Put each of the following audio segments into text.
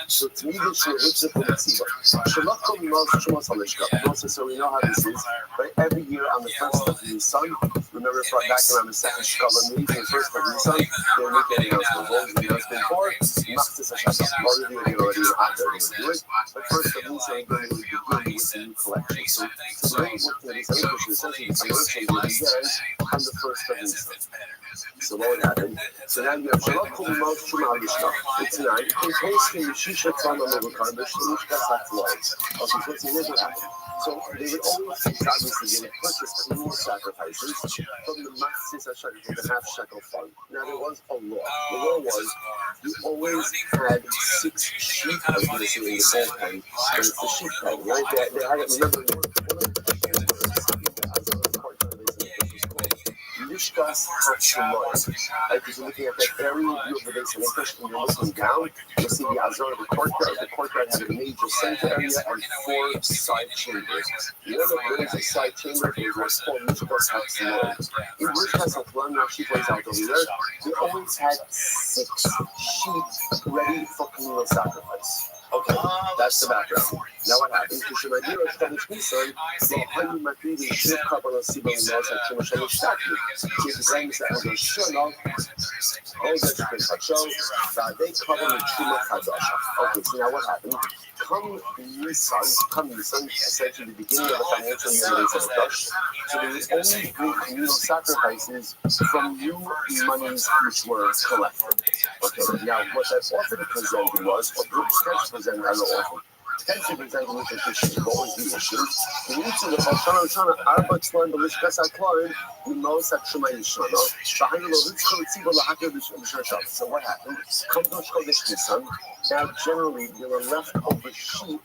So to me, this is a mitzvah. Shalakum knows Shumas Halishka. So we know how this is. Right? Every year on the first of the sun, remember back around the second Shkalam meeting, the first of the sun, they make an announcement. What was the announcement for? Machzis Hashem. Already out there, they would do it. But first of the sun, they would begin with the new collection. So the way it worked in this English, essentially, the financial year began on the first of the sun. So what would happen? So now you have Shalakum knows Shumas Halishka. It's 9. In case the Shisha Tzana Mevukar, the Shishka Satzloi. Okay, so here's what happened. So they would always, obviously, they would purchase animal sacrifices from the Machzis Hashem, from the half shekel fund. Now there was a law. The law was you always had 6 sheep, I was going to say in the bullpen, but it's the sheep pen, right? They had it, remember, Lishkas Hatzimot. Because you're looking at that area view of the base of English, and you're looking down, you'll see the Azar of the courtyard. The courtyard had a major center area and 4 side chambers. One of those side chambers was called Lishkas Hatzimot. In Lishkas Hatzimot, now she plays out over there, they always had 6 sheep ready for communal sacrifice. Okay, that's the background. Now what happens? Because my dear Spanish Nissan, well, honey, my baby, should couple of Siba and Mosa, Chimashal, Staki. She's the same as the Elder Shunov, Elder Shunov, they cover the Chima Kadasha. Okay, so now what happened? Come Nissan, essentially the beginning of the financial year of Dash. So they would only bring communal sacrifices from new monies which were collected. Okay, now what that often presented was, or sketch presented, I don't know often, potentially presented with the issue. What was the issue? The issue of Shana, Arba Tzlan, the Lishkas Aklan, we know that Shema Yishana, behind the Rothschild, Tzibah, Lahakir, B'Shashaf. So what happened? Come to Shkodesh Nisan. Now, generally, there were leftover sheep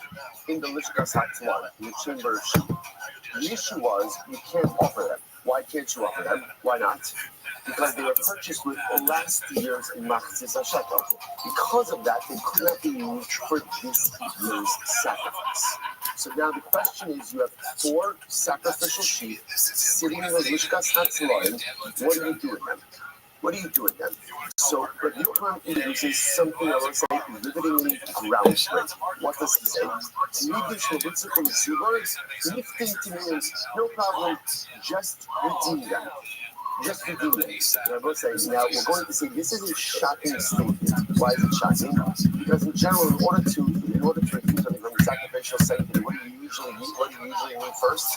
in the Lishkas Aklan, in the chamber of sheep. The issue was, you can't offer them. Why can't you offer them? Why not? Because they were purchased with last year's Machzis Hashekel. Because of that, they could not be used for this year's sacrifice. So now the question is, you have 4 sacrificial sheep sitting in the Lishkas Hatzimot. What do you do with them? What do you do with them? So Rabbi introduces something I want to say rivetingly groundbreaking. What does he say? No problem, just redeem them. Just redeem them. Now we're going to say this is a shocking statement. Why is it shocking? Because in general, in order to redeem something from the sacrificial sanctity, what do you usually need first?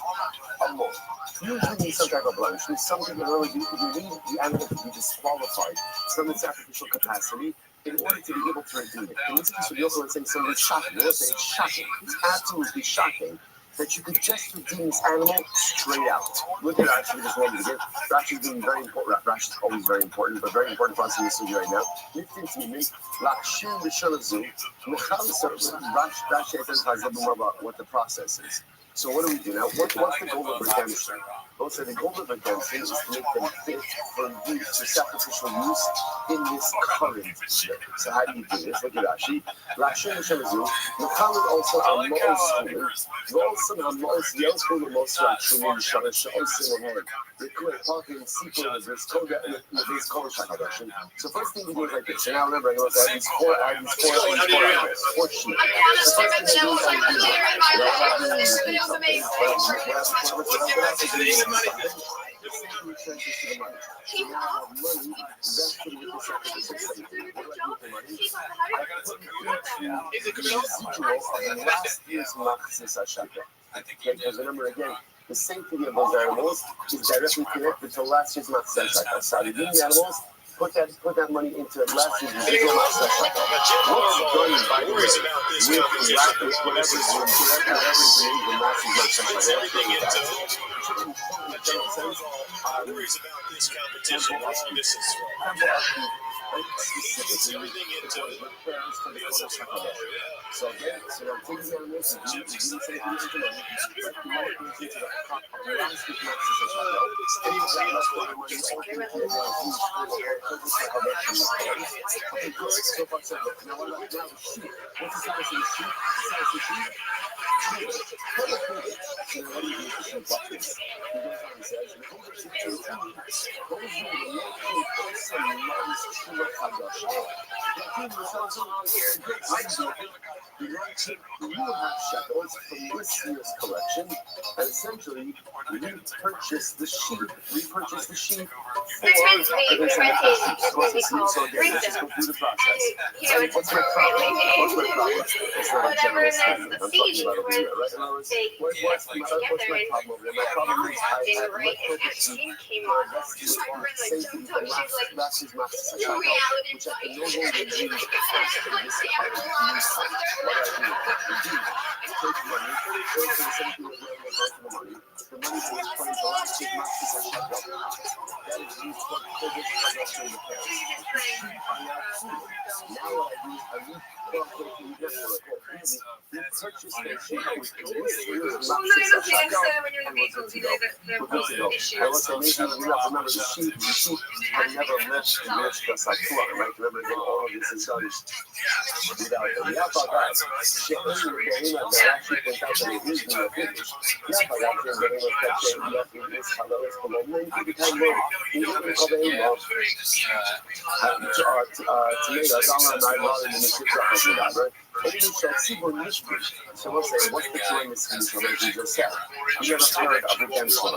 A law. You usually need some type of blemish. You need something in order you need the animal to be disqualified from its sacrificial capacity in order to be able to redeem it. In this case, we also want to say something shocking. We want to say it's shocking. It's absolutely shocking that you could just redeem this animal straight out. Look at Rashi, just one minute. Rashi is being very important. Rashi is always very important, but very important for us in this studio right now. Rashi identifies a little more about what the process is. So what do we do now? What's the goal of redemption? Well, so the goal of redemption is to make them fit for use, for sacrificial use in this current year. So how do you do this? Look at Rashi. Rashi Mishamazu, Mekhalid also a Mo'os Hulim, Rolson HaMo'os Yelchul HaMo'os Yelchul Shalish Osim Ahead. They could have talked in sequel of this code in this Kodesh HaKadoshim. So first thing we do is like this. So now remember, I know that these 4 sheep. The first thing I do is because remember again, the safety of those animals is directly connected to last year's Machzis Hashekel. So you the animals, put that money into last year's residual Machzis Hashekel. What's done by the way with whatever is the last year's Machzis Hashekel. Worries about this competition. This is specifically everything into so again, so I'm taking on this and you say the Shekels from this year's collection, and essentially repurchase the sheep for the process. What's my problem? It's not a general statement. I'm talking about over here, right? What's my problem over there? My problem is I have left over sheep for safety from last year's master which I can no longer use the first of this kind of use. What I do, indeed, take money, go to the same thing where I go to the money. The money that is put into the sheep master that is used for biggest production in the past. The sheep are now food. Now what I do is I repurchase their sheep with this year's master and we're good to go. And what's amazing, we have to remember the sheep have never lived just like Torah, right? Remember again, all of this is done without them. Yeah, but that, they actually point out that it is in the finish. Yeah, but that's in the name of Hashem, this color is below 90 times tomatoes, Allah and I love in the Mitzvah, right? So we'll say, what's the joy in this speech of what Jesus said? We never heard of redemption.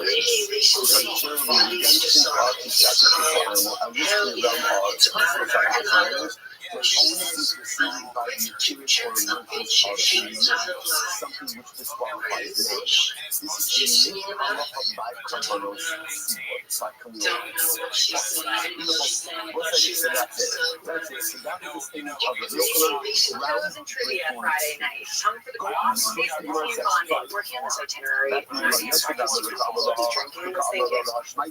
Because generally, redemption of the sacrifice animal, at least in the realm of personal sacrifice animals, will only be preceded by the appearance or emergence of something which disqualifies the name. This is a unique halacha by Karbanos by community. What's that? That's it. So that is the statement of the local round trivia Friday night. Come for the golf, stay on the team bonding, working on this itinerary, nursing breakfast to drinking in the same day.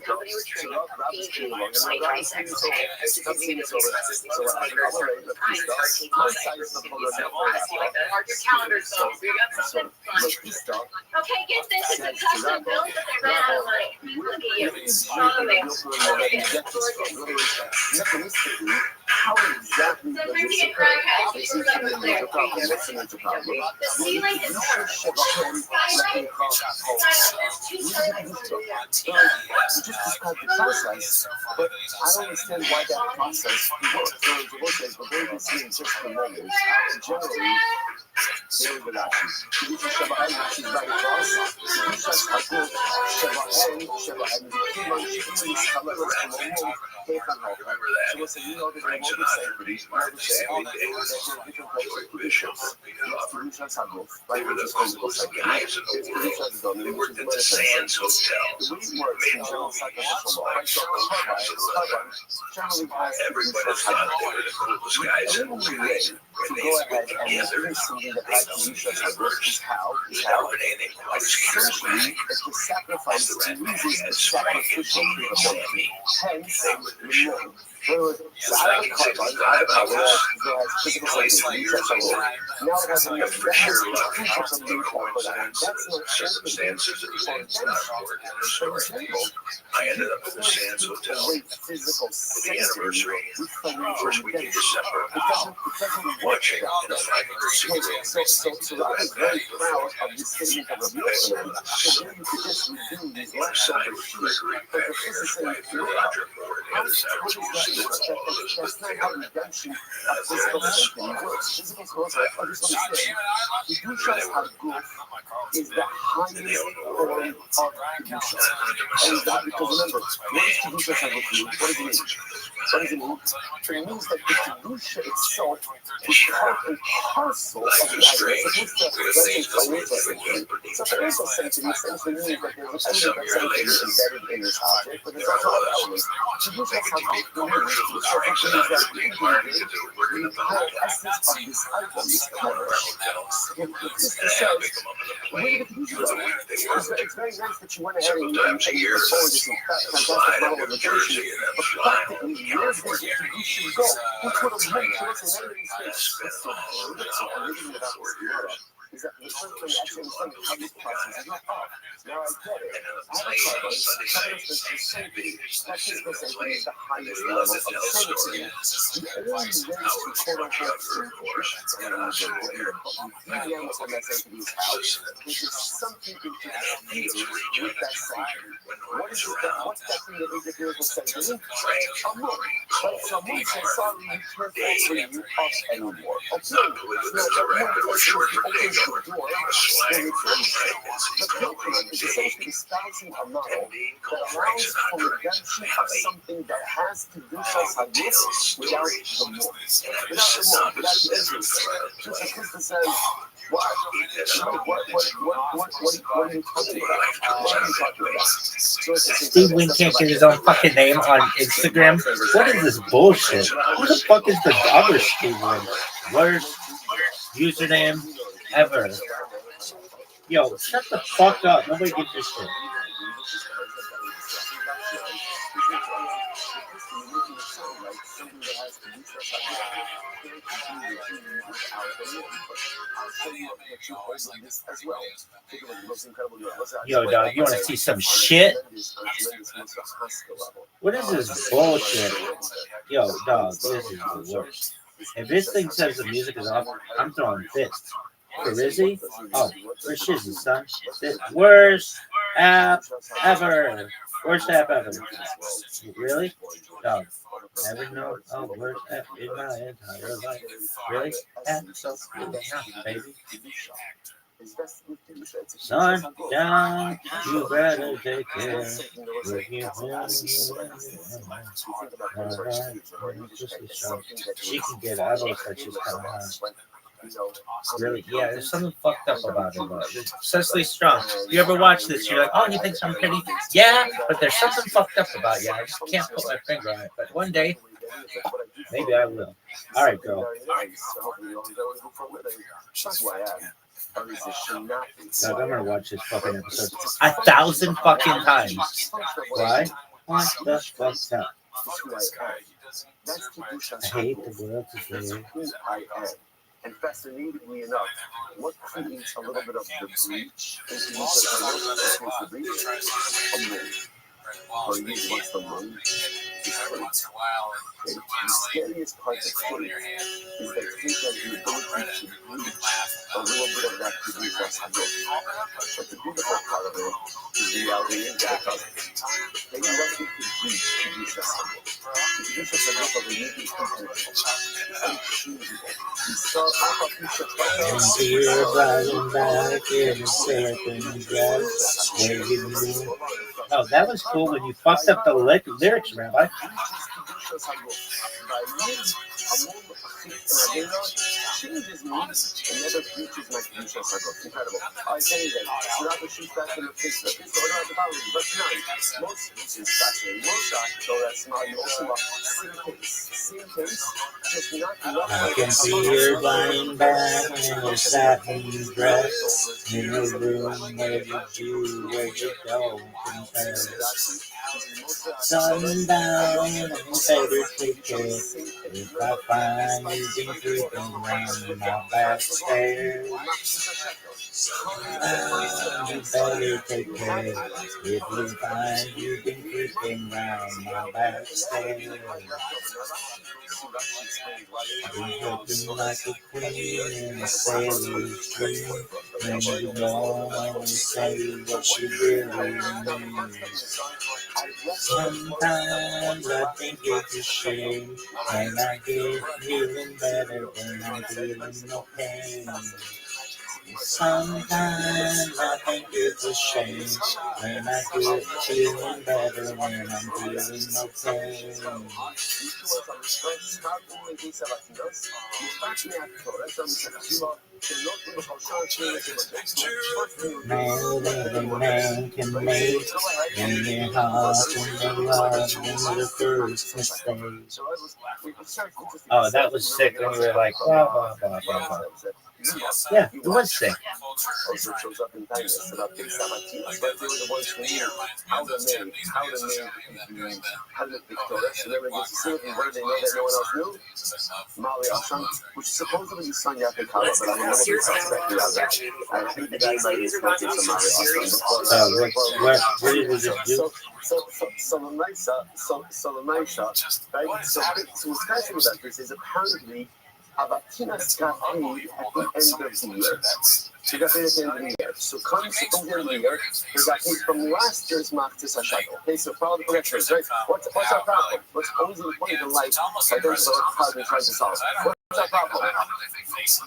Company retreat, PG, 2026. Okay, there's a few expenses, these are leaders during the time for our team bonding. So mark your calendars, folks. We got something fun. Okay, get this. It's a custom build, but they ran out of money. Look at you. How exactly does this occur? This is a major problem. What's a major problem? The ceiling is You just described the process, but I don't understand why that process works. So the way we see in just a moment, generally, daily reductions. Kedusha Shabbat Hashem is right across. Kedusha Shabbat Shabbat the Kiman Shibis Halalas Kolomon Kechan Hofer. So we'll say, you know that they won't say for these. Why would say all that there are different types of Kedushas? It's Kedusha Shabbat, right? Which is physical second. It's Kedusha Shabbat, which is manifest. The way it works in general sacrificial law, right? So Karban generally has Kedusha Shabbat. The only way to go ahead and do something that has Kedusha Shabbat is how essentially it's the sacrifice loses the sacrificial capability. Hence, remove. So I have a carbon, I have a power that has physical safety, now it has a crucial for that. That's not circumstances for example, I ended up at the Sands Hotel for the anniversary first week in December. Watching in a 500 seat so I was very proud of this statement of Rabbi Rothschild, because then you could just redeem these leftover sheep, but the physicist said, how does that work? That's not how redemption of physical thinking works. Physical growth, I just understand. Kedushas HaGuf is the highest form of Kedusha. And that because remember, what is Kedushas HaGuf mean? What does it mean? What does it mean? It means that the Kedusha itself is part and parcel of the idea. So financial sanctity essentially means that there's a element of sanctity embedded in this object, but there's also other elements. Kedushas HaGuf means the entire essence of this item is covered. If this says, where did the Kedusha go? It's very nice that you went ahead and put forward this fantastic model of redemption, but practically, where did the Kedusha go? Who put a link to what's in any of these things? It's so beautiful. I'm reading about this tomorrow. is that the first thing actually understand how this process is not off. Now I get it. Advertising, safety, technical safety is the highest level of safety. The only way to quote unquote BDM on that safety is out. There's something interferes with that safety. What's that thing that interferes with safety? A monk. Right? So a monk says, sorry, you can't open you up anymore. Okay. Now that monk opens the door, then it's the document is essentially espousing a model that allows for redemption of something that has to do something without the monk. Without the agency. Just as Krista says, what are you talking about? Steve Wynn can't get his own fucking name on Instagram. What is this bullshit? Who the fuck is the other Steve Wynn? Worst username ever. Yo, shut the fuck up. Nobody gives a shit. Yo, dog, you want to see some shit? What is this bullshit? Yo, dog, this is the worst. If this thing says the music is off, I'm throwing fists. For Rizzy? Oh, where's Shizzy, son? The worst app ever. Worst app ever. Really? Dog. Never know. Oh, worst app in my entire life. Really? App so good, baby. Son, down, you better take care. She can get out of such as kind of hot. Really? Yeah, there's something fucked up about her, but Cecily Strong. You ever watch this? You're like, oh, you think I'm pretty? Yeah, but there's something fucked up about you. I just can't put my finger on it. But one day, maybe I will. All right, girl. Doug, I'm gonna watch this fucking episode 1,000 fucking times. Why? What the fuck up? I hate the world today. And fascinatingly enough, what creates a little bit of the breach? A moon. For you, what's the moon? The scariest part of faith is that faith has the ability to breach a little bit of that to be possible. But the beautiful part of it is the reality in that they love you to breach to be possible. It's just a lot of the unique Oh, that was cool when you fucked up the lyrics, Rabbi. Changes me and never features my future circle. Incredible. Anyway, without the shoes back in the picture, this is what about it. But tonight, most is fascinating. Most so that's not also same case, just not I can see her lying back in a satin dress in a room where you don't compare. Sundown, and better take care. If I find you been creeping round my back stairs, you better take care. If you find you been creeping round my back stairs, I'm looking like a queen in a sailor's dream. When you don't say what she really means. Sometimes I think it's a shame, and I get feeling better when I'm feeling no pain. Sometimes I think it's a shame, when I get feeling better when I'm feeling no pain. Man, every man can make when their heart and their love and the first mistake. Oh, that was sick when we were like, blah, blah, blah, blah, blah. Yeah, it was sick. Also shows up in kindness set up in Sabatinas, but they were the ones who knew how to make the Torah. So they were the facility where they know that no one else knew. Mali Ashan, which supposedly is Son Yakakala, but I don't know what the suspect is. I think the guy might have spoken to Mali Ashan before. What did we just do? So the Naisha, right? So what's fascinating about this is apparently Abatinas got paid at the end of the year. She got paid at the end of the year. So comes from the end of the year, they got paid from last year's Machzis HaShakel. Okay, so follow the corrections, right? What's our problem? What's always important in life? I don't know how we try to solve. What's our problem?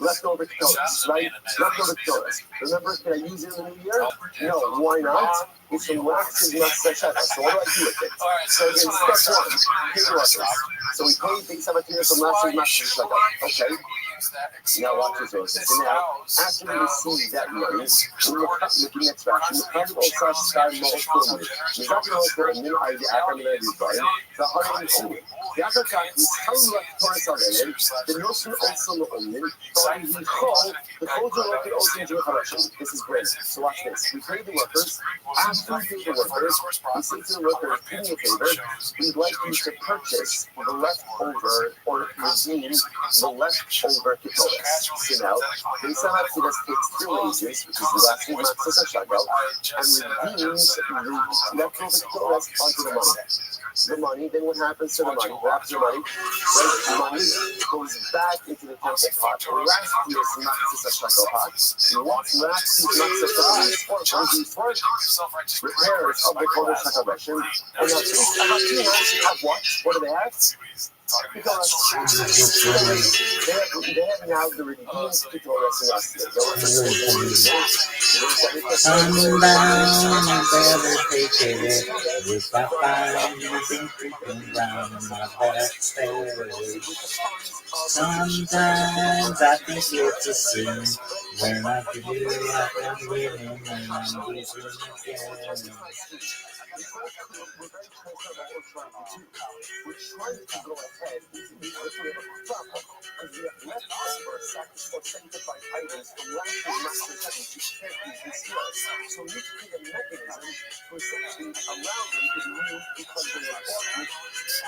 Leftover Ketores, right? Leftover Ketores. Remember, can I use it in the new year? No, why not? It's from last year's Machzis HaShakel. So what do I do with it? So again, step one, pay the workers. So we paid the Sabatina from last year's Machzis HaShakel. Okay. Now watch this also. So now, after we receive that money, we look up the next fraction. We come to Osage Sky Mohotomi. We got to Mohotomi, I the Akamina Dubai, the Haran. The other guy who's telling what Torah Saleh, the notion also the Omin, but we call the Kojo Rocket Ocean to Harashim. This is great. So watch this. We pay the workers. After we pay the workers, we say to the workers, do me a favor, we'd like you to purchase the leftover or redeem the leftover Ketores. So now, they sell out to us takes 2 wages, which is the last week Machzis HaShakel, and redeems the leftover Ketores onto the money. The money, then what happens to the money? What happens to the money? Right, the money goes back into the temple pot. Last year's Machzis HaShakel pot. What's last year's Machzis HaShakel pot? Repairs of the Kodesh HaKadoshim. And now these Abatinas have what? What do they have? Because they have now the redeemed Ketores in last year. Sundown, I better take it. If I find you been creeping round my back stairs. Sometimes I think it's a sin. When I feel like I'm winning and I'm losing again. We're trying to go ahead into the problem because we have leftover sanctified items from last year's Master Heaven to can't use this year. So we need to create a mechanism to essentially allow them to be used because they are important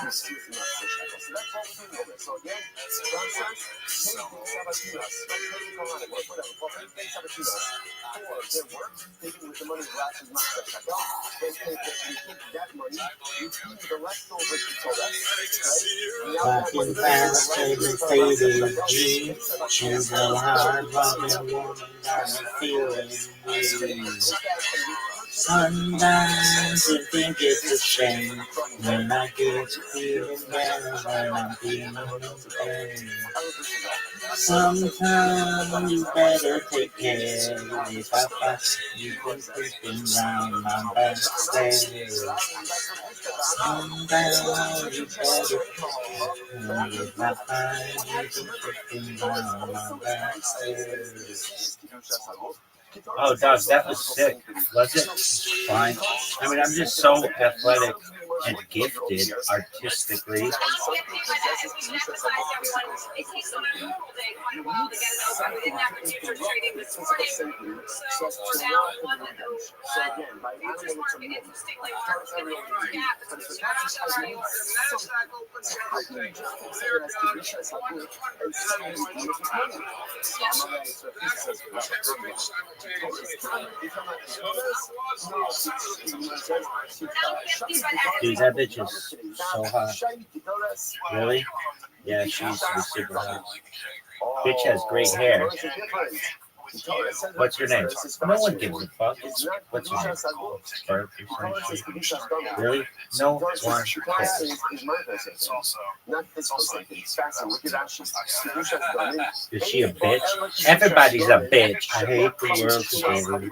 this year's Master Heaven. So that's all we're doing over. So again, John says, pay the Sabatinas, pay the Kohanim, or whatever, but pay the Sabatinas for their work, taken with the money of last year's Master Heaven. Then take that money, you feed the leftover Ketores. Walking fast to the faded Jeep. She's a hard walking woman, got me feeling weak. Sometimes you think it's a shame when I get you feeling better when I'm feeling pain. Sometimes you better take care if I find you've been creeping round my back stairs. Sometimes you better if I find you've been creeping round my back stairs. Oh, Doug, that was sick. Was it? Fine. I mean, I'm just so athletic and gifted artistically. Dude, that bitch is so hot. Really? Yeah, she's super hot. Bitch has great hair. What's your name? No one gives a fuck. What's your name? Burp or some shit. Really? No one cares. Is she a bitch? Everybody's a bitch. I hate the world together.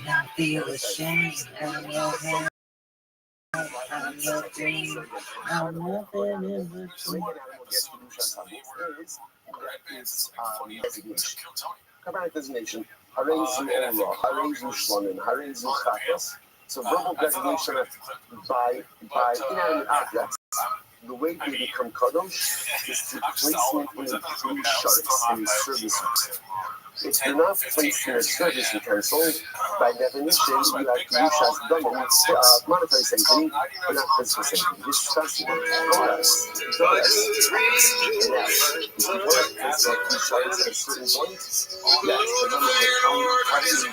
I feel ashamed when you're here. I'm nothing. I'm nothing in between. Kabbalah designation. Harezu Ora, Harezu Shlonim, Harezu Chafas. So verbal designation by inanimate objects, the way they become kadosh is through placement in a true sharks, in a service utensil. If they're not placed in a service utensil, by definition, you have to use as monetary sanctity, but not physical sanctity. This is fascinating. It's like two sharks at a certain point. Yes, remember how these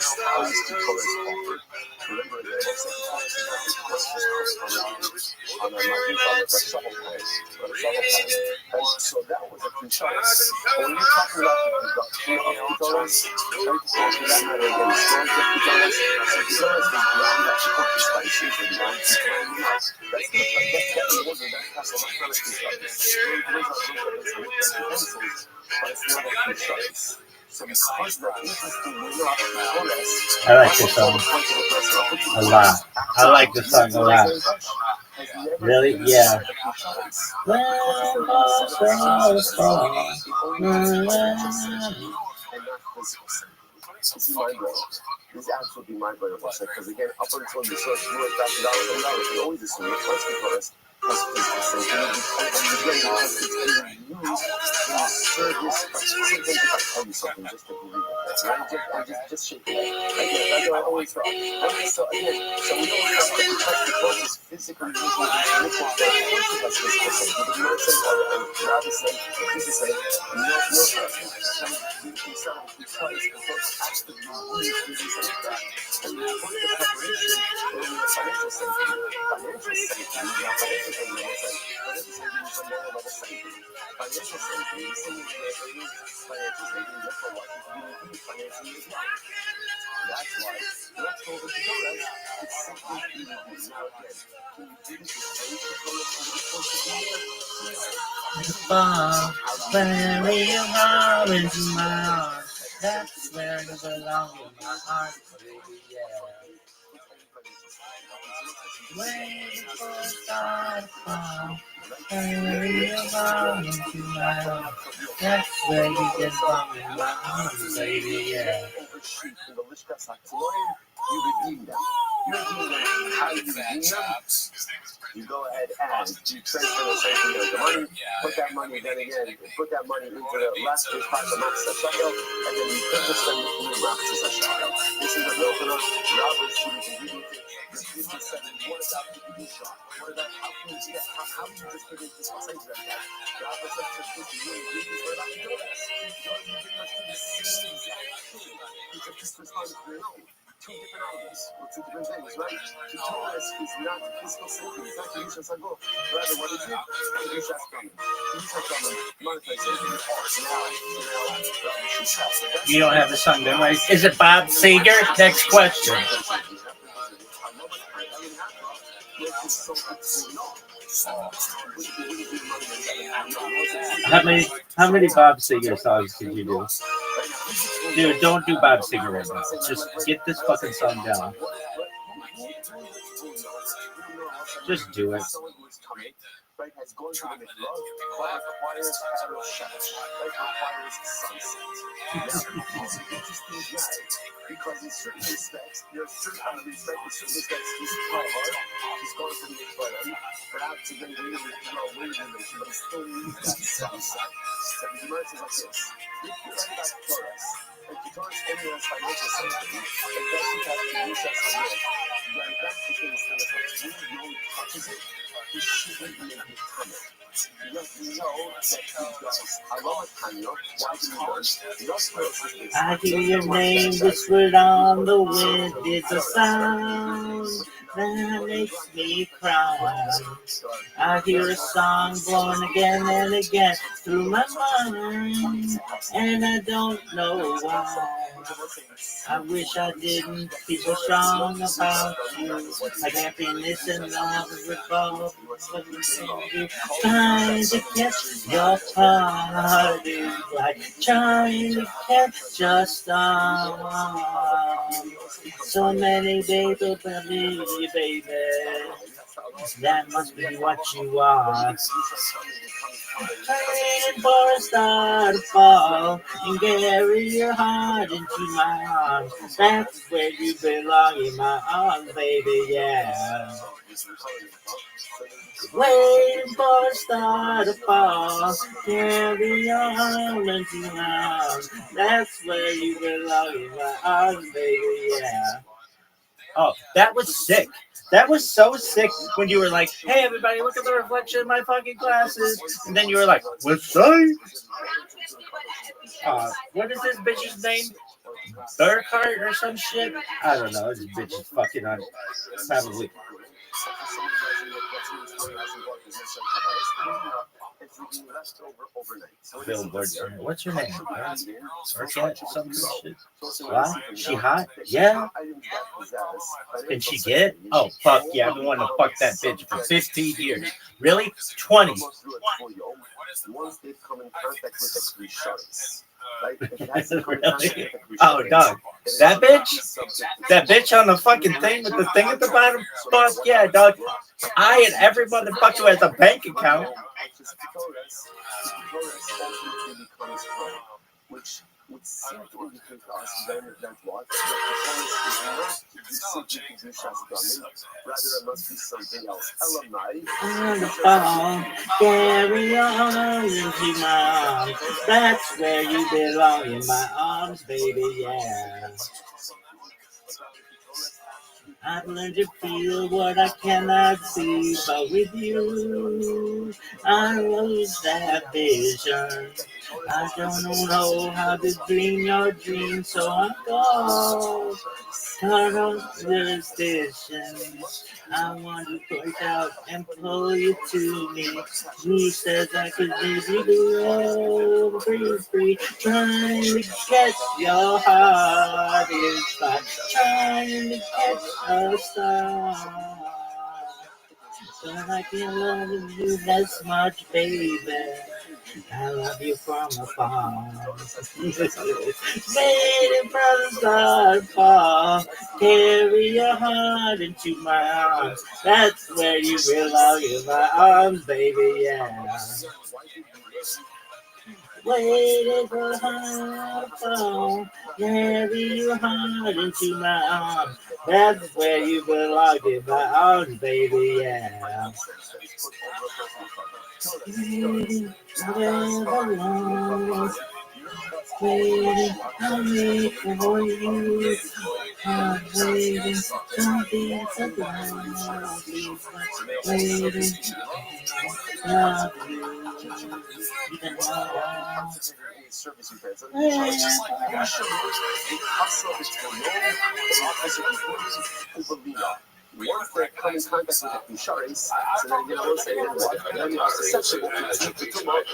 two colors offered. Remember, the on a shovel pile. And so that was a true sharks. When you're talking about the production of ketones, for that matter, again, the storage of ketones, so ketones is ground that you put the spices and ground that's the order that has a lot of utensils, but it's not a true sharks. So because that interestingly enough, I like this song a lot. I like this song a lot. Really? Yeah. This is mind-blowing. This is absolutely mind-blowing, because again, up until the source, you were back $1,000, you always assume the first because has physical safety, and again, because it's being used in the service of something. If I tell you something, just to believe it, right? Just shake it. That's what I always thought. So again, so we always have to touch the force is physically using the ritual for that's physical safety. But you know what I'm saying? Or Rabbi saying, Jesus saying, no, Bury your heart into my heart. That's where you belong in my heart, baby, yeah. Way before start fall, bury your heart into my heart. That's where you belong in my heart, baby, yeah. You redeem them. You redeem them. How do you redeem them? You go ahead and you transfer the money, put that money, then again, put that money into the last part of the Max Shekel, and then you purchase them in the Max Shekel. This is the milk of Robert students and reading it. This is said, what about the ED shop? What about how can you get, how do you just put it this message like that? Robert said, what about the donuts? What do you pretty much do the same exact thing? It's just response to your own. Two different items, or two different things, right? The Taurus is not physical safety, it's not Kedusha Sago. Rather, what is it? Kedusha Sago. Kedusha Sago, monetary safety. You don't have the song memorized. Is it Bob Seger? Next question. How many Bob Seger songs can you do? Dude, don't do Bob Seger right now. Just get this fucking song down. Just do it. Right, has gone to the mitzvah, but requires sunset. Now, he's an interesting guy, because in certain respects, in certain respects, he's quite hard. He's going to the mitzvah, perhaps even waiting relation, but he still needs that sunset. So the Gemara says like this: if you write about Torah, and Torah's only has financial safety, it doesn't have to use that financial. Right, that's because instead of really no touches it, he shouldn't make it come. You know that he does. I love it, Tanya. Why do you know? I hear your name whispered on the wind. It's a sound that makes me cry. I hear a song born again and again through my mind, and I don't know why. I wish I didn't be so strong about you. Like happiness and love is revolving. Trying to catch your heart is like trying to catch your star. So many people believe you, baby. That must be what you are. Waiting for a star to fall and carry your heart into my arms. That's where you belong in my arms, baby, yeah. Waiting for a star to fall, carry your heart into my arms. That's where you belong in my arms, baby, yeah. Oh, that was sick. That was so sick when you were like, hey, everybody, look at the reflection of my fucking glasses. And then you were like, what's that? What is this bitch's name? Burkhart or some shit? I don't know. This bitch is fucking on. Probably. Billboard. What's her name? Arquette or some shit? What? She hot? Yeah. Can she get? Oh, fuck yeah. I've been wanting to fuck that bitch for 15 years. Really? 20. Really? Oh, dog. That bitch? That bitch on the fucking thing with the thing at the bottom? Fuck yeah, dog. I and every motherfucker who has a bank account. Which would seem to indicate to us then that what? Simply produced as drumming, rather it must be something else. Alumni. Carry on into my arms. That's where you belong in my arms, baby, yeah. I've learned to feel what I cannot see, but with you, I lose that vision. I don't know how to dream your dream, so I go cut off the station. I want to point out and pull you to me. Who says I could make you go free? Trying to catch your heart is like trying to catch a star. But I can't love you that much, baby. I love you from afar. Waiting for the star to fall. Carry your heart into my arms. That's where you belong in my arms, baby, yeah. Waiting for the heart to fall. Carry your heart into my arms. That's where you belong in my arms, baby, yeah. Waiting forever long. Waiting, I'll wait for you. I'm waiting, don't be so blind. Waiting, love you. Even now. Once they come in contact with the insurance, so then you know, say what, then you are susceptible to too much.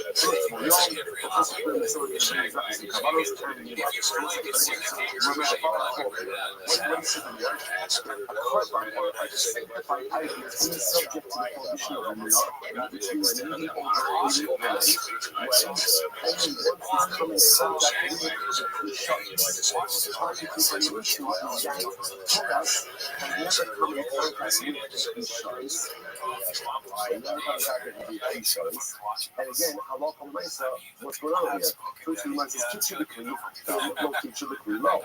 And again, Allah what's going on here? First we must teach you the creed, don't teach you the creed law.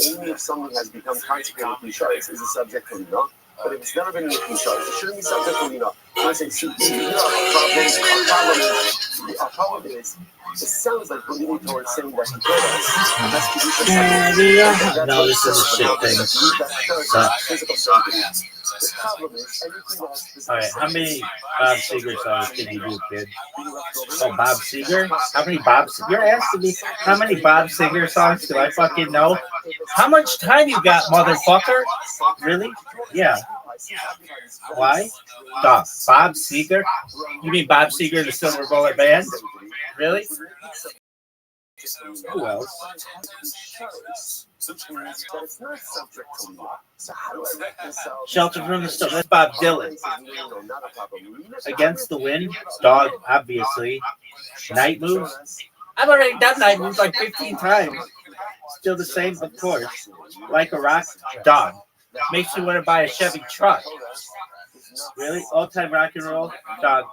Only if something has become consecrated with insurance is a subject to law. But if it's never been with insurance, it shouldn't be subject to law. I say, our problem is, it sounds like we're leaning towards saying that he told us. No, this is a shit thing. The problem is, all right, how many Bob Seger songs can you do, kid? Oh, Bob Seger? How many Bob? You're asking me how many Bob Seger songs do I fucking know? How much time you got, motherfucker? Really? Yeah. Why? Bob Seger? You mean Bob Seger and the Silver Bullet Band? Really? Who else? Shelter from the Storm. That's Bob Dylan. Against the Wind. Dog, obviously. Night Moves. I've already done Night Moves like 15 times. Still the same, of course. Like a Rock. Dog. Makes me want to buy a Chevy truck. Really? All-time rock and roll? Dog.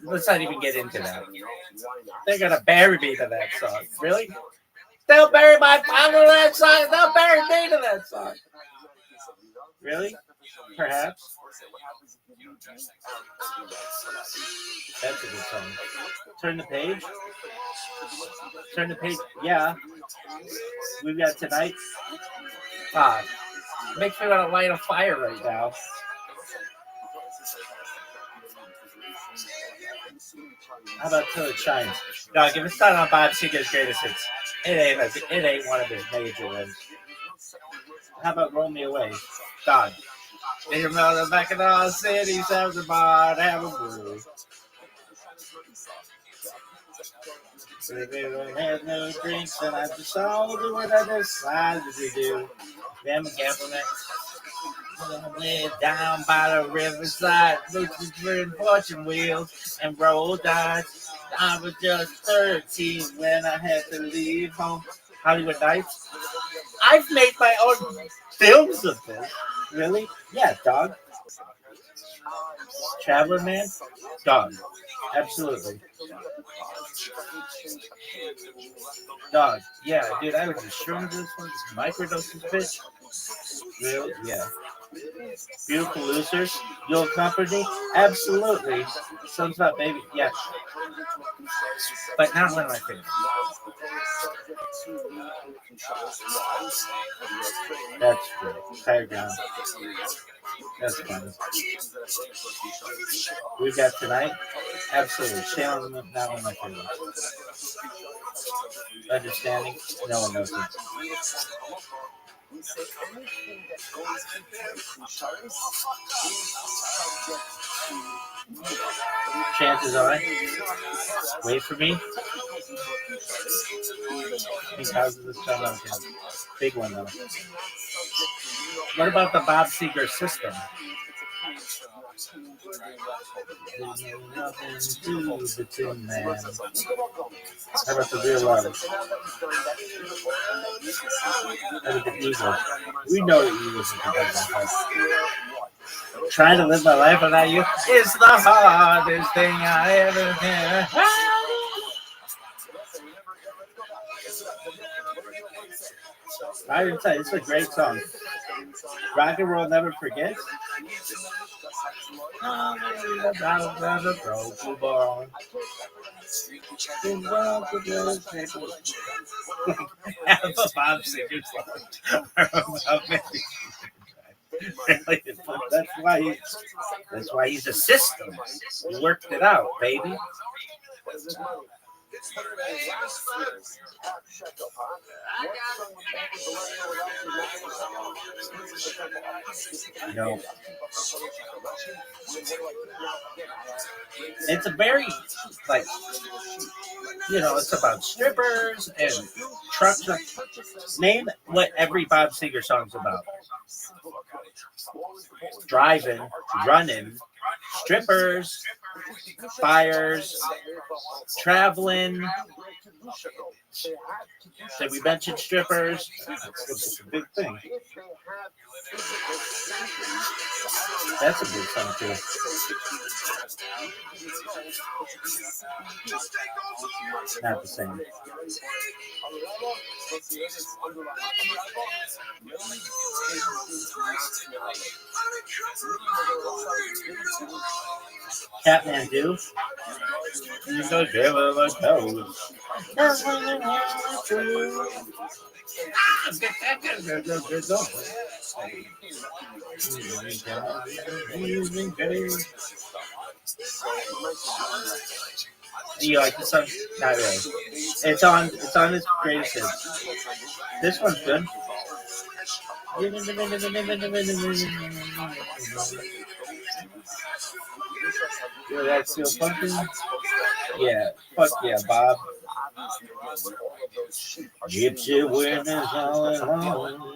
Let's not even get into that. They're gonna bury me to that song. Really? They'll bury my father to that song. They'll bury me to that song. Really? Perhaps. That's a good song. Turn the page. Turn the page. Yeah. We've got tonight. Makes me want to light a fire right now. How about Till It Shines? No, if it's not on Bob Seger's greatest hits, it ain't one of his major ones. How about Roll Me Away? Dog. They remember back in all cities, have the bar, have a brew. They don't have no drinks, and I just all do what I decided to do. Them government. Lay down by the riverside, looking for fortune wheels and roll dice. I was just 13 when I had to leave home. Hollywood Nights. I've made my own films of this. Really? Yeah, dog. Traveler Man? Dog. Absolutely. Dog. Yeah, dude, I was just showing this one. Microdoses, bitch. Really? Yeah. Beautiful Losers. You'll Company? Absolutely. Something about Baby. Yeah. But not one of my favorites. That's true. Higher Ground. That's fun. We've got Tonight. Absolutely. Shale, not one of my favorites. Understanding. No one knows it. Chances are. Wait for me. Because of this song, big one though. What about the Bob Seger system? Nothing to the Tin Man. How about the Real Love? How about the Eagles? We know the Eagles are the best. Trying to live my life without you is the hardest thing I ever had. I didn't tell you, it's a great song. Rock and Roll Never Forgets. Have a Bob Seger song. That's why he's a system. He worked it out, baby. No. It's a very, like, it's about strippers and trucks. Name what every Bob Seger song's about. Driving, running, strippers, fires, traveling. Did we mention strippers? It's a big thing. That's a big song too. Not the same. Catmandu. You go give him a toast. Do you like this song? Not really. It's on his greatest hits. This one's good. Yeah, that's still pumping. Yeah, fuck yeah, Bob. of those sheep are Gypsy wind is all along.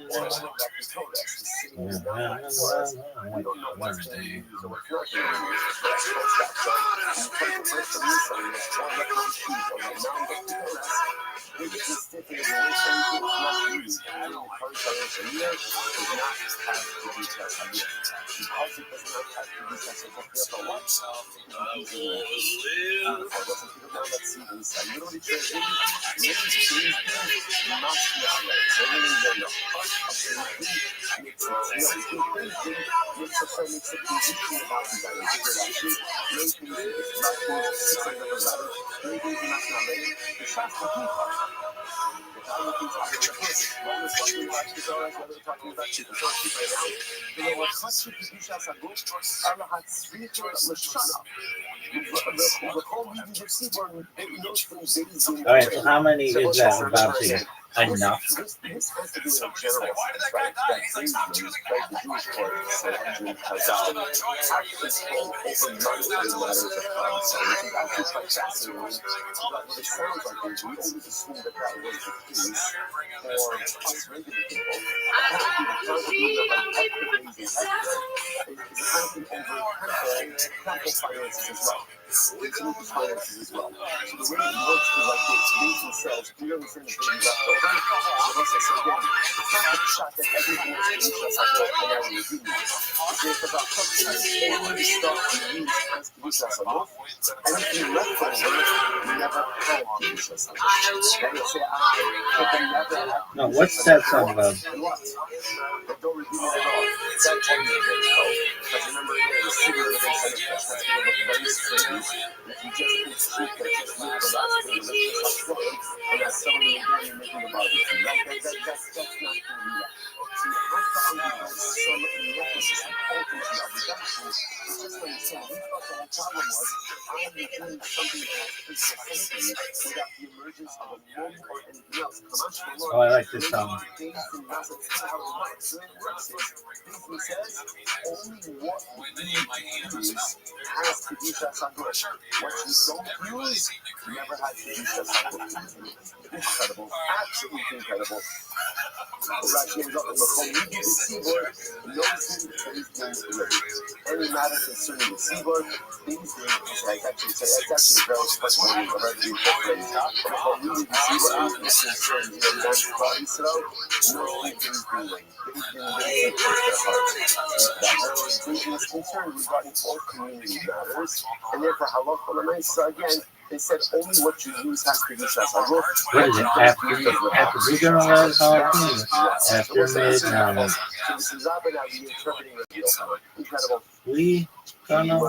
we don't know what's going to be used or what's not going to be used. That's close that. So you take the first of these signs, one of those sheep of the mound of the rest. If it's sticking in the way something is not used, and the current financial year does not have to be tested again. Because it does not have to be tested for what? Let's see this. I literally translated All right, so how many is that about to enough? This has to do with a general sense, right? That Jews, right? The Jewish court, Sanhedrin, Chazal, actually spoke over monetary matters of concept, which is actually quite fascinating. But what it sounds like is we always assume that that was the case for us regular people. Temple finances as well. Religious finances as well. So the way it works is like this. Nathan says, we understand the baby left over. So let's say, again, it's not the shot that everything is in interest. I know how we do this. It's just about something that only stuff we use has to be just enough. Anything left over, we never had to be just enough. That is say, but they never had to. No, what's that song about? And what? They don't redeem it at all. That's all you get, though. Because remember, the city of the base of the chest, that's one of the very strings. If you just think street, that's just look the last thing, that's just how strong, and that's somebody you're making a barbecue. That's not going to be right. So you have to understand some emphasis and potency of reduction. It's just understand, we thought the whole problem was, I'm doing something that has physical safety without the emergence of a moment or anything else. Oh, I like this song. David says, only what we use has to be Shasagosh. What you don't use never had to be Shasagosh. Incredible, absolutely incredible. Rashi ends up in the home. We do the seaboard, noticing things great. Any matter concerning the seaboard, things great. Like actually, it's actually very special when you're very beautiful place. But we do the seaboard, this is concerning the event of Israel, noticing things great. That is concerned regarding all community matters, and therefore halacha. So again, they said only what you use has to be shasarot. What is it? After we don't know after midnight. Incredible. We don't know.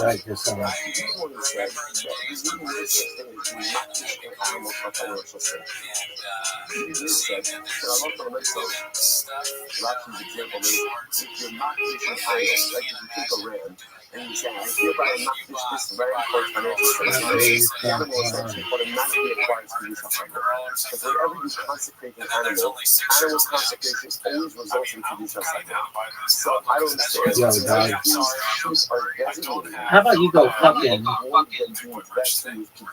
Right, this song. Rocky's example is if you're not fishing items, like if you take a ram and you say, I hereby am not fish this ram for financial services, the animal essentially automatically acquires to use a hunger. Because whenever you consecrate an animal consecration always results in to use a hunger. So I don't understand. Yo, dog. These are designated. How about you go fucking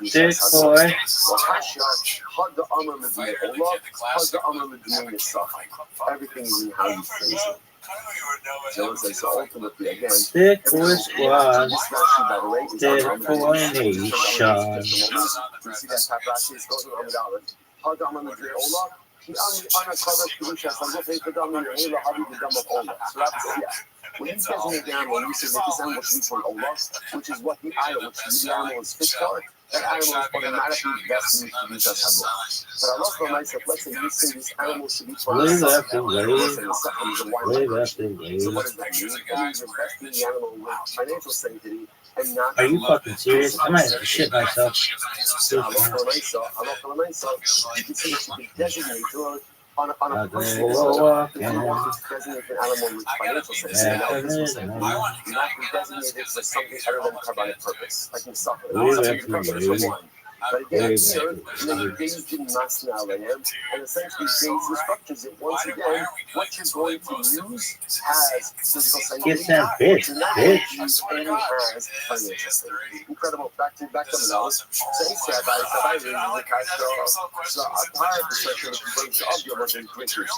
sick boy? Everything is in how you phrase it. So ultimately, again, Sick boy squad. Sick boy nation. You see that Papashi is going on $1. When you designate the animal, you say that this animal should be for Allah, which is what the animal, which the animal is fit for. That animal is automatically destined to be just Allah. But Allah provides that, let's say you say this animal should be for Allah. Way left and way. Way left and way. So what does that mean? That means you're vesting the animal with financial sanctity and not. Are you fucking serious? I might have to shit myself. Allah provides, you can say it should be designated On a personal level, if you want to designate an animal with financial sense, not be designated for something other than carbonic purpose, like himself. But again, here, the days didn't mass now, and essentially days instructions it once again, what you're going to use has physical sanctity. Get that bitch, Use and has financial sanctity. Incredible. Back to the nose. So he said, I really the cash so I'm tired of the section of the obvious and great issues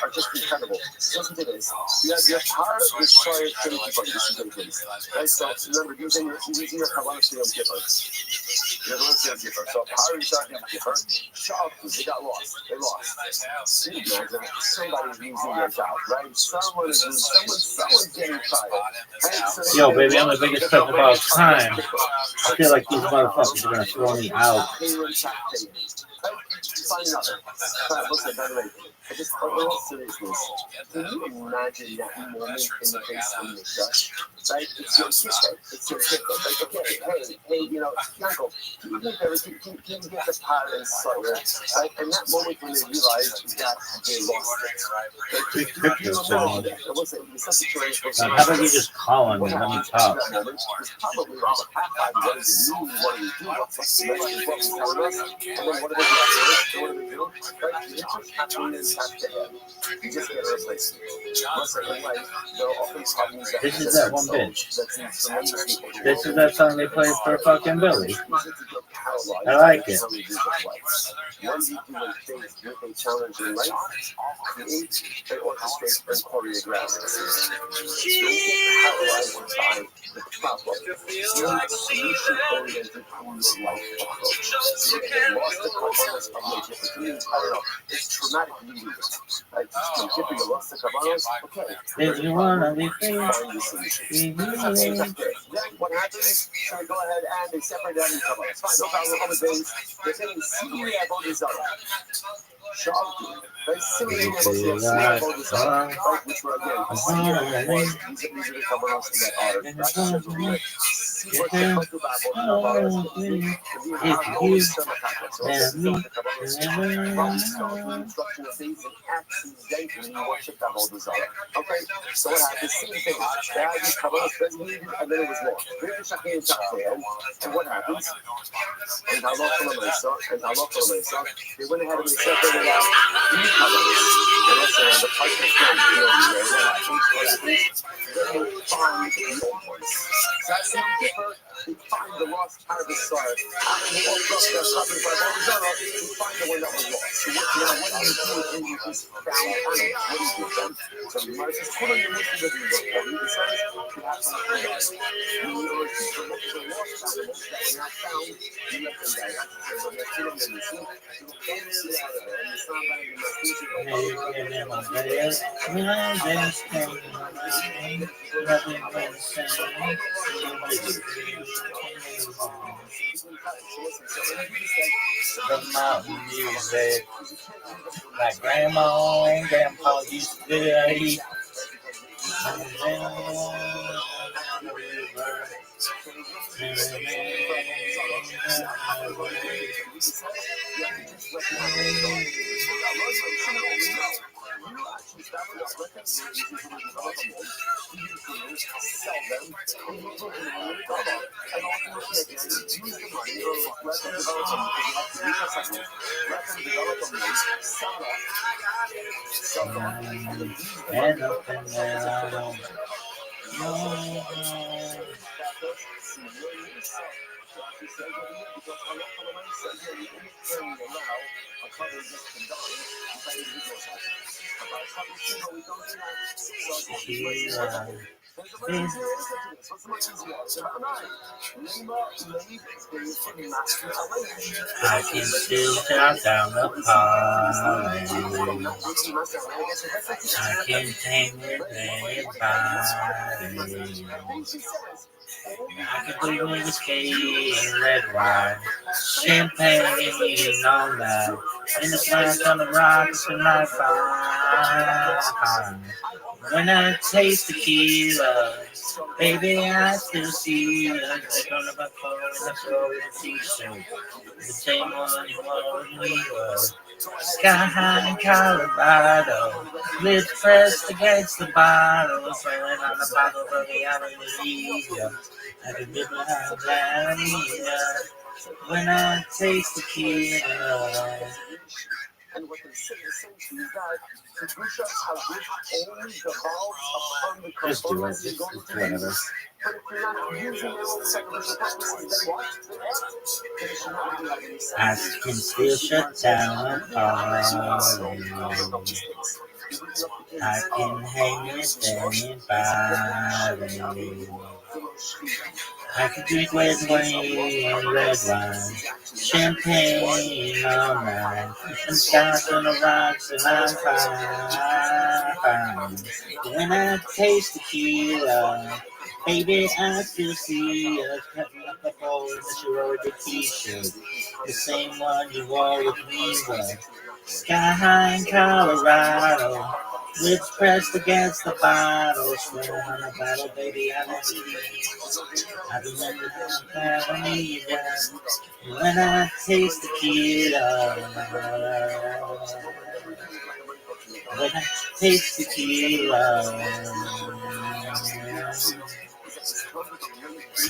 are just incredible. Listen to this. You have your power of the soil trinity, but this is very good. Right? So remember, using your Kabbalistic differ. So power is starting to differ. They got lost. They lost. Somebody's losing their job, right? Someone's getting fired. Right? Yo, baby, I'm the biggest stuff of all time. I feel like these motherfuckers are gonna throw me out. Find another. Listen, by the way, I just in all seriousness, can you imagine that moment in the face of Mikdash? Right? It's your kid. It's your kid. Like, okay, hey, you know, Yanko, can you get the pot and soil? Right? And that moment when they realized that they lost it. How about you just call on me? Let me talk. Probably about half what does it mean? What do we do? What's the message? What's telling us? And then what do they do? What do they do? Right? You just have to you just get a replacement. Listen, in life, there are often problems that this is that one bitch. This is that song they played for fucking Billy. I like it. When you do a faith with a challenge in life, create and orchestrate and choreograph. Paralyzed by the problem. Solution-oriented to your life approach. So if they lost the context of my different it's traumatic leaving it. Right? If you lost the Kabbalah, okay. If you wanna be free, Find the solution. What happens? So we go ahead and they separate out in Kabbalah. It's fine, no problem. On the days, they're saying, see me about this other. Very similar to what which were again, these are the Kabbalahs that are okay, so what happened? Same thing. They had these Kabbalahs designated, and then it was lost. And what happens? And they went ahead and they separated out these Kabbalahs. And let's say the part of they find the old ones. So that's not different. They find the lost part of the star. After they all got their copies by Barzana, they find the one that was lost. So what do you do when you just found animals? What do you do then? So you might just put on your list of the book. You decide to have something else. You know, if you look at the lost animals that were not found, you let them die. That's what they're killing them. You see? So don't get out of there. And it's not bad in my future. The mountain music, like grandma and grandpa used to do. And up and down. I can still count down the pond. I can tame with anybody. I can put you in the skate and red wine. Champagne all night. In the splash on the rocks and I find. When I taste tequila, baby, I still see you. Like on the buffalo and the floor in the t-shirt. The same one you want when we were Sky high in Colorado, lips pressed against the bottle, sailing on the bottle of the Hallelujah. I remember how glad I need when I taste tequila. And what they say essentially is that Kedusha Hagut only devolves upon the Just do it. Karbanos Just you're going to whatever. use. But if you're not using it for sacrificial purposes, then what? Then it should not really have any sense. I can still shut down a party. I can hang with anybody. I can drink red wine and red wine, champagne all night, and scotch on the rocks, and I'm fine. When I taste tequila, baby, I still see us cutting up a bowl in the sorority t-shirt, the same one you wore with me was sky high in Colorado. Lips pressed against the bottle, swearing on the bottle, baby, I love you. I remember how bad I need you when I taste tequila. When I taste tequila,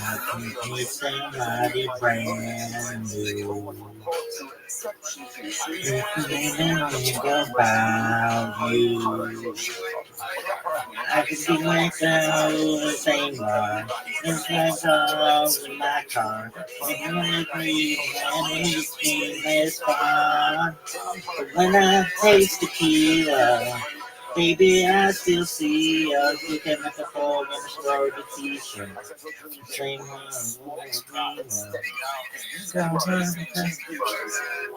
I can be somebody brand new. Think about you. I can be myself the same one. It's like all in my car. And when I breathe, and anything is fun. But when I taste tequila, baby, I still see us looking at the phone and sorority t-shirt. Same one,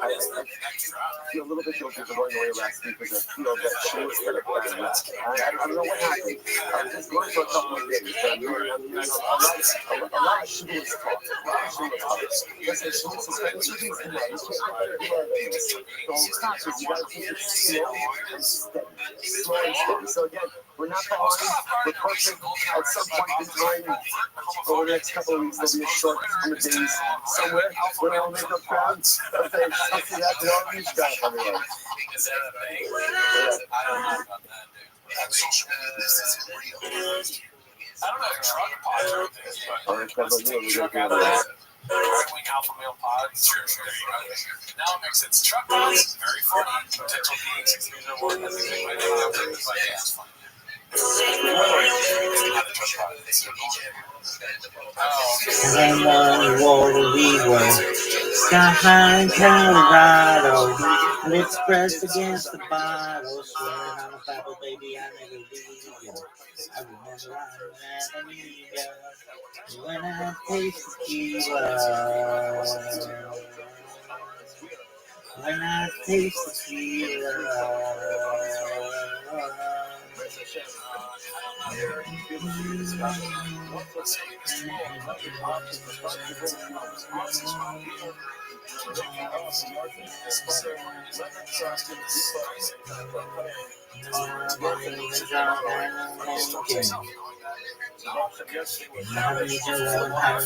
I feel a little bit guilty for going away last week because I feel that she was set up better than that. I don't know what happened. I was just going for a couple of days. But a lot of shameless talk. Listen, shameless is very easy to know. You can't get better than this. Don't stop it. You gotta take it slow and steady. Slow and steady. So again, we're not behind. We're perfect. At some point in time, over the next couple of weeks, there'll be a short couple of days somewhere where I'll make a crowd. I'll say something that to all these guys. Everyone. Is that a thing? I don't know about that, dude. Social media, this isn't real. I don't know if truck pods are things, but All right, truck pods, right-wing alpha male pods. Sure. Now it makes sense. Truck pods is very funny. Potential being 6 years or more. I think they might have to, but yeah, it's funny. Someone wore the leeway. Sky high in Colorado. Lips pressed against the bottle. Swearing on the Bible, baby, I never leave you. I remember I never need you. When I taste tequila. When I taste tequila. I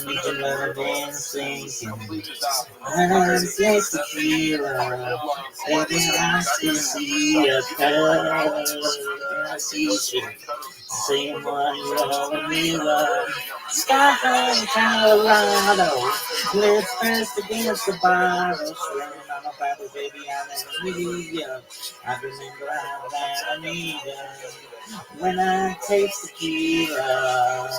need your love and sinking. When I taste tequila, baby, I still see a color. I see you. Same one you always love. Sky high in Colorado. Lips pressed against the bottle. Swearing on the Bible, baby, I never leave you. I remember how bad I need you. When I taste tequila.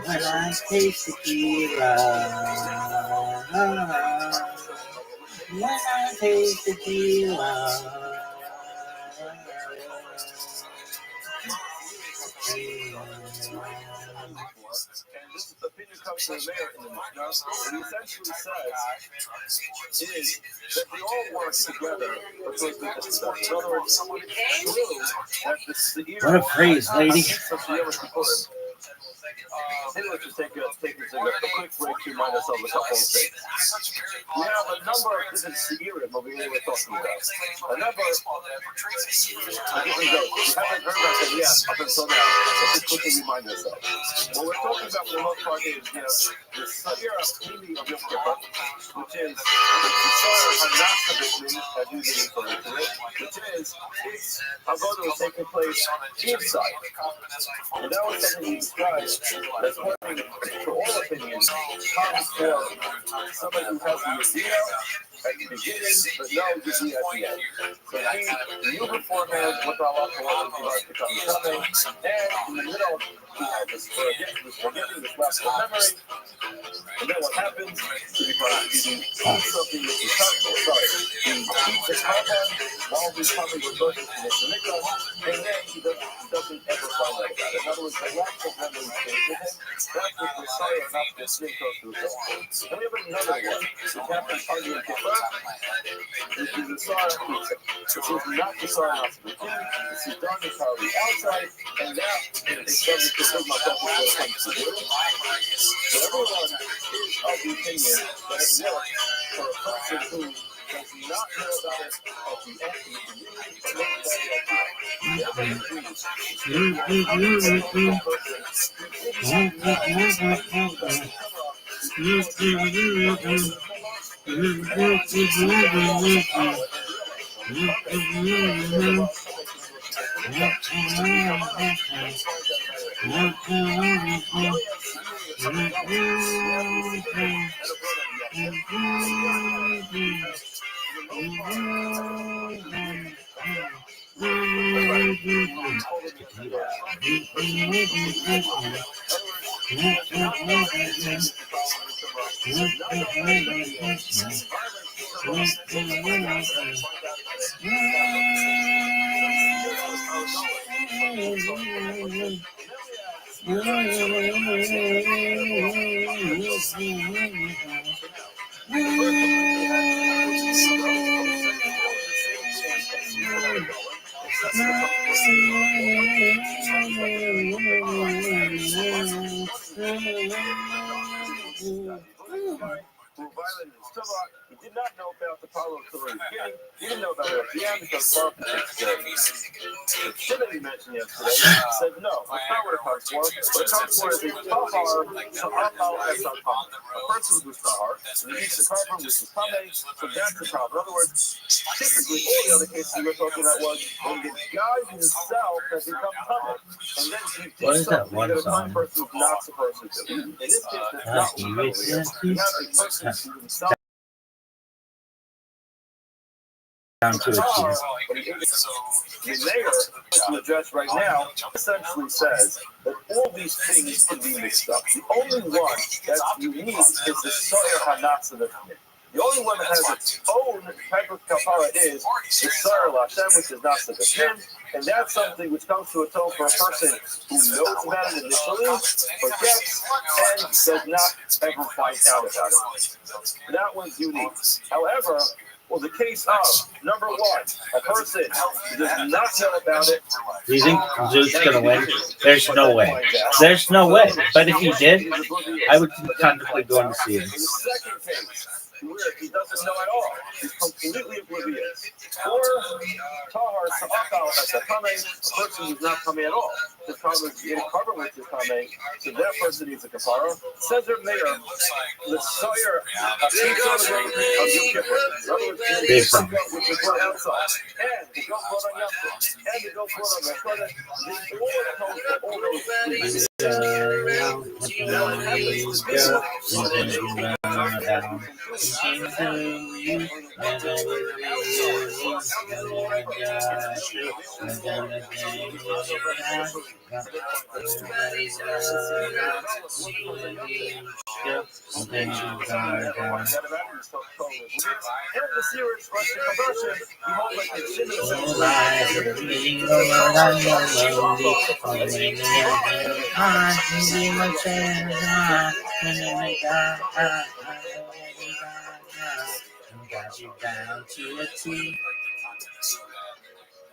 When I taste tequila. When I taste tequila. And this opinion comes from the mayor in the Mishnah. What he essentially says is that they all work together because the stuff. In other words, it's true that the What a phrase, lady. let's just take a quick break to remind ourselves a couple of things. We have a number of different se'irim over here we're talking about. A number of different jokes. If you haven't heard about them yet, up until now, let's just quickly remind ourselves. What we're talking about for the most part is the Sa'ira Pili of Yom Kippur, which is the Sa'ira Hanasa B'Shmin, as usually referred to it, which is its avodah was taking place inside. And that was something we described as one, for all opinions, comes for somebody who has the idea at the beginning, but no idea at the end. So he knew beforehand what Allah wanted to come coming, and in the middle, he had this forgetting, this lapse of memory. And then what happens? He eats something that he eats a compound while he's coming with Rosh Hashanah, and then he doesn't ever find out about it. In other words, the lapse of memory stays with him. That's what the Messiah and not the snake goes to his own. Then we have another one, which happens on the Kippur, which is the Messiah eats it. This is not the Messiah not the king. This is done entirely outside, and that is subject to his myself when it comes to you. So everyone is of the opinion that it works for a person who does not know about it at the end of the community, but knows about it at the end. He did not know about the power of Torah in the beginning. He didn't know about it at the end because Baruch it should have been mentioned yesterday. He said, no, that's not what it comes for. What it comes for is a tahar, a person who's tahar, and he eats the carbon, which is tameh, so that's the tahar. In other words, typically, all the other cases we were talking about was when the guy himself has become tameh, and then he did something that a time person is not supposed to do. In this case, that's not what we have. We have a person who himself down to a T. The mayor, to address right now, essentially says that all these things can be mixed up. The only one that's unique is the Sa'ir Hanatza. The only one that has its own type of kapara is the Sa'ir Lashem, which is not such a sin, and that's something which comes to atone for a person who knows about it initially, forgets, and does not ever find out about it. That one's unique. However, well, the case of, number one, a person who does not know about it. Do you think Zeus is going to win? There's no way. There's no way. But if he did, I would contemplate going to see him. In the second case, where he doesn't know at all, he's completely oblivious. Or tahar sa'akal as a tameh, a person who's not tameh at all. The problem is getting carbon with the tameh, so that person needs a kapara. Says their mayor, the sawyer of Yom Kippur. In other words, the goat which is brought outside, and the goat brought on Yom Kippur, and the goat brought on Rosh Hashanah, all those things. Now it happens got you down to a T.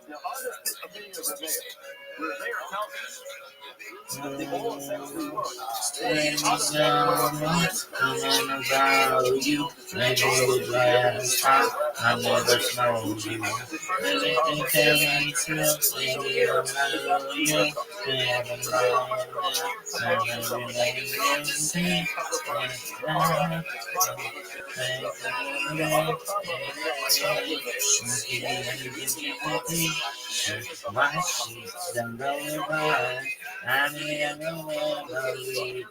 Now, on this opinion of Rabbi, About you, maybe last time I never smelled you. Everything can be true, maybe about you, never my sheets and roll I mean, memory,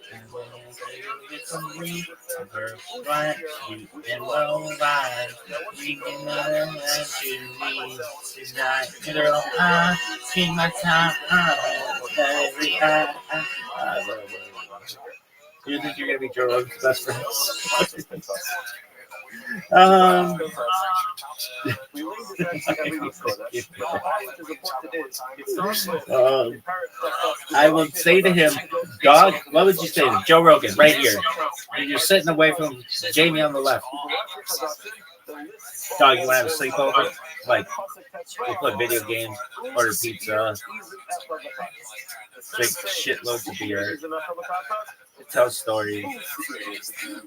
it's a me, a girl, right, you and roll right, we can know what you need tonight, girl, I keep my time, every you think you're gonna be Joe Rogan's best friend? Um, I will say to him, dog, what would you say to him? Joe Rogan, right here. You're sitting away from Jamie on the left. Dog, you want to have a sleepover? Like, we'll play video games, order pizza, drink shitloads of beer, tell stories,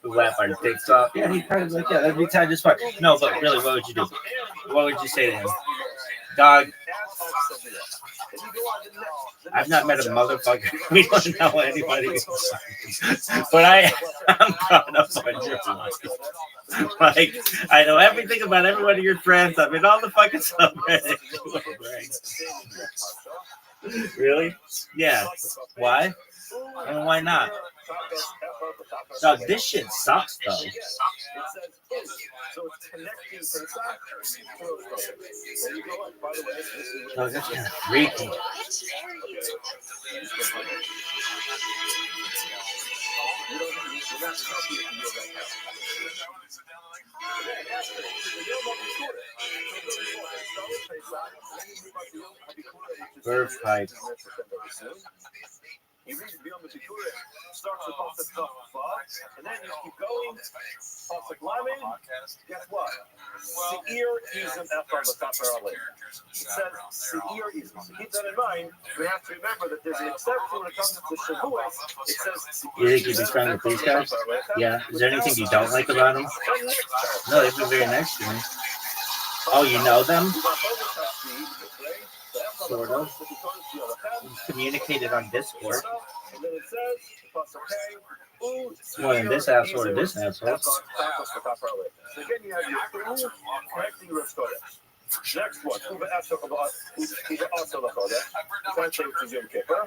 laugh our dicks off. Yeah, he kind of like, yeah, every time just fun. No, but really, what would you do? What would you say to him? Dog, I've not met a motherfucker. We don't know anybody. But I'm caught up on your life. Like, I know everything about every one of your friends. I'm in all the fucking subreddits. Really? Yeah. Why? I mean, why not? Dog, this shit sucks, though. Dog, that's kind of freaky. Bird pipe. You read the Beyond the Bikurim, starts with Pasuk Vav, and then you keep going. Pasuk Lamed, guess what? Seir Izim Echad L'Kaper Alei. It says Seir Izim. So keep that in mind. We have to remember that there's an exception when it comes to Shavuos. It says Seir. You think you'd be friends with these guys? Yeah. Is there anything you don't like about them? No, they've been very nice to me. Oh, you know them? Sort of. Communicated on Discord. More than this asshole or this asshole. So again, you have your two connecting restorations. Next one, Uva also the Chodesh. Translate to Yom Kippur.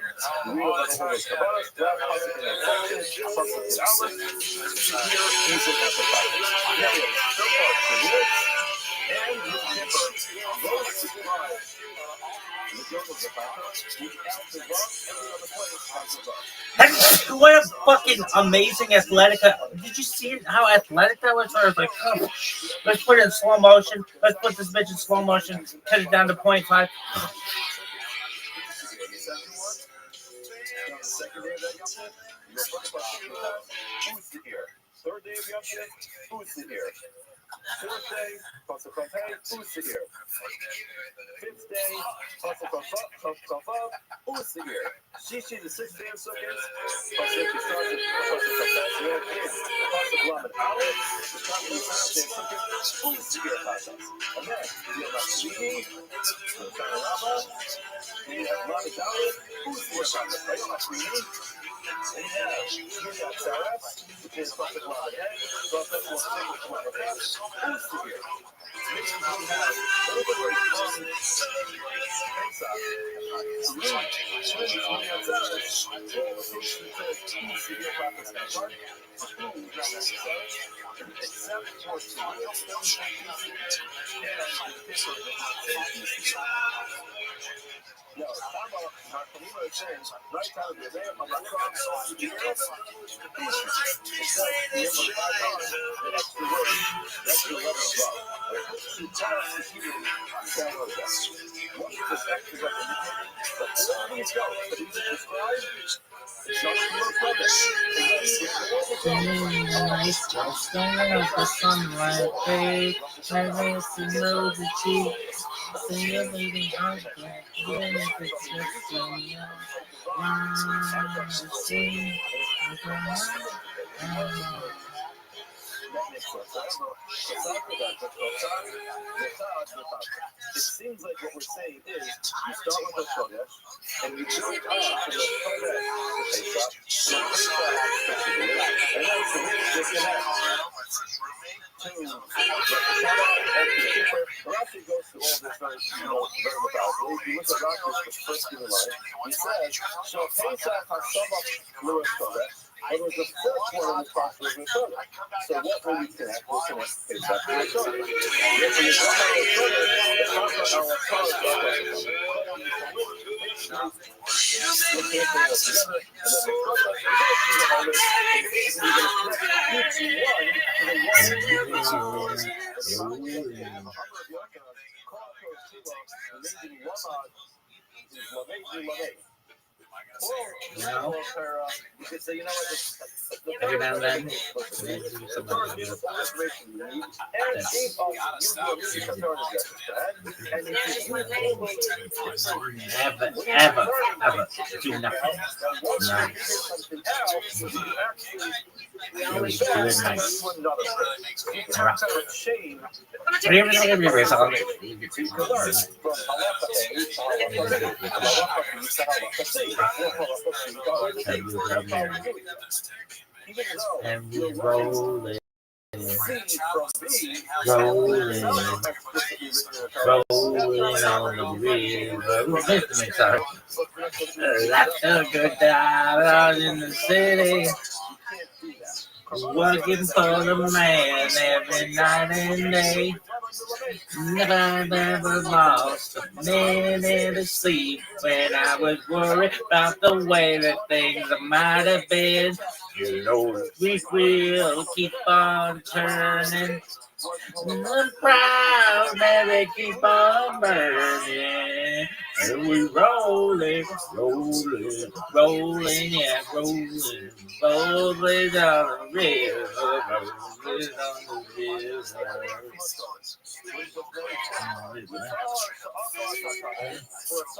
We will have a whole Kabbalah. That pasuk in that section. Pasuk in Aleph. Here is the Kabbalah. Period. So far, Shavuot and Yom Kippur. Both describe the Yom of the Kabbalah. Without the Vav, every other place has the Vav. What a fucking amazing Athletica. Did you see how athletic that was? I was like, oh, let's put it in slow motion. Let's put this bitch in slow motion. Cut it down to 0.5. Third day of Yom Kippur, who's here? Fourth day, Pasuk Hey, who's here? Fifth day, Pasuk Vav, who's here? Shishi, the sixth day of Sukkot, Pasuk starts with Pasuk Hey, Pasuk Lamed Aleph, the top of the seventh day of Sukkot, who's here? And then we have Shmini, the Rabbi, we have Lamed Aleph, who's here? Shmini. And we have Yudat Saraf, which is Pasuk Lamed Hey, Pasuk Lamed Hey, who's here? Which we have over no, Marcolino is saying, right out of the day, I'm not going to the extra word, that's the letter of love. To tell us to keep it down. What is this extra representation? But all these go, but these are described. It's not the most of it. nice, just standing up the sunlight, babe. Never to know the cheek. See you leaving out there, even if it's just in your mind. See, it seems like what we're saying is you start with the Chodesh and you build up from the Chodesh, and that's the disconnect. Rashi goes through all this very methodically. If you look at Rashi's first given line, he says, "So Pesach Hashavah Lewis Chodesh." But it was the first one in the process of Chodesh. So what will we connect? We'll connect Pesach to Chodesh. You know, every now and then, ever do nothing. No. Just do it nice. And we roll it. Rolling on the river. Sorry. That's a good time out in the city. Working for the man every night and day. Never lost a minute of sleep when I was worried about the way that things might have been. You know, we will keep on turning. The proud Mary keep on burning. And we rolling, yeah, rolling down the river, rolling on the river.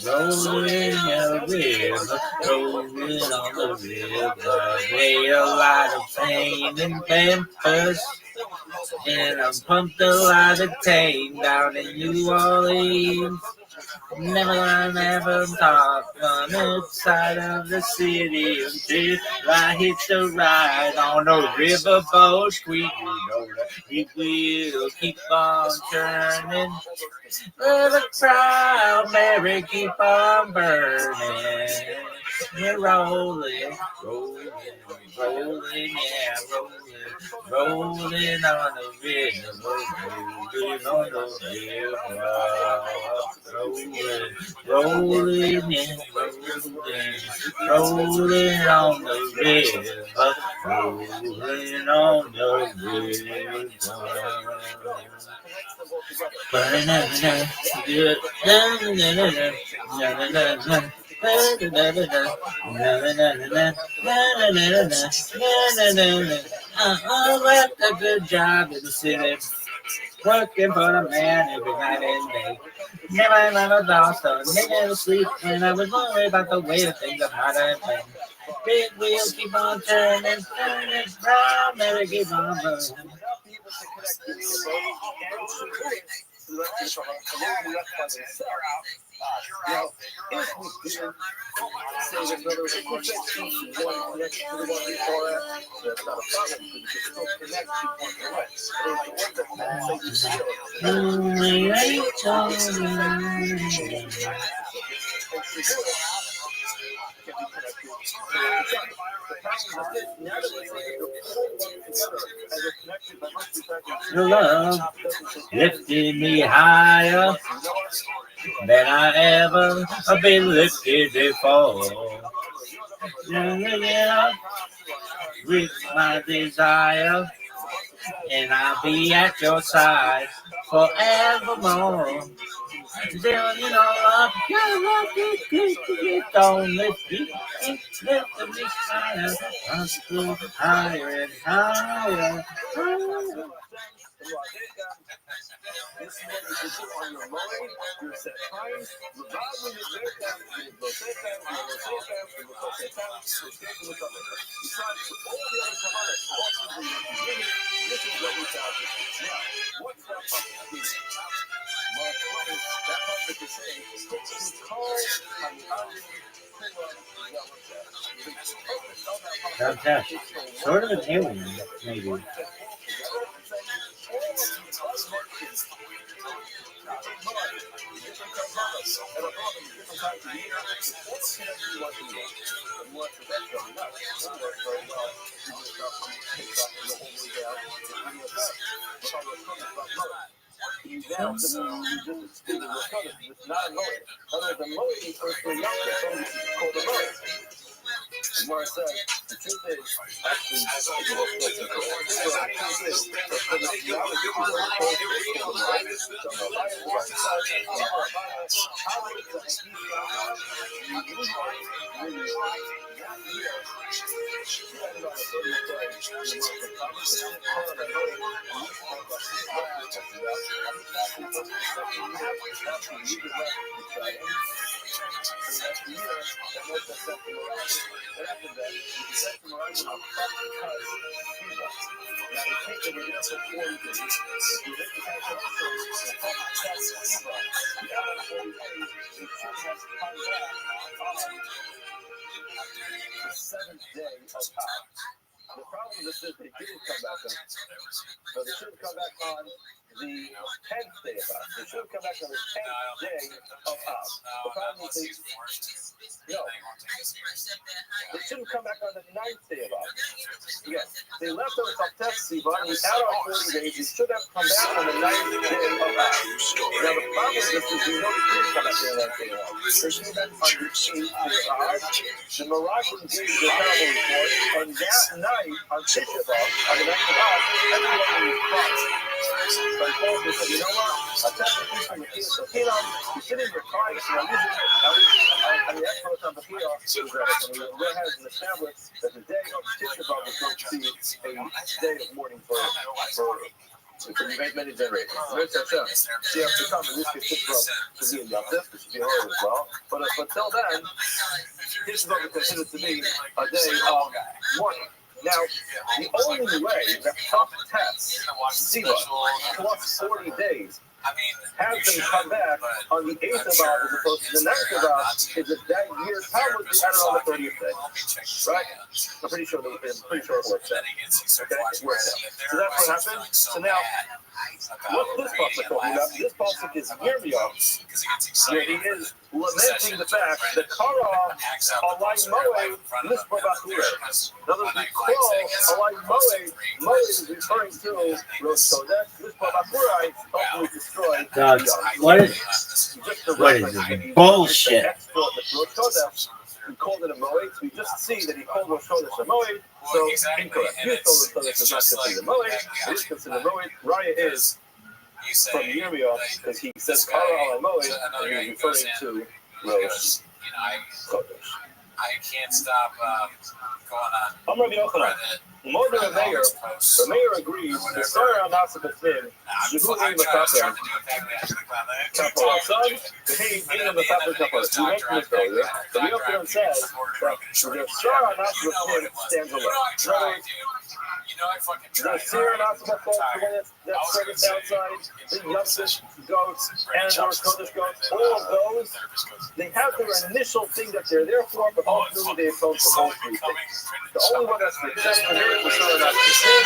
Rolling on the river, made a lot of pain and pampers, and I pumped a lot of tame down in New Orleans. Never talked on the side of the city until I hitched a ride on a riverboat. We will keep on turning. The proud Mary keep on burning. We're rolling, yeah, rolling on the river, rolling on the river, rolling on the I left a good job in the city, working for the man every night and day. Never lost a minute of sleep when I was worried about the way that things might have been. Big wheels keep on turning, round, never keep on burning. Your love lifted me higher than I ever been lifted before. Yeah, with my desire, and I'll be at your side forevermore. Down in all up, don't lift me, lift me higher, higher and higher. This is what you can do on your mind, your set times. Rabbi is there, besides all the other commandments, this is what we found. Now, what's that puppet speaking? Well, that puppet is saying, Sort of an alien, maybe. It's not a moed. Otherwise, a moed is supposed to be called a moed. The more it says, the truth is, actually, the seventh day of Tav. The problem is that they didn't come back on, so they shouldn't come back on the 10th day of Tav. They shouldn't come back on the 10th day of Tav. The problem is they shouldn't come back on the 9th day of Tav. Yes, they left on the Tav Sivan. We add on 40 days. They should have come back on the 9th day of Tav. Now the problem is that we know they didn't come back on the 9th day of Tav. They came back on the 8th day of Tav. The Moroccan gave the travel report, and that night on Tisha B'Av, on the night of Tav, everyone was crying. So I told them, said, you know what? I'll tell you from the kids. So, you're sitting here crying, so I'm using the expert on the Kia, so we went ahead and established that the day of Tisha B'Av was going to be a day of mourning for many generations. She has to come and this gets Tisha B'Av to be in Yom Tov, which should be hard as well. But until then, Tisha B'Av is considered to be a day of mourning. Now, the only way that tough tests, Siva, plus 40 days, has them come back on the 8th of Av as opposed to the 9th of Av is that that year's time would be added on the 30th day. Right? I'm pretty sure it works out. Okay? It works out. So that's what happened. So now, what's this pasuk talking about? This pasuk is Yirmiyah, where he is lamenting the fact that Kara alai moed lispa b'chure. In other words, we call alai moed. Moed is referring to Rothschild. Lispa b'chure ultimately destroyed. What is this? Bullshit. He called it a moed. We just see that he called Rothschild a moed. So incorrect. You told Rothschild is not considered a moed. It is considered a moed. Raya is from Yirmiyah because he says Kara alai moed, and he's referring to Rosh Chodesh. I can't stop going on. I'm Rabbi Yochanan. Mother and Mayor, the mayor agrees to start on Nasa B'Tzim, Jehudim Makaper, Kapar, son, the Hain in the Makaper Kapar. We mentioned this earlier. The Yochanan says that the Shar on Nasa B'Tzim stands alone. In other words, the Seer on Nasa B'Tzim, that service outside, the Yamsish goats, and the Kodesh goats, all of those, they have their initial thing that they're there for, but ultimately they approach the whole three things. The only one that's the exception here is the Shar on Nasa B'Tzim.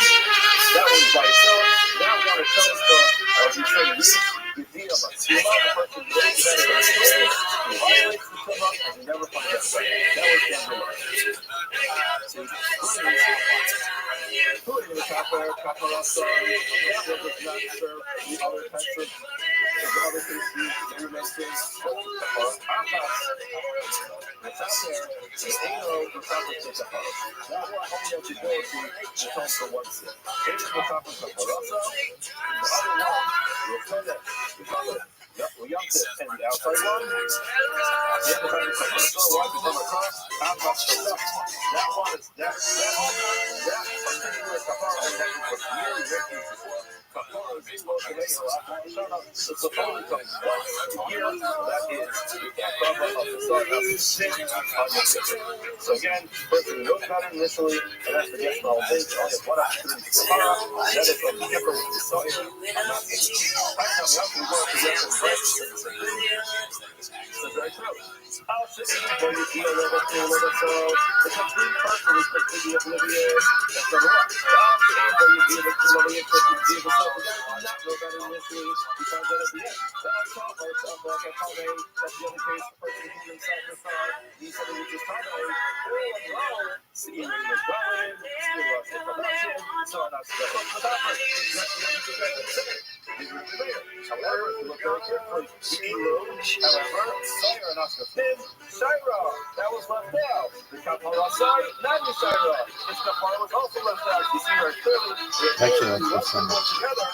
That one's by itself. Now we want to tell us as we say, the person who violates the Tumah, and you never find out about it. That was number one. Including the Kapar, Kaparasa, that was not served, the other types of other things you mentioned, Kapar, Akas, it's out there, the Eno, the Kapar, the Kapar. That one only has to go to the for one sin. It's the Kapar, Kaparasa, the other one, the No, we got this. And the outside one. Yeah, the back is one from across. Out of the stuff. That one is that. That particular kapara that was really working before. Kapara is low today. The kapara comes here. That is the kapara of the sun. That's the sin on your finger. So again, person knows about it initially, and that's the yes for all things. Only one after the kapara. That is from the kipper with the soil. I'm not eating. I know we have to go to the yes and bread. That's very true. I'll sit in for you, feel a little bit, so the complete person is completely oblivious. That's number one. I'll sit in for you, feel it, feel it, so you feel the self. Again, I'm not know better initially, because then at the end, that's top or something like a comment. That's the other case, the person who's inside the star, he's something which is comment. See, he was growing, still lost the production, so I'm not stuck up with that. That's the other thing. However, if you look very carefully, however, Sayer and Oscar Finn, Shira, that was left out. The Kapara side, not the Shira. This Kapara was also left out. You see very clearly. Actually, that's the same. Together,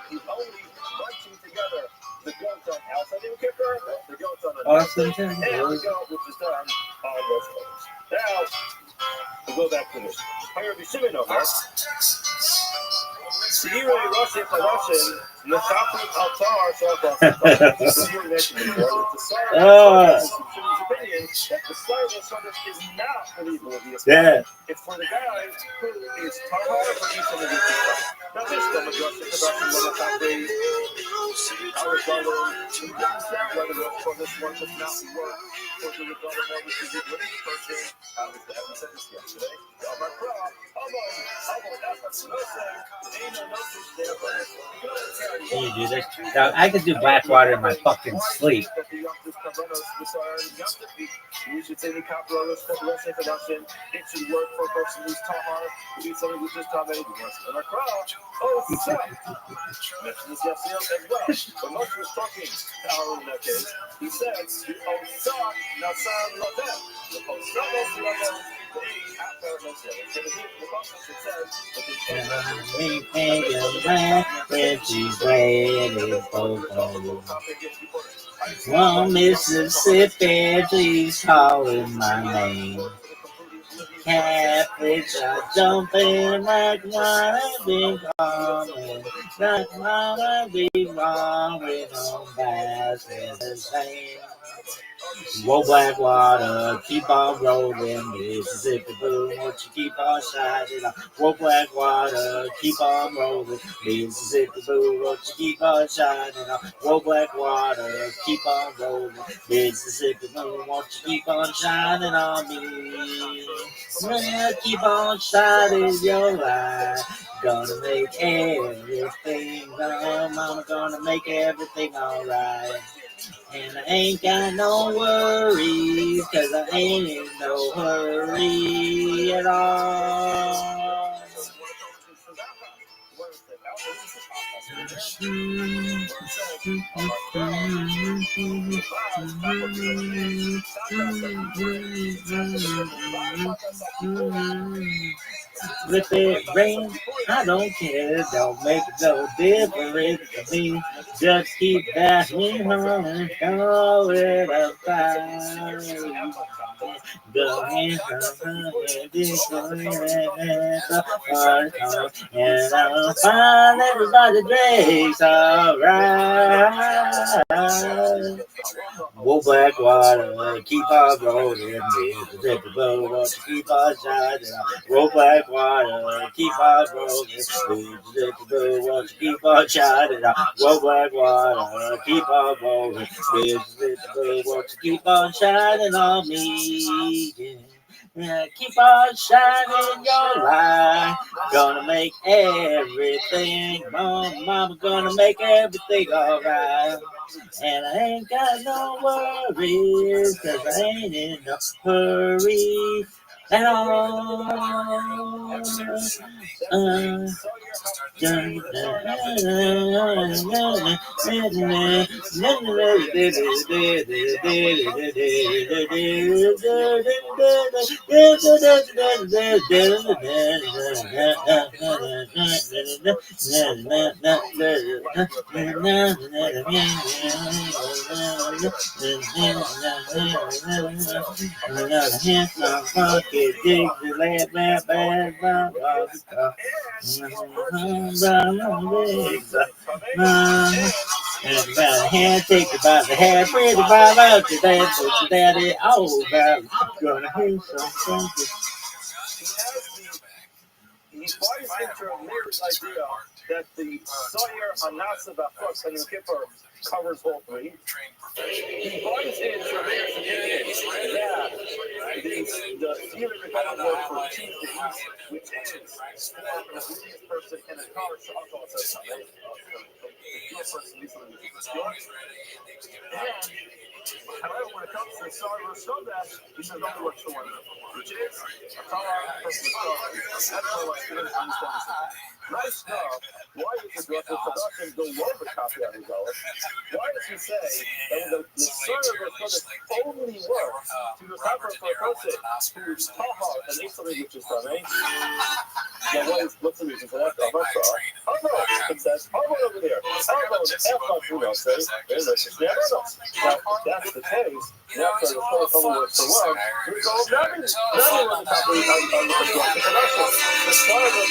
he's only bunching together the goats on outside the kicker, the goats on the Awesome. and the goat which is done on those players. Now, we'll go back to this. Higher Bishimon over. Sierra Russian for Russian, the top of Altar, so you mentioned before, the Sarah opinion that the Sarah service is not for the oblivious. Yeah. It's for the guy who is Tahar for each of the people. Now, this one was Russian for Russian, one of the factories. I was wondering, to understand whether for this one does not work for the rebuttal more, which is a good person. I haven't said this yesterday. Can you do this? Now, I could do Blackwater in my fucking sleep. You should say the capital for the rest of production. It should work for a person who's Tahar, who needs something which is Tahar, who wants to learn crowd. Oh, so. Mentioned this yesterday as well. When Moshe was talking to Aaron in that case, he said, the Osah Nasan Lotem. The Osah Nasan Lotem. One Mississippi, please calling my name. Catholics are jumping like wanna be calling, like wanna be wrong with no bass in the same. Whoa, Blackwater, keep on rolling, Mississippi Blue, won't you keep on shining on? Whoa, Blackwater, keep on rolling, Mississippi Blue, won't you keep on shining on? Whoa, Blackwater, keep on rolling, Mississippi Blue, won't you keep on shining on me? Well, keep on shining your light, gonna make everything right, mama, gonna make everything alright. And I ain't got no worries, 'cause I ain't in no hurry at all. If it rains, I don't care, don't make no difference to me. Just keep that me home, go with a fire. Going and I'll find everybody drinks alright. Whoa, Blackwater, keep on rolling, Mississippi Blue, won't you keep on shining? Whoa, Blackwater, keep on rolling, Mississippi Blue, won't you keep on shining? Whoa, Blackwater, keep on rolling, Mississippi Blue, won't you keep on shining on me? Yeah, keep on shining your light, gonna make everything, mama, gonna make everything alright. And I ain't got no worries, 'cause I ain't in no hurry at all. Hand, take it by the hand, bring it by out to dad, put your daddy, oh, God, gonna hear something. He buys into Meir's idea that the Sawyer Anasa Bafus and the Kippur covers all three. He buys into Meir's opinion that the theory of the word for choose the east, which is for an oblivious person in a car, so alcohol says something. However, when it comes to the Sawyer Rothschild, he says only works for one, which is a Torah person that's more like good and understands the nice enough. Why is the Rothschild production go over copy out of Why does he say that the Sawyer Rothschild only works to recover for a person who's tahar and eats something which is funny? Now, what's the reason for that? It says, over there. Now, if that's the case, that's the only works for one.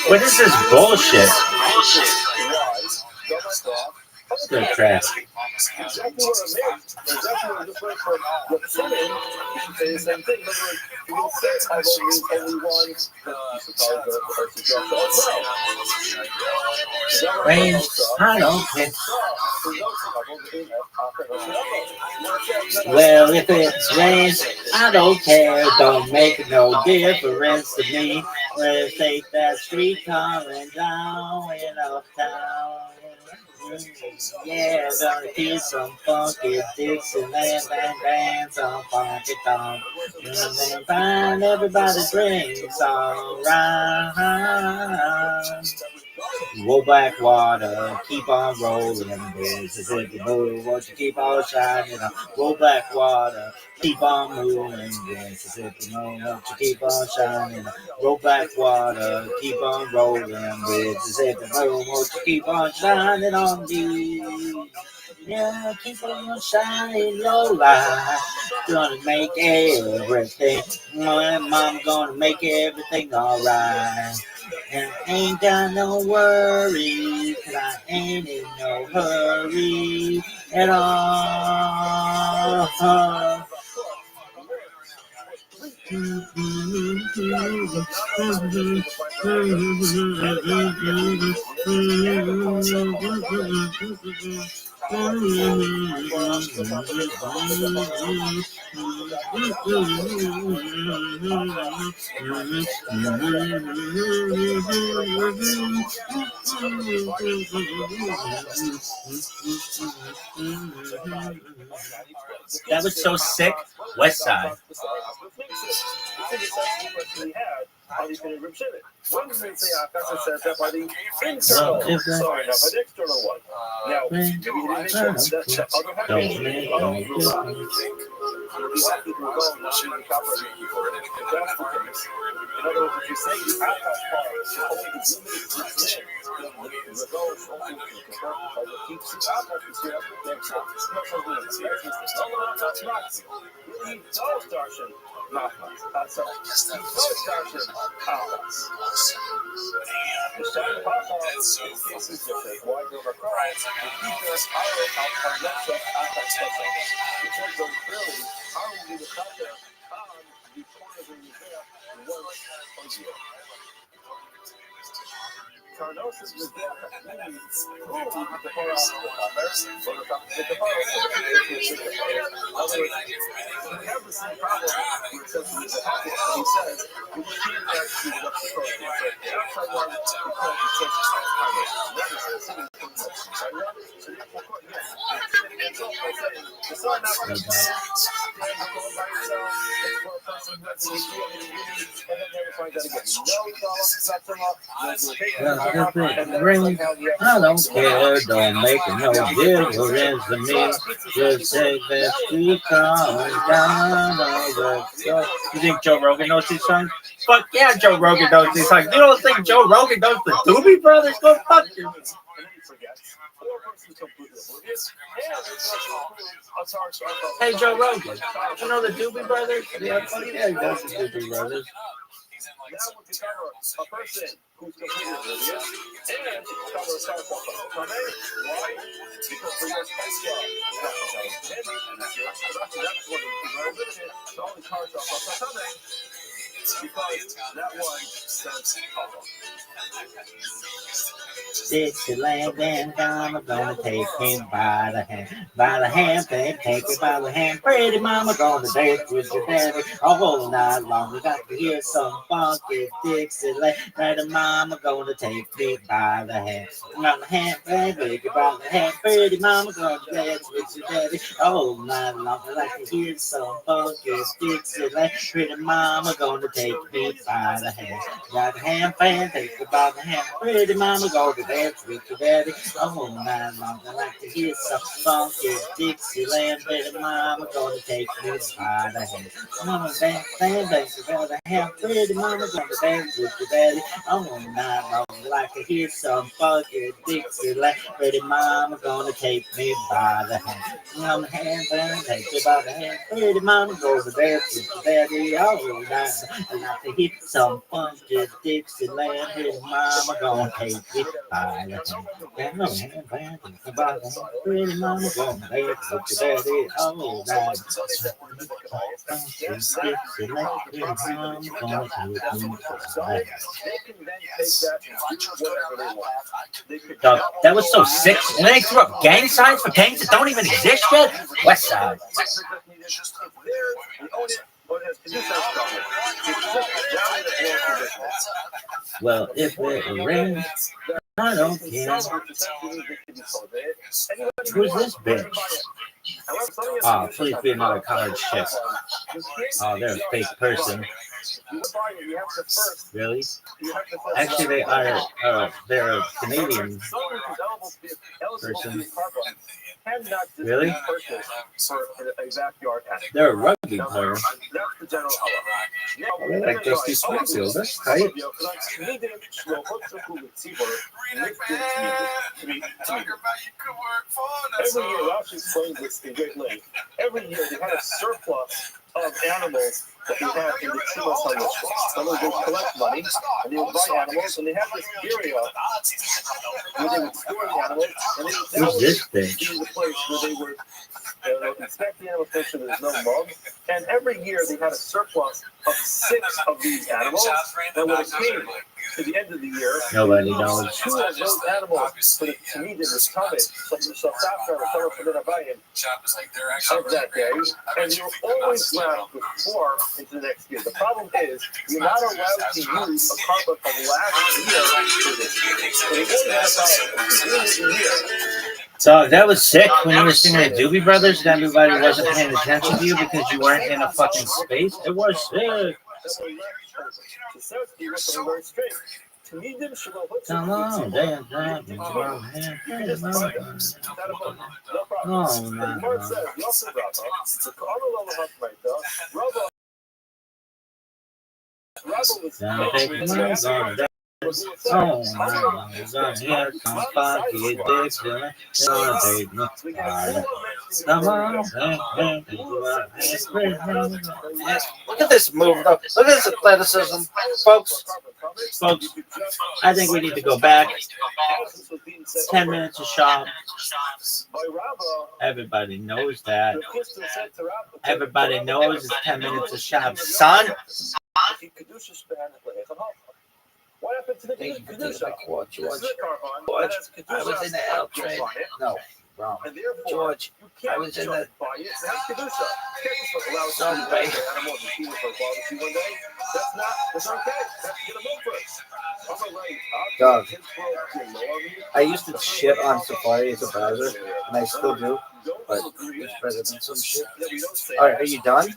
What is this bullshit? It's no crap. Exactly what it means. Exactly what it just went from what's in it. You should say the same thing. In other words, you will say Tavo means only one, but you should probably go to the as well. Rain, I don't care. Well, if it rains, I don't care. Don't make no difference to me. Let's take that street coming down in uptown. Yeah, gonna feel some funky Dixieland bang, some funky tongue. And find everybody drinks alright. Roll back water, keep on rolling. Mississippi move, won't you keep on shining? Roll back water, keep on moving. Mississippi move, won't you keep on shining? Roll back water, keep on rolling. Mississippi move, won't you keep on shining on me? Yeah, keep on shining your light. Gonna make everything. Mom gonna make everything alright. And I ain't got no worries, 'cause I ain't in no hurry at all. That was so sick. West Side. When does it say Akasa says that by the internal, sorry, not by the external one. Now, maybe he didn't mention that the other half is that's the case. In other words, if you say the Akas part is only the limited the results only keeps the Akas is here, that's not he does darshan Nachmas. That's all. He does darshan Akas. The Shai Pachas, in this case, is different. Why do we cry? The Peter's our Nefesh Akas Pesach. It says very clearly, how will be the Chater on the corner of the Mizrach once a year. Karnos is the death means who the Torah of the Chater, or the Torah of the In other words, we have the same problem where it says he is a Happy, and he says, we can't actually what the Torah is. The outside one, because it says Karnos. That is the city of the inside one. So therefore, yes, it's all by saying, the sun not going to stand alone by itself, it's for a person who has Ring, I don't care, don't make no difference to me. Just take that street car down the road. You think Joe Rogan knows these songs? Fuck yeah, Joe Rogan knows these songs. You don't think Joe Rogan knows the Doobie Brothers? Go fuck you. Hey Joe Rogan, you know the Doobie Brothers? Yeah, fuck yeah, he knows the Doobie Brothers. Now we can cover a person who's completely oblivious and cover a start from why? Because for your space that's what we're limited to only cards off coming because that one says Dixieland and I'm gonna take him by the hand, babe, take it by the hand. Pretty mama gonna dance with your daddy all night long. We got to hear some funky Dixieland. Pretty mama gonna take me by the hand, babe, take it by the hand. Pretty mama gonna dance with your daddy all night long. We like to hear some funky Dixieland. Pretty mama gonna take me by the hand, take it by the hand. Pretty mama gonna dance with your daddy all night long. I like to hear some funky Dixieland. Pretty mama gonna take me by the hand. Mama dance by the hand. Pretty mama gonna dance with your daddy all night long. I like to hear some funky Dixieland. Pretty mama gonna take me by the hand. Mama hand, take me by the hand. Pretty mama gonna dance with your daddy all night. I like to hear some funky Dixieland. Pretty mama gonna take me by the hand. Pretty mama gonna dance with your daddy all night. That was so sick. And then they threw up gang signs for gangs that don't even exist yet. West Side. Well, if it rains, I don't care. Who's this bitch? Oh, please be another college chick. Oh, they're a fake person. Really? Actually, they are. They're a Canadian person. Really? They're a rugby player. Oh, they like Dusty Springfield. That's tight. Every year, Rothschild explains this in great length. Every year, they had a surplus of animals that they have in the Chimo Celebration. So they would collect money, and they would buy animals, and they have this area where they would store the animals, and Who's this bitch? the place where they would inspect the animals, make sure there's no bugs. And every year, they had a surplus of 6 of these animals, and when it came to the end of the year, Nobody knows. 2 of those animals for the comedian was covered. So of that day, and you're always left with 4 into the next year. The problem is you're not allowed to use a carpet from last year for this year. So they only have about a year. So that was sick when you were singing the Doobie Brothers and everybody wasn't paying attention to you because you weren't in a fucking space. It was sick. Come on, dance, dance, oh, no. Oh my God, here come funky Dixieland. Take me by. Come on, look at this move, though. Look at this athleticism, folks. Folks, I think we need to go back. 10 minutes of shop. Everybody knows that. Everybody knows it's 10 minutes of shop, son. What happened to the Kedusha? Watch. I was in the L train. No, wrong. George, I was in the Sunway. That's okay. Dog. I used to shit on Safari as a browser, and I still do. But it's better than some shit. All right, are you done?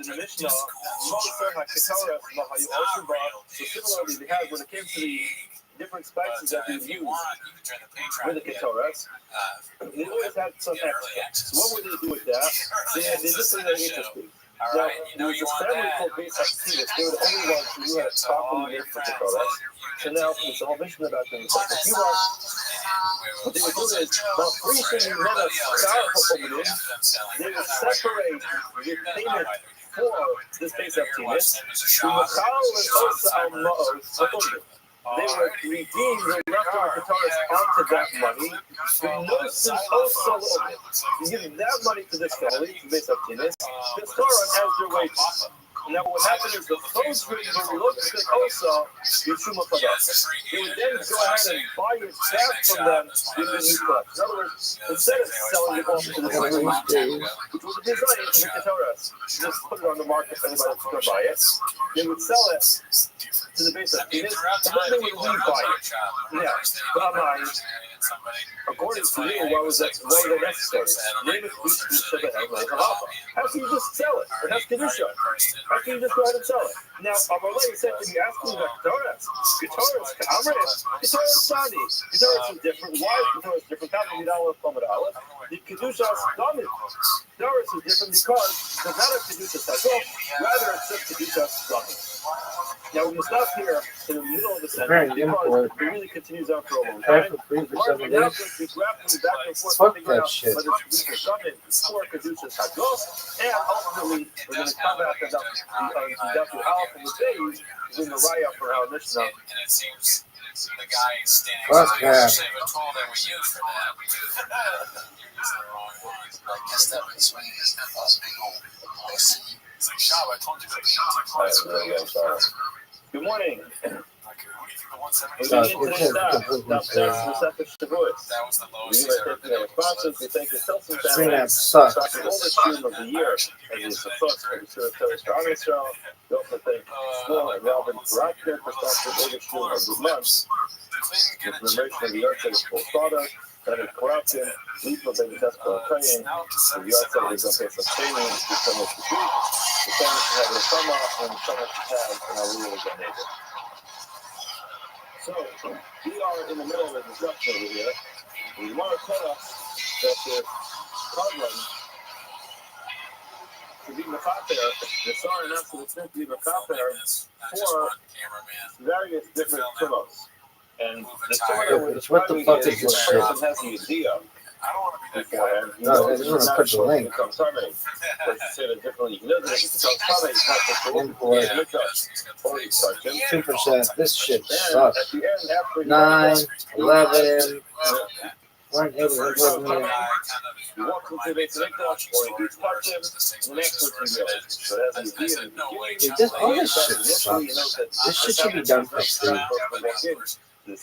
the Mishnah, Moshe HaKetoras Mahayu Oshuba. So similarly, they had when it came to the different spices that they used with the Ketoras, they always had some extra. So what would they do with that? They did this thing that interesting. Now, there was a family called Beis Hasidas. They were the only ones who knew how to properly make the Ketoras. So now, it's a whole Mishnah about them. What they would do is, while preaching men of Sarah, they would separate the payment for this Beis Hasidas. The Machal and also Al-Ma'os, they would redeem the leftover Ketoras onto that money. The Nosin also you give that money to this family, to Beis Hasidas. The Torah has their wages. Now what happened is the Chosrim who looked at also Yishuma Fadas. They would then go ahead and buy it back from them with the new crop. In other words, instead of selling it off to the family, which was a design for the Ketoras, just put it on the market for anybody to go buy it, they would sell it to the Beis Hasidas, and then they would rebuy it. Yeah, but according to you, why was that necessary? How can you just sell it? It has Kedusha. How can you just go ahead and sell it? Now, Amalei said to me, asking about Ketoras. Ketoras, Ketoras Sani. Ketoras is different. Why is Ketoras different? The Kedusha is Sani. Ketoras is different because there's not a Kedusha Sani. Rather, it's just Kedusha Sani. Now, when you stop here in the middle of the sentence, because it really continues on for a long time, we're now going to be grappling back and forth to figure out whether it's Kedusha Sani or Kedusha Sani. And ultimately, we're going to come back and Dr. Alf and the days in the Raya for our Mishnah. And it seems the guy standing next to the tool that we use for that. You're using the wrong one. I guess that was when he has that last big hole. It's like Shab, I told you that. Good morning. That was the We lowest. We thank the Telson That family sucks. for the oldest stream of the year as it's a first for the Torah for Israel. We also thank Shmuel and Rabbi for starting the oldest stream of the month. The commemoration of the Rothschild full father, that is corruption, leap of the test for praying, the Rothschild is a case of training, the summer to speak, the summer to have a summer, and the summer to have an Aliyah with our neighbor. So, we are in the middle of a discussion over here. We want to tell us that this problem to be Mechaper, the Sar enough to the to be Mechaper for various different pillows. And the Torah was What the fuck is this shit? person has the idea beforehand. No, I just want to put the link. But to say it differently, he doesn't have to become Sameh, he's not just the one. 2%. This shit And sucks. at the end, after 9, 11. Weren't able to implement it. you walk into the Beit Mikdash, or you touch him, and the next person goes. So it has an idea in the beginning. Dude, this, all this shit sucks. This shit should be done for free.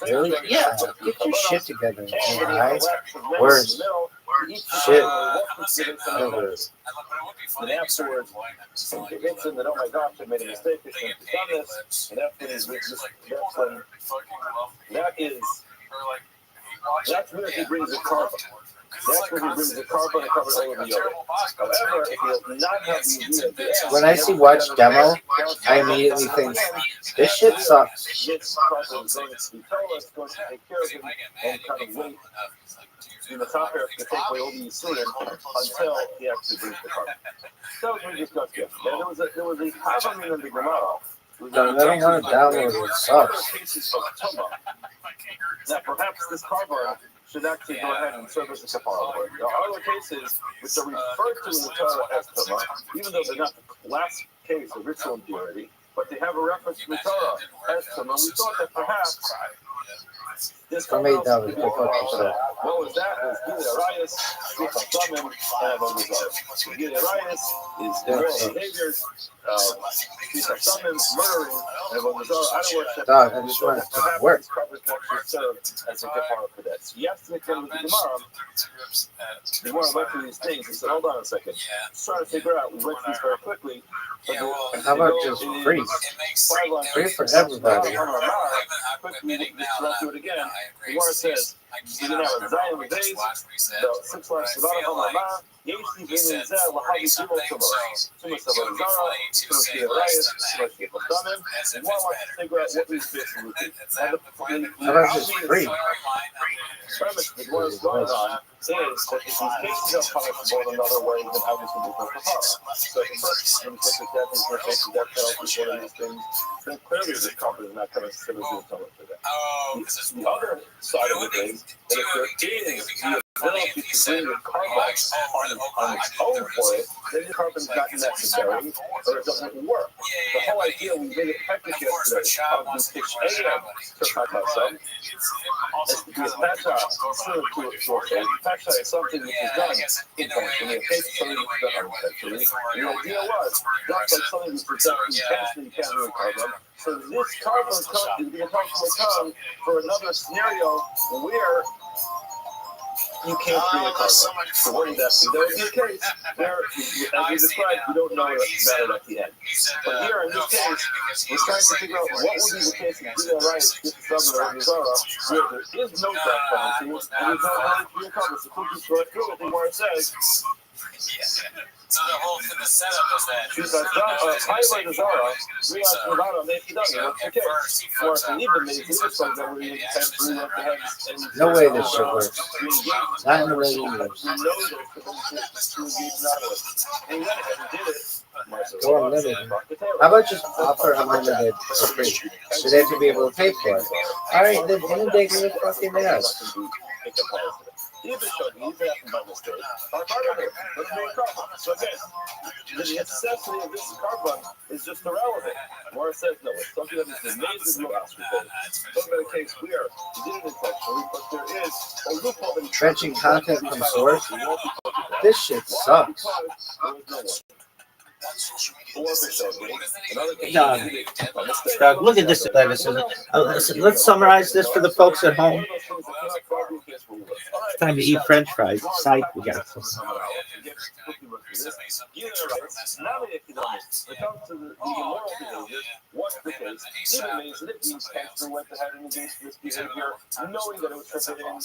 Really? Yeah. Get your shit together, alright? Worse. Shit. Ever. And afterwards, convince him that, oh my gosh, I made a mistake, I shouldn't have done this. And that's when he brings the carbon. That's when he brings the carbon and covers all of the other. However, if he does not have the idea, When I see watch demo, I immediately think, this shit sucks. this carbon is going to be told, going to take care of him and kind of wait in the top area to take away all the Yisurim until he actually brings the carbon. So we discussed it. Now, there was a problem in the Gemara. I don't want to download it. It sucks. Cases of Tumah. That perhaps this carbon should actually go ahead and serve as a kapara. There are other cases which are referred to in the Torah as Tumah, even though they're not the last case of ritual impurity, but they have a reference to the Torah as Tumah. We thought that perhaps this For me, that was good fucking what was that? It was Gilei Arayos, Slichas Damim, and Avodah. Gilei Arayos is immoral behaviors, Slichas Damim, murdering, and Avodah. I don't worship that. Dog, I just want it to work. This covers what should serve as a kapara for that. So you have to make them with the Gemara. The Gemara went through these things and said, hold on a second. Just trying to figure out, we went through these very quickly. How about just free? Free for everybody. quickly admitting now let's that do it again. I agree. The Gemara says, I you cannot know, remember Zion what days, this last we said. the 6 lines I without a feel like Hamama, Yeshi he said Benin Zeh, 40 Lahavi something, Zero so Summer, it would be funny to say Summa less Rayas, than Summa that. Shkipadamin, As if and one it's wants to better. figure out what these bits would be. Is that the plan? How about just free? premise that what is going on is that if these cases are punishable in another way, then obviously there's no kafara. So if the person when he takes a death, he's going to face the death penalty for one of these things, then clearly this company is not going to consider the atonement for that. Oh, because it's The other side of it is that if there is the ability to bring the carbon on its own for it, then the carbon's not necessary or it doesn't work. The whole idea we made it practice yesterday of the pitch AM to Kakasa is to be a patcha similar to a patcha is something which is done intentionally, a case is something which is done unintentionally. And the idea was just like something which is done intentionally, you can't do a carbon. So this carbon is being come for another scenario where you can't bring a carbon. So what is that? So there would be a case where, as we described, we don't know better at the end. But here in this case, we're trying to figure out what would be the case if Bria Rice gets the Southern or Zara, where there is no death penalty, and there's no ability to be a carbon. So quickly go through it, and where it says, so the whole the setup is that because highlight the Zara, realize Nevada may be done. What's the case? Or if you even maybe this one that we have through up the heads and No way this shit works. Not in the way you we know use. this to engage not of it. And he went ahead and did it. Or unlimited. How about just offer unlimited for free? So they have to be able to pay for it. Alright, then inundate me with fucking ass. Even showed me, even after my mistake, our carbon was no problem. So again, the necessity of this carbon is just irrelevant. Where it says no, it's something that is amazing to ask for. Talking about a case where we did it intentionally, but there is a loophole in Trenching content from source? This shit sucks. Doug, look at this. Let's summarize this for the folks at home. It's time to eat French fries. Side, we got it. What's the case? Even means that it means Hester went ahead and engaged this behavior, knowing that it was forbidden.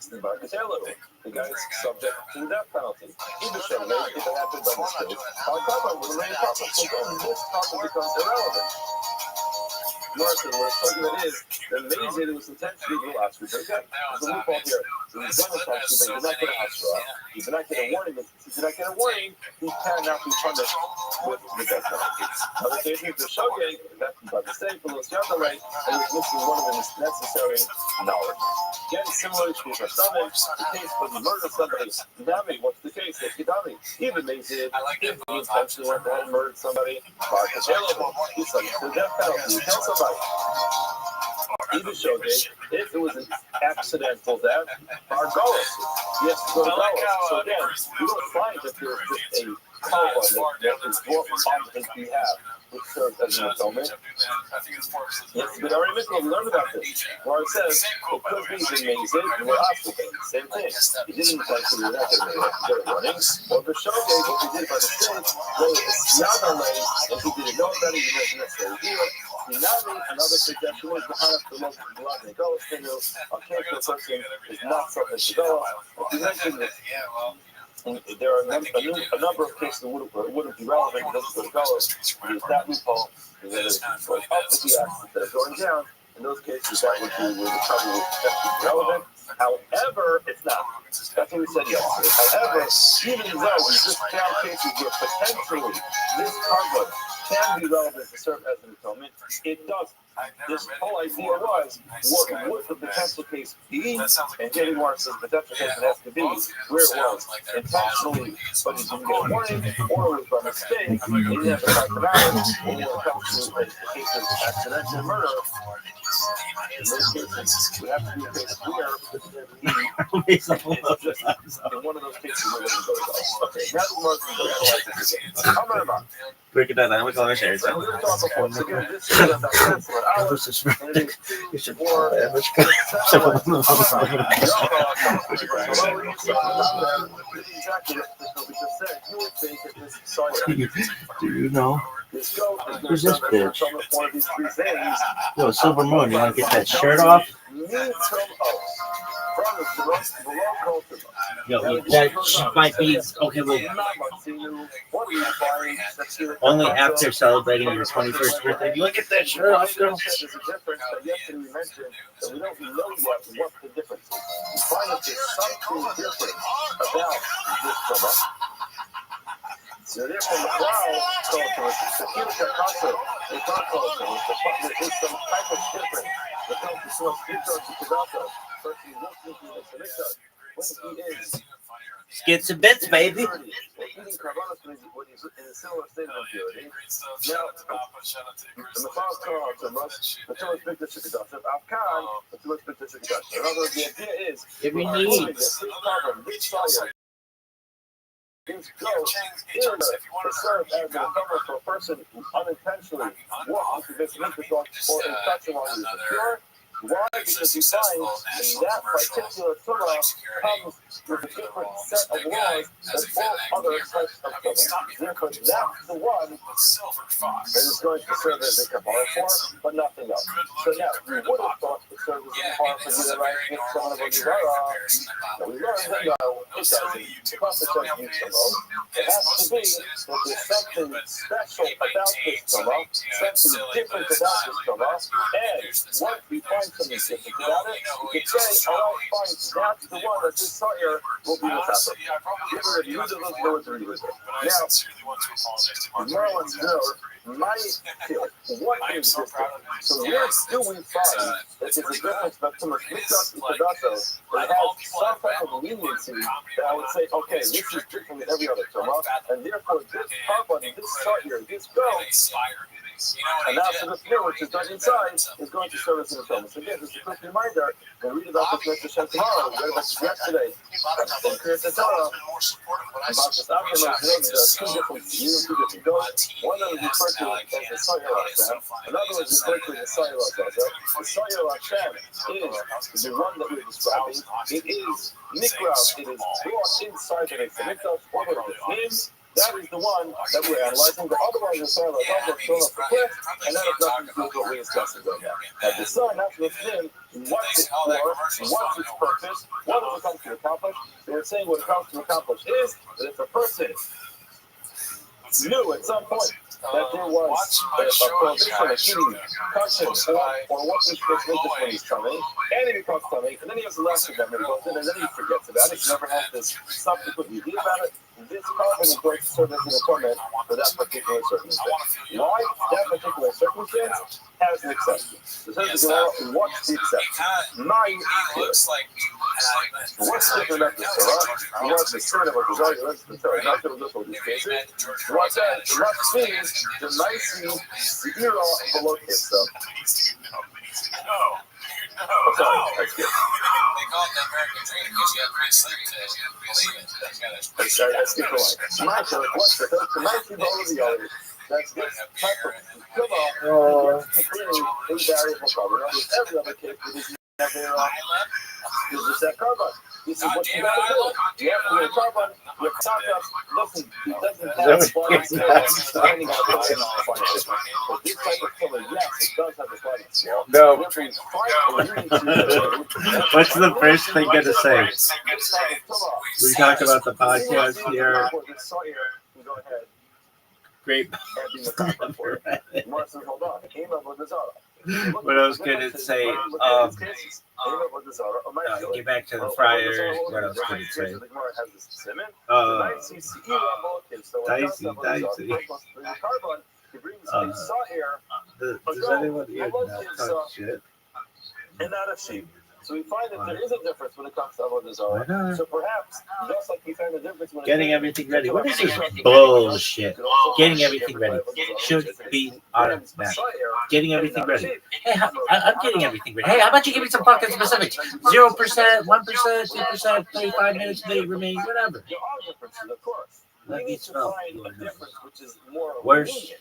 The guy is subject to the death penalty. Even so, maybe if it happens on the stage, our carbon will remain carbon. So then this carbon becomes irrelevant. Morrison, what it's talking about is that maybe it was intentionally to ask for okay? There's a loophole here. The Zenith actually, they did not get an Astra. He did not get a warning. If he did not get a warning, he cannot be punished with the death penalty. Other cases, the Shogeg, that's by mistake, for those other way, and was missing one of his necessary knowledge. Again, similar to the stomach, the case when you murder somebody, Nami, what's the case? If Nami, even they did, if he intentionally went ahead and murdered somebody, he's subject to the death penalty. You kill somebody. Even Shogeg, if it was an accidental death, our goals, yes, to go to goals. So again, we don't find that there's just a carbon that is brought on his behalf, which serves as an atonement. Yes, but already Mikkel, we learned about this. Where it says, it could be amazing, and we're obstacle. Same thing. He didn't intentionally do that, get it running. Or for Shogeg, what he did by mistake, well, it's the other way, and he didn't know about it, he didn't necessarily do it. Another suggestion is behind the local blood and go to a cancer person is not something to go. You mentioned this. There are a number of cases that wouldn't be relevant. It doesn't go. There's that loophole. There's going up with the axis instead of going down. In those cases, that would be where the trouble would potentially be relevant. However, it's not. That's what we said yesterday. However, even though we just found cases where potentially this carbon can be relevant to serve as an atonement, it doesn't. This whole idea was, what would the potential case be? And J.D. Warren says the potential case has to be where it was intentionally, but he didn't get a warning, or it was by mistake, he didn't have to talk about it, or when it comes to the case of accidental murder. In those cases, we have to be a case where in one of those cases, we're going to go to God. Okay, now the Muslim will analyze this again. I'm going to Break it down. I'm going to share it. we're going to talk before. So again, this is about sensible hours. You should more. Exactly. Do you know Who's this bitch? Yo, Silver Moon, you want to get that shirt off? Yo, that might be okay. Well, only after celebrating your 21st birthday. You want to get that shirt off, girl? There's a difference that yesterday we mentioned that we don't know yet what the difference is. We find that there's something different about this summer. So they're from the brow culture, the Kirka culture, the Kirka culture, there is some type of difference. The culture is so spiritual to Kedaka. First, he looks into the Kedaka. When he is Skits and bits, baby. eating carbonates when he's in a similar state of impurity. Now, the Mafal Torah to us, the Torah is big to Kedaka. Afkan, the Torah is big to Kedaka. In other words, the idea is, If you need. this carbon, this fire, these go here to serve as a cover for a person who unintentionally walks into this mythical or infection while he's impure. Why? Because he finds that particular Torah comes with a different set of laws than all other types of Torah. Therefore, that's the one that is going to serve as a Kabbalah for, but nothing else. So now, we would have thought it serves as a Kabbalah for the right with some of the Gemara. But we learned that no, it doesn't. The Prophet says use Shalom. It has to be that there's something special about this Torah, something different about this Torah, and once we find something different about it, we can say, all right, fine, that's the one that this Sa'ir will be with us. Give her a new delivery with her. Now, Gemara wants to know, my field, what is this difference? So where do we find that there's a difference between a Mikdash and Kedato that has some type of leniency that I would say, okay, this is different than every other Torah, and therefore this carbon, this Sa'ir, this goat, and now for this meal, which is done inside, is going to serve as an atonement. So again, just a quick reminder, we'll read about this next Hashem tomorrow. We read about this yesterday. In Kriyat Torah, about this aftermath, there are two different views, two different goats. One of them is referred to as the Sa'ir Hashem. Another one is referred to as the Sa'ir Hashem. The Sa'ir Hashem is the one that we're describing. It is Mikras, it is brought inside the Mikdash, one of its names. That is the one that we're analyzing. The other one is the Sa'ir Hashem, shown up the cliff, and that has nothing to do with what we're discussing right now. Now, the Sa'ir Hashem, what's it for, what's its purpose, what does it come to accomplish? So we're saying what it comes to accomplish is that if a person knew at some point that there was a prohibition of eating conscience or what he's supposed to do when he's coming, and he becomes coming, and then he has a lesson memory goes in, and then he forgets about it. He never has this subsequent idea about it. This carbon is going to serve as an atonement for that particular circumstance. Why that particular circumstance has an exception. So says the Gemara, what's the exception? What's different about the Torah? You want the Torah, what the Torah is the Torah. Not going to look at these cases. What that must be is the nicey, the era below this stuff. Okay, that's good. They call it the American dream because you have great sleep to believe it. Let's get going. My turn. What's the nicey below the others? That's this type of Gemara. Completely invariable carbon. With every other case, it is never is just that carbon. This is what you gotta do. You have to get a carbon. Your contact, listen, it doesn't have finance depending on the finance. But this type of killer, yes, it does have a finance. No. What's the first thing gonna say? We talk about the podcast here. Great. What else could it say? Get back to the fryer. What else could it say? Dicey. Does anyone even talk shit? And not a sheep. So we find that there is a difference when it comes to Avodah Zarah. So perhaps, just like we found the difference when getting everything ready. What is this bullshit? Getting everything ready should be automatic. Getting everything ready. Hey, I'm getting everything ready. Hey, how about you give me some fucking specifics? 0%, 1%, 2%, 35 minutes may remain, whatever. There are differences, of course. Let me smell. Worse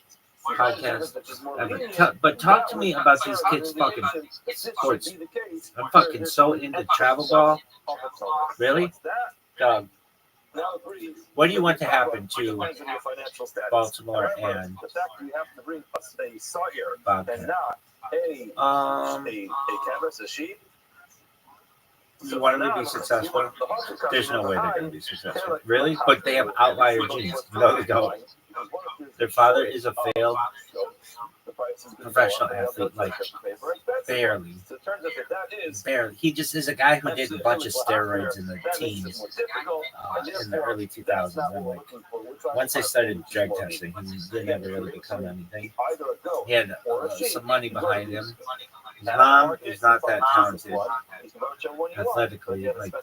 podcast ever. But talk to me about these kids fucking sports. I'm fucking so into travel ball. Really? Dog. now agrees. What do you want to happen to Depends on your financial status. Baltimore However, and the fact that you have to bring a sawyer Bobcat? and not a canvas, a sheet. You want them to be successful? There's no way they're going to be successful. Really? But they have outlier genes. No, they don't. Their father is a failed professional athlete, like barely. Barely. He just is a guy who did a bunch of steroids in the teens, in the early 2000s. And like, once they started drug testing, he didn't ever really become anything. He had some money behind him. His mom is not that talented athletically. Like,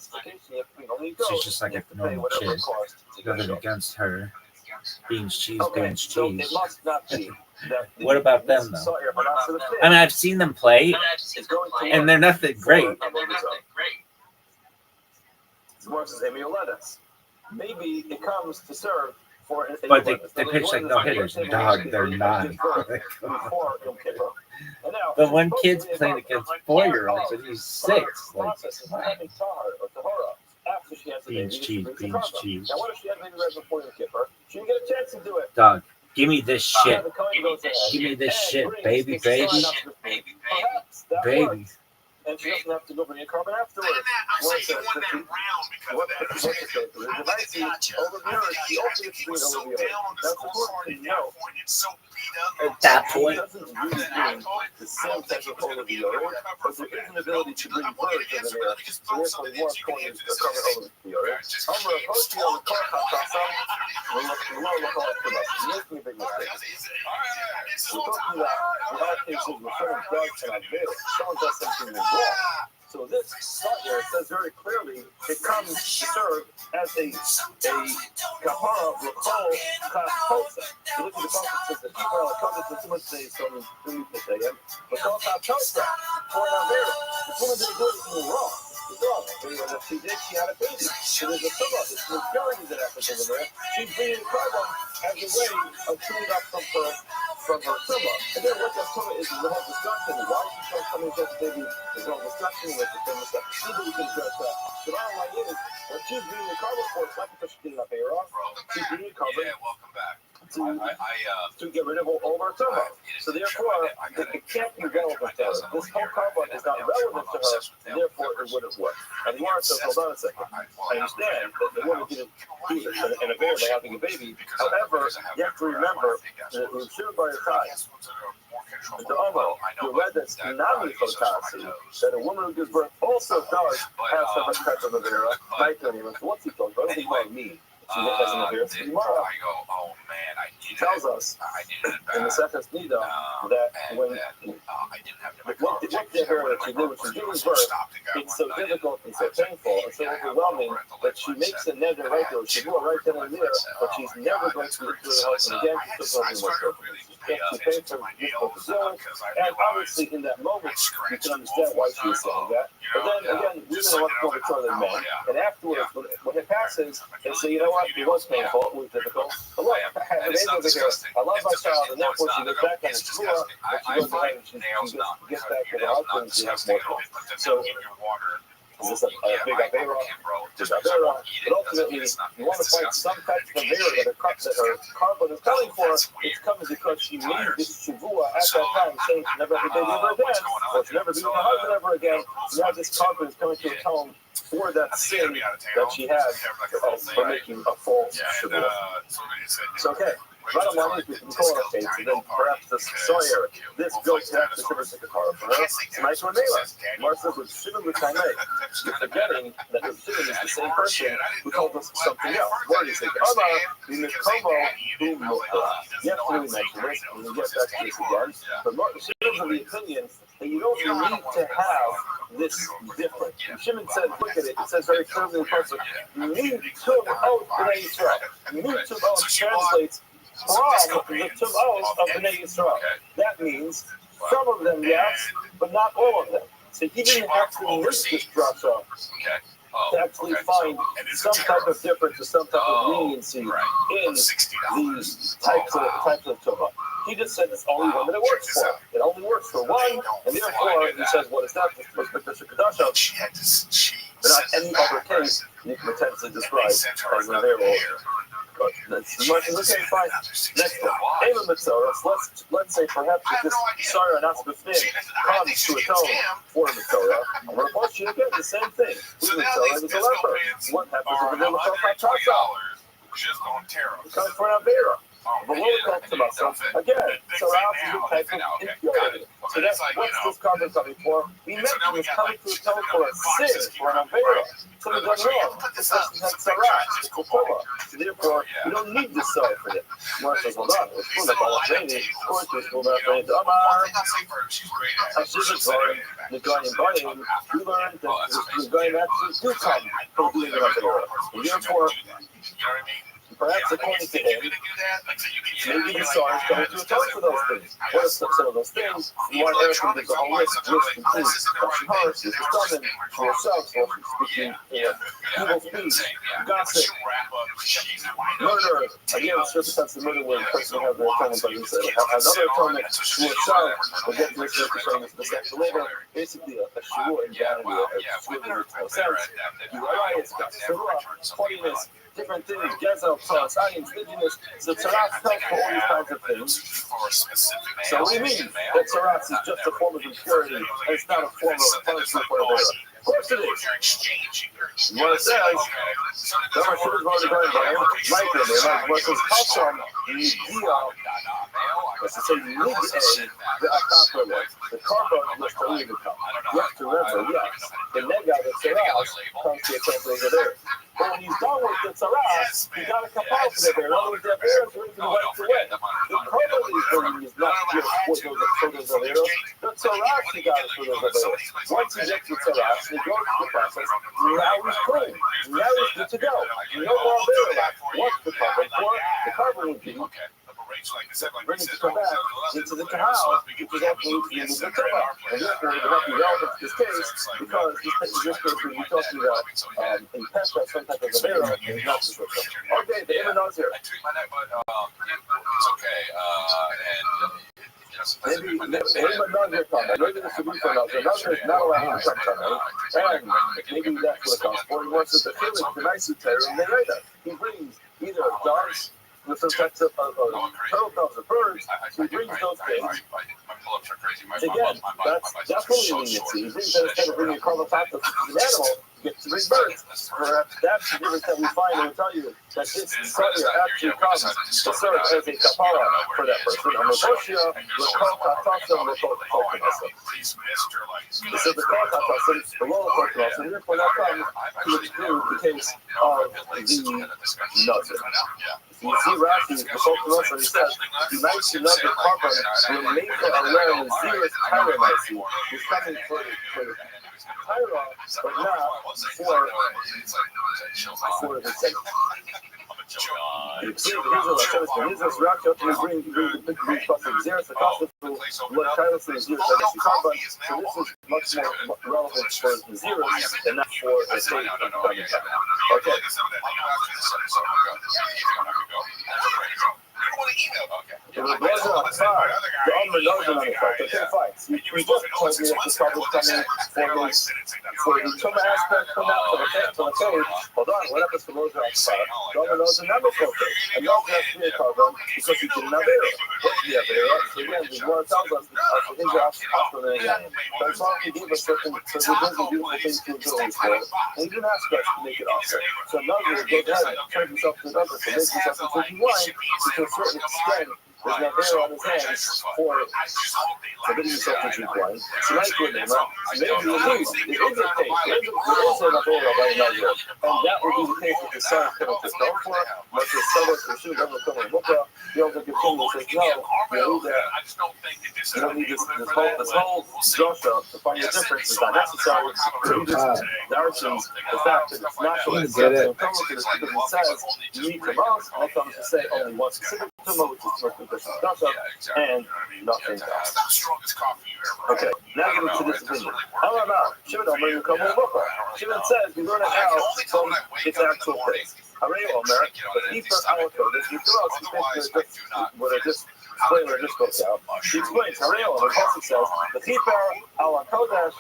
she's just like a normal kid. Nothing against her. Beans, cheese, beans, cheese. What about them, though? I mean, I've seen them play, and they're nothing great. Maybe it comes to serve for. But they pitch like no hitters. Dog, they're not. But when kids playing against 4-year-olds and he's 6, like, beans, cheese, beans, cheese. Now, what if she had maybe right before the kipper? She didn't get a chance to do it. Dog, give me this shit. Give me this shit, baby, baby. Baby. And she doesn't have to go bring a carbon afterwards. I'm saying he won that round because of that. I would have got you. He was so down on the scorecard at that point and so beat up. At that point. It doesn't really mean the same type of hole of the other, but there is an ability to bring birds in the air. So therefore, more corners to cover over the other. I'm going to post you on the car contact. We're looking for us. You're making a big mistake. We're talking about in our cases, we're selling drugs and I've made it. Someone does something wrong. So this sawyer says very clearly it comes to serve as a kapara l'kol katosa. You look at the concept that kapara l'kol is too much say some l'kol katosa for an avera. This woman didn't do anything wrong. She's wrong. She did. She had a baby. So there's a tumor. There's an impurity that happens over there. She's bringing carbon as a way of chewing up from her tumor. And then what that tumor is the whole destruction. Why is she coming to the baby? There's no destruction with the tumor stuff. Maybe we can address that. The bottom line is, when she's bringing the carbon for, it's not because she's getting up air off. She's bringing carbon. Yeah, welcome back. To get rid of all our tumor. So therefore, it can't be relevant to her. This whole carbon is not relevant to her, and therefore it wouldn't work. And the says, hold on a second. I understand that the woman didn't do this in a bear by having a baby. However, you have to remember that it was sure by your time. The Omo, you read that tsunami photosynthesis, that a woman who gives birth also does have some type of a vera. So what's he talking about? What does he might mean? She has an appearance tomorrow. He tells us in the second Nida that when what the hair that she did, when she's giving birth, it's so difficult and so painful and so overwhelming that she makes a nether right there. She will right then and there, but she's never going to do the husband again. She's going to be more painful, difficult to do. And obviously, in that moment, you can understand why she was saying that. But then again, women are much more mature than men. And afterwards, when it passes, they say, you know what, it was painful, it was difficult. But look, I have an angel over here. I love my child, and therefore she goes back on the floor, but she goes back and she gets back to the husband, and she has more fun. So, is this a big Avera? Just Avera. But ultimately, you want to find some type of Avera that her carbon is coming for. It's coming because she made this Shavua at that time, saying she never have a baby ever again, or she never be with her husband ever again. Now this carbon is coming to atone for that sin that she had for making a false Shavua. It's okay. Bottom line is we can call it a case, and then perhaps the sawyer, this goes back to Shimon Sikakara for her. Nice one, Mela. Mar says with Shimon L'Chaimei, you're forgetting that the Shimon is the same person who told us something else. What is it? Ama, Mikomo, Bumukra. Yesterday we mentioned this, and we'll get back to this again. But Shimon's of the opinion that you don't need to have this difference. Shimon said, look at it, it says very clearly in the passage, Min Tum Ot B'nai Yisrael. Min Tum Ot translates from the Tumos of B'nai Yisrael. That means some of them, yes, but not all of them. So he didn't actually list this drasha to actually find some type of difference or some type of leniency in these types of Tumah. He just said it's only one that it works for. It only works for one, and therefore he says, what is that? She but not any other case you can potentially describe as an available. But that's the most okay, fine. Next one. Ava Mitzvah. Let's say perhaps if this Sarah not B'fnim comes to atone for Mitzvah, I'm going to watch you again, the same thing. With Mitzvah, there's a leper. What happens if the leper comes for an Avera? But what we're talking about, so again, Sarah is a type of impurity. So that's what's this carbon coming for? We mentioned it's coming to atone for a sin, for an Avera. Something done wrong. This person had Sarah, it's a Kova. So therefore, you don't need this Sarah for it. Mar says, hold on, it's full of Balachini. Of course, there's full of Balachini. Amar. Hashish Zorim, the guy in Banim, we learned that the guy actually do come from doing an Avera. And therefore, perhaps according to him, maybe the Tsar is coming to atone for those things. What are some of those things? You want everything to go on risk includes touching hearts, discussion, for yourself, for speaking evil speech, gossip, murder. Again, it's just a sense of murder where the person has their atonement, but another atonement to itself, we'll get to this saying the sexual labor, basically a shua in vanity, a shua that makes no sense. You lie, it's got funniness, different things, Gezel, Tzaras, indigenous, so Tzaras helps for all these kinds of things. So what do you mean that Tzaras is just a form of impurity and it's not a form of punishment for Avera? Of course it is. What it says, the Rothschild is already going by him, like him, what it says, Kacham, Nidia, let's say, Nidia, the Akapra, the Karpa, was to leave the cup. You have to remember, yes, the Nega, the Tzaras, comes to a temple over there. But when he's done with the Tzaras, he got to come out for the bear. In other words, that bear is ready to wipe away. The Karma he's bringing is not just for those Averos. The Tzaras he got it for those Averos. Once he gets the Tzaras, he goes through the process. Now he's clean. Now he's good to go. No more Avero left. What's the Karma for? The Karma would be bring it to come back into the Kahal, which is absolutely in the Torah. And therefore, it would not be relevant to this case because this case would be talking about in Pesach, some type of Avera, and not the Torah. Okay, the Imanaz here. Maybe the Imanaz here comes. Maybe this would be for another. Another is not allowed to come from and maybe that's what it comes for. He wants us to feel it, the nice Torah, and they write that. He brings either dogs, with some types of turtle doves or birds, so he brings those things. Again, that's definitely leniency. He brings that instead of bringing a carnal fact of an animal, he gets to bring birds. Perhaps that's the difference that we find and we tell you that this Sawyer actually comes to serve as a kapara for that person. And Rothschild, L'kol Tatasam, L'kol Kokanasam. So the Kol Tatasam, the lower Kokanasam, and therefore that comes to exclude the case of the Nazir. You see Rashi, the Kokanasam, he says, he mentioned of the carbon when Mesa aware of Zeros Tyranny. He's coming for Tyra, but not for the sake. See, the Israelites says, the Israelites Rashi up to bring the big fuss of Zeros, the cost of what Tyra says, Zeros, so this is much more relevant for the Zeros than not for a state of the okay. It was Blazer on the side. The other knows on the fact. Okay, fine. We just told you that this problem is coming for the Tuma aspect from that, for the code. Hold on, what happens to Blazer on the side? The other knows the number filter. And not just the carbon, because he didn't have air. What's the Avera? So again, the Lord tells us that things are after the again. So as long as he gave us certain, so he does the beautiful things to abilities for it, and he didn't ask us to make it also. So another goes ahead and turns himself to another, so makes himself into a wine, to a certain extent, there's no hair on his hands for getting himself to drink wine. So that's good, man. Maybe it is a case. There is an Avera by another. And that would be the case if the son couldn't just go for it. Like the son of the shoe doesn't come in Mukha. The other continue says, no, you don't need this whole Joshua to find the difference. It's not necessary. So he just darshans the fact that it's not going to get it. Because he says, you need to most, and it comes to say only one specific tumor, which is and nothing else. Okay, now get into this opinion. How about Shimon Omer Yukamu Mukha? Shimon says we learn it out from its actual case. Harei Omer, the Ephah Alako, this is what I just explained what I just spoke out. He explains, Harei Omer, the Pasuk says, the Ephah Alakodesh,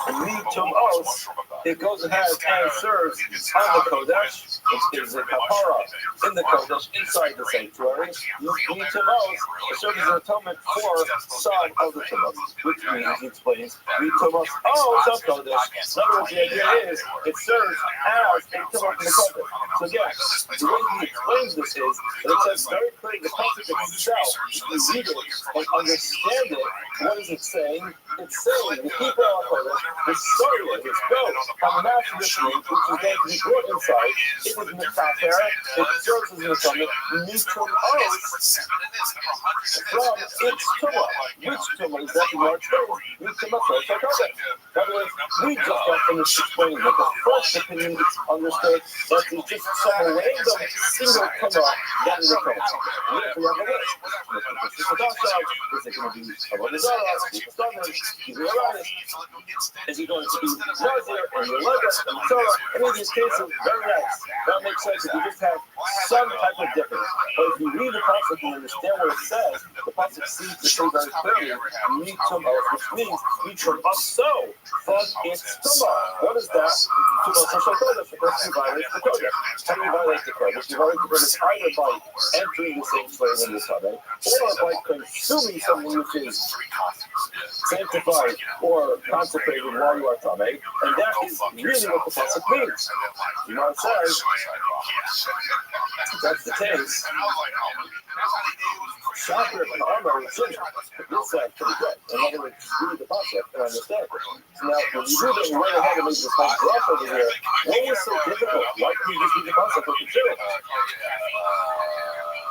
Mitumos, it goes ahead and serves on the Kodesh, which is a kapara in the Kodesh, inside the sanctuary. Mitumos, it serves as an atonement for some of the Tumos, which means, he explains, Mitumos, it's Kodesh. In other words, the idea is, it serves as a tumos in the Kodesh. So again, the way he explains this is, that it says very clearly, the pasuk itself, if you read it and understand it, what is it saying? It's saying the people of Kodesh, the soil, this goat, have mastered this meat, which is going to be brought inside. It is metaphor. It serves as an atonement. Mitumos from its tumah. Which tumah is that in our explains? Mitumos from Kodesh. In other words, we just got finished explaining that the first opinion is understood that it's just some random single tumah that is a tumah. We have a list. Is it going to be a Vodazara? Is he going to be Nazir and Yelegas and Torah? Any of these cases, very nice. That makes sense if you just have some type of difference. But if you read the pasuk and understand what it says, the pasuk seems to say very clearly, Mitumos, which means Mitumos so from its tumah. What is that? Tumah social Kodesh. The person who violates the Kodesh. How do you violate the Kodesh? You violate the Kodesh either by entering the same slave in the Sabbath, or by consuming something which is sanctified or consecrated while you are Tameh, and that is really what the pasuk means. You know what it says? That's the case. Shocker and armor and sin. This sounds pretty good. In other words, read the pasuk and understand it. So now, when you read it and went ahead and made this whole graph over here, what was so difficult? Why couldn't you just read the pasuk and consider it?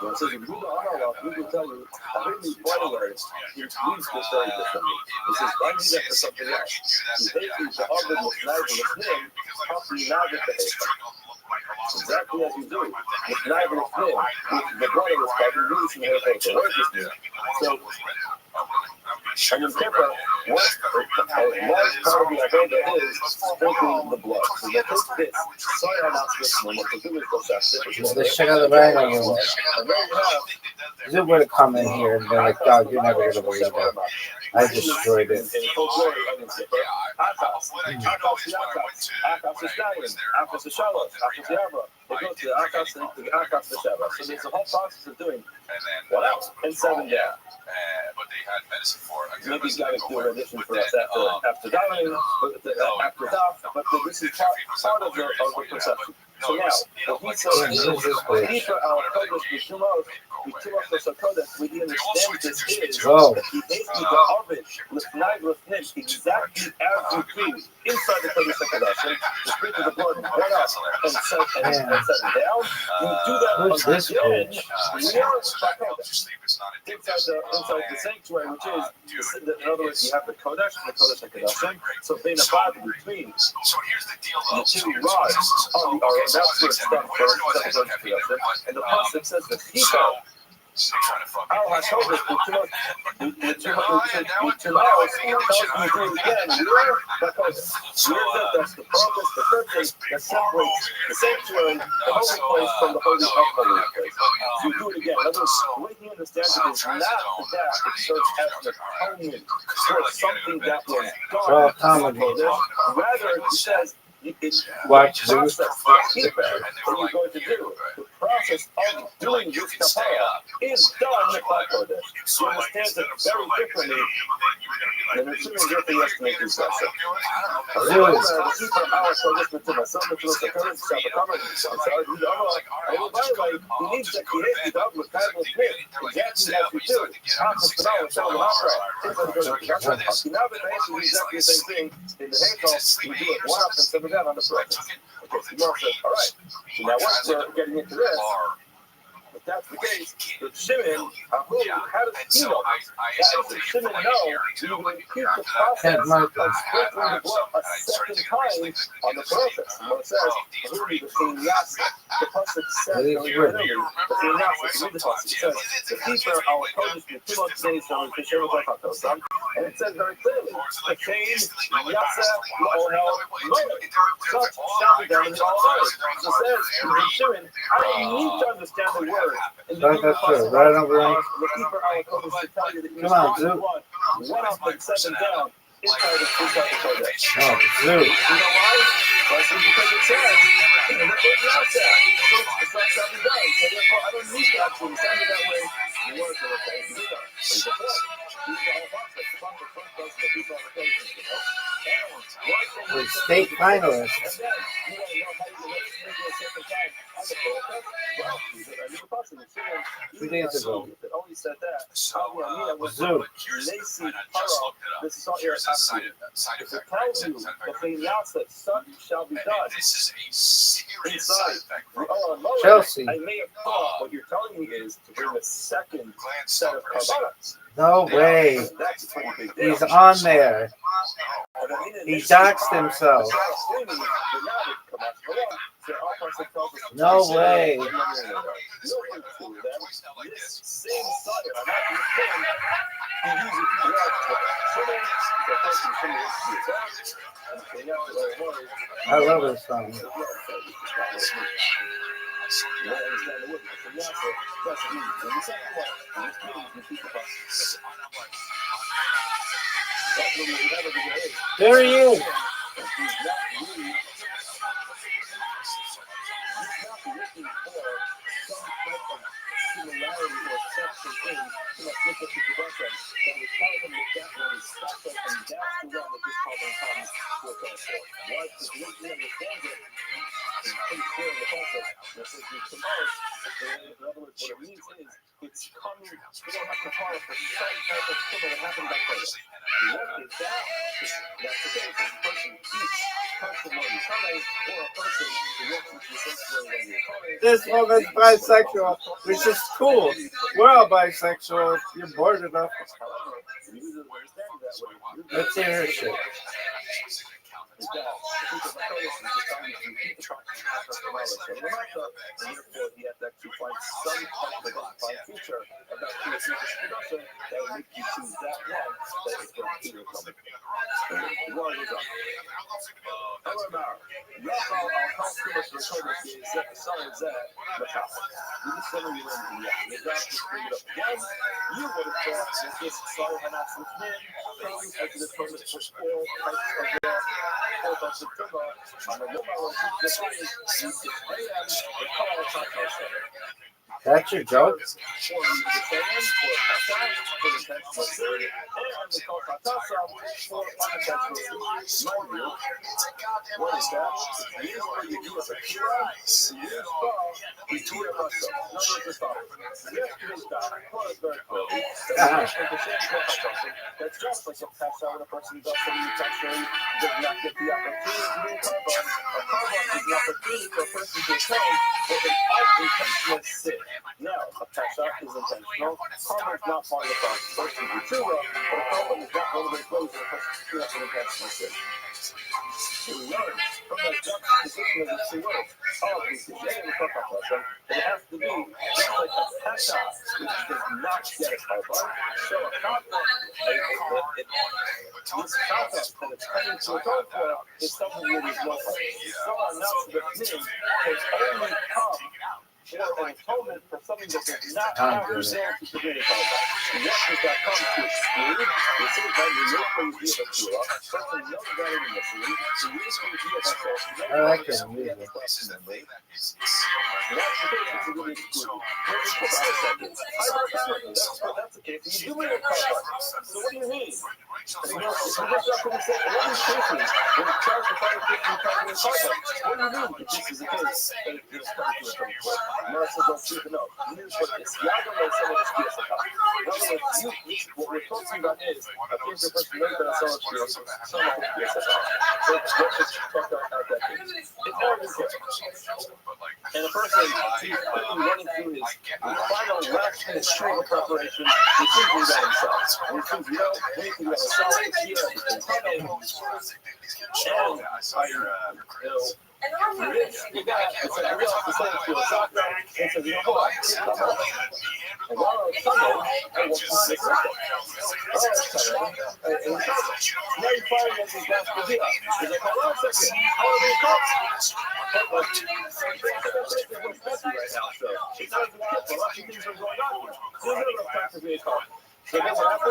When it says, if you read the honor, we can tell you, I heard these body words, he reads this very differently. He says, I need that for something else. He's basically the other Mishnah with him, possibly not with the Hekah. Exactly as you do. With neither of them, with the blood of this guy, you really see Hekah. So what is this? So, and in Kippur, what a large part of the Avodah is sprinkling the blood. So you take this, sorry I'm not listening, what to do is go fast. Let's check out the right on you. And then you have, Is it would have come in here and been like, dog, you're never going to believe that. I destroyed it. in full glory, and in Kippur, Akas, Akas is Stallion, Akas is Shalos, Akas is Yavra. It goes to the Akas and the Akas to Shabbat. So there's a whole process of doing what else? And 7 days. But they had medicine for it. Maybe these guys do an addition for us after dying, after death, but this is part of the perception. So now, what he says is, Keeper our Kodesh B'Shumot, B'Tumos Kodesh, we understand this is that he basically the Ovid, L'fnai L'fnim, exactly as you do inside the Kodesh HaKodashim, to sprinkle the blood right up and set it down. You do that until we are inside the sanctuary, which is, in other words, you have the Kodesh and the Kodesh HaKodashim, so being a between the two rods on the Aron. That's where it's done first, and the pasuk says that people our HaKodesh, the Tumaos, that's the promise, the purpose that separates the sanctuary, the holy place, from the holy of holy place. So you do it again. In other words, the way he understands it is not that it serves as an atonement for something that was done. Rather, it says, it's Watch the process what you're going to do. The process of doing this kapara is done by Kodesh. He understands it very differently than the two different yesterday discussion. The keeper our Kodesh to myself, to the Kodesh, to he needs that he has to dog with kind of thing. Exactly as we do. Exactly the same thing in the Hekal. We do it one up and 7 down on the front. Okay, so Gemara says, all right. So now once we're getting into this, if that's the case, with Shimon, how does he know? How does Shimon know you will repeat the process of sprinkling the blood a second time on the process? And what it says, the pasuk says very clearly, the pasuk says, the keeper our Kodesh the 2 months days from the Shem of Hakadosh, and it says very clearly, the chain Yaseh L'Ohel Moed. Such shall be done in all others. So it says, in Shimon, I don't need to understand the word. That's true. Right over there. The keeper our Kodesh to tell you that you Come on, dude. one up and 7 down inside the Kodesh. Oh, You Zoo. know why? Because it says, and the baby out there. So it's not something done. So therefore, I don't need to actually send it that way. The words are okay. You do that. But you can these are all boxes. The box of first does the people on the places, you know. We're state finalists. And then, you want to know how you make it a second time on the protest? Well, you did a new person. 2 days ago. If it only said that, Zoo. Lacy Paro, this is all your after. If it tells you that the Yatsa, such shall be done. This is a serious side effect. Chelsea. I may have thought what you're telling me is to bring a second set of carbonates. No way. That's a pretty big deal. He's on there. He doxed himself. No way. I love this song. There he is. It's coming. You don't have to follow for some type of tumor that happened back there. What is that? That's the case. A person eats personally coming, or a person who works with the sexual. This woman's bisexual, which is cool. We're all bisexual. You're bored enough. Let's hear her shit. That's your joke? Now, a pasha is intentional. Karma is not part of the process. Person do tshuva, but a karma is not one of the clothes that a person does an intentional sin. We learn from the juxtaposition of the two words. Oh, we can get in the karma lesson, but it has to be just like a pasha, which does not get a karma. So a karma, this karma that it's coming to atone for is something that is more like. Someone else that means can only come or an atonement for something that does not have the ability to be a karma. What does that come to exclude? It says that the yoke of the Shura, person knows that in the mystery, the yoke of the Shura, I like this music. that's the case, it's a really exclude. That's the case, you do it in karma. So what do you mean? You know, if you look up and say, what is cases when it tries to find a case in karma in karma? What do you mean if this is the case? And it's coming to a karma. Mercy don't even know. You need to put this. Y'all don't know some of this case account. In other words, what we're talking about is a case of person knows that it's some of this case account. So let's just talk about that case. It's all in case. And the person, he's running through his final last minute short preparation, he's thinking about himself. And he thinks, you know, anything about himself, he has everything coming. And you got it's like real opposite to a soccer. It's a real boy. And while I was coming, I was this way. Now you find that this last idea. He's like, hold on a second. How are they called? Right now, so it's not even a lot of things are going on here. There's no time to be a call. So then what happens?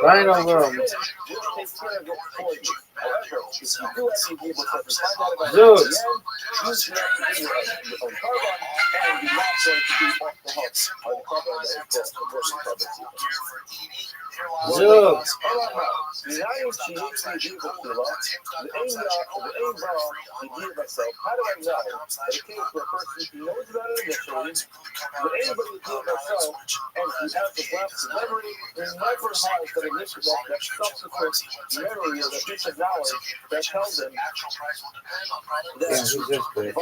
Right over him. Zeus. Zeus. Yeah, he's just great.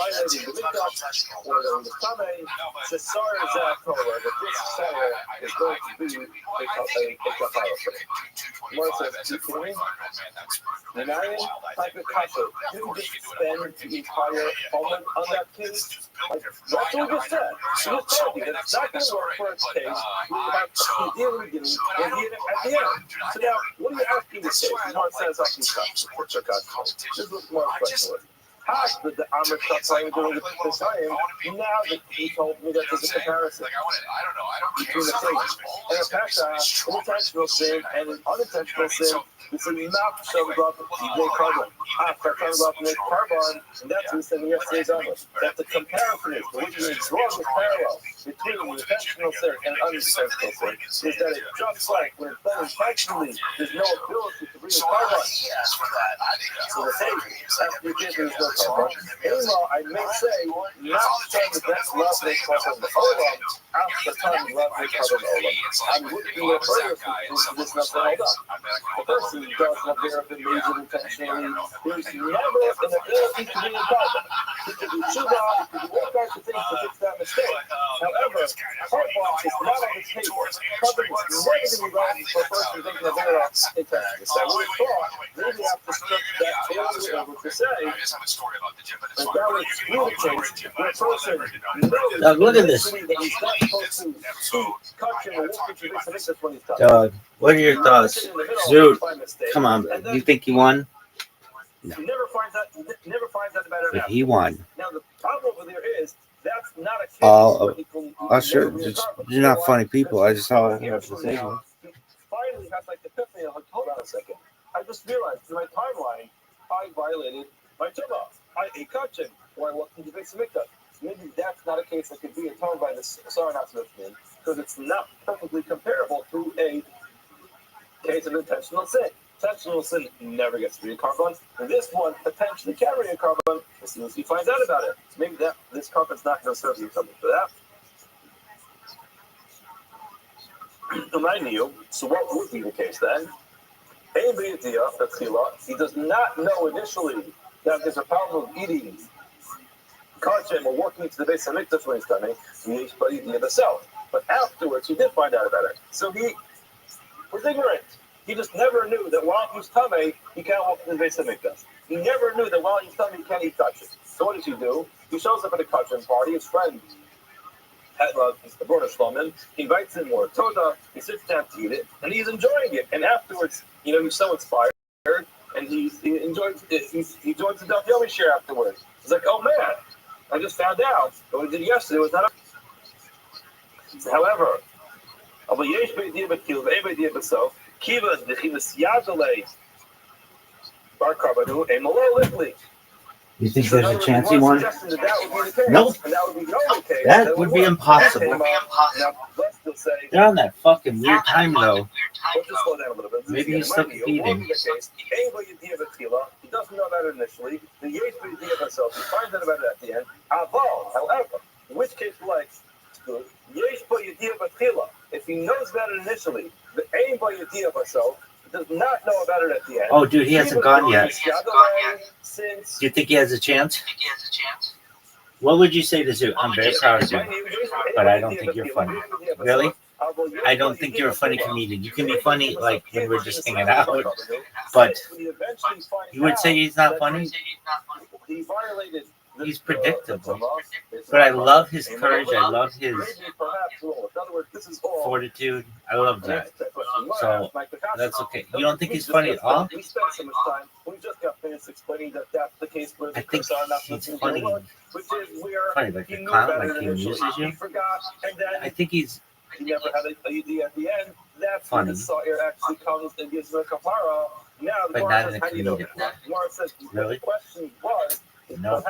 Now look at this. Dog, what are your thoughts? Zoot, come on, you think he won? No. But he won. All of sure, you're not funny people. I just saw it have to say. I just realized in my timeline, I violated my Torah. I ate kachem, or I walked into Beis Hamikdash. Maybe that's not a case that could be atoned by the Sarah Natsmithman, because it's not perfectly comparable to a case of intentional sin. Intentional sin never gets to be a carbon, and this one potentially can be a carbon as soon as he finds out about it. So maybe this carbon's not going to serve you something for that. Remind you, so what would be the case then? He does not know initially that there's a problem of eating kachem or walking into the Beis Hamikdash when he's coming. He's eating it himself. But afterwards, he did find out about it. So he was ignorant. He just never knew that while he's tummy, he can't walk into the Beis Hamikdash. He never knew that while he's tummy, he can't eat kachem. So what does he do? He shows up at a kachem party. His friend, the brother Shlomo, he invites him more Toda. He sits down to eat it, and he's enjoying it. And afterwards, he's so inspired, and he enjoys it. He joins the Daf Yomi share afterwards. He's like, oh man, I just found out that what we did yesterday was not. However, you think there's a chance he won? Nope. That would be impossible. They're on that fucking weird time though. Maybe he's stuck eating. He doesn't know about it initially. The Yesh idea of himself, he finds out about it at the end. However, in which case, like, good. Yesh idea of if he knows about it initially, Anybody idea myself does not know about it at the end. Oh, dude, he hasn't gone yet. Since Do you think he has a chance? What would you say to Zoo? I'm very proud of you, but I don't think you're funny. Really? I don't think you're a funny comedian. You can be funny like when we're just hanging out, but you would say he's not funny? He's predictable. But I love his courage. I love his fortitude. I love that. So that's okay. You don't think he's funny at all? I think he's funny. Funny, like a clown, like he amuses you. I think he's funny, but not in a comedic way. Really? No.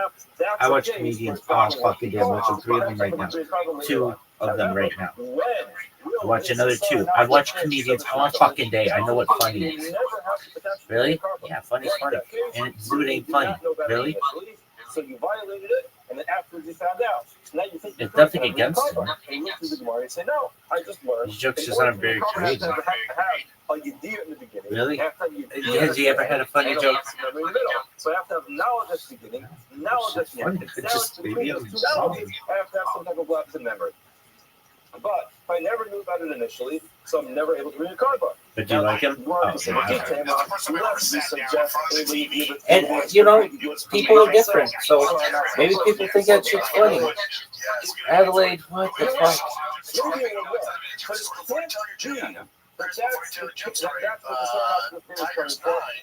I watch comedians all fucking day. I'm watching 3 of them right now. 2 of them right now. I watch another 2. I watch comedians all fucking day. I know what funny is. Really? Yeah, funny's funny. And Zoo ain't funny. Really? So you violated it, and then afterwards you found out. Now you think there's nothing against him. And you look through the Gemara and say, no, I just learned. These jokes just aren't very creative. Really? Has he ever had a funny joke? So I have to have knowledge at the beginning, knowledge at the end. It's just maybe I'm I have to have some type of lapse in memory. But I never knew about it initially, so I'm never able to read a card book. But do you like him? Oh, and you know, people are different, so maybe people think that shit's funny. Adelaide, what the fuck? But that's what the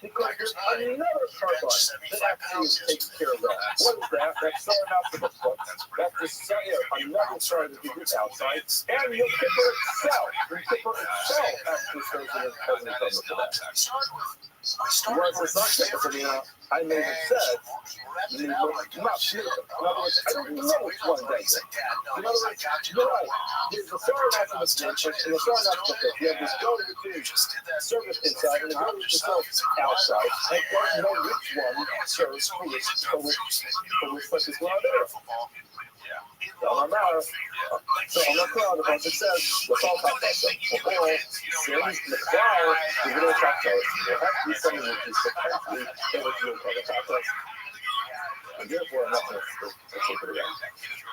because there's another card that actually takes care of that. What is that? That's starting out the book. That's just another card that you get outside. And your kipper itself. Your kipper itself actually starts in the cover for that. Whereas it's not kipper for me now. I may have said, not beautiful. In other words, I don't know which one that is. In other words, you're right. There's the Sarah National Station and the Sarah National Station. You have this go-to service inside and the go-to outside. And you don't know which one serves for which place is going there. So I'm not proud of it. It says, let's all talk about that. Before, sins, the flower, the little cocktails. There has to be something which is potentially able to do a cocktail. And therefore, I'm not going to take it again.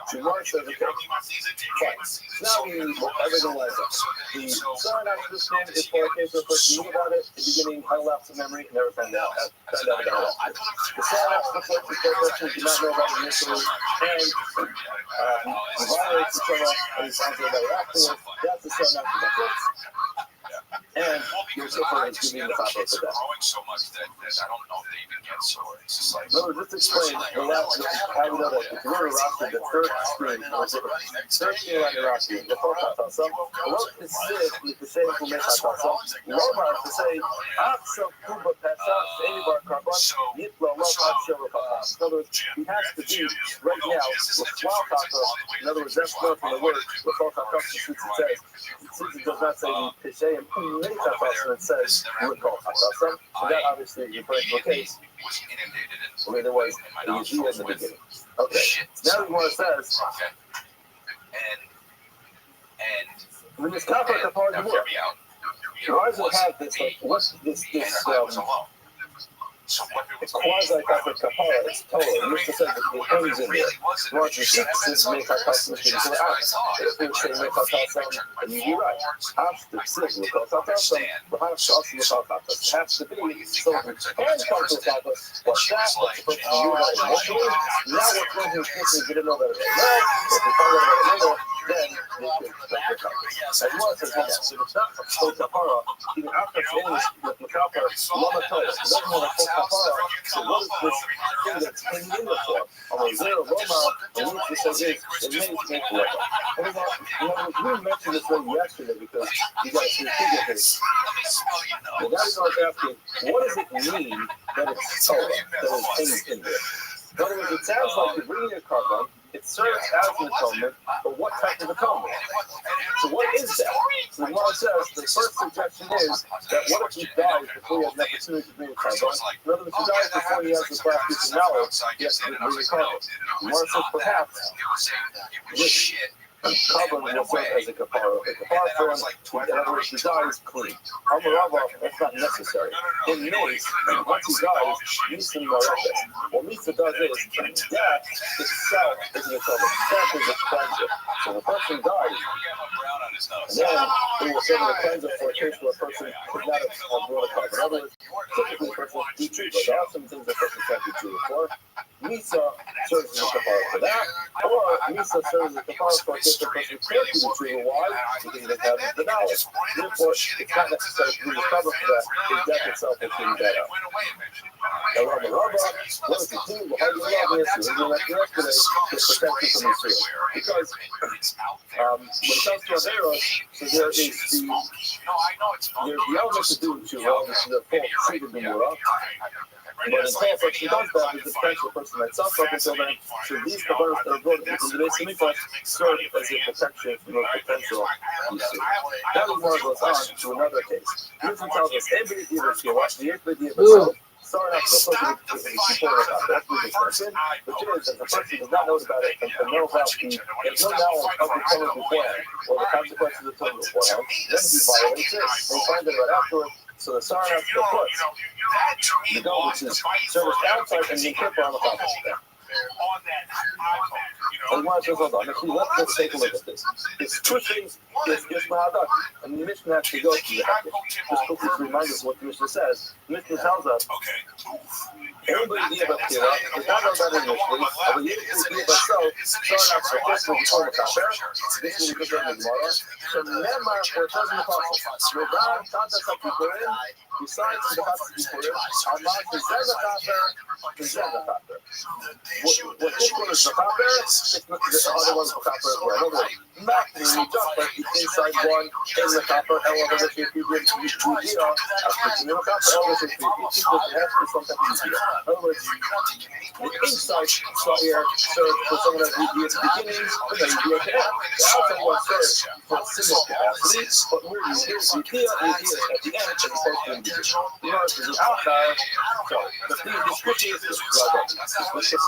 So Mark says, okay, fine. Now we need everything like that. The sign after this name is for a case where first you knew about it, in the beginning, I left the memory, never found out about it. The sign after the first is for a person who did not know about it initially, and violates the sign and he finds out about it afterwards. That's the sign after the first. And your super is giving the top of that. No, just explain the last how we know that if you're Rothschild, the third screen, or the third screen on your Rothschild, the fourth Rothschild, what is this with the same information Rothschild? Rothschild to say, Aksa Kuba Pesa, Bar Carbon, Yitla, Rothschild, in other words, he has to be right now with 12 Rothschild. In other words, that's not from the word, with 12 Rothschild, since it does not say Peshe and many Rothschild, it says, we're called Rothschild. So that obviously is referring to a case. Where there was a Yeshua in the beginning. Okay. Now the Gemara says, when this conflict of hard work, why does it have this, like, what's this quasi-conflict kapara? It's total. You used to say that the things in there. Once you see this, make our customers get into the house. If you say make our customers, and you're right. Half the city will call customers, but half the also will call customers. Half the city, so if you can come to customers, what's that? What's the person you know emotionally? Now what's one who's thinking you didn't know that it was now? If you find out about it later, then they could make your customers. And one says, hold on. So it's not full kapara, even after it's English, with the kapara, lama toes. It doesn't want to full kapara. So what is this thing that's hanging in the floor? I'm zero Roma, and what this says is, it may make Roma. We mentioned this one yesterday because you guys can figure this. The guy starts asking, what does it mean that it's Torah, that it's hanging in there? In other words, it sounds like you're bringing a carbon, it serves as an atonement, but what type of atonement? So what is that? So the Gemara says, the first suggestion is that what if he dies before he has an opportunity to bring a carbon? In other words, he dies before he has the last piece of knowledge, he has to bring a carbon. The Gemara says, perhaps, Carbon will serve as a kapara. A kapara for him, in other words, he dies clean. Amarava, that's not necessary. In Mace, once he dies, Misa Marefes. What Misa does is, death itself is an atonement. Death is a cleanser. So the person dies, and then it will serve as a cleanser for a case where a person could not have blown a carbon. In other words, typically a person will be treated, but there are some things a person can't be treated for. Misa serves as a kapara for that, or Misa serves as a kapara for a case where a person can't be treated. Why? Because he doesn't have the knowledge. Therefore, it's not necessary to recover for that. His death itself is being dead out. Now, Rabbi, what does it do? Well, how do you love this? We're doing that yesterday to protect you from Israel. Because when it comes to Averos, so there is the element to do to this is the full treated B'mura. But in Paul, what she does that is the potential person that self up until then. So these kabaros that are brought into the base of Mikvah serve as a protection from the potential issue. That is more goes on to another case. This tells us every idea that you watch the idea of sorry, not the person before about that person, which is that the person does not know about it and know about there's no knowledge of the Torah beforehand or the consequences of the Torah beforehand. Then he violates it. They find it right afterwards. So the Sarah has to put the goal, which is service outside and the Kippur on the top of that. Hold on. Let's take a look at this. It's two things. It's Mahadak. And the Mishnah actually goes through that. Just quickly to remind us what the Mishnah says. The Mishnah tells us, everybody gave up Kira, does not know that initially, but you gave us so, starting out for this will be told about there. This will be good in the Gemara. So remember, where it says in the Apostle, Rabbi, Tata Sakipurim, besides the Apostle Kipurim, Allah, the Zezakaper, the Zezakaper. What this one is the Kaper, the other one's the Kaper as well. In other words, not the just like the inside one in the Kaper, however, if you did Judea, after the Kaper, however, if you did something easier. In other words, the inside here serves for someone that would be at the beginning, and then you be at the end. The outside one serves for a single capacity, but really, here's the idea at the end, as opposed to in the beginning. You know, it's the outside, so the thing is,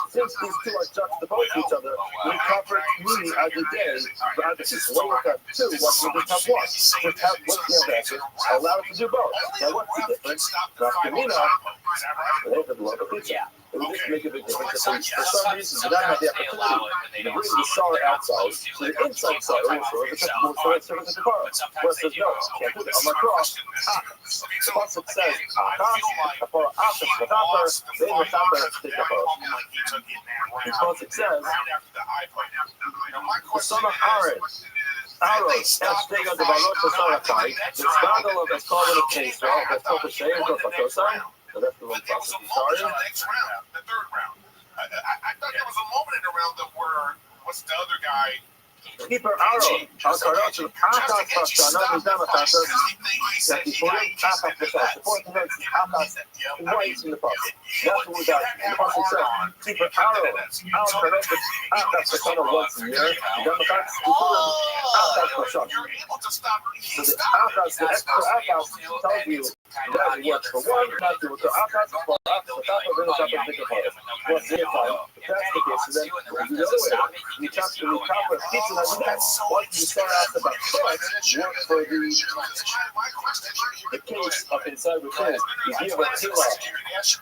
since these two are juxtaposed to each other, we cover me as a day, but as a people. What would have two? What would have one? Just have what's the answer? Allow it to do both. Now, what's the difference? Nafkamina, they have the blood of pizza. It would just make a big difference. For some reason, they don't have the opportunity to bring the sour outside, so the inside side also is acceptable for it serves as a car. Where it says, no, can't do that. On my cross, the pasuk says, Kapara Achas, V'Tapar, then V'Tapar, Tikapar. The pasuk says, the son of Aaron, Aros, Estega de Barosh Sarakai, the scandal of the call of the case, that's called the Shayim of Fatosai. So that's the one process. Sorry. The third round. I thought there was a moment in the round that where what's the other guy? Keeper Aro, Al-Karotu, Akas Pashana, Nizama Tasa, that the Purim, Akas Pashana, the fourth note is Akas, right in the process. That's what we got. The process says, Keeper Aro, Al-Karotu, Akas Pashana once a year, Nizama Tasa, the Purim, Akas Pashana. So the Akas, the extra Akas tells you that it works for one, not to work for Akas, for Akas, for Tapa, then it's up to think about it. What's their time? If that's the case, then we'll do the other way. You talk to the Tapa, pizza, once you start out about work for the case up inside the thing, you give a Tila,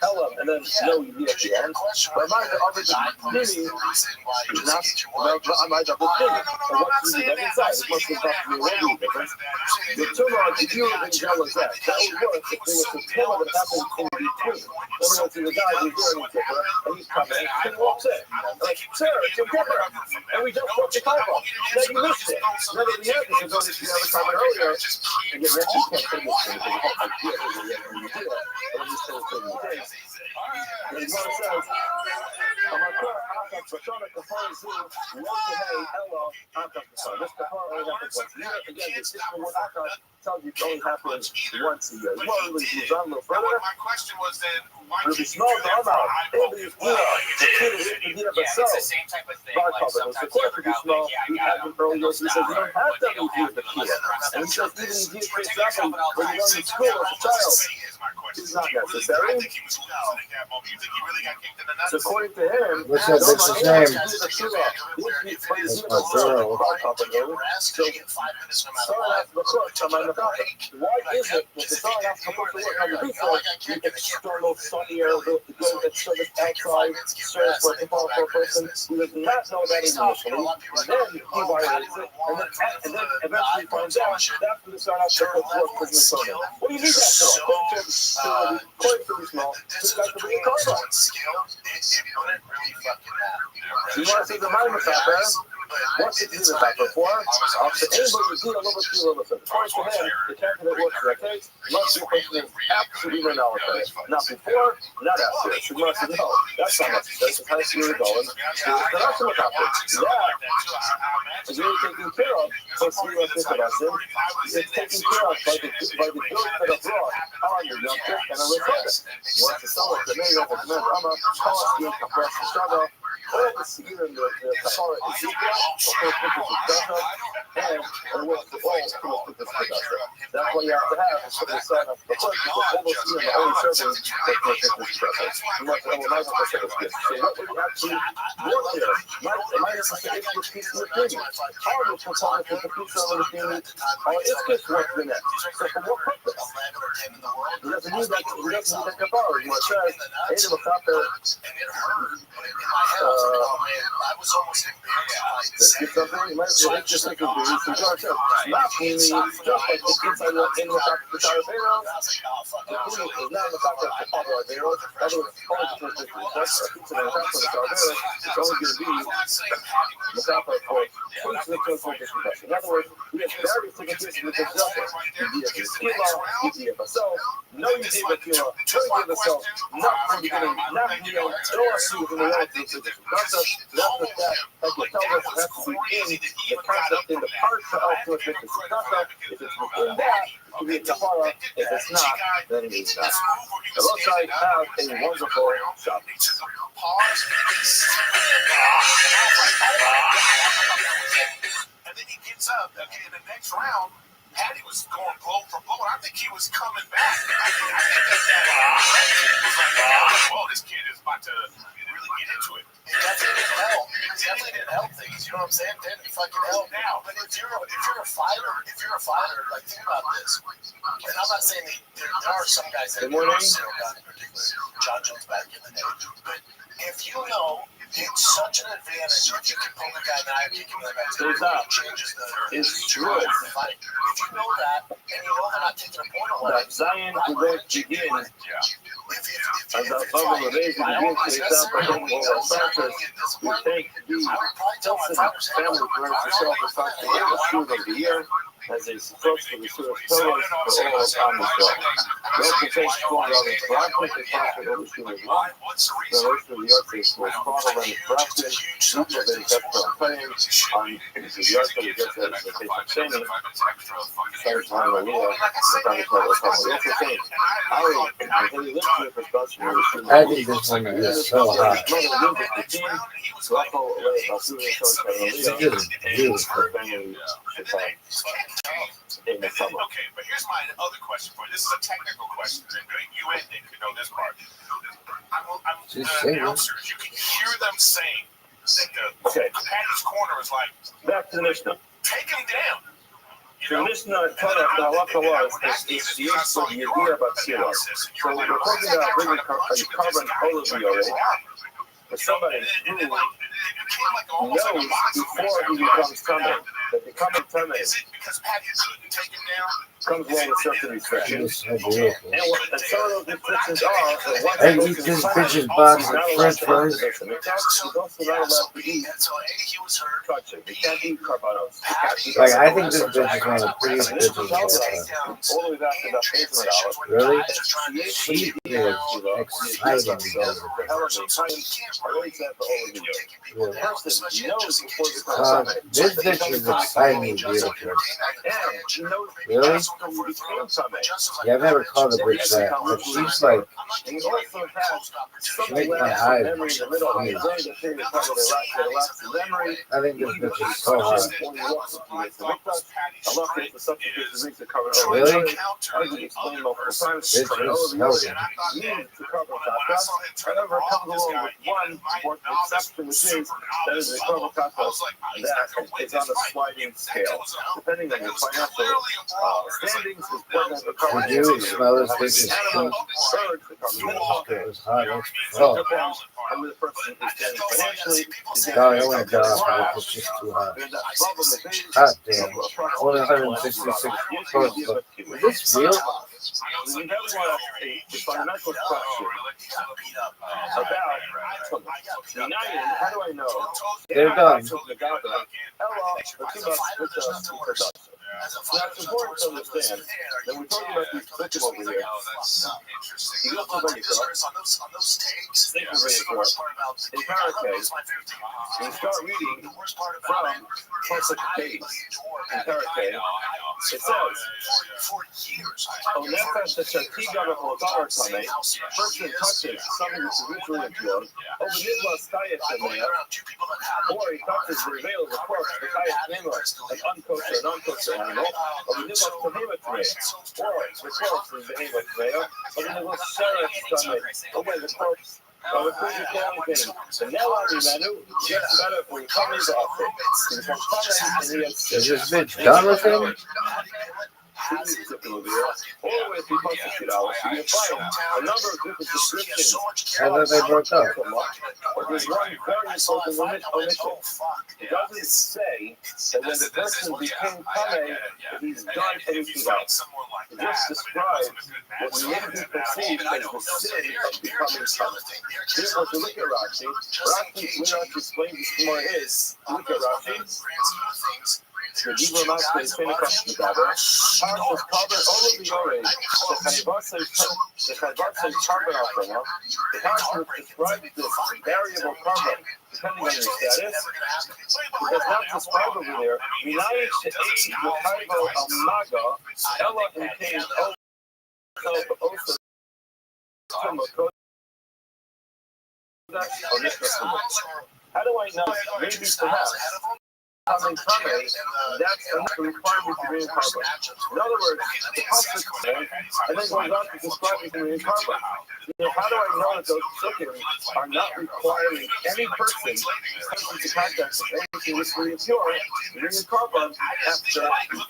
Elam, and then no, you be at the end. But my other Mini is not my double thing. And what's the other inside? It must be possibly one difference. The Tula, if you were in jail as that would work if there was a Tila that happened in between. In other words, the guy who's doing the Kipper, and he's coming, and he walks in. Like, sir, it's your Kipper. And we don't watch the Kipper. Then you missed it. Now that we have this, there's only the other comment earlier. Again, we actually can't say this thing because it's not idea that we have to do it. But I'm just saying it's the case. And the Gemara says, Amakar Akas Bashana Kafar Zu, Lokahay Elo Akas Bashana. This Kafar only happens once a year. Again, this is what Akas tells you it only happens once a year. You want to really move on a little further? My question was then, why it'll be small to amount. It'll be small. The kid is to get up itself. It's the same type of thing. Bar cover. It's the court to be small. We have him earlier. So he says, you don't have to be with the kid. And he says, even if you for example, when you're in school as a child, is not necessary. So according to him, What's that bitch's name? That's my girl. why is it that the sun has to come to work on the roof? You get external sunny air, the glow that service outside, serves for a powerful person who does not know that initially, and then he violates it, and then eventually finds out that's when the sun has to come to work for the sun. What do you need that for? According to the small, just like the big carbon. You want to see the mind with that, man? What's it do with that before? After anybody you see a little bit, according to him, the candidate works for that case, must be question is absolutely no knowledge. Not before, not after. So you must know. That's not necessary. So how you were going. The rest of the topic. That is really taken care of. Let's see what this about him. It's taken care of by the guilt that are brought on your youngster and a result. Once the summer, the mayor of the command, cost you to compress the struggle. All the seed and the Sahara Ezekiel, and what's the all to this production. That's what you have to have for the son of the first, because all those seed and the only serving that make this process. You must have a nice process. So what would you actually work here? Minus the extra piece of the thing. How much component is the piece of the thing? Or is this work the next? So for what purpose? He doesn't need that kapara. He says, hey, the Makapar, I was almost embarrassed. you might as well just like a not only just like the inside in the back of the tire barrel, the blue is not in the back of the tire barrel. That was only the first it's in the back of the tire barrel. It's only going to be the top of the in other words, we have very significant with the justice. You give a skill, you give a self, no you give a kilo, no you give a self, not from the beginning, not you don't see from the right to the concept, not the fact that you tell us it has to be in the concept in the part of the concept. If it's within that, it will be a kapara. If it's not, then it is not. The Rothschild have a wonderful shop. And then he gets up, okay, in the next round, Patty was going blow for blow. I think he was coming back. I think that was like, this kid is about to really get into it. It definitely didn't help things. You know what I'm saying? Didn't fucking help now. But if you're a fighter, like think about this. And I'm not saying there are some guys that are zero down in particular. John Jones back in the day. But if you know it's such an advantage if you can pull the guy now, kick him in the back. It changes the fight. If you know that, and you know they're not taking a point away. Zion will begin. As a bubble of age begins to example over factors, we take the Tilson family grants herself as factor the shoot of the year as a first for the sort of pillars for all on the show. The organization going out in Brockton, they factored over shoot of the year. The rest of the artist was Father and Brockton, each of them kept on playing on the yard for the Jets as the case of Shannon. Started time to Lua, the time to play with Father. That's the thing. Ari, when he lives to the perspective of the shoot I think this one is so hot. In the summer. Okay, but here's my other question for you. This is a technical question. You and Nick know this part. The announcers, you can hear them saying that Patty's corner is like, back to the Mishnah. Take him down. The Mishnah taught us that what was is used for the idea about Sila. So when we're talking about bringing a carbon already, for somebody who knows before he becomes Tamid, that becoming Tamid comes along with certain restrictions. And some of those restrictions are, I eat this bitch's box of French fries. He's also not allowed to eat touching. He can't eat carbonos. Like, I think this bitch is one of the prettiest bitches of all time. All the way back to the pavement hour. Really? She is exciting. This bitch is exciting and beautiful. Really? after we became Tame. Yeah, I've never called a bitch that, but she's like, We also have she makes my eyes. memory in the middle of the day, the period of time where they lapse in memory. I think this bitch is so hot. When you walk into the Allah creates the substitutes to make the cover. Really? As we explained multiple times, Bitch is smoking. needs to cover Kafka. However, it comes along with one important exception, which is that is the cover Kafka that is on a sliding scale. Depending on your financial standings, is what the cover Did you smell this bitch's animal, feet? birds, the cover mineral. It was hot as So fuck. depends on where the person is standing financially. Dog, I want to die. It's just too hot. God damn. Only 166 posts. Is this real? We never want a fundamental question about united. How do I know? They're done. So that's important to understand that we're talking about these clips over here. You go to the think of it in Paracase, and start reading from Pasuk Page in Paracase. It says, "O nefesh shetiga b'cholatar tamei." Person touches something that's originally impure. Over nidlas kayet tamei, or he touches the veil of the corpse, the kayet tamei, an unkosher, non-kosher animal. Over nidlas tamei tamei, or the corpse is the tamei. Over nidlas sheretz tamei, over the corpse. The gets better when he comes off it. Is this bitch done with him? Always because of it, you find a number of different descriptions. I thought they broke up. But there's one very important omission. It doesn't say that when the person became Tame, that he's done anything else. It just describes what many people perceive as the sin of becoming Tame. Therefore, if you look at Rashi, Rashi explains this more is, look at Rashi. The Hebrew Master is Pentecost together. Parshas cover all of the Yoreh. The Chayvatzei carbon opera. The Parshas describes this variable carbon depending on your status. It does not describe over there. Minayin she'ei v'chayvo al-maga ela in how do I know? Maybe perhaps coming from it, that's enough to require me to be in carbon. In other words, the pasuk and then goes on to describe me to be in carbon. How do I know that those psukim are not requiring any person coming into contact with anything which is impure, being in carbon after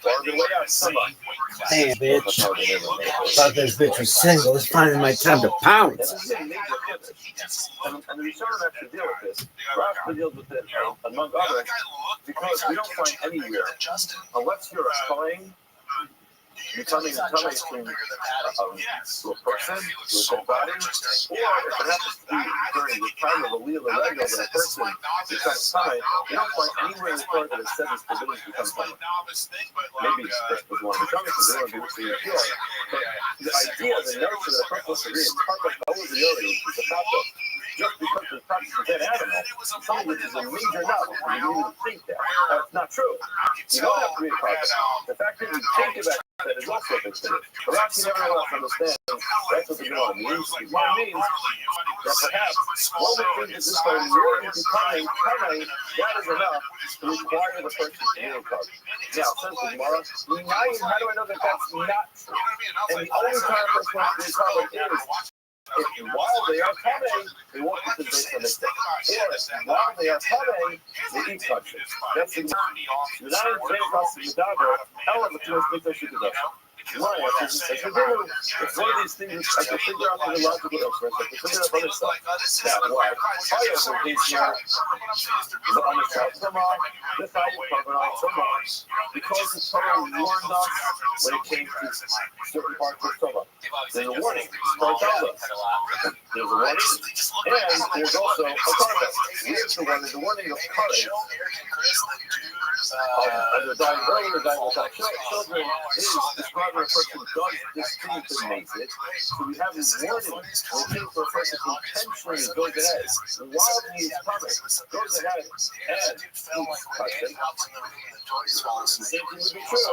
farther away out someone? Hey, bitch. Thought this bitch was single. It's finally my time to pounce. This is a major finish. And the Rishonim have to deal with this. Rashi deals with it, among others, because we don't find anywhere, unless you're applying, becoming to a person, to a dead body, or if it happens to be during the time of a wheel of leg that a person becomes time, we don't find anywhere in the Torah that it says it's forbidden to become time. Maybe it's just because one becomes because they want to be received pure. But the idea, the notion that a person wants to reincarnate over the Yori is a fact of just because they practice a dead animal, something which is a major novel, and you even think that. That's not true. You don't have to reincarnate. The fact that you think about that is also a big thing. But Rashi never wants to understand that's what the Gemara means. The Gemara means that perhaps one of the things is this way, more than becoming, that is enough to require the person to reincarnate. Now, says the Gemara, how do I know that that's not true? And the only time a person wants to reincarnate is while they are coming, they won't be convinced of mistake. Or while they are coming, they eat country. That's the United States of Medaber, element to us, because she could go. Right, it's one of these things I can figure out the logical inference, I can figure out other stuff. Now, why? Fire is here, the underside tomorrow, this album carbon on tomorrow, because the Torah warned us when it came to certain parts of Torah. There's a warning, Torah tells us. There's a warning, and there's also a carbon. Here's the warning of courage. And they're dying early, they're dying without children. Is describing a person does this thing to make it. So we have this warning. We're looking for a person who intentionally goes ahead while he is coming, goes ahead and eats custom. The same thing would be true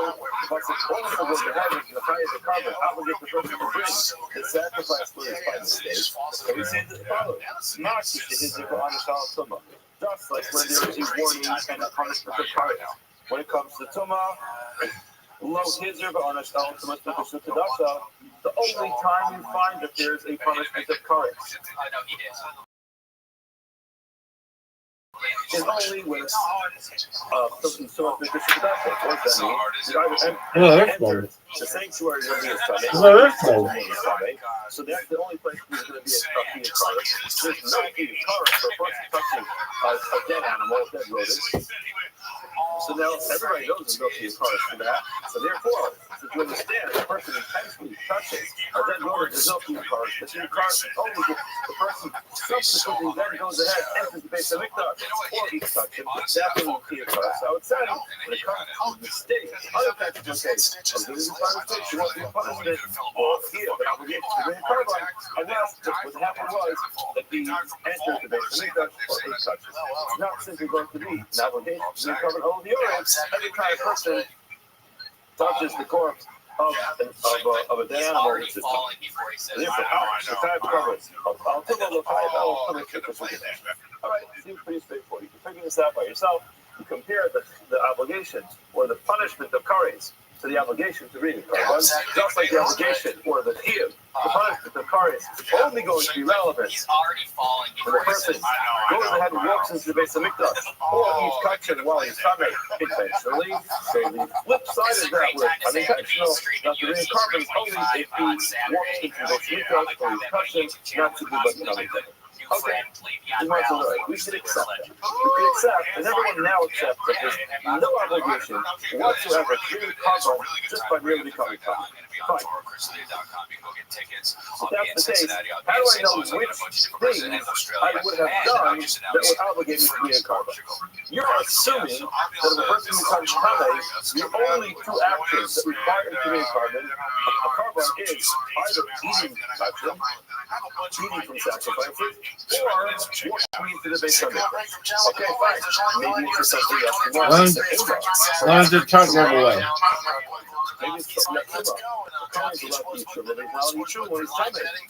if I suppose to go to heaven to the fire of the carbon, obligate the person to bring the sacrifice for his by mistake. So we say this follows. Not to his honest al just like when there is a warning and a punishment of courage. When it comes to Tumah, low hizr honest al the only time you find that there is a punishment of courage is only when something so big as that enters the sanctuary when he is coming. So that's the only place where there's going to be a feed of courage. There's no feed of courage for a person touching a dead animal, dead rodent. So now everybody knows there's no feed of courage for that. So therefore, if you understand, if a person intentionally touches a dead rodent, there's no feed of courage. The feed of courage is only the person subsequently then goes ahead, enters the base of Mikdash, or he's touching. That's when the feed of courage. So I would say, when it comes to mistake, other types of mistakes, you won't be punishment or here, but obligation to bring a carbine. Unless what happened was that he entered the base of Mikdash or he touched it. It's not simply going to be an obligation to bring a carbine over the Orient. Every kind of person touches the corpse of a dead animal. Therefore, the five covers. I'll tell you the five. I'll come and check this with you. All right, seems pretty straightforward. You can figure this out by yourself. You compare the obligation or the punishment of kares to the obligation to read it. Just like the obligation or the kiyum, the punishment of kares is only going to be relevant when the person goes ahead and walks into the base of Mikdash, or he's touching while he's coming intentionally. So the flip side of that was unintentional, not to read carbon, only if he walks into the base of Mikdash or he's touching, not to do but coming. Okay, we should accept that. We can accept, and everyone now accepts that there's no obligation whatsoever to really cover just by merely becoming covered. Fine. So that's the case. How do I know which things I would have done that would obligate me to be a carbon? You're assuming that the person becomes Kame, the only two actions that require him to be a carbon is either eating from sacrifices, or walking into the base of it. Okay, fine. Maybe it's something else. Learn to tuck them away. Maybe it's something else.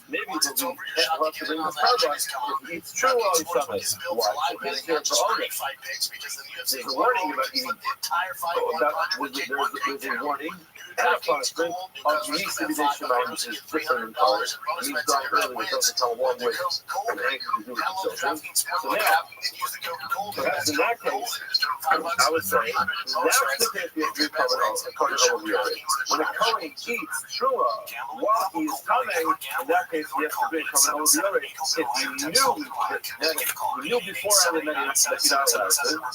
Maybe it'll be to bring the carbine. It's true while he's coming. Why? There's a warning about eating. There's a warning and a punishment of needs to be Shemayim, which is different in colors. It means done early, it doesn't come along with an anchor to do with the children. So now, perhaps in that case, I would say, that's the case we have to be covered over the area. When a Kohen eats trua while he is coming, in that case, he has to be covered over the area. If you knew beforehand that you're not allowed to, in other words,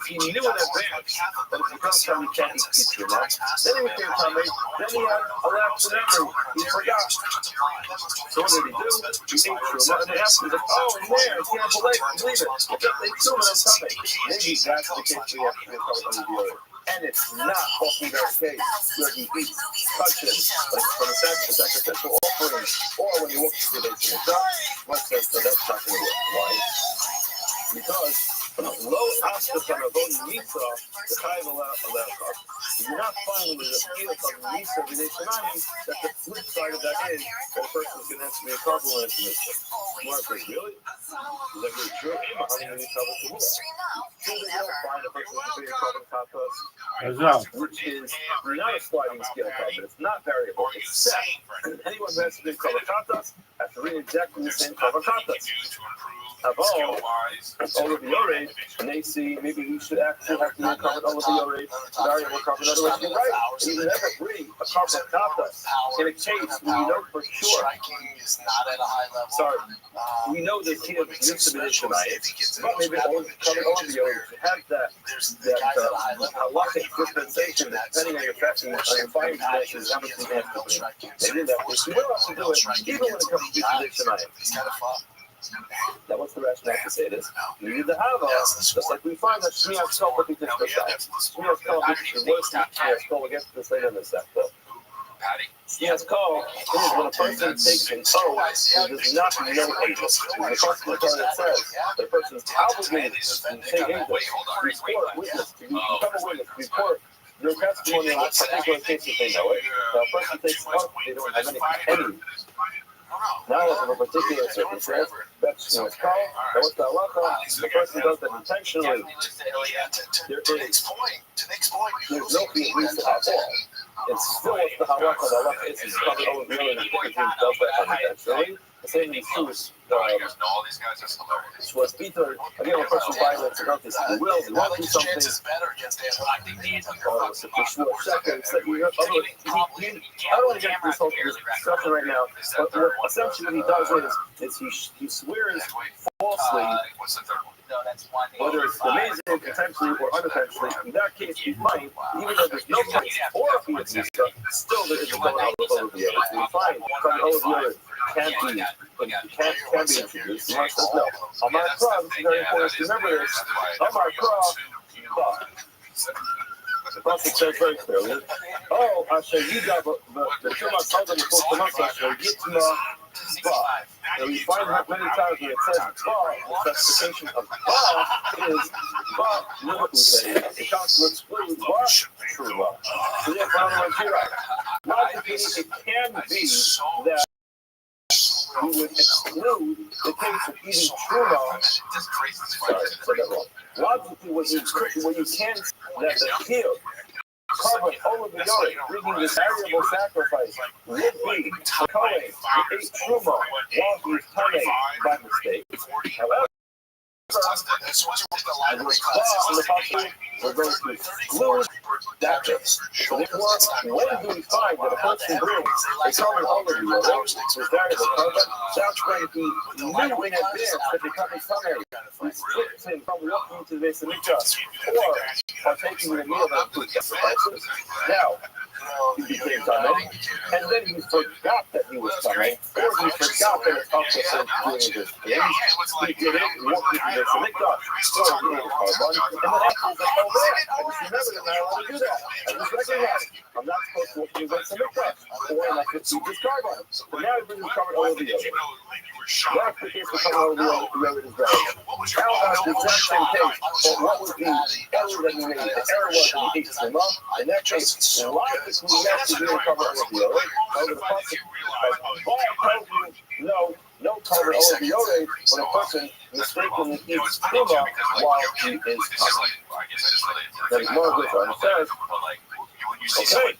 he knew in advance that if he comes time, he can't eat trua. Then he became coming, then he had a lapse in memory. He forgot. So what did he do? He ate truma, and they asked him, oh, man, I can't believe it. They truma, I'm coming. Maybe that's the case we have to be covered under the area. And it's not often that case where he eats, touches, like from a sacrificial offering, or when he walks to the base of the God. One says that that's not going to work. Why? Because low aspect of own mitzvah, the kind of allow carbon. You're not finding the appeal of mitzvah in Shemayim that the flip side of that is that a person is going to have to be a carbon when it's a mitzvah. You want to say, really? Is that really true? I'm not going to be covered to work. So they don't find a person who's going to be a carbon tapas, which is not a sliding scale carbon. It's not variable. It's set. Anyone who has to be a carbon tapas has to read exactly the same carbon tapas. All of the Yoreh, and they see maybe we should actually have to be covered all of the Yoreh, variable carbon. In other words, you're right. You never bring a carbon tapas in a case where you know for sure. Sorry, we know that he has mixed in Shemayim, but maybe all covered all of the Yoreh have that halachic dispensation depending on your fashion and your fine dimensions, how much you have to bring. They did that. We don't have to do it even when it comes to Shemayim. Now, what's the rationale to say this? You need the Hava, just like we find that Shmiya's Kol would be this besides. Shmiya's Kol is worse than Shmiya's Kol against the same in the sector. Shmiya's Kol is when a person takes an oath who does not know English. The person that says the person is obligated to say English, report witness, to become a witness, report your testimony on a particular case if they know it. Now, a person takes an oath, they don't have any. Now, if a particular circumstance, that's Shmiya's Kol, and what's the halacha? The person does that intentionally. There's no fee at all. It's still what the halacha. The halacha is probably only really if he does that unintentionally. The same is true with Schwartz Peter. Again, when a person violates a notice, he will do something. For Schwartz seconds, that I don't want to get this whole discussion right now, but what essentially he does is he swears falsely, whether it's amazing, intentionally, or unintentionally. In that case, he's fine, even though there's no point, or if he is still there is a going out of the other. So fine, from all of the other can't be introduced. The Gemara says no. Amar Kra, this is very important to remember this. Amar Kra, the Prophet says very clearly, oh, Asher Yida, the Shema tells them to put the Masa, Asher Yitma, Ba. And we find that many times when it says Ba, the specification of Ba is Ba, Nivakute. The council excludes Ba, true Ba. So therefore, logically, it can be that you would exclude the case of eating truma. Sorry, I said that wrong. Logically, what you can that the heel covered over the yard, bringing this variable sacrifice would be Kohen who ate truma while he was tummy by mistake. However, and we're going to exclude that case. So therefore, when do we find that a person brings a common over the other with variable cover, that's when he knew in advance that the coming summary restricts him from walking into the base of Mikdash or partaking in a meal that includes sacrifices. Now, he became tummy, and then he forgot that he was tummy, or he forgot that it's also for doing this thing. He did it, walked into the base of Mikdash, or he ate a carbon, and then afterwards, like, oh man, I just remembered that I want to do that. I just recognized I'm not supposed to walk into the base of Mikdash, or I'm not supposed to eat this carbon. But now he brings his carbon over the other. That's the case for coming over the other is valid. Now that's the exact same case, but what was the error that he made? The error was that he ate Shema. In that case, logically, yes, he didn't cover over the other. However, the person tells you, no cover over the other when a person mistakenly eats Shema while he is covered. That is more good, and it says, okay,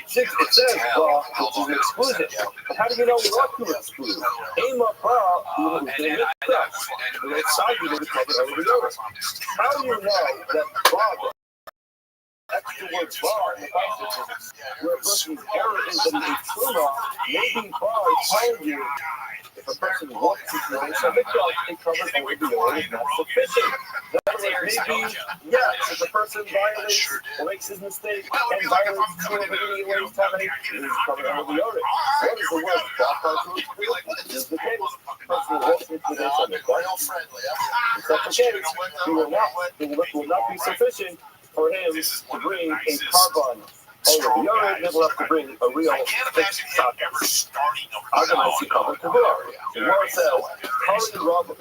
since it says Ba, which is an exclusion, but how do you know what to exclude? Ema Ba, who is the Mikdash, the right side you didn't cover over the other. How do you know that Ba, extra word Ba in the passage, where a person's error is that he ate Truma, maybe Ba told you if a person walks into the base of Mikdash, it covers over the other is not sufficient. In other words, maybe, yes, if a person violates or makes his mistake and violates Truma, but he lays tummy, it is covered over the other. What is the word Ba to exclude? This is the case. The person who walks into the base of Mikdash, if that's the case, it will not be sufficient for him to bring a carbon over the other, they will have to bring a real fixed socket. Organized carbon to glory. The word says, Kali Rabbi,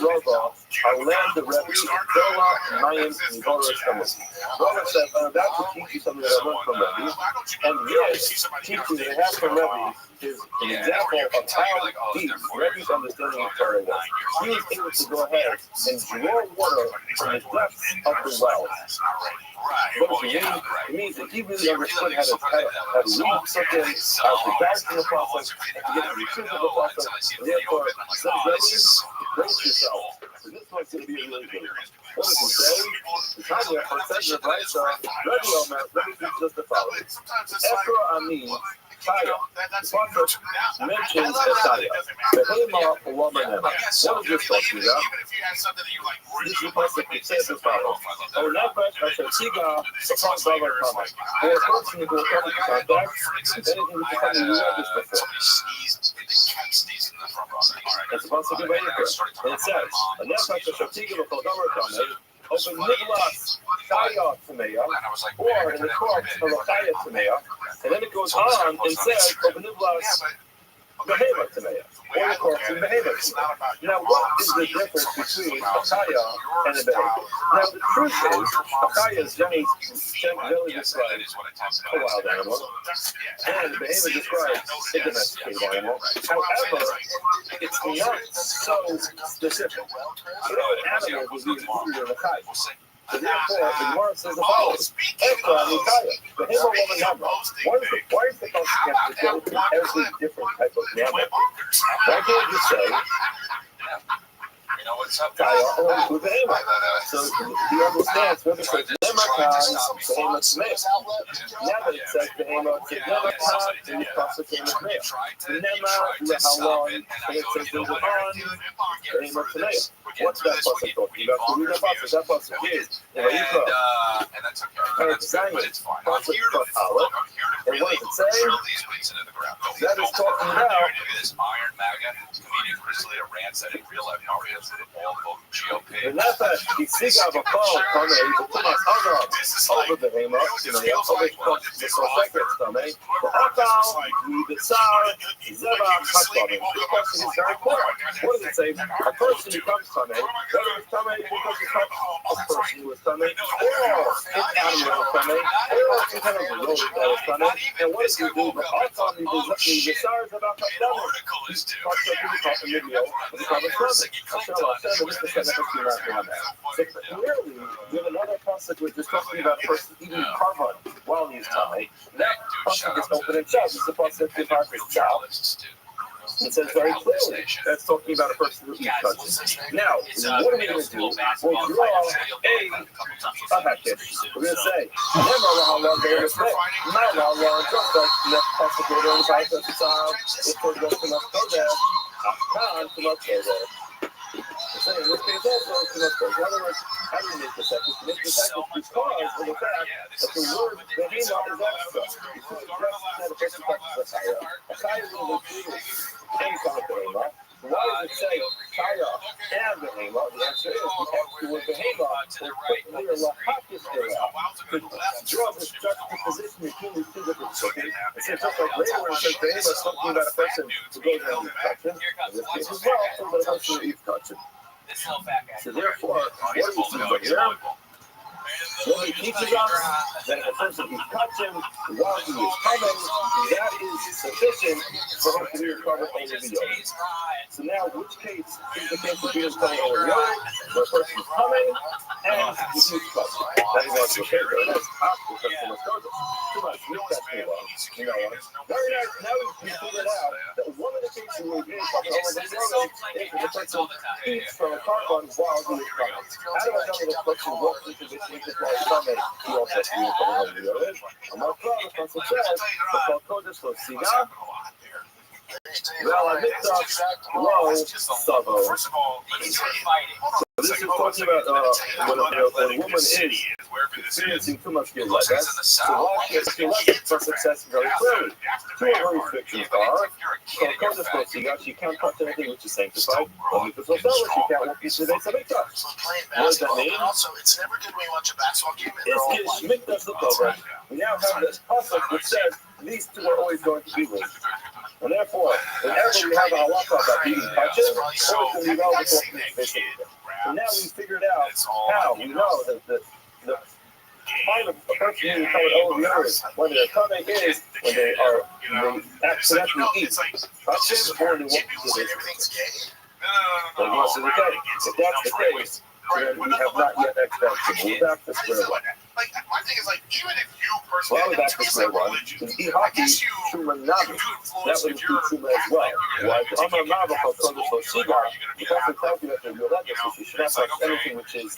I land the Rabbi, Bela, Mayim, and Boris Amos. Rabbi said, I'm about to teach you something that I learned from Rabbi, and this teaching that I have from Rabbi is an example of how deep Rabbi's understanding of Torah was. He was able to go ahead and draw water from the depths of the well. What does it mean? It means that he really understood how to read something, how to guide in the process, how to get to the truth of the process, and therefore, says Rabbi, brace yourself. So this one's going to be really good. What does he say? The Tanya says in the Brisa, Rabbi Omer, Rabbi teaches us the following. Efra Ami, Taya. The Prophet mentions Taya. Behema Uwamanema. What is this talking about? This is the Prophet that says the following. O Nefesh Asher Tiga, the Prophet Baba Kama. For a person who will come into contact, then it will become a new register for. And so the pasuk in Vayikra. And it says, "Anefesh shatiga v'chodamer tamei, open niblas chaya tameya, or in the corpse of a chaya tameya." And then it goes on and says, "Open niblas behema tameya, or the corpse of behema." Now, what is the difference between a chaya and a behema? Now, the truth is, a chaya is generally described a wild animal, and the behema describes a domesticated animal. However, it's not so specific. All animals will be included in a chaya. So therefore, the Gemara says the following: the Hema woman number. Why is the consequence to go through every different type of number? Why can't you say Kaya or include the Hema? So he understands when it says Hema Kai, the Hema Smith. Now that it says the Hema, it says Hema Kai, and it comes with Hema Smith. Hema, Lehalon, and it says the Lehan, the Hema Smith. What's that pasuk talking about? So read that pasuk. That pasuk is in Vayikra. And it's saying pasuk from Aleph. And what is it saying? That is talking about. The nefesh isiga v'kol kamei v'tumas hagav over the hema, over the prosecutes kamei v'akal v'tzar zeva hakbavim. This question is very important. What does it say? A person who comes kamei, whether it's kamei because it's not a person who is kamei, or an animal is kamei, or some kind of road that is kamei. And what does he do? V'akal v'tzar zeva hakbavim. He's talking about the video of the conversation. So clearly, we have another pasuk which is talking about a person eating karvan while he's tummy. That pasuk is open itself. It's the pasuk that has itself. It says very clearly that's talking about a person who eats touches. Now, what are we going to do? We'll draw a hackish. We're going to say, never allow long day to stay. Not allow long just like the possibility of the fact that it's it could go too much go there. Not too much go there. So in this case also, too much go. In other words, how do you make the second? You make the second because of the fact that the word behema is extra. It's just that a person touches a chaya. A chaya is going to be any kind of behema. Why does it say chaya and behema? The answer is the extra word behema will put near lahakis to draw this juxtaposition between these two different chickens. It's just like later when it says behema, it's talking about a person who goes and eats touching. In this case as well, it's about a person who eats touching. So therefore, what do we see over here? What he teaches us that if a person is touching while he is coming, that is sufficient for him to be recovered over the yoke. So now, which case is the case of being coming over the yoke, where a person is coming and he is touching? That is also okay, but that's possible because so much goes. Too much, we catch me well. You know what? Very nice. Now we figured out that one of the cases where we're being coming over the yoke is when the person eats from a carbon while he is coming. How do I know that a person walks into this Sunday, he also has to be coming over the other. I'm not proud of what it says, but Kodesh lo siga. Well, I mixed up low savo. So this is talking about when a woman is experiencing too much guilt like that. So why she has to let for success very clearly. Two of her restrictions are, so Kodesh lo siga, she can't touch anything which is sanctified, or because of that, she can't walk into the base of a touch. What does that mean? It's never good when you watch a basketball game. It's Shmikdash the program. We now have this pasuk which says these two are always going to be linked. And therefore, whenever we have a halakha about eating touches, or it's going to be relevant to this. So now we figured out how we know that the time of a person who is coming over the others when they're coming is when they accidentally eat touches or they walk into this. Like most of the case. If that's the case, then we have not yet expected. We're back to square one. Like, my thing is, like, even if you personally, well, back to square one. In Ihaki, Truma Navi, that would include Truma as well. Like, Amar Nava called Kodesh Lo Shiga, the person tells you that they're religious, so you should not touch anything which is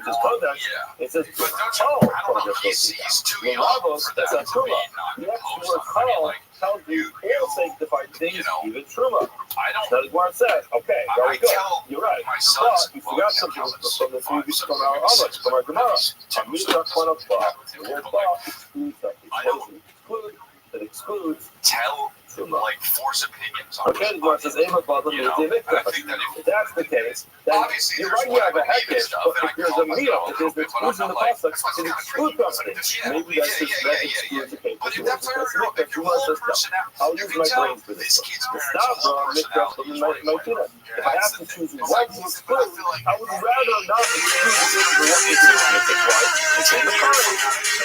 Kodesh. It says, oh, Kodesh Lo Shiga. Lavos, that's a Truma. The extra word Kal tells you all sanctified things, even Truma. That is what it says. Okay, very good. You're right. But you forgot something from the previous, from our Amach, from our Gemara. The word ba excludes that excludes that excludes like force opinions on Okay, the says Eva Butler you needs know, a and I mikvah. think that If that's the case, then obviously you're there's right, you have a whatever heck stuff, but and I if there's call a meal, myself if there's an stupid, but I'm exclusion in not the like, pasuk, that's why it it's excludes something. yeah, Maybe that's just that excludes the case. But if that's That's your mikvah, you want whole to system. personality, I'll you use can my tell brain for this this one. kid's The parents' stop whole mikvah personality is my running away. kiddo. If I have to choose It's one like, to but I exclude, feel like I would rather not exclude the things for what you're doing. That's why it's in the Torah. The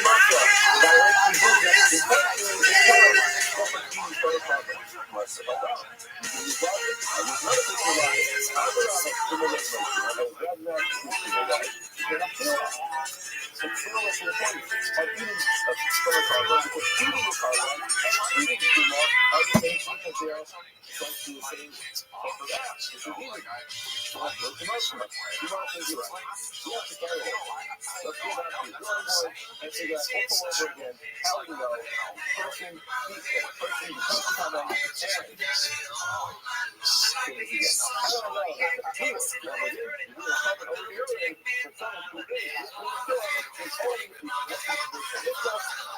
mantra. If I like to do that, intentionally, the Torah is open to you for a problem. Unless if I don't, you can use logic. I use medical for logic. I would rather stimulate emotion. I would rather not exclude the logic. Because I feel it. So feel it to the point of eating a carbon, because eating a carbon and eating too much are the same thing as they are essentially the same for that. If you're eating, you want to do much. You want to do right. You have to follow it. Let's go back to the drawing board and figure out over again how we know person eats it, person becomes common and things again. How do I know that the food that we eat, we will cover over here and for someone who is important to lift us or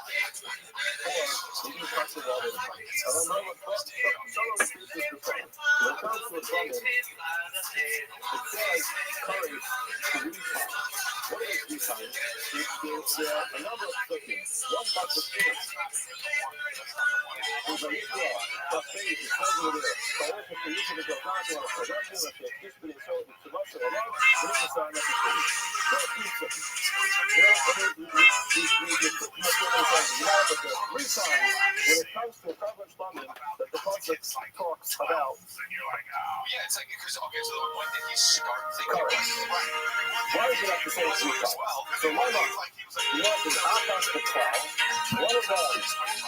maybe touch the water. I don't know what someone is this the phone. When it comes to a phone, it says courage to refund. What is refund? There are a number of cookies. One part of food. There's a little faith, it's not good there. Courage to use it as a lot of production of the history and show the much of a lot, and it's a sign of the food. So it's a three times when it comes to a coverage funding that the concept talks about. Yeah, it's like, because, okay, so when did he start thinking Correct. Why is it have to say it's three times? So why not? You want the Akas the cloud. One of them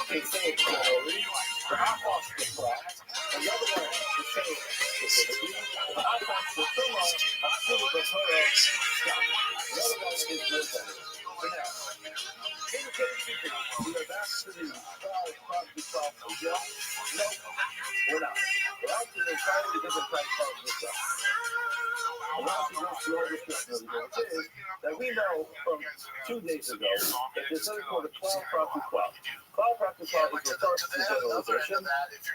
can say it generally. The Akas the cloud. Another one can say it specifically. The Akas the Tumah. Actually, the Torah. Another one is your thing. So now, in the case of this, we are back to the cloud, yeah? No, we're not. We're out to the entirely different type of this. I'm not going to go through all this stuff, which is that we know from 2 days ago that there's something called a cloud practice cloud. Cloud practice cloud is the first generalization, a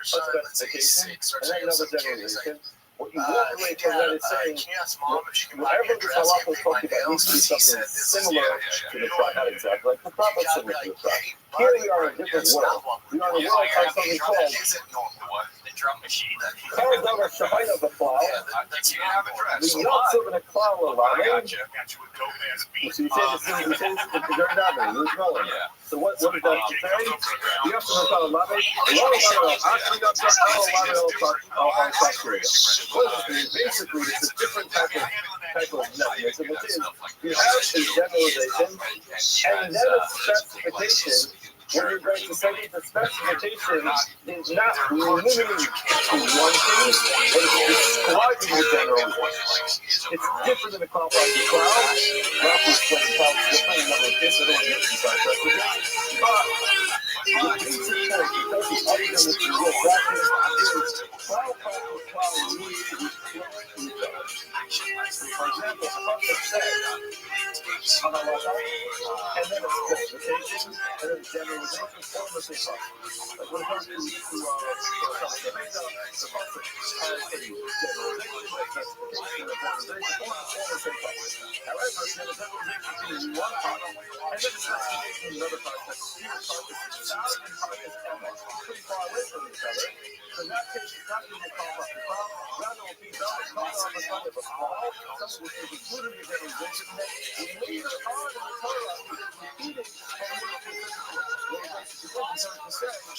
specification, and then another generalization. What you walk away from that is saying, whatever the halacha is talking about needs to be something similar to the tribe. Not exactly like the prophet similar to the tribe. Here we are in a different world. We are in a world of something called drum machine. called over Shahina the plow. The yachts of an eklau of Amen. So you say during that way, you're going. So what is that to say? You have to recall Lamed. Actually, got basically, it's a different type of mechanism, which is you have a generalization and then a specification. When you're going to say the specification is not limited to one thing, but it's describing the general. It's different than the cloud by the cloud. Rabbi explained how it's different in another case. I don't want to get inside that. But the basic point, because it's other than this real practice, is cloud by the cloud needs to be close to each other. For example, the concept says, and then a specification, and then a generalization form the same process. Like when it comes to the concept, the concept has a generalization, a specification, and a generalization form the same process. However, if you have a generalization in one part, and then a specification in another part, these parts sound and parts are pretty far away from each other. So in that case, it's not going to be called up the cloud. Rather, it will be done with cloud on the side of a cloud, something which is included in the generalization. And later on in the Torah, it is repeated from more specifically. What it basically is to say that the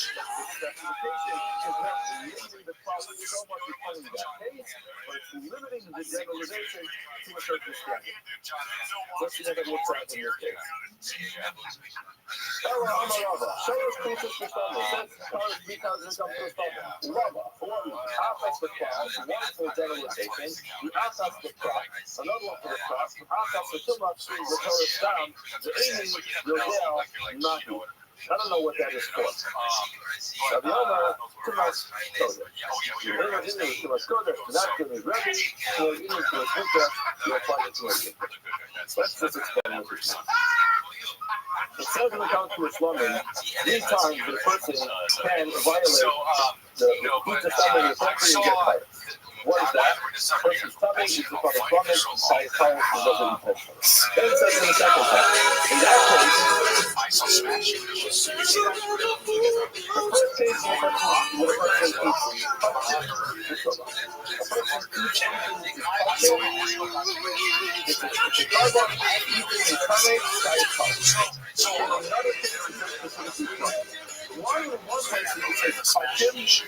specification is not limiting the cloud so much becoming that case, but it's limiting the generalization to a certain extent. Let's see how that works out in this case. Shalosh pieces for stomach. That's because it comes to stomach. Rava, Atas the cloud, one for generalization, the Atas the crop, another one for the crop, Atas the tumah, the Torah stam, the Amy, Yodel, Nahi. I don't know what that is for. Rabbi Omar, too much kodesh. You're in too much kodesh, not to be Rabbi, or in too much mikvah, you apply it to a mikvah. Let's just explain what this means. It says in the Constitution slumming, 3 times the person can violate the pizza slumming the country and get fired. What is that? Person's tummy is the public vomit, by tires is doesn't intentional. Then it says in the second time. In that case, the first case is where a person eats it's a carbon eating a tummy by its tongue. So in another case, it's specifically fried. One person says touch him, generalization.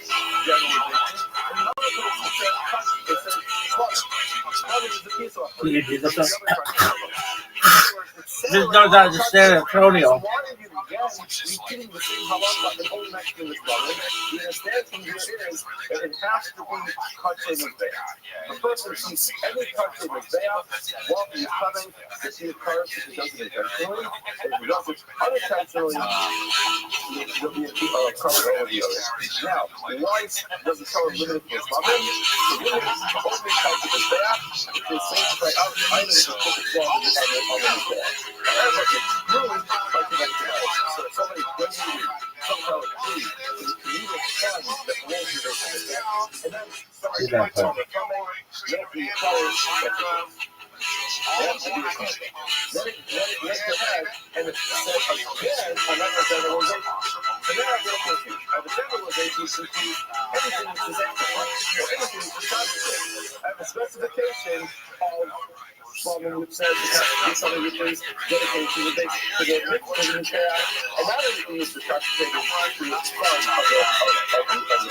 Another person says touch, it says slaughter. Slaughter is the piece of Can you do this one? Just knows how to stand at Tronio. Repeating the same halakha the whole next thing is running. You understand from your ears that it has to be kachem mizbeach. A person sees any kachem mizbeach while he's coming to see the cars if he does it intentionally. If he does it unintentionally, there'll be a color over the other. Now, why does the color limit for Slavin? The limit is only kachem mizbeach. It says by items to put the cloth on the mizbeach. However, it's really kachem mizbeach. So if somebody brings you some kind of food, the community fun that rolls you there, and then somebody puts on the coming, let it be colors, let it be a color. Let it head, and it says again another generalization. So now I'm going to confuse. I have a generalization to include anything which is extra, or anything which is contradictory. I have a specification of Slavin which says it has to be something which is dedicated to the Mishkan, and not everything is contradicted to the fun of the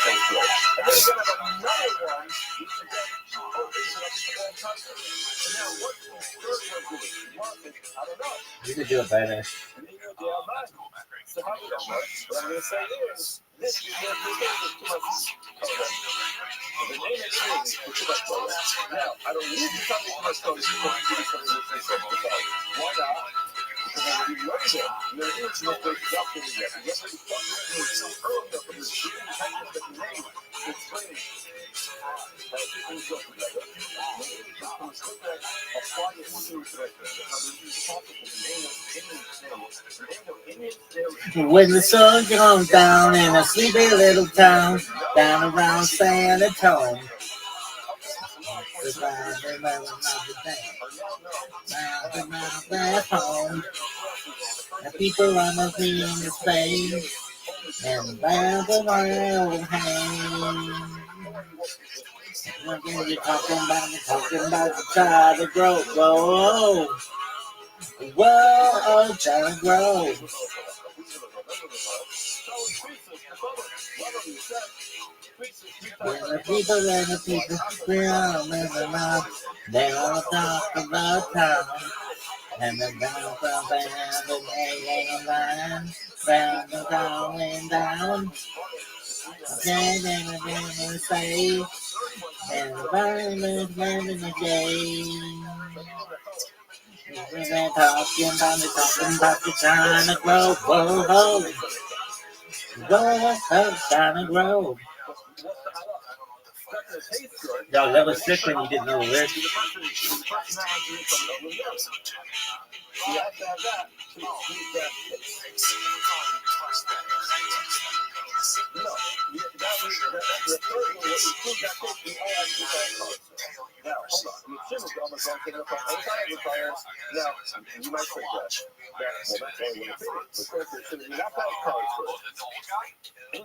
sanctuary. And then you're going to have another one which again opens it up to the whole country. So now what's the third one doing? I don't know. You could do it better. So how do you know? What I'm going to say is, this is too much color. The name is too much color. Now, I don't need to tell me too much color because you give me something which is so much color. Why not? Because I'm going to be learning it. You're going to need to know what you're up to yet. You have to be talking to me so early from this dream sentence that you made to explain it. How things go together. Maybe you can apply it to the When the sun comes down in a sleepy little town down around San Antonio, home, the people on the scene is playing, and round the world hang. You're talking about the child to grow, whoa, child to grow. When the people, we're all living up, they all talk about town. And the down from band and they line, round the going down. Okay, then we say, and the violence living again. We're talking about the China Grove, whoa, China Grove. Yo, that was sick when you didn't know the lyrics. You have to have that to use that. No, that was the third one. What you prove that case, we all actually find cards. Now, hold on. You shouldn't have almost gone to the anti-retires. Now, you might say that. Well, that's only one thing. Of course, it shouldn't be that bad cards for it.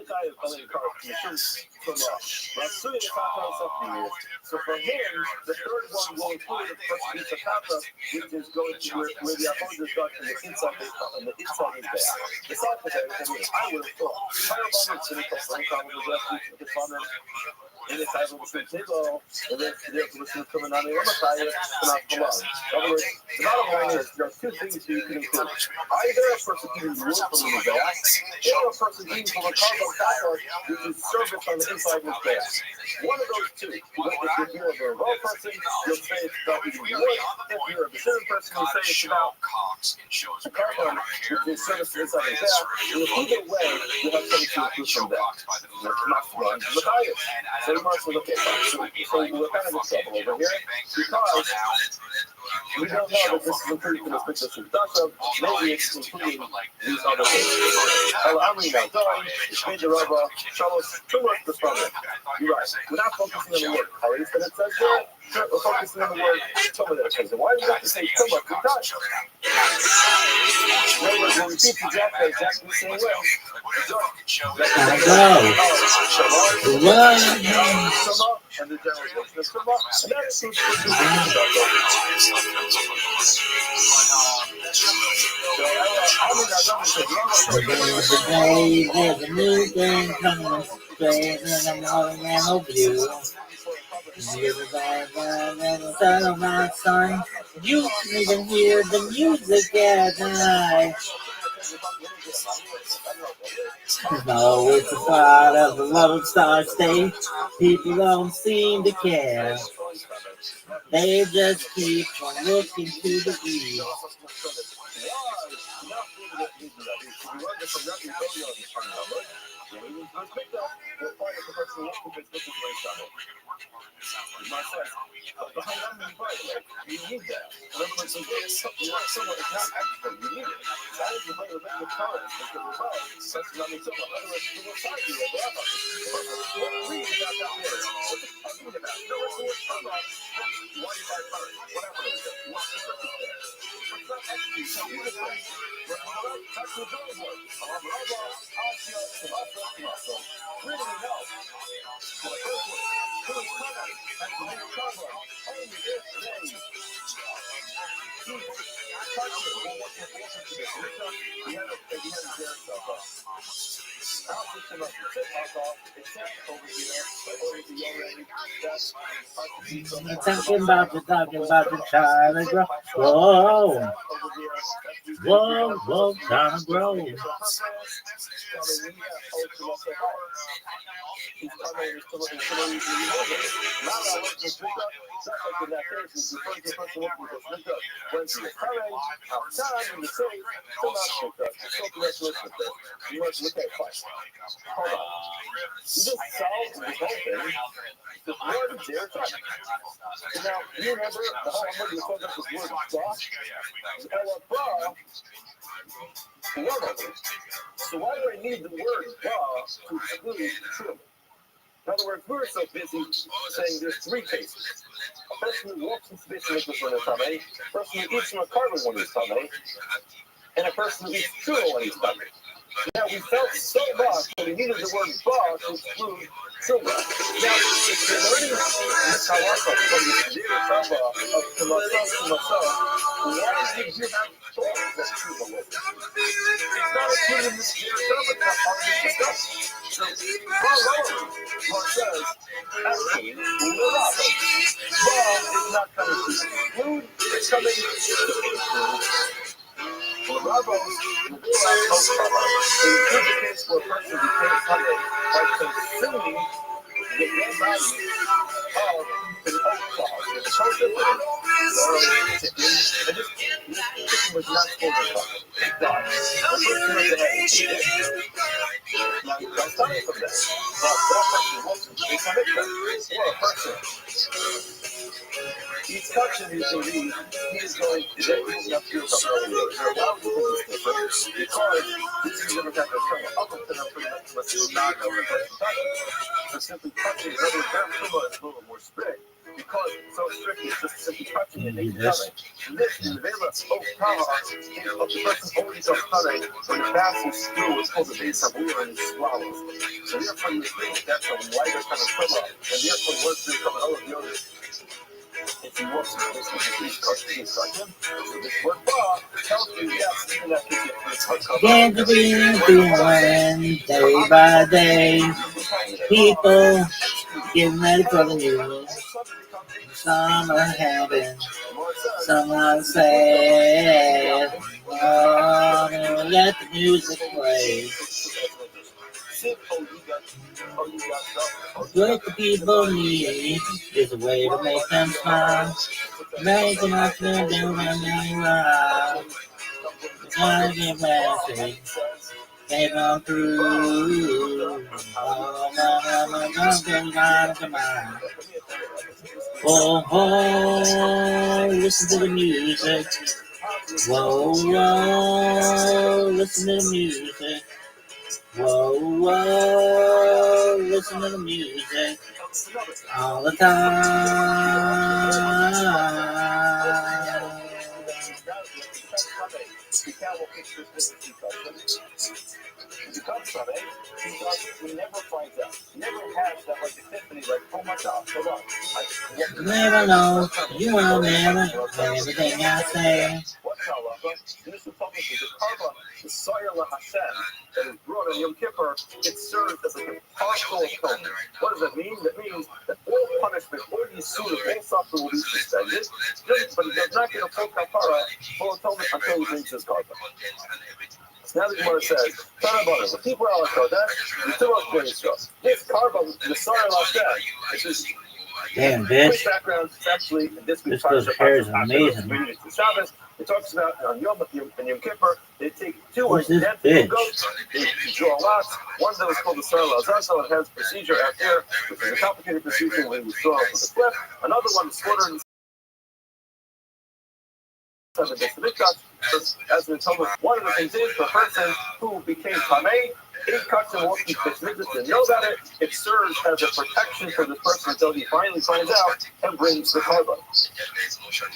Anti-cards, you shouldn't come off. But I'm assuming it's not on something here. So for him, the third one will include the first piece of kata, which is going to where the opponent got on the inside is there. The side of that, I would have thought. Firebomb is going to come from the farmer. In the type of the table, and then they're coming on the other side, not come on. In other words, the bottom line is there are two things you can include. Either a person eating wood from the back, or a person eating from a carbon copper, which is service on the inside of his back. One of those two. If you're a raw person, you'll say it's about eating wood. If you're a Brazilian person, you'll say it's about a carbon, which is service inside his back. And either way, you'll have something to include from that. That's not one of the highest. So we must look at that. So we're kind of in trouble over here because We don't know that this is including the Mikdash Mikdashav. Maybe it's including these other things. El Amri Nadai, Shmei Rabba, Shalosh, Tumas B'Shamim. You're right. We're not focusing on the word Kares that it says there. We're focusing on the word Tumah that it says there. Why do we have to say Tumah 3 times? We'll repeat the exactly the same way. And the generalization of Tumah, and that's who's There's a new thing coming straight, and I'm holding an overview. Here's a bad of my son. You can even hear the music at night. No, it's a part of the Lone Star State. People don't seem to care. They just keep on looking to the east. You need that. Someone is not expert. You need it. That is the way to make the current. That's not me. Otherwise, you will find you. What read about that word? What's it talking about? No, it's the word current. Why you buy current? Whatever it is. What's the difference there? It's not actually so beautiful. That's the good word. Really no. The first word. Who is current? That's the name of current. Only if they Talking about the child and grow. Whoa, trying to grow. Now, you remember the whole I'm going to talk about this word so why do I need the word to exclude true? In other words, we're so busy saying there's 3 cases. A person who walks in space and makes one is Tameh, a person who eats from a carbon one is Tameh, and a person who eats true one is Tameh. Now, we felt so much that we needed the word ba to exclude truma. Now, if you're learning this halacha from the Deir Saba of Tumasa, why did you have thought that truma was? It's not included in this Deir Saba, it's not part of this discussion. So, Mar says, actually, ba is not coming to exclude, it's coming to include. The Rabbi is the case for a person who can't come in by consuming the dead body of an oak clause. The chicken was not supposed to come. It died. The person who had to eat it. Now, don't tell me from that. But that person wasn't. They come in there. Or a person. He's touching his belief, he is going to do something earlier. Now, why do you think it's different? Because this is going to have to turn up and pretty much not over the person touching. So simply touching another term is a little more strict. Because it's so strict, it's just simply touching it and touching. And this is the Vela of power of the person holding some touching when the fastest screw is supposed to be some weird and swallows. So therefore, you think that's a lighter kind of pillow, and therefore, once they come out of the other. If you want to this discussion, so this word bar tells you yes, that Get to be doing day by day. People getting ready for the news. Some are having, some are sad. Oh, let the music play. What the people need is a way to make them smile. Making us feel down when they ride. Gotta get messy. They come through. Oh, no, come on. Oh, oh, listen to the music. Whoa, whoa, listen to the music. Whoa, whoa, listen to the music. All the time. We never finds out. Never has that like epiphany, like, oh my God, hold on. Never know. You will never everything I say. What's halacha? This republic is a karma, the soyer la Hashem, that is brought on Yom Kippur. It serves as like a partial atonement. What does that mean? That means that all punishment, all yisur, all suffering will be suspended, but he does not get a full kapara, full atonement until he brings his karma. Now the Gemara says, the people are like Kodesh, the two are very strong. This karma, the soyer la Hashem, this is damn, bitch. Background, actually, this girl's hair is amazing. It talks about on Yom Kippur, they take two Who's this identical bitch? goats, they draw lots. One that was called the Sarah Lazar, it has procedure out there, which is a complicated procedure where we draw from the cliff. Another one is slaughtered in the Mikdash. As we told, one of the things is the person who became Tameh. 8 cuts and walking to didn't know about it. It serves as a protection for this person until he finally finds out and brings the karma.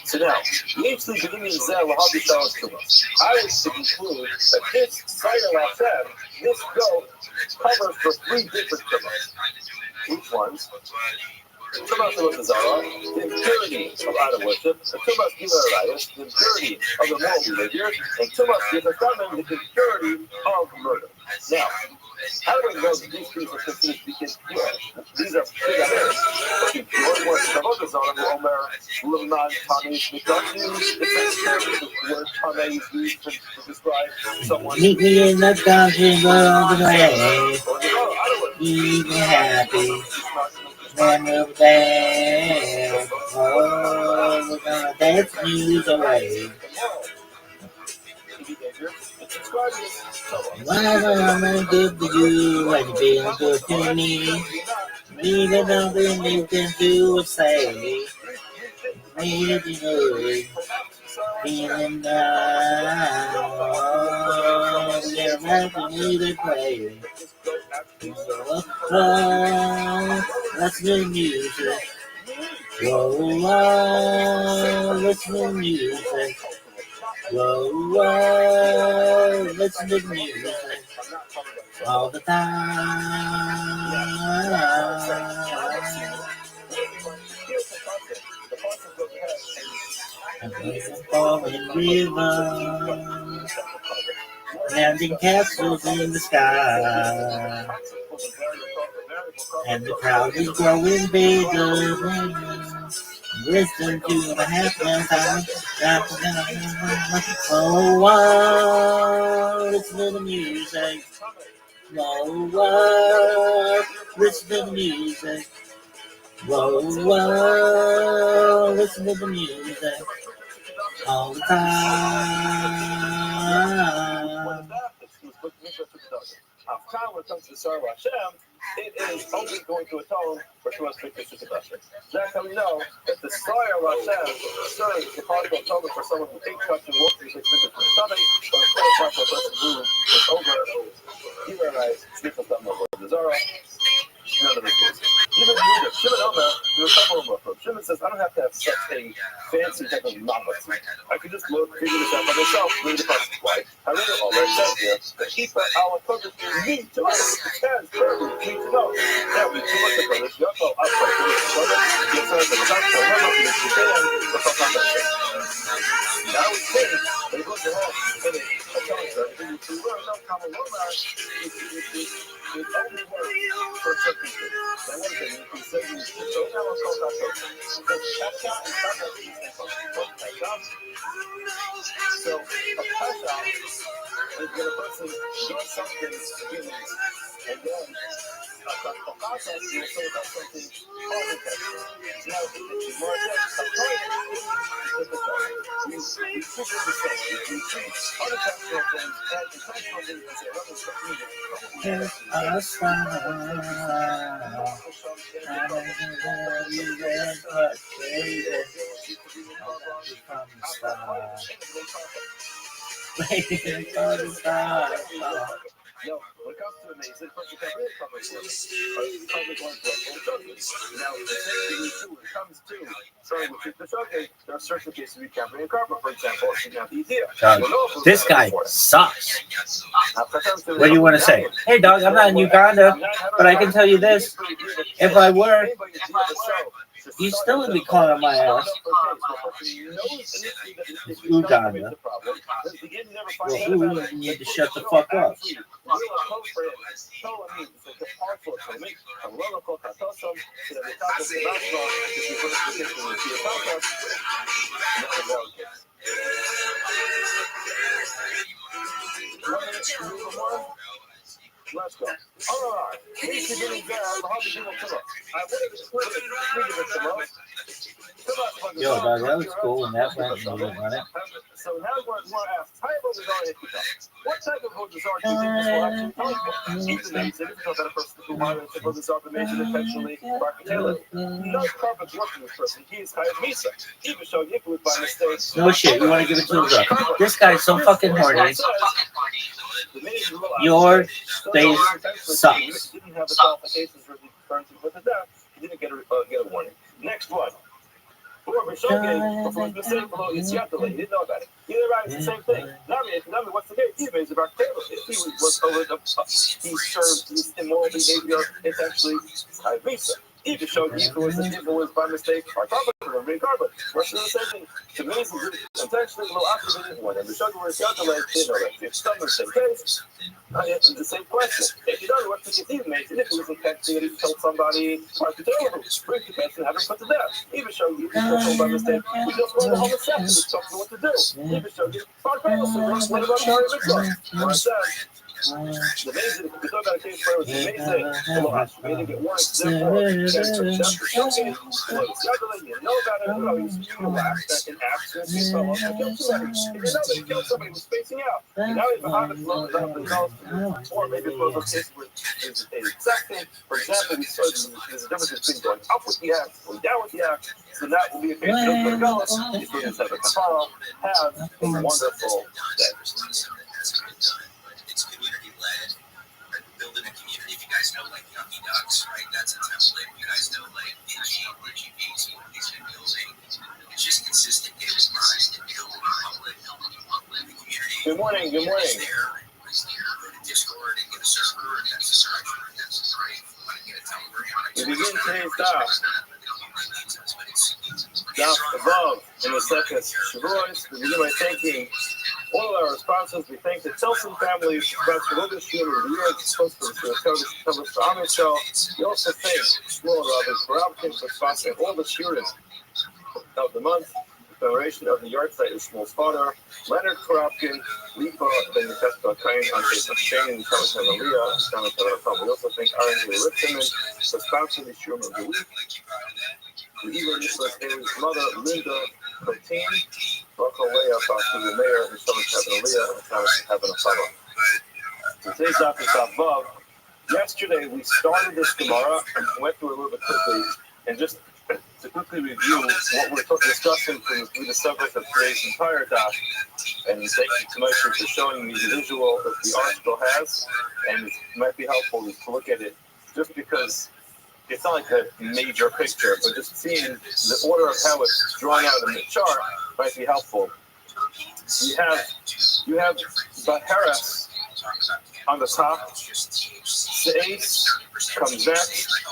So now, usually the Indian Zeh Lahabi Shalas Tumas. I would conclude that this side of Hashem, this goat, covers for 3 different tumas. Which ones? Tumas of the Zara, the impurity of idol worship, the Tumas Gilarayas, the impurity of the moral behavior, and Tumas Gilarayas, the impurity of murder. Now, how do we know that these things are considered to be impure? These are big affairs. But if you want to Shavot Zara, Omer, Limnan, Tani, Mikdash, the word Tani is used to describe someone. Meet me in the dungeon world of way. Keep me happy. Never bad. Oh, we're gonna dance news away. Whatever I'm gonna do for you, and you're being good to me. Even nothing you can do or say. Made it good. Feeling down. You're making me to play. Listen to music. Whoa, whoa, listen to music. Whoa, whoa, listen to music. All the time. And there's a falling river, landing castles in the sky. And the crowd is growing bigger. Listen to the half-man time. Oh, wow, listen to the music. Whoa, whoa, listen to the music. Whoa, whoa, listen to the music. All the time. When it comes to Sarah Hashem, it is only going to atone for Shuas Mikdash Kedusha. That's how we know that the Sarah Hashem serves the partial atonement for someone who takes cuts and walks through Mikdash for stomach, but of course not for a person who is over, either right, sniffles them over the Zara. None of this is. Even Shimon Omer, there's a couple of them. Shimon says, I don't have to have such a fancy type of numbers. I can just look, figure this out by myself, read the process. Why? I read it all. It says here, the keeper, our focus is need to us. It stands firmly, need to know. Now, we too much of this. You also outside to each other. You said the top, so one of them is the same, the top of the now we say, that it goes to hell, and it tells us that if you learn no common Lomar, it only works for certain things. Now, what is it? You can say you don't have a call that goes. Because Pasha and Pasha is the same thing. So, a Pasha is when a person does something human, and then a Pasha is when someone does something unintentional. Now, it's more than a point. You figure this out. You treat unintentional things and intentional things as a level of music. There's a star, and Yo, when it comes to amazing, first you can't really cover it. Cover going for a full Now, the same thing too, when it comes to starting with the showcase, there are certain cases we can't bring a carpet, for example, if you have the idea. This guy sucks. What do you want to say? Hey, dog, I'm not in Uganda, but I can tell you this. If I were, you still would be calling on my ass. Uganda. Well, you need to shut the fuck up. Let's go. All right. Yo, dog, that was cool when that went and you didn't run it. So now we're going to ask, how about what type of Rothschild do you think this will actually tell you? He's amazing. He's a better person who wanted to Rothschild amazing intentionally, Mark no carpet's working this person. He's hired Misa. He even showed you by mistake. No shit, you want to give it to him? This guy's so fucking horny. Your face sucks. He didn't have the qualifications for the currency with it down. He didn't get a warning. Next one. Before the mistake below is yet the lady didn't know about it. Either right, it's the same thing. Nami, what's the case? He made about Taylor. If he was over the he served this immoral behavior, it's actually high visa. He just showed you was by mistake or carpet or carpet. What's the same thing? It's amazing. It's actually a little activated one. And the sugar was the other leg, you know, that if some the same case, it's the same question. If you don't know what the case even makes, if it was infected, he killed somebody, or to tell him, bring the case and have him put to death. Even showed you killed by mistake. We just want the whole section to tell you what to do. Even showed you, what about Mary Mitchell? What says? The amazing, we talk about a case where it was amazing. We didn't get warrants, therefore, you know about it, he's relaxed in absence, he fell off and killed somebody. If you know that he killed somebody who was facing out, now he's behind the floor, or maybe it was a case where it's a exact thing. For example, we saw there's a difference between going up with the act, going down with the act. So that would be a case where the Gullis, these students have a kafara, have a wonderful day. It's community-led. Building a community. If you guys know, like, Yucky Ducks, right? That's a template. You guys know, like, NGBs, these building. It's just consistent daily grind and building public. The community. Good morning. Is there. Go to Discord and get a server, and that's the structure, and that's the right. Want to get a Telegram. We begin today's talk. Down above in the second Shavuos, we begin by thanking all of our sponsors. We thank the Tilson family for sponsoring all this year of the year. It's supposed to cover for Amir Show. We also thank Shmuel Rabbi for sponsoring all the students of the month. The Federation of the Yard Site is Shmuel's father. Leonard Korobkin, Lipa, Ben Yefesco Kain, Ante Shane, and Thomas Havalia. We also thank Aaron Ripperman for sponsoring the Shum of the week. We even Nicholas Haley's mother, Linda Coteen, local Leah, Foster the mayor, and Thomas Havalia, and Thomas Havalia. Today's office above. Yesterday we started this Gemara and went through it a little bit quickly, and just to quickly review what we're discussing through the subject of today's entire talk, and thank you to Moshe for showing me the visual that the article has, and it might be helpful to look at it just because it's not like a major picture, but just seeing the order of how it's drawn out in the chart might be helpful. You have Baharas on the top, the ace comes next,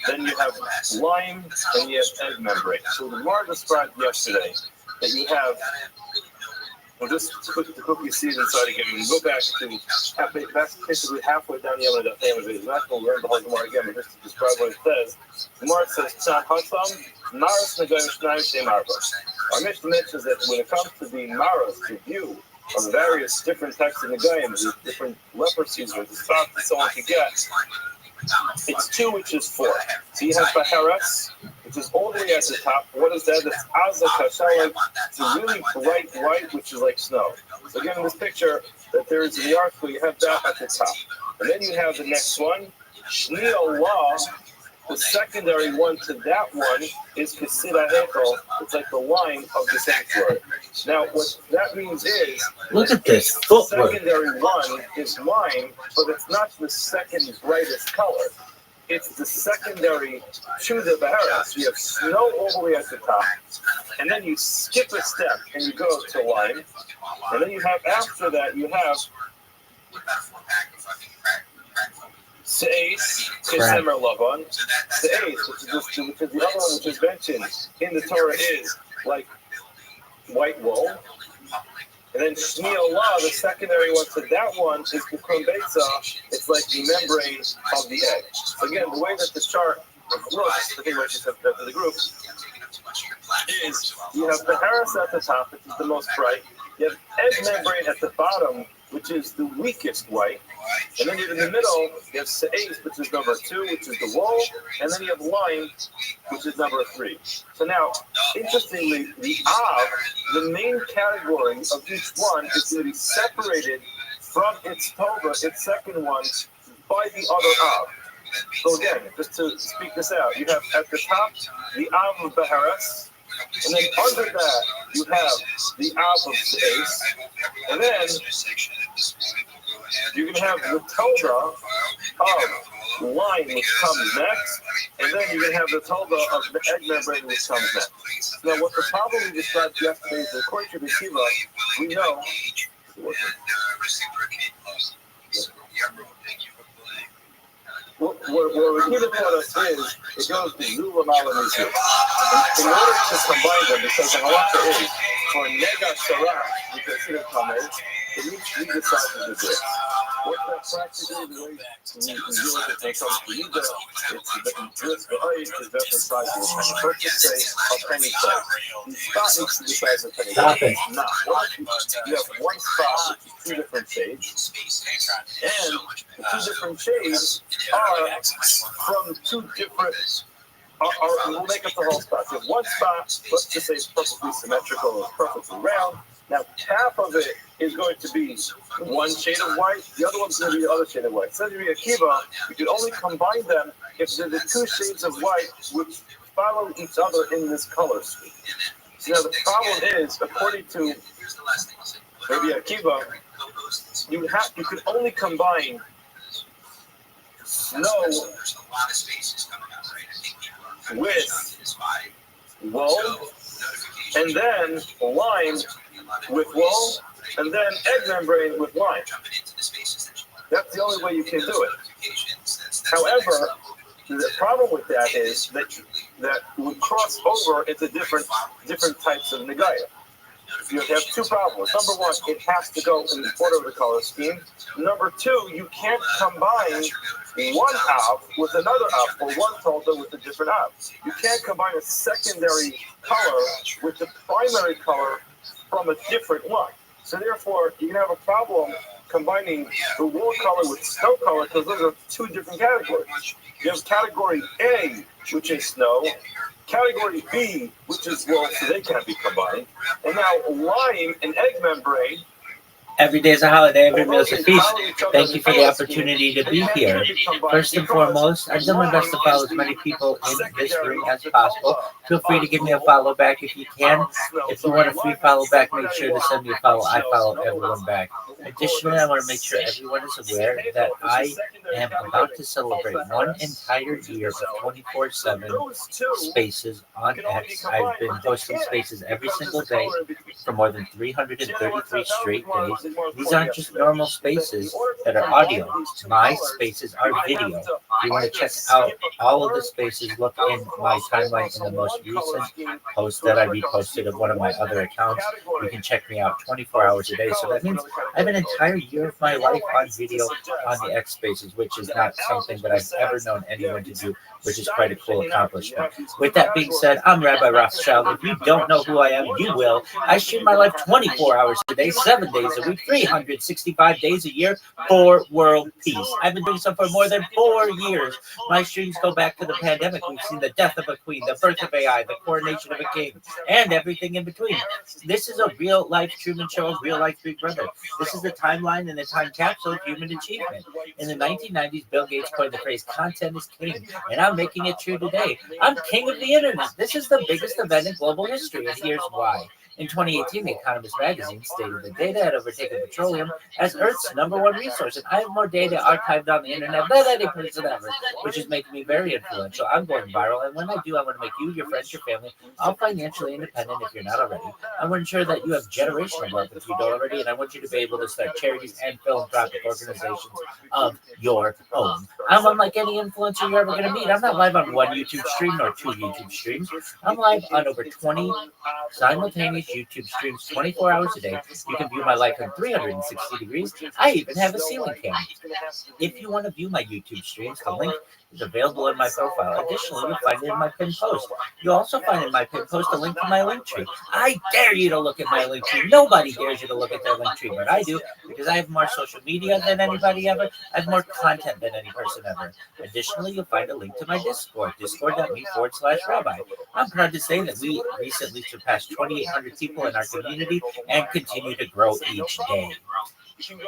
then you have lime, and you have egg membrane. So the Gemara described yesterday that you have, we'll just quickly see it inside again. We go back to, that's basically halfway down the other family. We're not going to learn the whole Gemara again, but just to describe what it says. The Gemara says, Tzah Hatzam, Maras Nagayim Shnayim Shem Arba. Our Mishnah mentions that when it comes to the Maras, the view of the various different types of Nagayim, the different leprosies or the spots that someone could get, it's 2, which is 4. So you have Baharas, which is all the way at the top. What is that? That's Azza Kashalim. It's a really bright white, which is like snow. So again, in this picture that there is in the article, you have that at the top. And then you have the next one, Shni Allah, the secondary one to that one is Kesida Hekel. It's like the line of the sanctuary. Now, what that means is, Look at this footwork. secondary one is line, but it's not the second brightest color. It's the secondary to the Baharas. You have snow all the way at the top, and then you skip a step and you go to line, and then you have, after that, you have Se'es, Kesemer Lavan. Se'es, which is the other one which is mentioned in the Torah, is like white wool. And then Shmi Allah, the secondary one to that one, is Kukum Beitza. It's like the membrane of the egg. So again, the way that the chart looks, I think what you said to the group, is you have the Haris at the top, which is the most bright. You have egg membrane at the bottom, which is the weakest white. And then in the middle, you have Se'es, which is number 2, which is the wool. And then you have line, which is number 3. So now, interestingly, the Av, the main category of each one, is going to be separated from its Tova, its second one, by the other Av. So again, just to speak this out, you have at the top the Av of Baharas, and then under that you have the Av of Se'es, and then you're going to have the Toda of line, which comes next, and then you're going to have the Toda of the egg membrane, which comes next. Now, what the problem we described yesterday is, according to the Shiva, we know. What Rakita taught us is, it goes to Zula Malamizu. In order to combine them, because the halacha is, for Nega Sarah, which is Shiva Kamed, it needs to be the size of the grip. What that practically the way we deal with it when it comes to Nida, it's the height is that's the size of a penny. Let's just say a penny size. The spot needs to be the size of a penny. Stop it. Not. You have one spot with 2 different shades, and the 2 different shades are from 2 different. We'll make up the whole spot. You have one spot, let's just say it's perfectly symmetrical, or perfectly round. Now, half of it is going to be one shade of white, the other one's going to be the other shade of white. So to be a kiva, you can only combine them if they're the 2 shades of white which follow each other in this color scheme. So now the problem is, according to Rabbi Akiva, you could only combine snow with wool, and then lime with wool, and then egg membrane with lime. That's the only way you can do it. However, the problem with that is that would cross over into different types of negaya. You have 2 problems. Number 1, it has to go in the order of the color scheme. Number 2, you can't combine one Av with another Av, or one Tolda with a different Av. You can't combine a secondary color with the primary color from a different one. So therefore, you're going to have a problem combining the wool color with snow color, because those are 2 different categories. You have category A, which is snow, category B, which is wool, so they can't be combined, and now lime and egg membrane. Every day is a holiday, every meal is a feast. Thank you for the opportunity to be here. First and foremost, I've done my best to follow as many people in this room as possible. Feel free to give me a follow back if you can. If you want a free follow back, make sure to send me a follow. I follow everyone back. Additionally, I want to make sure everyone is aware that I am about to celebrate 1 entire year of 24/7 spaces on X. I've been hosting spaces every single day for more than 333 straight days. These aren't just normal spaces that are audio. My spaces are video. If you want to check out all of the spaces, look in my timeline in the most recent post that I reposted of one of my other accounts. You can check me out 24 hours a day. So that means I have an entire year of my life on video on the X spaces, which is not something that I've ever known anyone to do, which is quite a cool accomplishment. With that being said, I'm Rabbi Rothschild. If you don't know who I am, you will. I stream my life 24 hours a day, 7 days a week, 365 days a year for world peace. I've been doing so for more than 4 years. years. My streams go back to the pandemic. We've seen the death of a queen, the birth of AI, the coronation of a king, and everything in between. This is a real-life Truman Show of real-life Big Brother. This is the timeline and the time capsule of human achievement. In the 1990s, Bill Gates coined the phrase content is king, and I'm making it true today. I'm king of the internet. This is the biggest event in global history, and here's why. In 2018, The Economist magazine stated that data had overtaken petroleum as Earth's #1 resource, and I have more data archived on the internet than any person ever, which is making me very influential. I'm going viral, and when I do, I want to make you, your friends, your family, all financially independent if you're not already. I want to ensure that you have generational wealth if you don't already, and I want you to be able to start charities and philanthropic organizations of your own. I'm unlike any influencer you're ever going to meet. I'm not live on one YouTube stream nor 2 YouTube streams. I'm live on over 20 simultaneous YouTube streams 24 hours a day. You can view my life in 360 degrees. I even have a ceiling cam. If you want to view my YouTube streams, the link is available in my profile. Additionally, you'll find it in my pinned post. You'll also find in my pinned post a link to my link tree. I dare you to look at my link tree. Nobody dares you to look at their link tree, but I do, because I have more social media than anybody ever. I have more content than any person ever. Additionally, you'll find a link to my Discord, discord.me/Rabbi. I'm proud to say that we recently surpassed 2,800 people in our community and continue to grow each day.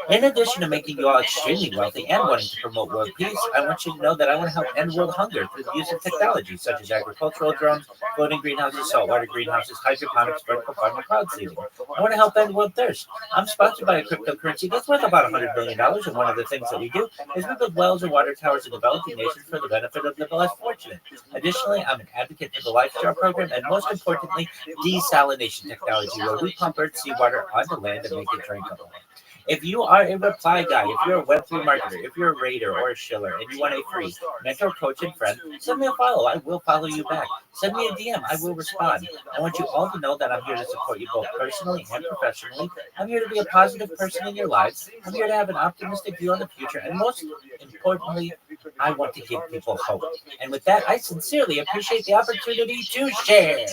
In addition to making you all extremely wealthy and wanting to promote world peace, I want you to know that I want to help end world hunger through the use of technology such as agricultural drones, floating greenhouses, saltwater greenhouses, hydroponics, vertical farming, cloud seeding. I want to help end world thirst. I'm sponsored by a cryptocurrency that's worth about $100 billion, and one of the things that we do is we build wells and water towers in developing nations for the benefit of the less fortunate. Additionally, I'm an advocate for the Lifestyle program and, most importantly, desalination technology, where we pump earth seawater onto land and make it drinkable. If you are a reply guy, if you're a Web3 marketer, if you're a raider or a shiller, and you want a free mentor, coach, and friend, send me a follow. I will follow you back. Send me a DM. I will respond. I want you all to know that I'm here to support you both personally and professionally. I'm here to be a positive person in your lives. I'm here to have an optimistic view on the future. And most importantly, I want to give people hope. And with that, I sincerely appreciate the opportunity to share.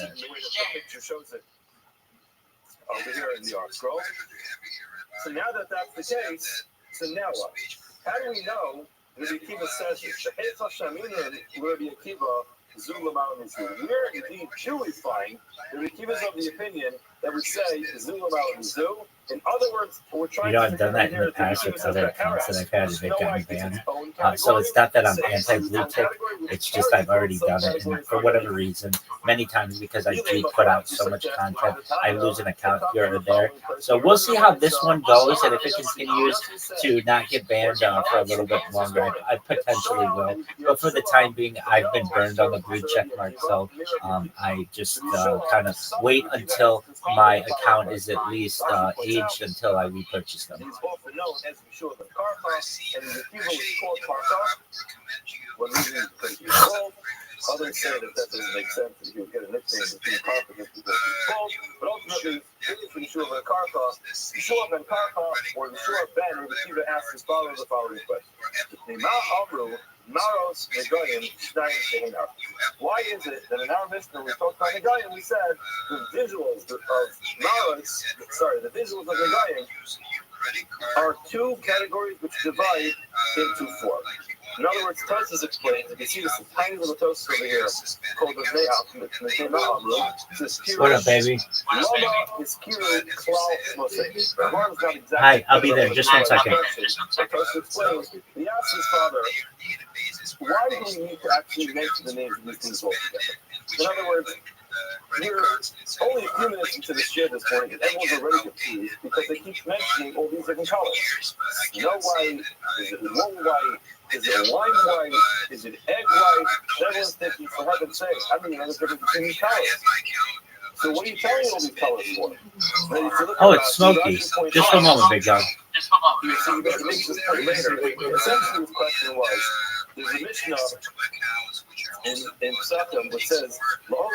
Over here in the article. So now that that's the case, so now what? How do we know Rabbi Akiva says this? The Heitz Hashamina Rabbi Akiva Zulamar Mizu. We're indeed Jewifying. Rabbi Akiva's of the opinion that we say Zulamar Mizu. In other words, we're trying I've done that in the past with other accounts that I've had, and they've gotten banned. So it's not that I'm anti-blue tick, it's just I've already done it, and for whatever reason, many times because I do put out so much content, I lose an account here or there. So we'll see how this one goes, and if it continues to not get banned for a little bit longer, I potentially will. But for the time being, I've been burned on the blue check mark, so I just kind of wait until my account is at least aged until I repurchase them. He's often known as Mishur the Karka, and the Akiva was called Karka. When we use others say that doesn't make sense, that he would get a nickname between Karka just because he's called. But ultimately, it's Mishur ben Karka. Mishur ben Karka, or Mishur ben, Rabbi Akiva asks his followers the following question. Maros Negoyim Shnayim Shehinar. Why is it that in our Mishnah we talked about Negoyim, we said the visuals of Maros, the visuals of Negoyim are 2 categories which divide into 4. In other words, Tosis explains, you can see this tiny little Tosis over here called the Me'am. What up, baby? Hi, I'll be there. Just 1 second. Tosis explains, he asked his father, why do we need to actually mention the names of these things all together? In other words, we're only a few minutes into this share this morning, and everyone's already confused because they keep mentioning all these different colors. No white, is it wool white, is it wine white, is it egg white? Everyone's thinking, for heaven's sake, I don't even know the difference between these colors. So what are you telling all these colors for? Oh, it's smoky. Just a moment, big dog. So you better make this point later. Essentially, the question was, there's a Mishnah in Psakim which says, when a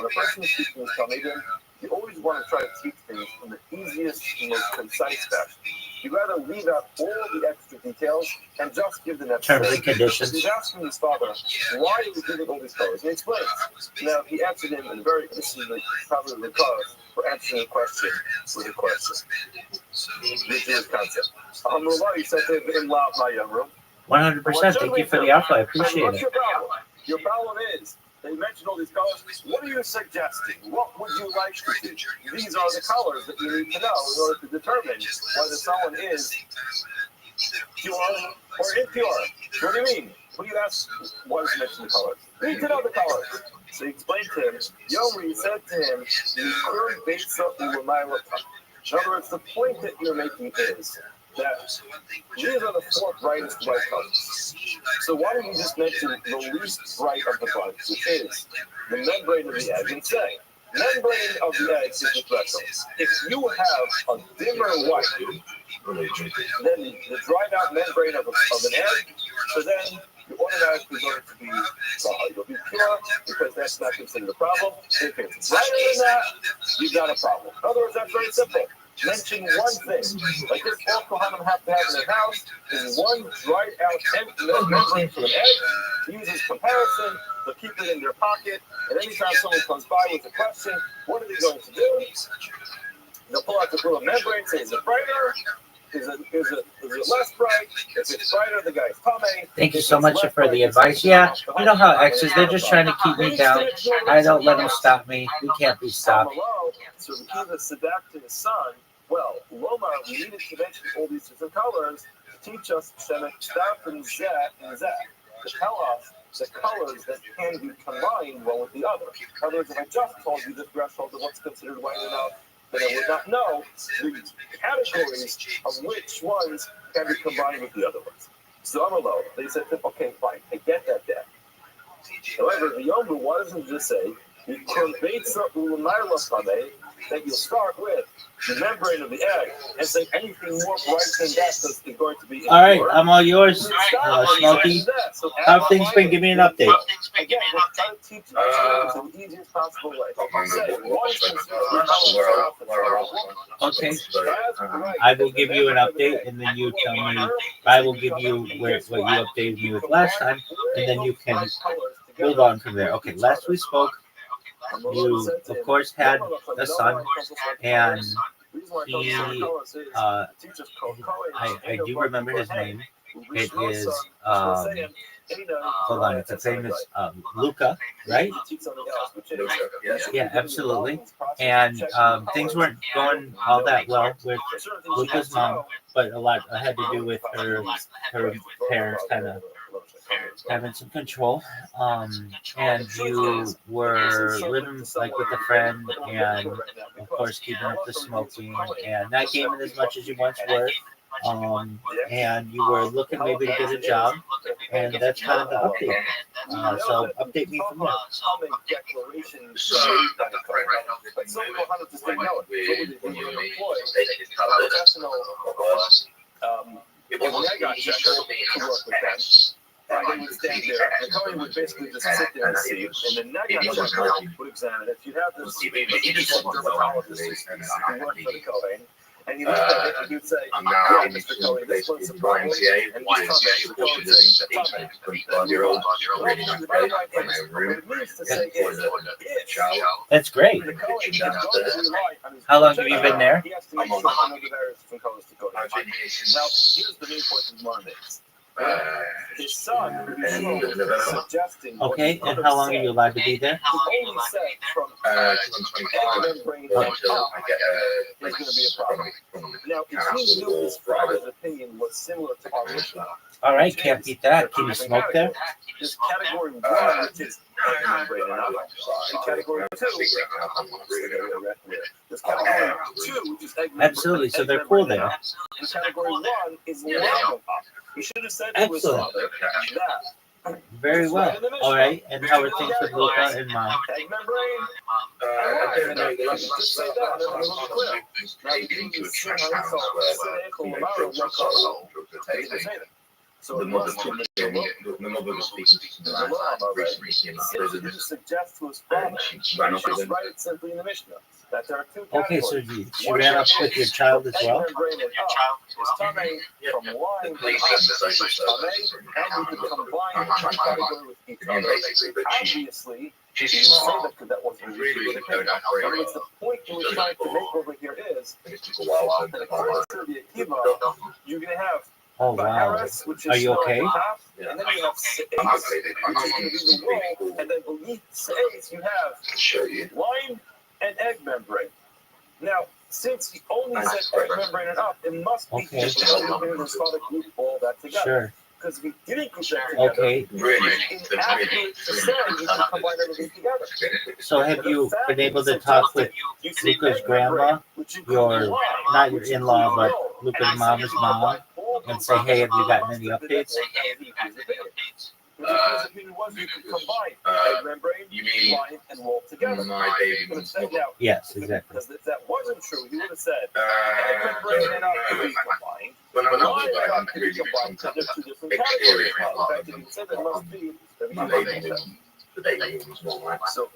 person is speaking with Talmidim, you always want to try to teach things in the easiest and most concise fashion. You rather leave out all the extra details and just give them that terms and conditions. He's asking his father, why are we giving all these colors? And he explains. Now, he answered him in a very, this is probably the cause for answering a question with a question. the Jewish concept. Rabbi said to him in loud my room. 100%. Thank you for the alpha. I appreciate What's it. your problem? Your problem is they mentioned all these colors. What are you suggesting? What would you like to do? These are the colors that you need to know in order to determine whether someone is pure or impure. What do you mean? What do you ask? What is mentioned the colors? You need to know the colors. So he explained to him. Yomri said to him, in other words, the point that you're making is that these are the four brightest white colors. So why don't you just mention the least bright of the bunch, which is the membrane of the egg, and say, membrane of the egg is the threshold. If you have a dimmer white, then the dried out membrane of an egg, so then you're automatically going to be you'll be pure because that's not considered a problem. If it's brighter than that, you've got a problem. In other words, that's very simple. Mention one thing. Like this, all Kohanim have to have in their house is one dried out membrane from an egg. Use as comparison. They'll keep it in their pocket. And anytime someone comes by with a question, what are they going to do? They'll pull out the little membrane, say, is it brighter? Is it less bright? If it's brighter, the guy's coming. Thank you so much for the advice. Yeah, you know how X is. They're just trying to keep me down. I don't let them stop me. We can't be stopped. So the Kiva said that to his son. Well, Loma, we needed to mention all these different colors to teach us Shemek Staf and Zet, to tell us the colors that can be combined one with the other. In other words, if I just told you the threshold of what's considered white enough, then I would not know the categories of which ones can be combined with the other ones. So I'm alone. They said, okay, fine, I get that. However, the Yomru, why doesn't it just say, that you'll start with the membrane of the egg and say anything more bright than that is going to be. All right, I'm all yours, Smokey. How have things been? Give me an update. Again, we're trying to teach you in the easiest possible way. Okay. I will give you an update, and then you tell me. I will give you what you updated me with last time, and then you can build on from there. Okay, last we spoke, you of course had a son, and he, I do remember his name. It is, hold on, it's a famous Luca, right? Yeah, absolutely. And things weren't going all that well with Luca's mom, but a lot had to do with her parents kind of having some control. And you were living like with a friend, and of course keeping up the smoking, and not gaming as much as you once were. And you were looking maybe to get a job, and that's kind of the update. So update me from there. And they would stand there. The Kohen would basically just sit there and see. And the Nagashah would examine it. You'd have this dermatologist who worked for the Kohen. And he looked at it and he would say, yeah, Mr. Cohen, this one's a problem. And he's coming. The Kohen says, 25-year-old, ready on the bed in my room. That's great. How long have you been there? I'm on the Now, here's the main point of Mondays. His son, suggesting. Okay, and how long are you allowed to be there? Only said from membrane until I get is going to be a problem. Now, if he knew his father's opinion was similar to our mission, all right, can't beat that. Can you smoke there? There's category 1, which is membrane and other. Category 2, there's category 2, which is egg membrane. Absolutely, so they're cool there. And category 1 is lava. You should have said to his father that. Very well. All right, and how are things with Luca and Mom? Egg membrane. Just say that, and then we'll be clear. Now, you can use So the it mother must be the mother was speaking to the rabbi recently, Since he suggests to his father, and she ran you off should with him. write it simply in the Mishnah that there are two Okay, so categories. she ran up with your child as well? Egg membrane and up is tamei from The lying to police and the social services tamei, and you can combine one category with each and other. basically, but Obviously, she's you didn't say smart. that because that wasn't Really, really really the don't case. have very In other words, well. the point you were trying to make over here is And it took a while for that them to according find to the Akiva, you're going to have Oh, wow. Baharis, which is Are you still okay? at the top, Yeah. and then you have Seis, I'm which is going to be the wall, and then beneath Seis you have to show you. line and egg membrane. Now, since he only said egg membrane and up, it must be Okay. just in his father group all that together. Sure. Because if he didn't group that together, Okay. Really, it's inaccurate to say you can combine everything together. So have you been able to talk with Luca's grandma, your, not your in-law, but Luca's mama's mom, and say, hey, have you gotten any updates? His opinion was you could combine egg membrane, you mean line, and roll together. my baby But was instead, now, Yes, exactly. because if that wasn't true, he would have said egg membrane and up could be combined. when I Line was and like, up I'm could be really combined because they're two different exterior categories. In part fact, of if you said there must be, then my you baby would make that. the baby was more like So,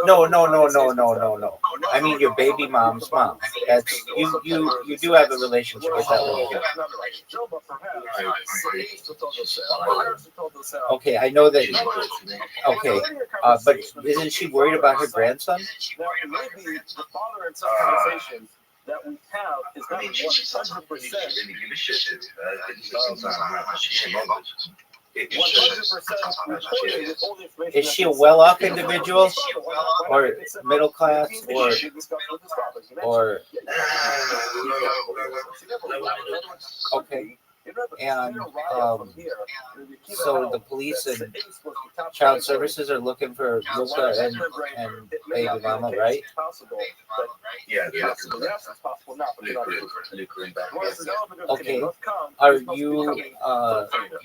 No. I mean your baby mom's mom. That's you do have a relationship with that woman. Okay, I know that. Okay, but isn't she worried about her grandson? Now, maybe the father and son conversation that we have is I not mean, she 100%. really give a shit to she it was 100% recorded with all the information. Is she a well-off individual, or middle class, or okay? And so the police and child services are looking for Luca and baby mama, right? yeah, Yes, it's possible now, but it's not. Okay. Are you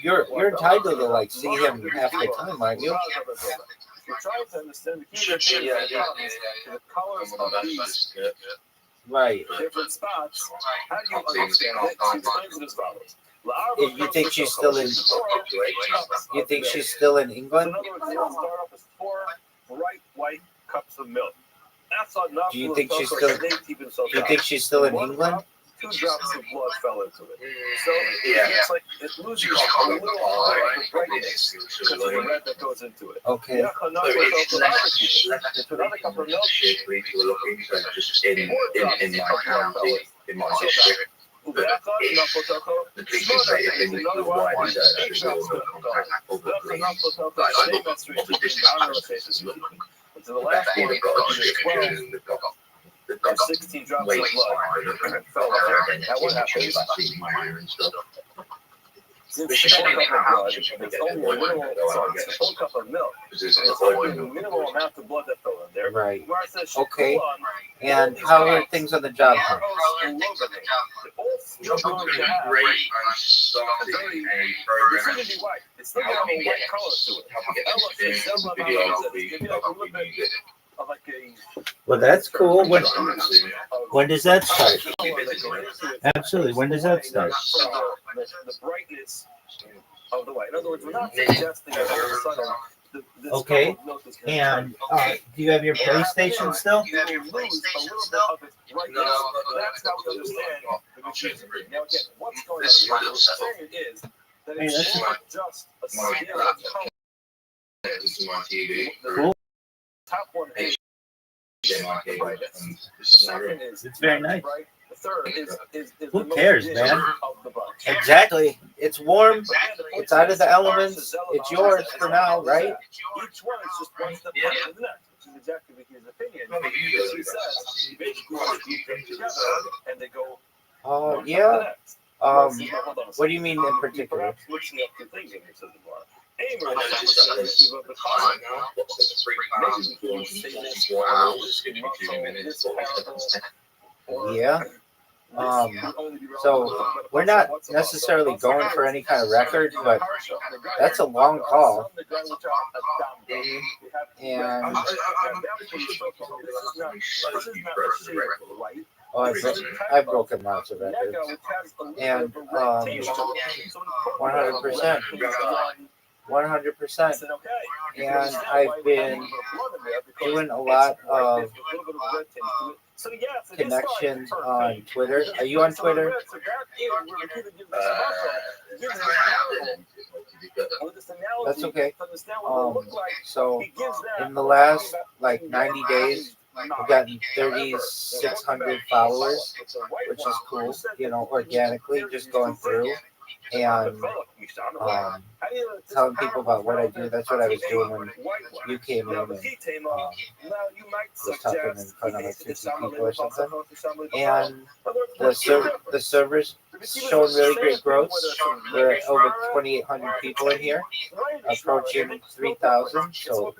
you're entitled to like see him half the time, aren't you? You're trying to understand the key the colors of these Right. different spots. How do you understand it? She explains it as follows. You think she's still in? You think she's still in England? In other words, they'll start off with 4 bright white cups of milk. That's enough. Do you think she's still? Do you think she's still in England? 2 drops of blood fell into it. So Yeah. it's like it loses a little bit of the brightness because of the red that goes into it. Okay. Yeah, enough with another cup of milk. Just in my county, in my district. The police can say if they need to why they say that over the district. To the last one, They've got a 12 description, they've got or 16 drops of weight blood fell out. Now what happens? and stuff. Since But she it's should a be cup of blood, she should it's get only the a boy minimal, and go out sorry, and get it's a whole cup of milk. Because it's It's only a minimal amount of blood that fell in there. Right. Where it says Okay. Shekulan, And how are things on the job hunt? You're going to have great. I'm starting a program. it's going to be white. It's still going to have a white color to it. Help me get this experience in the video. Of like a Well, that's cool. When does that start? Absolutely. When does that start? The brightness of the white. In other words, we're not suggesting that all of a sudden this Okay. cup of milk is going to And do you have your PlayStation still? you will lose a little bit of its brightness. That's how we understand the machine. Now again, what's going on here? What we're saying is that Hey, it's that's not just a scale of color. Cool. Top one is the brightness. The second is It's very nice. bright. The third is Who the cares, most man? of the bunch. Exactly. It's warm. But again, the point It's out of is, the elements. It's yours for now, right? Each one is just one step further than the next, which is exactly what his opinion. He says basically you put them together and they go. Oh one step to yeah. the next. Well, see, hold on a What do you mean in second. particular? Perhaps switching up 2 things in here, says the bar. Amer is give up the time. Yeah. So we're not necessarily going for any kind of record, but that's a long call. And Oh, I've broken lots of records. And 100%. 100%. And I've been doing a lot of connections on Twitter. Are you on Twitter? That's okay. So in the last 90 days, we've gotten 3,600 followers, which is cool, organically, just going through and telling people about what I do. That's what I was doing when you came in and was talking in front of 50 people or something. And the servers showing really great growth. We're at over 2,800 people in here, approaching 3,000. So,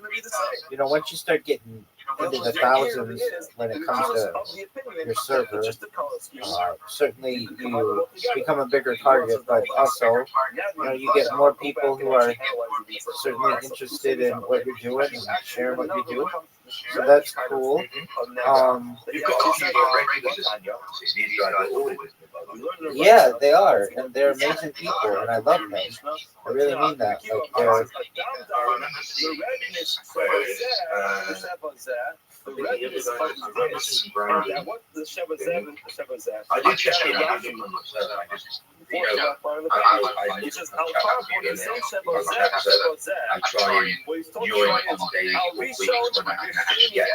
once you start getting into the thousands when it comes to your server, certainly you become a bigger target, but also you get more people who are certainly interested in what you're doing and sharing what you do. So that's cool. Yeah, they are, and they're amazing people, and I love them. I really mean that. They're I did check in. I try and join on days or weeks when I can actually get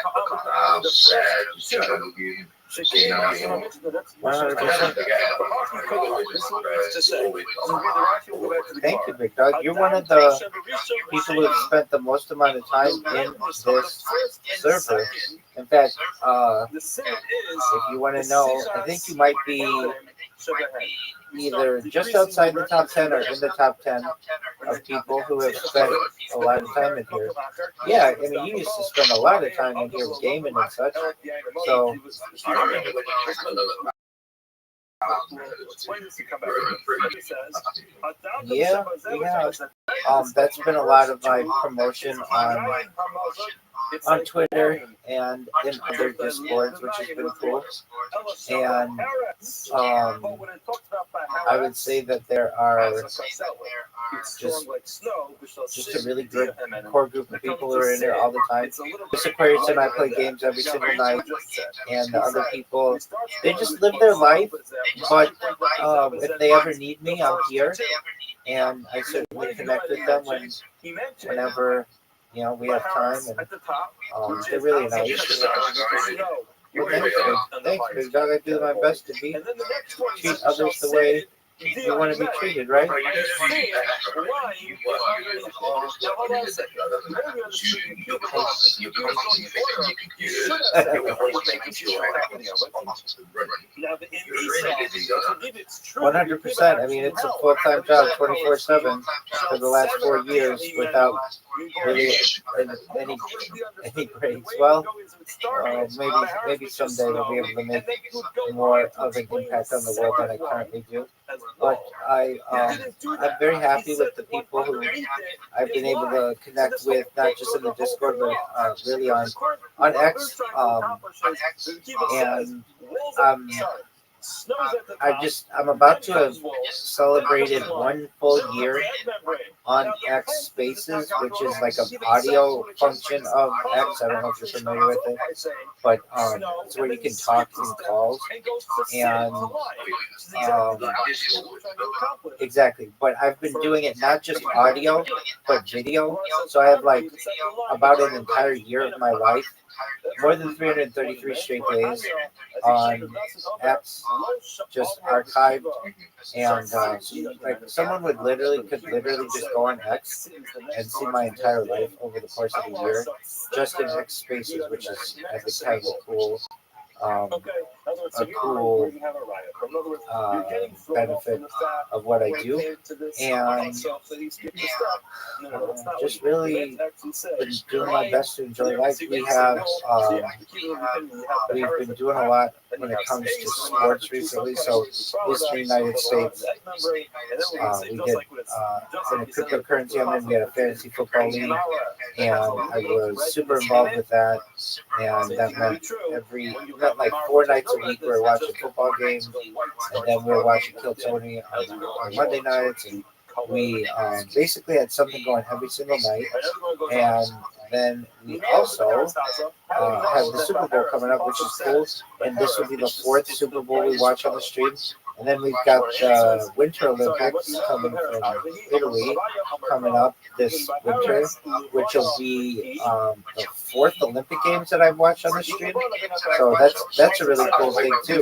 Thank you, Big Dog. You're one of the people who have spent the most amount of time in this server. In fact, if you want to know, I think you might be either just outside the top 10 or in the top 10 of people who have spent a lot of time in here. Yeah, I mean, you used to spend a lot of time in here gaming and such. So, yeah. That's been a lot of my promotion on Twitter and in other Discords, which has been cool. And I would say that there are just a really good core group of people who are in there all the time. This Aquarius and I play games every single night, and the other people, they just live their life, but if they ever need me, I'm here, and I certainly connect with them whenever we have time, and they're really nice. Well, thanks, Big Dog. I do my best to treat others the way you want to be treated, right? $100%. I mean, it's a full-time job, 24/7 for the last 4 years without really any breaks. Well, maybe someday we'll be able to make more of an impact on the world than I currently do. But I'm very happy with the people who I've been able to connect with, not just in the Discord, but really on X. And I'm about to have celebrated 1 full year on X Spaces, which is like an audio function of X. I don't know if you're familiar with it, but it's where you can talk in calls. And exactly. But I've been doing it not just audio, but video. So I have about an entire year of my life, more than 333 straight days on X, just archived, and someone could literally just go on X and see my entire life over the course of a year, just in X Spaces, which is I think kind of a cool benefit of what I do, and just really been doing my best to enjoy life. We've been doing a lot when it comes to sports recently. So this in the United States, we did in a cryptocurrency. We had a fantasy football league, and I was super involved with that. And that meant like 4 nights a week we were watching football games, and then we were watching Kill Tony on Monday nights, and we basically had something going every single night. And then we also have the Super Bowl coming up, which is cool. And this will be the 4th Super Bowl we watch on the stream. And then we've got the Winter Olympics coming from Italy coming up this winter, which will be the 4th Olympic Games that I've watched on the stream. So that's a really cool thing too.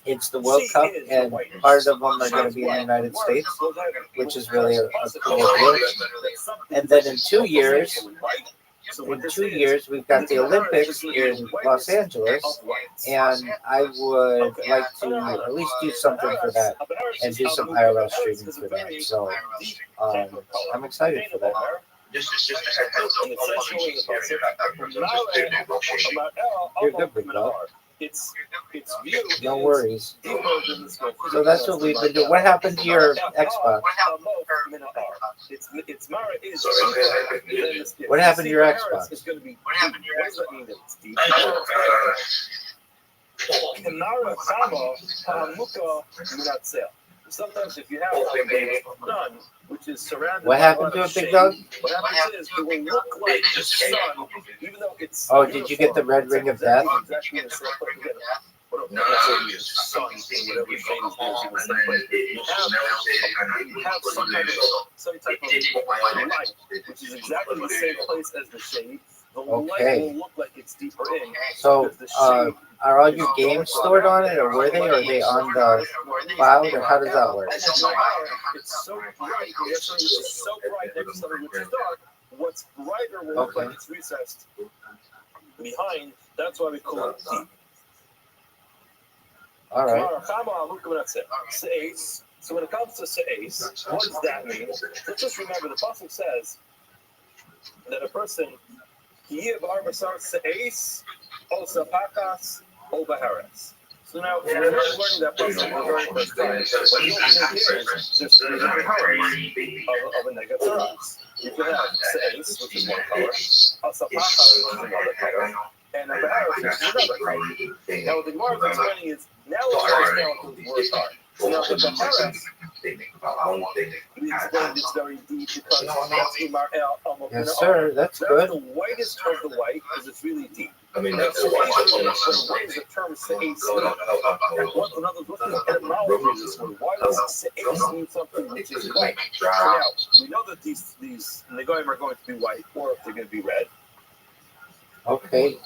It's the World Cup, and part of them are going to be in the United States, which is really a cool deal. And then in 2 years, we've got the Olympics in Los Angeles, and I would like to at least do something for that and do some IRL streaming for that. So I'm excited for that. You're good, big dog. No worries. So that's what we've been doing. What happened to your Xbox? What happened to your Xbox? Sometimes if you have something done which is surrounded What happened to it, big dog? what happens is it will look like the sun, even though it's Oh, did you get the red ring of death? exactly the same place. Again, no, sun, whatever shade is there, in the same place. You have some type of light, which is exactly the same place as the shade. The light will look like it's deeper in. So, are all your games stored on it, or were they? Or are they on the cloud, or how does that work? It's so bright. It's so bright next to something which is dark. What's brighter will look like it's recessed behind. That's why we call it deep. All right. So when it comes to se'es, what does that mean? Let's just remember the pasuk says that a person Yev arbasar se'es o sapakas o baharas. So now when we're learning that pasuk for the very first time, what you don't think is there's a bahara of a negative. You can have se'es, which is one color, a sapakas, which is another color, and a baharas, which is another color. Now what the Gemara is explaining is now let's understand what those words are. So now the baharas, we explained it's very deep because that's Imar El. Yes, sir. That's good. The whitest of the white because it's really deep. I mean, that's what is the term se'es? What's the etymology of this word? Why does se'es mean something which is white? So now, we know that these negoim are going to be white, or if they're going to be red. Okay.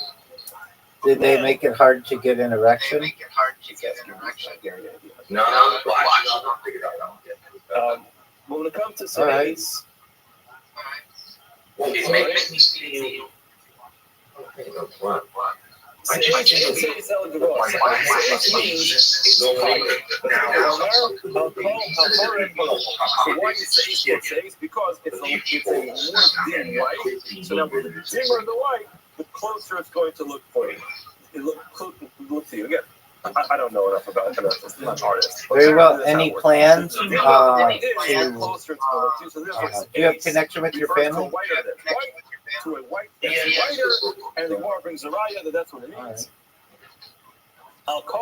Did they make it hard to get an erection? No. When it comes to se'es, because it's a more dim light. So now with the dimmer the light, the closer it's going to look for you. It look to you again. I don't know enough about it. I'm not an artist. Very well. Any plans to? Do you have connection with your family? To a white that's whiter, and the Gemara brings a raya that's what it means. I'll call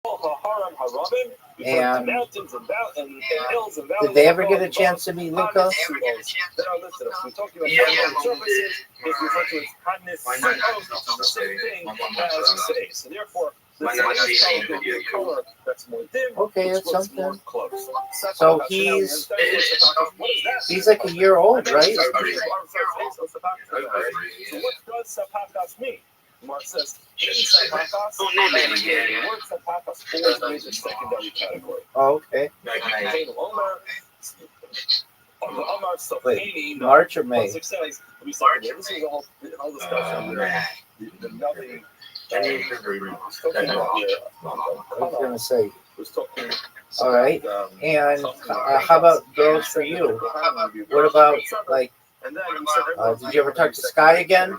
Haram Harabim. And mountains and hills and valleys. did they ever get a chance to meet Luca? That are listed. We're talking about surfaces. If we refer to it as hotness, which is the same thing as say. So therefore, the color that's more dim. Okay, that's something. More close. So he's like a year old, right? So what does sapakas mean? Mark says, sapakas, the word sapakas falls into the secondary category. Oh, okay. Wait, March or May? This is a whole discussion. Nothing. I was going to say. All right. And how about girls for you? What about, like, did you ever talk to Sky again?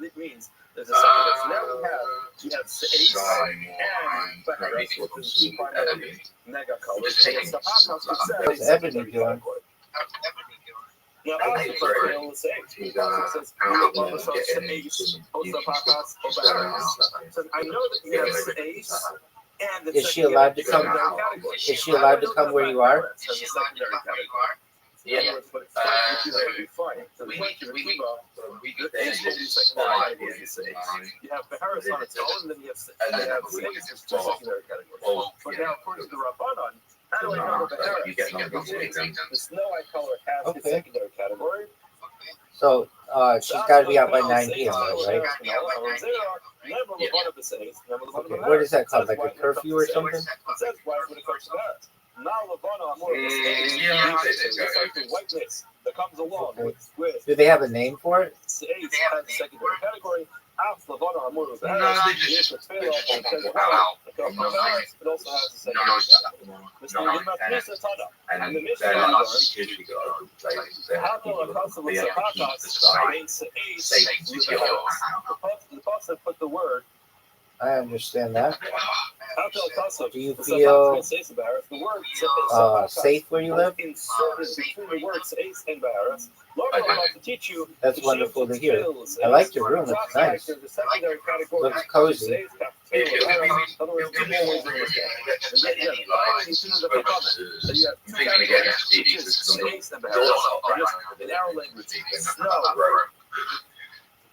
It means There's a secondary. So now we have Seis and Beharis, which is two primary mega colors. What's Ebony doing? Now, obviously, for the Seis, it says Seis, Osapachas, Beharis. So I know that you have Seis. And Is she allowed to come? Is she allowed to come where you are? Yeah. But it's fine. So we went to Riva, there is only secondary categories. You have Beharis on its own, and then you have Seis, which is two secondary categories. But now, according to the Rabbanon, how do I know the Beharis? The snow-eye color has its secondary category. So she's got to be out by 9 p.m., right? Okay, what is that called? Like a curfew or something? That comes along with Do they have a name for it? Seis has a secondary category. It also has a secondary category. And the Mishnah the Pasuk put the word. I understand that. Do you The feel word safe where you live? inserted between the word Seis and Beharis. Lord, I'm about to teach you. That's wonderful to hear. I like your room. It's nice. Looks cozy.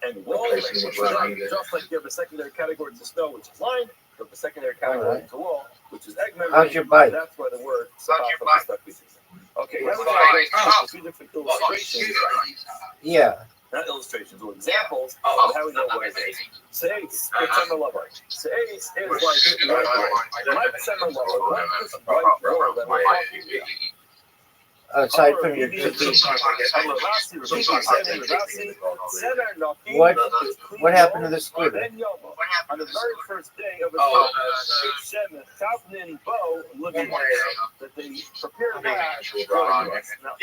And wall, just like you have a secondary category to snow, which is line, you have a secondary category to wall, which is egg membrane. How's your bike? That's why the word stuck with you. Okay, now we're going to go illustrations. Yeah. Not illustrations, or examples of how we know what it is. Seis, September lover. Seis is like white summer lover, like this white wall that we're talking about. Aside from your cookie, what happened to the scooter? On the very first day of its Bo living that they prepared that for us. Now,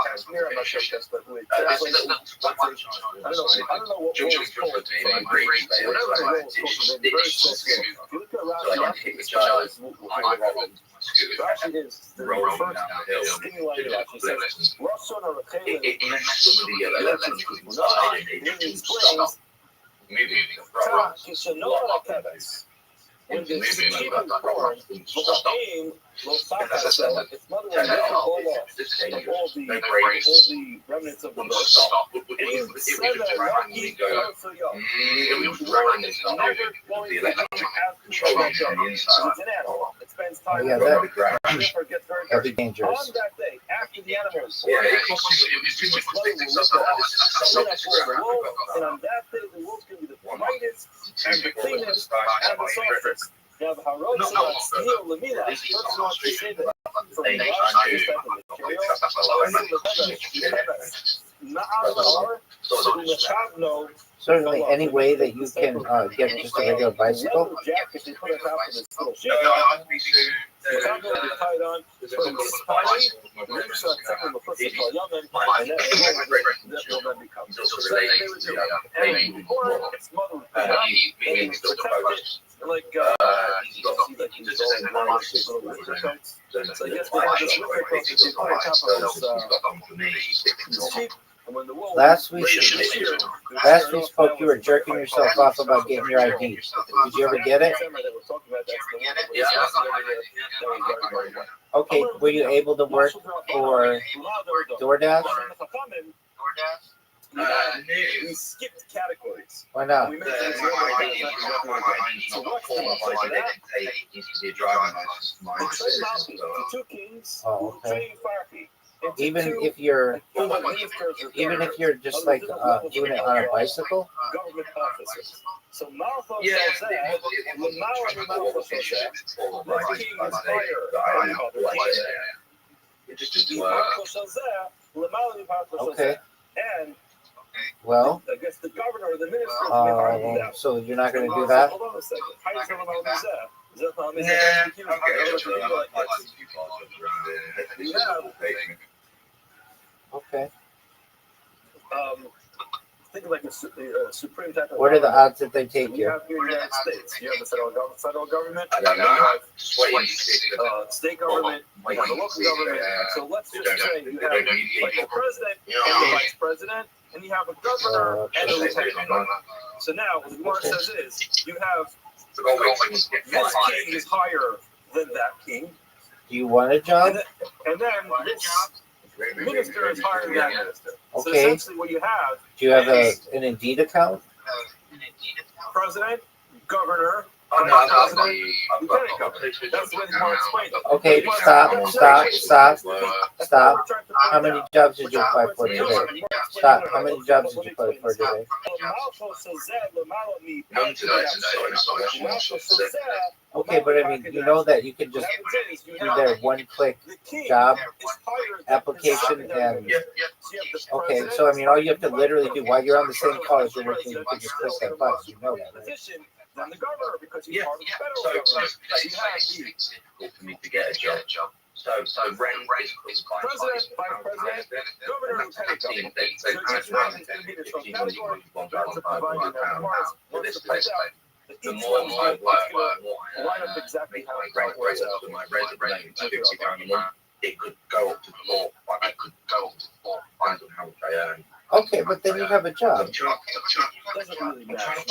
Kashmir, I'm not sure if that's the way I don't know what role is called. Whatever the role is called, they're very close. If you look at Rashi, Rashi is the first stimulated Rashi says, Rothschild or explains when the sheep is born, its mother will rip all off of all the remnants of the birth. And it's never going to have control of it. It's an animal. It spends time Yeah, that'd be dangerous. on that day, after the animal is born, its mother will rip it off, and on that day the wolf can be the brightest and the cleanest and the softest. Now, the Rothschild steel lamina, first one to say that from the Rothschild type of material, Certainly, any way that you can get just a regular bicycle. Last we spoke, you were jerking yourself off about getting your ID. Did you ever get it? Okay, were you able to work for DoorDash? We skipped categories. Why not? We made it so what's the two kings Oh, okay. trading fire feet. Even if you're just like doing it on a bicycle. Government officers. So Malfo says that Malfo says that the king is higher. Okay. And well, I guess the governor or the minister. So you're not going to do that? Hold on a second. How do you feel about that? Okay. think of like a supreme type of. What are the odds that they take You you? have here in the United States, you have the federal government, I don't you know. have Just wait and see. state government, you have the local government. So let's just say you have like the president and the vice president, and you have a governor and a lieutenant governor. So now what the Gemara says is you have this king is higher than that king, Do you want a job? and then this minister is higher than that minister. So Okay. essentially what you have Do you have an Indeed account? president, governor, Oh, no, vice no, president, lieutenant governor. That's the way the Gemara explained it. Okay, stop. How many jobs did you apply for today? Stop. How many jobs did you apply for today? None today. Okay, but I mean, you know that you can just do their one-click job application and okay, so I mean, all you have to literally do while you're on the same call as you're working, you can just click that button. You know that, right? Than the governor because he's part of the federal So government. they say it's difficult for me to get a job. So rent is quite President, vice president, governor, lieutenant governor. So each one is going to be in its own category. That's a provider that Mars wants to put out. The more I work, line up exactly how it rent works out. my resume is £50 a month. It could go up to more. I could go up to £4 on how much I earn. Okay, but then you have a job. Doesn't really matter.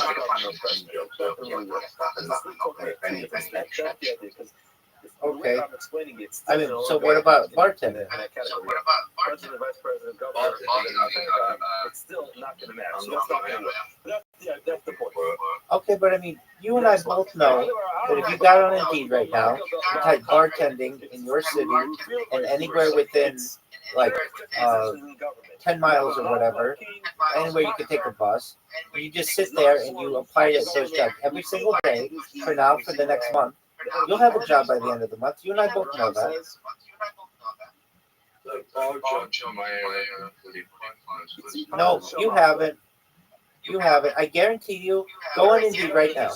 Okay. I'm explaining it. I mean, so what about bartending? President, vice president, governor, it's still not going to matter. So that's not going to work. That's the point. Okay, but I mean, you and I both know that if you got on Indeed right now, you type bartending in your city and anywhere within like 10 miles or whatever, anywhere you can take a bus, you just sit there and you apply to those jobs every single day for now for the next month. You'll have a job by the end of the month. You and I both know that. No, you haven't. You haven't. I guarantee you. Go on Indeed right now.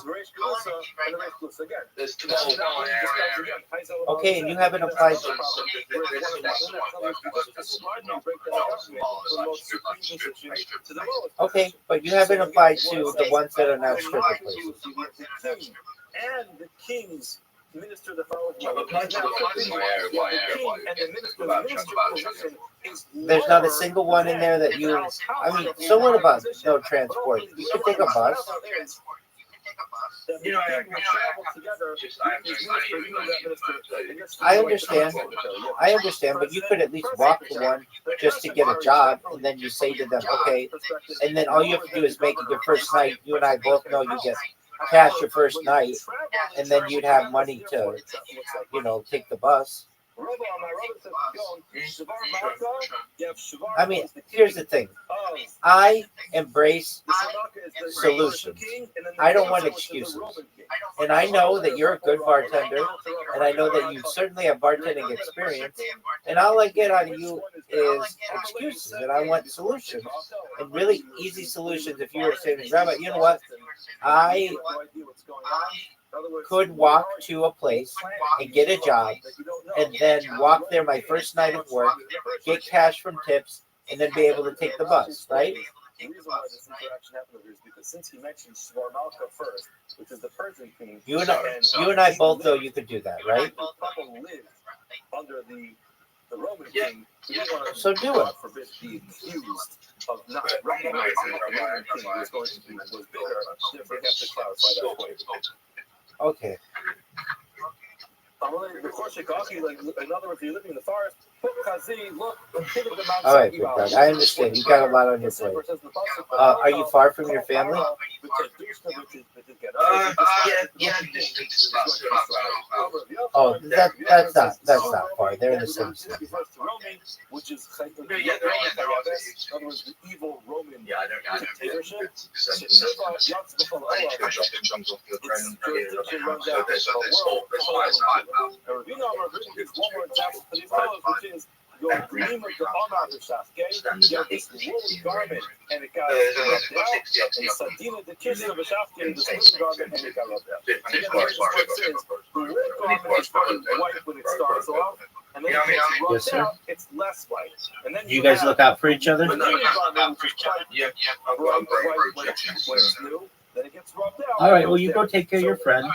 There's 12 Okay, and you haven't applied. Okay, but you haven't applied to the ones that are now stripper places. And the king's minister the There's not a single one in there that you. I mean, so what about no transport? You could take a bus. I understand, but you could at least walk to one just to get a job, and then you say to them, okay, and then all you have to do is make it your first night. You and I both know you get cash your first night, and then you'd have money to, take the bus. I mean, here's the thing. I embrace solutions. I don't want excuses. And I know that you're a good bartender, and I know that you certainly have bartending experience, and all I get out of you is excuses, and I want solutions, and really easy solutions. If you were saying, Rabbi, you know what? I could walk to a place and get a job, and then walk there my first night of work, get cash from tips, and then be able to take the bus, right? The reason why this interaction happened over here is because since he mentioned Svarmalka first, which is the Persian king, You and I both know you could do that, right? The couple lived under the Roman king. So do it. Forbid be accused of not recognizing that the Roman king was going to be bigger. Therefore, you have to clarify that point. Okay. In other words, you're living in the forest. All right, big dog. I understand. You got a lot on your plate. Are you far from your family? Oh, that's not far. They're in the same city. Which is in other words, the evil Roman dictatorship. One more example for these fellows, which is your dream of the honor of the shaft, okay? You have this woolly garment, and it got rubbed out, and Sadina, the kitchen of the shaft, this woolly garment, and it got rubbed out. And again, the point is, the woolly garment is very white when it starts off, and then it gets rubbed out, it gets less light. And then You guys look out for each other? All right, well, you go take care of your friend.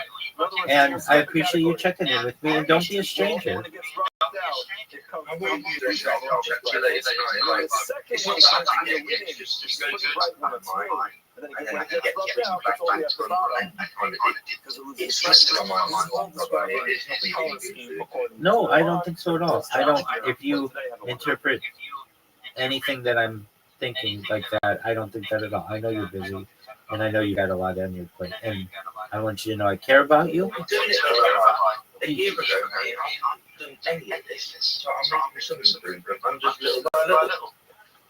And I appreciate you checking in with me. And don't be a stranger. No, I don't think so at all. I don't. If you interpret anything that I'm thinking like that, I don't think that at all. I know you're busy, and I know you got a lot on your plate, and I want you to know I care about you.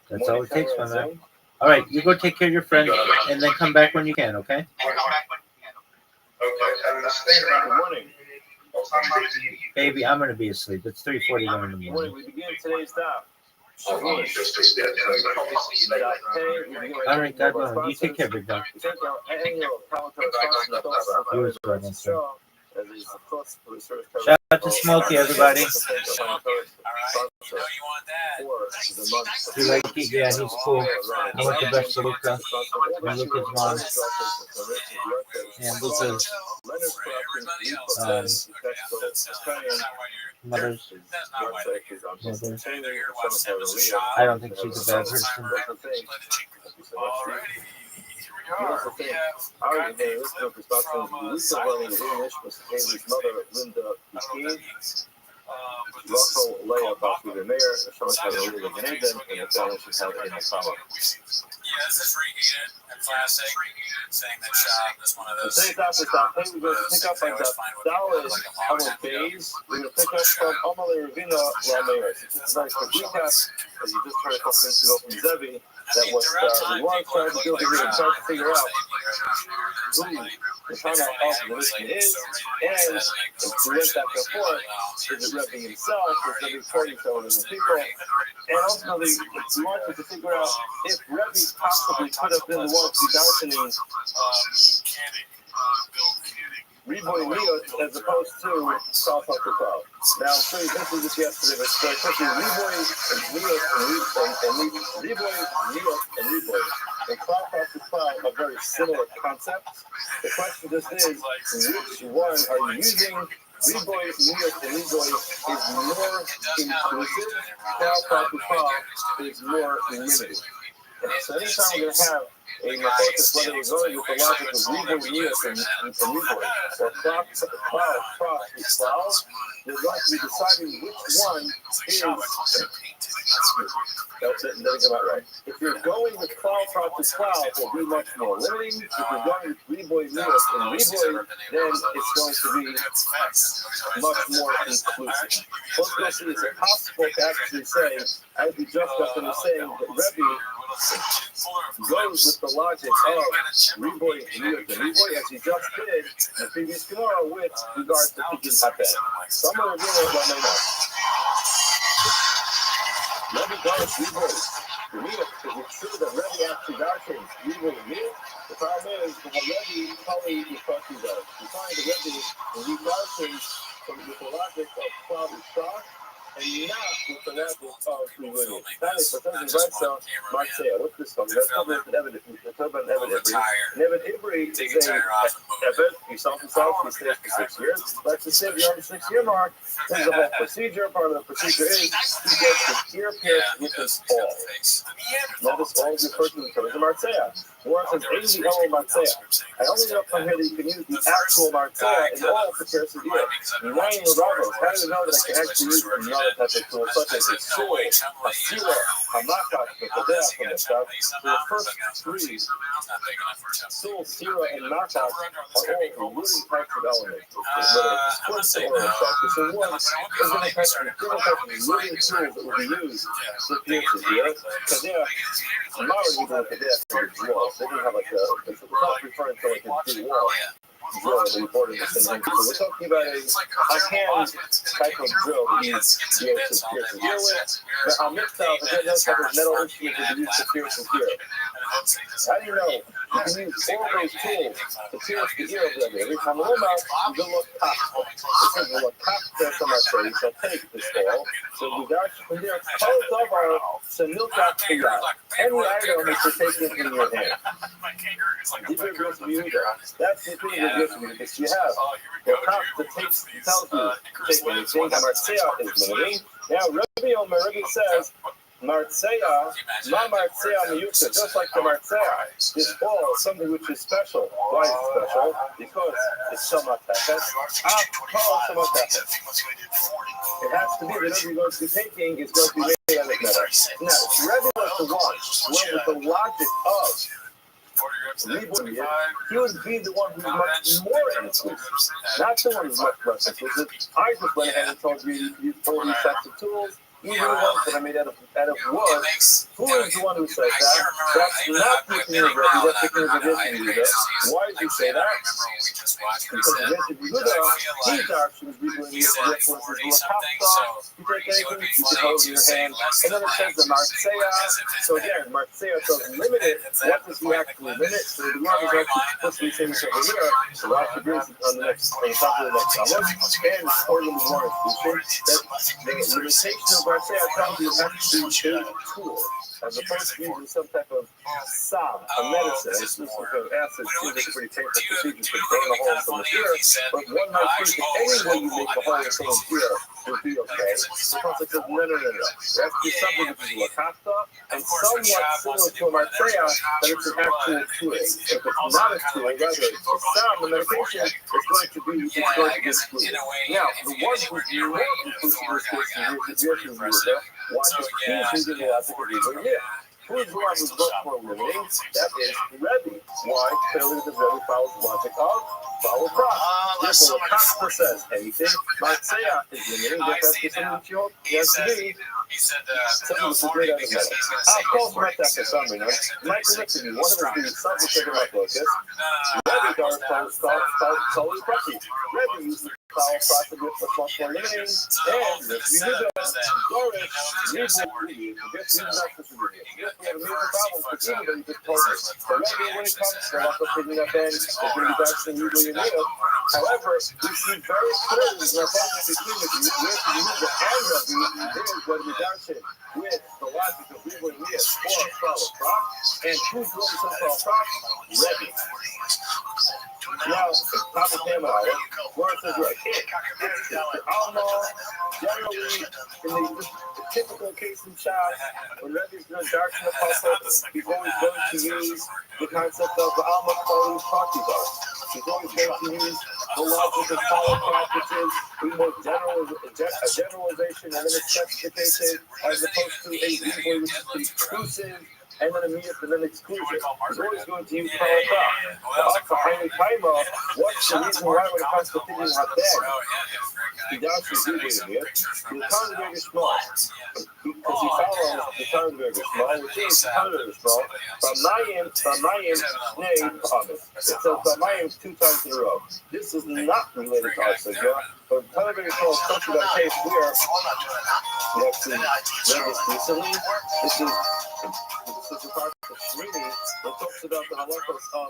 That's all it takes, my man. All right, you go take care of your friend, and then come back when you can, okay? Baby, I'm gonna be asleep. It's 3:41 in the morning. We begin today's stop. All right, God willing. You take care, big dog. You as well, my friend. Shout out to Smokey, everybody. You like it? Yeah, he's cool. I want the best for Luca. And Luca's mom. And Luca's mother. I don't think she's a bad person. Russell Leia Baku the mayor, Sean Cavalier the Canadian, and the challenge is held in Osama. Yes, it's reheated and classic. Saying that shop is one of those. We're going to pick up on the Dallas our days. We're going to pick up from Amelie Ravina La Mayor. It's a very quick recap, as you just heard a couple minutes ago from Zevi, that what we want to try to do here and try to figure out who the final author of the mission is, and if we went back and forth, is it Rabbi himself, is Rabbi 47 people, and ultimately it's wanted to figure out if Rabbi possibly could have been the one to balcony Reboy Leos as opposed to South Africa. Now, I'm sure you mentioned this yesterday, but very quickly, Reboy and Leos and Reboy and South Africa are very similar concepts. The question just is, which one are you using? Reboy, Leos, and Reboy is more inclusive. South Africa is more limited. So anytime we're going to have a focus, whether we're going with the logic of Reboy, Leos, and Reboy, or cloud, they're going to be deciding which one is. That's about right. If you're going with cloud to cloud, it will be much more limiting. If you're going with Reboy, Leos, and Reboy, then it's going to be much more inclusive. What we'll see is it possible to actually say, as we just got them saying, that Rabbi goes with the logic of Reboy, Leos, and Reboy, as he just did in the previous Gemara with regard to Pidyon Habed. So I'm going to reveal what I know. Rabbi goes Reboy. For me, it's true that Rabbi actually darkens Reboy and Leos. The problem is that Rabbi probably is talking about it. We find the Rabbi when he darkens with the logic of cloud and shock, and not with the logic of Reboy. That is, but doesn't write so. Mark say, what's this one? Let's talk about Evan. Let's talk about Evan Ivry. Evan Ivry is a Evan. He self-himself. He stays for 6 years. Let's just say beyond the 6-year mark. This is a whole procedure. Part of the procedure is he gets his ear pierced with his ball. Now this ball is referred to as the Marseille. Or it says 80 L Marseille. I only know from here that you can use the actual Marseille in oil to pierce his ear. 9 Ravos. How do you know that I can actually use another type of tool, such as a soy, a sira, a makat, a kadeh from the stuff? So the first 3, soul, sira, and makat, are all really types of elements. Whether it's split or a shock. So one is going to touch the different types of living tools that will be used to pierce his ear. Kadeh, I'm not really going to kadeh for the wall. They didn't have like it's not referring to like a big wall. Drill that reported this thing. So we're talking about a hand type of drill that you use to pierce his ear with. But on mixed out, it does have a metal instrument that you use to pierce his ear. How do you know? You can use all those tools to pierce the ear of Rabbi. Every time Loma, you look past. It says you look past there from our say, you shall take this ball. So we got from there, both of our Samilkat Kiyah. Any item is to take it in your hand. That's the thing with this because you have the top the tape tells you take anything. The Marseilles is limiting. Now Rabbi says Marseilles, Ma Marseilles Miyukta, just like the Marseilles, this ball is something which is special. Why is it special? Because it's Shamateches. It has to be, whatever you're going to be taking is going to be made out of metal. Now, Rabbi was the one with the logic of Libya, he would be the one who's much more inclusive, not the one who's much less inclusive. I just went ahead and told you use all these types of tools. Even the ones that are made out of wood. Who is the one who says that? That's not the King of Rabbi, that's the King of Yehuda. Why did he say that? Because the Yehuda, his actions, we doing the influences of you take anything, you can hold in your hand. And then it says the Marseilles. So again, Marseilles doesn't limit it. What does he actually limit? So the one is actually supposed to be saying this over here. So we'll have to do this on the next, on top of the next summer. And for them more inclusive, that the limitation of Marseilles tells you have to do a tool, as opposed to using some type of salve, a medicine. This is like an acid, seems like a pretty painful procedure to burn a hole in someone's ear. But one might think that any way you make a hole in someone's ear would be okay. The concept says, no. There has to be something which is lakafta and somewhat similar to a Marseilles, that it's an actual tool. If it's not a tool, rather it's a salve, the medication, it's going to be excluded. Now, the one who's more inclusive in this case is Yehuda. Why? Because he's using the logic of Hebrew here. Who is the one who's much more limiting? That is Rabbi. Why? Clearly the Rabbi follows the logic of follow prop. Therefore, the Kafka says anything. Marseilles is limiting. There has to be something that you hope has to be. Something which is made out of metal. Of course, not that for some reason. Michael Nixon, one of us being something to like this. Rabbi does follow property. Rabbi uses power property with the much more limiting. And if you do that, flourish, this is not the solution. We have a major problem for anybody just told us. The Rabbi, when it comes to what we're picking up in, is going to be better than you do. However, we see very clearly in our focus between the Yehuda and Rabbi, there is going to be darshan with the logic of Rabbi and Leah for follow prop. And who's going to follow prop? Rabbi. Now, top of Hammer, where it says right, generally, in the typical case in shop, when Rebbe's doing dark in the puzzle, he's always going to use the concept of the Alma Kohen Partibar. He's always going to use the logic of follow practices, a generalization and then a specification, as opposed to a legal which is exclusive. And then immediate and then exclusion. He's always going to use power prop. What's the reason why when it comes to figuring out that? He does reveal here. The congregation is small. Because he follows the congregation small, which is the congregation small. Bamayim, nay, Thomas. It says Bamayim 2 times in a row. This is not related to our Sugya, but the congregation small is talking about a case where we actually read this recently. This is a part of Shmini that talks about the halachos of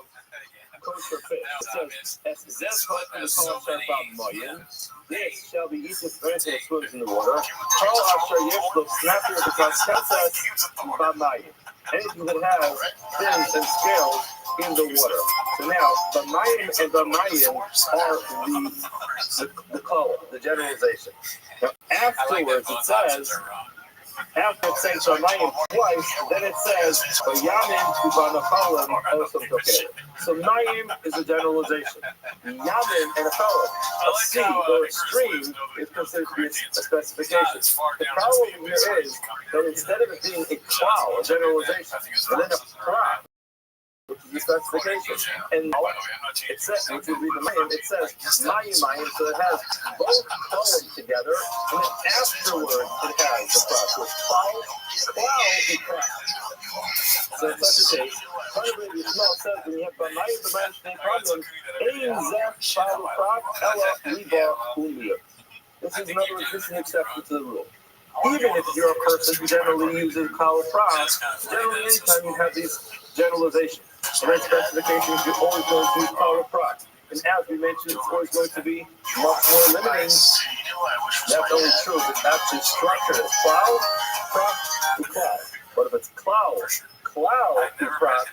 kosher fish. It says, this shall be eaten for anything that swims in the water. Anything that has fins and scales in the water. So now, the mayim and the mayim are the color, the generalization. Now, afterwards, it says, after it says Shamayim twice, then it says Yamin Ubanachalim also together. So Mayim is a generalization. Yamin and a Chalim, a sea or a stream, is considered to be a specification. The problem here is that instead of it being a klal, a generalization, and then a prat, which is the specification, and it says, which would be the Mayim, it says Mayim, so it has both columns together, and then afterwards it has the prat. So it's cloud and prat. So in such a case, probably the small says when you have Mayim, the man's same problem, Ein Zef Prat Ella Liba Umir. This is another words, this is an exception to the rule. even if you're a person who generally uses Kal Prat, generally anytime you have these generalizations and then specifications, you're always going to use Kal Prat. And as we mentioned, it's always going to be much more limiting. That's only true if it's actually structured as cloud, prat, to cloud. But if it's cloud, to prat,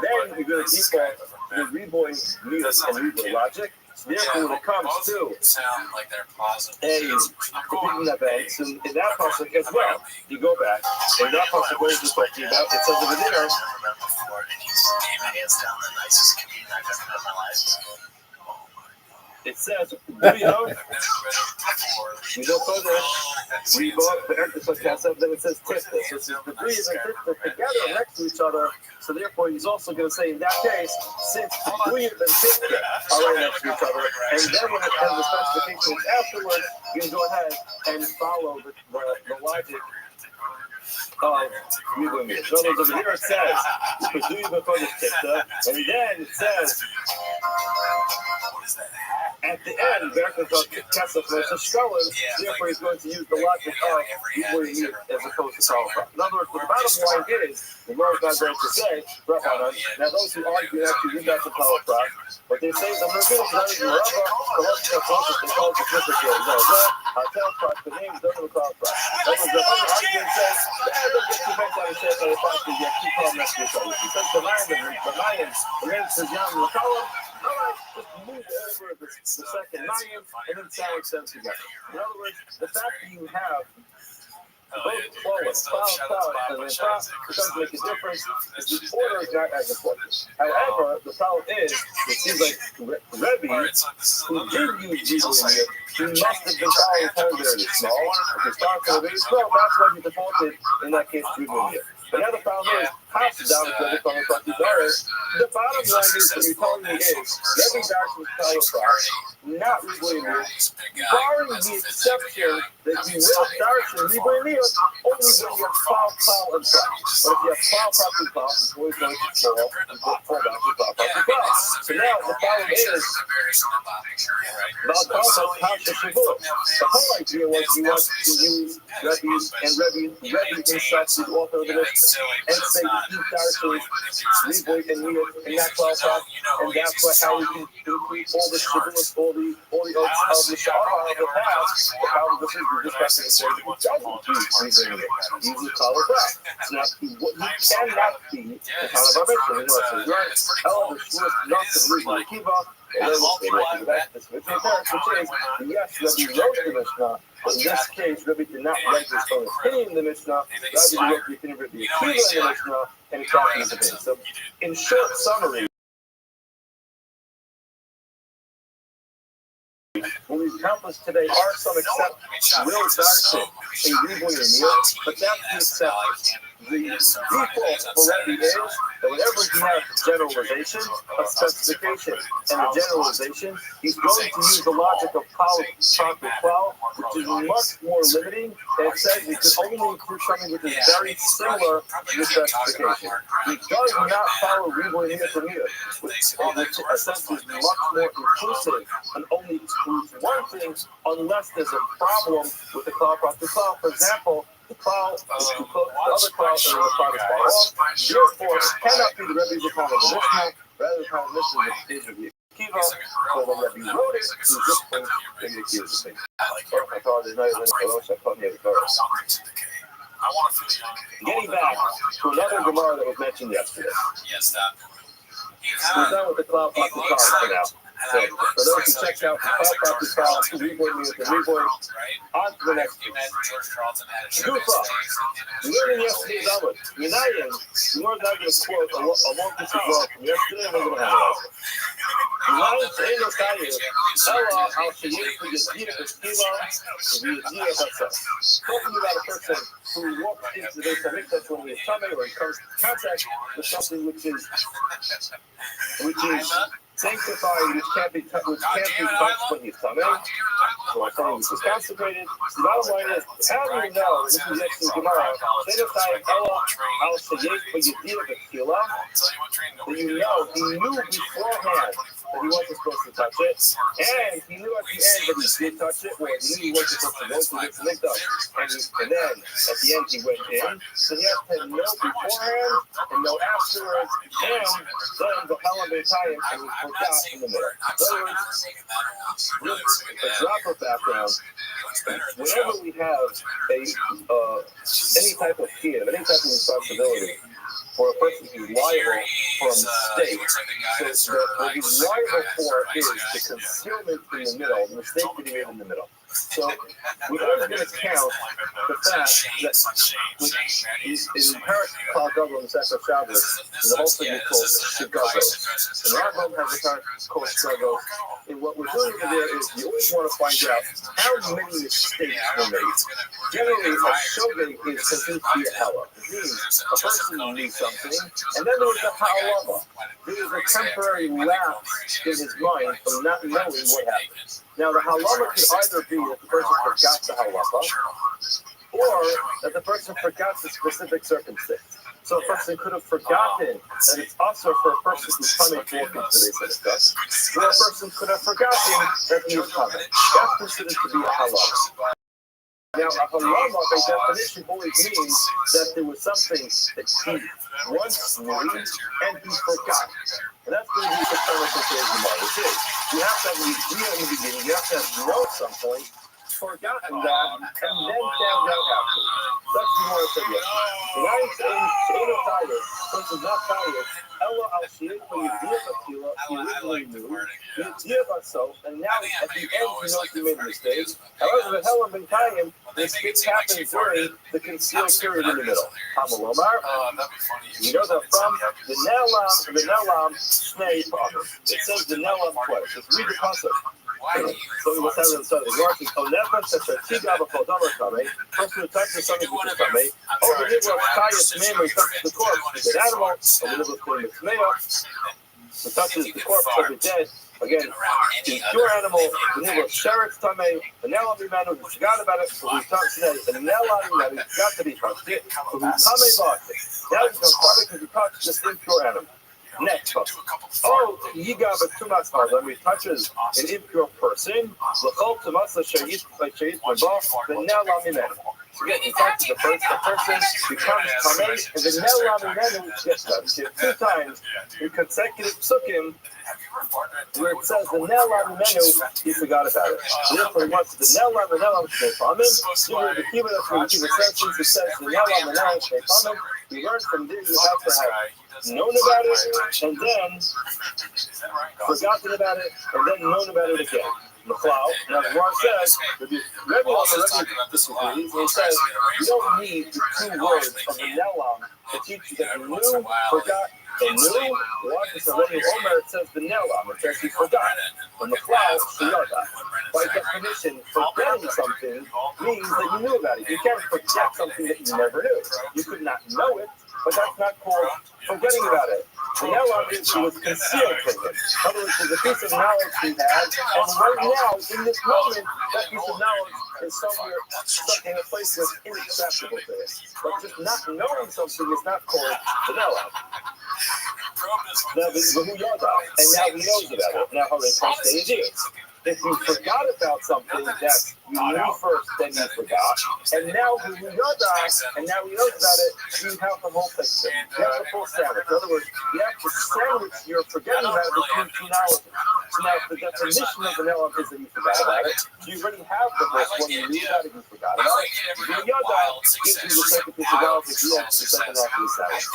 then you're going to default the reboy meter and reboy logic. Therefore, when it comes to a completing that bank, so in that pasuk as well, you go back, and that pasuk goes to talking about, it says over there, it says, then it says Tiftis. This is the Breeze and Tiftis together next to each other. So therefore, he's also going to say in that case, since Breeze and Tiftis are right next to each other, and then when it has the specifications afterwards, you can go ahead and follow the logic of Ribon. So over here it says, and then it says, at the end, therefore he's going to use the logic of Ribon as opposed to Kal Prat. In other words, the bottom line is, the Lord is not going to say, now those who argue actually read that to Kal Prat, but they say the Rabbi, the name is the Kal Prat. Just move over the second mayim and then sound them together. In other words, the fact that you have both flawless, and then it doesn't make a difference. The order is not as important. However, the problem is, it seems like Rabbi, who did use Ribon, he must have been following time very small. If he's following very small, that's why he defaulted in that case Ribon. But the other problem is, the bottom line is, what you're telling me is, every darshan is Kal Prat, not Ribon, barring the exception that you will darshan Ribon only when you have Kal and Prat. But if you have Kal Prat and Kal, it's always going to fall back to Kal Prat and Kal. So now the problem is, about Kal Prat, the whole idea was you want to use Rabbi himself, the author of the Mishnah, and say that he darshan Ribon and Niyot and not Kal Prat, and that's how we can increase all the shibboleth, all the oaths of the Shara of the past, how this is the discussion is saying he doesn't use Ribon. He uses Kal Prat. So now, he cannot be the kind of our Mishnah. You know what I'm saying? However, Shmuel not the Ribon Kiva, and then we'll say that this which is, yes, Rabbi wrote the Mishnah, but in this case, Rabbi did not write his own opinion in the Mishnah. Rabbi wrote the opinion of Rabbi Akiva in the Mishnah, and he copied his opinion. So, in short summary, what we've accomplished today are some exceptions. Will darshan a Ribon Niyot, but that's the exception. The default for Rabbi is that whenever you have generalization, a specification, and a generalization, he's going to use the logic of Kal Prat, which is much more limiting, and it says you can only include something which is very similar to the specification. He does not follow Ribon Niyot, which essentially is much more inclusive and only excludes one thing unless there's a problem with the Kal Prat to Kal. For example, the cloud, the other cloud, and the cloud is far off. Therefore, it cannot be the Rebbe's account of the Mishnah, rather the account of the Mishnah is the Akiva. So when Rebbe wrote it, he just thinks the Akiva's the thing. I thought there's not even a Rosh, I thought he had a Rosh. Getting back to another Gemara that was mentioned yesterday. We're done with the cloud for now. So, for those who checked out the Kal Prat to Ribon, on to the next piece. Gufa. We learned in yesterday's Amud. Minayin, we learned not going to quote a long piece of law from yesterday, and we're going to analyze it. Minayin She'ein Lo Kayev, Ela Al Sheyesh V'Yezir V'Shkila V'Yezir V'Tzah. Talking about a person who walks into the Beis HaMikdash when he is coming, or he comes in contact with something which is sanctified, which can't be touched when he's coming, or something which is consecrated. The bottom line is, how do you know, this is next to the Gemara, that you know, he knew beforehand that he wasn't supposed to touch it, and he knew at the end that he did touch it, or he knew he wasn't supposed to go to this mikdash, and then at the end he went in, so he has to know beforehand and know afterwards, and then the hell of a time and he forgot in the middle. In other words, with a drop of background, whenever we have any type of fear, any type of responsibility for a person who's liable for a mistake, so what he's liable for is the concealment in the middle, the mistake that he made in the middle. So we're always going to count the fact that in Parak Kal Gadol in the Sefer Shabbos, the whole thing is called Chicago. And Rabbi has a Parak called Chicago. And what we're doing over there is you always want to find out how many mistakes were made. Generally, a shogeg is considered to be a hella. It means a person knew something, and then there was a halama. There was a temporary lapse in his mind from not knowing what happened. Now, the halama could either be that the person forgot the halama, or that the person forgot the specific circumstance. So a person could have forgotten that it's also for a person who's coming to walk into the Beis or a person could have forgotten that he was coming. That's considered to be a halama. Now, a halama, by definition, always means that there was something that he once knew and he forgot. And that's going to be the premise of today's Gemara, which is you have to have an idea in the beginning, you have to have known at some point, forgotten that, and then found out after. That's the Gemara said yesterday. The guy saying a fire, person not fire, Ella al Shiach, when you deal with Tila, he originally knew, you deal with self, and now at the end you know you made a mistake. However, the Helen ben Kayim, the mistake happened during the concealed period in the middle. Hamalomar, you know that from the Nelam, Snei Father. It says the Nelam twice. Let's read the concept. So we must have it inside the Mark. Oh, never such a Tigaba Kodama Kame, person who touches something with the Kame. Oh, the Nibla Kayas name and touches the corpse, the animal, or the Nibla Kame Mea, who touches the corpse of the dead. Again, the pure animal, the Nibla Sheretz Tame, the Nelam Manu, who forgot about it, who touched it, the Nelam Manu, got to be touched it, who Tame bought it. Now he's going to stop it because he touched this impure animal. Next, oh, Yiga Batumas when he touches an impure person, L'chol Tumasa Shayit the Nelam Manu. Again, he touches the person becomes Tameh, and the Nelam Manu gets touched. 2 times in consecutive psukim, where it says the Nelam Menu, he forgot about it. Therefore, he wants the Nelam Shnei Pamim. The Kiva says it says the Nelam Shnei Pamim. We learn from there you have to have known about it, and then forgotten about it, and then known about it again. McLeod. Now, the Ron says, Rabbi disagrees, and he says, you don't need the 2 words of the Nelam to teach you that you knew, forgot, and knew. Why? Because already Omer, it says the Nelam, it says he forgot. And McLeod, Shiyada. By definition, forgetting something means that you knew about it. You can't forget something that you never knew. You could not know it, but that's not called forgetting about it. The Nelam is he was concealed from it. In other words, there's a piece of knowledge he had, and right now, in this moment, that piece of knowledge is somewhere stuck in a place that's inaccessible to it. But just not knowing something is not called the Nelam. Now, the Hu Yada, and now he knows about it. Now, how they can stay is. If you forgot about something that you knew first, then you forgot, and now you know that, and now you know about it, you have the whole picture. You have the full sandwich. In other words, you have to sandwich you're forgetting about it between 2 knowledge. So now the definition of the Nelam is that you forgot about it. So you already have the first one, you knew about it, you forgot about it. The Yada gives you the second piece of knowledge, if you have the second half of the sandwich.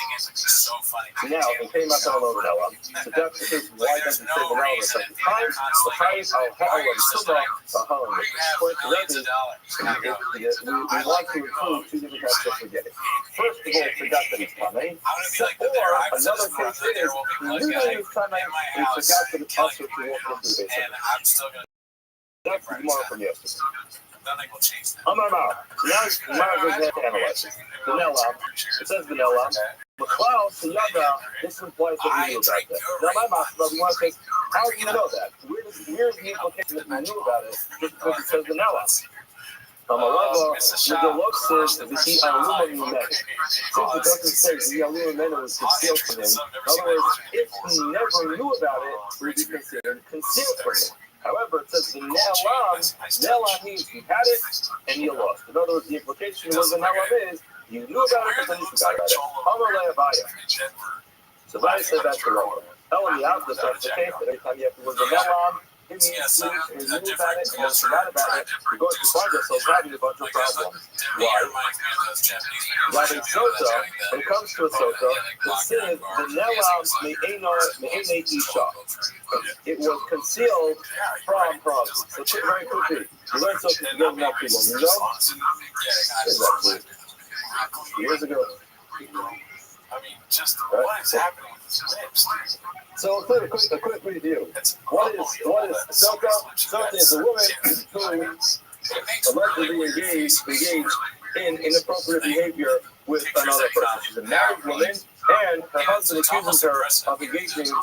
Now, it came out on the Nelam. So that's because why doesn't it say the Nelam a second time? The highest we want to include 2 different types of forgetting. First of all, forgot that he's coming. Or another case is, he knew that he was coming, and he forgot that it's also to walk into the basement. That's the Gemara from yesterday. Amar Mar. So now Mar goes ahead to analyze it. The Nelam. It says the Nelam. McLeod, Yada, this implies that he knew about that. Now, my master, we want to say, how do you know that? Where's the implication that you knew about it just because it says the Nelam? Amalava, Midoloksid, V'hi Aluma Mimenu. Since it doesn't say V'hi Aluma Mimenu was concealed from him, in other words, if he never knew about it, it would be considered concealed from him. However, it says the Ne'elam means you had it and you lost. In other words, the implication was the Ne'elam is you knew about it, but then you forgot about it. Amar le'Abaya. So Abaya said that's the Rabbi. Tell the opposite, that's the case. Every time you have to was the Ne'elam, it means you knew about it and then forgot about it. You're going to find yourself having a bunch of problems. Why? Rabbi Sota, when it comes to a Sota, it says the Ne'elam me'enei isha. It was concealed from problems. So it's very quickly. You learn something you don't know too long. You know? Exactly. Years ago. I mean, just what is happening with these lips? So a quick review. What is Sota? Sota is a woman who allegedly engaged in inappropriate behavior with another person. She's a married woman, and her husband accuses her of engaging in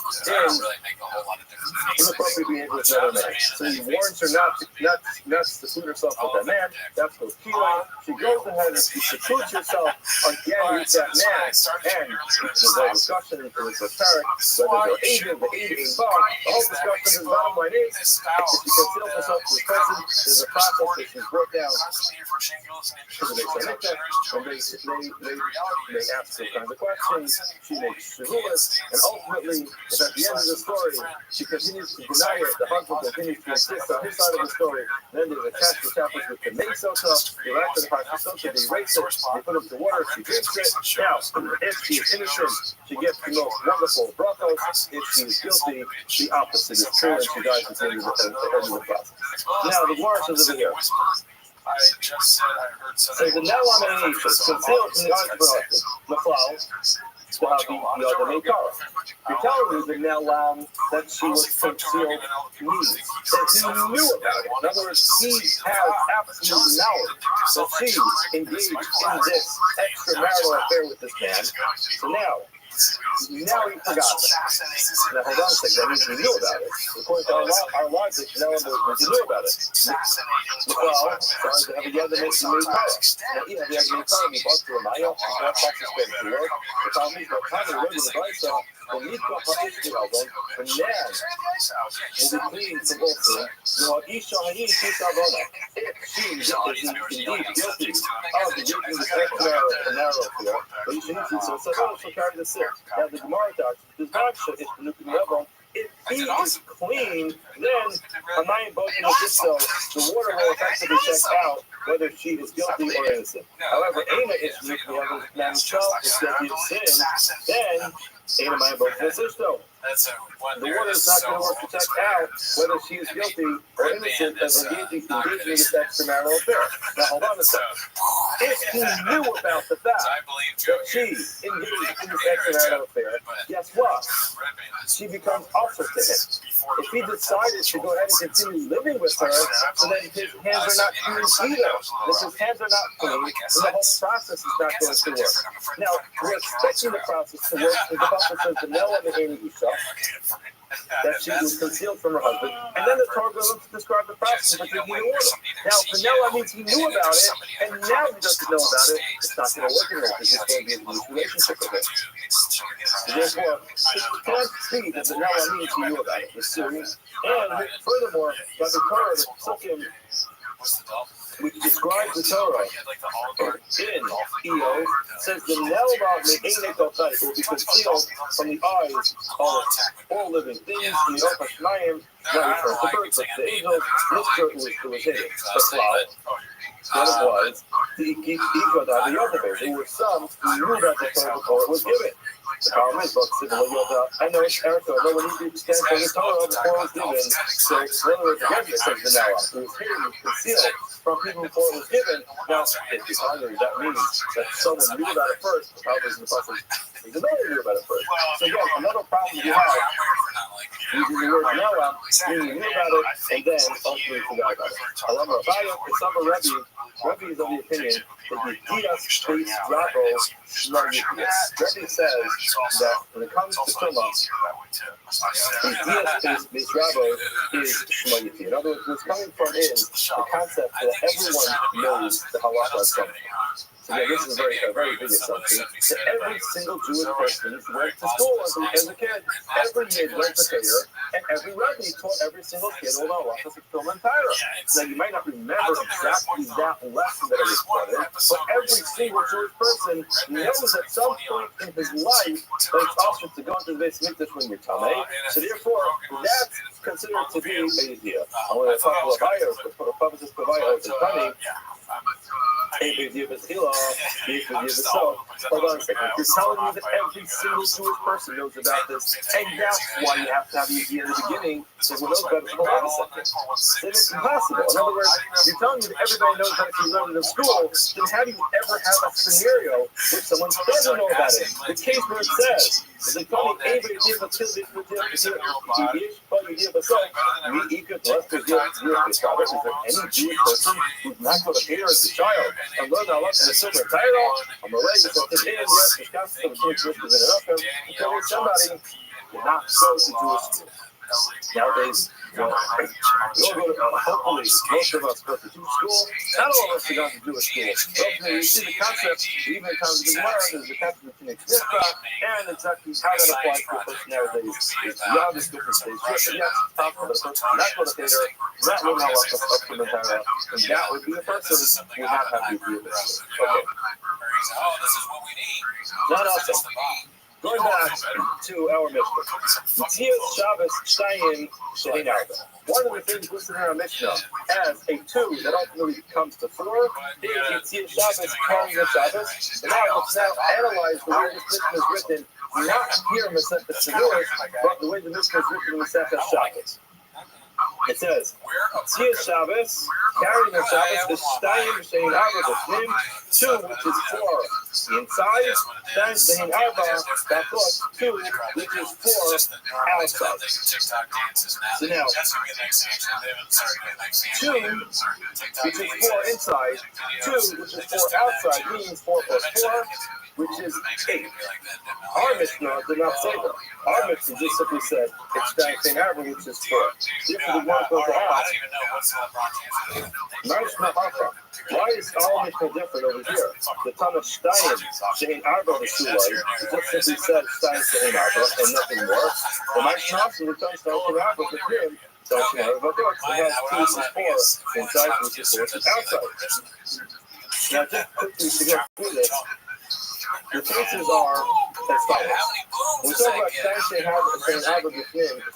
inappropriate behavior with another man. So he warns her not to seclude herself with that man. That's called killing. She goes ahead and she secludes herself again with that man. And there's no discussion into this apparent, whether they're Asian, the whole discussion is bottom line is, if she conceals herself from the person, there's a process that she's worked out to the and they ask all kinds of questions. She makes shavuos, and ultimately, if at the end of the story she continues to deny it, the husband continues to insist on his side of the story, then there's a chapter chapters with the main Sota, the after the Pasha Sota, they erase it, they put him to water, she drinks it. Now, if she is innocent, she gets the most wonderful brachos. If she is guilty, the opposite is true, and she dies at the end of the process. Now, the Gemara says over here. I just said I heard so the Ne'elam is concealed from the eyes of the McLeod, to have the other Meikara. You're telling me the Ne'elam that she was concealed means that he knew about it. In other words, he has absolute knowledge that she engaged in this extramarital affair with this man. So now he forgot it. Now hold on a second, that means we knew about it. According to our logic, now we knew about it. Well, trying to have a yad that makes the Meikara. Now, the yad Meikara, we bought to a Maya, the problem is, by the time we read the Brisa, the Mikra HaIshmael, the Nan, will be clean from both of them. Isha Ha'ish Yisavona. If she is indeed guilty of engaging this extramarital affair, but so Savona shall carry the sin. Now the Gemara talks, does not show if the Nukim Rebbe, if he is clean, then Hamayim Bokin of so the water will effectively check out whether she is guilty or innocent. However, Aina is Nukim Rebbe, man himself is guilty of sin, then Aina Hamayim Bokin of so. The water is not going to work to check out whether she is guilty or innocent as engaging in this extramarital affair. Now hold on a second. If he knew about the fact that she engaged in this extramarital affair, guess what? She becomes also to him. If he decided to go ahead and continue living with her, so then his hands are not clean either. If his hands are not clean, then the whole process is not going to work. Now, we're expecting the process to work because the Bible says the Noah and Isha, that she was concealed from her husband, and then the Torah goes on to describe the process of taking the order. Now, Noah means he knew about it, and now he doesn't know about it. It's not going to work anymore because it's going to be a loose relationship with it. Therefore, it can't be that the Noah means he knew about it. It's serious. And furthermore, by the Torah, the Psukim, which describes the Torah in Eo, says the Nelva will be concealed from the eyes of all living things, from the Opa Shmayim, not referring to birds, but the angels, this was hidden. The cloud. Then it was the Ikodah, the Yodaber. There were some who knew about the Torah before it was given. The problem is, I know it's Erica, no one needs to extend from the Torah before it was given. So, in other words, again, it says the Noah. It was hidden, concealed from people before it was given. Now, if it's hungry, that means that someone knew about it first. The problem is in the process, the Noah knew about it first. So, again, another problem you have using the word Noah, meaning you knew about it, and then ultimately forgot about it. However, Rabbi is of the opinion that the Dias-based Rabbi Rabbi says that when it comes to Tumah, This Rabbi is Shmoyiti. In other words, what's coming from is the concept that everyone knows the halacha of something. So again, this is a very big assumption. So every single Jewish person went to school as a kid. Every kid went to Torah, and every Rabbi taught every single kid all the halachas of Torah and Torah. Now, you might not remember exactly that lesson that I just quoted, but every single Jewish person knows at some point in his life that it's also to go into the base mikdash when you're tamei. So therefore, that's considered to be a idea. I want to talk about bios, but for the purposes of bios, it's funny. Hold on a second. You're telling me that every single Jewish person knows about this, and that's why you have to have the idea in the beginning. So who knows about it? Hold on a second. Then it's impossible. In other words, you're telling me that everybody knows that if you learn it in school, then how do you ever have a scenario where someone doesn't know about it? The case where it says, they told me every day the children would do it. Is there any Jewish person who's not going to hear as a child and learn a lot of the silver title? I'm a lady, so the day yes, the cast of the Jewish is enough to tell somebody you're not supposed to do it. Nowadays, hopefully, most of us go to school. Not all of us are going to do a school. Hopefully, you see the concept, even in times of the Gemara, there's the concept of the and exactly how that applies to a person nowadays. It's beyond this different stage. Yes, top of the person, not go to theater, not learn how to supplementary, and that would be a person who would not have to do this. Okay. Not awesome. Going back to our Mishnah, Shabbos Shayim Shein Arba. One of the things listed in our Mishnah as a 2 that ultimately comes to 4 is Yitzhak Shabbos carrying the Shabbos. And now let's now analyze the way this Mishnah is written, not here in Masechet Shavuos, but the way the Mishnah is written in Masechet Shabbos. It says, Yitzhak Shabbos carrying the Shabbos is Shayim Shein Arba B'Shnim, 2 which is 4 inside, then Shein Arba B'Chutz 2 which is 4 outside. So now, 2 which is 4 inside, 2 which is 4 outside means 4 plus 4, which is 8. Our Mishnah did not say that. Our Mishnah just simply said it's Shein Arba which is 4. Therefore, the one goes to ask, why is our Mishnah different over here? The ton of Stein Shein Arba V'Sulai just simply said Stein Shein Arba and nothing more. The Mishnah also the ton of Stein Shein Arba with him, Stein Shein Arba V'Chutz. It has 2 versus 4 inside, which is 4 outside. Now, just quickly to get through this, the cases are as follows. When we talk about Stein Shein Arba V'Fnim, Stein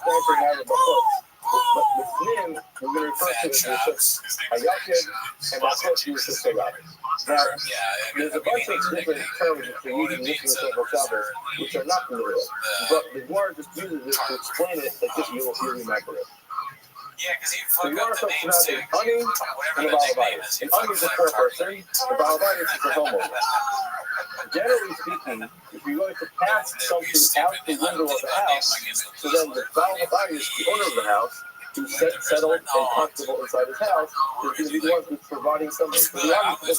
Shein Arba V'Chutz. But with him, we're going to refer to it as Hayakid and Masot Yusuf Rabbi. Now, there's a bunch of different terms that we're using in this Shabbos, which are not familiar, but the Gemara just uses it to explain it as if you'll remember it. The Gemara talks about an Ani and a Balabayas. An Ani is a poor person, a Balabayas is a homeowner. Generally speaking, if you're going to pass something out the window of the house, so then the Balabayas, the owner of the house, who's settled and comfortable inside his house, is going to be the one who's providing something for the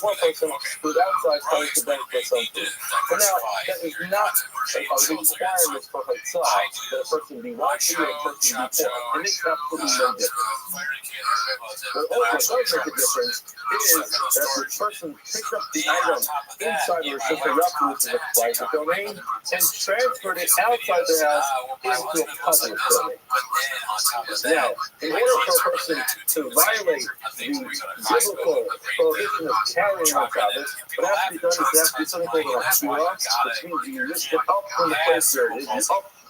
one person who's outside trying to beg for something. But now, that is not a requirement for Chatzah that a person be wealthy or a person be poor. It makes absolutely no difference. What also does make a difference is that the person picks up the item inside the Rishon Rabbi, which is a private domain, and transferred it outside the house into a public domain. Now, in order for a person to violate the biblical prohibition of carrying on Shabbos, what has to be done is there has to be something called a hashua, which means you lift it up from the place where it is, you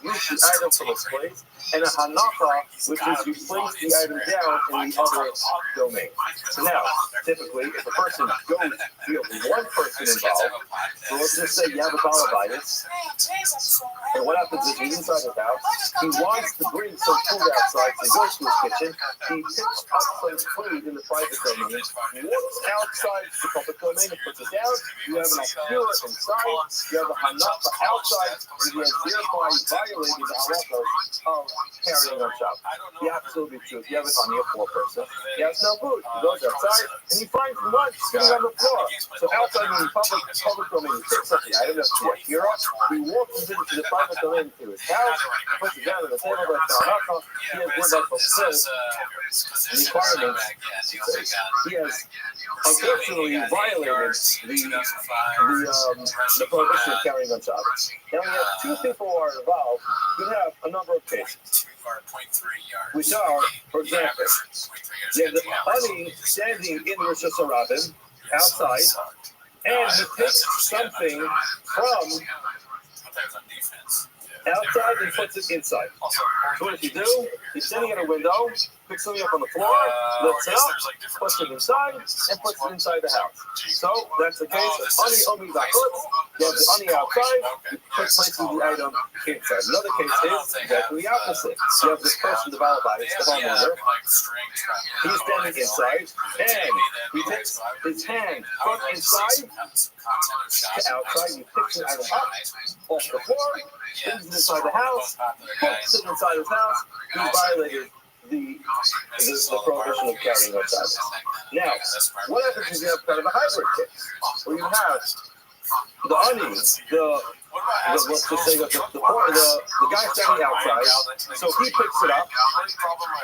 uproot the item from its place, and a hanacha, which is you place the item down in the other domain. So now, typically, if a person goes, you have one person involved, so let's just say you have a balabayas, and what happens is he's inside the house, he wants to bring some food outside, so he goes to his kitchen, he picks up some food in the private domain, walks outside the public domain and puts it down, you have an akira inside, you have a hanacha outside, and you have thereby violated the halacha of carrying on Shabbos. The absolute truth. You have it on your poor person. He has no food. He goes outside and he finds lunch sitting on the floor. So outside in the public domain, he picks up the item, that's the akira. He walks into the private domain to his house, puts it down on the table, that's not he has wood like fulfilled requirements. He has unfortunately violated the prohibition of carrying on Shabbos. Now we have two people who are involved who have a number of cases, which are, for example, you have the honey standing in Rosh Hashanah outside, and he takes something from outside and puts it inside. So what does he do? He's standing at a window, picks something up on the floor, lifts it up, puts it inside, and puts it inside the house. So that's the case of ani omi v'achutz. You have the ani outside, you place the item inside. Another case is exactly the opposite. You have this person, the Rabbi, the homeowner. He's standing inside, and he takes his hand from inside to outside. He picks the item up off the floor, brings it inside the house, puts it inside his house. He violated the prohibition of carrying outside. Now, what happens if you have kind of a hybrid case, where you have the ani, let's just say the guy standing outside, so he picks it up,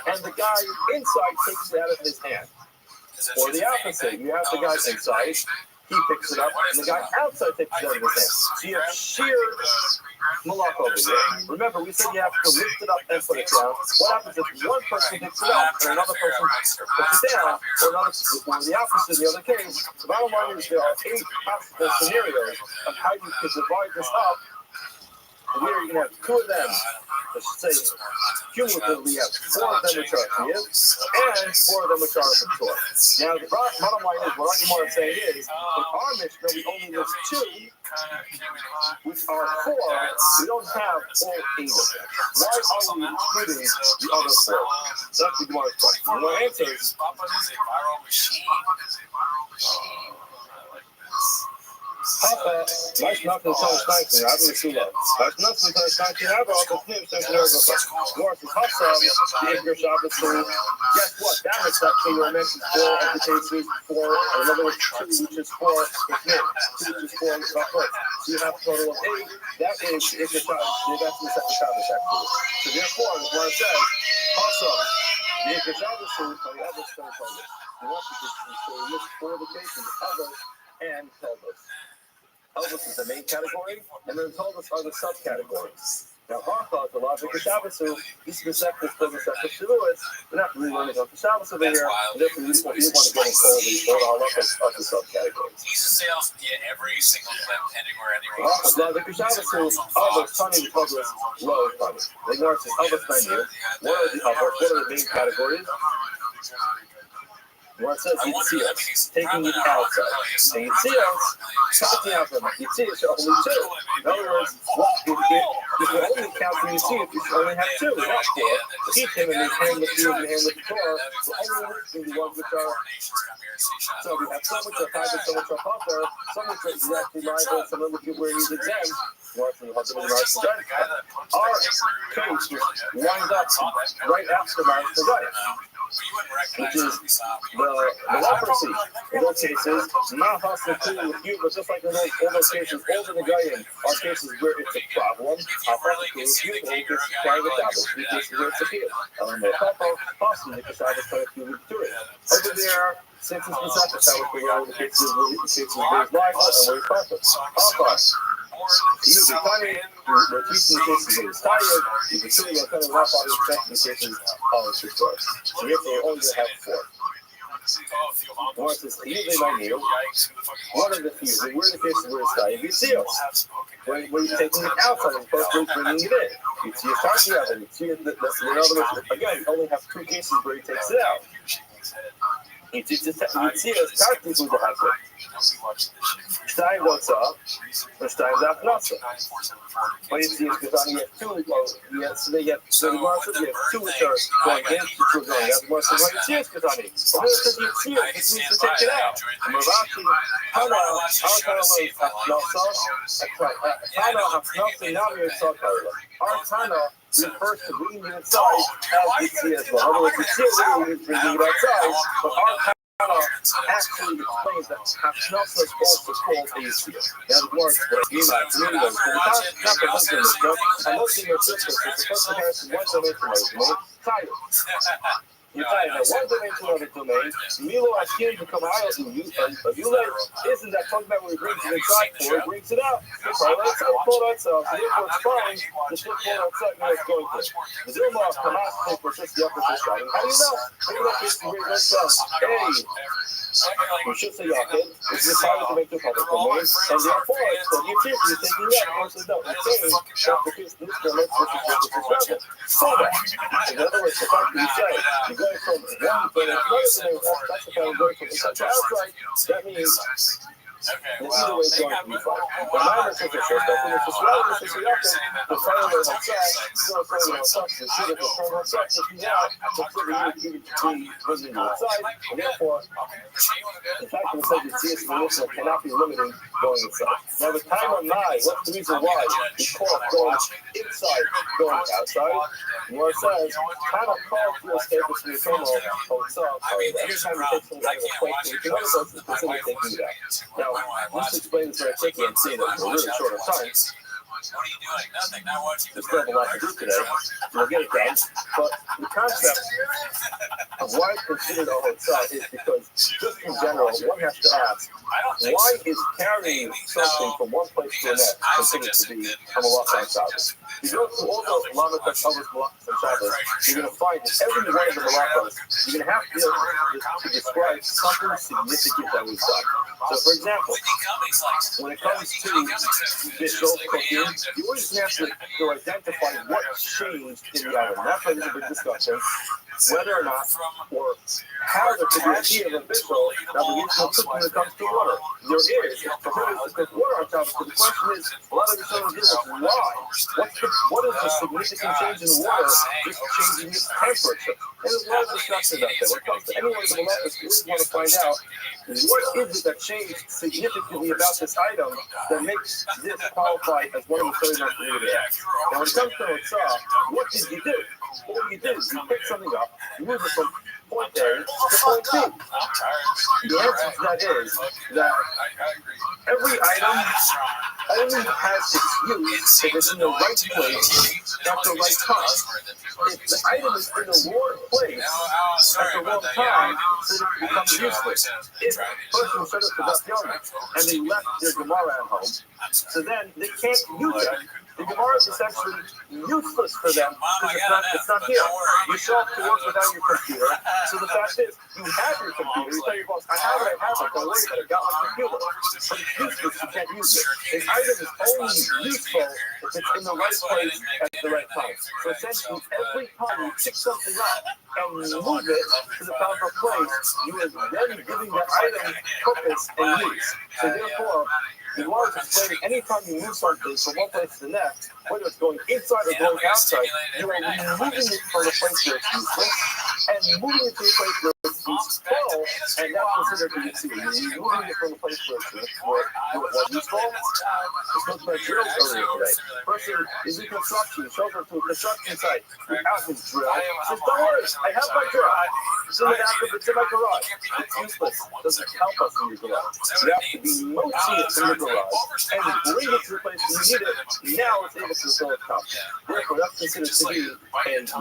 and the guy inside takes it out of his hand. Or the opposite, you have the guy inside, he picks it up, and the guy outside takes it out of his hand. So you have sheer malach over here. Remember, we said you have to lift it up and put it down. What happens if one person picks it up and another person puts it down, or the opposite in the other case? The bottom line is there are 8 possible scenarios of how you could divide this up. Here you're going to have 2 of them. Let's say cumulatively you have 4 of them which are chiyuv and 4 of them which are patur. Now the bottom line is what our Gemara is saying is in our Mishnah we only list 2, which are 4. We don't have all 8 of them. Why are we including the other 4? That's the Gemara's question. The answer is Papa, weißt du, nach dem Tag steigen, haben wir Schule. Weißt du, nach dem Tag steigen, aber auch das Nimm, sind wir so fast. Wars is Hassam, the English Shabbos, guess what? That is actually your mentioned 4 of the cases, 4, another 2, which is 4, is Nimm, 2, which is 4, is Rachot. So you have a total of 8, that is the English Shabbos, that's the second Shabbos, actually. So therefore, the word says, Hassam, the English Shabbos, so the other stuff on this. You want to just list 4 of the cases, other, and tell us. Elvis is the main category, and then Toldus are the subcategories. Now, Harcha, the logic of Shabbos, this is the second Shavuos. We're not really learning about the Shabbos over here, and therefore we want to get into all the subcategories. Every single clip, anywhere. Logic of Shabbos, Elvis, Tani, Toldus, low Tani. The Gemara says Elvis menu. What are the main categories? Where it says Yitzios, taking it outside. And Yitzios, counting out from Yitzios are only 2. In other words, if you only count the Yitzios, you should only have 2, not 4. Keep him and make him the few and hand with the Torah, we're only listing the ones which are. So we have some which are private, some which are popular, some which are exactly liable, some of which where he's exempt. Our case winds up right after Mount Messiah, which is the leprosy. In those cases, not hostile to with you, but just like in those cases, over the Goyim are cases where it's a problem. Hostile to with you, or it's private Shabbos, which is where it's a field. And the couple, possibly, the Shabbos kind of few to it. Over there, since it's Pesach, that was the cases where it's liable and where it's perfect. You can find we're teaching the cases where it's tired, you can see you're kind of rough on the cases of the store. So therefore, we're only going to have 4. Once it's usually my meal, one of the few, where the cases where it's tired, you see us. When you're taking it outside and supposed to bringing it in. You see a party of it, you see it, in other words, again, you only have 2 cases where he takes it out. You see us, start people to have it. Stein goes up, and Stein's up nothing. But you see, because you have 2, so they have 2 which are going in, 2 are going out. More so, you see us, because you see us, it means to take it out. Marashi, Hana, our Tana our Tana refers to bringing it inside as you see as well. In other words, you see it bringing it outside, but our actually claims that Hashnas is also called Asia. And words for Ema, Ringo, not the husband of Joe, and looking at sisters, the person has one dimension of title. You find that one dimension of the domain, Milo Akim become out of you, isn't that talking about when he brings it inside for, it brings it out. The parlay itself, pulled outside, so therefore it's fine, the shit pulled outside, now it's going through. The Zilma of Hamas will persist the upper describing. How do you know? Maybe that case can bring themselves. Hey! We should say Yakin, it's decided to make the public domain, and therefore, so you think you're taking that, versus no, it's saying that the case this permit versus this so that, in other words, the fact that you say, you're going from one to another domain, that's the fact you're going from inside to outside, that means either way it's going to be fine. The minor says the first definition is relevant to Yakin, the final way outside, still a final outside, the shoot at the final outside, taking out, considering you even to be visiting outside, and therefore, the fact that it says it's CS the listener cannot be limiting going inside. Now, the time on nine, what's the reason why we call it going inside, going outside? And where it says, kind of call to escape this new terminal, outside, every time we take something out of the place, we can notice it's specifically taking it out. Now, let's explain this very quickly and see that we're really short on time. What are you doing? Nothing. Not watching. There's still a lot to do today. We'll get it done. But the concept of why it's considered all outside is because, just in general, one has to ask, why is carrying something from one place to the next considered to be a malach on Shabbos? You go to all those malachas and malachas on Shabbos, you're going to find that every one of the malachas, you're going to have to be able to describe something significant that was done. So, for example, when it comes to bishul cooking, you always have to identify what changed in the item. That's why there's a big discussion whether or not, or how there could be a idea of a bishul that begins to cook when it comes to water. There is, it's prohibited to cook water on top. So the question is, a lot of the time is why? What is the significant change in water just changing its temperature? And there's a lot of discussion about that. When it comes to anyone in the malachas, we want to find out what is it that changed significantly about this item that makes this qualify as one of the 30 months of the day. Now, when it comes to Hotzah, what did you do? What you did is you pick something up, you move it from point A to point B. The answer to that is that every item has its use if it's in the right place at the right time. If the item is in the wrong place at the wrong time, then it becomes useless. If a person set up the Daf Yomi and they left their Gemara at home, so then they can't use it. The Gemara is essentially useless for them because it's not here. You show up to work without your computer. So the fact is, you have your computer. You tell your boss, I have it. Don't worry about it. I got my computer. But it's useless. You can't use it. An item is only useful if it's in the right place at the right time. So essentially, every time you pick something up and move it to the proper place, you are then giving that item purpose and use. So therefore, you want to explain anytime you move something from one place to the next, whether it's going inside or going outside, you are removing it from the place where it's useless and moving it to a place where it's useful, and that's considered to be useful. You're moving it from the place where it's useful. It's not like drills earlier today. Person is in construction, shows up to a construction site without his drill. Says, don't worry, I have my drill. It's in the back of it's in my garage. It's useless. It doesn't help us in your garage. You have to be mochi it from your garage and bring it to the place where you need it. Now it's able to fill it up. Therefore, that's considered to be and you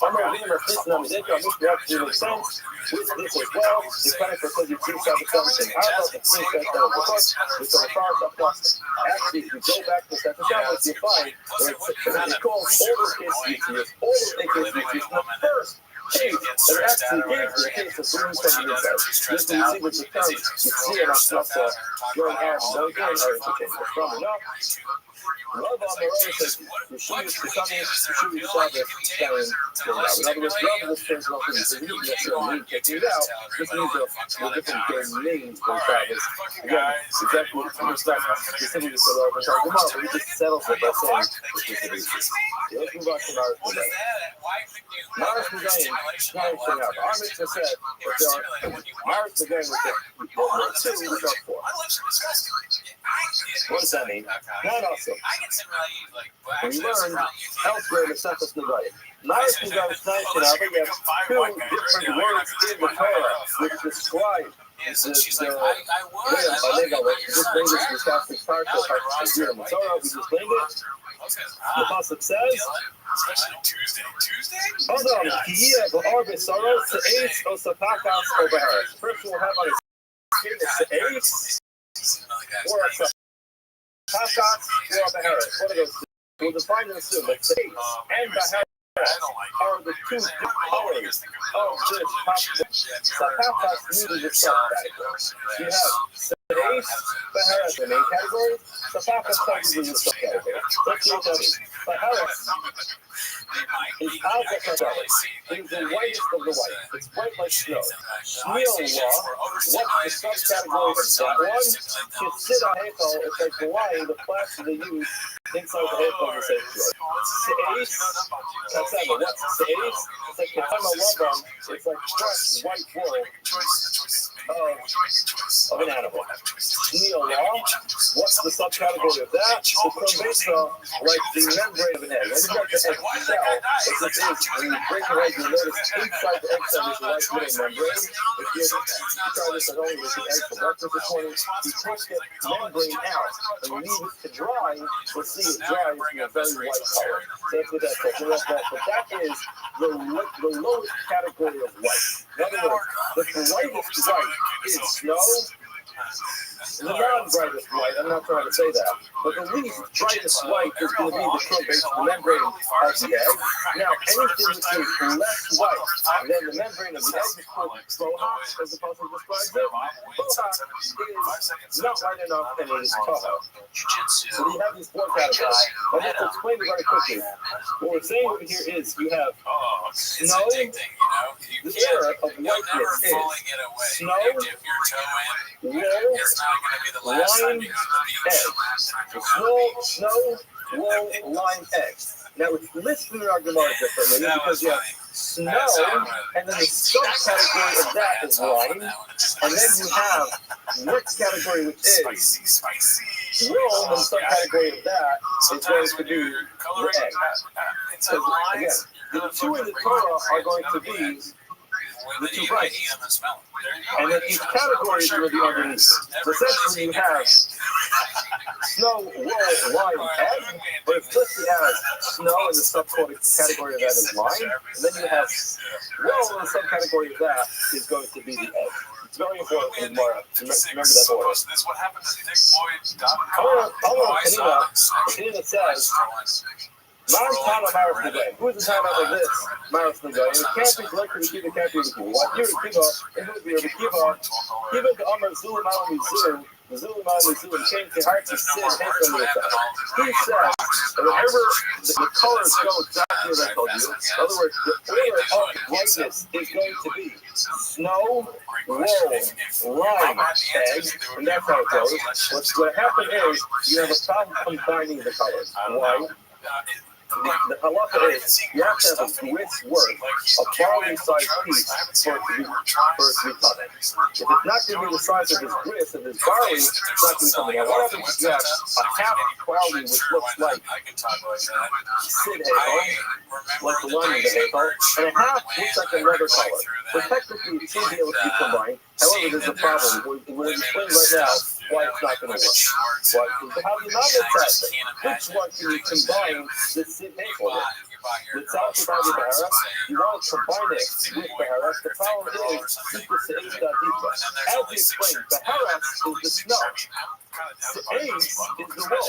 I'm not reading my first number. They can make actually make sense with this as well. The planet for you to start something out of the things that are because with the far stuff plus. Actually, if you go back to the challenge, you find it's called all those cases, the first case that are actually gave the case of bringing something inside. Just to see what the terms you see it on going out and going in are interchangeable. From enough. Love on the road says, Yeshua is becoming Yeshua Shabbos carrying things out. In other words, love this thing's not going to be you taking it out. This means the different names for Shabbos. Again, exactly what the stuff specifically to the over talking about, but he just settles it by saying let's move on to Mars Mugayin. Mars Mugayin, trying to out. Our mitzvah said that there are Mars Mugayin with the two, which are four. What does that mean? Not awesome. We learned elsewhere in the Sefas Nevarim. Maris Nevarim Snai Shinaba, you have two different words in the Torah which describe just bring this to Shastic Parsha, Parsha in the Torah, we just bring it. The Pasuk says, hold on, Kiyeh b'or b'soros se'es o sapakas o b'haretz. First we'll have on his skin the se'es or a sapakas or a b'haretz. What are those two? We'll define them soon, but se'es and b'haretz are the two different colors of this pasuk. Sapakas uses the subcategory. You have se'es, b'haretz in the main category. Sapakas comes in the subcategory. Let's see what that means. B'haretz is Al-Zakari. It's the whitest of the white. It's white like snow. Shneil law, what's the subcategory of that one? Kitzid HaHechel, it's like Hawaii, the plaster they use inside the Hechel of the sanctuary. Se'es, Katsema, what's se'es? It's like Katsema Laban, it's like fresh white wool of an animal. Shneil law, what's the subcategory of that? The Krumbesa, like the membrane of an egg. And you got the egg shell. It's the thing, when you break the egg, you notice inside the egg cell is a light little membrane. If you try this at home with the egg for breakfast this morning, you take the membrane out and you leave it to dry, you'll see it dries in a very white color. So that's what that's called. But that is the lowest category of white. In other words, the brightest white is snow. The non-brightest white, I'm not trying to say that, but the least brightest white is going to be the Krumbase, the membrane of the egg. Now, anything which is less white than the membrane of the egg is called bohak, as the Apostle describes it. Bohak is not white enough, and it is tough. So you have these four categories. But just to explain it very quickly, what we're saying over here is you have snow, the era of whiteness is snow, wool, lime, egg. Snow, wool, lime, egg. Now it's listed in our Gemara differently because you have snow, and then the subcategory of that is lime, and then you have next category which is wool, and the subcategory of that is going to be the egg. So again, the two in the Torah are going to be the two brights. And then each category is going to be underneath. So essentially you have snow, wool, lime, egg, but it's listed as snow in the subcategory of that is lime, and then you have wool in the subcategory of that is going to be the egg. It's very important for Gemara to remember that order. Penina says, Maris Tana Maris Nagay. Who is the Tana of this Maris Nagay? And it can't be likely to keep the can't be the Kiva. What here is Kiva, and who would be the Kiva? Given the Amar Zulu Malam Zulu, the Zulu Malam Zulu came to heart to sin and from the attack. He said that whenever the colors go exactly as I told you, in other words, the order of whiteness is going to be snow, wool, lime, egg, and that's how it goes. What's going to happen is you have a problem combining the colors. Why? The halacha is you have to have a grist worth, a barley-sized piece for it to be cut. If it's not going to be the size of this grist and this barley, it's not going to be coming out. What happens is you have a half barley which looks like sid hekel, like the line of the hekel, and a half looks like another color. So technically it should be able to be combined. However, there's a problem. We're going to explain right now why it's not going to work. How do you not get that? Which one can you combine this sid hekel with? The Tzalch about the Bahara, you want to combine it with Bahara. The problem is, as we explained, Bahara is the snow. Se'es is the wool.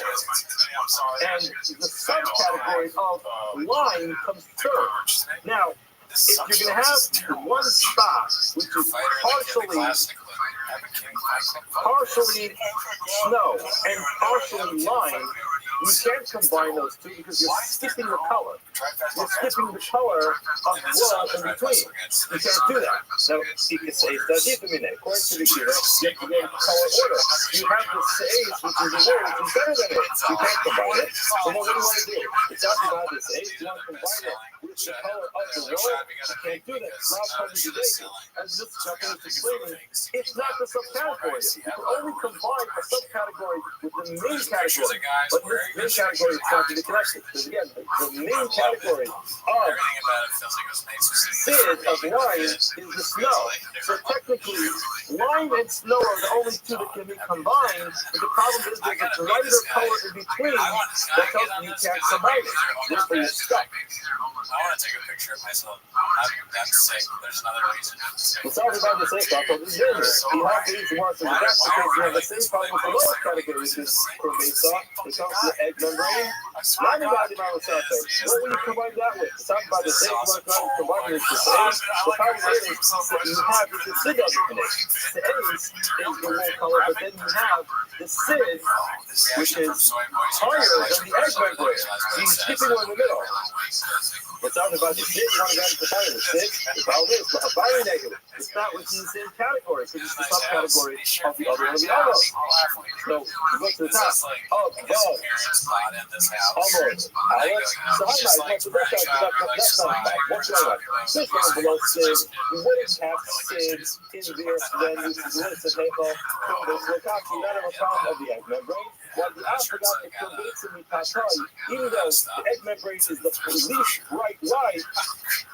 And the subcategory of lime comes third. Now, if you're going to have one spot which is partially snow and partially lime, you can't combine those two because you're skipping the color. You're skipping the color of wool in between. You can't do that. Now, you can say that according to the Kiva, you have to go in color order. You have the se'es, which is the wool, which is better than it. You can't combine it. So what do you want to do? It's not about the se'es. You want to combine it with the color of the wall. You can't do that. It's not part of the debate. As this definition is explaining, it's not the subcategory. You can only combine a subcategory with the main category. But this main category is not to be connected. Because again, the main category of sid, of wine, is the snow. So technically, wine and snow are the only two that can be combined. But the problem is there's a brighter color in between that tells you can't combine it. Therefore, you're stuck. I want to take a picture of myself. That's sick. There's another reason. It's all about the same problem. It's dangerous. You have to use more than that because you have the same problem with the lowest category, which is probesa. It comes to the egg membrane. Not about the amount of sulfate. What will you combine that with? It's not about the same one combined with the same. The problem is that you have the sid of it. The A's is the whole color, but then you have the sid, which is higher than the egg membrane. So you're skipping one in the middle. We're talking about the sid, you want to go into the fire. The sid, the problem is a binary negative. It's not within the same category, because it's the subcategory of the other one of the other. So you go to the top. Oh, no. Almost. Alex, so I'm not, that's not bad. What's going on? This one below sid, you wouldn't have sid in there, then you would list the paper. There's no copy, none of a problem of the egg membrane. While the alphabet is convincingly tatai, even though the egg membrane is the least right wide,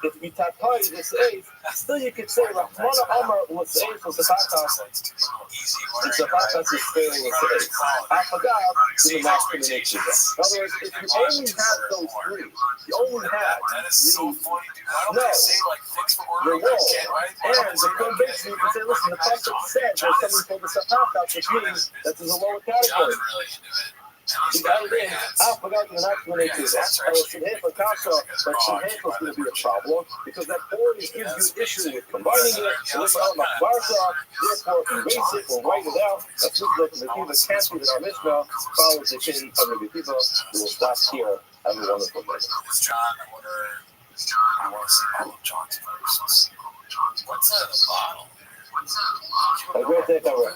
if we tatai this eighth, still you could say Rahmana Amar was the eighth was the fatas. And the fatas is failing with the eighth. Alphabet is the masculinity. In other words, if you only had those three, you only had the wall, and the conviction, you can say, listen, the pasuk said there's something called the fatas, which means that there's a lower category. You got it in. I forgot the explanation. But Shemhefa is going to be a problem because that always gives you an issue with combining it with Al-Makbarsa. Therefore, erase it or write it out. That's what the Kiva can't do that our Mishnah follows the king of the Kiva. We will stop here. Have a wonderful day. John, I want to see all of John's verses. What's that at the bottom? A great day, Kara.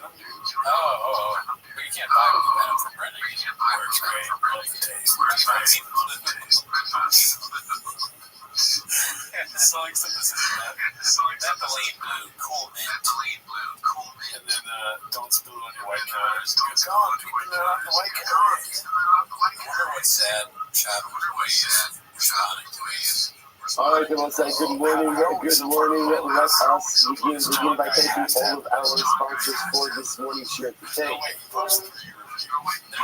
Oh. But you can't buy it with venom from Brennan. Works great. Really good taste. So except this is that plain blue, cool mint. And then don't spill it on your white counters. Because God, people are on the white counters. I wonder what's sad. All right, everyone say good morning. Let us begin by thanking all of our sponsors for this morning's share today.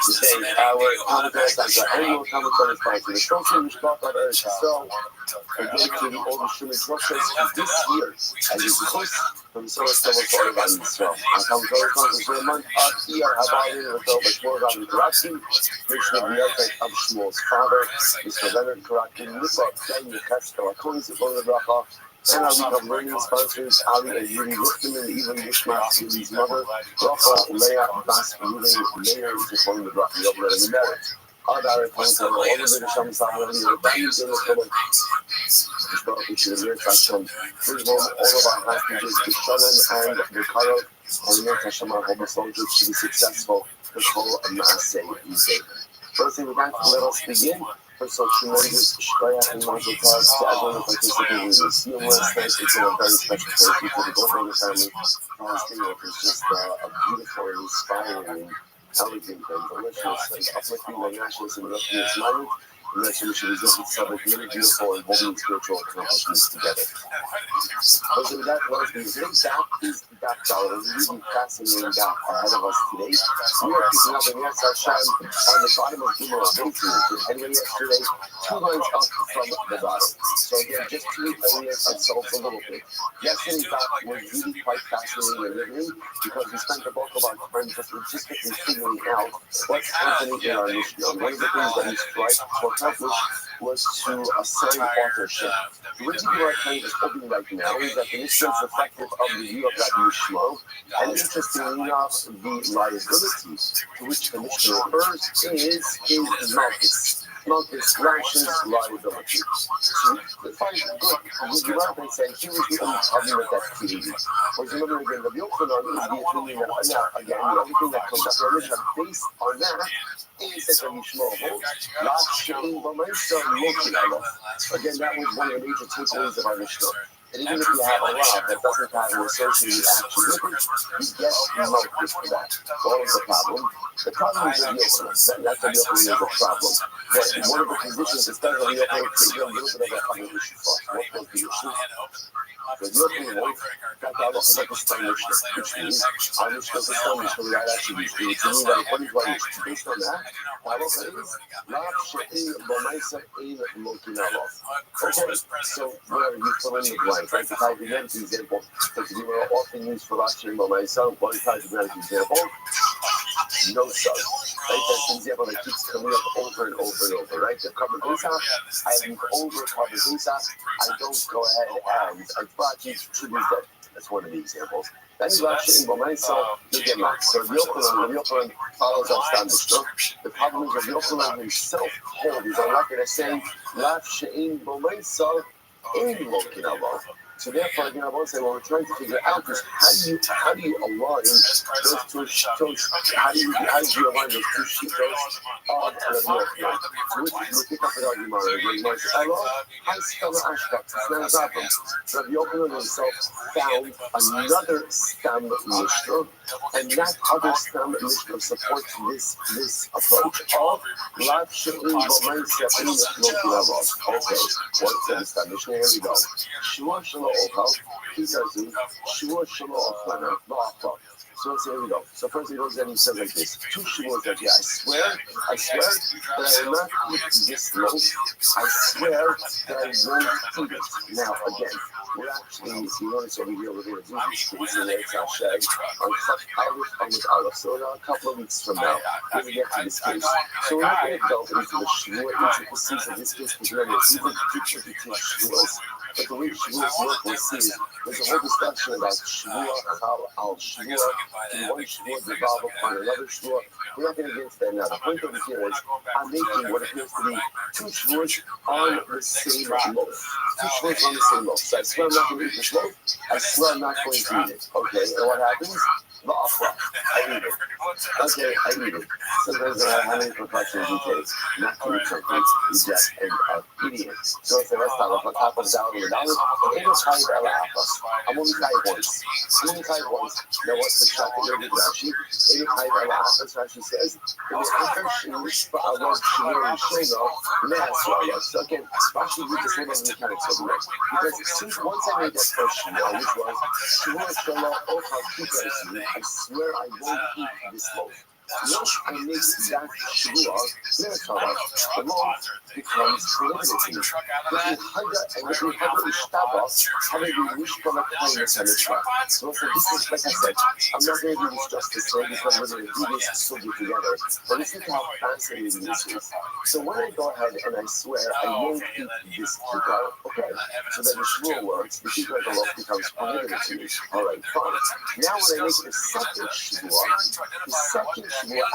Today, our commentary sponsor, annual commentary sponsor, the Shulchan Mishpat of Eretz Yisrael, again to the old Shulchan Rothschild this year, as is the host from Soros Tavot for Rabbi Yisrael. Our commentary sponsor for the month of Iyar Habayim, with over Shmuel Rabbi Karakim, Rishon B'Yartek of Shmuel's father, Mr. Leonard Karakim, Nisa Ben Yechetzkel, Akon Zivon Lebracha, and our week of learning sponsors, Ali and Yuri Lichtenman, even Yishmael, Yuli's mother, Rafa, Leah, Bas, Ruben, Mayor, Zivon Lebracha, Yobler, and the marriage. All our points are all over the Sham Sahara, the values in the Kohen. Please warn all of our hostages, the Shalom and the Karo, and the Hashem, our homeless soldiers, to be successful, the whole and Maaseh Yisrael. First thing we got, let us begin. For such tremendous shkoyach and mazel tov to everyone participating in this Yom last night. It's a very special day for the Goldberger family. It was just a beautiful, inspiring, elegant, and delicious, and uplifting the nationals and Russians moment. And that we should celebrate many beautiful and holding spiritual accomplishments together. But with that, let us begin. That is that dollar. It's a really fascinating gap ahead of us today. We are picking up in Yetz Hashem on the bottom of Gimel Avinti, and yesterday, 2 lines up from the bottom. So again, just to orient ourselves a little bit. Yesterday, in fact, was really quite fascinating and riveting because we spent the bulk of our time just logistically figuring out what's happening in our Mishnah. One of the things that we strive to accomplish was to assign authorship. The reason we are kind of hoping right now is that the Mishnah is reflective of the view of Rabbi Yishmael, and interestingly enough, the liability to which the Mishnah refers is Malchus. Multi-scratches liability. So, fine, good. You might say he was the only problem with that TV. Whereas another again, the Yochanan is the opinion that, now, again, everything that comes up here, Mishnah, based on that, is that Rabbi Shmuel holds, Lach she'in b'maisa lokin alo. Again, that was one of the major takeaways of our Mishnah. And even if you have a law that doesn't have an associated action with it, you get multis for that. So what is the problem? The problem is Rabbi Yochanan. That's Rabbi Yochanan is the problem. But one of the conditions is that Rabbi Yochanan creates a little bit of a issue for us. What was the issue? The Yochanan holds that the law is like a stone Mishnah, which means our Mishnah is a stone Mishnah without actually being true. To me, that according to our Mishnah, based on that, the law is Lach she'in b'maisa ein lokin alo. Okay, so whatever you fill in the blank, right? The type of example, because we were often used for Lach she'in b'maisa, one type of example, no sub. Right? That's an example that keeps coming up over and over and over, right? The cover Pesach, I leave over cover Pesach, I don't go ahead and I brought you to this day. That's one of the examples. That's Lach she'in b'maisa, you get max. So Yochanan follows our standard. The problem is that Yochanan himself holds, he's on record as saying, Lach she'in b'maisa ein lokin alo. So therefore, I want to say, well, we're trying to figure out is how do you align those two how do you align those two sheets of Rabbi Yochanan? So we pick up an argument on it. Rabbi Yochanan himself found another stam Mishnah, and that other stam Mishnah supports this approach of Lach she'in b'maisa ein lokin alo. Okay, what's the stam Mishnah? Here we go. So here we go. So first he goes in and he says like this. Two shuas that I swear that I will not eat this loaf. I swear that I won't eat it. Now again, we're actually, if you notice over here, we're going to do this case in Eretz Hashem on Chaf Aleph. So in a couple of weeks from now, we're going to get to this case. So we're not going to delve into the shua intricacies of this case because we're going to see the picture between shuas. But the way Shavuos work, we'll see, there's a whole discussion about Shavua, al Shavua, and one Shavua devolve upon another Shavua. We're not going to get into that now. The point over here is, I'm making what appears to be two Shavuos on the same loaf. Two Shavuos on the same loaf. So I swear I'm not going to eat this loaf. I swear I'm not going to eat it. Okay, and what happens? I eat it. Okay, I eat it. Sometimes I have many perplexing details. Not to eat something, you just end up eating it. So it's the rest of the top of the dollar, I'm only tired once. Now what's the shot that you're going Rashi? Rashi says, so again, Rashi did this one of the mechanics of it. Because since once I made that first shua, which was I swear I won't eat this loaf. Once I make that shua, the loaf becomes prohibited to me. So this is, like I said, I'm not going to do this justice today because we're going to do this subject together. But listen to how fascinating this is. So when I go ahead and I swear I won't eat this kikar, okay, so then the shua works, the kikar the loaf becomes prohibited to me. All right, fine. Now when I make the second shua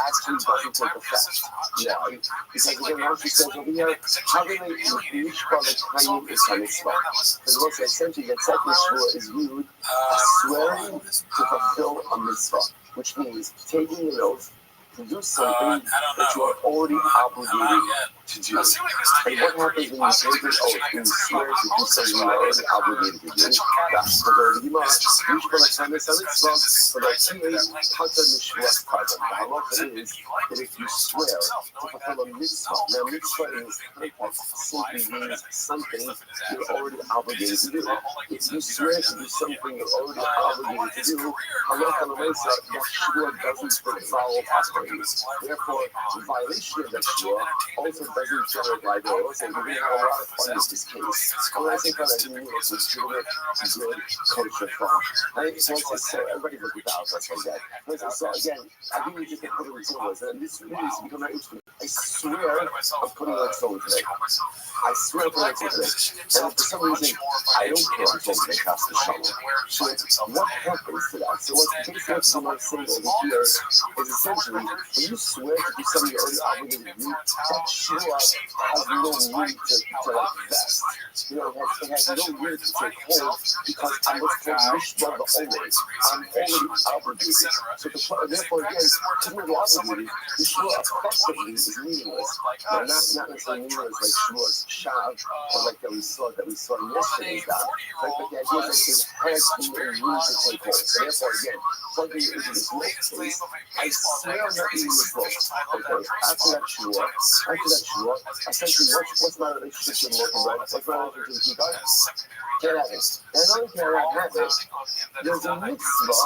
actually doesn't take effect. Why? Because again, Rashi says over here, how do they eat Mishpah is HaMitzvah? Because what's essentially that second shua is viewed as swearing to fulfill a mitzvah, which means taking an oath to do something that you are already obligated to do. And what happens when you take an oath and you swear to do something you are already obligated to do? That's the word of the Gemara. The halacha is that if you swear to fulfill a mitzvah, now mitzvah is simply means something you're already obligated to do. If you swear to do something you're already obligated to do, halacha l'maisa, that shua doesn't follow operations. Therefore, the violation of that shua also doesn't generate liability. So we're going to have a lot of fun with this case. And when I say fun, I mean it's legitimate, good, kosher fun. Right? So everybody look at that, that's like that. So again, I think we just get put it with symbols, and this really is become very interesting. I swear I'm putting on stone today. I swear I'm putting on stone today. And for some reason, I don't care if I'm today has to shovel. So what happens to that? So what's basically what's in my symbol over here is essentially when you swear to do something you're already obligated to do, that shua has no need to like fast. You know, it has no need to take hold because I'm what's called Mishmar the Omer. I'm already obligated. So therefore, again, to be obligated, the Shua effectively is meaningless. Now, not necessarily meaningless like Shua's Shav or like that we saw in yesterday's daf. But the idea is that it has no need to take hold. So therefore, again, plugging it into this next case, I swear I'm not eating this book. Okay, after that Shua, essentially, what's my relationship to the local bread? What's my relationship to the God? Can't have it. And I don't care what happens. There's a mitzvah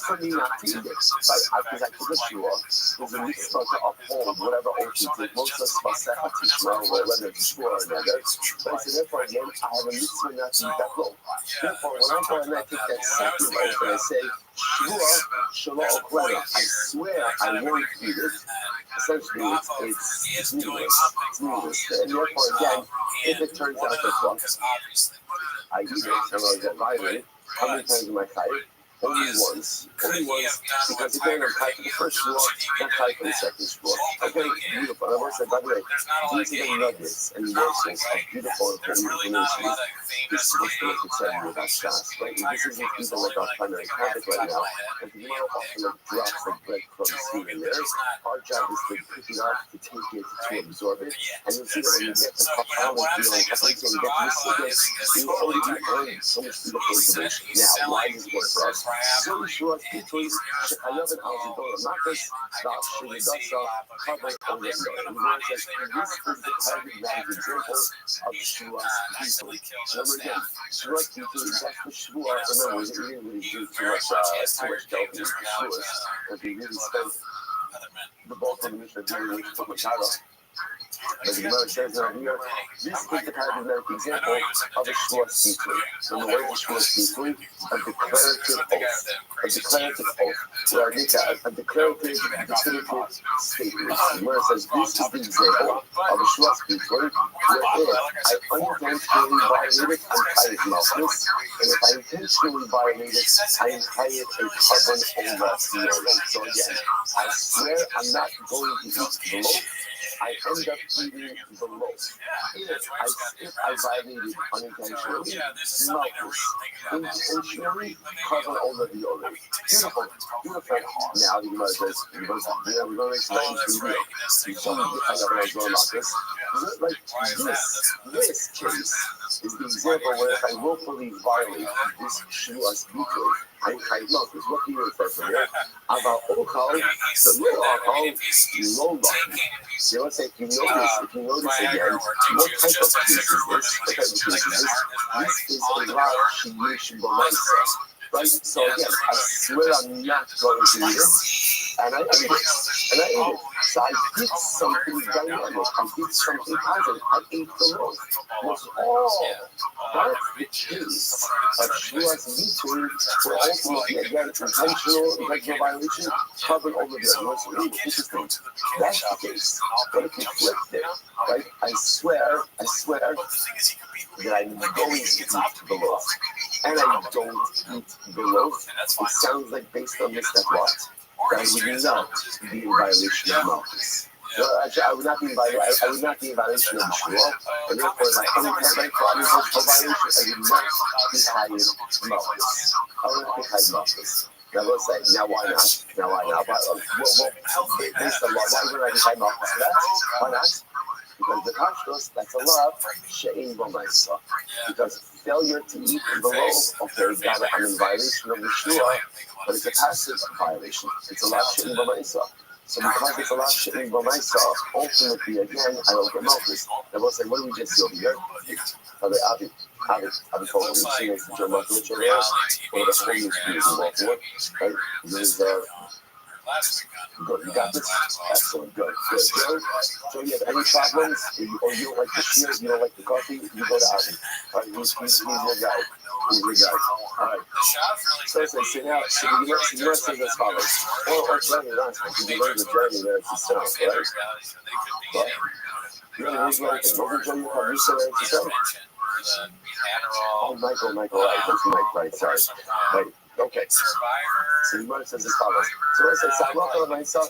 for me not to eat it. Because I took a Shua, there's a mitzvah to uphold whatever oath you take. Most of us Masechet Tishma, or whether it's Shua or another. But I said, therefore, again, I have a mitzvah not to eat that loaf. Therefore, when I go and I take that second oath and I say, Shua, Shalom Oklena, I swear I won't eat it. Essentially, it's meaningless. It's meaningless. And therefore, again, if it turns out that what I eat it, and I get violated, how many times am I tired? Only once, because again, I'm tied for the first shul, not tied for the second shul. Okay, beautiful. And I want to say, by the way, these are the nuggets and morsels of beautiful information. This is what's going to concern you about Shas, right? And this isn't even like our primary topic right now. And you know, often like drops of breadcrumbs here and there. Our job is to pick it up, to take it, to absorb it. And you'll see that when you get the Kapala deal, and when you get to the Sukkot, you already earned so much beautiful information. Now, why does it work for us? So short because I love it how you go. Not just stop, she does cover over the story. And God says, this is the paradigmatic example of Shua's people. Remember again, Shua's people is just the Shua. Remember, we didn't really do too much delving into Shua's, because we really spent the bulk of the mission of doing it for Machado. As the Gemara says right here, this is the paradigmatic example of a shua speaker. And the word of shua speaker, a declarative oath. A declarative oath. Where a declarative, definitive statement. The Gemara says this is the example of a shua speaker, where if I unintentionally violated, I'm tired malchus, and if I intentionally violated, I'm tired a carbon over the. So again, I swear I'm not going to eat the loaf. I end up eating the loaf. If I violated unintentionally, malchus. Intentionally, cover over the other. Beautiful. Now the Gemara says, we're going to explain to you. Some of you kind of guys know about this. Like this case is the example where if I willfully violate this shua speaker, I'm kind of malchus. What do you refer to here? About okal, the little okal, low lucky. So let's say if you notice again, what type of case is this? This is a lot of shiyush b'maisa. Right? So again, I swear I'm not going to eat it, and I ate it. So I did something dynamic. I did something positive. I ate the loaf. Was all. That's the case of Shua's meeting, where ultimately, again, intentional violation covered over the other. What's really interesting? That's the case. But if you flip it, right? I swear that I'm going to eat the loaf, and I don't eat the loaf. It sounds like based on this that what? That I would not be in violation of malchus. Well, actually, I would not be in violation of the Shua, and therefore, if I only have my problem for violation, I would not be hiding malchus. I would not be hiding malchus. Now let's say, now why not? Well, based on why would I be hiding malchus for that? Why not? Because the kashrus, that's a love, she'ein b'maisa. Because failure to eat the loaf, okay, got it, I'm in violation of the Shua, but it's a passive violation. It's a love, she'ein b'maisa. So because it's a love, she'ein b'maisa, ultimately, again, I don't get malchus. Now we'll say, what do we just see over here? Avi told me, we've seen it, John Malkovich over here, one of the holiness views in Baltimore, right? There's good, you got this? Excellent, good. So you have any problems, or you don't like the beer, you don't like the coffee, you go to Avi. All right, he's your guy. All right. So now, you might say as follows. Or Jeremy, because you learned the Jeremy there to sell, right? But, you know the reason why what did you say there to sell? Oh, Michael, right, that's Mike, right, sorry. Right. Okay. So the Gemara says as follows. So I say, Salach on myself.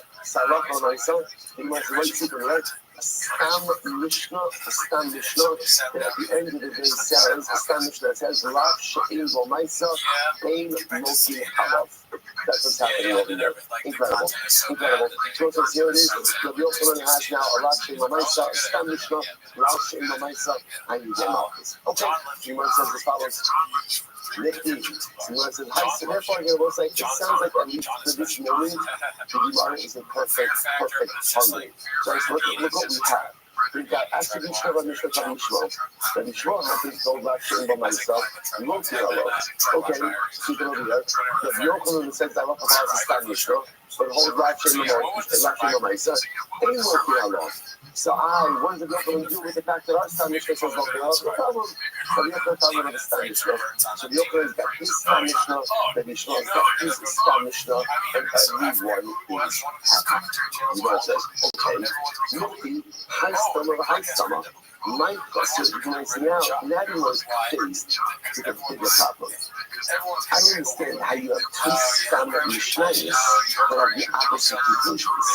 The Gemara says, what are you sleeping, right? Stam Mishnah, that at the end of the day says, Stam Mishnah says, Rav She'in Bo Maisa, Ein Moki Halav. That's what's happening over there. Incredible. So it says here it is, Rabbi Yochanan has now a Rav She'in Bo Maisa, Stam Mishnah, Rav She'in Bo Maisa, and you get Malchus. Okay, Gemara says as follows. Nikki, Gemara says, hi, so therefore I'm going to say, it sounds like at least for this moment, the Gemara is in perfect harmony. So let's look what we have. We've got attribution of a Mishnah to Mishmo. The Mishmo happens to hold Rav She'in Bo Maisa, Lo Tiralo. Okay, keep it over here. The Yochanan says that Rav She'in is Stam Mishnah, but hold Rav She'in Bo Maisa, Ein Lo Tiralo. So what does the Yochanan do with the fact that our Stam Mishnah says Lo Tiralo? No problem. So the Yochanan tells me the Stam Mishnah. So the Yochanan has got his Stam Mishnah, the Mishmo has got his Stam Mishnah, and everyone is happy. The Gemara says, okay, Nikki, high stomach. My question is now he was faced with a bigger problem. I don't understand how you have two standard Mishnayos that have the opposite conclusions.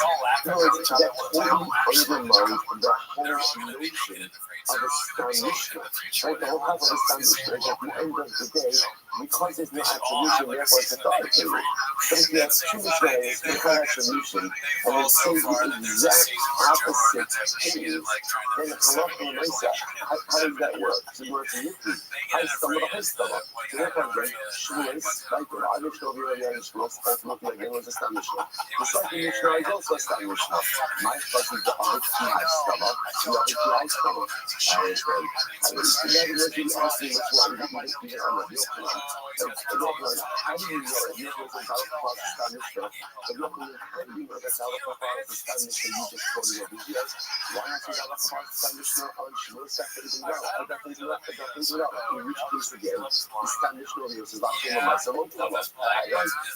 In other words, that totally undermines the whole notion of a Stam Mishnah. Right? The whole concept of a Stam Mishnah is at the end of the day, because there's no attribution, therefore it's authoritative. But if you have two Mishnayos with no attribution, and they say the exact opposite things, then the halacha l'maisa, how does that work? So you work in Yitti, high stomach. So therefore, again, Shmuels, like the Rabbi over here, and Shmuels, ultimately again was a Stam Mishnah. The second Mishnah is also a Stam Mishnah. My question is the other two high stomach, the other two high stomach. I understand. I mean, imagine what you ask me, what's wrong with my feet on the Yochanan. How do you know that Yochanan is about to cross the Stam Mishnah? But Yochanan, how do you know that's how to cross the Stam Mishnah you just quoted over here? Why not you have a cross the Stam Mishnah on Shmuel second as well? I definitely do that. In which case again, the Stam Mishnah over here is about to know myself.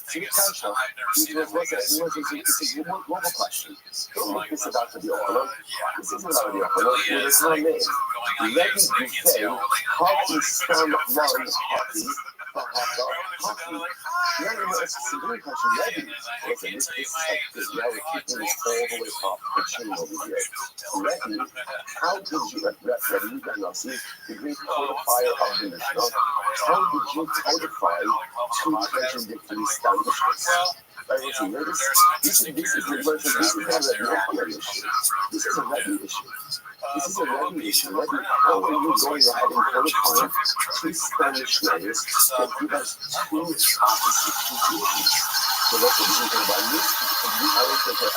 See the Kasha. It's a global question. Don't make this about the Yochanan. This isn't about the Yochanan. There's no name. Rabbi Buffet, Hockey Stam One Hockey. Now you know it's a very question. Rabbi, listen, this is hectic. Now we're keeping this all the way up the chain over here. Rabbi, how did you, Rabbi, you guys see the great codifier of the Mishnah, how did you codify two contradictory Stam Mishnahs? Right, listen, this is not a Rabbi issue. This is a Rabbi issue. This is a Rabbi issue. Rabbi, how are you going ahead and codifying two Spanish letters that give us two opposite conclusions? So that's what we're talking about. I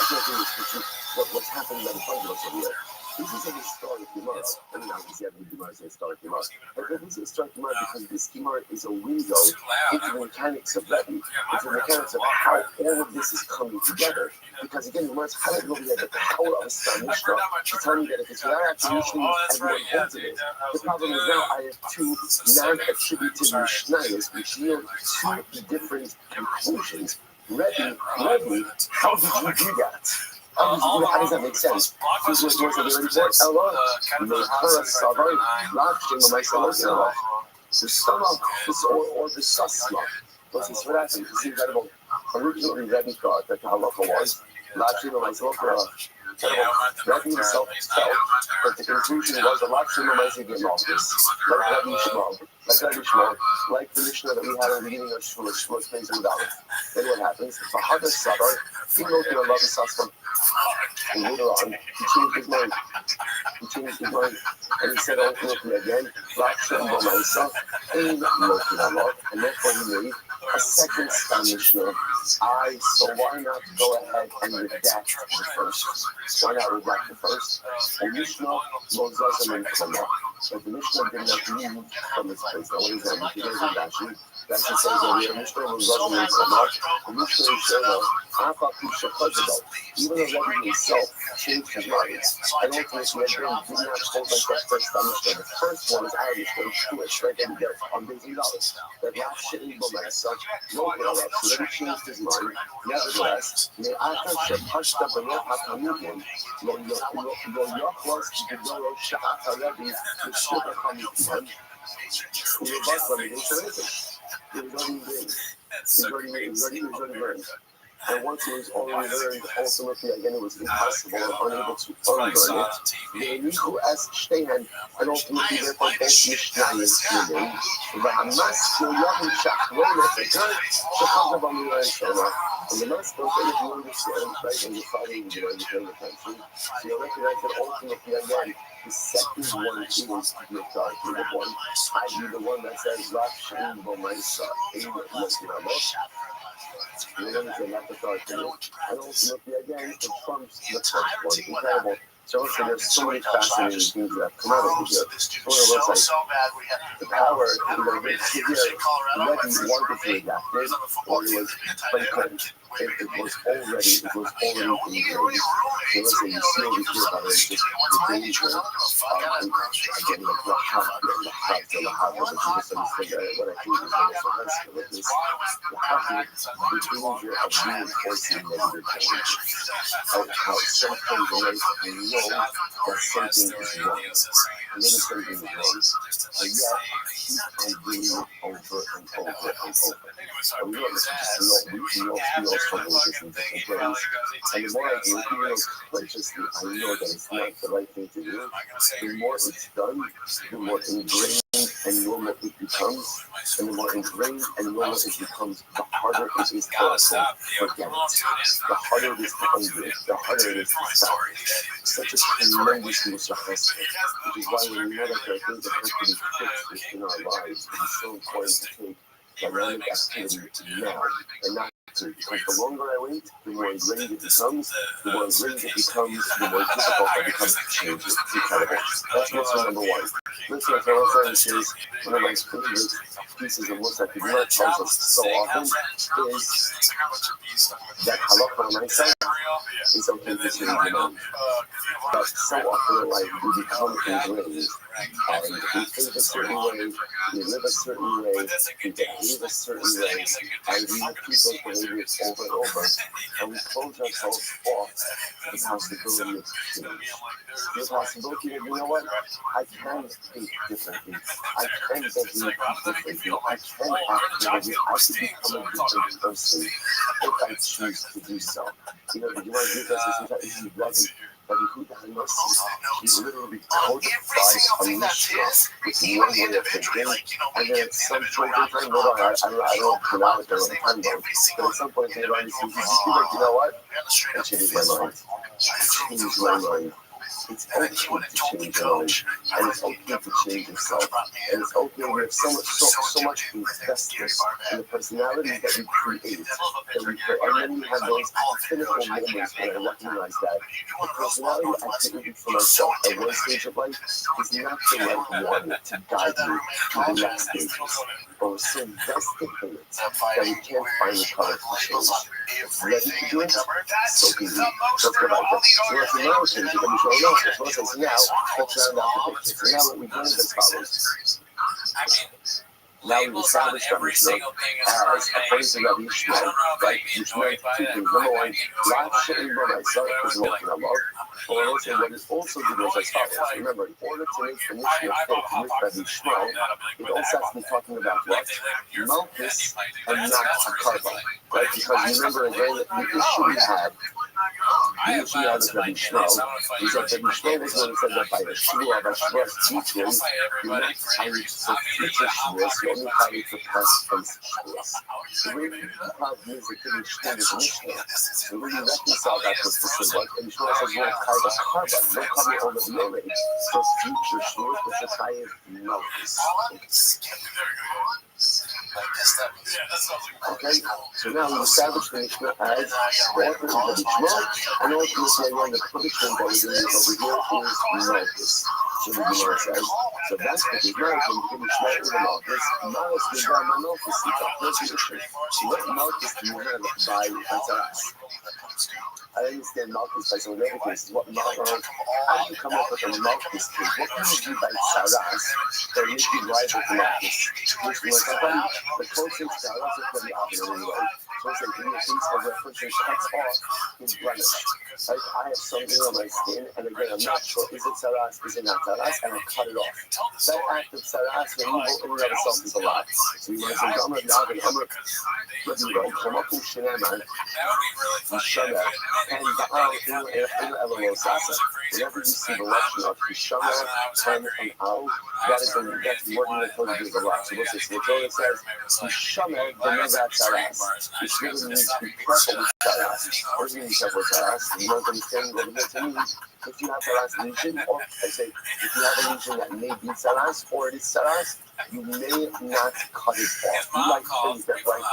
can't think of what's happening in front of us over here. This is an historic Gemara. I mean, obviously, every Gemara is an historic Gemara. But this is a historic Gemara because this Gemara is a window into the mechanics of Rabbi, into the mechanics of how all of this is coming together. Because again, Gemara is highlighting over here the power of a Stam Mishnah to tell me that if it's without attribution, everyone holds it. The problem is now I have two non-attributed Mishnayos which yield two different conclusions. Rabbi, how did you do that? How does that make sense? This was words that we already said. The stomach, or the susma, was this what happened? It's incredible. Originally, Rabbi thought that the halacha was Rabbi himself felt that the conclusion was a lot of get lost. Like Rabbi Shmuel, like the Mishnah that we had at the beginning of Shmuel's things and Dalit. Then what happens? The Hadar Sabar, he wrote in a love of Sastam. And later on, he changed his mind. And he said ultimately again, and therefore he made a second Stam Mishnah. So why not go ahead and redact the first? Why not redact the first? And Mishnah Mozazim and Kama. But the Mishnah did not move from its place. Now what is that? If you guys are dashing, that just says that we have Mishnah Mozazim and Kama. The Mishnah Mozazim, even though Rabbi himself changed his mind, and ultimately did not hold like that first Stam Mishnah. The first one is out of Mishnah Jewish, right? That we get on $1 that Rav She'in Bo Maisa, no one so then he changed his mind. Nevertheless, Me'ata Shepashta B'Lo HaKamudim, Lo Yochlos G'doro Sha'ata Rabbi, V'Shubha Kamudim, U'Yobas Rabbi, he was already learned. And once it was already learned, ultimately, again, it was impossible and unable to unlearn it. והניחו אז שתיהן, and ultimately, therefore, both משניים תמימים, והמסקו ימשך לא לפתר, שחזר במילא שונה. And the last one, if you understand, right, and you're following, you know, you're paying attention, so you recognize that ultimately, again, the second one is to be authoritative one, i.e. the one that says, Rothschild, Bomaisa, England, Moscow, the one is not authoritative, and ultimately, again, it trumps the first one. Incredible. So also, there's so many fascinating things that have come out of here. One of those, like, the power, you know, here, Rabbi wanted to adapt it, or it was, but it couldn't. It was already ingrained. So let's say you see over here about it, just the danger of, again, like the hot, which you just understand what I think is when it's a husband, with this, the danger of reinforcing negative change. How something in life you know that something is wrong. And then something is wrong. But yet, keep on doing it over and over and over. And we all struggle with this in different ways. And the more I do it, even though consciously I know that it's not the right thing to do, the more it's done, the more ingrained and normal it becomes, and the more ingrained and normal it becomes, the harder it is for us to forget it. The harder it is to undo it, the harder it is to stop it. Such a tremendous musafas, which is why when we know that there are things that have to be fixed within our lives, it is so important to take dynamic activity now and not to, because the longer I wait, the more ingrained it becomes, the more difficult it becomes to change it. It's incredible. That's muscle number one. Listen, what I'm saying is, one of my favorite pieces of work that the Gemara tells us so often is that halacha mindset is okay to change your mind. But so often in life, we become ingrained, and we think a certain way, we live a certain way, we behave a certain way, and we repeat those behaviors over and over, and we close ourselves off to the possibility of change. The possibility of, you know what, I can think differently, I can behave differently, I can act differently, I can become a different person if I choose to do so. You know, you want to do this is Rabbi. But who doesn't know? He literally codified a Mishnah with one way of thinking, and then at some point in time, I don't pronounce it, I don't know, but at some point in time, he says, you know what? I changed my mind. It's okay to change your mind, and it's okay to change yourself, and it's okay. We have so much invested in the personalities that we create, and then we have those pinnacle moments when I recognize that the personality I created for myself at one stage of life is not the right one to guide me to the next stage. But we're so invested in it that we can't find the courage to change. Ready to do it? So be it. Let's go back there. So let's know things that we show know. So let's now, let's round out the picture. So now what we've done is as follows. Now we've established Rabbi Shmuel as according to Rabbi Shmuel, right? Which meant two things. Number one, Rav Shein B'Maisa is walking along. But what it also did was as follows. Remember, in order to make the Mishnah fit with Rabbi Shmuel, it also has to be talking about what? Malchus and not Hakarba. Right? Because remember again, the issue we had with Rabbi Shmuel is that Rabbi Shmuel was one who said that by the Shmuel, by Shmuel's teaching, you're not hired for future Shmuels, you're only hired for past tense Shmuels. The way the problem is that the Mishnah is a Mishnah. The way you reconcile that was to say what? And Shmuel says, you're hired a Karba, no Karba over the knowledge, for future Shmuels, but you're hired Malchus. Okay, so now we established the Mishnah as the author of Rabbi Shmuel, and ultimately again the punishment that we're doing over here is Malchus. So the Gemara says, so that's what is Malchus, Rabbi Shmuel is a Malchus, Malchus is by Malchus, here's the issue. What Malchus do you have by Taras? I understand Malchus by some other cases. What Malchus? How do you come up with a Malchus case? What can you do by Taras that makes you rival to Malchus? Which was the closest Taras is pretty obvious anyway. So it's like in the case of reference cuts off his blemish. Like I have something on my skin, and again, I'm not sure is it saras, is it not saras, and I cut it off. That act of saras, removal in and of itself is a lot. So you might say, I'm come up with Shineman, Shana, and Baal in Elosasa. Whenever you see the Russian of Shana, Ten, and Al, that's wording that tells you there's a lot. So what's this? The Torah says, Shana, the Negat Saras. Which really means be careful with saras. What does it mean be careful with saras? You know what I'm saying? What it means if you have saras lesion, or I say, if you have a lesion that may be saras, or it is saras, you may not cut it off. You like things that, like,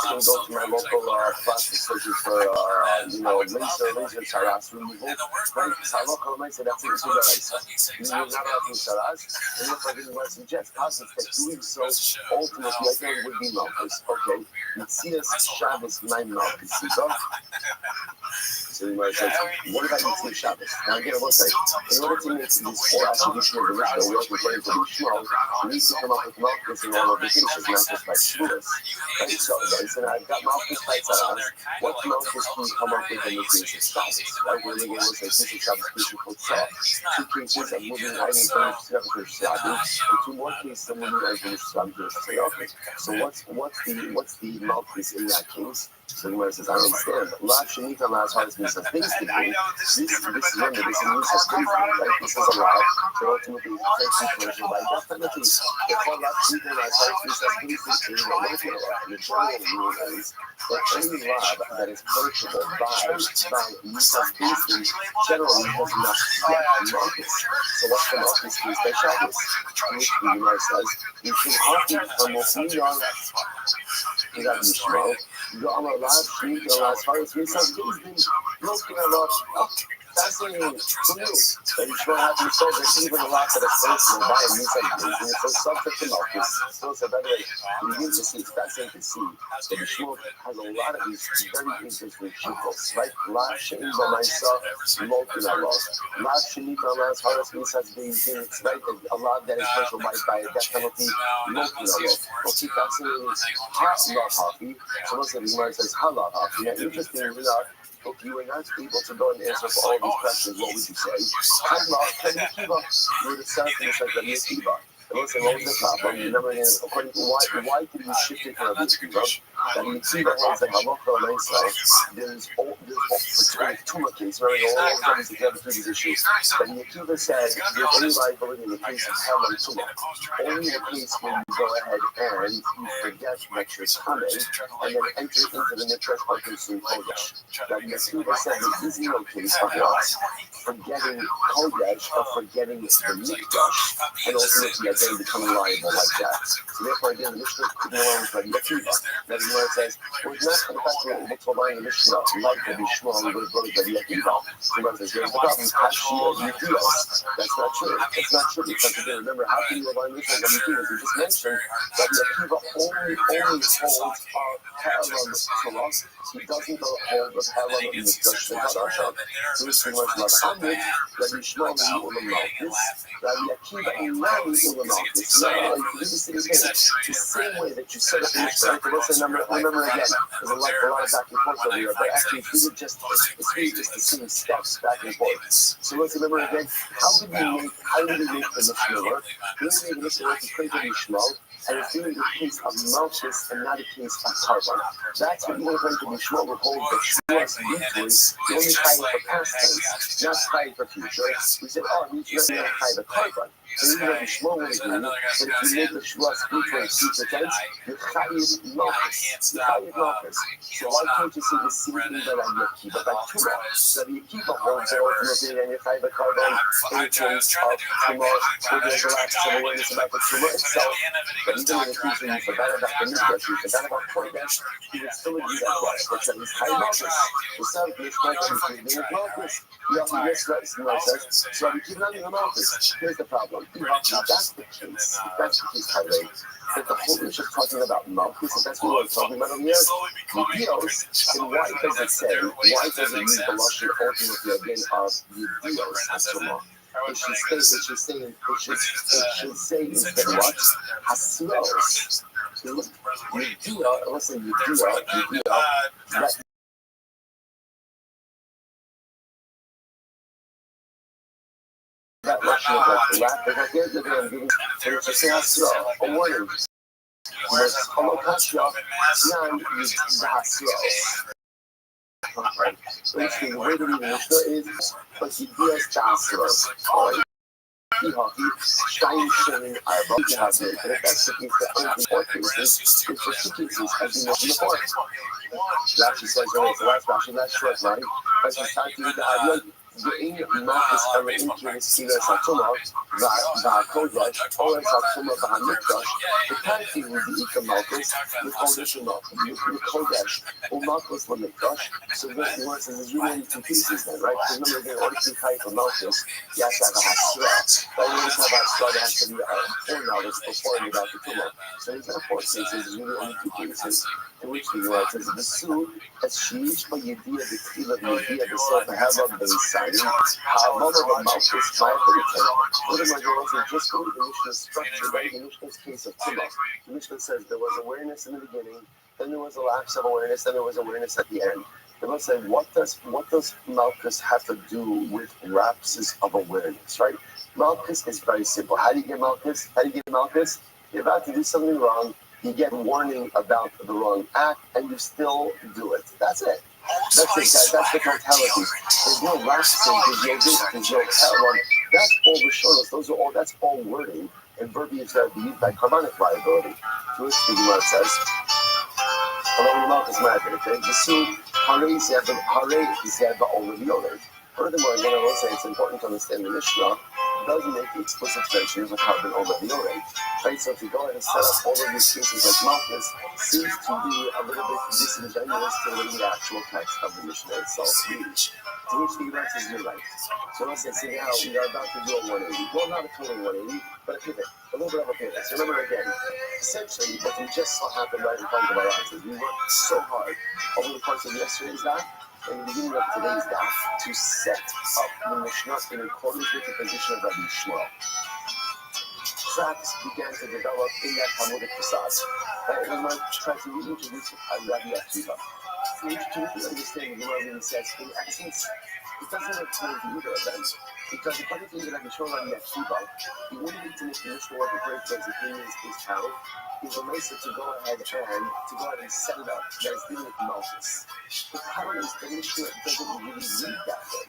I'm just going to go to my local plastic surgeon for, laser saras removal. Right? Salok might say that's it. You're not allowed to saras. And if I didn't want to suggest positive that doing so, ultimately, again, would be malchus. Okay. Mitzias Shabbos, my malchus. So you might say, what about Mitzias Shabbos? Now again, I will say, in order to make these four attribution of the Mishnah work according to the Shmuel, we need to come up with malchus in all of the cases, not just by Shavuos. Right? So they said, I've got malchus by Tzaras. What malchus can you come up with in the case of Shabbos? Right? We're going to say, Mitzias Shabbos, Mitzias Shabbos. Two cases of moving items from Shabbos, and two more cases of moving items from Shabbos. So what's the malchus in that case? So the Gemara says, I understand. La Shanita Las Haras means a things to do. This remember, this means a things right? This is allowed. So ultimately, it's a commercial by definitely. The whole La Shanita Las Haras means a things to do. The general rule is that any lab that is purchasable by Nisa Kingston generally has not yet markets. So what's the market piece by Shabbos? Which the Gemara says, you should often come with me on. You got Yishmael. You are allowed to meet the last Haras. We said, he's been looking a lot. Fascinating to you. That Yishmael happened to say that even a lot that a person will buy a new subject. And it's so subject to Malchus. So it's a better way. You need to see, it's fascinating to see. So Yishmael has a lot of these very interesting shikos. Right? La Shein B'Maisa, Molten Allah. La Shenita Las Haras means has been things, right? A lot that is special by a death penalty. Molten Allah. Okay, fascinating. Happy. So most of the Gemara says halal happy. Now, interestingly enough, if you were not able to go and answer for all these questions, what would you say? Halal, Rabbi Akiva. You would have said things like Rabbi Akiva. And let's say, what was the problem? Remember, according to why did you shift it to Rabbi Akiva? Rabbi Akiva holds that halacha on there's two more cases, right? All of them together through these issues. Rabbi Akiva said there's any liability in the case of Helen Tuma. Only in the case when you go ahead and you forget that you're coming and then enter into the mitzvah or consume Kodesh. Rabbi Akiva said there is no case of what? Forgetting Kodesh or forgetting the mitzvah and ultimately again becoming liable like that. So therefore again, the Mishnah couldn't allow with Rabbi Akiva. Rabbi Akiva says, we're not in fact we're able to align the Mishnah like Rabbi Shmuel, we would have brought Rabbi Akiva. So Rabbi says, here's the problem, that's not true. It's not true because again, remember, how can you align this with Rabbi Akiva? As we just mentioned, Rabbi Akiva only holds parallel to us. He doesn't hold the parallel in the discussion of Hadashah. So this is much like Hamid, Rabbi Shmuel, Rabbi Akiva, and Rabbi Ulamachis. No, you can do the same thing. The same way that you set up the Mishnah. Let's remember again, there's a lot of back and forth over here, but actually it's really just the same steps back and forth. So let's remember again, how did we make the Mishnah work? We made the Mishnah work according to Yishmael, and it's really a case of Malchus and not a case of Carbon. That's what even according to Yishmael would hold that Shmuel's victory, you only tie it for past tense, not tie it for future. We said, he's not tie the Carbon. So even though Yishmael would agree that if you make the Shmuel's victory future tense, you're chayiv Malchus. You're chayiv Malchus. So why can't you see the same thing by Rabbi Akiva, by Tumah? Rabbi Akiva holds that ultimately and you're chayiv the Carbon in terms of Tumah, where there's a lack of awareness about the Tumah itself. But even in the case when you forgot about the Midrash, you forgot about Kodesh, you would still agree that what? That he's chayiv Malchus. The son of Yishmael is Malchus. Yes, right. So Rabbi Akiva not in the Malchus. Here's the problem. If that's the case, Tyler, that the whole issue is talking about Malchus, if that's what we're talking about on the earth, Yedios, and why does it use the Lashon ultimately again of Yedios as Tumah? It should say instead what? Haslos. Yedia, let's say Yedia, that that Russian is like the rap, but at the end of the day, I'm giving it's just a warning. Holokashia, Yan is the Hasra. Basically, the way to read the Mishnah is, but he does Tasra. Stein Shin Arba, and if that's the case, the only four cases, it's the two cases, as we mentioned before. Rashi says, oh, it's the last Rashi, last short line, but it's time to read the Arba. ואם מלכוס הרעים כנסילה סתומה והקודש או סתומה והמקדש וקנתי ובאיקה מלכוס לקודש ומקודש ומלכוס למקדש. So this works in the really two pieces then, right? Because remember, in order to be tight for Malchus, you have to have a hasra. But when you have a hasra, there has to be a four that's performed without the tumah. So these are four cases, there's really only two cases in which the word says the su as sheesh by Yediyah the Tila Yediyah the Sofa Hava Bayside. However, the Malchus, my opinion, what am I going to just go to the Mishnah's structure, right? The Mishnah's case of tumah. The Mishnah says there was awareness in the beginning, then there was a lapse of awareness, then there was awareness at the end. They must say, what does Malchus have to do with lapses of awareness, right? Malchus is very simple. How do you get Malchus? You're about to do something wrong, you get warning about the wrong act, and you still do it. That's it. That's it. That's the totality. There's no lapses, there's no this, there's no hell. That's all the shows. That's all wording and verbiage that would be used by carbonic liability. To which the Gemara says, furthermore, again, I will say it's important to understand the Mishnah doesn't make explicit mention of carbon already. Right? So if you go ahead and set up all of these cases like Malchus, seems to be a little bit disingenuous to the actual text of the Mishnah itself reads. To which the Gemara says you're right. So let's say now we are about to do a 180. Well, not a total 180, but a pivot. A little bit of a pivot. So remember again, essentially what we just saw happen right in front of our eyes is we worked so hard over the course of yesterday's daf and the beginning of today's daf to set up the Mishnah in accordance with the position of Rabbi Shmuel. Tracks began to develop in that Talmudic facade. And we might try to reintroduce Rabbi Akiva. To understand what really says in essence, it doesn't appeal to either of them. Because the funny thing that Rabbi Shmuel Rabbi Akiva, the only way to make the Mishnah work according to his opinions is how is a nicer to go ahead and set it up that is dealing with Malchus. The problem is the Mishnah doesn't really read that way.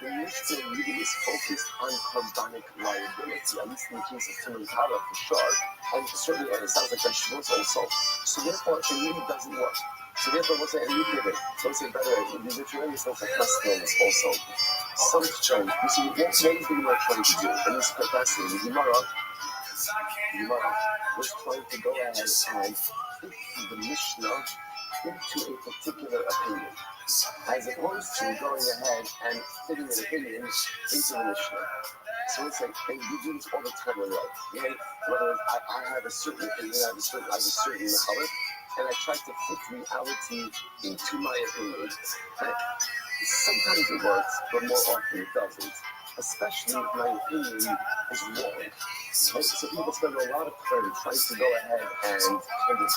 The Mishnah really is focused on carbonic liability, at least in the case of Timon Kara for sure, and certainly it sounds like that Shavuos also. So therefore, it really doesn't work. So therefore, we'll say a new pivot. So we'll say better, the literary stuff like Christians also. Some change. You see, what is the Gemara trying to do? And this is quite fascinating. The Gemara was trying to go ahead and fit the Mishnah into a particular opinion, as opposed to going ahead and fitting an opinion into the Mishnah. So it's like, and you do this all the time in life. Right? Whether I have a certain opinion, I have a certain color, and I try to fit reality into my opinion. And sometimes it works, but more often it doesn't. Especially if my opinion is wrong. Right? So people spend a lot of time trying to go ahead and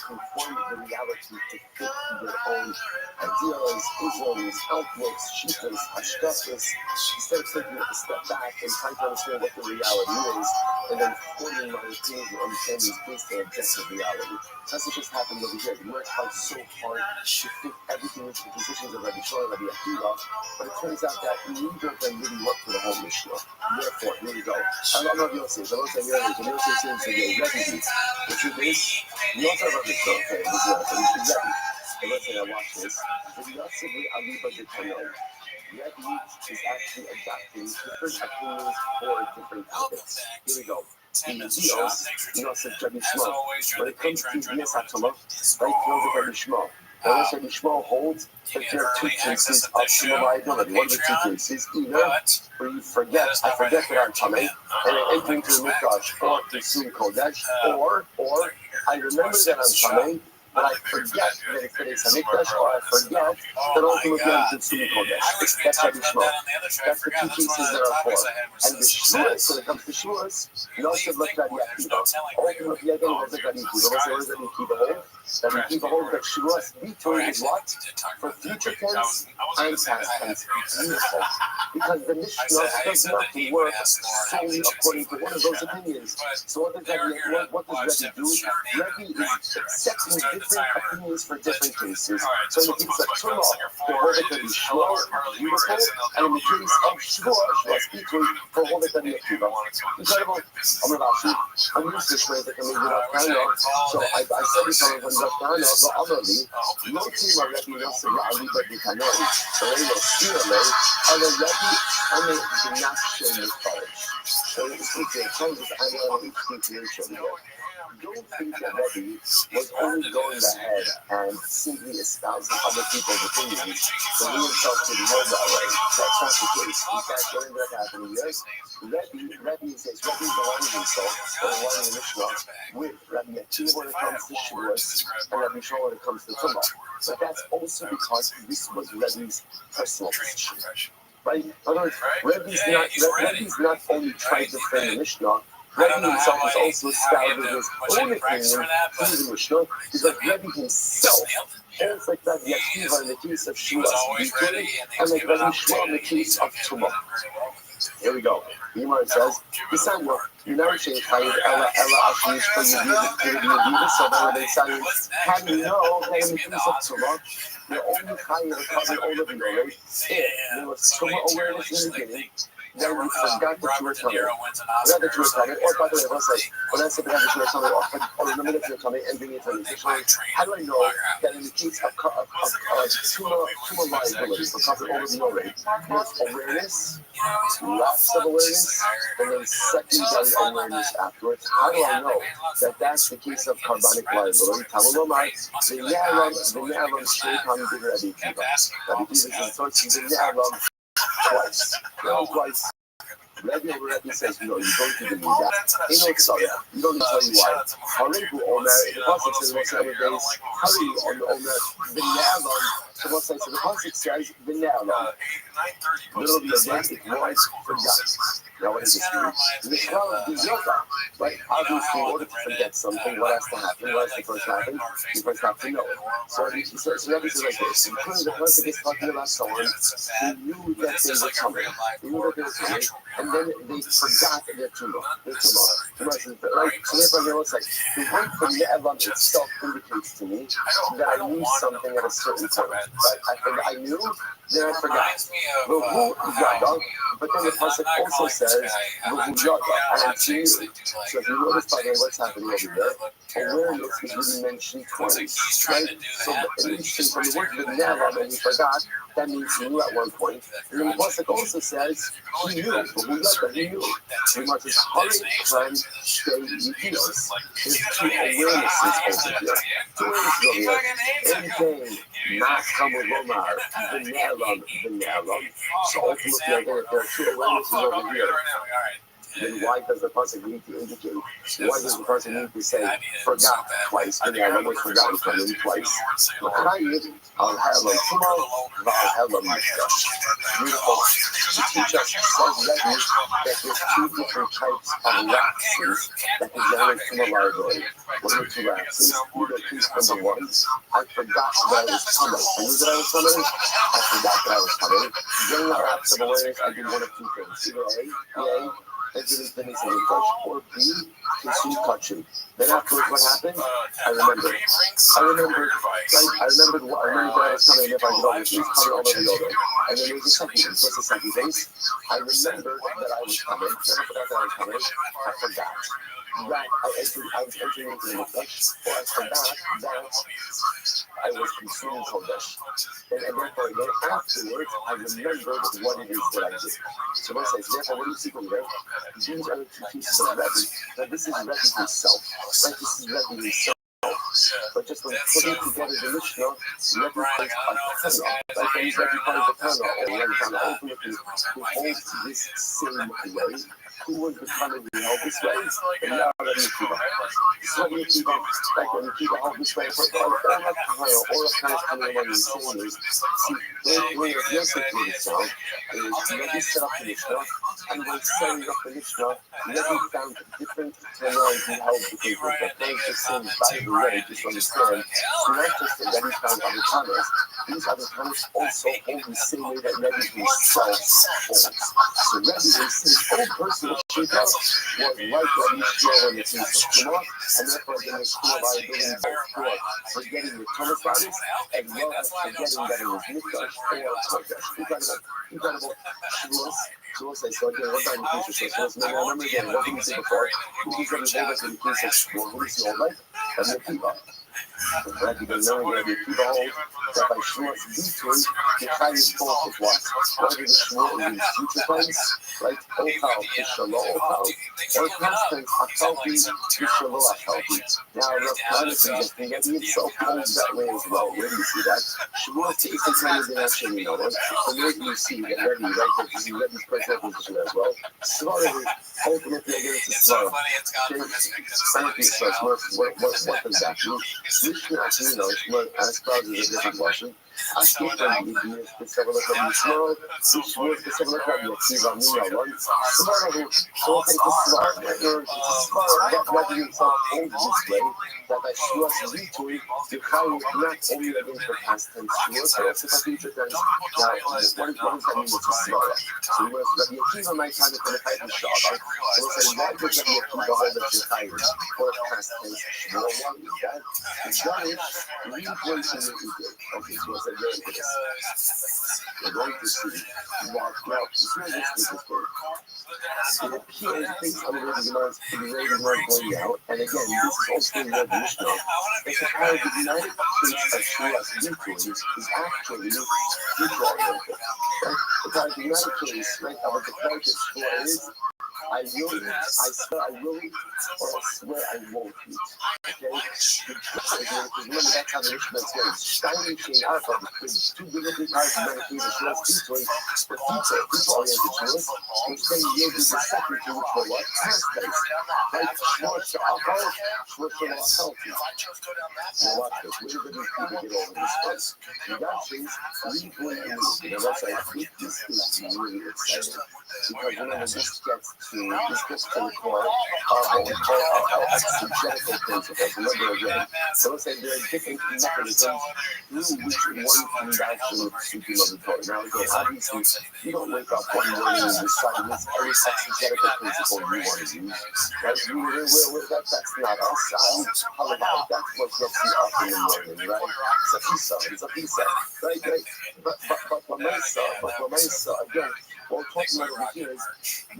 conform the reality to fit their own ideas, isms, outlooks, shittas, hashkafas, instead of taking a step back and trying to understand what the reality is, and then forming my opinions and understandings based on objective reality. That's what just happened over here. The Lord tried so hard to fit everything into the positions of Rabbi Shmuel and Rabbi Akiva, but it turns out that neither of them really worked for the whole Mishnah. Therefore, here we go. I love Rabbi Yosef. I don't say Rabbi Yosef seems to be a refugee. The truth is, we also have Rabbi Yosef. Okay, this is what we should get. And let's say I watch this. The Yosef Aliba Detanon. Rabbi is actually adapting different opinions for different topics. Here we go. In the deals, Yosef Rabbi Shmuel. When it comes to Dias Hatama, right, tells of Rabbi Shmuel. Now, Rabbi Shmuel holds that there are two cases of Shmuel liability. One of the two cases, either where you forget, I forget that I'm Tameh, and I enter into the Mikdash, or consume Kodesh, or I remember that I'm Tameh, but I forget that it's today's Hamikdash, or I forget that ultimately I'm consuming Kodesh. That's Rabbi Shmuel. That's the two cases that are for. And the Shavuos, when it comes to Shavuos, Yosef left Rabbi Akiva. Ultimately, again, was Rabbi Akiva. What does Rabbi Akiva hold? that we keep a hold that Shavuos Bittul is what? For future tense and past tense. Beautiful. Because the Mishnah does not work solely according to one of those opinions. So what does Rabbi do? Rabbi is accepting different opinions for different cases. So in the case of Tumah, for hold it to be Shavuos, beautiful, and in the case of Shavuos Bittul, for hold it to be Akiva. Incredible. I'm used to Shmei that can be so I said this on when Rav but Amali, no team of Rabbi Yosef Ali but the Kanoi, so they will see a lay, and the Rabbi, and they do not show the college. So it's a kind of annual institution here. Don't think that Rabbi was only going ahead and simply espousing other people's opinions, so he himself didn't know that way. That's not the case. In fact, during that happening years, Rabbi says Rabbi is aligning himself, or aligning the Mishnah, with Rabbi Akiva when it comes to Shavuos, and Rabbi Shmuel when it comes to Tumah. But that's also because this was Rabbi's personal position. Right? In other words, Rabbi's not only trying to frame the Mishnah, Rabbi himself is also espousing his own opinion through the Mishnah, because Rabbi himself holds like Rabbi Akiva in the case of Shavuos Bittul, and like Rabbi Shmuel in the case of Tumah. Here we go. The Gemara says, "B'sanyo, you never change chayiv ella ashish for you so then they say, how do you know that in the case of Tumah, you're only chayiv covering all of your right? If there was Tumah awareness in the beginning, then you forgot that you were coming. Forgot that you were coming. Or by the way, let's say, when I say forgot that you were coming, or remember that you were coming and bring it to me. How do I know that in the case of Tumah liability for covering all of your right, there's awareness, lots of awareness, and then secondary awareness afterwards? How do I know that that's the case of carbonic liability? Tamalomai, the Yalam straight on the Rabbi Akiva. Rabbi Akiva is in source of the Yalam twice. Twice. Rabbi says, no, you don't even need that. Ain't no sorry. You don't need to tell you why. Harebu Omer, the Pasuk says, what's the other days? Harebu on the Omer, the Yalam. So what's that? So the Pasuk says, the Yalam. Middle of the day, it was forgotten. Now what does this mean? The Shema of the Yoga, right? Obviously, in order to forget something, what has to happen? What has to first happen? You first have to know it. So Rabbi says like this. Because the person is talking about someone who knew that they were coming. They knew that they were coming, and then they forgot their tumah. Right? So therefore, it's like, the word for Ne'elam itself indicates to me that I knew something at a certain point. Right? I knew, then I forgot. But then the Pasuk also says, and I knew. So if you notice, by the way, what's happening over there, awareness is really mentioned twice, right? So from the word Ne'elam, and he forgot, that means he knew at one point. And then the Pasuk also says, he knew, but he knew. He must have hurried time stay Yukinos. There's two awarenesses over here. Two awarenesses over here. Anything, not Kamulomar, the Ne'elam. So ultimately, I think there are two awarenesses over here. Then why does the person need to indicate? Why does the person need to say forgot twice? And I was forgotten from him twice. I'll have a tomorrow, I'll have a Mishka. Beautiful. The teacher says that there's two different types of lapses that can generate from a library. What are the two lapses? Either case number one, I forgot that I was coming. I knew that I was coming. I forgot that I was coming. During the lapse of awareness, I did one of two things. Either A, and didn't finish any touch, or B, consumed touching. Then afterwards, what happened? I remembered that I was coming, if I could always use coming all over the other. And then there was a second thing. What's the second thing? I remembered that I was coming. Then I forgot that I was coming. I forgot that I was entering into the flesh, or I forgot that I was consuming Kodesh. And therefore, then afterwards, I remembered what it is that I did. So what I say, therefore, what do you see from there? These are the two pieces of Rabbi. Now, this is Rabbi himself. Right? This is Rabbi himself. But just when putting together the Mishnah, Rabbi finds a tunnel. Like when Rabbi finds a tunnel, or Rabbi finds ultimately who holds this same way. who was the family held this way, and now Rabbi Akiva. So Rabbi Akiva, like Rabbi Akiva held this way for all of Kahana coming along and saying is, see, when Yosef made it sound, Rabbi set up the Mishnah, and when setting up the Mishnah, Rabbi found different Tanoim he held the people. But not just saying by the way, just understand, so not just that Rabbi found other Tanas, these other Tanas also hold the same way that Rabbi himself holds. So Rabbi his own personal shita was like Rabbi Shmuel in the case of Shema, and therefore then the Shmuel liability both for forgetting the Thomas values as well as forgetting that it was Mikdash or Kodesh. Incredible. Shavuos, I saw again, what time in the case of Shavuos? Now, remember again, what did we say before? We said we hold us in the case of Shavuos. What do you see all right? That's the Kiva. Right, because now we're going to be Kiva hold that by Shavuos between the Chayyim both with what? Whether the Shavuos in future times, right? Ochal, Kishalot, Ochal, or past tense, Achalpi, Kishalot, Achalpi. Now, Rothschild suggesting that he himself holds that way as well. Where do you see that? Shavuos is the time of the actually know it. So where do you see that Rabbi, right? Because you read this personal position as well. Svara, ultimately, again, it's a Svara. What does that mean? Mishnah, as far as a different question. Asking from the specific of Yisrael, Yisrael specific of Yakiva, Mina, Svara, so take the Svara, that Rabbi himself holds this way, that I Shavuos Vitui, the Chayyim not only again for past tense Shavuos, but also for future tense. Now, what does that mean with the Svara? So he was Rabbi Akiva might kind of for the type of Shabbat. So we'll say, why does Rabbi Akiva hold that the Chayyim for past tense Shavuos? What is that? The Judge, replacing the Ego. Okay, so we'll say, very good. We're going to see now, this it appears based on the way the Gemara is pointing out, and again, this is also in the Mishnah, that the power of the United States of Shavuos Vitui is actually future-oriented. Right? The power of the United States, right, of the fact that Shavuos is, I will eat, I swear I will eat, or I swear I won't eat. Okay? Remember, that's how the Mishnah says. Steiny Shane Alpha, because two biblical parts of medication, Shavuos Vitui, the future-oriented Shavuos, which then yields the second to which were what? Past tense. Right? Shavuos Alpha, Shavuos healthy. Now watch this. Where did the people get over this place? You got things, that's why I think this is really exciting. Because remember, this gets to the core of what we call exegetical principles. Remember again, so let's say there are different mechanisms through which one can actually speak of the Torah. Now again, obviously, you don't wake up one morning and decide this every exegetical principle you want to use. Right? That's not us. How about that's what gets you up in the morning, right? It's a pizza, right? But Lamaisa, again, what we're talking about over here is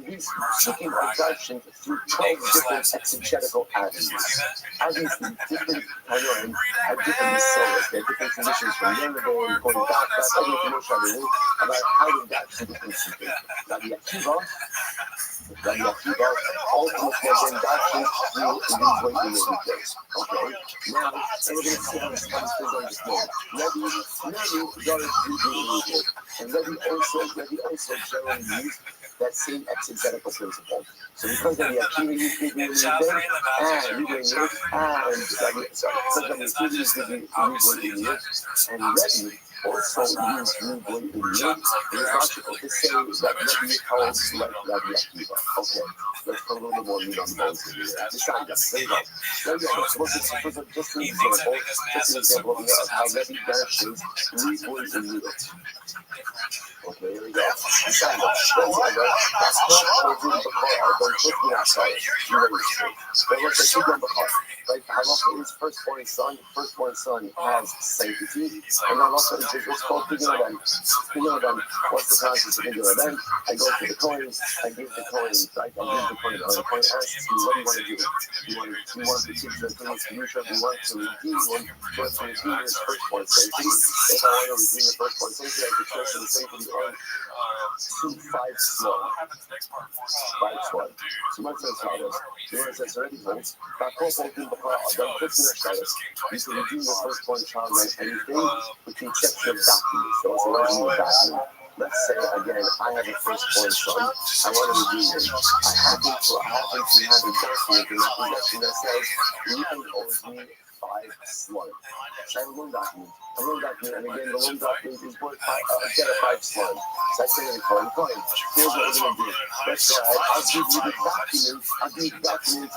these seeking adoption through 12 different exegetical avenues. Obviously, different Tanoim have different misoras, they have different conditions from Yerevan and going back, everything else about how to adapt to different seeking. Rabbi Akiva ultimately then adoption through these ways in every place. Okay? Now, we're going to see how this comes to understand. Rabbi does do and Rabbi also generally use that same exegetical principle. So because Rabbi Akiva used to be in the and you bring it, because Rabbi Akiva used to be in the and Rabbi also used Ruble in Europe, it is logical to say that Rabbi holds like Rabbi Akiva. Okay, let's put a little bit more meat on the bones here. Decide that. There you go. Just an example of how Rabbi dashes Ruble in Europe. Okay, here we go. Decide that. That's not what don't put me outside. You ready to but let's say right? Halacha is firstborn son has sanctity, and halacha is what's called Pidyon. What's the concept of Pidyon? I go to the coins, I give the coins, right? I give the coin. The coin asks me, what do you want to do? You want to teach the things to you, you want to redeem one, you want to redeem his firstborn sanctity. If I want to redeem the firstborn sanctity, I could transfer the sanctity on to 5 slow. 5 slow. So what says follows? The word says already holds. Don't put in their status. You can redeem the firstborn child like anything with the exception of documents. So it's a redeeming document. let's say again, I have a firstborn son. I want to redeem him. I happen to have a document in my possession that says Rabbi owes me 5 slug. So I have a loan document. And again, the loan document is worth get a 5 slug. So I say to the client, fine, here's what we're going to do. That's right. I'll give you the document.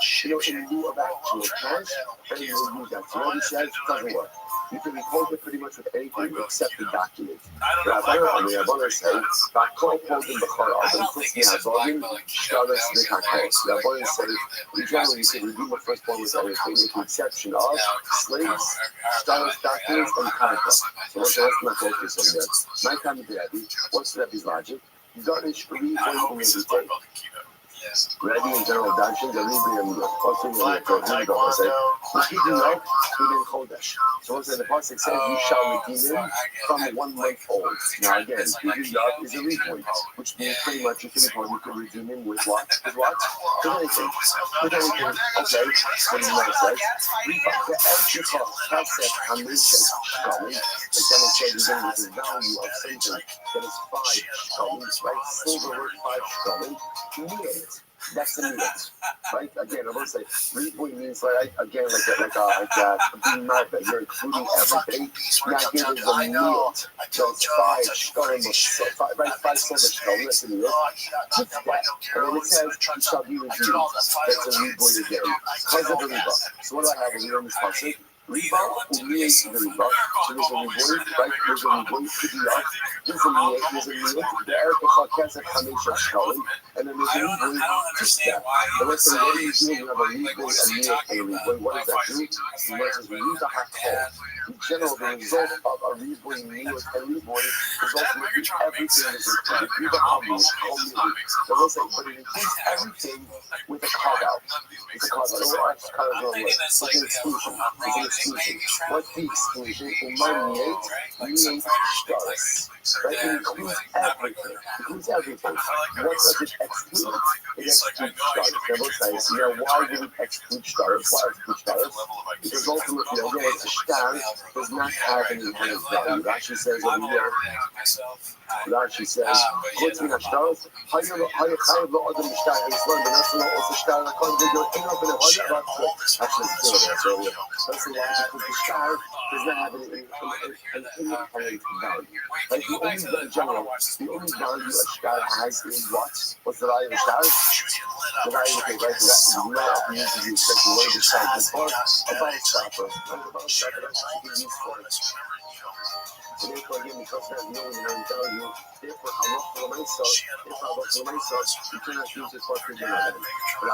In lieu of actual cash, and you'll use that. So what he says doesn't work. You can record it pretty much with anything except the document. Rabbi say, Bakol Podim Bachar Adam, Kusni Hazodim, Shtaras Vikakos. Rabbi say, in general, you can redeem the firstborn with anything, with the exception of slaves, Shtaras documents, and karka. So what's my focus on there? My time to Rabbi, what's Rabbi's logic? Garnish Rabbi everything. Rabbi in general dancing, the Rabbi and the Pasuk and the Rabbi say, "If you do not, he didn't Chodesh." So once the Pasuk says, "You shall redeem him from 1 month old." Now again, Pidu Yad is a reborn, which means pretty much you can redeem him with what? With anything. Okay. What do you want to say? The Elchikah Chesed Hamishes Shkalim. But then it says again with the value of something that is 5 shkalim, right? Silver worth 5 shkalim. That's the minute, right? Again, I want to say, reborn means like being mad that you're including everything. Now again, there's a minute that's 5 shkalim, 5 silver shkalim. That's the minute. With that, and then it says, "You shall be redeemed." That's a reborn again. Because of the riba. So what do I have over here in this passage? Riba, u'miyeh the riba. So there's a reborn, right? There's a reborn, Pidiyah. There's a miyeh, the Erechah Kesef Hamesha Shkalim. And then there's a reborn, Tishteh. And let's say, what do you do? You have a reborn, a miyeh, and a reborn. What does that do? He mentions Riba HaKol. In general, the result of a reborn, miyeh, and reborn is ultimately everything is included. Riba HaMiyeh, so let's say, but it includes everything with a carve-out. It's a carve-out. It's kind of wrong way. It's an exclusion. What's the exclusion? In my miyeh stars. Right? It includes everything. What does it exclude? It excludes stars. Why would it exclude stars? Because ultimately, again, a star does not have any inherent value. Rashi says over here, "Chutz min hashtaros, hayachayev lo adam b'shtar ha'yisrael b'naslo es hashtar hakol v'yo eno b'nehod." Actually, it's still there. That's the logic because the star does not have an inherent value. Like the only value a star has is what? What's the value of a star? The value of the right to not use to be sexual way to start this book about stopper. That's useful. So therefore, again, because there's no inherent value, therefore, you cannot use it for freedom of it. But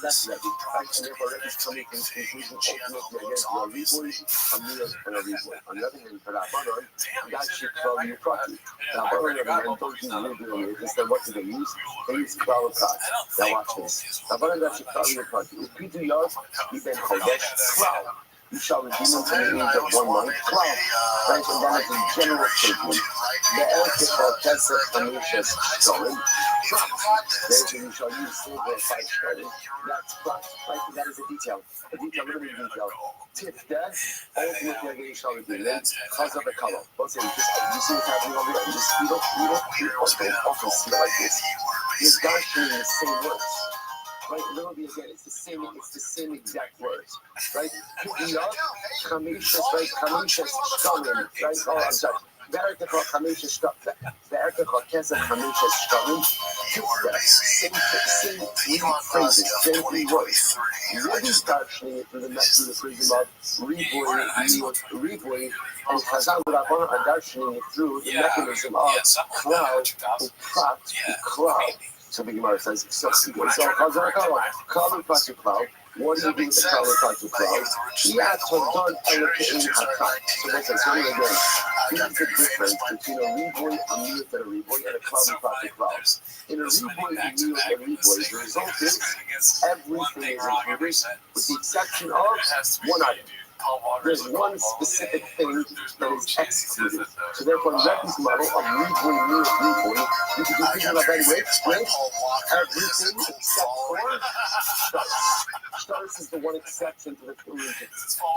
that's Rabbi. And therefore, Rabbi is coming to this conclusion ultimately against a reborn, a miyah, and a reborn. On the other hand, for Rabbanon, that should call you prati. Rabbanon don't use reborn. Instead, what do they use? They use klal prat. Now watch this. Rabbanon that should call you prati. If Pidu Yad, you then chodesh klal. You shall redeem him from the age of 1 month. Right? And that is a general statement. The Elchikah Kesef Hameshes Shkalim. Therefore, you shall use silver of 5 shkalim. That's prat. Right? And that is a detail. A little bit of detail. Tip death. Ultimately, again, you shall redeem him because of the color. Let's say, you see what's happening over here? You don't often see it like this. You're dashing the same words. Right, literally again, it's the same exact words, right? Pidiyah, Chamishas, right? Chamishas, Shkalim, right? Oh, I'm sorry. The Erechah Chamishas, the Erechah Kesef Chamishas Shkalim. Same three phrases, same 3 words. Rabbi's darshaning it through the prism of reborn, and Chazal Rabbanon are darshaning it through the mechanism of cloud, prat, cloud. So the Gemara says, so what do you do with the Kala Patu Cloud? So that's again, here's the difference between a reborn, a miyut, and a reborn, and a Kala Patu Cloud. In a reborn, a miyut, and a reborn, the result is everything is included, with the exception of one item. There's one specific thing that is excluded. So therefore, in Rabbi's model of reborn, you can do things like that with everything except for stars. Stars is the one exception to the religion.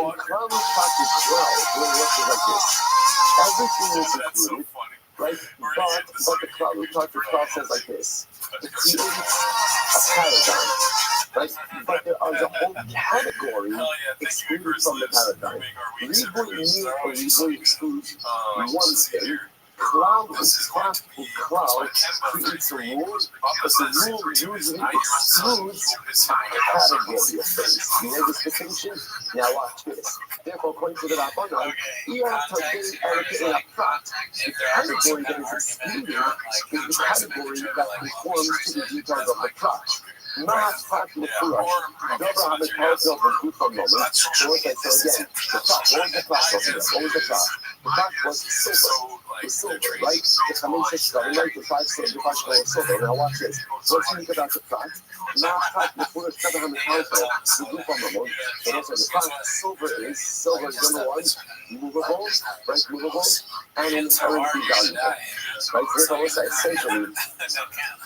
In Klal Patu 12, when it looks like this, everything is included. right? But the cloud, we talked, the cloud says like this. It creates a paradigm, right? But there is a whole category excluded from the paradigm. Riboy mir or Riboy excludes one thing. Cloud creates a rule, but the rule usually excludes a category of things. You know this distinction? Now watch this. Therefore, according to the Rabbanan, the category that is excluded is the category that conforms to the details of the prat. Mahat Mufurash, Dobra Hamikal of the group of moments. So again, the prat, what was the prat of it? What was the prat? The prat was silver. The silver, right? The Kamisha study, right? The 5 silver. Now watch this. What's unique about the prat? Mahat Mufurash, Dobra Hamikal of the group of moments. So also the prat, silver is number one, movable, right? Movable, and inherently valuable. Right? So that's always essentially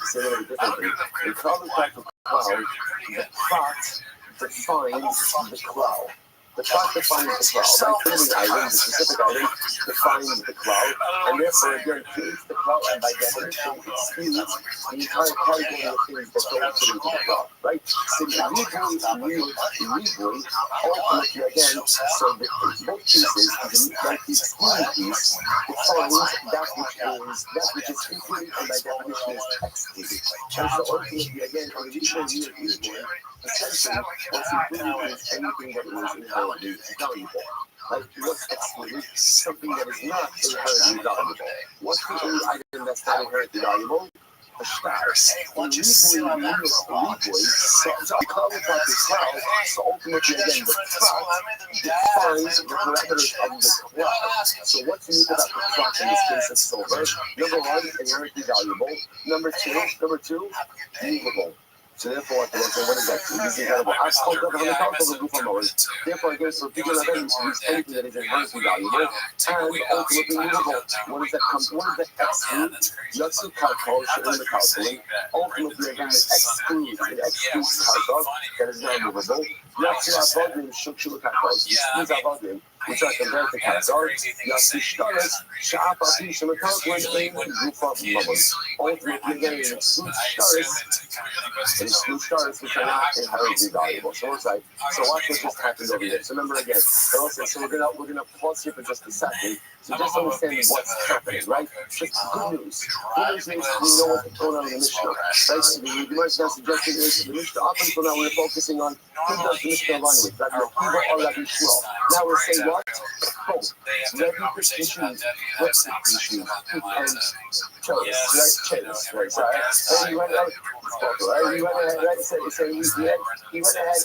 similar differently. In common fact of cloud, the prat defines the cloud. The prat defines the cloud. Right? The item, the specific item, defines the cloud, and therefore again creates the cloud, and by definition excludes the entire category of things that go into the cloud. Right? So legally, ultimately again, so the both pieces, like the excluded piece, defines that which is included and by definition is excluded. And so ultimately again, on the legally, essentially, what's included is anything that is inherently valuable. Like what's excluded? Something that is not inherently valuable. What's the only item that's not inherently valuable? A star. Legally, so ultimately again, the cloud defines the parameters of the cloud. So what's unique about the cloud in this case of silver? Number one, inherently valuable. Number two, movable. So therefore, what is that? It's incredible. Therefore, again, so people are going to use anything that is inherently valuable and ultimately movable. What does that come? What does that exclude? Yatsu kalkol, in the calculate. Ultimately, again, it excludes kalkol that is not movable. Yatsu avodim, shukshulu kalkol. Excludes avodim, which are compared to kalkol. Yatsu shtaris, sha'apati, shemakalkol, in the group of numbers. Ultimately, again, it excludes shtaris. Excludes stars which are not inherently valuable. So it's like, so watch what just happened over here. So remember again, so we're gonna pause here for just a second. So just understand what's happening, right? Just good news. Good news means we know what's going on in the Mishnah. Right? So the Gemara is now suggesting is the Mishnah. Up until now we're focusing on who does the Mishnah align with, Rabbi Akiva or Rabbi Shmuel. Now we're saying what? Both. Rabbi issues, and chose, right? So he went out. He went ahead, right? So he went ahead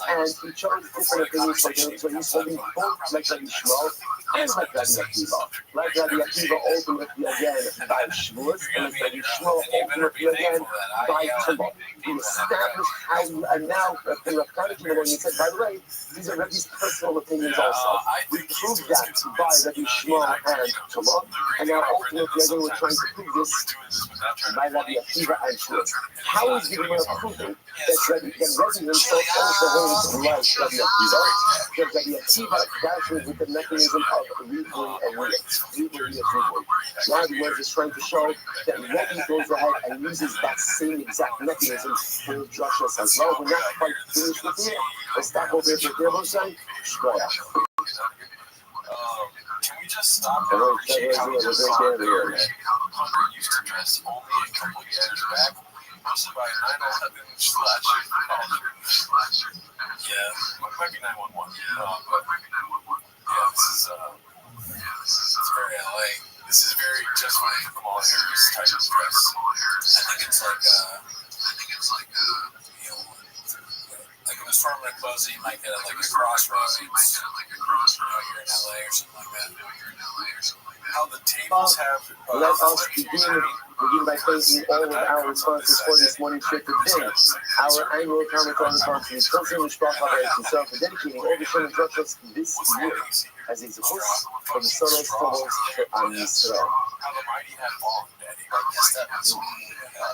and he chose different opinions from him. So he's holding both like Rabbi Shmuel and like Rabbi Akiva. Like Rabbi Akiva ultimately again by Shavuos, and like Rabbi Shmuel ultimately again by Tumah. He established how, and now the Rav when he said, by the way, these are Rabbi's personal opinions also. We proved that by Rabbi Shmuel and Tumah, and now ultimately again we're trying to prove this by Rabbi Akiva and Shavuos. How is the Gemara proving that Rabbi himself also holds like Rabbi Akiva? Because Rabbi Akiva dashes with the mechanism of reborn and reborn. Now the Gemara is trying to show that Rabbi goes ahead and uses that same exact mechanism for Joshua as well. We're not quite finished with it. Let's stop over here for Devotion. Can we just stop and appreciate how we just saw there? Hunter used to dress only a couple years back. Mostly by 9/11 slash. Yeah, it might be 9/11. But yeah, this is very LA. This is very just my Kamal Harris type of dress. I think it's like you know, like it was permanent clothes that you might get at like a Crossroads. You're in LA or something like that. How the tables have. Let us begin by thanking all of our sponsors for this morning's trip to dinner. Our annual Comic-Con sponsors, Kosher Mishpacha, for dedicating all the show and this year. as a zechus from the Soros Tovos on Yisrael.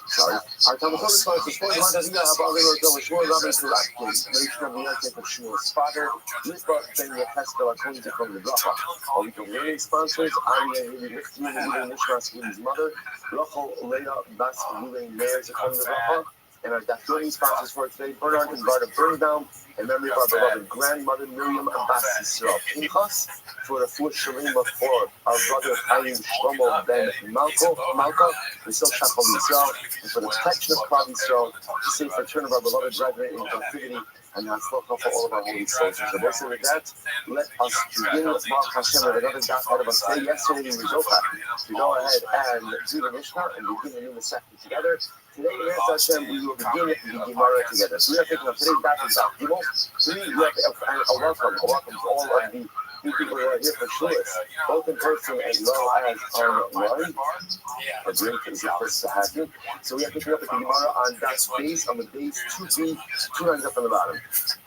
Sorry. Our Talmud responds to Shmuel Rabbi Abba Shmuel Rabbi correctly mention of the Yarkef of Shmuel's father, Lipa ben Yecheskel according to from the Bracha. All the learning sponsors, Aryeh Ruben Nishmas Ruben's mother, Rachel Leah Bas Ruben Meir according to the Bracha, and our Dafyonim sponsors for today, Bernard and Varda Birnbaum, in memory of our beloved grandmother Miriam Abbas Yisrael Pinchas, for the fourth Shalima for our brother Chaim Shlomo ben Malka, the Sil Shachol Yisrael, and for the protection of Klal Yisrael, the safe return of our beloved brethren in captivity, and the Hatzlacha for all of our holy soldiers. And also with that, let us begin with Baruch Hashem with another daf out of us. Yesterday we were to go ahead and do the Mishnah and begin the new Masechta together. Today, Hashem, we will begin the Gemara together. So we are taking up today's daf is daf Gimel. We have a welcome to all of the new people who are here for Shulis, both in person as well as online. A great thing for us to have you. So we are picking up the Gemara on that base, on the base 2B, 2 lines up on the bottom.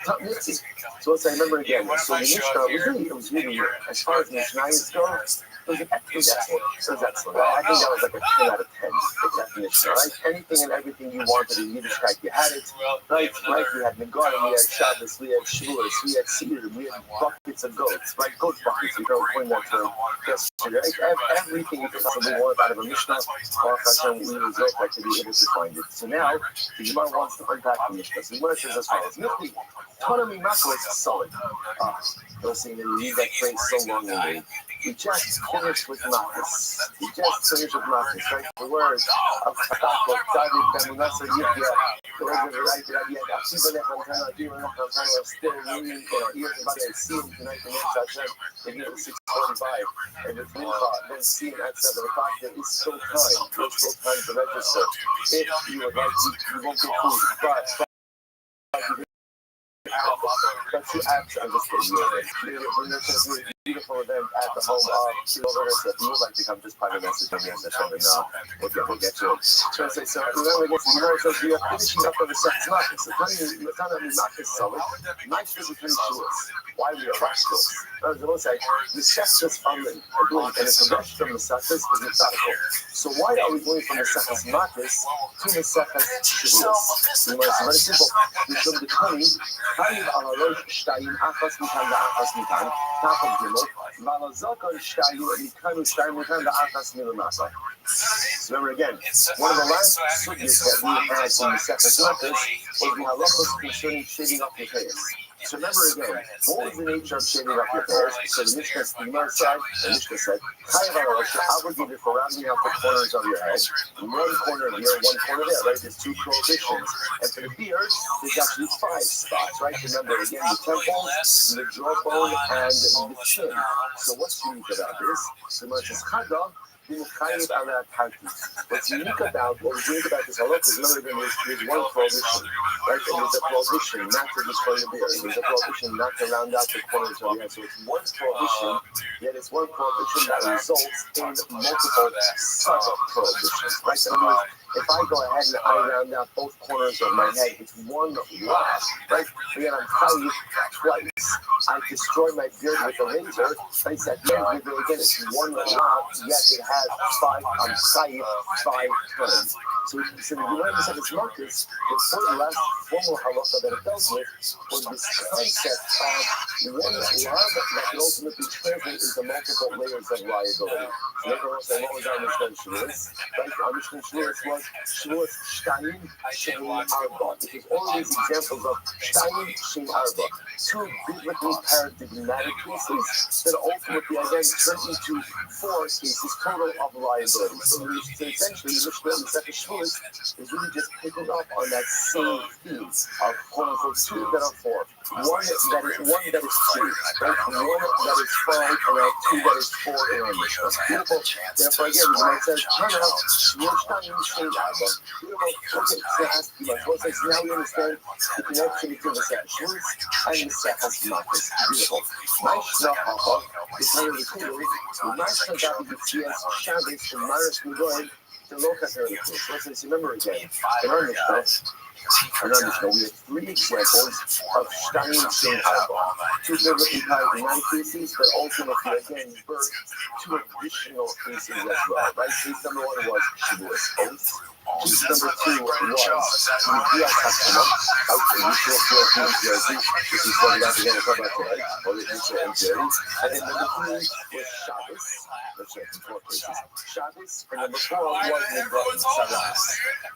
Top Mitzi. So let's remember again. So the Mishnah was really, as far as Mishnayos go, it was excellent. I think that was like a 10 out of 10. Exactly, right? Anything and everything you wanted in Yiddishkeit, you had it. Right? We had Nagarim, we had Shabbos, we had Shavuos, we had Seder, we had buckets of goats, right? Goat buckets. We don't bring that to yesterday. Right? Everything you could possibly want out of a Mishnah, Baruch Hashem, we result like to be able to find it. So now, the Gemara wants to unpack the Mishnah. So the Gemara says as follows: Nifti, Tanami Makos solid. They're saying that we need that phrase so long ago. We just finished with Makos. Right? The words of Patako, Tzadik, Bemunasa, Yibya, the words of the right, Rabbi, Akiva, Nechantana, Akiva, Nechantana, still ringing in our ears. Everybody has seen tonight in Hashem, in 6:45, and the Mincha, then seen at 7 o'clock. There is still time. There's still time to register. If you would like to, you won't get food, but that's the act of the beautiful event at the home of Silverus. If you would like to come, just find a message on the end of the show and we'll get to it. So I say, so remember, the Gemara says we are finishing up on the second Makos. So the Tanami Makos solid. Nice to finish Shavuos. Why we are rascal? I was going to say, the Sechus Amrin are doing, and it's a rush from the Sechus is methodical. So why are we going from the Sechus Makos to the Sechus Shavuos? The Gemara is very simple. We should be coming. Chayiv ala rosh shtayim achas mikan da'achas mikan tapam gimel v'ala zakar shtayim mikanu shtayim mikan da'achas milamasa. Remember again, one of the last sugyas that we had in the Sechus Makos was the halachos concerning shaving up your face. So remember again, what was the nature of shaving up your hair? So the Mishnah said, Chayav ala rosh, obligated for rounding out the corners of your head. One corner here, one corner there, right? There's two prohibitions. And for the beard, there's actually 5 spots, right? Remember again, the temples, the jawbone, and the chin. So what's unique about this? So much as Chada, what's unique about what was unique about this halakha is remember there's one prohibition, right? And there's a prohibition not to destroy the beard. There's a prohibition not to round out the corners of the head. So it's one prohibition, yet it's one prohibition that results in multiple sub-prohibitions, right? So in other words, if I go ahead and I round out both corners of my head, it's one lot, right? Again, I'm chayiv twice. I destroy my beard with a razor, right? At the end of the day, again, it's one lot, yet it has 5, I'm chayiv 5 times. So the Gemara said it's Marcus, the last formal halacha that it dealt with was this concept of one love that can ultimately translate into multiple layers of liability. So therefore, also, what was our Mishnah Shavuos? Right? Our Mishnah Shavuos was Shavuos Shtayim Shein Arba. It was all these examples of Shtayim Shein Arba, 2 biblically paradigmatic cases that ultimately again turn into 4 cases total of liability. So essentially, the Mishnah in the second Shavuos is really just picking up on that same theme of quote unquote 2 that are 4. One that is 2, right? One that is 5, and 2 that is 4 in our Mishnah. Beautiful. Therefore, again, when it says, turn out, you're starting to change album. Beautiful. Okay, so it has to be like, well, so now we understand the connection between the Sechus and the Sechus Makos. Beautiful. Mishnah Haba, the kind of the Kulu, the Mishnah Gabi B'Tzias Shabbos, the Maris Mugoy, the local heritage. Let's remember again, in our Mishnah, we have three examples of Stein Shin Arba. Two biblical cases, but also again birth two additional cases as well. Right? Case number one was Shavuos Oath. Case number two was Yudiyah Hashanah, which is what we got to get about today, or the Israel and Jerry. And then number three was Shabbos. Let's check the four cases. Shabbos, and number four was Nidrat Saras.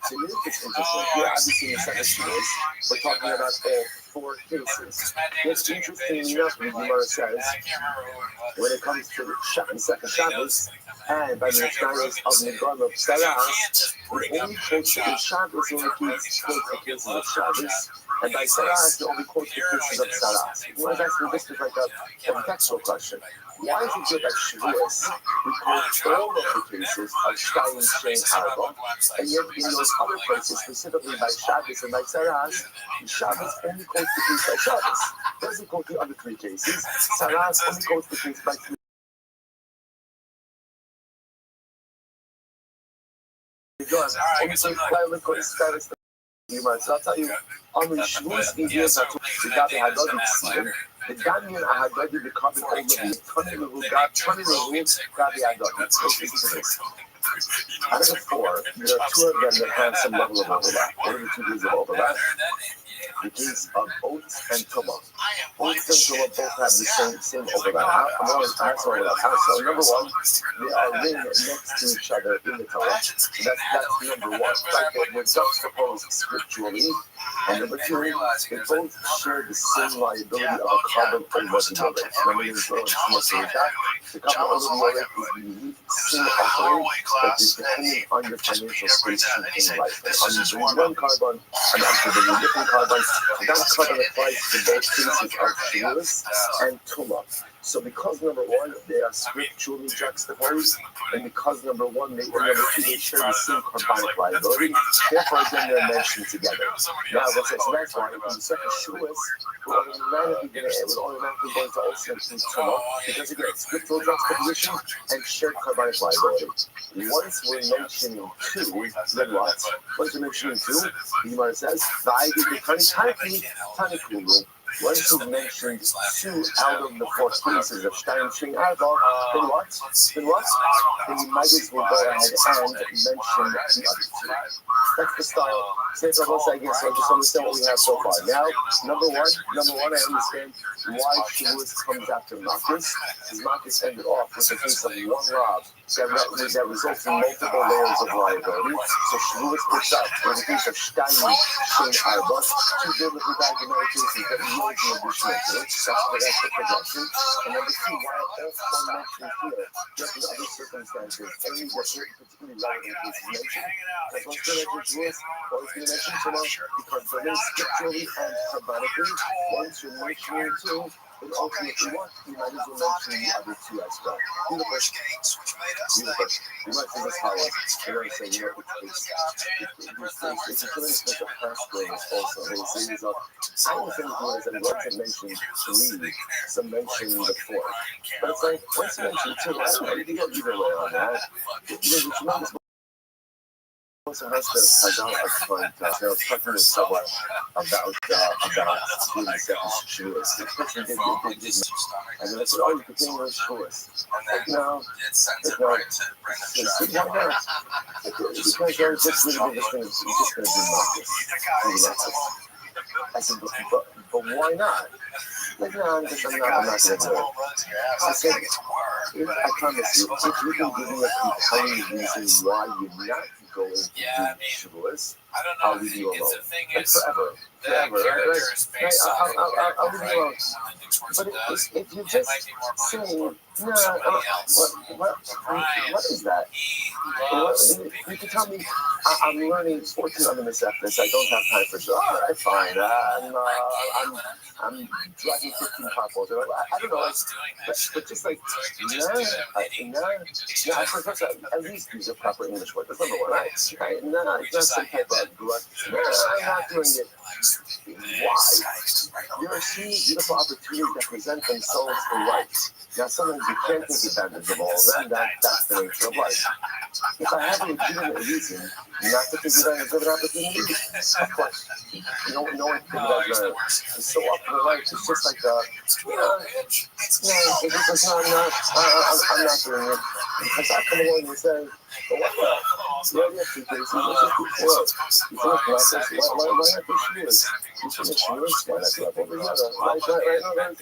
So you think it's interesting. Here, obviously, in the second Shabbos, we're talking about all four cases. What's interesting enough, the Gemara says, when it comes to the second Shabbos, and by the Mishnayos of Nidrat of Saras, the only quotes in Shabbos only quotes the cases of Shabbos. And by Saras, you only quote the cases of Saras. You want to ask me, this is like a contextual question. Why is it good that Shavuos we quote all of the cases of Stein, Shein, Arba, and yet in those other places, specifically by Shabbos and by Saras, Shabbos only quotes the case by Shabbos. Doesn't quote the other three cases. Saras only quotes the case by three. So I'll tell you, on the Shavuos we got the Haggadah season. The Daniel Haggadah becoming over the Tony who got the Haggadah. Out of the four, there are two of them that have some level of overlap. What are the two cases of overlap? The case of oats and tumah. Oats and tumah both have the same overlap. So number one, they are laying next to each other in the Torah. So that's number one. They're juxtaposed scripturally. And number two, they both share the same liability of a carbon over the other. Remember in the Torah, the carbon over the other is the unique sin offering that is depending on your financial situation in life. And on you bring one carbon and after the different carbons, that carbon applies to both cases of Shavuos and Tumah. So because number one, they are scripturally juxtaposed, and because number one, they share the same carbonic liability, therefore again they're mentioned together. Now so that's why in the second Shavuos, we're automatically going to also include Tumah, because again, scriptural juxtaposition and shared carbonic liability. Once we're mentioning two, then what? Once we're mentioning two, the Gemara says, once we've mentioned two out of the four cases of Stein, Shein, Arba, then what? Then you might as well go ahead and mention the other two. That's the style. Say it for I guess, so just understand what we have so far. Now, number one, I understand why Shavuos comes after Makos, because Makos ended off with a case of one rob that results in multiple layers of liability. So Shavuos picks up with a case of Stein, Shein, Arba, two biblically documented cases that really do additional to it. That's the progression. And number two, why all four mentioned here, just in other circumstances, only the particularly relevant cases mentioned. Because once they mention Shavuos, always going to mention Tumah, because they're linked scripturally and carbonically. Once you're mentioning two, and ultimately what? You might as well mention the other two as well. Beautiful. You might think this how they're saying, it's a such a fast growth also. They say these are, I don't think was that once I mentioned three, some mentioned the four. But it's like, once you mention two, I don't know, you can go either way on that. There's a tremendous also has the Haggadah upfront. I was talking to someone about doing the second Shavuos. The person did, and I said, "Oh, you continue with Shavuos." No, why not? Because they're just really just going to do Makos. I said, but why not? Like, no, I'm not going to do it. I said, I promise you, if you can give me a compelling reason why you're not going to do Shavuos, I'll leave you alone. Like forever. I'll leave you alone. But if you just say, no, what is that? You can tell me, I'm learning 14 other misafnis. I don't have time for sure. All right, fine. I'm driving 15 carpools. I don't know. But just like, I forgot to at least use a proper English word. That's number one, right? No, it's not some type of glut. No, I'm not doing it. There are so many beautiful opportunities that present themselves in life. Now, sometimes you can't take advantage of all of them. That's the nature of life. If I have a legitimate reason not to take advantage of an opportunity, of course, no one can advantage. It's so up in life. It's just like, I'm not doing it. Because I come along and say, well, what the? Yeah, we have two cases. Let's just do four. You feel like glasses? Why not do shoes? You feel like shoes? Why not do up over here? Why not?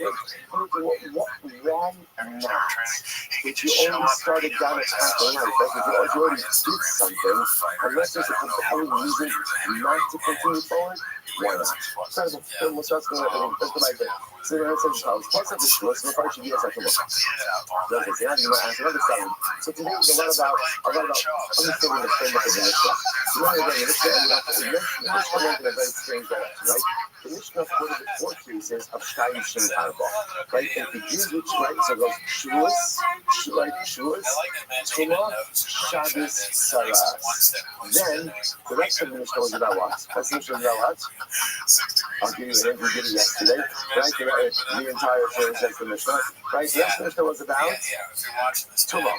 If you only started down a path in life, like if you already did something, unless there's a compelling reason not to continue forward, why not? So the film was just going to that's what I did. So the answer is, what's up the shoes? The part should be a second book. That's it. Now you want to ask another study. So today is a lot about understanding the framework of the Mishnah. You want to get the Mishnah went in a very strange direction, right? The Mishnah quoted the four cases of Shtayim Shin Arba, right? And it begins with, right, so it goes Shavuos, Tumah, Shabbos, Saras. Then, the rest of the Mishnah was about what? That's the Mishnah was about what? I'll give you an hint, we did it yesterday, right? The entire phrase of the Mishnah, right? The rest of the Mishnah was about Tumah.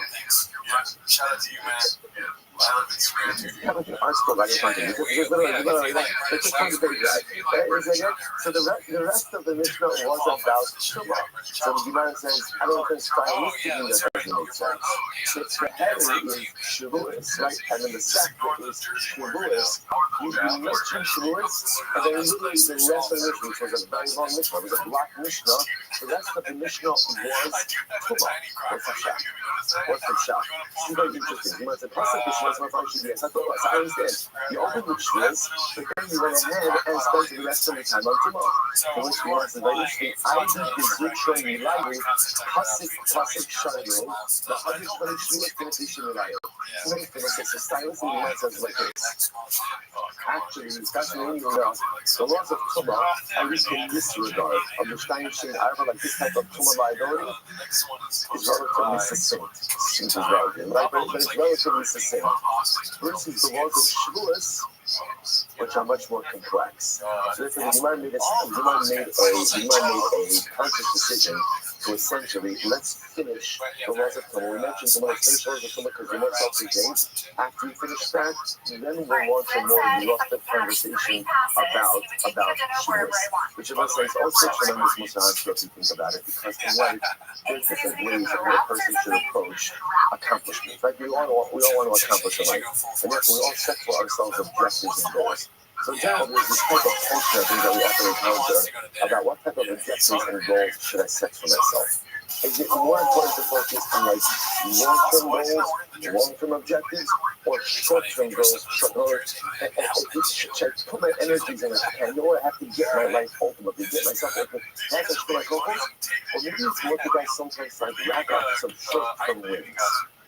Shout out to you, man. Yeah, but the art school, like, it's literally, it's just kind of big, right? So the rest of the Mishnah was about Tumah. So the Gemara says, I don't think stylistically that doesn't make sense. It's the header is Shavuos, right? And then the second is Shavuos. You mentioned Shavuos, and then literally the rest of the Mishnah, which was a very long Mishnah, it was a block Mishnah. The rest of the Mishnah was Tumah. What's the shot? What's the shot? It's very interesting. Gemara said, yes, I understand. You open the Shavuos, but then you went ahead and spent the rest of the time on Tumah. For which we want to very interesting. I did the Zikra Milayu, Pasik Shadu, the 120 Shavuos Beneficial Milayu. So many things, it's a stylist and the says like this. Actually, it's fascinating enough. The laws of Tumah, at least in this regard, of the Shtayim Shin Arba, like this type of Tumah liability, is relatively succinct. It's relevant, right? But it's relatively succinct. Versus the laws of Shavuos, which are much more complex. So therefore, the Gemara made a conscious decision to essentially, let's finish the laws of Tumah. We mentioned the laws of Tumah because we want self-contained. After we finish that, then we'll launch a more eruptive conversation about Shavuos, which in a sense also tremendous musaj if you think about it, because in life, there's different ways that a person should approach accomplishment. Like we all want to accomplish in life, and therefore we all set for ourselves objectives and goals. So now there's this type of culture, I think, that we often encounter about what type of objectives and goals should I set for myself. Is it more important to focus on like long-term goals, long-term objectives, or short-term goals? Should I put my energies in it? I know I have to get my life ultimately, get myself ultimately. That's what my focus. Or maybe it's more to guys sometimes like rack up some short-term wins.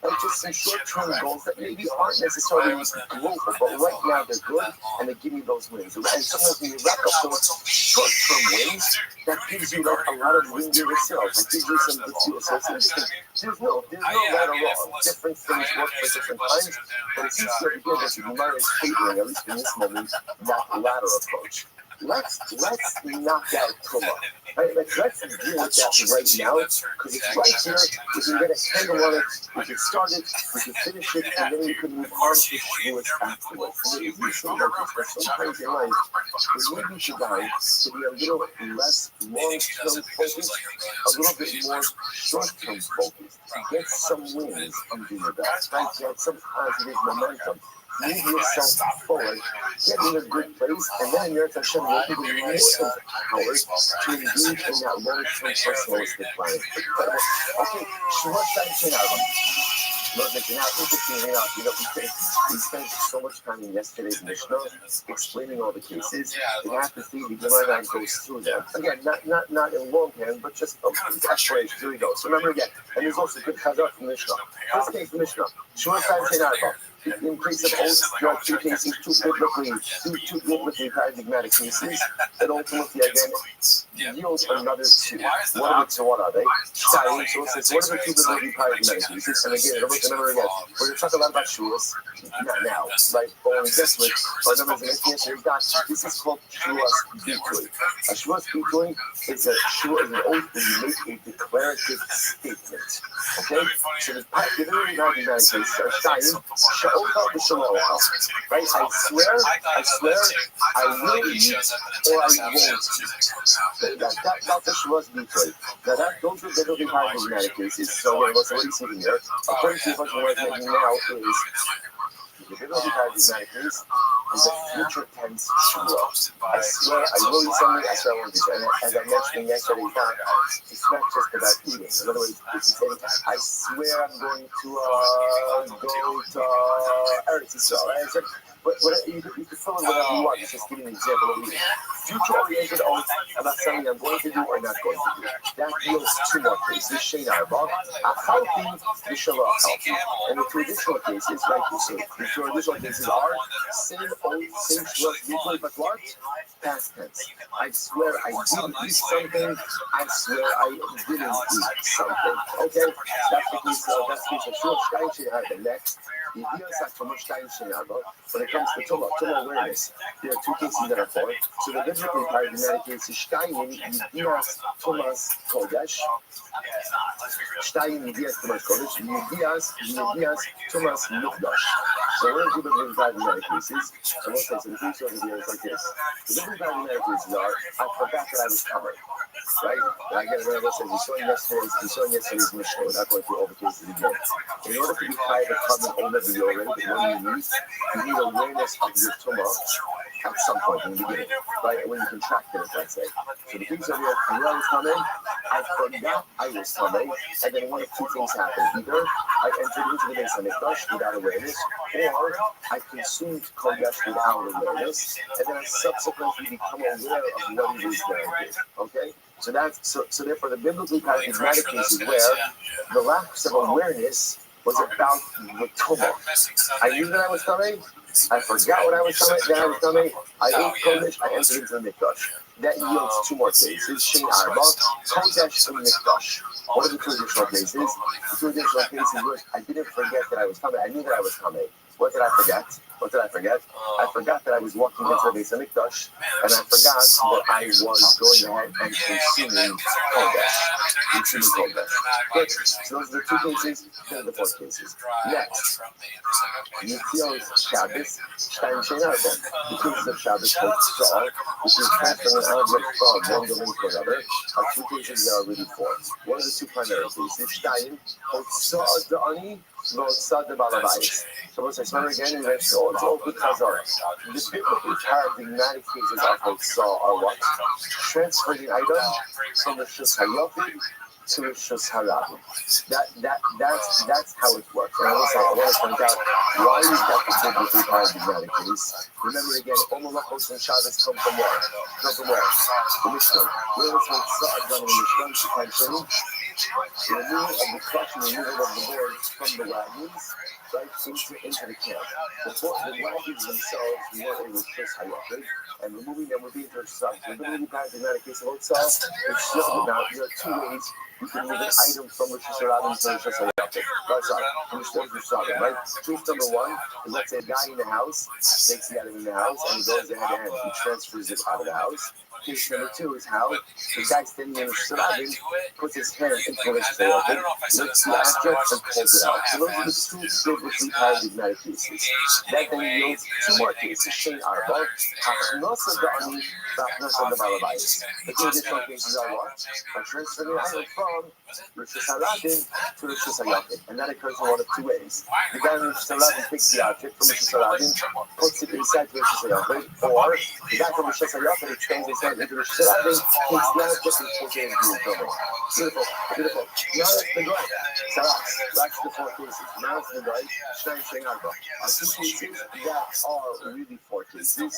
Like just some short-term goals that maybe aren't necessarily global, but right now they're good and they give you those wins. And sometimes when you rack up those short-term wins, that gives you like a lot of wind in yourself. It gives you some good feel. So it's interesting. There's no right or wrong. Different things work for different times, but it seems to be good that the Gemara is favoring, at least in this moment, that latter approach. Let's knock out Tumah. Right? Let's deal with that right now, because it's right here. We can get a handle on it. We can start it. We can finish it, and then we can move on to Shavuos afterwards. So it is so like this, but sometimes in life, we need to guide to be a little less long-term focused, a little bit more short-term focused, to get some wins under your belt, right? Get some positive momentum. Move yourself forward, get in a good place, and then your Hashem will be more empowered to engage in that long-term personalistic plan. Okay, Shavuot Shabbat Album. Now, interestingly enough, we spent so much time in yesterday's Mishnah explaining all the cases. We have to see the Gemara goes through them. Again, not in longhand, but just explanation. Here we go. So remember again, and there's also good chazar from Mishnah. First case, Mishnah. Shavuot Shabbat Album. In case of oaths, there are two cases, two biblically paradigmatic cases that ultimately again yield another two. What are they? Shtaim. So it says, what are the two biblically paradigmatic cases? And again, remember again, we're going to talk a lot about shulas, not now, right? But when we get to it, our numbers and this is called shulas bitui. A shulas bitui is a shua is an oath where you make a declarative statement. Okay? So the biblically paradigmatic cases are shtaim. Right? I swear, I will eat or I won't eat. That's a shulas bitui. Now those are biblically paradigmatic cases. So what are you seeing here? According to the function we're making now is the biblical paradigmatic case is a future tense shua. I swear I will eat something, I swear I won't eat. And as I mentioned yesterday's time, it's not just about eating. In other words, it's saying, I swear I'm going to go to Eretz Yisrael. Right? So, but you can fill in whatever you want. It's just giving an example of eating. Future-oriented oath about something I'm going to do or not going to do. That yields two more cases. Shein arba, achalti, v'shelo achalti. And the two additional cases, like you say, the two additional cases are same oath, same shlosh, but what? Past tense. I swear I didn't eat something. I swear I didn't eat something. Okay? That's the case of shlosh, shtaim, shein arba. Next. When it comes to Tumah awareness, there are two cases that are for. So the biblically paradigmatic case is Shtayim Yidias Tumas Kodesh. Shtayim Yidias Tumas Kodesh. Yidias Tumas Mikdash. So what are the biblically paradigmatic cases? So one says, the case over here is like this. The biblically paradigmatic cases are, I forgot that I was covered. Right? And I get it when I say, we saw yesterday's Mishnah, we're not going through all the cases again. In order to be high the covenant already, the one you need awareness of your tumah at some point in the beginning, right? When you contract it, let's say. So the things that we I knew I was coming, I forgot I was coming, and then one of two things happened. Either I entered into the Beis HaMikdash without awareness, or I consumed Kodesh without awareness, and then I subsequently become aware of what it is that I did. Okay? So therefore the biblically paradigmatic cases where the lack of awareness was about the tumah. I knew that I was coming. I forgot what I was coming. I ate Kodesh. I entered into the Mikdash. That yields two more cases. Shein arba, Kodesh and Mikdash. What are the two additional cases? The two additional cases were I didn't forget that I was coming. I knew that I was coming. What did I forget? I forgot that I was walking into the Beis HaMikdash, and I forgot that I was going ahead and consuming Kodesh. Good. So those are the two cases, then are the four cases. Next, Yitzios Shabbos, Shtaim Shein Arba. The cases of Shabbos called Saul, which is transferring an object from one domain to another, are two cases that are really four. What are the two primary cases? Shtaim, called Saul Da'ani, Rothschild the Balabayis. So we'll say, remember again, we mentioned all good chazara. The biblically paradigmatic cases of Hotzah are what? Transferring an item from the Shus Hayopid to the Shus Harabim. That's how it works. And I want to point out why is that the biblically paradigmatic case. Remember again, all malachos and Shabbos come from where? The Mishnah. Where was Hotzah done in the Mishnah? Potentially. The removal of the crush and removal of the board from the wagons, right, into the camp. The wagons themselves were able to kiss Hayakid, and removing them would be into the biblically paradigmatic case of Hotzah. It's just now there are two ways you can move an item from the Shus Harabim to the Shus Hayakid. From the Shus Harabim, right? Case number one is, let's say a guy in the house takes the item in the house and he goes ahead and he transfers it out of the house. Case number two is how the guy standing in the Shus Harabim puts his hand into the Shus Hayakid, lifts the object and pulls it out. So those are the two biblically paradigmatic cases. That then yields two more cases. Shein arba, hachnosa da'ani, hachnosa da'balabayis. The two additional cases are what? Are transferring the item from the Shus Harabim to the Shus Hayakid. And that occurs in one of two ways. The guy in the Shus Harabim takes the object from the Shus Harabim, puts it inside the Shus Hayakid, or the guy from the Shus Hayakid extends his hand into the Shus Harabim, takes the object and puts it into his building. Beautiful. Now it's the guy. That's the four cases. Now it's the guy. Shtaim Shein Arba. Are two cases that are really four cases.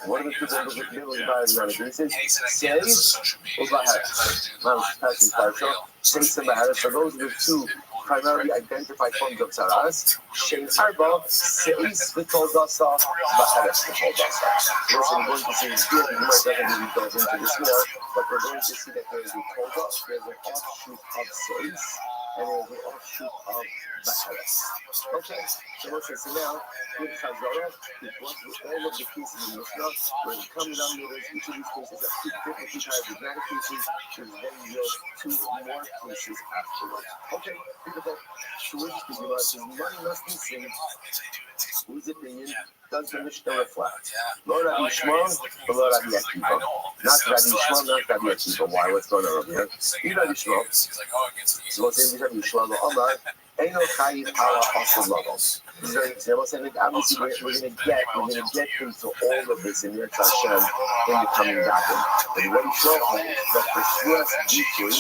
What are the two biblically paradigmatic cases? Says, Ubahar. Now it's passing partial. Says and Bahar. So those are the two primarily identified forms of tzaras. Shein arba seis v'toldasa b'cheres v'toldasa. Listen, we're going to see here, the Gemara doesn't really delve into this here, but we're going to see that there is a tolda, there's an offshoot of seis, and there's an offshoot of b'cheres. Okay, so listen, so now, with Chazorah, we went through all of the pieces in the Mishnah, where we come down to each of these cases have two different dramatic pieces, and then yield two more pieces afterwards. Okay, beautiful. So we're just thinking about this money must be seen. Whose opinion does the Mishnah reflect? Lord Rabbi Shmuel or Lord Rabbi Akiva? Not Rabbi Shmuel, not Rabbi Akiva. Why? What's going on over here? He's Rabbi Shmuel. So we'll say Rabbi Shmuel, Omar, Eino Chayiv Ala Asad Levels. This is very example. Saying obviously we're going to get into all of this in Yirtzeh Hashem in the coming document. But you already show that for Shmuel's deeply,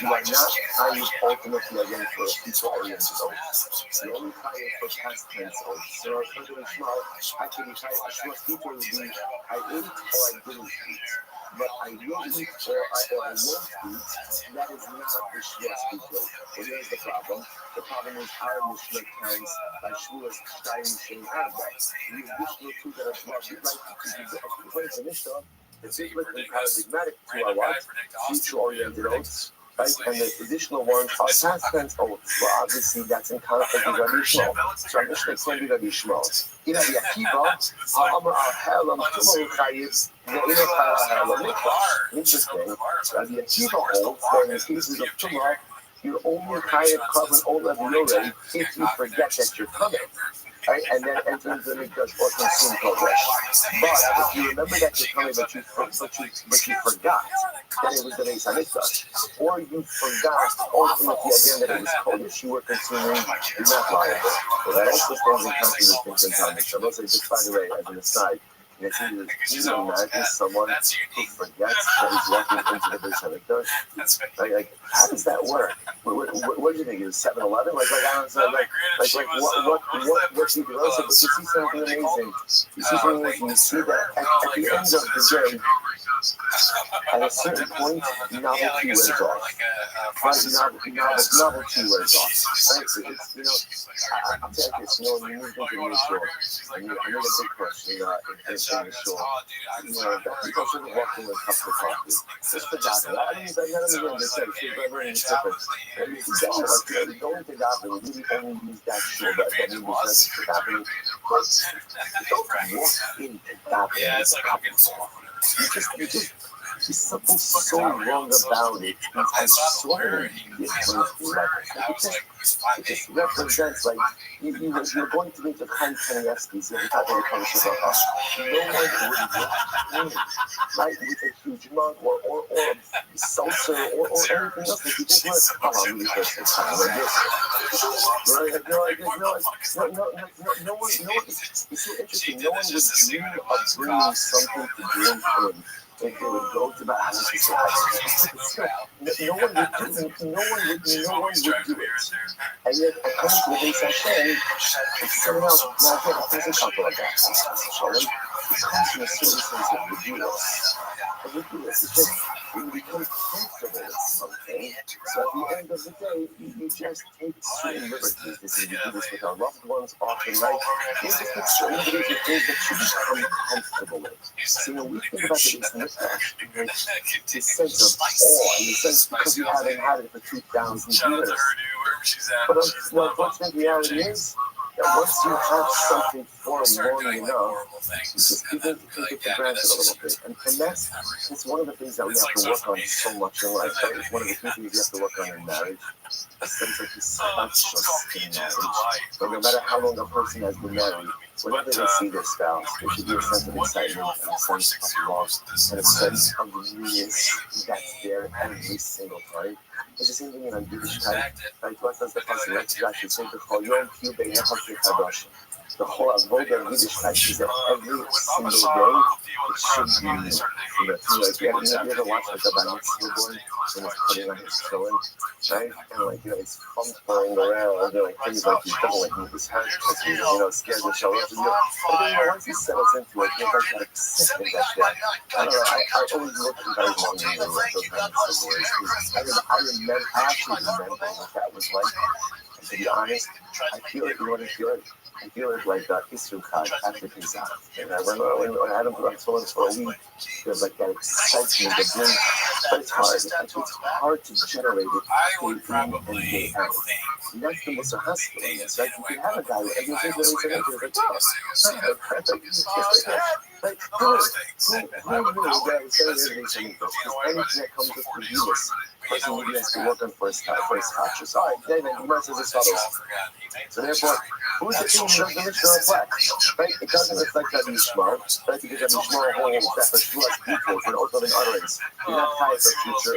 you are not Chayiv ultimately again for a future-oriented oath. The only Chayiv for past tense oaths. So according to Shmuel, actually Shmuel's future would be I ate or I didn't eat. But I will eat or I won't eat, that is not the Shmuel's future. So here's the problem. The problem is our Mishnah counts by Shmuel's Shayim Shein Arba. The additional two that are brought right according to Mishnah, it's different and paradigmatic to our what? Future-oriented oaths. Right? And the additional ones are past tense oaths. Well, obviously, that's in conflict with Rabbi Shmuel. So our Mishnah can't be Rabbi Shmuel. In Rabbi Akiva, Ha'amar al-Helam Tumo Chayiv Ve'ino Ha'ahelam Mikdash. Interesting. Rabbi Akiva holds that in the cases of Tumah, you're only Chayiv Korban Olav Yoreh if you forget that you're coming. Right? And then enter into the Mikdash or consume Kodesh. But if you remember that you're coming, but you forgot that it was the Beis HaMikdash, or you forgot ultimately again that it was Kodesh you were consuming, you're not liable. So that also stands in contradiction to Talmud. So let's say, just by the way, as an aside, you can imagine someone who forgets that he's walking into the Beis HaMikdash? Like, how does that work? What do you think? Is 7-Eleven? Like what do you do? But you see something amazing. You see something amazing. You see that at the end of the day, at a certain point, novelty wears off. Novelty wears off. Right? I'll tell you this. When you move into a new store, and you made a big push in the store, that people shouldn't walk in with cups of coffee. Just for that. I mean, go into Daven, we really only use that show that means because for Daven, but don't walk into Daven. Yeah, it's like you just there's something so wrong about it. It's so different. It just represents like you're going to meet the Chaim Kanievskis every time they come to the house. No one would walk in, right, with a huge mug or a seltzer or anything else that you just want. Oh, I'm really thirsty. No one. It's so interesting. No one would dream of bringing something to drink in. If they would go to the house, no one would do it. And yet, according to the Beis Hashem, it's somehow it doesn't come from that. It comes from a certain sense of ridiculous. It's just when you become comfortable with something. So at the end of the day, you just take certain liberties. We do this with our loved ones often, right? You just take certain liberties with things that you become comfortable with. So when we think about the Beis this sense of awe, in the sense because you haven't had it for 2,000 years. But unfortunate reality is that once you have something for long enough, you just begin to take it for granted a little bit. And that's one of the things that we have to work on so much in life. Right? It's one of the things you have to work on in marriage. A sense of consciousness in marriage. But no matter how long a person has been married, whenever they see their spouse, there should be a sense of excitement and a sense of love and a sense of newness that's there every single time. It's the same thing in Yiddishkeit. Right? What does the person actually say? The whole avodah of Yiddishkeit is that every single day it should be new. Like you ever watch like a bar mitzvah boy when he's putting on his tefillin, right? And he's fumbling around and doing things like he's double like his hands because he's scared to show up. And then once he settles into it, he's like that acceptance that I don't know. I always look at guys longing to those bar mitzvah boys. I actually remember what that was like. to be honest, I feel it. You want to feel it? I feel it like that Easter card after Pesach. And when Adam put on someone for a week, there's like that excitement that brings, but it's hard. It's hard to generate it day in and day out. And that's the most hospital in this, right? You can have a guy who every single day he's like, oh, like, who knew that instead of everything saying this? Because anything that comes with forgiveness, person really has to work on first conscious. All right, then the verse is as follows. So therefore, who's the king of the Mishnah reflect? Right? It doesn't reflect that Yishmael, right? Because that Yishmael holds that for Shmuel's people, for an oath loving utterance. You're not tied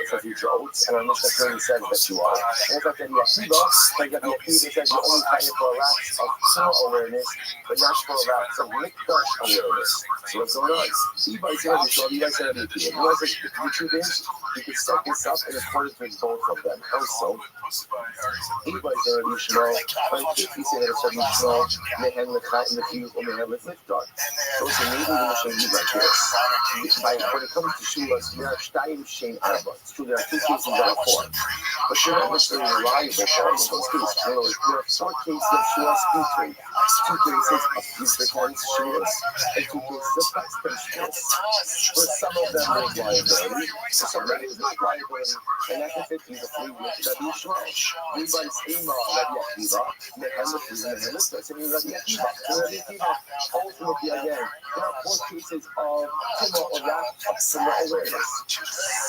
for future oaths, and our Mishnah clearly says that you are. And it's like that Yahiva, like that Yahiva says you're only tied for a lapse of full awareness, but not for a lapse of mikdash awareness. So what's going on? Everybody said Yishmael, you guys said it to you. You guys said the truth is, you can set this up in accordance with both of them. Also, everybody said Yishmael, but if you say that it's a Yishmael, Mehen Lecha in the Kiyuv or Mehen Leflikdar. So it's a maybe the Mishnah read like this. When it comes to Shulas, there are Shtayim Shein Arba. It's true, there are 2 cases that are 4. But you're not necessarily reliable for all of those cases. In other words, there are 4 cases of Shulas B'Tui, 2 cases of Yisrael's Shulas, and 2 cases of Pastor's Shulas. For some of them, there's liability. For some of them, there's not liability. And that can fit beautifully with Rabbi Yishmael. Everybody's Ema, Rabbi Akiva, Mehen Leflikdar, Mehen Leflikdar. So Rabbi Akiva, ultimately, again, there are 4 cases of Tumah or Wrath of Tumah awareness.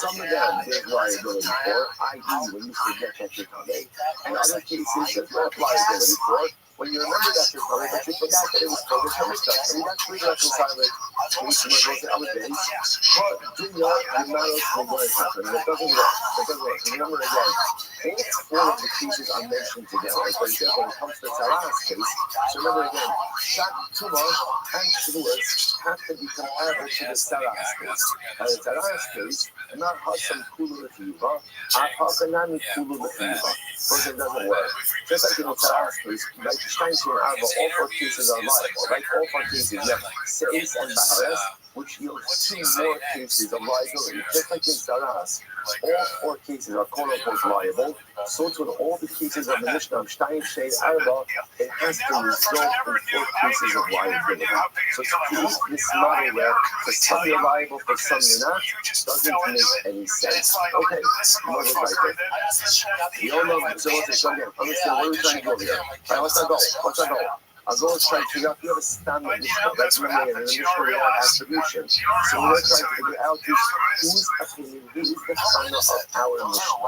Some of them there's liability for, i.e., when you forget that you're coming, and other cases there's not liability for, when you remember that you're coming, but you forgot that it was for the Torah stuff. I mean, that's really reconciling with other days. But do not, you're not able to learn something. It doesn't work. It doesn't work. Remember again, all 4 of the cases are mentioned together. For example, when it comes to the Sarah's case, so remember again, Shak, Tumah, and Shavuos have to be comparable to the Sarah's case. And the Sarah's case, not Hashem Kulu L'Chiyuva, Hasanami Kulu L'Chiyuva. Because it doesn't work. Just like in the Sarah's case, like Stein Shir Arba, all 4 cases are liable. Right? All 4 cases, you have Seis and Bahares, which yields 2 more cases of liability. Just like in Sarah's, all 4 cases are quote-unquote liable. So to all the cases of the Mishnah of Stein Shir Arba, it has to result in 4 cases of liability. So to keep this model where for some you're liable, for some you're not, doesn't make any sense. Okay, more right there. You all know, so what's it again? Understand where we're trying to go here. All right, what's our goal? What's our goal? Our goal is trying to figure out if you have a standard Mishnah. That's remember in the Mishnah we have attribution. So we're trying to figure out whose opinion, who is the standard of our Mishnah.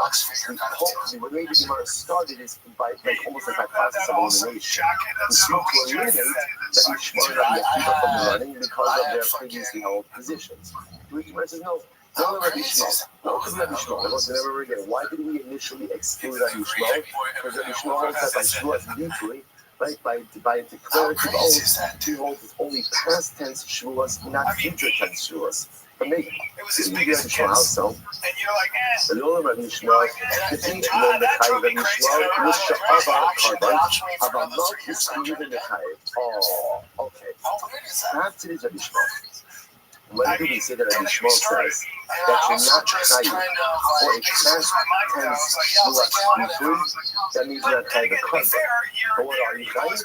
The way the Gemara started is by almost like by process of elimination. We seem to eliminate that Yishmael and Rabbi Akiva from the running because of their previously held positions. The Gemara says no. No, Rabbi Yishmael. No, Rabbi Yishmael. Let's never again. Why did we initially exclude Rabbi Yishmael? Because Rabbi Yishmael holds that by Shavuos mutually, right? By declarative oath, he holds only past tense Shavuos, not future tense Shavuos. But maybe Rabbi Yishmael also. The Lord Rabbi Yishmael, the teach Lord the Chayiv Rabbi Yishmael, which Abba Karban, Abba not is even the Chayiv. Oh, okay. Perhaps it is Rabbi Yishmael. When do we say that Rabbi Yishmael says that you're not chayiv for a past tense Shavuos, that means you're not chayiv a karban. But what are you chayiv?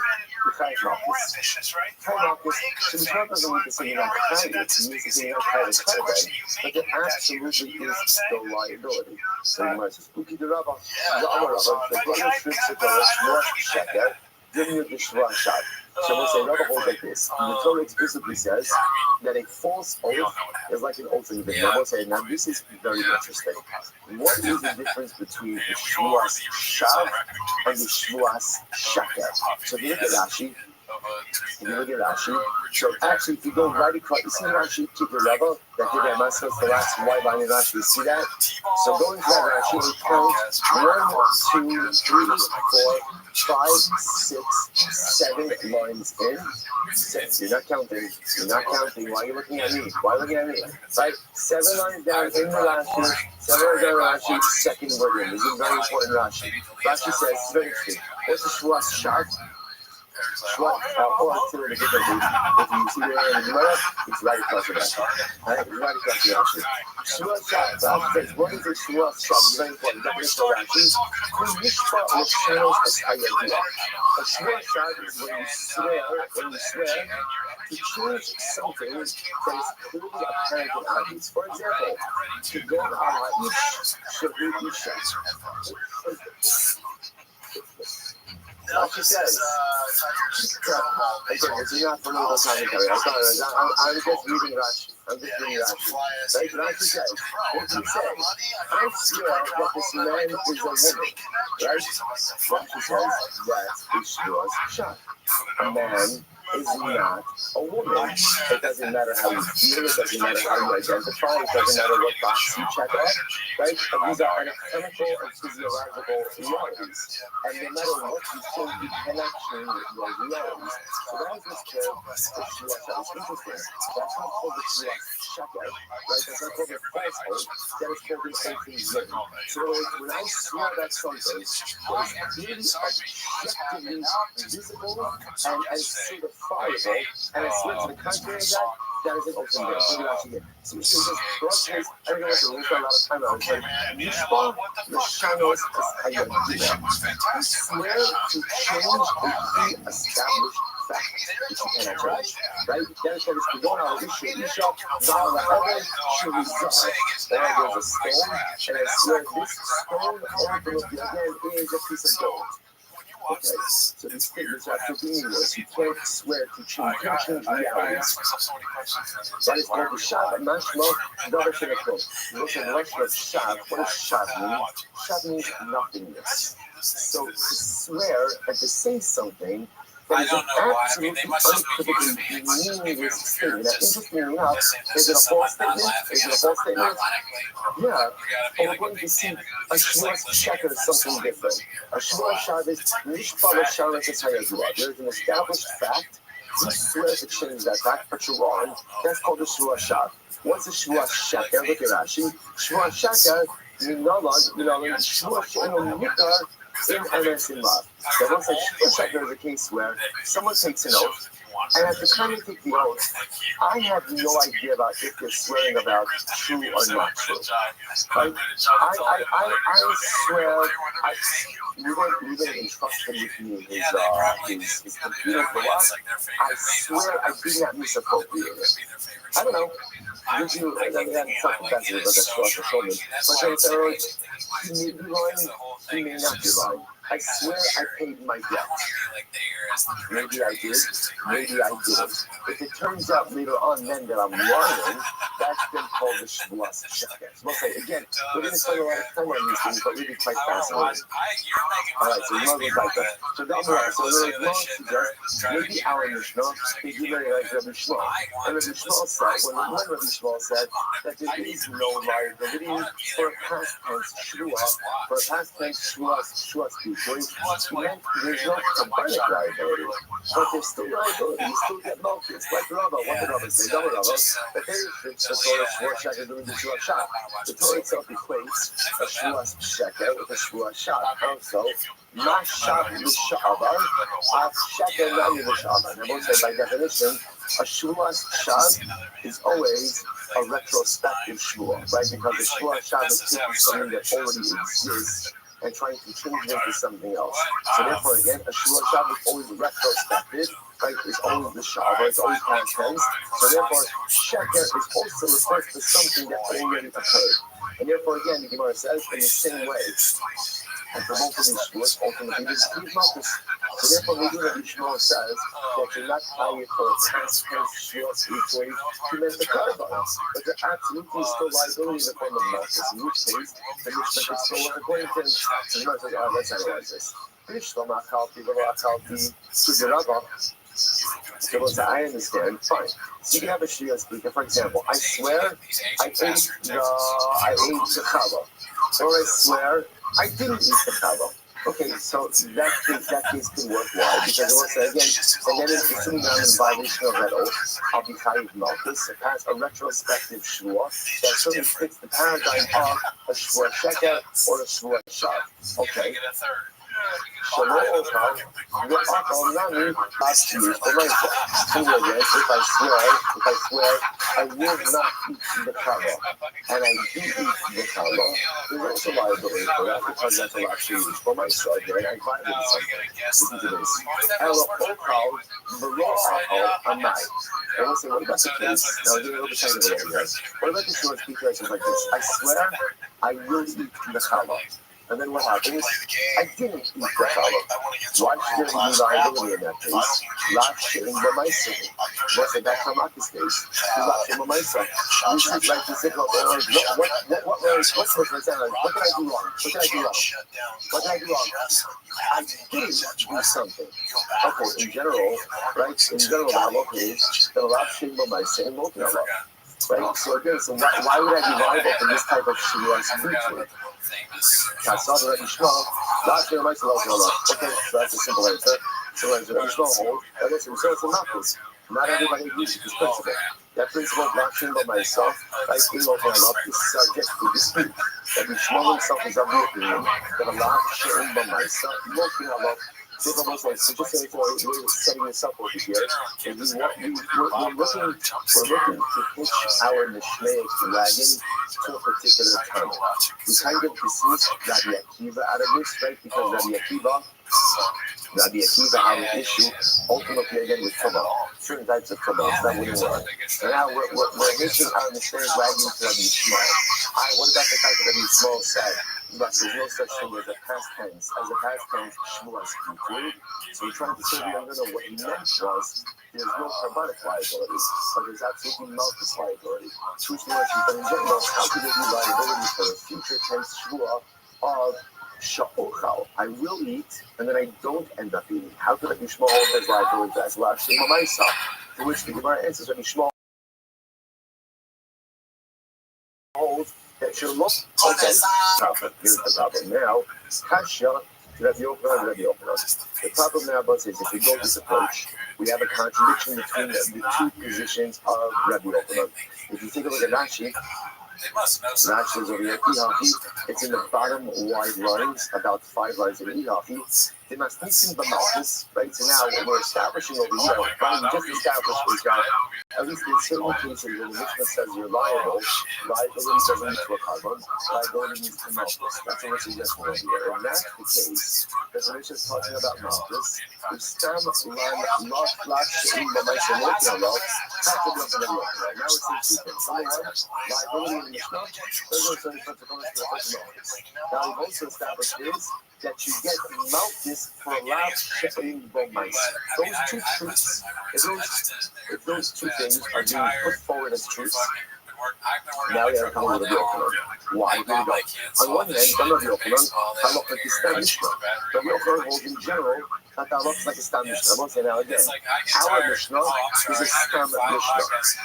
You're chayiv malchus. Chayiv malchus, so the Torah doesn't mean to say you're not chayiv, it means to say you're not chayiv a karban, but there absolutely is the liability. So the Gemara says, Uki the Rabba, the Amar Rabba, the brother shrieks the Torah, Shmuel Sheker, give me the Shmuel Shad. So we'll say Rabba holds like this. The Torah explicitly says that a false oath is like an oath in the Bible. Say, now this is very interesting. What is the difference between the Shmuas Shav and the Shmuas Shaker? So if you look at Rashi, so actually if you go right across, you see Rashi, keep the Rabba, that did that Masas, the last white line in Rashi, you see that? So going to that Rashi, we count 1, 2, 3, 4, 5, 6, 7 lines in. 6. You're not counting. Why are you looking at me? Right? 7 lines down in the Rashi. 7 lines down in Rashi. Second word in. This is very important Rashi. Rashi says, very interesting. What's the Shmuas Shad? or to a different reason. If you see it in the Gemara, it's right across the back. Right? It's right across the Rashi. Shua Shad, Rashi says, what is a Shua Shad? Very important. Definition of Rashi. Who Mishpa L'Shanos As-Hayadiyah. A Shua Shad is when you swear to change something that is clearly apparent and obvious. For example, to go on Ish Shavu Isha. Rashi says, it's not for no commentary. I'm just reading Rashi. Right? Rashi says, what he says, I swear that this man is a woman. Right? Rashi says, that is Shua's shot. A man is not a woman. It doesn't matter how you feel, it doesn't matter how you identify, it doesn't matter what box you check off, right? And these are anatomical and physiological realities. And no matter what you think, you cannot change those realities. So that is this term, the Shua Shad. It's interesting. That's not called the Shua Shad, right? That's not called the falsehood. That is called the something written. So when I swear that something is really objectively visible and certifiable, and I swear to the contrary of that, that is an open door. So we can just cross this. I don't know what to lose a lot of time on it. Mishpa L'Shanos As-Hayadiyah. We swear to change a pre-established fact, which you cannot change. Right? That is what it's going on. Isha, Isha, Vala, Evan, Shirizah. There's a stone, and I swear this stone ultimately again is a piece of gold. Okay, so these statements are too meaningless. You can't swear to change realities. That is called the Shad. Mashma, Dara Shenakot. Look at Russian of Shad. What does Shad mean? Shad means nothingness. So to swear and to say something that is an absolutely unequivocally meaningless statement. Now, interestingly enough, is it a false statement? Is it a false statement? Yeah, but we're going to see a Shua Shad is something different. A Shua Shad is Mishpa L'Shanos As-Hayadiyah. There is an established fact. You swear to change that fact, but you're wrong. That's called a Shua Shad. What's a Shua Shad? Look at Rashi. Shua Shad, Minalad, Shua Shad, in MS in love. There was a Shua is a case where someone takes an oath, and at the time you take the oath, I have no idea about if you're swearing about true or not true. Right? I swear, we didn't entrust him with me his computer for us. I swear I did not misappropriate it. I don't know. Usually, I mean, that's something sensitive, but that's what showman. But they say, he may be lying, he may not be lying. I swear I paid my debt. Maybe I did, maybe I didn't. If it turns out later on then that I'm lying, that's been called the Shua Shad. We'll say, again, we're going to spend a lot of time on these things, but really quite fascinating. Alright, so you know like that. So down the line, so there is maybe our Mishnah is really like Rabbi Shmuel. And Rabbi Shmuel said, when Rabbi Shmuel said that there is no liability for a past tense Shua, for a past tense Shua speech, meant there's no comparative liability, but there's still liability. You still get milk. It's like Rabbi. What did Rabbi say? Double Rabbi. But then the Torah Shua Shad doing the Shua Shad. The Torah itself equates a Shua Sheker with a Shua Shad. Also, Mashad L'Shabar, Af Sheker Nami L'Shabar. Now, both say by definition, a Shua Shad is always a retrospective Shua, right? Because the Shua Shad is taking something that already exists and trying to change it into something else. So therefore, again, a Shua Shad is always retrospective, right? It's always the Shavar, it's always past tense. So therefore, Sheker is also refers to something that already occurred. And therefore, again, the Gemara says in the same way, and for both of these Shuas, ultimately, this is Malchus. So therefore, maybe Rabbi Shmuel says that you're not hired for a past tense Shua equally to make the carbon, but there absolutely is still liability in the form of Malchus, in which case, the Mishnah could still work according to him. So the Gemara says, oh, let's analyze this. So I understand, fine. So you can have a Shia speaker, for example, I swear I ate the kava, or I swear I didn't eat the kava. Okay, so that case can work well, because it will say again, and then it's assuming I'm in violation of that oath, I'll be chayiv malchus. It has a retrospective shua that certainly fits the paradigm of a shua sheker or a shua shad. Okay. Shalom Ochal, V'achal Nami, Asli, B'maisa. Similarly, if I swear, I will not eat the kava, and I do eat the kava, there's also liability for that because that's a lot to use for myself, right? I violated something. Listen to this. Ela Ochal, V'lo Achal, Amai. And we'll say, what about the case? Now, we're getting a little bit technical over here. What about the short speech versions like this? I swear I will eat the challah. And then what happens? I didn't eat the challah. Why should there be liability in that case? Lachim b'maisa. What's the back from Aki's case? Lachim b'maisa. You should like to say, what can I do wrong? What can I do wrong? I didn't do something. Okay, in general, right? In general, the halacha is the lachim b'maisa and lo k'nala. Right? So again, why would I be liable for this type of shivas treatment? Okay, so that's a simple answer. So it's a not everybody agrees with this principle. That principle of lashing by myself, like we don't have up, is subject to dispute. That Yishmael himself is of the opinion that a lashing by myself, looking at up. So just say for setting yourself over here, and we're looking to push our Mishnaic wagon to a particular time. We kind of dismiss Rabbi Akiva out of this, right? Because Rabbi Akiva had an issue ultimately again with Tumah, certain types of Tumah that wouldn't work. And now we're hitching our Mishnaic wagon to Rabbi Yishmael. What about the fact that Rabbi Yishmael said? But there's no such thing as a past tense. As a past tense, Shmuel speaking. So we're trying to say we don't know what he meant was there's no carbonic liability, but there's absolutely malchus liability. But in general, how could there be liability for a future tense Shmuel of Sha'ochal? I will eat, and then I don't end up eating. How could it be Shmuel has liability as last Shema myself? To which the Gemara answers, Rabbi Shmuel holds that you're looking. Okay, here's the problem now. Kasha, Rabbi Yochanan. The problem now, is if we go this approach, we have a contradiction between the two positions of Rabbi Yochanan. If you take a look at Rashi, Rashi is over here. It's in the bottom wide lines, about 5 lines in Ihafi. They must listen to Malchus, right? So now what we're establishing over here, what we just established is that at least in certain cases where the Mishnah says you're liable, liability doesn't lead to a carbon, liability leads to Malchus. That's what we're suggesting over here. And that's the case, because the Mishnah is talking about Malchus, which stands line, lot, she'im, b'maisa, lokia, lot, that's what we're going to look at. Now it's in 2 things. Liability in the Mishnah, there's also a consequence to the Malchus. Now we've also established is that you get Malchus for a lot she'im, b'maisa. Those two truths, if those two things are being put forward as truths, now you have to come with a Yochanan. Why? Here we go. On one hand, Rabbi Yochanan, halakha like Stam Mishnah. Rabbi Yochanan holds in general that halakha like Stam Mishnah. I won't say now again. Our Mishnah is a Stam Mishnah,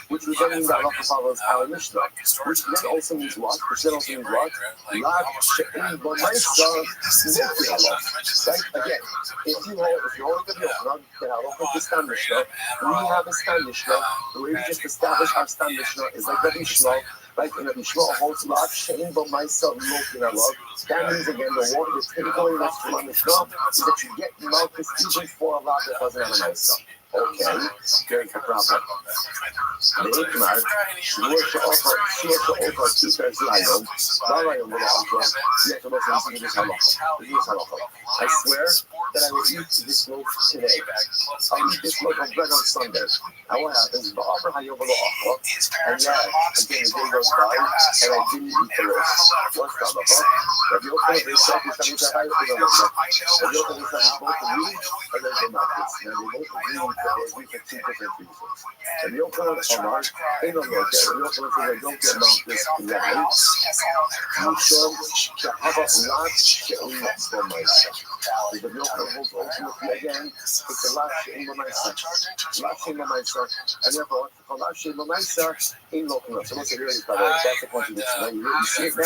which would then mean that halakha follows our Mishnah, which then also means what? Lav she'im b'maisa loki halakha. Right? Again, if you hold Rabbi Yochanan, then halakha like Stam Mishnah, we have a Stam Mishnah. The way we just established our Stam Mishnah is like Rabbi Yishmael, right? And Rabbi Yishmael holds Lav she'im b'maisa loki halakha. That means again the water that's typically next to our Mishnah is that you get Malchus even for a lot that doesn't have a Maisa. Okay, here's the problem. Meikmar, Shur she'ochar tifers layom, v'alayom v'la'achra, yet v'la'achra this halacha. I swear that I will eat this loaf today. I'll eat this loaf of bread on Sunday. And what happens? V'achra hayom v'la'achra, and yeah, again the day goes by, and I didn't eat the rest. What's the halacha? Rabbi Yochanan himself is coming to hide the halacha. Rabbi Yochanan himself is both agree, and then the Malchus. Now they both agree for 2 different reasons. Rabbi Yochanan Amar, in the Lord, Rabbi Yochanan says I don't get Malchus right. Mishom shehava lot she'im b'maisa. Rabbi Yochanan holds ultimately again, it's a lot she'im b'maisa. Lot she'im b'maisa, and therefore So what's it really about? That's the contradiction, right? You see it now.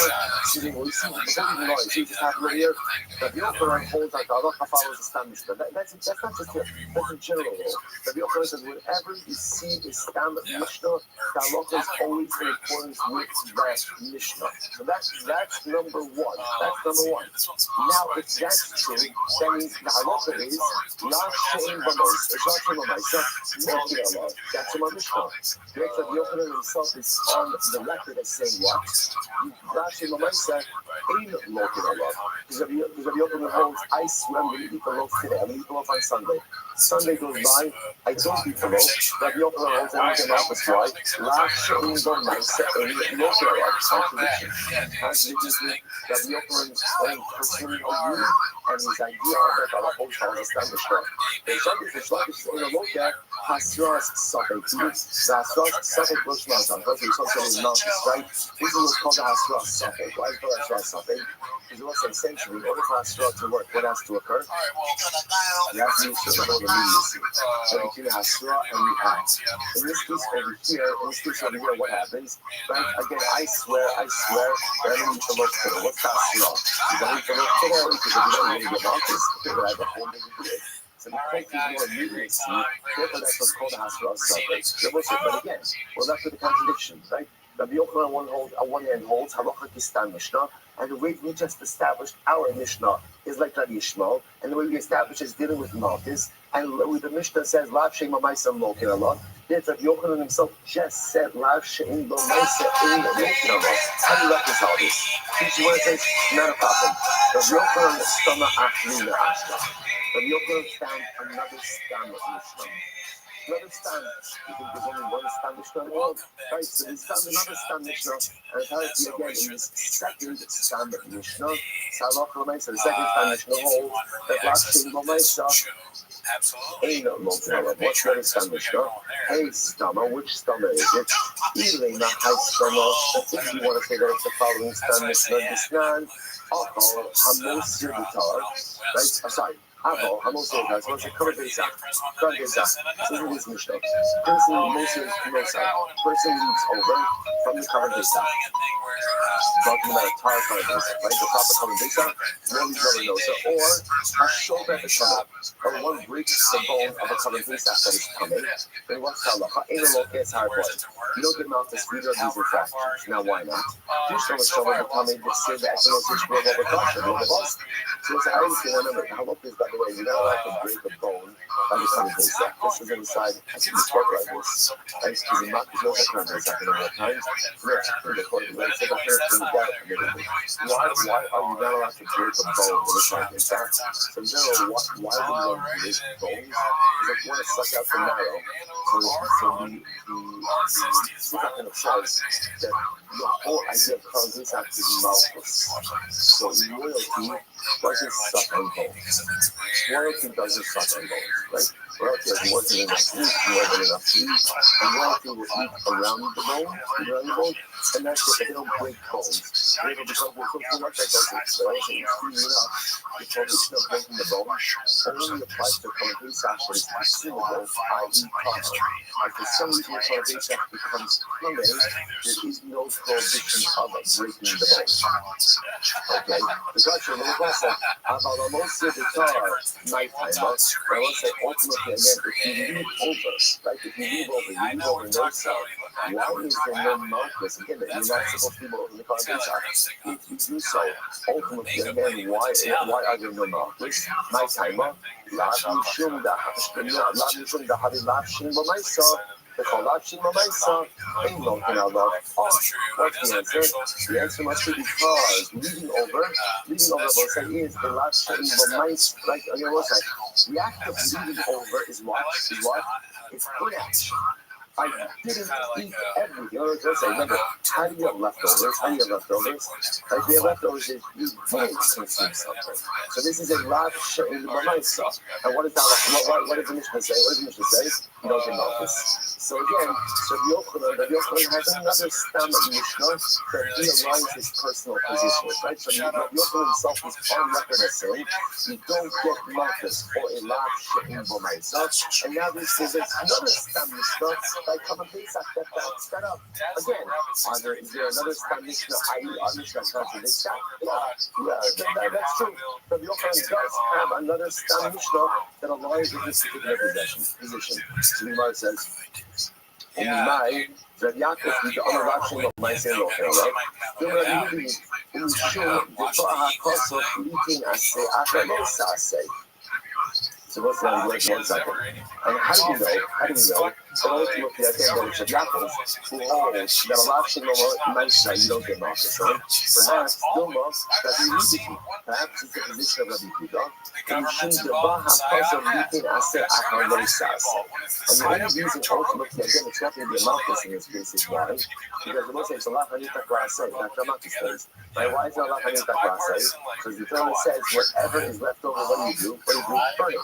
We see it just happened right here. That the Yochanan holds that the halacha follows the stam mishnah. That's not just here. That's a general rule. That the Yochanan says whenever you see the stam mishnah, the halacha is always in accordance with that mishnah. So that's number one. That's number one. Now, if that's true, that means the halacha is la shein b'mos, la shein b'maisa, loki Allah. That's in my mishnah. The Yochanan himself is on the record as saying what? La shein b'maisa ain't loki Allah. Because if Yochanan holds, I swear I'm going to eat the loaf today. I'm going to eat the loaf on Sunday. Sunday goes by, I don't eat the loaf. Rabbi Yochanan holds everything else is right. La shein b'maisa ain't loki Allah. Contradiction. Contradiction. Rabbi Yochanan own personally agree, and his idea that the whole shall establish that. The Shabbos in a look at Hasras Safek. The Hasras Safek was not on. That's what it's right? This is what's called the Hasras Safek. Why is it called Hasras Safek? Because it was essentially, in order for Hasras to work, what has to occur? You have to use the whole immediacy. So between the Hasra and the act. In this case over here, what happens? Right? Again, I swear, that I'm going to look for what's Hasra? You don't need to look for it because if you don't really give up, I have a whole big deal. So the point is more immediacy. Therefore, that's what's called a Hasra Safek. But again, we're left with the contradiction, right? Rabbi Yochanan on one hand holds halacha kistan mishnah, and the way we just established our mishnah is like Rabbi Yishmael, and the way we established is dealing with malchus, and the mishnah says lav shein b'maisa lokin Allah. Yet Rabbi Yochanan himself just said lav shein b'maisa in lokin Allah. How do you reconcile this? Since you want to say not a problem. Rabbi Yochanan stama achlina ashna. Rabbi Yochanan found another stam of mishnah. Another stand. You think there's only one stand mishnah in the world? Right, so he's found another stand mishnah, and apparently again in this second stand mishnah, Salach L'Maisa, the second stand mishnah holds that last thing L'Maisa ain't no L'Maisa. What's the other stand mishnah? Hey Stama, which Stama is it? Elena High Stama. If you want to say that it's the following stand mishnah, Disnan, Achal, Hamos Yivitar, right? I'm sorry. I'm also guys. Once I cover this up, so this is Mishnah. Person leaps over from the cover base up. Talking about a tar cover base up, right? The proper cover base up, one really knows it. Or a shoulder at the top, or one breaks the bone of a cover base up that is coming. Then what's halacha? Ain't a look at hard boy. You don't get mouth this either of these infractions. Now why not? You show a shoulder becoming the same that the which will overcome the bust. So it's always remember how look is by the way, you're not allowed to break a bone by the cover base up. This is inside. I think it's work like this. I used to be not to know that cover base up in all times. Why are you not allowed to break a bone with a cover base up? So in general, why do you break bones? Because you want to suck out the marrow. So the kind of says that the whole idea of cover base up is malchus. So loyalty doesn't suck on bones. Loyalty doesn't suck on bones, right? Loyalty has more than enough food, and loyalty will eat around the bone, and that's what they don't break bones. They don't become too much like those. They also eat enough. The prohibition of breaking the bone only applies to cover that is consumable, i.e. common. If for some reason the cover that becomes common, there is no prohibition of breaking the bone. Okay? The question is also about almost the guitar nighttime. I want to say ultimately again, if you leave over, right? If you leave over no cell, why is there no malchus? Again, you're not supposed to leave over the cover base. If you do so, ultimately again, why are there no malchus? Nighttime. What's the answer? The answer must be because leading over, we'll say is the last thing, like the act of leading over is what? It's preaction. I didn't eat everything. Remember, how do you have leftovers? How do you have leftovers? Like, we have leftovers is you didn't consume something. So this is a lav she'in b'maisa. And what does the Mishnah say? What does the Mishnah say? You don't get malchus. So again, Rabbi Yochanan has another stam of Mishnah that he aligns his personal position with, right? So Rabbi Yochanan himself is on record as saying, you don't get malchus for a lav she'in b'maisa. And now there's another stam Mishnah by Kavan Pesach that backs that up. Again, is there another stam Mishnah, i.e. our Mishnah contradicts that? Yeah, that's true. Rabbi Yochanan does have another stam Mishnah that aligns with this particular position. So the Gemara says, Rabbi Yaakov did the other option of my saying, okay, right? The Rabbi Yishum, the Baha Kosof, leaking Ase, Achalos Ase. So what's that? One second. And how do we know? That ultimately, I think that it's a Yaakov who holds that a lot of Maisa, you don't get malchus, right? Perhaps Dilma, that we need to keep. Perhaps it's the position of Rabbi Yehuda. And Yishum, the Baha Kosof, leaking Ase, Achalos Ase. And the only reason ultimately, again, it's not going to be a malchus in this case is why? Because the most it's a lot of Hanita Grasay, not the malchus says. Right? Why is it a lot of Hanita Grasay? Because the Torah says, whatever is left over, what do you do? Burn it.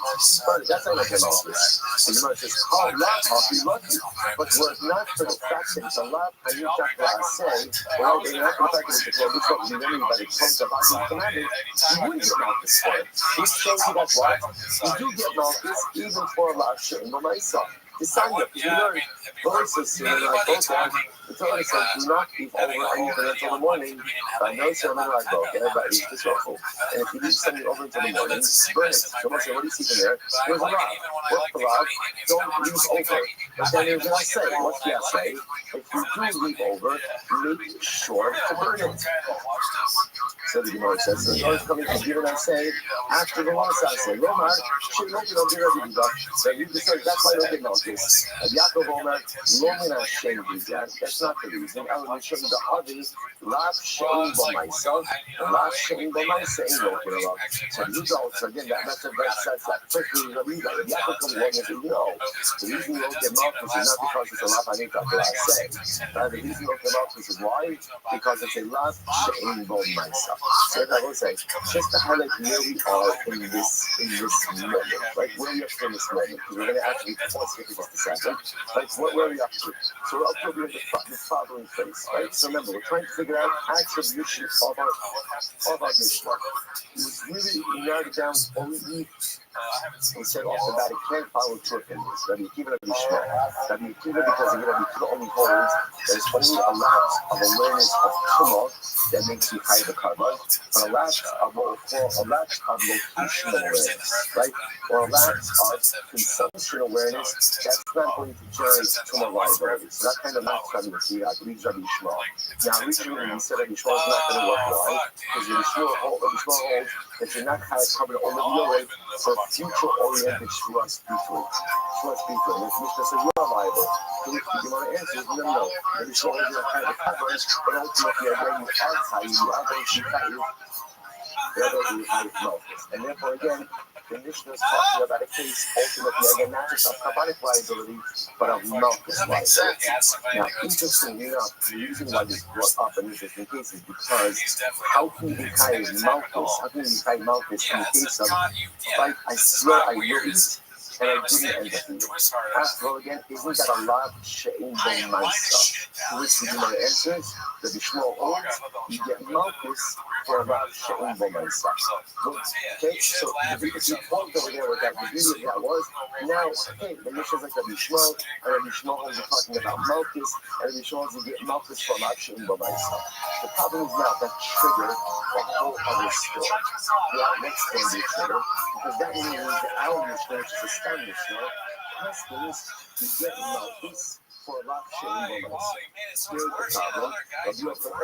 That's not like an malchus. So you might just call love, I'll be lucky. But were it not for the fact that it's a lot of Hanita Grasay, well, it's not the fact that it's a Torah, which what we remember by the Torah of Adam commanded, you wouldn't get malchus for it. This shows you that what? You do get malchus even for a lot of shit in the myself. Decide that you learn verses here, like both of them. The Torah says, do not eat over anything until the morning. By no sermon like both, by each disruptful. And if you leave something over until the morning, burn it. So what do you see in there? There's a lot. What's the lot? Don't leave over. But then there's an essay. What's the essay? If you do leave over, make sure to burn it. So the Gemara says, the Gemara is coming to give an essay after the last essay. Lomar, she don't get over here. That's why I don't get malchus. Yaakov Omer, Lomin Hashem Vizat. That's not the reason. I will show you the others. Lav Shein B'Maisav, Lav Shein B'Maisa ain't Lokin Alav. So the result, so again, that method says that. Firstly, Rabbi Yaakov comes along and says, no. The reason you don't get malchus is not because it's a Lav Hanita Grasay. The reason you don't get malchus is why? Because it's a Lav Shein B'Maisa. So I will say, just to highlight where we are in this moment, right? Where we are in this moment, because we're going to actually pause here for just a second. Like, where are we up to? So we're up to the following phase, right? So remember, we're trying to figure out attribution of our Mishnah. It was really narrowed down only. We said off the bat, it can't follow two opinions. Rabbi Akiva and Rabbi Shmuel. Rabbi Akiva, because Rabbi Akiva only holds there's only a lot of awareness of tumah that makes you hide the karma, but a lot of what we call a lot of locational awareness, right? Or a lot of consumption awareness that's not going to generate tumah liability. So that kind of knocks Rabbi Akiva, I believe Rabbi Shmuel. Now, originally we said Rabbi Shmuel is not going to work why? Because Rabbi Shmuel holds that you're not covered all of the way for future-oriented Shua spiritual. And if Mishnah says you're liable, you want to answer, no. Maybe Shua is not kind of coverage, but ultimately, when you are and therefore, again, the Mishnah is talking about a case ultimately, again, not just of Kabbalic liability, but of malchus liability. Now, interestingly enough, the reason why this brought up an interesting case is because how can you be malchus? How can you be malchus in the case of, like, I swear I will eat, and I didn't end up eating? After all, again, isn't that a lot of she'in b'maisa? To which the Gemara answers, the Bishmol holds, you get malchus for a lot of she'in b'maisa. Okay, so if you talked over there what that the beauty of that was, now, okay, the Mishnah's like Rabbi Shmuel, and Rabbi Shmuel holds are talking about malchus, and Rabbi Shmuel holds you get malchus for a lot of she'in b'maisa. The problem is now that triggered a whole other story. That next going to be a trigger, because that means that our Mishnah, which is a star Mishnah, customs to get malchus for a lot of she'in b'maisa. Here's the problem. Rabbi Yochanan,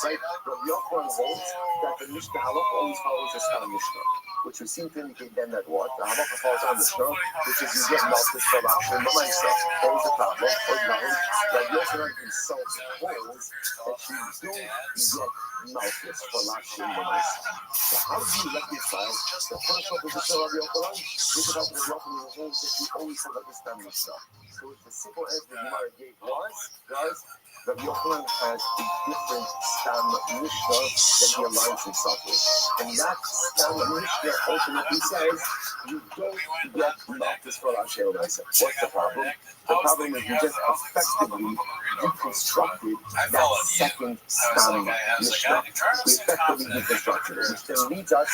right? Rabbi Yochanan holds that the Mishnah Halakha always follows the star Mishnah, which would seem to indicate then that what? The Halakha follows on Mishnah, which is you get malchus for a lot of she'in b'maisa. Here's the problem. Rabbi Yochanan himself holds that you don't get malchus for a lot of she'in b'maisa. So how do you reconcile the first opposition of Rabbi Yochanan with the fact that Rabbi Yochanan holds that you always have the star Mishnah? So the simple answer the Gemara gave was Rabbi Yochanan has a different Stam Mishnah that he aligns himself with. And that Stam Mishnah ultimately says, you don't get Malchus for Hashem. What's the problem? The problem is you just effectively deconstructed that second Stam Mishnah. We effectively deconstructed it, which then leads us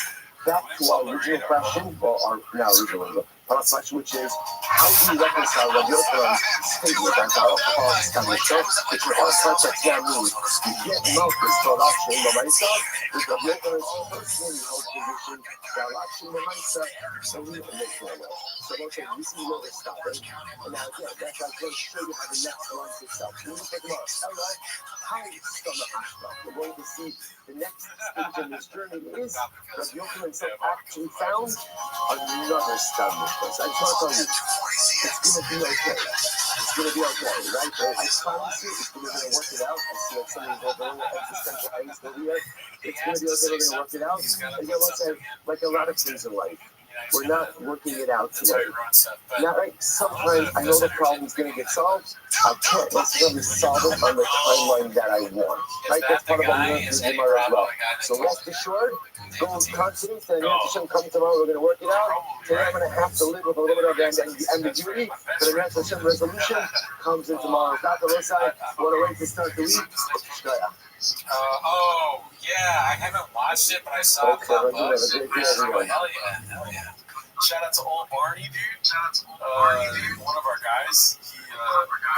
back to our original question, or our now original question, which is, how do you reconcile Rabbi Yochanan's statement that Halacha Stam Mishnah, which in our context now means you get Malchus for Hashem Lamaisa, with Rabbi Yochanan's personally held position that Hashem Lamaisa only a Mishnah. So okay, we see where we're stopping. And now again, that's I'm going to show you how the next line itself. So we're going to take about how Stamma Ashba. We're going to see the next stage in this journey is Rabbi Yochanan himself actually found another Stam Mishnah. So I just want to tell you, it's going to be okay. It's going to be okay, right? I promise you, we're going to work it out. I see like some of these other existential angst over here. It's going to be okay. We're going to work it out. Again, let's say, like a lot of things in life, we're not working it out today. Not right. Sometimes I know the problem's going to get solved. I can't necessarily solve it on the timeline that I want. Right? That's part of what we learned in Gemara as well. So rest assured, go with confidence that Hashem come tomorrow. We're going to work it out. Today I'm going to have to live with a little bit of ambiguity, but the next Hashem resolution comes in tomorrow. Not the side. Want to wait to start the week? Oh, yeah, I haven't watched it, but I saw it pop up. Hell yeah. Shout out to old Barney, dude. One of our guys. He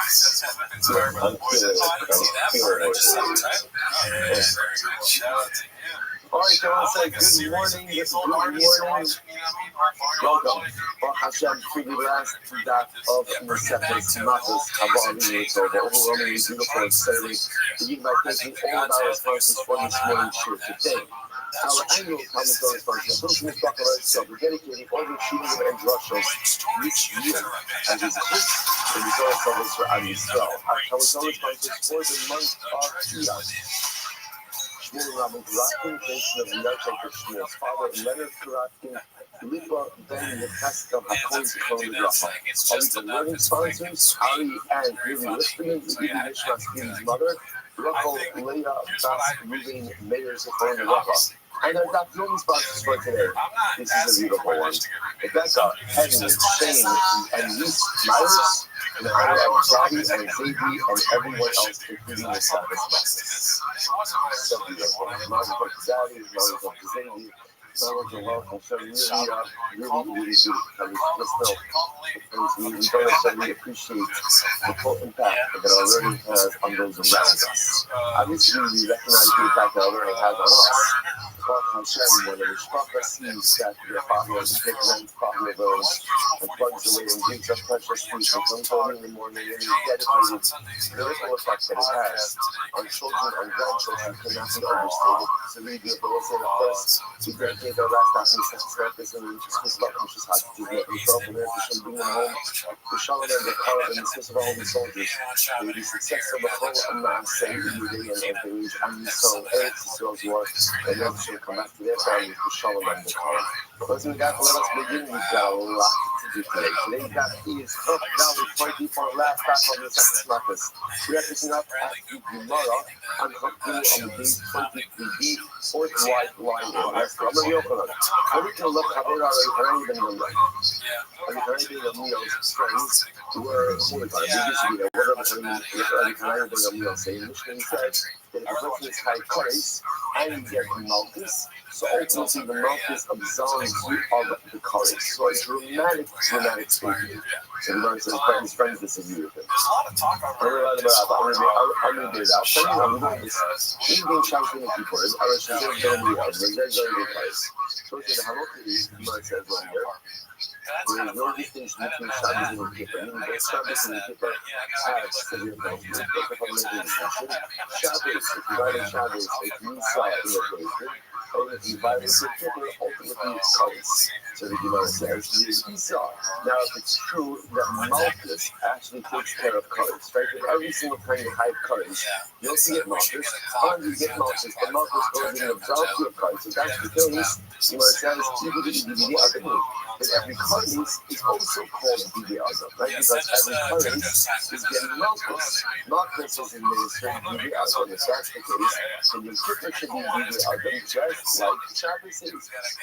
says he's been inspired by the boys. I didn't see that part. I just saw the title. Very good. Shout out to him. All right, so I'll say good morning. Good morning. Welcome. Hashem, to the last dot of Mesechus Matos Havali. It's overwhelmingly beautiful and exciting. Begin by thanking all of our sponsors for this morning's show today. Our annual commentary sponsor, those who talk about itself, we're dedicating all the shooting and drushos each year as is quick and we go service for Am Yisrael. Our commentary sponsors for the month of Iyar. Shmuel Rabbi Kuratkin, Jason of Yachak for Shmuel's father, Leonard Kuratkin, Lipa Ben Yechaska HaKoy's Chol Rafa. All the learning sponsors, Ari and Really Listening, Udi Nishmas mother, Rachel Leah Bas Ruben Mayors of Chol Rafa. And our top film sponsors for today. This is a beautiful one. Rebecca, Henry, Shane, and Luis Myers, and Rabbi and Zaidi, and everyone else, including the Sabbath sponsors. So beautiful. Mazel Zaddy, Mazel Zaidi, Mazel welcome. So really beautiful. We don't necessarily appreciate the full impact that our learning has on those around us. Obviously, we recognize the impact that our learning has on us. When the Mishpacha sees that their father is taking father those and plugs away and gives us precious fruit and comes home in the morning and is dedicated, the ripple effect that it has on children and grandchildren cannot be overstated. So really beautiful. We'll say that first, we dedicate our last half in the second service and we just miss about Mishpacha to get himself and their Hashem bring them home. The Shalom and the Karav and the Swiss of all the soldiers. May the success of the whole Amasa in the day and the age and the soul, Eretz Yisrael's war, and then she'll come back to their family for Shalom and the Karav. But we got, let us begin. We've got a lot to do today. Today's got is up down with 20 for last half of the second Makkos. We are picking up at the Gemara on the day 23b, fourth white line. That's from the Yochanan. And we can look at it already been done. And already the meals friends were Mordecai. We used to be there. Whatever the meals say. Mishnah says that if a person is high price and you get Malchus, so ultimately the Malchus absolves you of the Kares. So a dramatic statement. So the man says, his friends disagree with him. I'm going to do it. I'm going to do this. He's being shouting at people. I was just going to be out. They're going to be price. So the Halacha is, the man says over here, there is no distinction between Shabbos and Yom Kippur. Meaning that Shabbos and Yom Kippur have severe problems. Shabbos, if you violate Shabbos, it means in the basement. And if you violate Yom Kippur, ultimately it's Kares. So the Gemara says, Esau. Now, if it's true that Malchus actually takes care of currents, right? Because every single time you hide currents, you also get Malchus. And you get Malchus, but Malchus goes in and absolves your currents. If that's the case, Gemara says, but every current is also called Bidi Adam, right? Because every current is getting Malchus. Malchus is administering Bidi Adam. If that's the case, then your Kippur should be Bidi Adam, just like Shabbos is.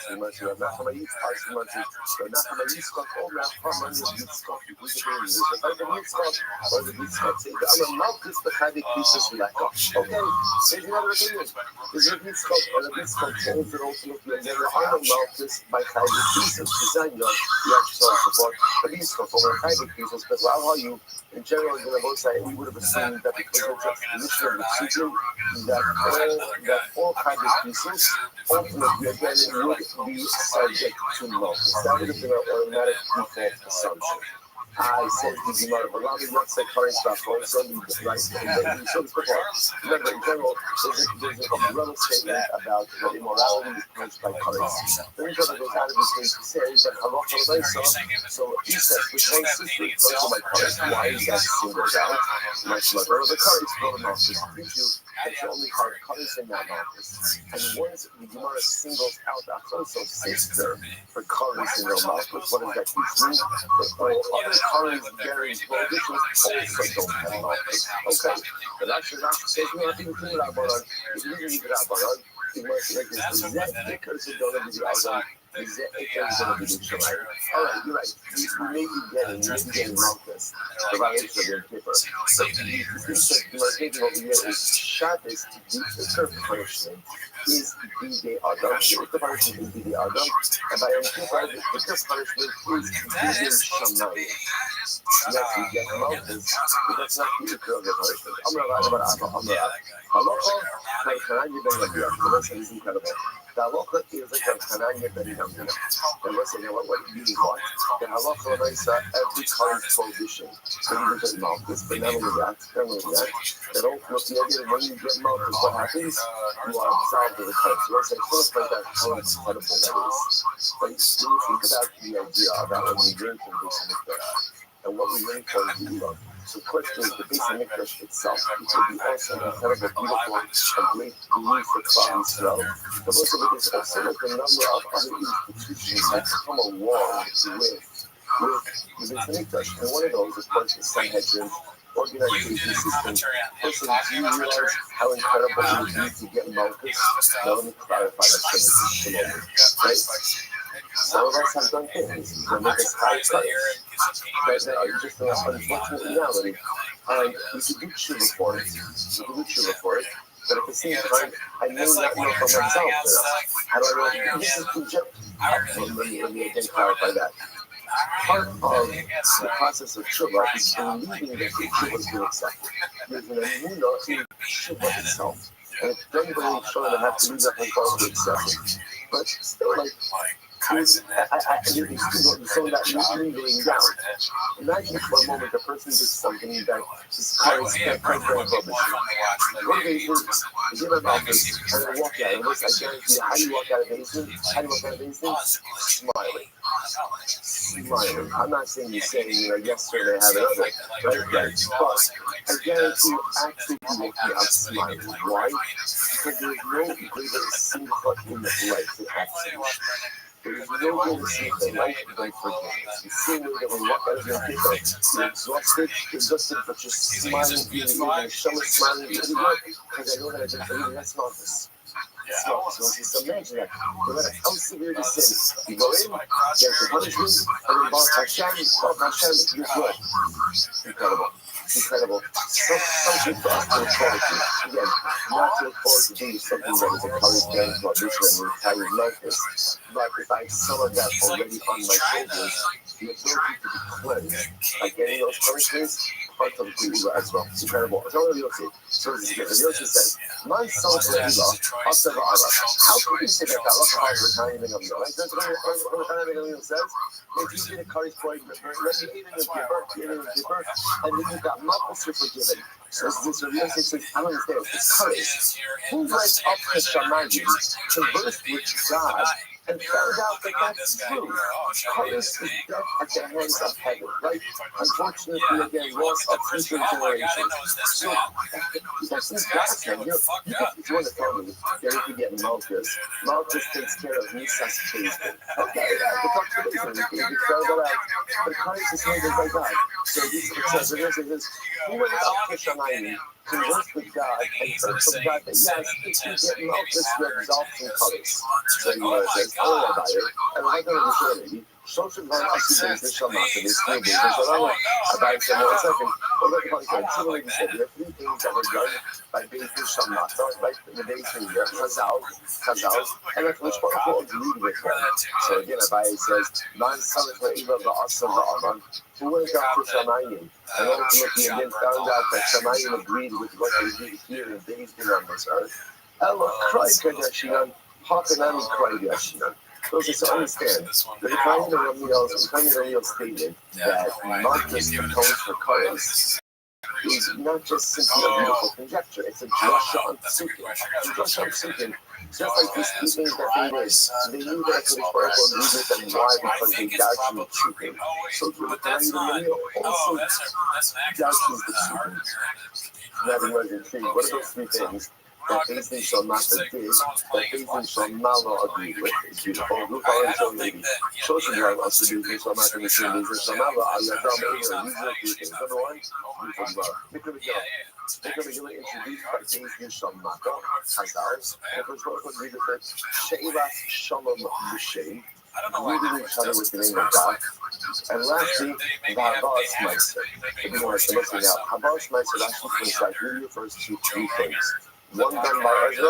You must have Nachama Yitzchak, you must have Nachama Yitzchak, or Nachama Yitzchak. You put it in this, or the Yitzchak, or the Yitzchak. Say, I'm a Malchus, the Chadik pieces Leka. Okay, so you have an opinion. Is it Yitzchak, or the Yitzchak, ultimately, and then I'm a Malchus by Chadik pieces. Design your actual support. But Yitzchak, or Chadik pieces, but how are you? In general, in the both sides, we would have assumed that because of the position of the Sujim, that all Chadik pieces, ultimately, again, would be subject to Malchus. That would have been an automatic default assumption. I said the Gemara, but Rabbi not say current stuff, also right. And so it's before. Remember, in general, there's a umbrella statement about that immorality is punished by currents. Then he goes out of this thing to say that halacha so he says, which one sister is punished by currents? Why is that singled out? Much like the currents, go to Malchus. That you only have currents in that Malchus. And once the Gemara singles out that also sister for currents in their Malchus, what does that teach me? That all other currents bearing prohibitions also don't have Malchus. Okay? But actually, Rashi says, no, I think we Rabbanan. If you read Rabbanan, you must make this exact because you don't have the Rabbanan. All right, you're right. We may be getting Malchus, the violation of your paper. But the thing what we get is Shabbos, the third punishment is Bidi Adam. The punishment is Bidi Adam. And by Yom Kippur, the third punishment is Bidi Shammai. Yes, we get Malchus, but that's not the equal of the punishment. Halacha is incredible. The halacha is like a Hananya ben Hamina. And let's say, what it means what? The halacha is every current prohibition. So you get Malchus, but not only that, that ultimately, again, when you get Malchus, what happens? You are absolved of the current. So let's say, first, like that, how incredible that is. But when you think about the idea about when we learn from this and what we learn from the Ilah. So the question is, the Beis HaMikdash itself, it will be also an incredible, beautiful, and great relief for Klal Yisrael. But also because also like a number of other institutions that come along with the Beis HaMikdash. And one of those, of course, is Sanhedrin, organization system. Listen, do you realize how incredible it would be to get Malchus? Now let me clarify this for a moment, right? Some of us have done things that make us high price. That's just an unfortunate reality. And we could do tshuva for it. But at the same time, I may not know for myself. How do I know? This is Egypt. Let me again clarify that. Part of the process of tshuva is believing that the tshuva is being accepted. There's an emunah in tshuva itself. And if anybody showing them have to leave that whole to accept it. But still, like, so that lingering down. Imagine for a moment a person does something that is contrary to prohibition. One day, I give an office and I walk out. And I guarantee you, how do you walk out of the basement? Smiling. I'm not saying you're saying, yes, sir, they have it, right? But I guarantee you, actually, you walk out smiling. Why? Because there's no greater simcha in life than absolute. There is no way to see the life than forgiveness. You see that when you walk out of your paper, you're exhausted, but you're smiling, you're smiling, because I know that I just believe that's not this. It's not this. Just imagine that. No matter how severe the sin, you go in, there's the punishment, and then Baruch Hashem, you're good. Incredible. Something for us to look forward to. Again, not to look forward to doing something that is encouraged by tradition and retired Malchus. But if I have some of that already on my shoulders, the ability to be cleansed by getting those punishments, part of the Gula as well. It's incredible. So this is good. The Yosef says, my son of Leila, how could you say that Allah is not even of you? Right? That's what the says. If you did a curry's point, you ate in your birth, and then you got Malchus, you're forgiven. So this Yosef says, I don't understand. It's courage. Who went up to Shamayim to converse with God and found out that that's true. Curtis is dead at the hands of heaven, right? Unfortunately, again, lost of future generations. So that's his God's name. You want to tell me, then if you get Malchus, Malchus takes care of Nisas children. Okay, the proclamation, we found that out. But Christ is handled by God. So this says, he went up to Shamayim, conversed with God, and heard from God that yes, if you get Malchus, you're exalting Christ. So he says, oh, about it, and I don't understand it. Social one accident is some matter, it's still business. About it, and second, well, look at my God, said there are three things that were done by being through some matter, like the days in here, Chazal, and that's which one will agree with them. So again, Abai says, Man Salif Eva Ba'asa Ba'aman, who went up to Shamayim, and ultimately again found out that Shamayim agreed with what they did here in days on this earth. Ella cried Yashinan, Hakanami cried Yashinan. So to understand, the Chaim Ramiel stated that Malchus atones for Kares is not just simply a beautiful conjecture, it's a drasha on Psukim. Drasha on Psukim, just like these two things that they did, they knew that the Baruch agreed with them. Why? Because they doubted the Psukim. So the Chaim Ramiel also doubted the Psukim. Now the word intrigued. What are those three things? That Bezdin Shalmata did, that Bezdin Shalmala agreed with, is beautiful. Look how it's so maybe. Social drive also do Bezdin Shalmata and Bezdin Shalmala. These are three things. Number one, Mikra Megillah introduced by Bezdin Shalmata, Chazal, and the Torah would read it, She'elas Shalom B'Shem, greeting each other with the name of God. And lastly, the Habas Meiser. If you want to listen out, Habas Meiser actually comes out, really refers to three things. One done by Ezra,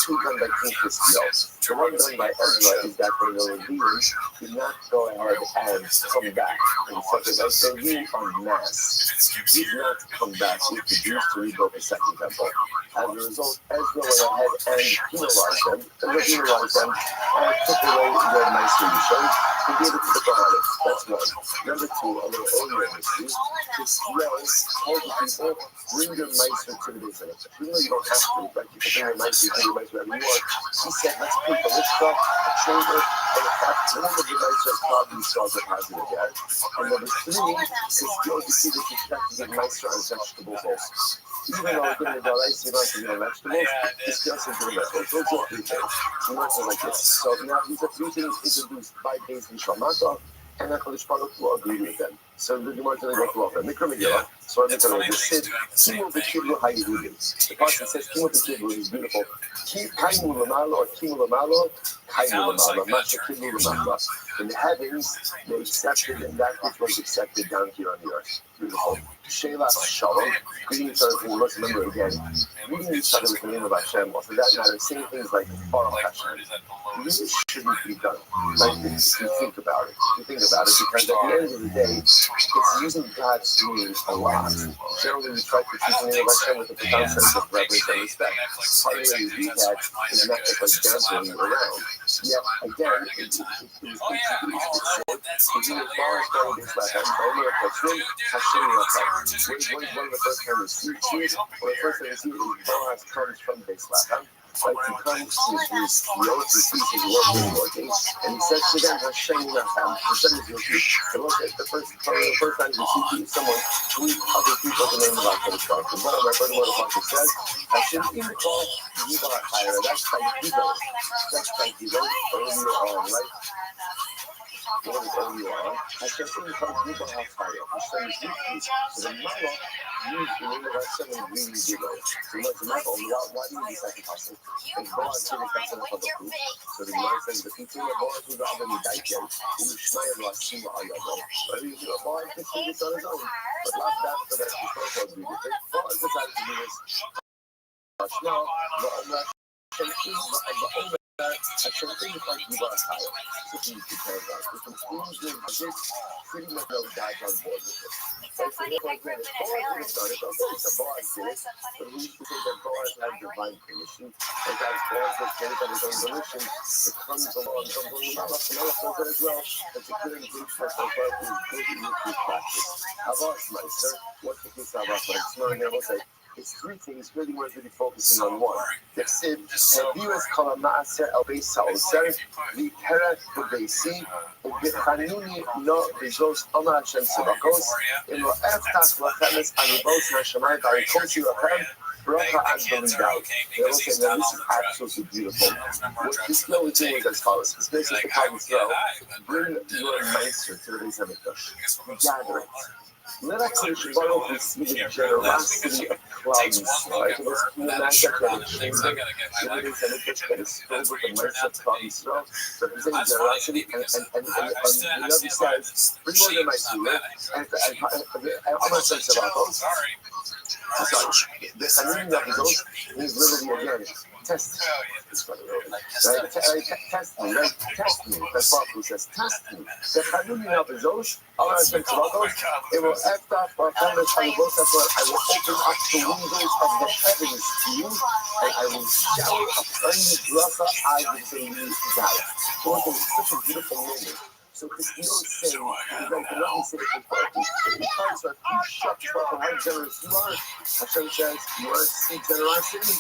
two done by King Christiel. The one done by Ezra is that when the Levians did not go ahead and come back in such a way. So we en masse did not come back. We produced to rebuild the second temple. As a result, Ezra went ahead and penalized them, and took away their nice shows and gave it to the Kohanim. That's one. Number two, a little earlier in history, Christiel told the people, bring your meister to the business. Even though you don't have to, like you can bring your meister, bring your meister wherever you want. He said, let's put the litzvah, a chamber, and in fact, one of the meister probably saw the positive yet. And number three, Christiel, you see the respect to give meister on vegetables also. Even though again the Dalais you don't have vegetables, it's just into the vegetables. Those are three things. You know, so like this. So now these are three things introduced by Bezdin Shalmata, and HaKadosh Baruch Hu agreed with them. So the Gemara is going to go through all of them. Mikra Megillah, so I'm going to say, Kimu B'Kiblu Hayihudim. The person says, Kimu B'Kiblu is beautiful. Kaimu L'Malo, or Kimu L'Malo, Kaimu L'Malo, Masha Kimu L'Malo. In the heavens, they accepted, and that which was accepted down here on the earth. Beautiful. She'elas Shalom, greeting each other, and let's remember again, greeting each other with the name of Hashem, or for that matter, saying things like Baruch Hashem. This shouldn't be done. Like, if you think about it, because at the end of the day, it's using God's name a lot. Generally, we try to treat the name of Hashem with a profound sense of reverence and respect. Part of the way you do that is not just like dancing around. Yet, again, it's short. If you acknowledge God in this life, Hashem one of the first times we see it, or the first time we see it is Boaz comes from Bethlehem. Like he comes to his yoke, he sees his work working, and he says to them, Hashem Yachem, Hashem is with you. And look at the first time we see someone treat other people the name of HaKadosh Baruch Hu. One of my friends, what the says, Hashem Imkol Yibar Higher. That's Thanksgiving. That's Thanksgiving earlier on, right? What is earlier on? Hashem Imkol Yibar Higher. Hashem is with you. So the Mala used the name of Hashem and really did it. So much Mala, why do you do sacrifice? And Boaz did it, that's enough of the proof. So the Gemara says, the people of Boaz who got them in Daiken, who Shmaya Rashima Ayado. But Boaz could do this on his own. But not that, for that, the Torah agreed with it. Boaz decided to do this. Now, Hashem things like you are higher. So you can tell that. If it's easy, this pretty much no God's on board with it. So for him, like when Boaz started, okay, so Boaz did it. But we used to say that Boaz had divine permission. And that Boaz was getting on his own volition. It comes along, comes along, Malach does it as well. It's a good engagement of God who is good in this practice. Havas Meister, what's the case of Havas Meister? And they will say, It's three things. Really, we're really focusing on one. The Sid, Viewers Kala Maaser El Beis Haoser, the Pera Beisi, Ubichanuni no Bezos Omar Hashem Sebakos, in Lo Eftach Lachemes Anibos Hashemayim Barikosi Lachem, Bracha and Belidai. They all say, now this is absolutely beautiful. What this flow is doing is as follows. It's basically the Talmud's flow. Bring your Meister to the Beis HaMikdash. Gather it. Let us Baruch receive the generosity of clouds. Right? So let's imagine that a chamber in the Beis HaMikdash that is filled with the mercy of Klal Yisrael, representing generosity, and the Rabbi says, bring more than my food, and I'm not saying Sabbath. The Chanunin of those means literally again, test me. Test me, right? Test me. That's what he says, test me. The Chanunin of those, Allah has been Sabbath, it will act up our families and both of us. I will open up the windows of the heavens to you, and I will shower upon you bracha as the day die. So it's such a beautiful moment. So Christine is saying, like the Rabbi said, it comes with you shut up how generous you are. Hashem says, you want to see generosity?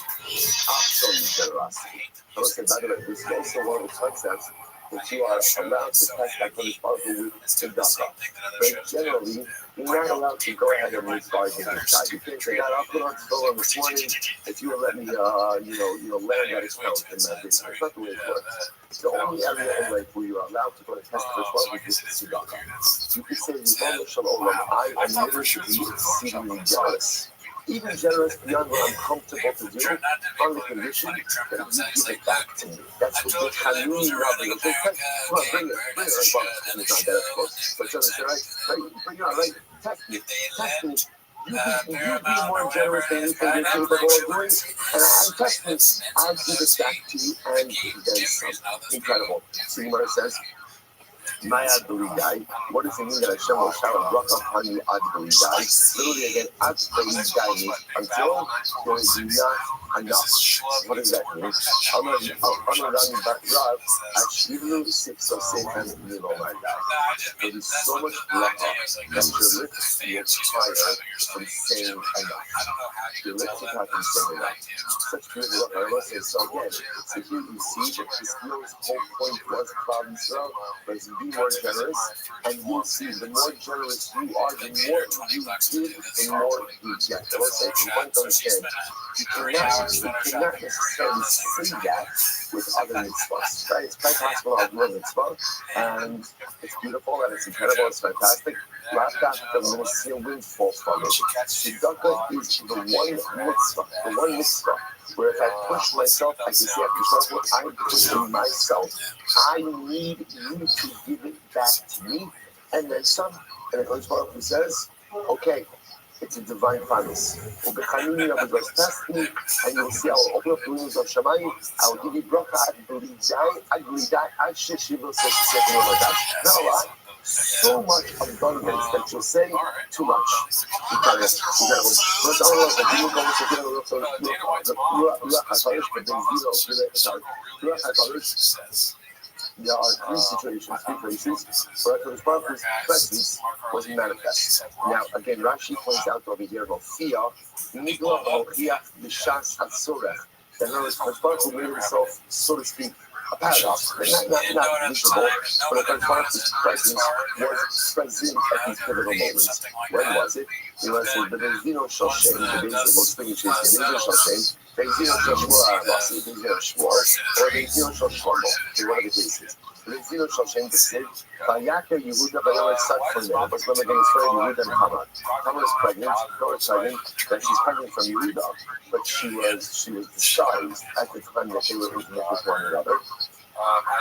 I'll show you generosity. I was saying, by the way, this is also one of the concepts that you are allowed to test that for this powerful with tzedakah. But generally, you're not allowed to go ahead and make bargains with God. You can't say, God, I'll put on store this morning if you will let me, land that account in my business. That's not the way it works. The only area in life where you're allowed to go to test for this one is tzedakah. You can say, Yivon Shalom, I am literally exceedingly jealous. Even generous beyond what I'm comfortable to do, on the condition that you give it back to me. That's what the Chanunin Rabbi is. Come on, bring it like it's not that close. But generous, right? Bring it on, right? Test me. You be more generous than you think you're capable of doing, and I'm testing. I'll give it back to you, and then some. Incredible. So Gemara says, my ad belidai. What does it mean that Hashem will shower bracha upon you ad belidai? Literally again, ad belidai means until there is not enough. What does that mean? Amarani Batrav Ashivlu Sipsosim and Nilomai. There is so much bracha that your lips will higher from saying enough. Your lips are not from saying enough. Such good bracha. I must say so again. So here you see that this whole point was Klal Yisrael, but it's be more generous, and you see the more generous you are, the more you give, the more you get. I will say, you want to understand, you cannot necessarily say that with other mitzvahs, right? It's quite possible I'll do a mitzvah, and it's beautiful, and it's incredible, it's fantastic. After I'm going to see a windfall from it. Tzedakah is the one mitzvah, where if I push myself, I can see after what I'm pushing myself. I need you to give it back to me, and then some. And the Baruch Hu says, okay, it's a divine promise. Test me, and you'll see I will open up the windows of Shamayim. I will give you bracha ad belidai, ad sheshiva sesek. Not a lot. So much abundance that you'll say too much. There are three situations, three places where Baruch Hu's presence was manifest. Now, again, Rashi points out over here, Mofia, Nigla Mochiach B'Shas HaTzorech. In other words, Baruch Hu made himself, so to speak, a paradox, not visible, but Baruch Hu's presence was present at these pivotal moments. When was it? It was in the Bezino Shoshem, the Bezino Shoshem, Bezino Shashmur Arabasi, Bezino Shmur, or Bezino Shoshlomo, in one of the cases. Bezino Shoshem said, Vayaka Yehuda Bayolet Sadfoneh, was when again his friend Yehuda and Tamar. Tamar is pregnant, that she's pregnant from Yehuda, but she was disguised at the time that they were intimate with one another.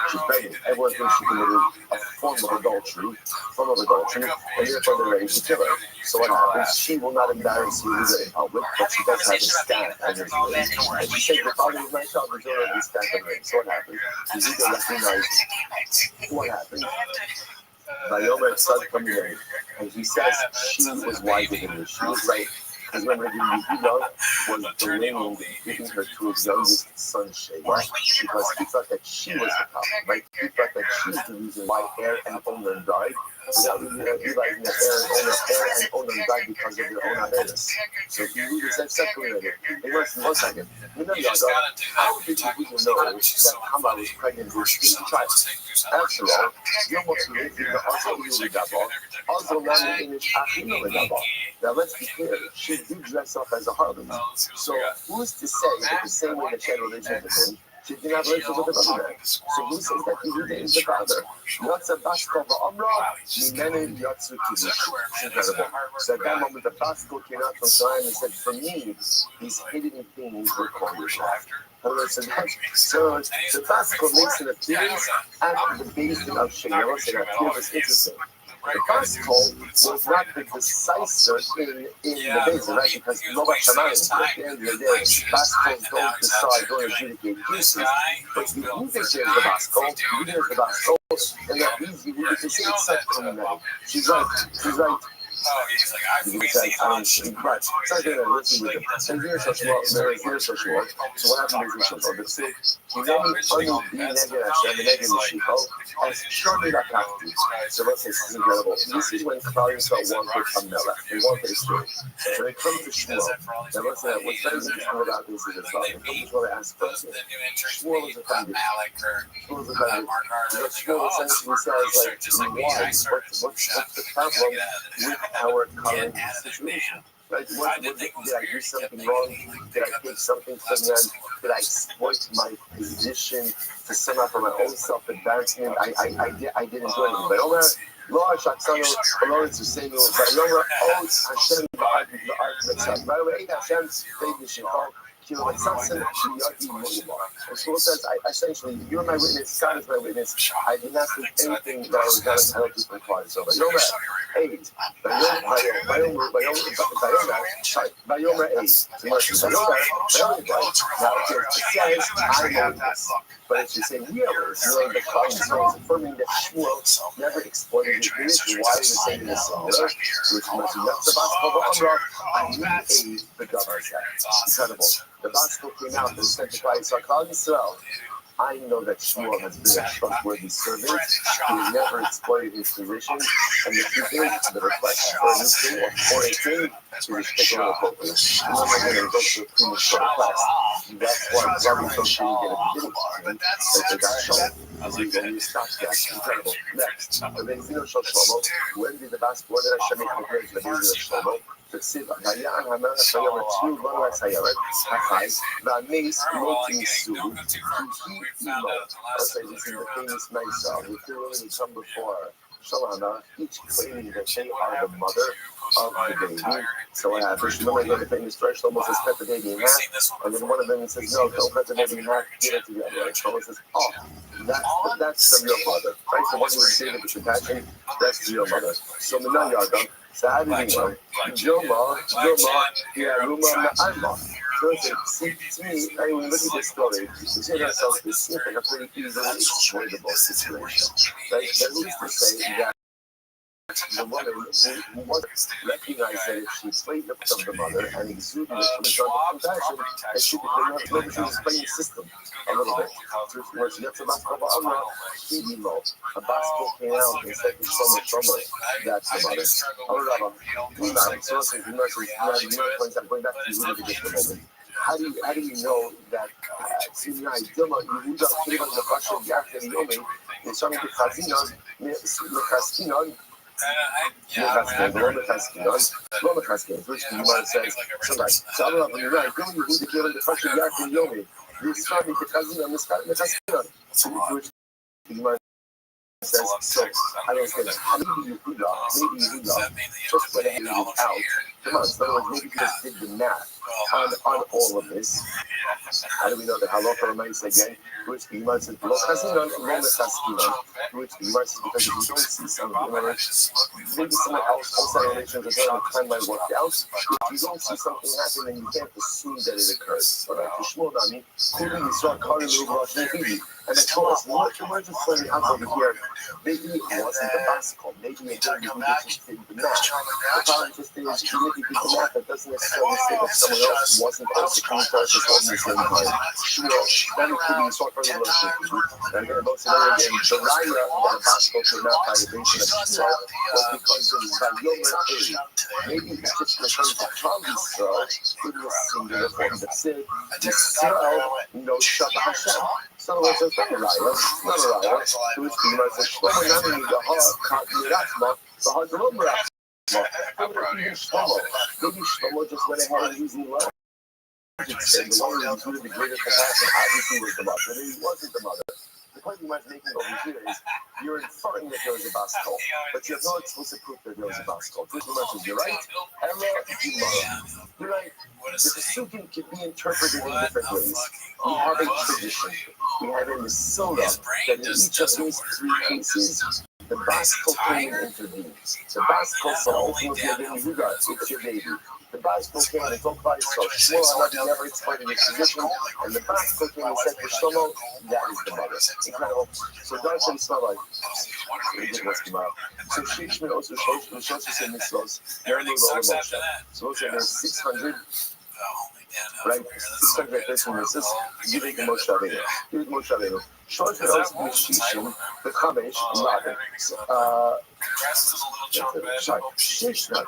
She's pregnant. Everyone thinks she committed a form of adultery, and therefore they're ready to kill her. So what happens? She will not embarrass Yehuda in public, but she does have a staff on her knees. And she says, the father is my child, there's already a staff on her. So what happens? Yehuda recognizes what happened. Vayomer Tzad Kamei, and he says she was wiser than me. She was right. Because remember, Yehuda was delaying giving her to his youngest son, Sheba, because he thought that she was the problem, right? He thought that she's the reason why Er and Omer died, without realizing that Aaron and Onan died because of their own awareness. So if you read this separated, it was 1 second. You know, how did you even know that Hama was pregnant with 3 child? After all, you must live in the also not in the Now let's be clear, she did dress up as a harlot. So who's to say that the same way that she had religion with him, she didn't have relations with another man? So who says that he is the father? Yatsa Baskova Amra, Mimene Yatsu Kibush. Incredible. So at that moment, the Baskova came out from Zion and said, for me, these hidden things were called yourself. So the Baskova makes an appearance at the base of Shenyos, and that was interesting. The Baskova was not the decisive in the basin, right? Because Nobel Shaman, at the end of the day, Baskova don't decide, don't adjudicate cases. But the leadership is the Baskova, the leader is the Baskova, and that means you need to say it's such community. She's right. Oh, he's like, I Right. Something that listen with it. And here's so short. So what happened is so he made me only be negative Hashem, negative Mishiko, as shortly like Kafti. So let's say this is incredible. This is when Klal Yisrael wanted a melech. They wanted a story. When it comes to Shmuel, now what's very interesting about this is it's like, it comes to Shmuel ask person. Shmuel is a kind of Shmuel is a kind of Shmuel essentially says like, why? What's the problem with our current situation? Right? Did I do something wrong? Did I take something from them? Did I exploit my position to sum up for my own self-advancement? I didn't do anything. But Omer, Lo Shaksano, Lawrence Hussein, Vayomer, Oz Hashem, by the way, Hashem, David Shikal, and Shmuel says, essentially, you're my witness, God is my witness. I did not do anything that I was not entitled to comply. So, Vayomer 8. Vayomer 8. Now, it says, I know this. But it should say, really, the Bible is affirming that Shmuel never exploited his ministry. Why is it saying this? Which must be not the Baskova Amra, I need the government. Incredible. The Baskova came out and said to Christ, Klal Yisrael, I know that Shmuel has been a trustworthy servant. He never exploited his position. And the truth is, the request for a new king or for a king is ridiculous appropriate. I'm not going to go to a premature request. That's why Rabbi don't think you get a beginning. But they got shown. When you stop that, incredible. Next, the Benzino Shal Shlomo. When did the Baskova that Hashem compared to the Benzino Shlomo? תקשיב, היה המלך היה מצביעו בנו הסיירת, החי, והמייס לא תניסו, כי היא אימו. Okay, this is the famous Mesa. We clearly come before Shalana, each claiming that they are the mother of the baby. So what happens? Remember the famous story, Shlomo says, cut the baby in half, and then one of them says, no, don't cut the baby in half, give it to the other. And Shlomo says, oh, that's the real mother. Right? The one who was saving the compassion, that's the real mother. So Minan Yadam, so how do you know? Joma, Yaruma, Alma. So to me, I mean, look at this story. We see ourselves, this seems like a pretty easily exploitable situation. Right? That means to say that the woman who recognized that if she played up from the mother and exuded a compassion, that she became maybe she was playing system a little bit. Where she gets a basketball Amra, a basketball came out and said to Shlomo, that's the mother. Going back to you just a moment. How do you know that Sinai Dilma Yehuda came on the Russian Yakin Yomi in some of the Chazinon, Mechaskinon, which the Gemara says, somebody, Shalom, you're right, Yehuda came on the Russian Yakin Yomi. You saw me because Mechaskinon, which the Gemara says, so I don't think maybe Yehuda, just went ahead and out. Come on, so maybe you just did the math on all of this. How do we know that halacha remains again? Which the Gemara says, lo chazinon, lo mechaskinon. Which the Gemara says, because if you don't see something, maybe someone else outside relations are going to time might work out. If you don't see something happen, then you can't assume that it occurs. But to Shmuel Dami, Kuli Yisrael Kari Lu Rosh Nehi. And of course, we're just playing out over here. Maybe it wasn't the basketball. Maybe it just didn't the match. The problem just is, even if you do the math, it doesn't necessarily say that someone Israel wasn't also committed to all Muslim time. Sure, then it could be sort of relationship. And then both today again, the Raya that Basco came out by the base of Shua was because of Vayomer A. Maybe it's just referring to Klal Yisrael in the singular form. The Sid, Yisrael, Shabbat Hashem. So it's not a Raya, not a Raya. So it's the Gemara says, Shlomo Nami Yahar Kat Miratma, Bahadrom Ratma. Maybe Shlomo just went ahead and used the word. The one who included the greater capacity obviously was the mother, but he wasn't the mother. The point you might be making over here is you're inferring that there was a baskol, but you have no explicit proof that there was a baskol. This is you're right. You're right. The Pesukim can be interpreted in different ways. We have a tradition. We have a Mesorah that in each of these three cases, the baskol came and intervened. The baskol said, ultimately, it's your baby. The baskol came and talked about itself. Shmuel never explained his position, and the baskol came and said to Shlomo, that is the mother. Incredible. So God said it's not like, so Shishman also said mitzvos. So also there's 600, right? 613 mitzvos. You make a Moshe Rabbeinu. You make Moshe Rabbeinu. Short also Shishim, the Chamesh, Laden. Shishman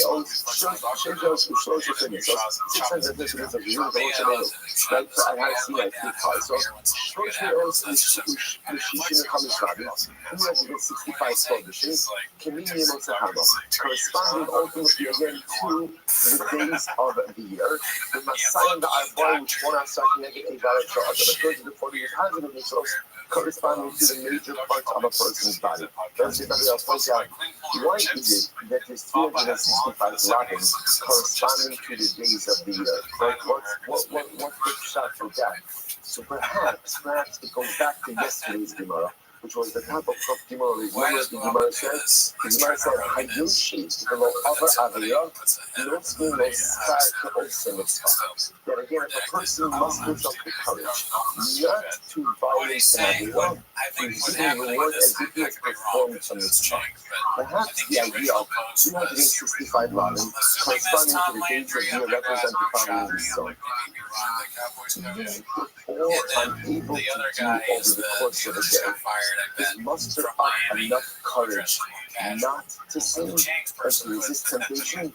also 613 mitzvos. 613 mitzvos. You make a Moshe Rabbeinu. Right? So I have seen like 5. So Shishman also Shishim and Chamesh Laden. Who has the 65 conditions? Communion Motzahama, corresponding ultimately again to the days of the year. The Messiah, the Arba, which one are starting to get a valid for the 30 to 40 years, has an mitzvos corresponding to the major parts of a person's body. That's the other point out. Why is it that there's 365 lagim corresponding to the days of the year? Like, what's the shot for that? So perhaps it goes back to yesterday's Gemara, which was the type of Gemara. Remember the Gemara says, Hayoshi, the other Aviyah, Notzmin no Skar to Osen Mitzvah. That again, if a person musters up the courage not to violate an Aviyah, he's giving reward as if he has performed some Mitzvah. Perhaps the idea of 365 lagim corresponding to the days of the year represent the following result. Or unable to do over the course of a day is muster up enough courage not to sin or to resist temptation.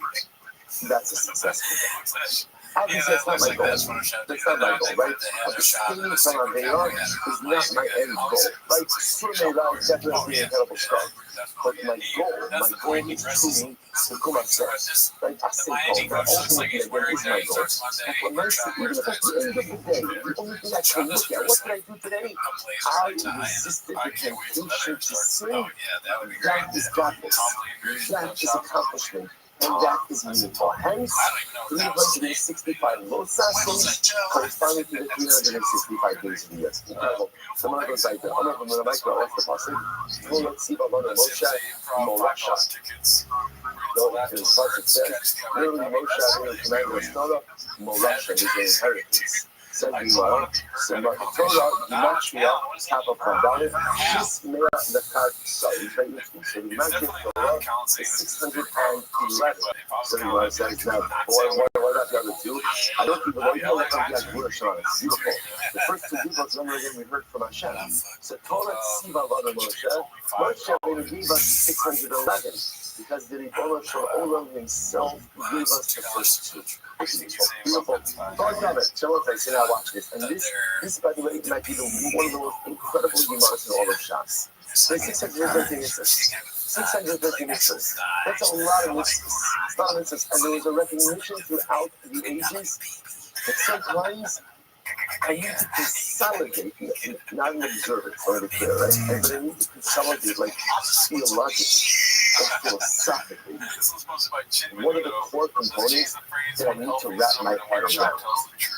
That's a successful day. Obviously, that's not my goal. That's not my goal, right? Abstaining from Aveyah is not my end goal, right? Certainly, that would definitely be an incredible start. But my goal is truly to come upstairs, right? I say goal, that ultimately again is my goal. But nicely, even if at the end of the day, the only thing I can look at, what did I do today? I resisted the temptation to sin. That is godless. That is accomplishment. And that is meaningful. Hence, 365 losasons corresponding to the 365 days of the year. Incredible. Someone goes like that. I'm not going to make the off the passing. Let's see about Moshe, Morasha. No, the passage says, literally Moshe being commander of Torah, Morasha is their inheritance. Said Gemara, so Torah, Machia, Kappa Pandana, Shis the card, so the magic Torah is 611. So Gemara says, now, what about the other two? I don't even know, you know what I'm going to show. It's beautiful. The first two books, remember again, we heard from Hashem. So Torah, Siva, Vada Moshe will give us 611. Because the Ribono Shel Olam himself gave us the first two. Beautiful. God love it. So I said, I watch this. And this, by the way, might be one of the most incredible Gemaras in all of Shas. There's 613 mitzvahs. 613 mitzvahs. That's a lot of mitzvahs. It's not mitzvahs. And there was a recognition throughout the ages that sometimes I need to consolidate, not an observer, for the clear, right? But I need to consolidate, like, theologically and philosophically. What are the core components that I need to wrap my head around?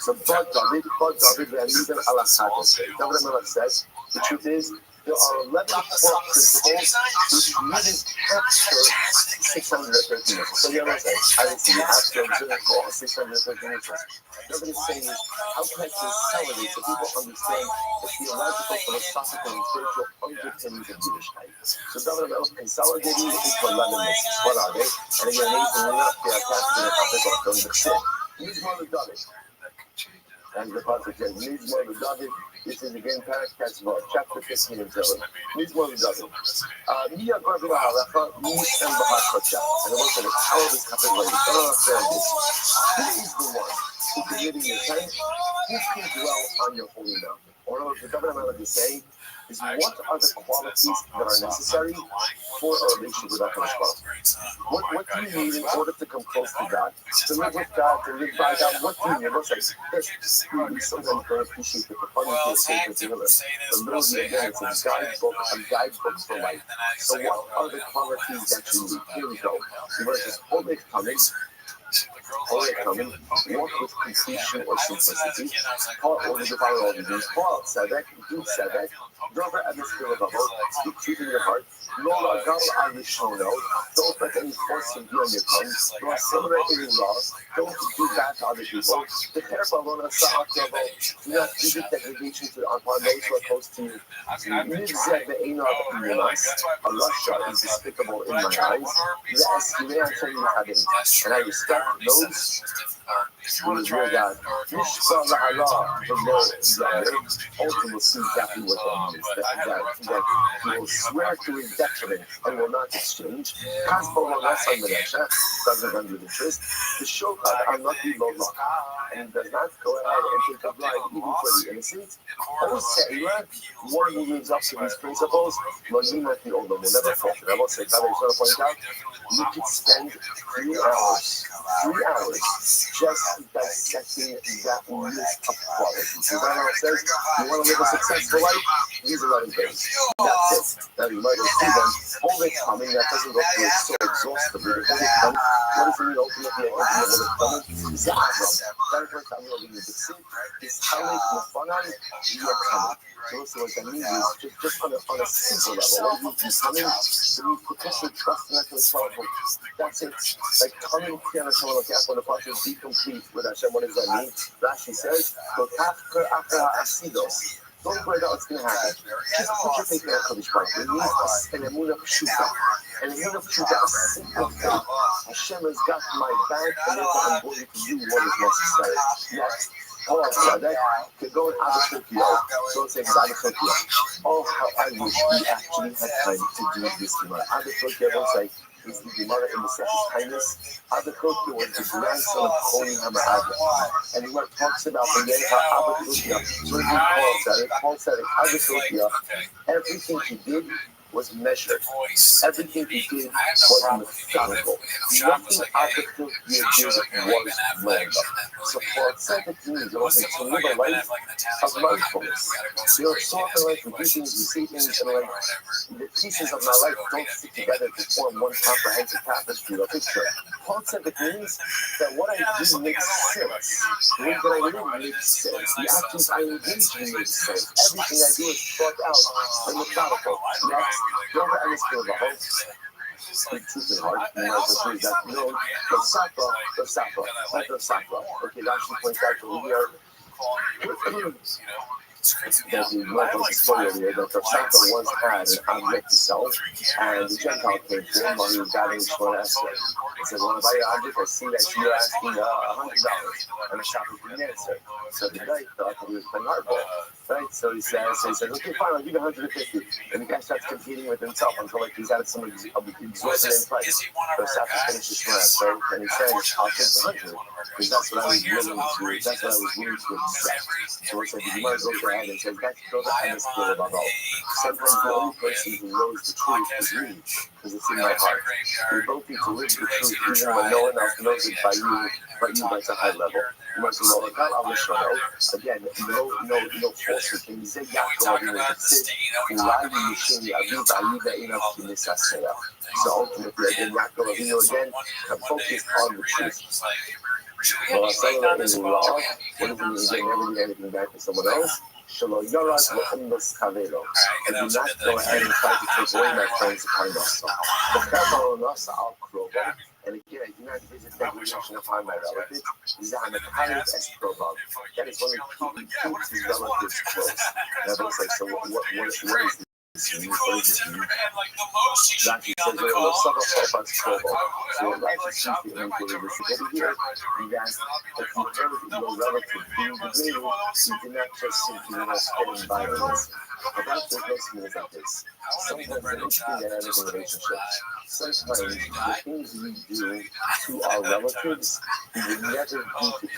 So, Bad David, Ve'anidim ala Chadaseh. David HaMelech says, the truth is, there are 11 core principles which really capture 613 mitzvahs. So you understand, I didn't see you have to observe all 613 mitzvahs. Nobody's saying is, how can I consolidate so people understand the theological, philosophical, and spiritual underpinnings of Yiddishkeit? So David HaMelech consolidated it into 11 mitzvahs. What are they? And again, amazingly enough, they are captured in the topic of the Shul. Mizmor David. And the pasuk says, Mizmor David. This is again Parak chapter 15 and 7. Mizmor David. Mia Garbina Halacha, Mish and Bahakosha. And also the power of his happened like who is the one who can live in your tent? Who can dwell on your holy mountain? Or what the David is saying is, what are the qualities that are necessary for a relationship with HaKadosh? What do you need in order to come close to God? To live with God, to live by God, what do you need? Let's say, we sometimes don't appreciate the profundity of Sacred Tehillim. The liturgy, again, it's a guidebook for life. So what are the qualities that you need? Here we go. The verse is, coming, walk with completion or simplicity. Paul ordered to follow all these. Paul Tzedek, do Tzedek, Dover at the spirit of the heart, speak truth in your heart. Lola Gal Arishono, don't let any falsehood be on your tongue. Don't celebrate any law. Don't do bad to other people. Be careful on do not visit degradation upon those who are close to you. Allah is despicable in my eyes. And I respect those who revere God. Ultimately, see exactly what that means. That he will swear to his detriment and will not exchange. Doesn't undo the truth. The shofar are not the low law. And he does not go ahead and take a bribe even for the innocent. One who lives up to these principles, will never fall. And I will say, Father, I just want to point out, you could spend 3 hours just dissecting that list of qualities. The Bible says, you want to live a successful life? These 11 things. That's it. Now you might go through them. Only coming, that doesn't go through it so exhaustively. But only coming, what does it mean ultimately? Ultimately, that first time you'll be the sin is Halik Mufanan, you are coming. So what that means is just on a simple level. What does it mean coming? It means potentially trusting that to the powerful. That's it. Like coming to Hashem when the process be complete with Hashem. What does that mean? Rashi says, don't worry about what's going to happen. Just put your faith in HaKadosh Baruch Hu. It means an emunah pshuta. An emunah pshuta, a simple faith. Hashem has got my back, and therefore I'm going to do what is necessary. Next. Paul Tzedek to go in Abba. So it's Abba. Oh, how I wish we actually had time to do this tomorrow. Abba was like, is the Gemara in the Sessions Kindness. Abba was the grandson of Kohen HaMa'ad. And what talks about the name of Abba. So Paul Tzedek, Abba, everything he did was measured. Everything he did was methodical. Nothing Abba did was random. So Paul Tzedek means also to live a life of mindfulness. You know, so often like we do things, we see things, and like the pieces of my life don't stick together to form one comprehensive tapestry or picture. Paul Tzedek means that what I do makes sense. The way that I live makes sense. The actions I engage in make sense. Everything I do is thought out and methodical. Next, don't understand the hope. Speak truth in heart. You might as well that no, the Safa. Okay, that actually points out that we are. There's a local story here that the Safa once had an object to sell, and the Gentile came to him while he was gathering Shmona Esrei. He said, "Want to buy your object? I see that you're asking $100." And the shopper didn't answer. So the guy thought that he was playing hardball. Right? So he said, "Okay, fine, I'll give you 150." And the guy starts competing with himself until like he's at some exorbitant price. So Safa finished his Shmona Esrei, and he said, "I'll take the 100 because that's what I was willing to. That's what I was willing to accept." So he said, "You might as well go ahead and say that's sometimes the only person who knows the truth is me, because it's in my heart. We both need to live the truth even when no one else knows it by you, but at a high level. You must know again, no falsehood can be said. So ultimately, again, Yaakov Avinu again focused on the truth. Well, I say that in law, what does it mean? Never do anything back to someone else. And do not go ahead and try to take away my friend's kindness. And again, I do not visit degradation upon my relatives. That is when we keep his relatives close. And I was like, so what is the coolest ever, and like the most he should be on the call. So Rashi sees the inquiry over here. He asked if you heard your relative being degraded, you did not just simply spitting violence. But that's the question is like this. Sometimes in a dynamic relationship, sometimes the things we do to our relatives, we would never do to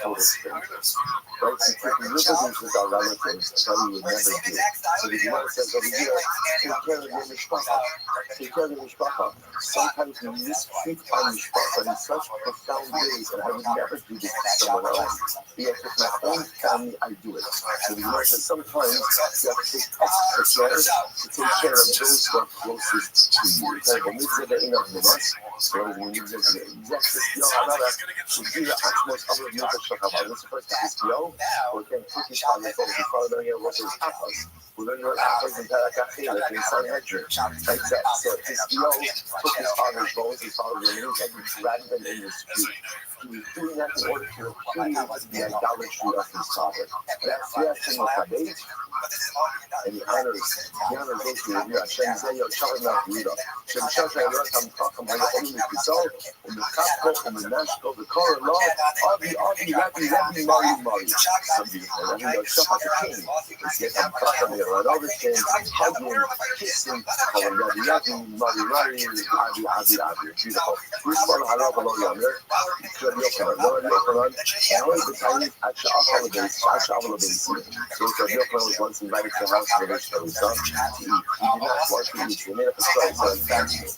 total strangers. Right? We take liberties with our relatives that we would never do. So the Gemara says over here, take care of your mishpacha. Take care of your mishpacha. Sometimes we mistreat our mishpacha in such profound ways that I would never do this to someone else. Yet with my own family, I do it. So the Gemara says sometimes you have to take extra care to take care of those who are closest to you. So the mitzvah that in of the us, so the mitzvah that exactly to do the utmost of the mitzvah shachar. This is first this yo, or can take his father from his father here what is happens. We learn what happens in Parakachila in Sanhedrin. Like that. So his yo took his father's bones, his father's remains, and he dragged them in the street. He was doing that in order to repudiate the idolatry of his father. That's the action of Hadith. And he honors those who are here. Hashem say, yo, Shalom Yehuda. Shem Shashay Rakam Kakam Hayom Mikizol, Umikapko, Uminashko, the Korah Law, Rabbi, Mari. Some people, I mean, they'll shop at the king. It's yet I'm Kakam here, and all this thing, hugging, kissing, calling Rabbi, Mari, beautiful. We follow Halav Lo Yomer, Kram Yochanan, and always the Chinese, Asha Avalabase. So Rabbi Yochanan was once invited to the house of the Rothschild to eat. He did not want to eat. They made up a story, so I'm fasting.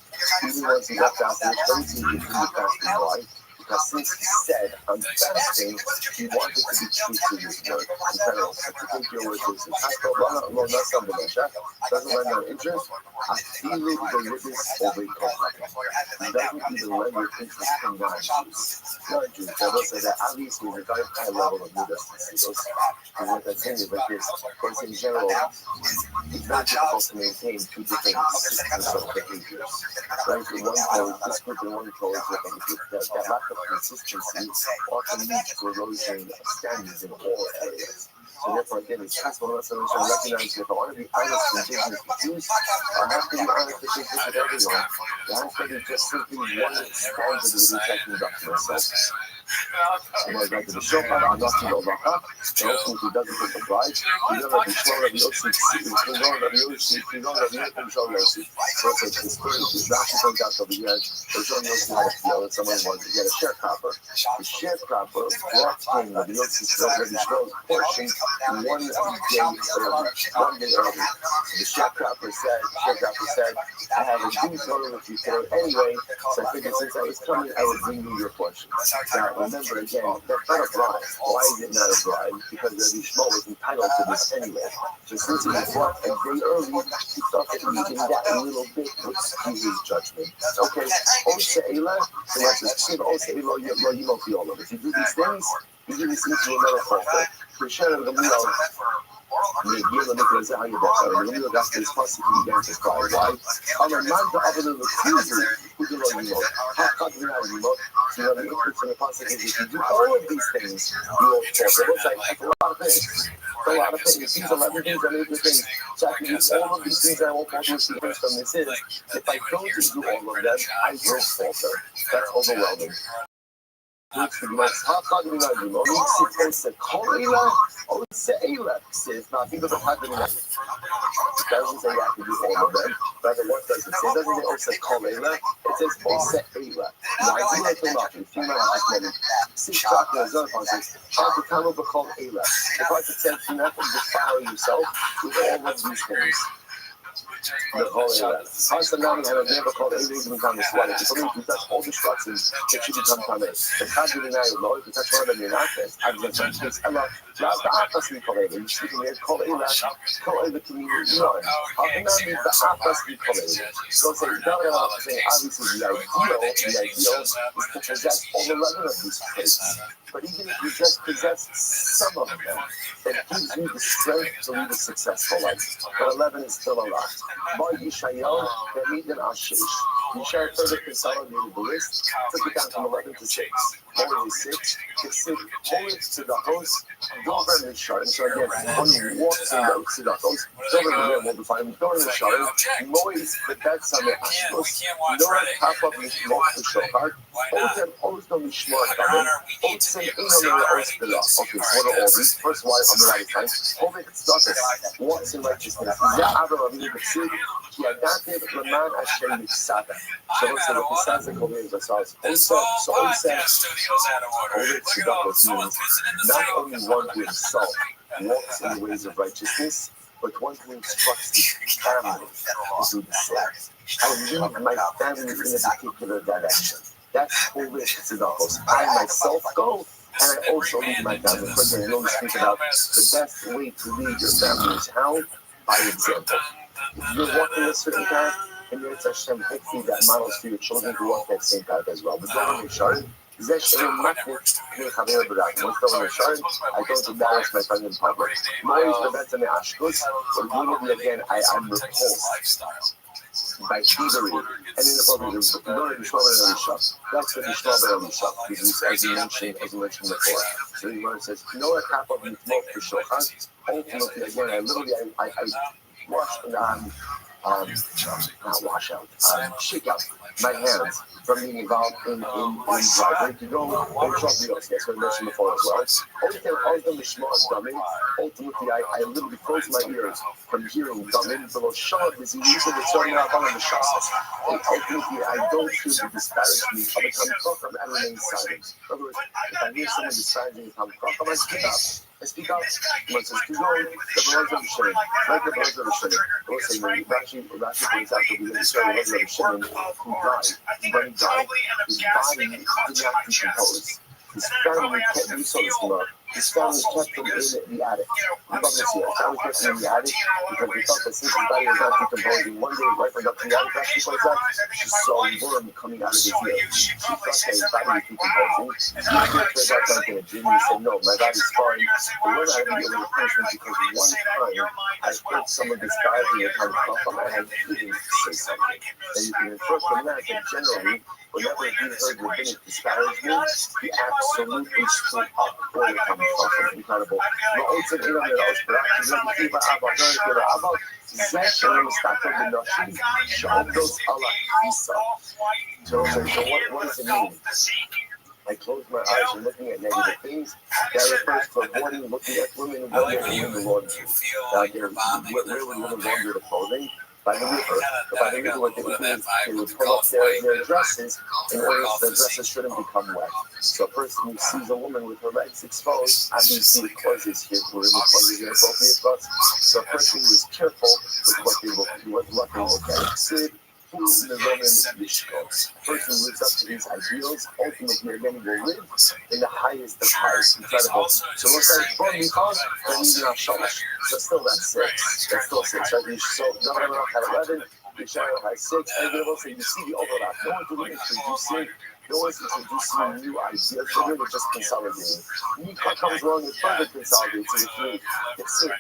Even once he left out, he was going to fasting. Why? Because since he said, I'm fasting, he wanted to be true to his word. So to take your word to his doesn't lend no interest. I feel the witness over he doesn't even lend your interest in non-Jews. Non-Jews, I will say that obviously the very high level of Judas. And what I'm saying is like this, of course in general, it's not difficult to maintain two different systems of behaviors. Right? In one code, this group and one code, that lack of consistency often leads to erosion of standards in all areas. So therefore, again, it's possible to recognize that if I want to be honest with indigenous Jews, I have to be honest with everyone. There has to be just simply one standard that we're talking about for ourselves. Somebody got to the shofar, I'm not to the Ovaha, and ultimately doesn't take the bride. You know that the Shor of Yosef, you know that Yosef, so it's like this thing, the Rashi points out over here, there's only Yosef had a feel that someone wanted to get a sharecropper. The sharecropper brought him the Yosef's portion 1 day early. The sharecropper said, I have a good total with you today anyway, so I figured since I was coming, I would bring you your portion. Now, remember again, that's not a bribe. Why is it not a bribe? Because Rabbi Shmuel was entitled to this anyway. So since he was brought a day early, he thought that using that a little bit would skew his judgment. Okay, Osha Eila, so that's the same Osha Eila, you won't be all of it. You do these things, you do these things to another falter. For sure, the meal. The Nicholas Ayabaka, and the got this possibly began to cry. Why? I'm a man to other than the cruiser who do not know. How come you have you look? So the interest in the possibility if you do all of these things, you will fall. It's like a lot of things. A lot of things. These 11 things are major things. So I can do all of these things I won't fall to see from this is. If I don't do all of them, I will falter. That's overwhelming. It's the most hot button in our room. It's a Koila, or it's a Eila. It's not even the hot button. It doesn't say you have to do all of them. Rather, what does it say? It doesn't say it's a Koila. It says it's a Eila. Now, I do like to knock it. 2 minutes this morning. 6 o'clock in the zone says, how to come up with called Eila. The part that says, do not defile yourself with all of these things. Also, now we have never called everything to become a sweat. If you touch all destructions, it should become Tameh. If how do you deny your Lord? If you touch one of them, you're not there. I've been touched this. I'm not the opposite call it. You're speaking here, call it to me. No. How can that be the opposite call it? So say, obviously, the ideal is to possess all 11 of these places. But even if you just possess some of them, it gives you the strength to lead a successful life. But 11 is still a lot. By Yishayahu, Hamid and Ashish, You share further consolidated the list, took it down from 11 to 6. Only 6, to 6, only to the host, Dover and Sharon. So again, when you walk in the Tzedakos, Dover and will define Dover and Sharon, Mois, the bets on the Ashtos, Noah Kappa, Mishmok, the Shokar, Otem, Osno, Mishmok, Otem, Inom, Ostela. Okay, so what are all these? First one on the right side, Ovid Tzedakos, walks in righteousness. Za'avar of the Sid, he adapted Laman Hashem Sada. Shalom said, besides the Kohen, the Sals, so Osa, Ovid Tzedakos means not only one who himself walks in the ways of righteousness, but one who instructs his family to do the same. I lead my family in a particular direction. That's Holy Tzedakos. I myself go, and I also lead my family. First, I always speak about the best way to lead your family is how? By example. If you're walking a certain path, and you're Hashem, hopefully that models for your children to walk that same path as well. But don't be sure. זה שמתניק מחבר בדק, מוסתו ומשון, I don't embarrass my friend in public. More is the better than Ashkus, but really again, I'm repulsed by thievery and inappropriate. Don't Nishma Ben Elisha. That's the Nishma Ben Elisha, because as you mentioned before. So the word says, Noah Kappa Mitmok B'Shochan. Ultimately, again, I washed not wash out, shake out my hands from being involved in driving to go and drop the oaks. That's what I mentioned before as well. Ultimately, I literally close my ears from hearing Damin below Shah because he usually the turn out on the Shasas. And ultimately, I don't feel to disparage me from the Kamkok and remain silent. In other words, if I hear someone disparaging the Kamkok, I speak up. I speak out. Someone says, "Keep going." The brothers of the Shem, like the brothers of the Shem. We'll say, "No, Rashi points out that we didn't start the brothers of the Shem who died. When he died, his body did not decompose. His family kept him so small. His family kept him in the attic. His family kept him in the attic because they thought that since his body was not decomposing, one day his wife went up to the attic. Rashi points out she saw a worm coming out of his ear. She thought that his body was decomposing. She turned out something and Jimmy said, "No, my body's fine. But we're not going to be able to punish me because one time I heard someone disparaging the kind of stuff and I had feelings to say something." And you can infer from that generally, whenever he heard rabbinic disparagement, he absolutely stood up for the common stuff. Incredible. So what does it mean? I close my eyes and looking at negative things. That refers to avoiding looking at women and women in the laundry. Where would women launder the clothing? By the river. By the river, what they would do is they would pull up their dresses in order so the dresses shouldn't become wet. So a person who sees a woman with her legs exposed, obviously the clothes is here, where the clothes is inappropriate for us. So a person who is careful with what they look at. Sid, who in the Roman Mishko. A person who lives up to these ideals, ultimately again will live in the highest of heights. Incredible. So let's say from because then you not shalish. So still that's 6. That's still 6, right? So Governor had 11, Yishael had 6, and they will say you see the overlap. No one's really introducing. No one's introducing new ideas. They're really just consolidating. Nika comes along and further consolidates it. It's it.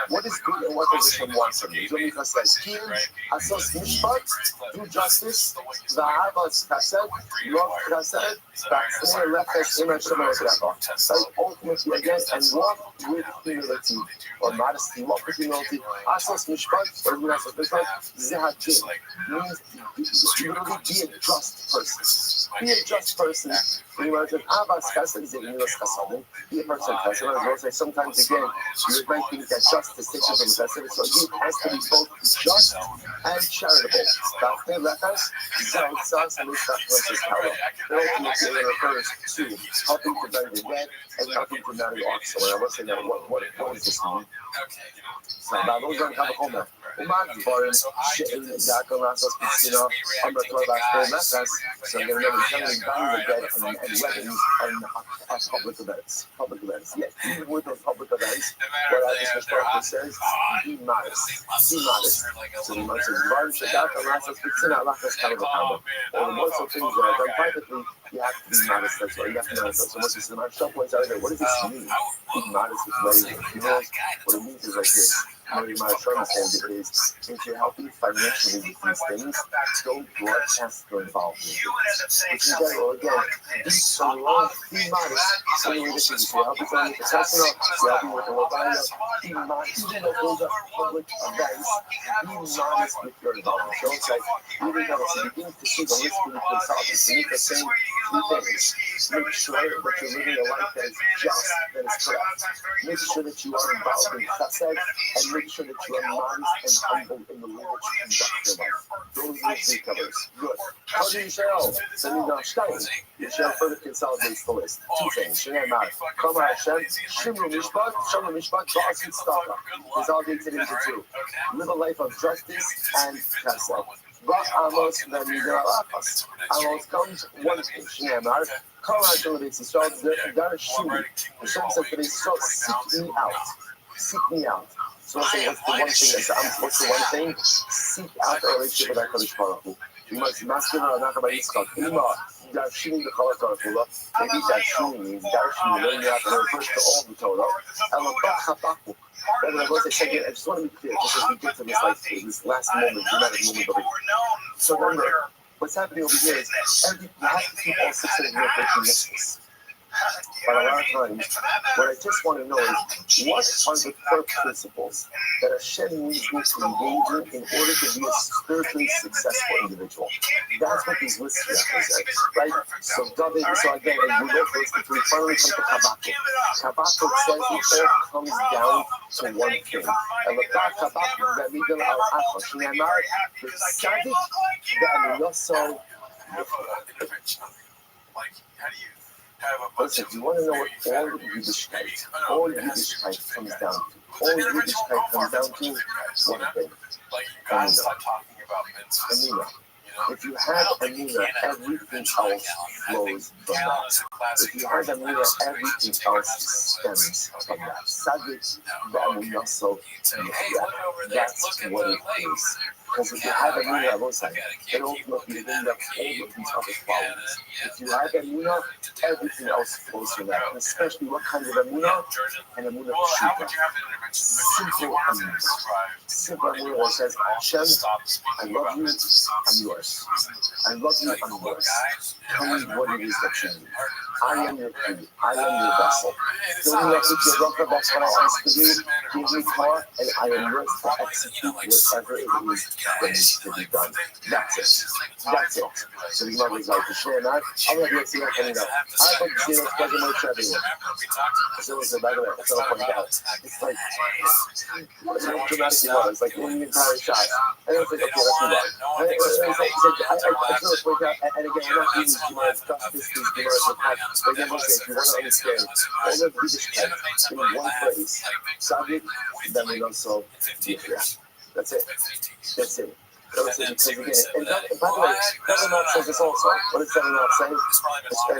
What is good and what does Hashem want from you? Nika says, "Kill, asos mishpat, do justice, va'avas chesed, love chesed, va'aseh lefesh im Hashem elokecha." So ultimately again, and walk with humility or modesty. Walk with humility. Asos mishpat, or asos mishpat, zehatin means you really be a just person. Be a just person. Be a person chesed. Sometimes again, you might think that justice takes you from chesed, so he has to be both just and charitable. Ultimately, it refers to helping to bury the dead and helping to marry off someone. I will say that what does this mean? So now those are kind of common. Shitting Daka Rasas Piscina, so they're never telling down the dead and weddings and public events. Yes, even with those public events, what this Mishpah says, be modest. Be modest. So the Moshe says, Baruch Daka Rasas Piscina, Lakas Kalabakama. All the most of things that are done privately, you have to be modest. That's why you have to be modest. So Moshe says, Moshe points out, what does this mean? Be modest with weddings. You know, what it means is like this. how you might understand it is, if you're healthy financially with these things, don't broadcast your involvement. Which in general, again, be so long, be modest. Anyway, this is if you're healthy family professional, you're healthy with the Rabbi, be modest. Even though those are public events, be modest with your involvement. Don't say, even though it's the beginning to see the list of the consultants, you need to say two things. Make sure that you're living a life that is just, that is correct. Make sure that you are involved in chesed, and make sure that you are modest and humble in the way that you conduct your life. Those are the three covers. Good. How do you shall? Then you not stein. Yishel further consolidates the list. Two things. Shnei Mar. Kama Hashem. Shimru Mishpat. Shomer Mishpat. Ba'asit Staka. Consolidates it into two. Live a life of justice and chesed. Amos, then you go Amos. Amos comes one thing. Shnei Mar. Kama Hashem Lebeis Yisrael. Dar Shimi. Hashem said to Beis Yisrael, seek me out. Seek me out. So what's the one thing? What's the one thing? Seek out the relationship with HaKadosh Baruch Hu. You must master Anachah Yitzchak. Ima Darshini the Chala Torah. Maybe Darshini means Darshini. Learn you have to refer to all the Torah. Elabach I just want to be clear, just as we get to this, like, this last moment, dramatic moment of it. So remember, what's happening over here is you have to keep all 6 of your mitzvahs. But a lot of times, what I just want to know is, what are the core principles that Hashem needs me to engage in order to be a spiritually successful individual? That's what these lists represent, right? So David, so again, and we go for this until we finally come to Habakkuk. Habakkuk says it all comes down to one thing. And the Habakkuk that we do our Achash, Neymar, the Tzaddik, that we also like, how do you? Listen, you want to know what all Yiddishkeit comes down to? All Yiddishkeit comes down to one thing. Amina. If you have Amina, everything else flows from that. If you have Amina, everything else stems from that. Tzaddik, Ba'amunah, so that's what it is. Because if you have Amina, it ultimately ends up all of these other qualities. If you have Amina, everything else flows from that. And especially what kind of Amina? An Amina Pshuta. Simple Amina. Simple Amina that says, Hashem, I love you, I'm yours. I love you, I'm yours. Tell me what it is that you need. I am your key. I am your vessel. Fill me up with your rocker, that's what I ask of you. Give me power, and I am yours to execute whatever it is that needs to be done. That's it. That's it. So the Gemara is like, I'm not going to see that coming up. I hope you see that doesn't make sure everyone. So it's by the way, that's what I'm pointing out. It's like, it's how dramatic it was, like in the entire shot. And I was like, okay, let's move on. And I just want to point out, and again, I'm not using Gemara's justice, these Gemara's attack, but again, listen, if you want to understand, all of these in one phrase, Tzaddik, then we also Yichya. That's it. That's it. Because again, and by the way, Devanot says this also. What does Devanot say?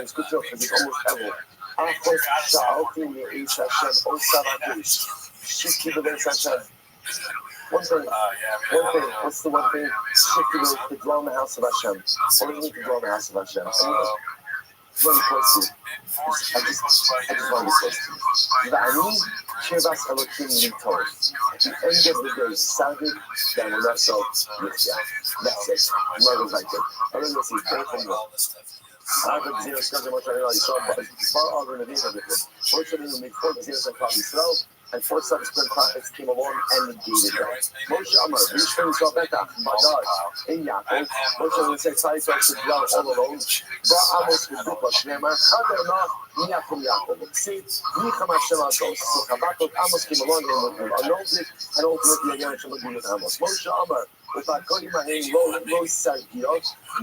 It's good to know because it's almost ever. Achos sha'alti me'esh Hashem o sarakish. Shikti b'beis Hashem. One thing. What's the one thing? Shikti to dwell in the house of Hashem. What do you need to dwell in the house of Hashem? Very close to you. I just want to be close to you. V'ani shevas elokim litos. At the end of the day, Tzaddik, then we're also Yichya. That's it. Mother was like that. And then we'll see. Very more. Harvard Zero Scott and Moshe you saw far over in the Vina with it. Fortunately, we made 4 zeros on Cloud Yisrael, and 4 subsequent prophets came along and negated them. Moshe Amar, Yishvim Shabeta, Badar, in Yaakov, Moshe would say, Tzaddik should dwell all alone. Ba Amos with Dukla, Shneimar, Chaderna, Yaakov Yaakov. See, Yicham Hashem Adon, so Habakkuk, Amos came along and with him, anointed, and ultimately again, Hashem would be with Amos. Moshe Amar, with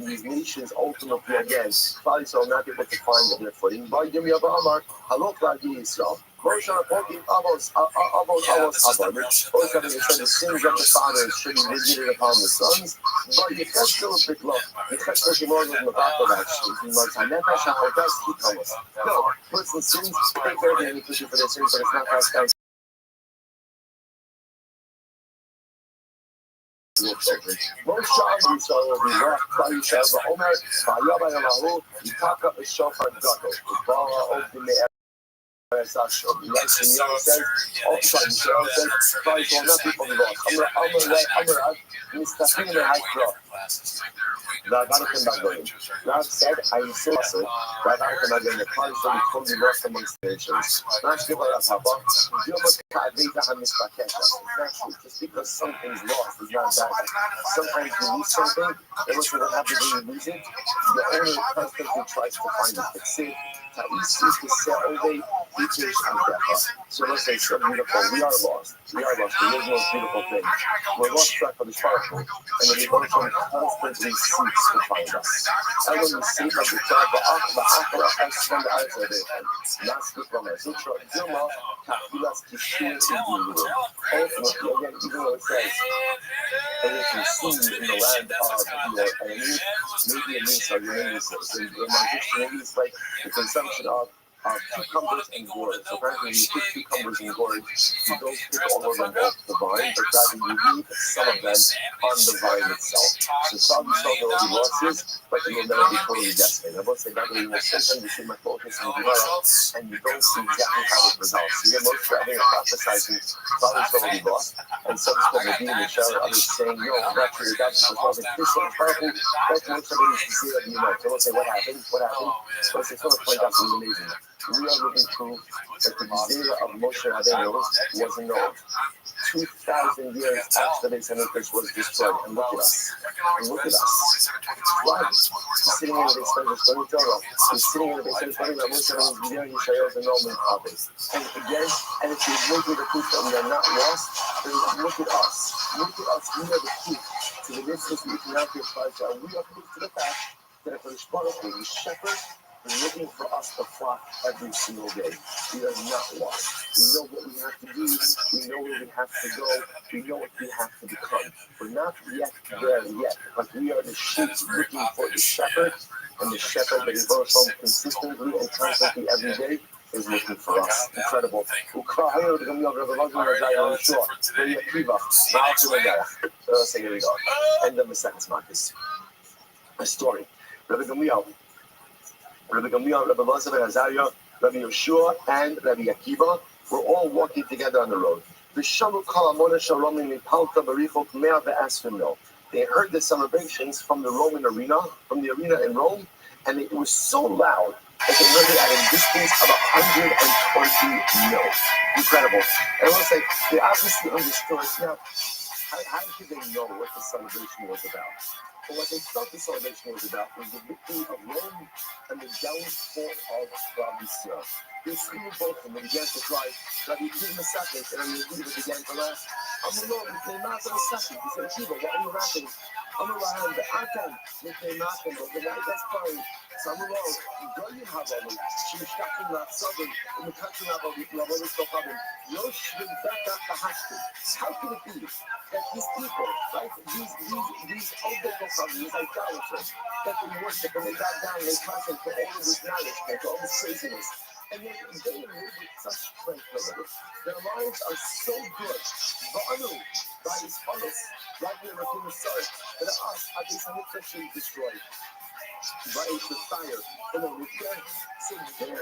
these nations ultimately again, probably so not able to find their footing. By Yom Amar, Halok Lagi Yisrael. Moshe Apokim Avos Avar. Both having said the sins of the fathers should be visited upon the sons. But Yecheskel Biklo, Yecheskel Shimon was Mabakov actually. He was Hanefa Shachotas Hikamas. No, listen, sins, take care of the indication for their sins, but it's not past time. Moshe Yisrael will be left by Yisrael, but Omer, Vayabay Alahu, Yitaka Shofar Gadol, Bara of the God said, I am so sorry. God again, the party shall be fully lost amongst the nations. Just because something's lost is not bad. Sometimes you lose something, and what's what happens when you lose it? The owner constantly tries to find it, fix it. So let's say so beautiful. We are lost. We are lost. There is no beautiful thing. We're lost track of the powerful. And the devotion constantly seeks to find us. And when we seek us, we try the Akra and spend the eyes of it. Not speak from us. So try Dilma, Kafilas to share in the ultimately, again, even though it says, and if you see in the land of your enemy, maybe it means your enemies. In my dictionary, it's like the consumption of cucumbers and gourds. So apparently, when you put cucumbers and gourds, you don't pick all of them off the vine, but rather you leave some of them on the vine itself. So probably still there will be losses, but you will never be totally decimated. I will say that way, sometimes you see my focus in Gemara, and you don't see exactly how it resolves. So you're most having a prophesizing, probably still will be lost, and some people will be in the shower, others saying, no, I'm not sure that's the cause. Like this one, powerful, that's what somebody should see that you know. So we'll say, what happened? What happened? So it's going to point out something amazing. We are living proof that the Gezerah of Moshe Rabbeinu was annulled 2,000 years after the Beis Hamikdash was destroyed. And look at us. And look at us. Why? He's sitting in the Beis Hamikdash studying Torah. He's sitting in the Beis Hamikdash studying about Moshe Rabbeinu's Gezerah Yishayahu is annulment topics. And again, and if you look at the proof that we are not lost, then look at us. Look at us. We are the key to the business we can have here. And we are proof to the fact that if Kodesh Baruch Hu, the shepherd, is looking for us to flock every single day. We are not lost. We know what we have to do. We know where we have to go. We know what we have to become. We're not yet there yet, but we are the sheep looking for the shepherd, and the shepherd that is also consistently and constantly every day is looking for us. Incredible. So here we go. End of the sentence, Marcus. A story. Rabbi Gamliel, Rabbi Elazar ben Azariah, Rabbi Yeshua, and Rabbi Akiva were all walking together on the road. They heard the celebrations from the Roman arena, from the arena in Rome, and it was so loud that they heard it at a distance of 120 mil. Incredible. And we'll say, they obviously understood. Now, how did they know what the celebration was about? But what they thought the celebration was about was the victory of Rome and the downfall of Rabbi. They screamed both of them and began to cry, Rabbi Akiva Masakit, and Rabbi Akiva began to laugh. I'm alone, we came out of the second. He said, Akiva, what are you laughing? I'm around the Akan, we came out of the night that's fine. So I'm alone. You have a she's talking about southern, in the country of Rabbi. How can it be that these people, right, these these idolaters, that they worship and they bow down and they contemplate all of this knowledge, all this craziness, and yet they live with such tranquility. Their lives are so good. By his honest, like we were in the sun, that us, at this Hamikdash destroyed. By the fire, and the repair. So they're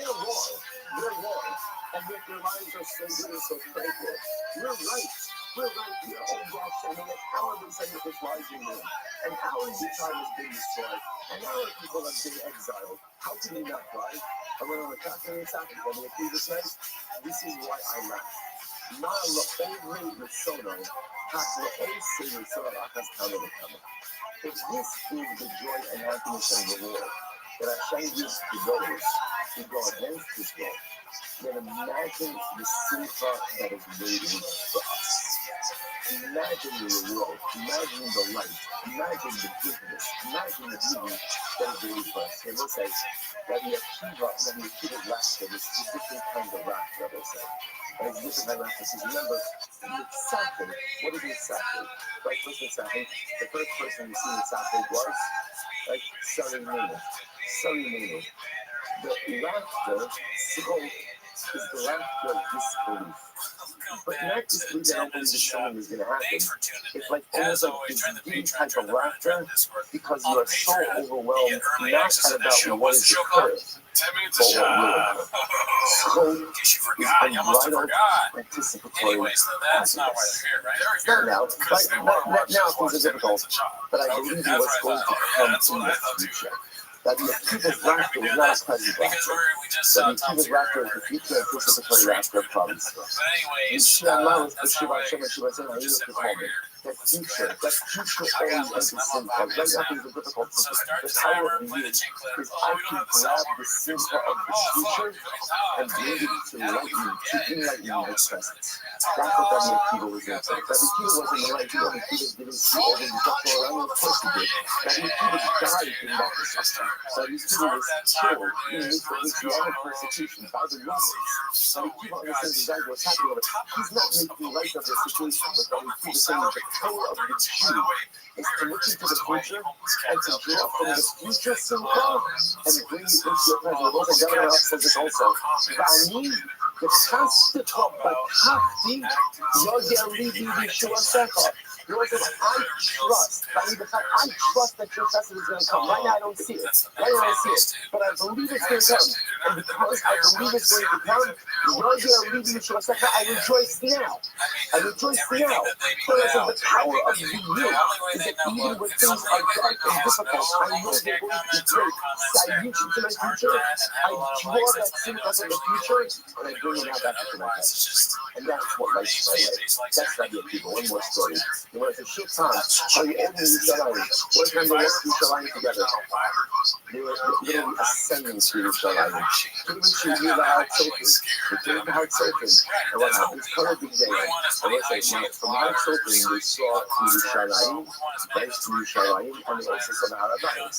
wrong. They're wrong. And yet their lives are so good and so tranquil. We're right. We're all blessed, and yet our Hamikdash lies in them. And our time has been destroyed. And our people have been exiled. How can we not cry? I went on a Catholic Sabbath, and the Akiva says, this is why I laugh. Ma la'orei risono, hak la'osei risono achas kama v'kama. If this is the joy and happiness and reward that Hashem gives to those who go against His will, then imagine the simcha that is waiting for us. Imagine the reward, imagine the light, imagine the goodness, imagine the beauty that is waiting for us. And we'll say, Rabbi Akiva's laughter, this is a different kind of laughter, we'll say. And it's different kind of laughter. Because remember, Mitzapeh, what is Mitzapeh? Right, first Mitzapeh, the first person you see Mitzapeh was, like, Sari Menu. The laughter, is the laughter of disbelief. But not disbelief that I don't believe something is going to happen. It's like almost like this deep type of laughter because you are so overwhelmed, not about what is occurring, but what will occur. Chol In case you is forgot, you must have unbridled forgot. anticipatory Anyways, so that's not why happiness. they're here, right? Not They're here now, because they right? want to Now watch us things watch are 10 difficult, minutes of shop. but I Okay, believe in that's what's what I going to thought. Yeah, come that's in what the I thought too. future. That the They're Akiva's gonna laughter be is doing not a this pleasant because laughter. we just That saw the Tom Akiva's Segura laughter is where the future push the anticipatory string. laughter of promise. But anyways, Yishiyamalus that's not why B'Shiva you're Hashem here. Hashem Hashem We're just Hayim sitting right K'Chomer. here. That Let's go future ahead and push. I always got listen. I'm on anti-simcha. 5 Right minutes now in. things are difficult. So start The the power timer, of the play the youth chain clip. is Oh, I we don't can have the grab sound bar. the We can fix simcha that. of the Oh, future fuck. and bring it to How do we enlighten, to forget? enlighten Y'all my listen. presence. That's what Rabbi Akiva was into. Rabbi Akiva wasn't the right idea. Rabbi Akiva didn't see all the structural around. Of course he did. Rabbi Akiva died in that destruction. Rabbi Akiva was killed in Messianic persecution by the Romans. Rabbi Akiva understands exactly what's happening. He's not making light of the situation, but Rabbi Akiva is saying that the power of the Jew is to look into the future and to draw from the future simcha and bring it into your present. Also, Governor Rothschild says this also. Va'ani b'chastika b'tachti yodeh libi b'shuasecha. The Lord says, I trust. I trust that your festival is going to come. Right now, I don't see it. Right now, I don't see it. But I believe it's going to come. And because I believe it's going to come, I rejoice now. I rejoice now. Because of the power of the youth is that even when things are dark and difficult, I know they're going to be great. So I reach into my future. I draw that simcha from the future, and I bring it now back into my present. And that's what lights my way. That's the idea, people. One more story. You want to shoot time. How you open Yerushalayim. What time they walk Yerushalayim together? They were literally ascending to Yerushalayim. Even if you knew the Har Tzofim, they came to Har Tzofim. And what happens? Color big day. And let's say, from Har Tzofim, they saw Yerushalayim, Christ Yerushalayim, and they also saw the Har Abayis,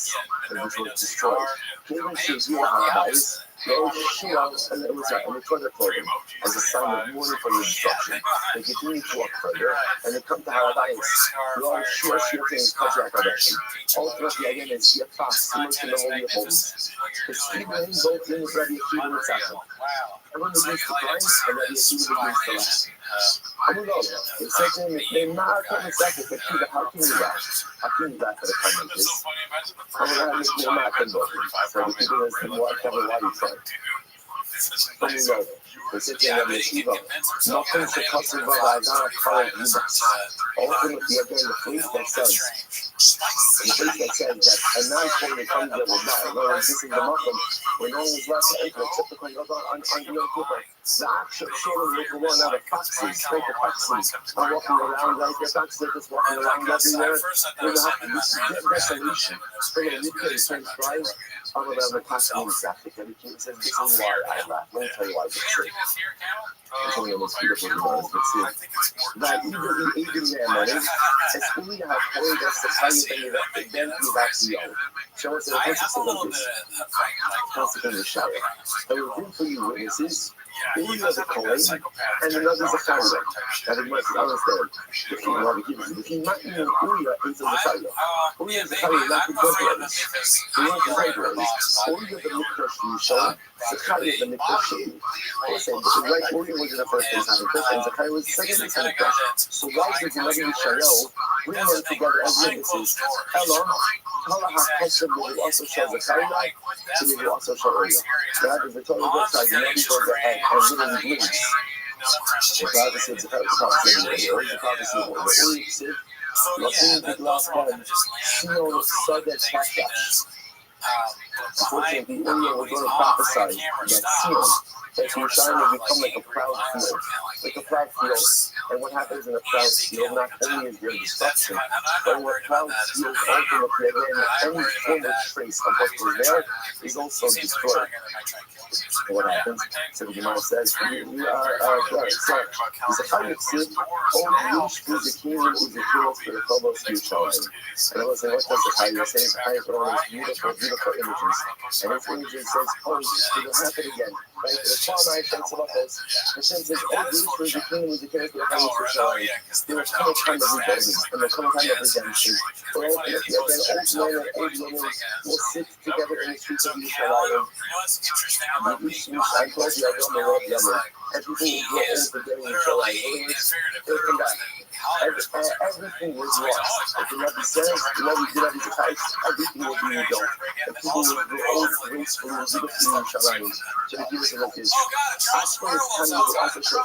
which was destroyed. Even if you knew the Har Abayis, they all shoot out, and it was and they tore their clothing as a sign of mourning for the destruction. They continue to walk further, and they come to Har Abayis. They all shoot things Kajak Adashim. Ultimately, again, it's Yafa, similar to the Holy of Holies. It's even both in Rabbi Akiva and Tzachar. Everyone begins to climb, and Rabbi Akiva begins to laugh. I'm going to go. It says in the Mar Kevin Tzachar, Akiva, how can you laugh? How can you laugh at a time like this? I'm going to have this name out and go. So the people that say, well, I never lie, you try. But you know, it says in Rabbi Akiva, nothing should cost you by God, call it Yibas. Ultimately, again, the place that says that a non-Kohen comes there will die. No, this is the Muslim. When no one was left to enter, except the Kohen on Yom Kippur. The actual children will go on now, the foxes, like the foxes, are walking around like the foxes are just walking around everywhere. We're going to have to get desolation. We're going to recreate French fries all around the Passover traffic. And he says, this is why I laugh. Let me tell you why it's true. It's one of the most beautiful demands, but see, that even the Asian man, it's only how poor that's the value that then you back to you. So it's a principle like this. Consequently, shower. I will bring for you witnesses. One is a Kohen, and another is a Pharaoh. That is what I understand. If you might know Uriah is the Messiah. Uriah is the Pharaoh, not the Godbrothers. The one of the Godbrothers. Uriah the Mikdash Yishon, Zechariah the Mikdash Sheni. Listen, right, Uriah was in the first place, and Zechariah was the second place in the Mikdash. So why did the Rabbi Yishayahu bring them together as witnesses? Hello, Kala HaKeshem will also show Zechariah, so they will also show Uriah. That is the total website, the Rabbi goes ahead. And literally glimpse. The prophecy is the prophecy of the prophecy of the Looking at the glass head, Shion Sadet Hashdash. Unfortunately, Uriah was going to prophesy that Sion, that Yerushalayim will become like a proud field. Like a proud field. And what happens in a proud field, not only is there destruction, but in a proud field, ultimately, again, any form of trace of what was there is also destroyed. And what happens? So the Gemara says, we are sorry. It's a kind of sin. Oh, which is the kingdom is the kingdom for the Phobos Yerushalayim. And I was saying, what does the Chayim say? The Chayim put all those beautiful, beautiful images. And this images says, oh, it'll happen again. Right? The Torah Hashem Tzavachos. Hashem says, oh, which is the kingdom is the kingdom for the Phobos Yerushalayim. There will come a time of rebuilding, and there will come a time of redemption. Where ultimately, again, old men and old women will sit together in the streets of Yerushalayim. I told you I don't know what younger. And people will grow old and getting Yerushalayim. They'll come back. everything was lost. If the Rabbi says, the Rabbi did everything will be rebuilt. The people will always gracefully and beautifully in Shalayim. So the Jesus is like this. Asper is telling you also show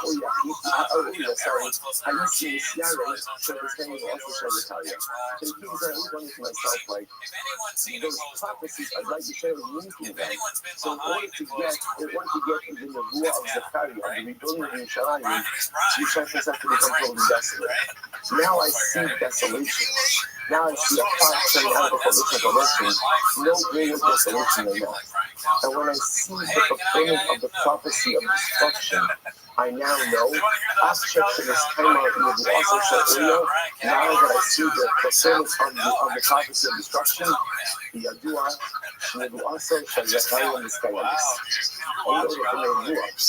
Hayisi is Yahweh, so his name is also Shayataria. So the people are wondering to myself, like, those prophecies, I'd like to share with you them. So in order to get even the Ruah of Zechariah, the rebuilding of Yerushalayim, Yerushalayim has to become totally desolate. Now I see desolation. Now I see a cloud coming out of the revelation. No greater desolation than that. And when I see the fulfillment of the prophecy of destruction, I now know, after this time of the also Sha'oyo, now that I see the fulfillment of the prophecy of destruction, the Yadua, the also Sha'oyo and the Skayabis. And those are the main Ruach.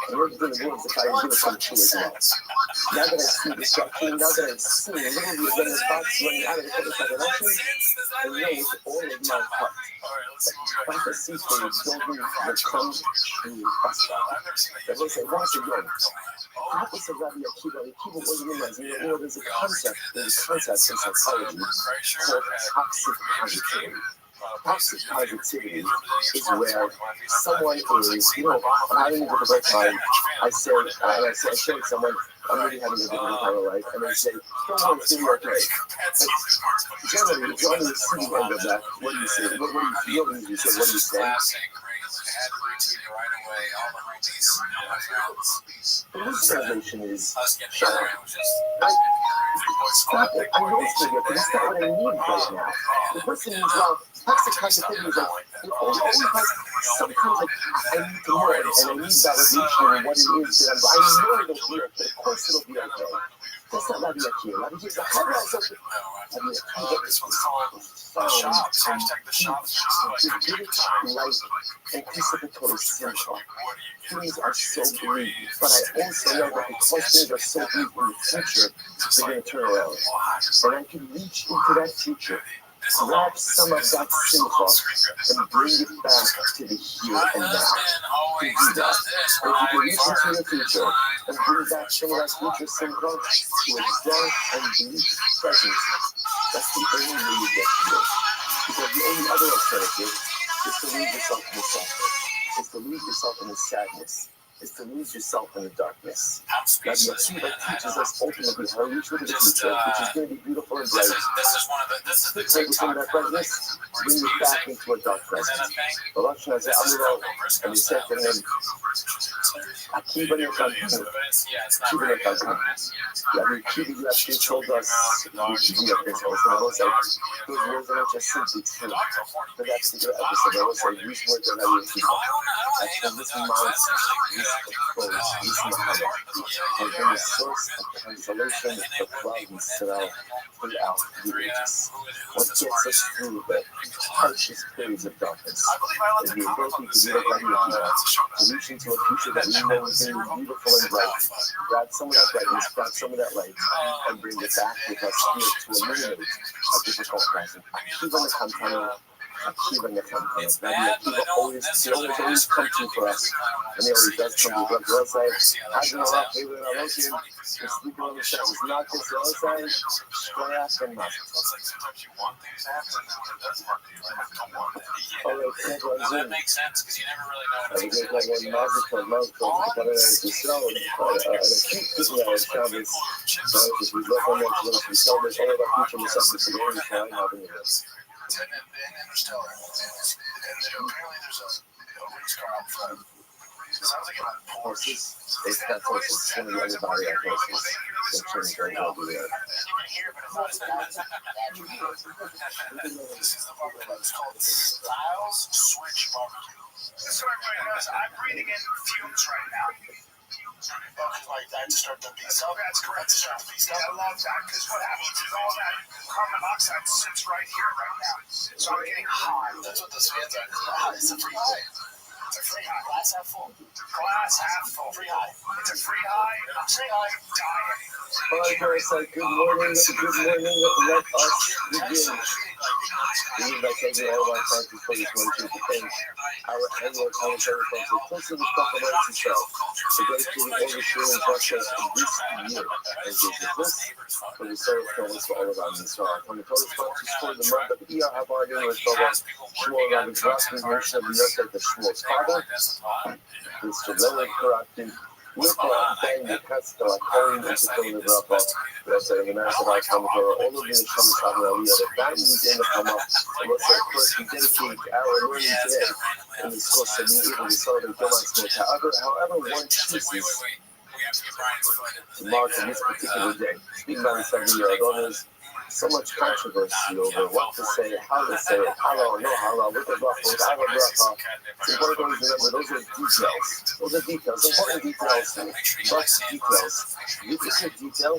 And we're going to do it if I do it from true as well. Now that I see destruction, now that I see literally again the thoughts running out of the revelation, I know with all of my heart that prophecy for rebuilding the come true. That was say, once again, that was a Rabbi Akiva wasn't realizing, there's a concept in psychology called toxic positivity. Toxic positivity is where someone is, I'm having a difficult time. I showed someone, I'm really having a difficult time of life, and they say, don't worry, it's going to be okay. And generally, if you're on the receiving end of that, what do you say? What do you usually say? What do you say? The loose translation is, shut up. Stop it. I know it's good, but it's not what I need right now. The person means, well, toxic positivity is like, always like, sometimes like, I need to know it, and I need validation of what it is that I know it'll be okay. Of course it'll be okay. That's not Rabbi Akiva. Rabbi Akiva is like, how do I say it? Rabbi Akiva is light, anticipatory simple. Things are so bleak, but I also know that because things are so bleak in the future, they're going to turn around. And I can reach into that future, grab some of that simcha, and bring it back to the here and now. To do that. And if you can reach into the future and bring back some of that future simcha to a dark and bleak presence, that's the only way you get to it. Because the only other alternative is to lose yourself in the suffering. Is to lose yourself in the sadness, is to lose yourself in the darkness. Rabbi Akiva teaches us ultimately how to reach into the future, which is going to be beautiful and bright. Take within that brightness, bring it back into a dark presence. The Rothschild said, and he said to him, Akiva Nekantanu. Akiva Nekantanu. Rabbi Akiva, you actually told us, we should be up this house. And I was like, those words are not just simply true. For that particular episode, I was like, these words are Rabbi Akiva. Actually, this reminds me, this Muhammad has been a source of consolation for problems throughout the ages. What gets us through the harshest periods of darkness is the ability to be like Rabbi Akiva, to reach into a future that we know is going to be beautiful and bright, grab some of that brightness, grab some of that light, and bring it back with us here to eliminate a difficult present. Akiva Nekantanu. Akiva Nekantanu. Rabbi Akiva always come to for us. And he always does come to the outside. Hajinallah, David, and Alokim, we're sleeping on the set. It's not just the outside, Shkoyach and Mazel. That makes sense because you never really know what's like when Mazel for love comes together as the cell, and a cute thing that is Shabbos, so we love on that, we celebrate all of our future with something today, and try having it. And Interstellar, and apparently there's a race car out front. It sounds like a Porsche. It's got horses. It's going to be everybody at horses. It's going to be over there. This is the barbecue. It's called Styles Switch Barbecue. So everybody knows I'm breathing in fumes right now. Like that to start the piece. Oh, that's correct. To start the piece. I love that because what happens is all that carbon monoxide sits right here, right now. So I'm getting hot. That's what this fans are. It's a free high. It's a free high. Glass half full. Glass half full. Free high. It's a free high. Free high. Diet. All right, parasite, good morning. Good morning. Let us begin. We would like to thank you all of our sponsors for this one, to thank our annual commentary sponsor, Closer to Stuff Amongst Yourself, for dedicating all the streaming process this year. Thank you to this, for the service dollars for all of our Israel. From the total sponsors for the month of Iyar Habar, numerous dollars, Shmuel Rabbi Grafton, Moshe Yosef, the Shmuel's father, Mr. Leonard Karatkin, Wilco Ben Yakaska, Cohen, and Sakona Brapa. We also have the massive icon for all of the Neshama Shabbat Aliyah, the families in the come up. And also, of course, we dedicate our learning today in this course of the evening, we celebrate Yom HaAtzmaut. However one chooses to mark on this particular day. Speaking about this every year, although there's so much controversy over what to say, how to say it, halal or no halal, with the bracha, without a bracha. It's important to always remember those are details. Those are details, important details, but details. The biggest detail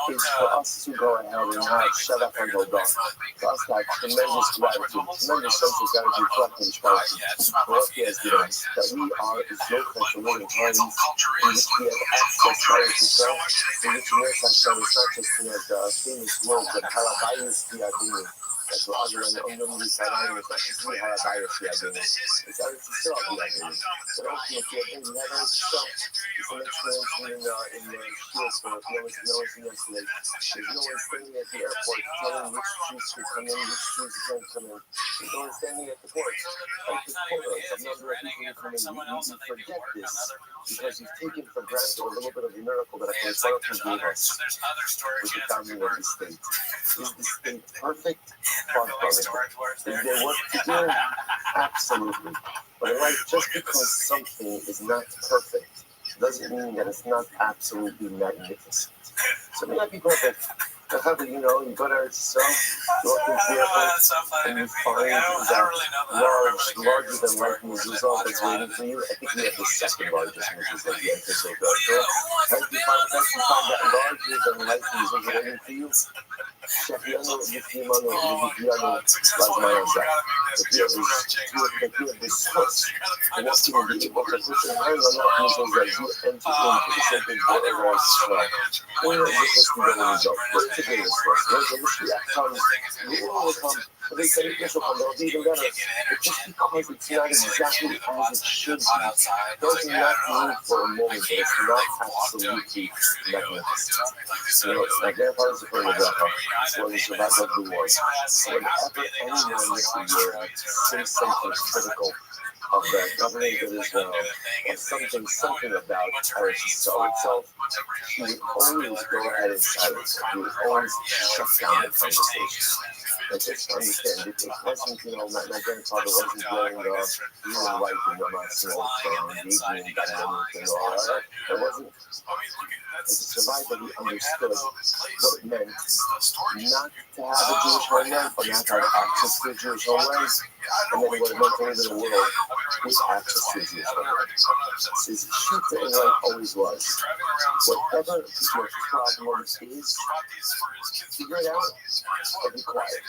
is for us to go ahead and have shut up and hold on. For us to have tremendous gratitude, tremendous sense of gratitude, collecting gratitude for what He has given us. That we are Zocha to live in times in which we have access to Eretz Yisrael, in which we have access not just to the famous words of Harabayas Yadini. That's what other than the Unknown Sarayim, it's not just we Harabayas Yadini. It's Eretz Yisrael Yadini. But ultimately, I think we have Eretz Yisrael. It's an explanation in the Shul, so if you always yesterday, there's no one standing at the airport telling which Jews should come in, which Jews can't come in. There's no one standing at the port. Like the quotas, a number of people who come in, you forget this because you've taken for granted a little bit of a miracle that a Baruch gave us with the founding of the state. Is the state perfect? Far from it. Is there work to do? Absolutely. But in life, just because something is not perfect doesn't mean that it's not absolutely magnificent. So it may not be perfect. However, you go to Eretz Yisrael, you walk into the airport, and you find that larger than life mezuzah that's waiting for you. I think we have the second largest mezuzah at the entrance of the airport. As you find that larger than life mezuzah waiting for you, Shechianu, Yifimanu, Yivianu, Lazmayaza. If you have this source, and that's going to be able to put your hands on that mezuzah as you enter into the sacred door of Eretz Yisrael. Where is the first result? To do this for us. There's a Mashiach comes, the Lord will come, but they say this will come, they'll be even better. But just because it's not exactly as it should be, does not mean for a moment that it's not absolutely magnificent. It's like their parts of the bracha, when the survival of the war. Whenever anyone this year says something critical of the government of Israel, or something about Eretz Yisrael itself, he would always go ahead and silence. He would always shut down the conversation. And just understand, it wasn't, my grandfather wasn't blowing the blue and white and Yom HaAtzmaut and evening dynamic and all that. It wasn't. As a survivor, he understood what it meant not to have a Jewish homeland, but not to have access to a Jewish homeland, and then what it meant to live in a world with access to a Jewish homeland. His shita in life always was, whatever your problem is, figure it out or be quiet.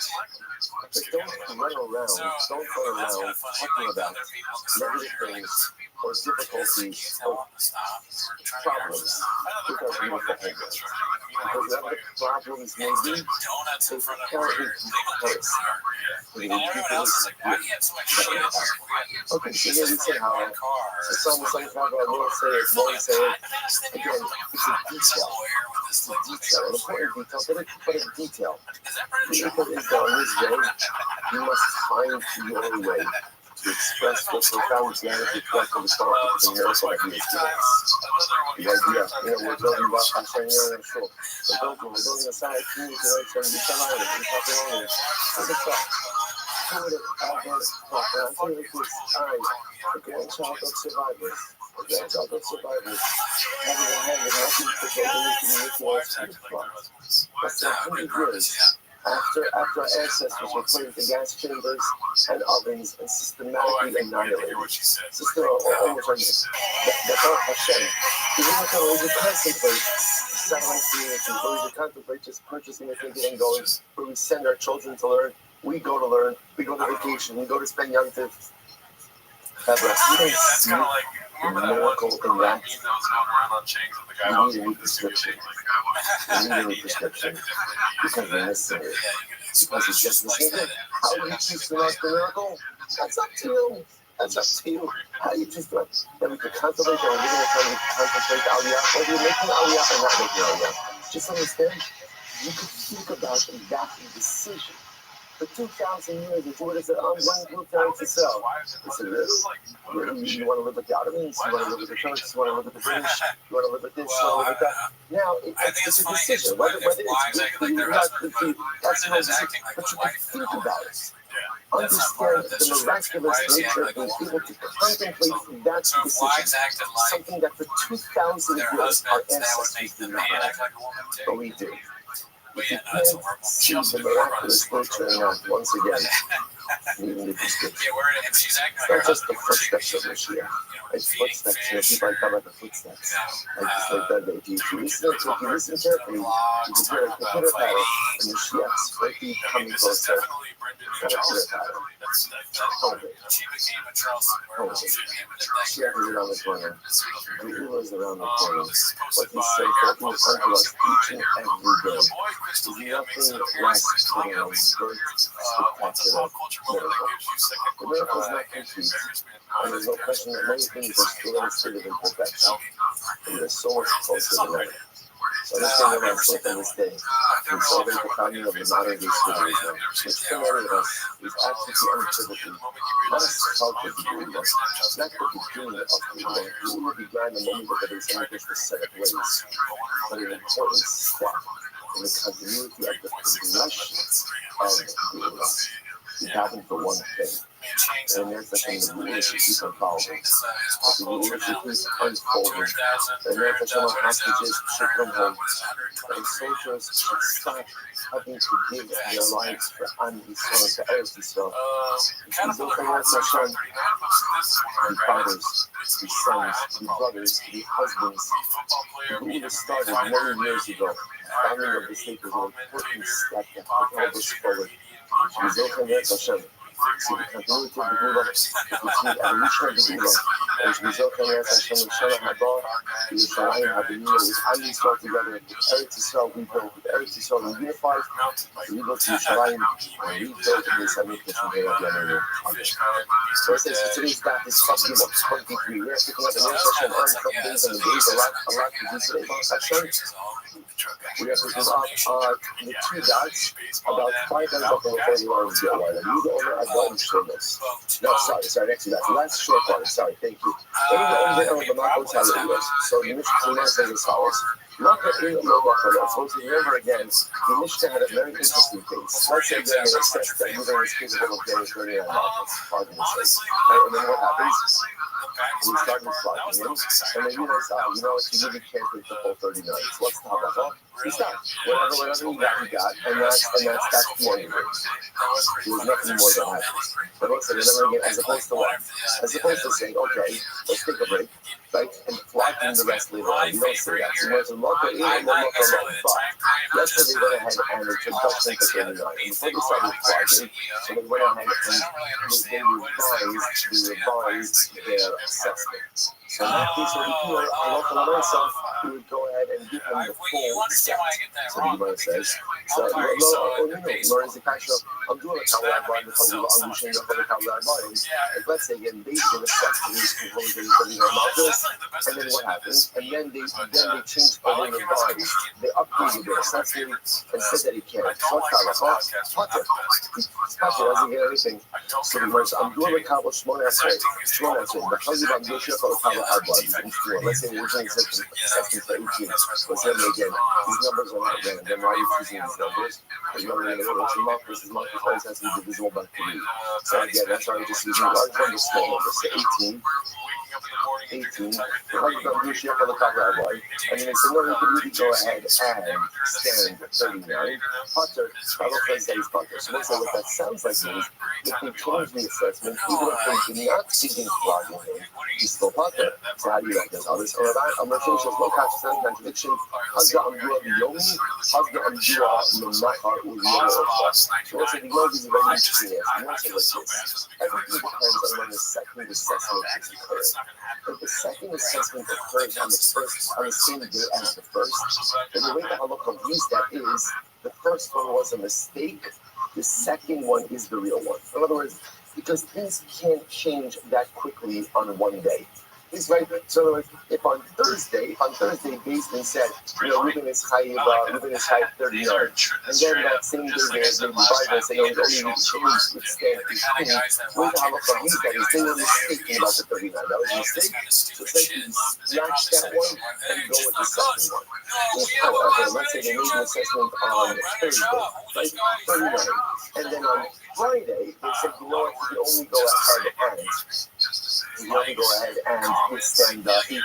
But don't run around talking about negative things or difficulties or problems with our beautiful homeland. Because whatever the problems may be, they can't be comparison. Okay, so here we say how it's almost like how I will say it, won't say it. Again, it's a detail. It's a detail, an important detail, but a detail. The people is on this day, you must find your way to express what profound humanity reflects on the start of the miracle that He has given us. The idea, we're building Baruch Hashem here in Shul. We're building a side community from the Shalom, and talking on it. Look at that. Who would have ever thought that? I'm telling you this, the grandchild of survivors, having a hand and helping to get the nuclear that's 100 years. After our ancestors were put into gas chambers and ovens and systematically annihilated. Sister, almost like the Baruch Hashem. We would contemplate satellite communities, where we would contemplate just purchasing and thinking and going, where we send our children to learn. We go to learn, we go to vacation, we go to spend Yom Tov. However, if you don't That's see kind of like, the remember that one miracle in that, emails going around on chains with the guy you who need a new prescription. You need a new prescription because you're missing it. Because it's just missing it. How do you choose to not the miracle? That's up to you. That's up to you. How do you choose to then we could contemplate that we're going to try to contemplate the aliyah, whether you're making aliyah or not making aliyah. Just understand, you could think about that decision. For 2,000 years, the Jew said, I'm going to tell to sell. He said, really? You want to live with the Ottomans? You want to live with the Turks? You want to live with the British? You want to live with this? You want to live with that? Now, it's a decision. Whether it's good for you or not good for you, that's no decision. But you can think about it. Understand the miraculous nature of being able to contemplate that decision. Something that for 2,000 years our ancestors did not have. But we do. If you can't see the miraculous nature in that, once again, you need a prescription. It's not just the footsteps of Mashiach. It's footsteps. People talk about the footsteps. Just like that. If you listen carefully, you can hear a pitter patter, and Mashiach's quickly coming closer. Not a pitter patter. Hold it. Hold it. Mashiach is around the corner. Geulah is around the corner. What he said, open unto us each and every day. There's nothing less than a spectacular miracle. The miracle is not complete, and there's no question that many things are still in a state of imperfection, and there's so much closer than that. So understand what I'm saying on this day. We celebrate the founding of the modern day Judaism, which for many of us is absolutely unequivocally not a culture of Geulah, not the beginning of Geulah. Geulah began the moment that the Beis Hamikdash was set ablaze, but an important step in the continuity of the progression of Geulah. We happen for one thing, and that's the thing that we need to keep unfolding. The Geulah should keep unfolding, and that's the some hostages should come home, and soldiers should stop having to give their lives for Am Yisrael, to Eretz Yisrael. Be fathers, be sons, be brothers, be husbands. The Geulah started many years ago. The founding of the state was an important step that put all this forward. See the continuity of the Geulah, the continued evolution of the Geulah. As we Zok and Hashem Shana Haba, the Yerushalayim Habiniyah with Am Yisrael together, with Eretz Yisrael rebuilt, with Eretz Yisrael unified, we go to Yerushalayim and rebuild the Beis Hamikdash and Rabbi Yamenu. So it says today's date is Chagim of 23. We're picking up the Neish Hashem on some days and the days a lot to do today. We have to give up the two dots about 5 minutes before the Lord is going to be the owner of one shoulders. No, sorry, next to that. Last short part, sorry, thank you. So the Mishnah says as follows. So to remember again, the Mishnah had a very interesting case. Let's say they're assessed that either is capable of getting 39 markets, pardon me, and then what happens? We start flogging him, and then you realize, he really can't take the full 39. So what's the halacha? He stopped. Whatever he got, and that's the end of it. There's nothing more that happens. But let's say, remember again, as opposed to what? As opposed to saying, okay, let's take a break, right, and flog him the rest later on. You don't say that. So there's a local in and then local alone. But let's say they went ahead and they took touchdown to 39. And before they started flogging, so they went ahead and they revised their assessment. So in that case, over here, a local myself, we would go ahead and give him the full set. So the Gemara says, so Lord is the kasha, I'm doing a Kabbalah bar because of the Angushin of the Kabbalah bar. And let's say again, they give a set to these people who are getting and then what happens? And then they changed over the bars. They upgraded their assessment and said that he can't. So what's Potter? Potter doesn't get anything. So the Gemara says, I'm doing a Kabbalah Shmona Esrei. Because of Angushin of the Kabbalah let's say we're doing section for 18. Let's say again, these numbers are not random. Then why are you choosing these numbers? Because you already know what's your mark versus mark always has to be divisible by 3. So again, that's why we're just using large numbers, small numbers. So 18. 18. Rabbi. And then they said, no, you can really go ahead and stand 39. Potter, halacha says Potter. So let's say what that sounds like means, if they change the assessment, even if they do not see him flogging him, he's still Potter. So how do you reckon others? Or I'm not sure, there's no contradiction. Hadda Amdua Yomi, Hadda Amdua Lamahar Uliyahu. So let's say the Yogi is a very interesting answer. The answer is like this. Everything depends on when the second assessment is occurring. If the second assessment occurs on the same day as the first, then the way the halakha views that is the first one was a mistake, the second one is the real one. In other words, because things can't change that quickly on one day. He's right. So in other words, if on Thursday, Baseman said, Ruben is high 30 yards, and then that same day there's the Bible saying only need to change its stand 15. Where the halakha means that is they were mistaken about the 39. That was a mistake. So essentially, snatch that one and go with the second one. However, let's say they made an assessment on Thursday, right? 39, and then on Friday they said, you know what, you only go ahead and withstand 18.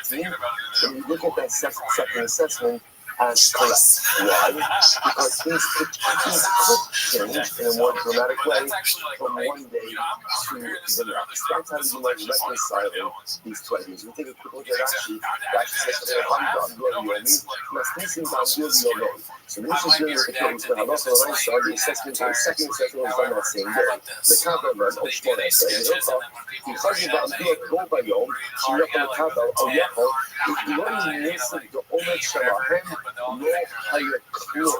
When you look at that second assessment as correct. Why? Because things could change in a more dramatic way from one day to the next. That's how you might reconcile these two ideas. We take a quick look at Rashi. Rashi says, so this is really the case when Allah the assessment, the second assessment was done that same day. The Kabbal of Shmona says, because of the go by Yom, she yachal Kabbal or yachal, if you only miss the Omer Shalahem, no higher clue.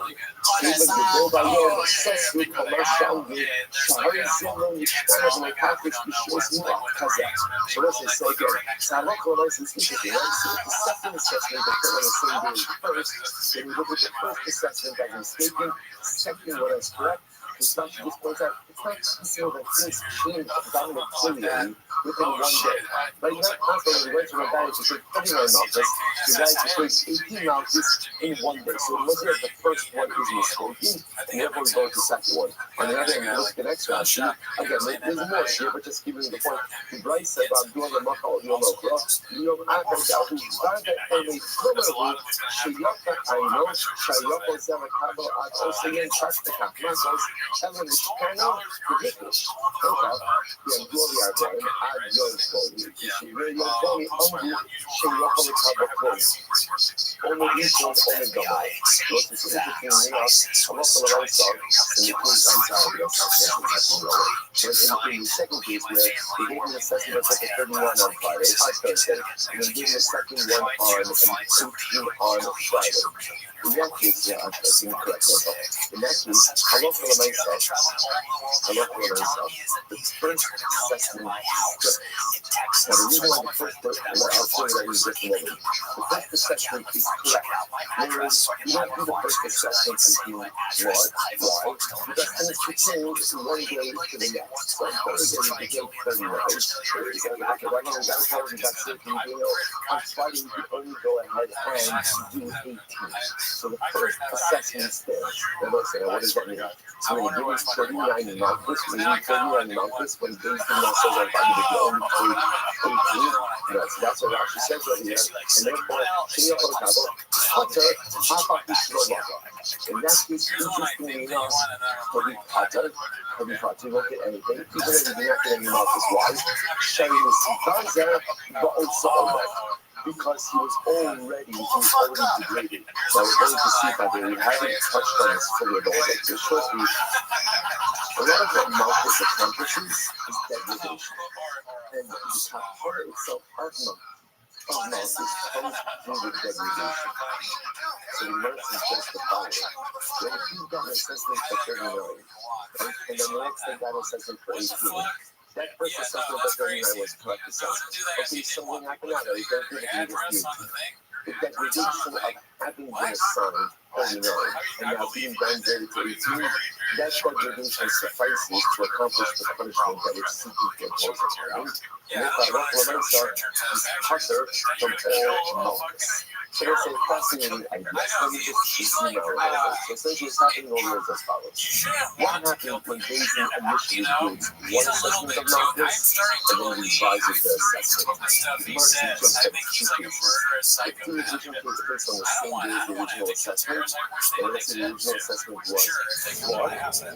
Even the go by Yom assessment, Kamashang, Shahari Zimron, Yishkan, and Akafish, Bishos, Kazak. So let's say, so again, Salak is interesting, right? So if the second assessment occurred on the same day as the first, then you look at the first assessment as mistaken, the second one as correct. It's not just points out, it's not possible that things change down materially within one day. Like not possible that we went to a guy to take 39 malchus, the guy to take 18 malchus in one day. So it wasn't that the first one is mistaken, and therefore we go to the second one. On the other hand, look at the next one. Again, there's more here, but just giving you the point. The Bryce said, I'm doing the Machal Yom Okra, Yom Akadal, who's Vada Eme Kumaru, Shayaka Aino, Shayaka Zamakabo, Ad Osayan Chastika, Mazos, Ellen Mishkano, ridiculous. Yeah, Gloria Brian, Ad Yom she really only Shayaka Makabo, only equals only Gamai. What's this interesting I'm also the right song, and the police but in the second case, where they gave me the assessment of 31 on Thursday, and then gave me the second one on 18 on Friday. In that case, yeah, I think correct. In that case, I love for myself. The first assessment is correct. Now, the reason why the first I'll show you that is different. The first assessment is correct. Whereas you don't do the first assessment until what? Why? Because things could change from one day to the next. So on Thursday, you can take 39. On Friday, you can only go ahead and do 18. So the first assessment stands. Now let's say, what does that mean? So when you give us 39 malchus, when you need 39 malchus, when based on that says, I'm going to only pay 18. That's what Rashi says right here. And therefore, in that case, interestingly enough, Rabbi Potter, look at anything, even if you do not get any malchus, why? Because he was already degraded. Now we're going to see that we haven't touched on this fully at all. Like the short week, a lot of what Malchus accomplishes is degradation. And the kapara itself of Malchus comes through the degradation. So the mercy is justified. So if you've got an assessment for 39, right? And then the next thing got an assessment for 18. That first assessment of 39 was correct assessment. Okay, something happened out there. You don't think it can dispute. The degradation of having been assigned 39 and now being downgraded to 18, that degradation suffices to accomplish the punishment that it's seeking to impose upon him. And if I look what I saw, is Potter from all Malchus. So let's say fascinating idea. Let me just zoom out a little bit. So essentially what's happening over is as follows. What happened when Bayesian initially gives one assessment of Malthus and then revises the assessment? Marx just had two cases. If the revision takes place on the same day as the original assessment, then let's say the original assessment was flawed,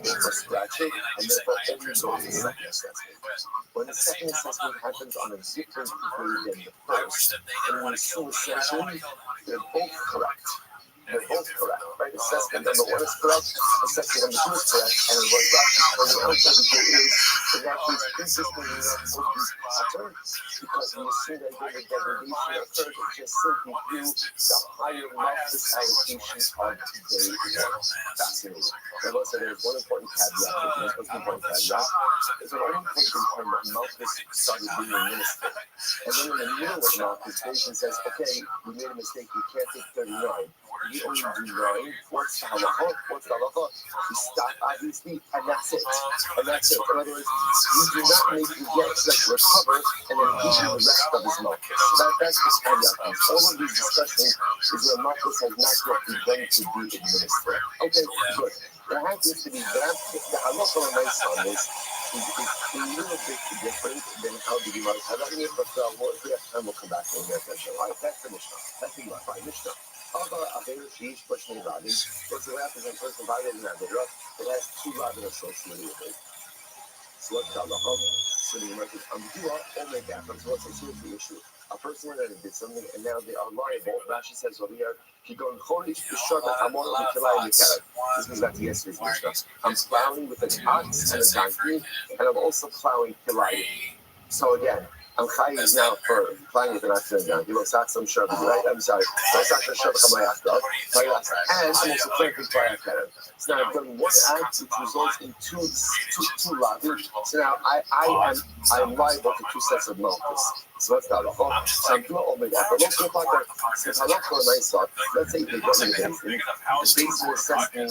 therefore scratch it, and therefore only go to the second assessment. When the second assessment happens on a different day than the first, and when assume essentially they're both correct. They're both correct, right? Assessment number one is correct, assessment number two is correct, and what Rashi is pointing out over here is that Rashi is consistently not supposed to be pattern because we assume that when the degradation occurred, it just simply through the higher Malthus allocation of day one. Fascinating. Now, let's say there's one important caveat. There's one important caveat. There's an only point in time that Malthus started being administered. And then in the middle of Malthus, Bayesian says, okay, we made a mistake, we can't take 39. We only do 9. What's the halacha? We stop, obviously, and that's it. And that's it. In other words, we do not make the get recover and then give you the rest of his Malthus. So that's the caveat. All of these discussions is where Malthus has not yet begun to be administered. Okay, good. There happens to be that. The halacha on my son is a little bit different than how the Gemara is. I don't know if we have time, we'll come back to that. All right, that's the Mishnah. That's the Gemara. Fine, Mishnah. Let's say what happens when a person violates an Avera, it has two Rabbi associated with it. So what's the halacha? So the Gemara says, or make that. So what's the issue? A person that did something and now they are liable. Rashi says over here, this goes back to yesterday's Mishnah. I'm plowing with an ox and a donkey, and I'm also plowing Kilai. So again, I'm Chai is now for plowing with an ox and a donkey. Right? I'm sorry. And I'm also playing with Fire. So now I've done one act which results in two lavin. So now I am liable to two sets of Malthus. So that's the halacha. So I'm doing all my that. But let's look like that. Since halacha and I saw, let's say they got me the basin assessed me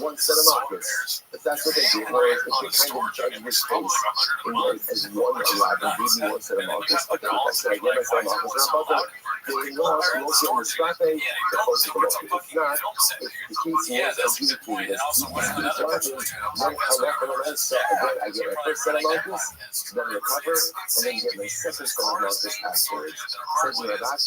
one set of Malthus. If that's what they do, whereas if they kind of judge this case as one lavin, maybe one set of Malthus. Okay, that's what I get myself Malthus. Now, about that, they know mostly on the scrap the close to the Malthus. If not, if the case was adjudicated as two distinct then halacha and I saw, again, I get my first set of Malthus, then recover, and then get my second set of Malthus afterwards. Says in that time,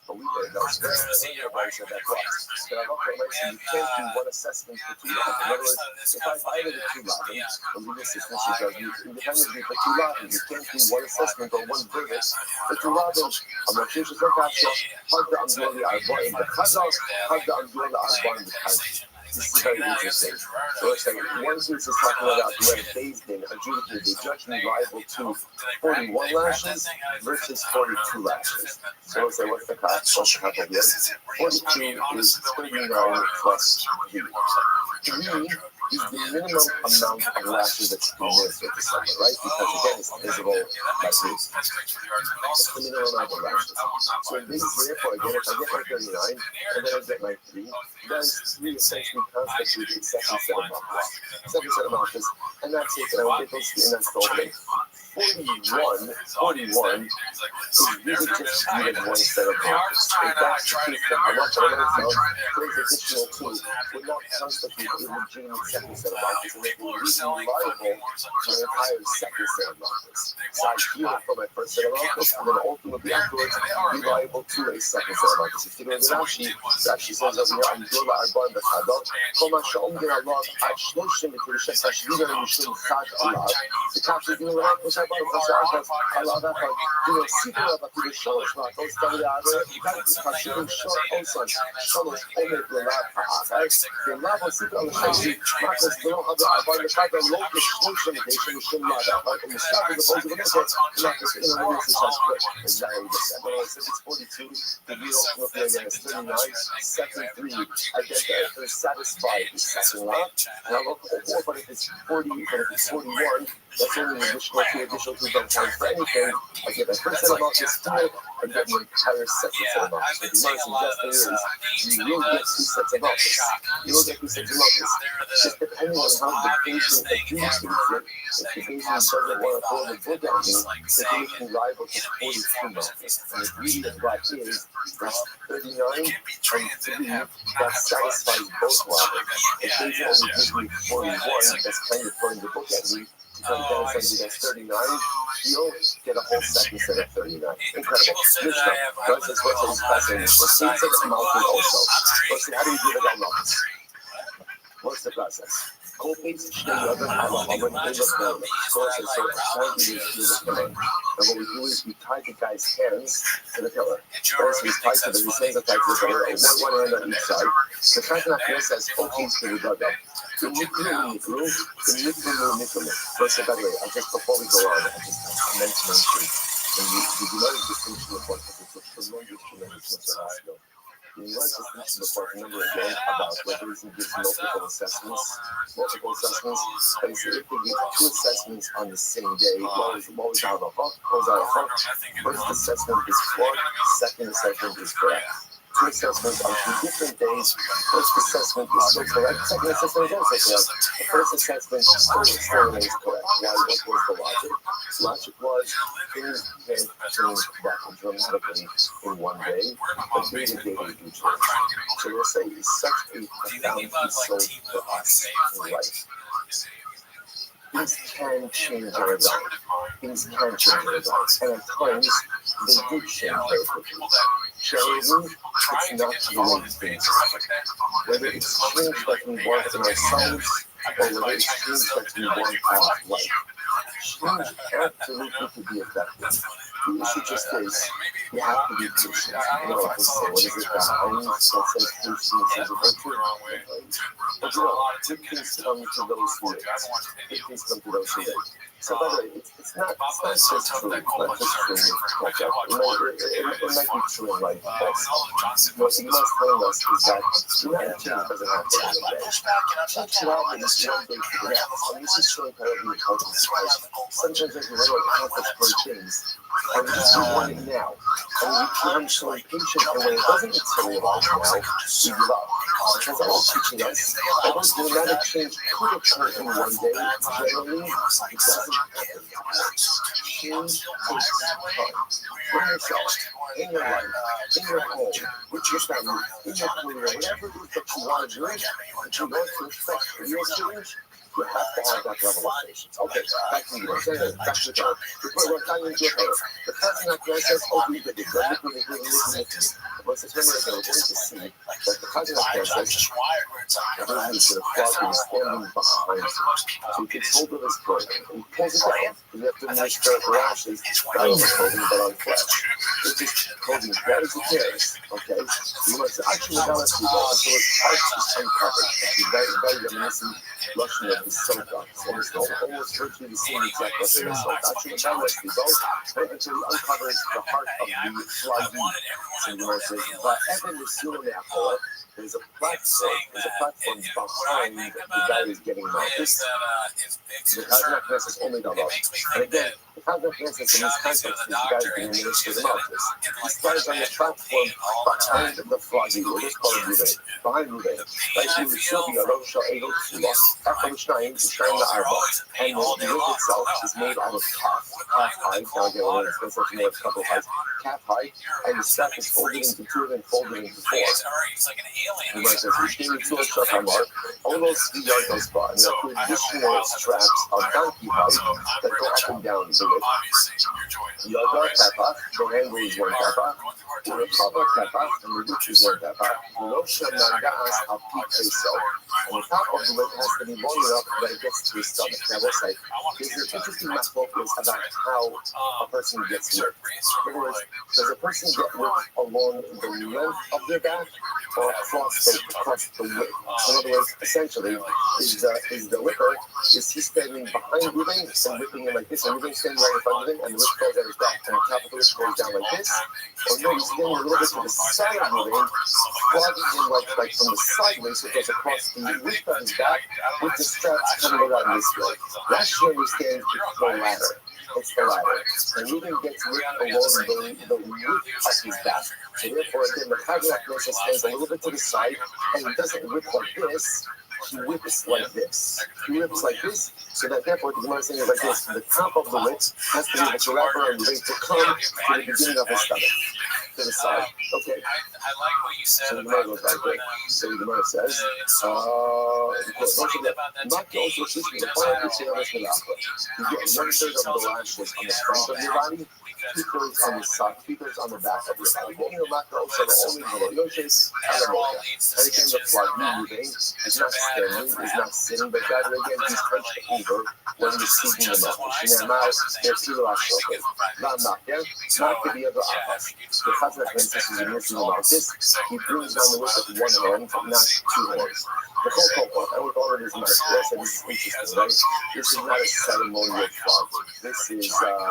but we did no square. Everybody said that was. But I'm okay, you can't do one assessment for two lavins. In other words, if I violated two lavins, the legal system should judge you independently for two lavins. You can't do one assessment or one verdict for two lavins. I'm not sure to Kasha. How the Amdula Arba in the Chazal, how the Amdula Arba in the Kanshi. This is very interesting. So let's say one case is talking about where Bayes been adjudicated, they judged me liable to 41 lashes versus 42 lashes. So let's say what's the cost? What's the cost of this? 42 is 39 plus 3. 3 is the minimum amount of lashes that you can administer to someone, right? Because again, it's visible by this. It's the minimum amount of lashes. So in this, therefore, again, if I get my 39 and then I get my 3, then 3 essentially constitutes a second set of Malthus. And that's it. And I will get those 3 and that's the whole thing. 41 is really just needed one set of Malthus. If that's the case, then how much I myself, those additional 2 would not constitute a legitimate second set of Malthus, and they would be liable to an entire second set of Malthus. So I feel it for my first set of Malthus, and then ultimately afterwards be liable to a second set of Malthus. If you go to Rashi says over here, I'm Dola Arban Bechadot, Koma Sha'omdir Allah, Ad Shloshim, V'Kirishah Tashvidon, Mishum Chad Allah. The caption is doing what I'm saying. Allah that you know secret about the sholosh those that are hashim shor sholosh omer b'lav ha'akai the lav secret on the shayli marcos below other about the fact that local sholosh limitation is shum lada right and the shop is opposed to the marcos in a way it's just exactly the same. But it's 42 the real ultimately again is 39 second 3 I get that if they're satisfied the second lav and I look but if it's 40 but if it's 41 That's only an additional 2 who don't count for anything. I get that first set of malchus here, I get an entire second set of malchus. What the Gemara is suggesting is you will get 2 sets of malchus. You will get 2 sets of malchus. Just depending on how the patient adjudicates it, if the patient doesn't want to throw the book at me, the patient liable to 42 malchus. And the beauty of that is that's 39 and 3 that satisfies both levels. If they only give me 41, that's kind of throwing the book at me. So then that's 39, you'll get a whole second set of 39. Incredible. Mishnah. Versus what's passing. Let's see it's mountain also. Let's see, how do you do the guy mountains? What's the process? Copies, and what we do is we tie the guy's hands to the pillar. First, we tie to his hands are tied to the pillar, one hand on each side. The Chazan says, copies to the dugouts. The nikru. First, by the way, just before we go on, I meant to mention, and you do not distinction before, because it's a tremendous skill. You learned this before a number again about whether he gives multiple assessments. But he said if we give 2 assessments on the same day, what was halacha? First assessment is flawed, second assessment is correct. 2 assessments on 2 different days. First assessment is still correct, second assessment is also correct. The first assessment still remains correct. Why? What was the logic? The logic was things can change that dramatically in one day, but day to day they do change. So we'll say it's such a profound piece for us in life. Things can change our life. Things can change our life. And at times, they did change very quickly. Generally, it's not the way things are. Whether it's change that we want in ourselves, or whether it's change that we want out of life. Change absolutely could be effective. The issue just is, you have to be patient. You know, I can say, what is it behind? That says patience is a virtue. But you know, good things come to those who wait. Good things come to those who wait. So by the way, it's not just true. It's not just true. It might be true in life. What the Gemara is telling us is that dramatic change doesn't happen in a day. Change can happen one day to the next. And this is so incredibly important. Sometimes I can run out of conflict for things. And we just want it now. And we become so impatient, and when it doesn't materialize now, we give up. Because I was teaching us, although dramatic change could occur in one day, generally, it doesn't happen. Change takes time. In yourself, in your life, in your home, with your family, in your career, whatever it is that you want to do, that you want to expect for your change, you have to have that level of patience. Okay, back to you. Back to the job. We're tying into a pair. The person that says, oh, we did it. Once it's memory, we're going to see that the cousin that says, he's going to plug and standing behind him. So he gets hold of his clothing. He pulls it down. You have to make sure the rash is not on the clothing, but on flesh. It's just clothing as bad as it is. Okay? You must actually not let you go until his heart is uncovered. It's very, very reminiscent Russian of the Soka. So it's almost virtually the same exact Russian of Soka. Actually, not let you go until he uncovers the heart of the flaggy. So you might say, but Evan is still in that hole. There's a platform behind the guy who's getting noticed. The Kazakh is only the love. And again, the Kazakh in this context is the guy being minister of notice. He stands on the platform behind the flaggy, or just call it Ruben, behind Ruben. Like he would still be a Rothschild, after the Stein, the Arba. And the roof itself is made out of calf hide. Now again, we're going to spend such a couple hides. Calf hide, and the stack is folded into 2 and folded into 4. You might say, we came into a shop on Mark, almost the yard spot, and there are additional straps of donkey hide that go up and down the width. Yoga pepper, the handle is 1 pepper, the cover pepper, and the root is 1 pepper. The lotion mangas of peak peso. And the top of the lid has to be long enough that it gets to your stomach. Now, we'll say, there's an interesting metaphor about how a person gets whipped. In other words, does a person get whipped along the length of their back or across the width? In other words, essentially, is the whipper, is he standing behind Ruben and whipping him like this, and Ruben standing standing right in front of him, and the whip goes at his back, and the top of the whip goes down like this. Or no, he's standing a little bit to the side of the ring, flogging him like from the sideways, so it goes across the width of his back, with the straps coming around this way. That's where he stands with the ladder. It's the ladder. And Ruben gets whipped along the width of his back. So therefore, again, the Chazak stands a little bit to the side, and he doesn't whip like this. He whips like this. He whips like this, so that therefore the Gemara is saying like this. The top of the whip has to be able to wrap around the ring to come to the beginning of his stomach. To the side. Okay. I like what you said so the Gemara goes like this. So the Gemara says, not the also teaching the final teaching of Mishmilach. You get 1/3 of the lashes on the front of your body, 2/3 on the side, 2/3 on the back of your body. Then you'll not also the only Yoshes and the Mocha. And again, the flood moving is not standing, is not sitting, but rather again, he's hunched over when he's speaking the mouth. In their mouth, they're still not shocking. Not, yeah? Not to the other office. The Chazak princess is missing about this. He brings down the whip with one hand, not two hands. The whole part, I would order this nice. Yes, and this is interesting, right? This is not a ceremonial flogging. This is, this is flogging.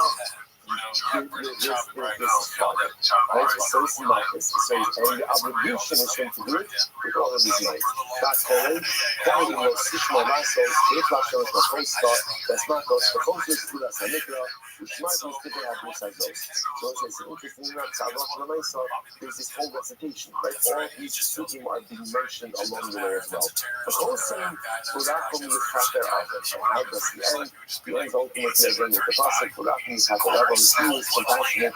Right? So this is not this. So, and the obligation is him to do it with all of these knives. That's calling no Sishma Masos, Reflashon, the first thought, that's not those, the first is to that Samikra, which might be to have this as those. So it's interesting that there's this whole recitation, right? All these speaking are being mentioned along the way as well. The whole saying, Furakum Yichater Avet, how does the end? The end ultimately again with the Pasuk, Furakum Yichater Avet, the King is compassionate,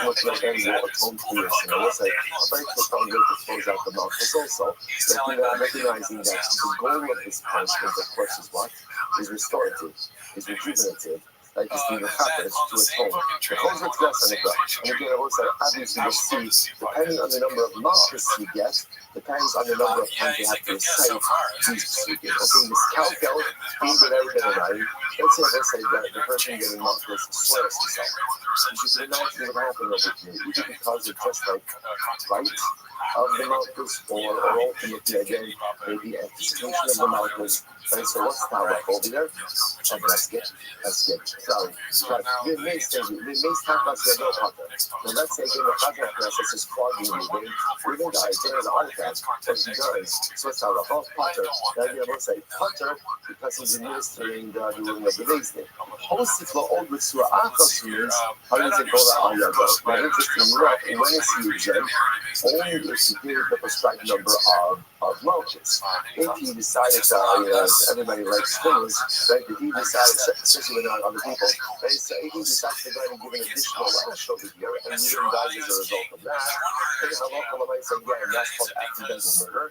ultimately again will atone for your sin. I will say, a very profound way to close out the mouth is also recognizing that the goal of this punishment, of course, is what? Is restorative, is rejuvenative. Like it's being happens to atone. The concept is and again, I will say, obviously, you'll see, depending on the number of mouths you get, depends on the number of times you have to recite these psukim. Okay, this calcal, being that everything right, let's say that the person getting mouths swears himself. You should imagine what happened over here, either because it's just like right of the mouths, or ultimately again, maybe anticipation of the mouths. And so what's Tawak over there? Oh, let's get. Sorry. We may start us with no Potter. Now let's say in the Chazak process is flogging you, we're going to identify the artifact, what he does. So it's our whole Potter. Then we will say Potter because he's administering the ruling of the days day. Hosted for all the Surah Achos means, how does it go to Ayago? Now, interesting enough, when it's used, only if you give the prescribed number of mulches. If he decided to, everybody likes things, right? If he decided, especially with other people, if he decides to go ahead and give an additional lash over here, and you didn't die as a result of that, then Halakha might say, yeah, and that's called accidental murder,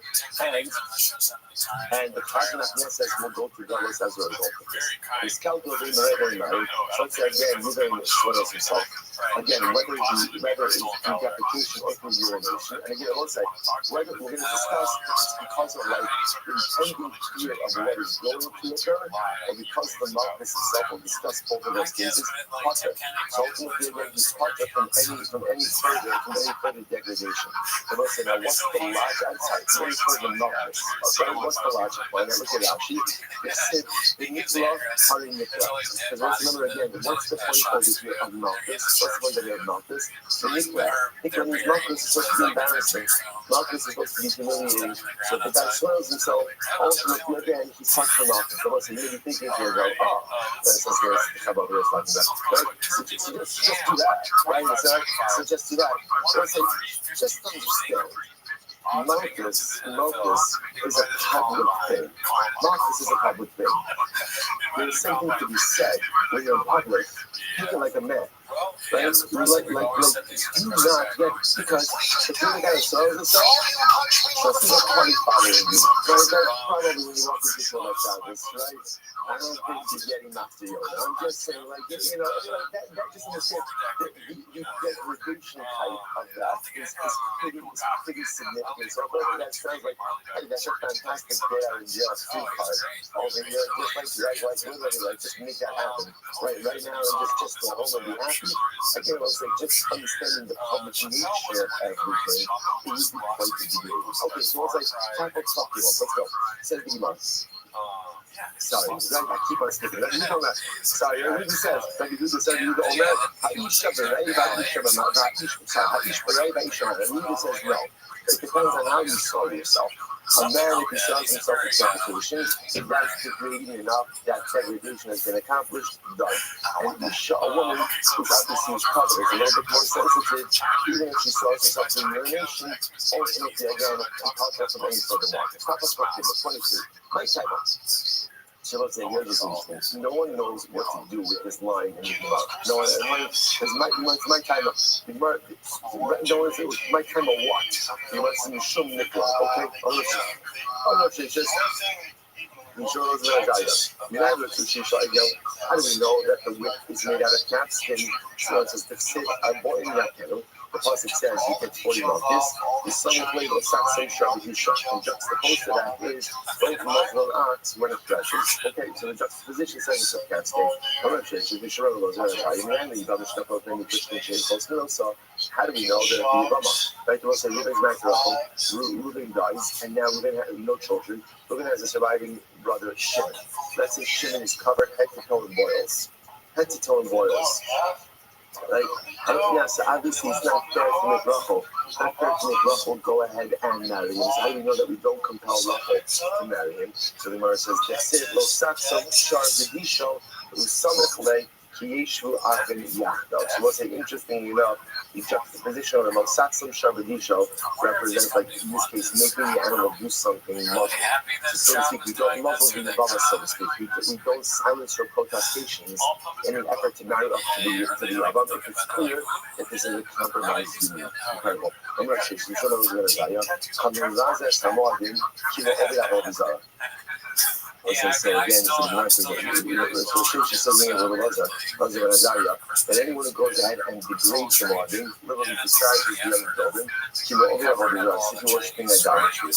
and the Chazak says will go to Dallas as a result of this. His calculating very married, let's say again, Ruben swears himself. Again, whether it's decapitation or through urination, and again, let's say, whether we're going to discuss it's because of like intending fear of what is going to occur, or because of the malchus itself, we'll discuss both of those cases. Potter. So ultimately, again, he's potter from any further degradation. So let's say, now what's the logic outside? Any further malchus. Okay, what's the logic? Well, never get out. They need to love how they make love. Because let's remember again, what's the point over here of malchus? What's the point of malchus? The nikla. Nikla means malchus is supposed to be embarrassing. Malchus is supposed to be humiliating. So if the guy swells himself, ultimately again, he's touched from malchus. So once he really thinks he's going to go, oh, that's just the Shabbat is like that. So just do that, right? So just do that. So I say, just understand. Malchus is a public thing. Malchus is a public thing. There's something to be said when you're in public, thinking like a man. Right? Do not get, because if you're the guy who sells himself, trust me, they're probably following you. Right? That's probably when you walk into people like Shabbos, right? I don't think you're getting Master Yoda. I'm just saying, like, that just in a sense, you get redemption type of that is pretty significant. So hopefully that sounds like, hey, that's a fantastic day out in jail free card. Over here, just like literally, like, just make that happen. Right now, and just go home and be happy. Again, I'll say, just understanding the public nature of everything, it would be quite a degree. Okay, so it's like, talk you want. Let's go. Says the Imam. Sorry, I keep on skipping. Sorry, Rabbi says, Rabbi Duda says, Omer, Ha'isha b'rei va'isha b'ma'isha. Sorry, Ha'ish b'rei va'isha b'ma'isha. Rabbi says no. It depends on how you saw yourself. A man, if he sells himself in segregation, if that's degrading enough, that segregation has been accomplished, done. And a woman who's obviously is covered, is a little bit more sensitive, even if she sells herself in urination, ultimately, again, I'm talking about any further market. Stop us for 23. My type of. So let's say here's the thing. No one knows what to do with this line in the mouth. No one, it's my time of, no one says my time of what? You must see shum nickel, okay? I'm not sure, just, I'm sure those are guys. How do we know that the whip is made out of cat skin? So it's just to sit a boy in that kettle. The pasuk says you get 40 of this. The son of labor, Saxon Shabbat, and juxtaposed to that is both multiple acts when it dresses. Okay, so the juxtaposition says it's a cat skin. I'm not sure. Should be sure of those. So how do we know that it be Rama? Right? We'll say Reuben's back to Reuben dies, and now Reuben has no children. Reuben has a surviving brother, Shimon. Let's say Shimon is covered head to toe in boils. Head to toe in boils. Right? Yes, obviously it's not fair to make Rachel. It's not fair to make Rachel go ahead and marry him. So how do we know that we don't compel Rachel to marry him? So the Gemara says, "Desir lo saksam shar b'disho usamech le kiyeshu achen yachdav." So we'll say, interestingly enough, the juxtaposition of the lo saksam shar b'disho represents, like in this case, making the animal do something muzzle. So to speak, we don't muzzle the Baba, so to speak. We don't silence her protestations in an effort to marry up to the Rabbi. If it's clear that this is a compromised union. Incredible. I'm not sure. I'm sure that was going to die. So again, this is nice. She says that anyone who goes ahead and degrades the Moadim, literally discharges the young children, she will only have all the rights if you're worshiping idolatry.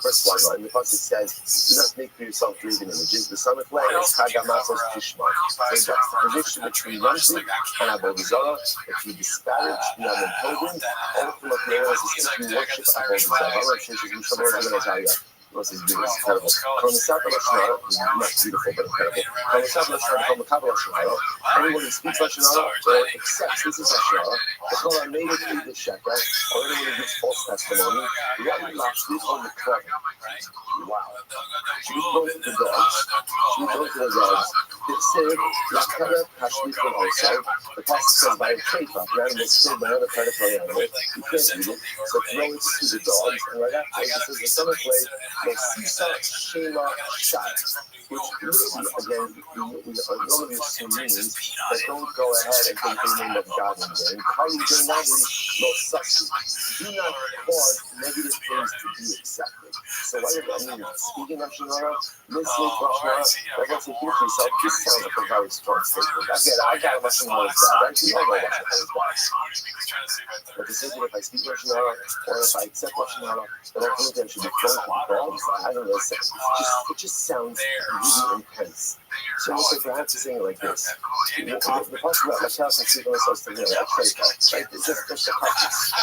First one, and the pasuk says, do not make for yourself graven images. The son of land is Chagamasos Tishma. So that's the position between Yamsi and Avodah. If you disparage the young children, ultimately, if you worship Avodah, this is incredible. Not beautiful, but incredible. Anyone who speaks Lashon Hara or accepts this is Lashon Hara, the Torah made it in the Sheker, or anyone who gives false testimony, right last week on the club. Wow. She goes to the dogs. It said, Lakara Hashmit from outside. The pastor says by a treifa, the animal is killed by another predatory animal. You can't eat it, so throw it to the dogs. And right after, it says the summer play, Sisa Shema Shat, which again, normally means that don't go ahead and take the name of God in there. And Kali Jainari, no such. Do not cause negative things to be accepted. So what does that mean? Speaking of Shemara, listening to Shemara, like once you hear yourself, this sounds like a very strong statement. I got a Shemara is bad, right? We all know what Shemara is bad. But the same thing, if I speak Shemara, or if I accept Shemara, then I think I should be thrown to the dogs. I don't know, it just sounds really intense. So it's like perhaps to sing it like this. The possible about my child can speak on ourselves to me, right? It's just a practice.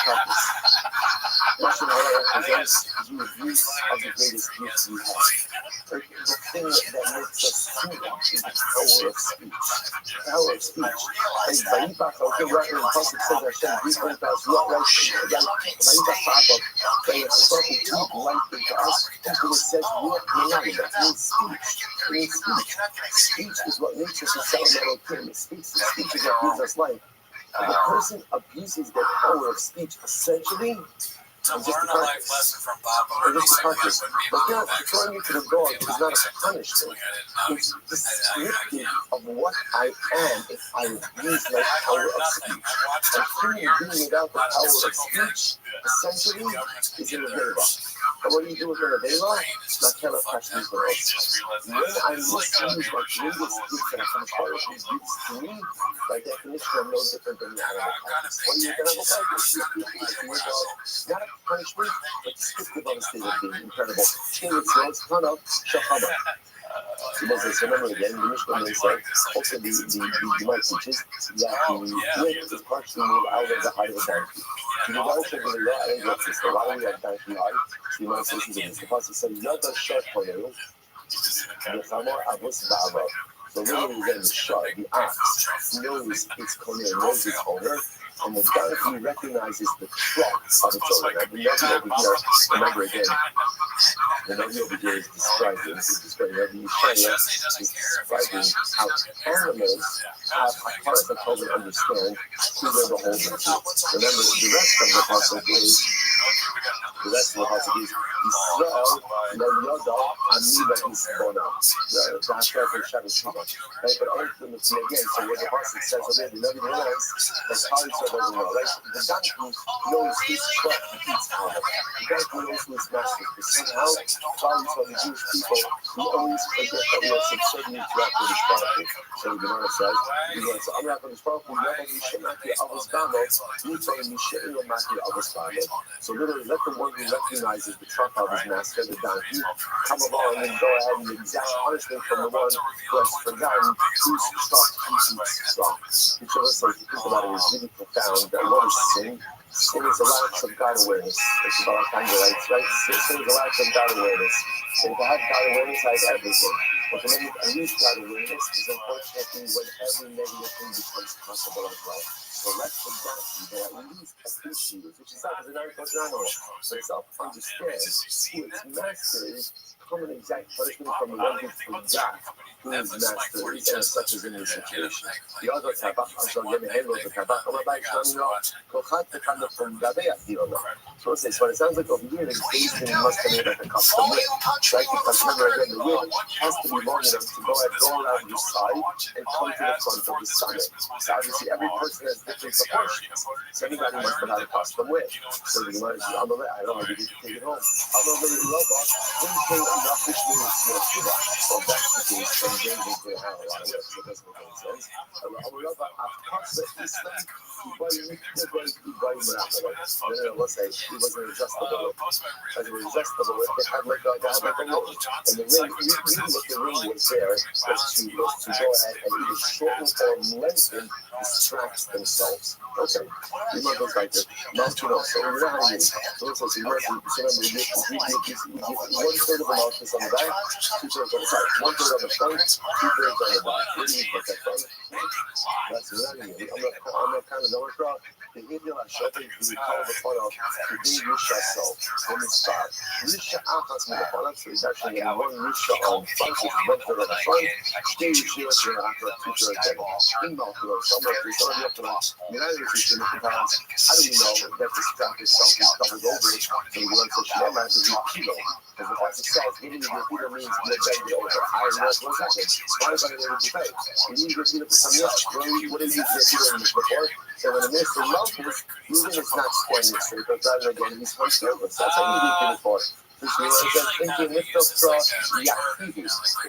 Shemara represents the abuse of the greatest gifts we have. The thing that makes us human is the power of speech. The power of speech. And Vayipach, okay, right in the Pasuk says Hashem, Greek went past, right, Vayipach Papa, they have spoken to life into us, until it says, that means speech. It means speech. Speech is what makes us a celebrate Elohim. Speech is what gives us life. If a person abuses their power of speech, essentially, and just a practice. But yeah, throwing you to the dog is not a punishment. It's descriptive of what I am if I abuse my power of speech. And human being without the power of speech, essentially, is in the Veva. And what do you do with the Veva? Not tell us passion for us. When I misuse my greatest gift and some powerful gifts to me, by definition, I'm no different than the animal practice. What do you get animal practice? Not a punishment, but descriptive of a state of being incredible. King itself, ton of Shachama. So remember again, the Mishnah may say, also the Gemara teaches that the whip is partially made out of the hide of a donkey. The Gemara should be the I don't this. So why do we have donkey hide? So you might listen to this. The pasuk says, Yada Shah Koyel, Yechamor Avos Ba'ava. So literally then the Shah, the ox, knows its Koyel, knows its owner, and the donkey recognizes the trot of its owner. Now, the Navi over here, remember again, the Navi over here is describing, Rabbi Yishaya is describing how animals have a part that help them understand who they're beholden to. Remember, the rest of the pasuk is, Yisrael lo yoda ani ba'isbona. That's from Shabbat Shiva. Right, but ultimately, again, so what the pasuk says over there, the Navi realized that the donkey knows his truck eats out. The donkey knows who his master is. Somehow, Father told the Jewish people, we always forget that we are subservient to that British Baruch. So the Gemara says, I'm not going to Baruch, so literally, let the one who recognizes the truck of his master, the donkey, come along and go ahead and exact punishment from the one who has forgotten whose truck he eats from. Which of us, if you think about it, is really profound. That what is sin? Sin is a lack of God awareness. It's about kind of right? Sin is a lack of God awareness. And to have God awareness, I have everything. But to lose God awareness is unfortunately when every negative thing becomes possible as well. So let the donkey that at least appreciates, which is not as an animal, but itself understands who its master is, come an exact punishment from the one who forgot who his master is, and such as in this situation. The other tabach, so again, the handle of the tabach, so it sounds like over here, the basin must have made like a custom whip, right? Because remember again, the whip has to be long enough to go around your side and come to the front of the stomach. So obviously, every person has different proportions. So anybody must have had a custom whip. So the Gemara says, I don't know, you can take it home. I don't know, enough which means more Shiva. Well, that's the case, then James is going to have a lot of whips. So it doesn't make any sense. Let's say it was an adjustable whip. As an adjustable whip, it had like a roll. And the ring, really what the ring was there was to go ahead and either shorten or lengthen the straps themselves. Okay, you might go like this. Mouthpiece, so we're not having it. So let's say, remember, you give 1/3 of the mouthpiece on the back, 2/3 on the side. 1/3 on the front, 2/3 on the back. Where do you put that from? That's what I'm not kind of going to the Indian shopping is the call of the front of the big Risha cell. When it starts, Risha Achas with the front, so it's actually one Risha on front, which is 1/3 on the front, two Risha after 2/3 in Malcolm, somewhere to some of the United Christian Past. How do we know that the strap itself is covered over it? So we want to show that to be kilo. Because the fact itself, even if your kilo means you're bending over, I don't know what's happening. Why is that going to be paid? You need your kilo for something else. What is your kilo in this report? So when the minister Malchus, moving is not squaring straight, but rather again, he's hunched over. So that's how you need kilo for. The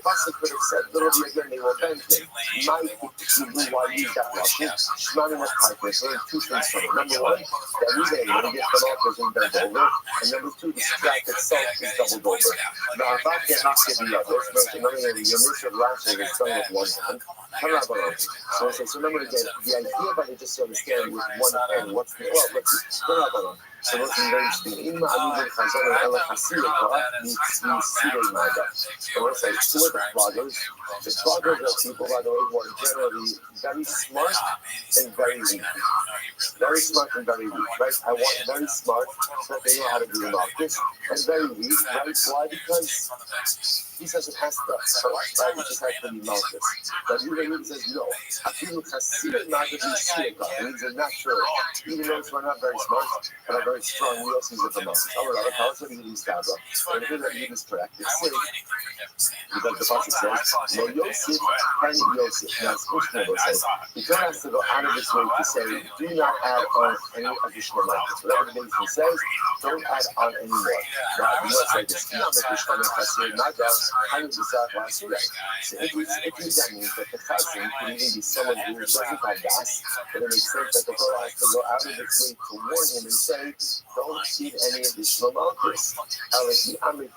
pasuk could have said, literally again, they will bend him. Why use that logic? Shmanim of Pipers. There are two things from it. Number one, that when he gets the off, doesn't bend over. And number two, the strap itself is doubled over. Now, if I can not get the other, another thing, your mission last year is done with one hand. So remember again, the idea by it just to understand with one hand, what's the so what's very interesting, in Ma'alim Chazon and Ela Hasirah, you see they mad up. So let's say two of the floggers are people, by the way, who are generally very smart and very weak. Very smart and very weak, right? I want very smart so that they know how to do the markets, and very weak, right? Why? Because he says it has to first, right? It just has to be markets. But he says, no, Afilu Hasirah Market is Sirah. It means they're not sure. Even though we're not very smart, but are very strong, we also use it for markets. Our other powers are using Stabra. And if that you is correct, it's safe. Because the pasuk says, no Yosef and Yosef. Now, it's says, the Torah has to go out of this way to say, do not add on any additional markets. Whatever the Basin says, don't add on any more. Now, you must say this. Hani bizarre last week. So if that means that the cousin could even be someone who doesn't have das, then it makes sense that the Torah has to go out of its way to warn him and say, don't eat any additional malchus. And again,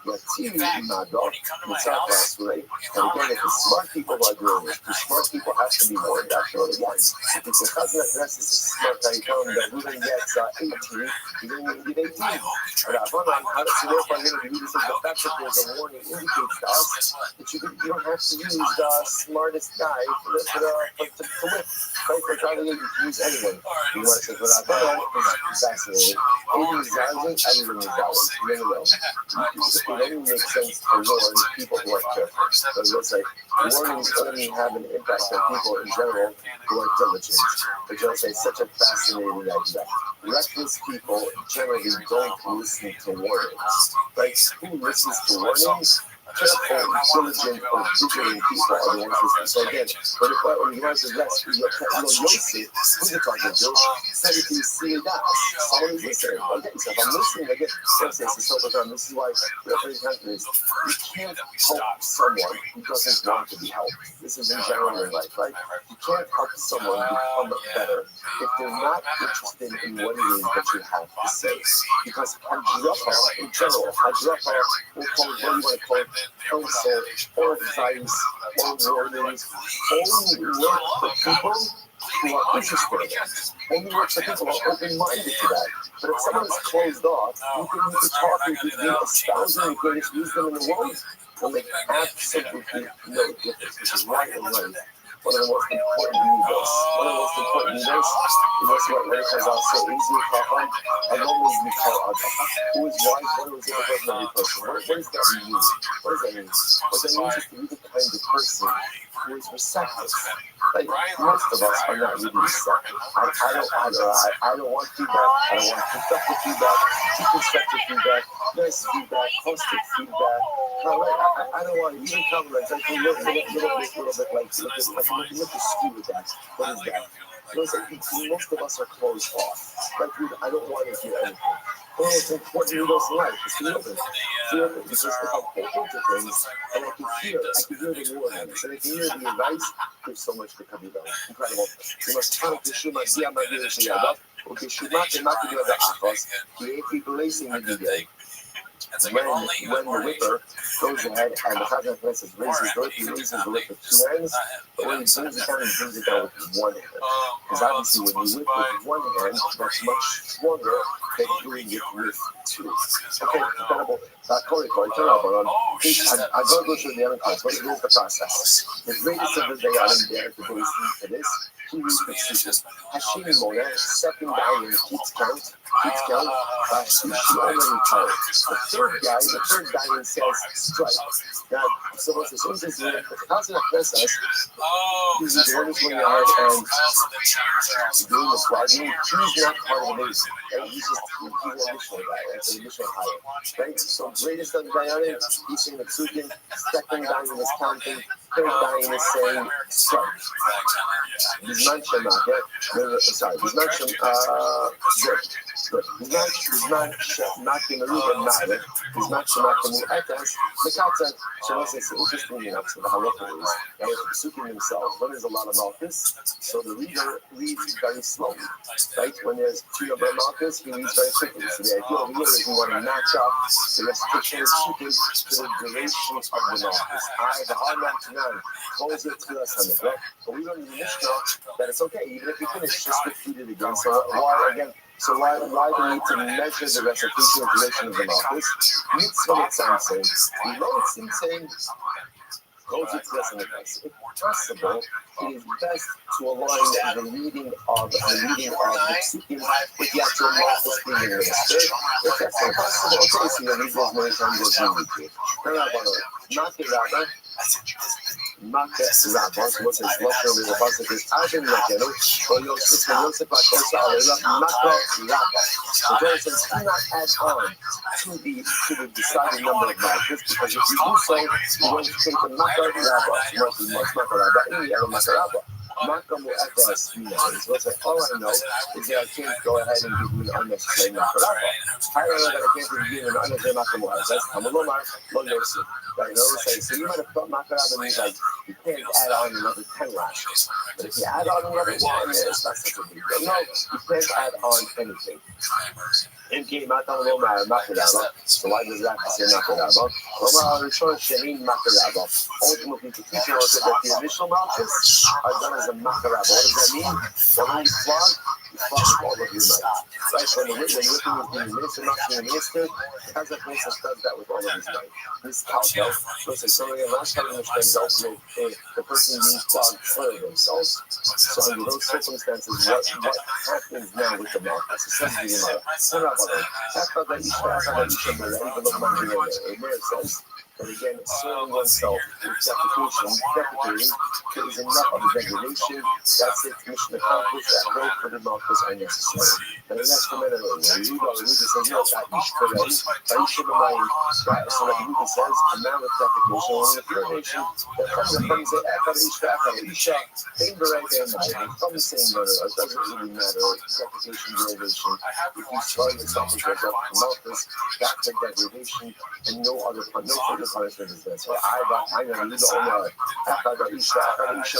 if the smart people are doing it, the smart people have to be warned after it again. If the cousin addresses a smart guy, you tell him that we didn't get 18, you didn't get 18. But how does it work by him to use the fact that there's a warning indicates to us that you don't have to use the smartest guy to whip. Right? For trying to get you to use anyone. You want to say, but it's fascinating. It is it only makes sense to warn people who are careful. So let's say warnings only have an impact on people in general who are diligent. But you'll say such a fascinating idea. Reckless people generally don't listen to warnings. Right? Who listens to warnings? Careful, diligent, or vigilant people are the ones listening. So again, when you answer yes, Yosef, who's it talking to? Said if you see that, someone is listening. Okay, so if I'm listening, again, this is why you can't help someone who doesn't want to be helped. This is in general in life, right? You can't help someone become better if they're not interested in what it is that you have to say. Because Hadracha, in general, Hadracha, we'll call it what you want to call it, counsel, or advice, or warnings, only work for people who are interested in it. Only work for people who are open-minded to that. But if someone is closed off, you can talk and you can espouse the greatest wisdom in the world. Will make absolutely no difference, which is right and right. One of the most important needs. One of the most important needs is what Rabbi Chazal said, easy chacham, alone is mikal adam. Who is wise, one who is in the person of every person. What does that mean? What does that mean? What that means is to be the kind of person who is receptive. Like, most of us are not really receptive. I don't want feedback. I don't want constructive feedback, too constructive feedback, nice feedback, caustic feedback. I don't want even compliments. I can look bit like askew with that. What is that? Most of us are closed off. Like, I don't want to hear anything. But what's important in this life is to be open. Because if I'm open to things, and I can hear the warnings, and I can hear the advice, there's so much that can be done. Incredible. You must count the Shuma, okay, Shuma, and not to the other Achos, the blazing in the day. When the whipper goes ahead and the Chazan raises the whip, he raises the whip with two hands, but when he brings it down, he brings it down with one hand. Because obviously when you whip with one hand, that's much stronger than doing it with two. Okay, incredible. I go through the other parts. Here's the process. The greatest of the day out there to listen to this, he reads the decision. Hashem Moya, stepping down and keeps count. He already told. The third guy says strike. Now, so what's the sentence here? The cousin of Pesach, he's the one who's going out and doing the squadron. He's not part of the base. He's an additional guy. That's an additional hire. Right? So greatest of the guy on it, he's saying the Psukim, second guy in his counting, third guy in his saying strike. He's not Shema, sorry, he's not Shema, good. He's not going to read him neither. He's not Shema Kamu Etas. The Katzah, Shema says, interestingly enough, so the halakha is that with the Psukim themselves, when there's a lot of malchus, so the reader reads very slowly. Right? When there's two number of malchus, he reads very quickly. So the idea over here is we want to match up the recitation of Psukim to the duration of the malchus. The hard mark to now, close it to us on the book. But we learned in the Mishnah that it's okay, even if you finish, just repeat it again. So why again? So why do we need to measure the recitation of duration of the malchus? Mitzvah tzamtzem. We know it's insane. Goes it to us in the case. If possible, it is best to align the reading of the psukim with the actual malchus being administered. If that's not possible, okay, so you read as many times as you need to. Not the Rabbi. Maka Rabba, what says Rothschild in the pasuk is Adam Lekenu, or Yosef Akosa Alela, Maka Rabba. The Torah says, do not add on to the decided number of malchus, because if you do so, you're going to take the Maka Rabba, Maka Rabba, any other Maka Rabba. Makamu FS, so it's like, all I know is that I can't go ahead and give you an unnecessary Makaraba. I don't know that I can't give you an unnecessary Makamu FS. Kamalomar, Lo Yosef. Right? So you might have thought Makaraba means like you can't add on another 10 lashes. But if you add on another one, it's not such a big deal. No, you can't add on anything. In Ki Matan Lomar Makaraba. So why does that say Makaraba? Lomar Rishon Shein Makaraba. Ultimately, the teacher also that the initial malchus are done as a Makaraba. What does that mean? That when you flog all of your might. Right? When the whipping is being ministered, not being ministered, Kazakh Mesa does that with all of his might. This Kalko, listen, so again, last time we understand the person being flogged for themselves. So under those circumstances, what happens now with the malchus? It says but again, soiling oneself with defecation is enough of a degradation. That's it, mission accomplished. That no further malchus are necessary. And the next commandment, when you read all the Rudy says, no, that each parade, Taisha B'mayim, so like Rudy says, a man with defecation, when the urination, that comes the Echad Isha, Ein B'rei B'mayim, from the same murder, it doesn't really matter, defecation, urination. If you soil yourself with your malchus, that's a degradation, and no further punishment is there. So I know you don't know Echad Isha